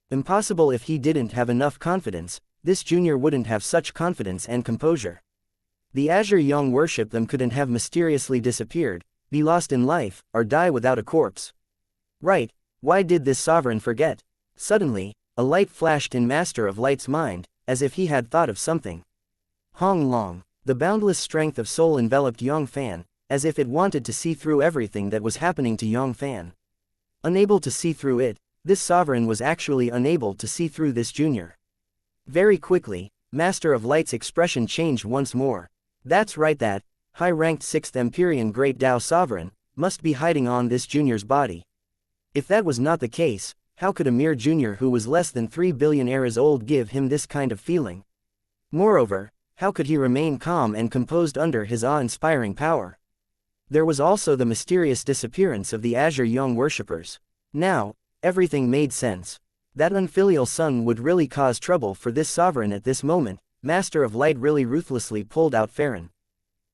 Impossible. If he didn't have enough confidence, this junior wouldn't have such confidence and composure. The Azure Yang worship them couldn't have mysteriously disappeared, be lost in life, or die without a corpse. Right, why did this sovereign forget? Suddenly, a light flashed in Master of Light's mind, as if he had thought of something. Hong Long. The boundless strength of soul enveloped Yang Fann, as if it wanted to see through everything that was happening to Yang Fann. Unable to see through it, this sovereign was actually unable to see through this junior. Very quickly, Master of Light's expression changed once more. That's right, that high-ranked 6th Empyrean Great Tao Sovereign must be hiding on this junior's body. If that was not the case, how could a mere junior who was less than 3 billion eras old give him this kind of feeling? Moreover, how could he remain calm and composed under his awe-inspiring power? There was also the mysterious disappearance of the Azure Young worshippers. Now, everything made sense. That unfilial son would really cause trouble for this sovereign at this moment. Master of Light really ruthlessly pulled out Farron.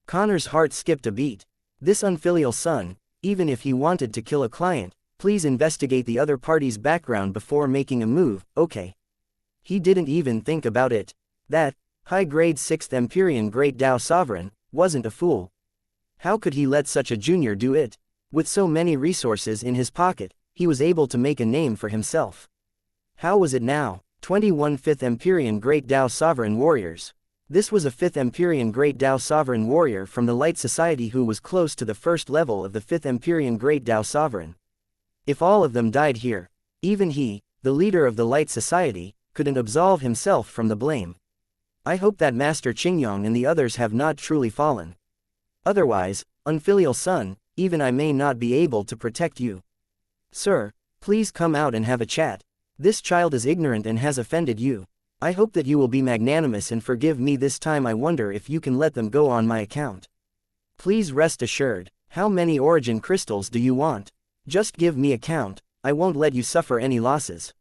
Connor's heart skipped a beat. This unfilial son, even if he wanted to kill a client, please investigate the other party's background before making a move, okay? He didn't even think about it. That high-grade 6th Empyrean Great Tao Sovereign wasn't a fool. How could he let such a junior do it? With so many resources in his pocket, he was able to make a name for himself. How was it now? 21 5th Empyrean Great Tao Sovereign Warriors. This was a 5th Empyrean Great Tao Sovereign Warrior from the Light Society who was close to the first level of the 5th Empyrean Great Tao Sovereign. If all of them died here, even he, the leader of the Light Society, couldn't absolve himself from the blame. I hope that Master Qingyong and the others have not truly fallen. Otherwise, unfilial son, even I may not be able to protect you. Sir, please come out and have a chat. This child is ignorant and has offended you. I hope that you will be magnanimous and forgive me this time. I wonder if you can let them go on my account. Please rest assured. How many origin crystals do you want? Just give me a count, I won't let you suffer any losses.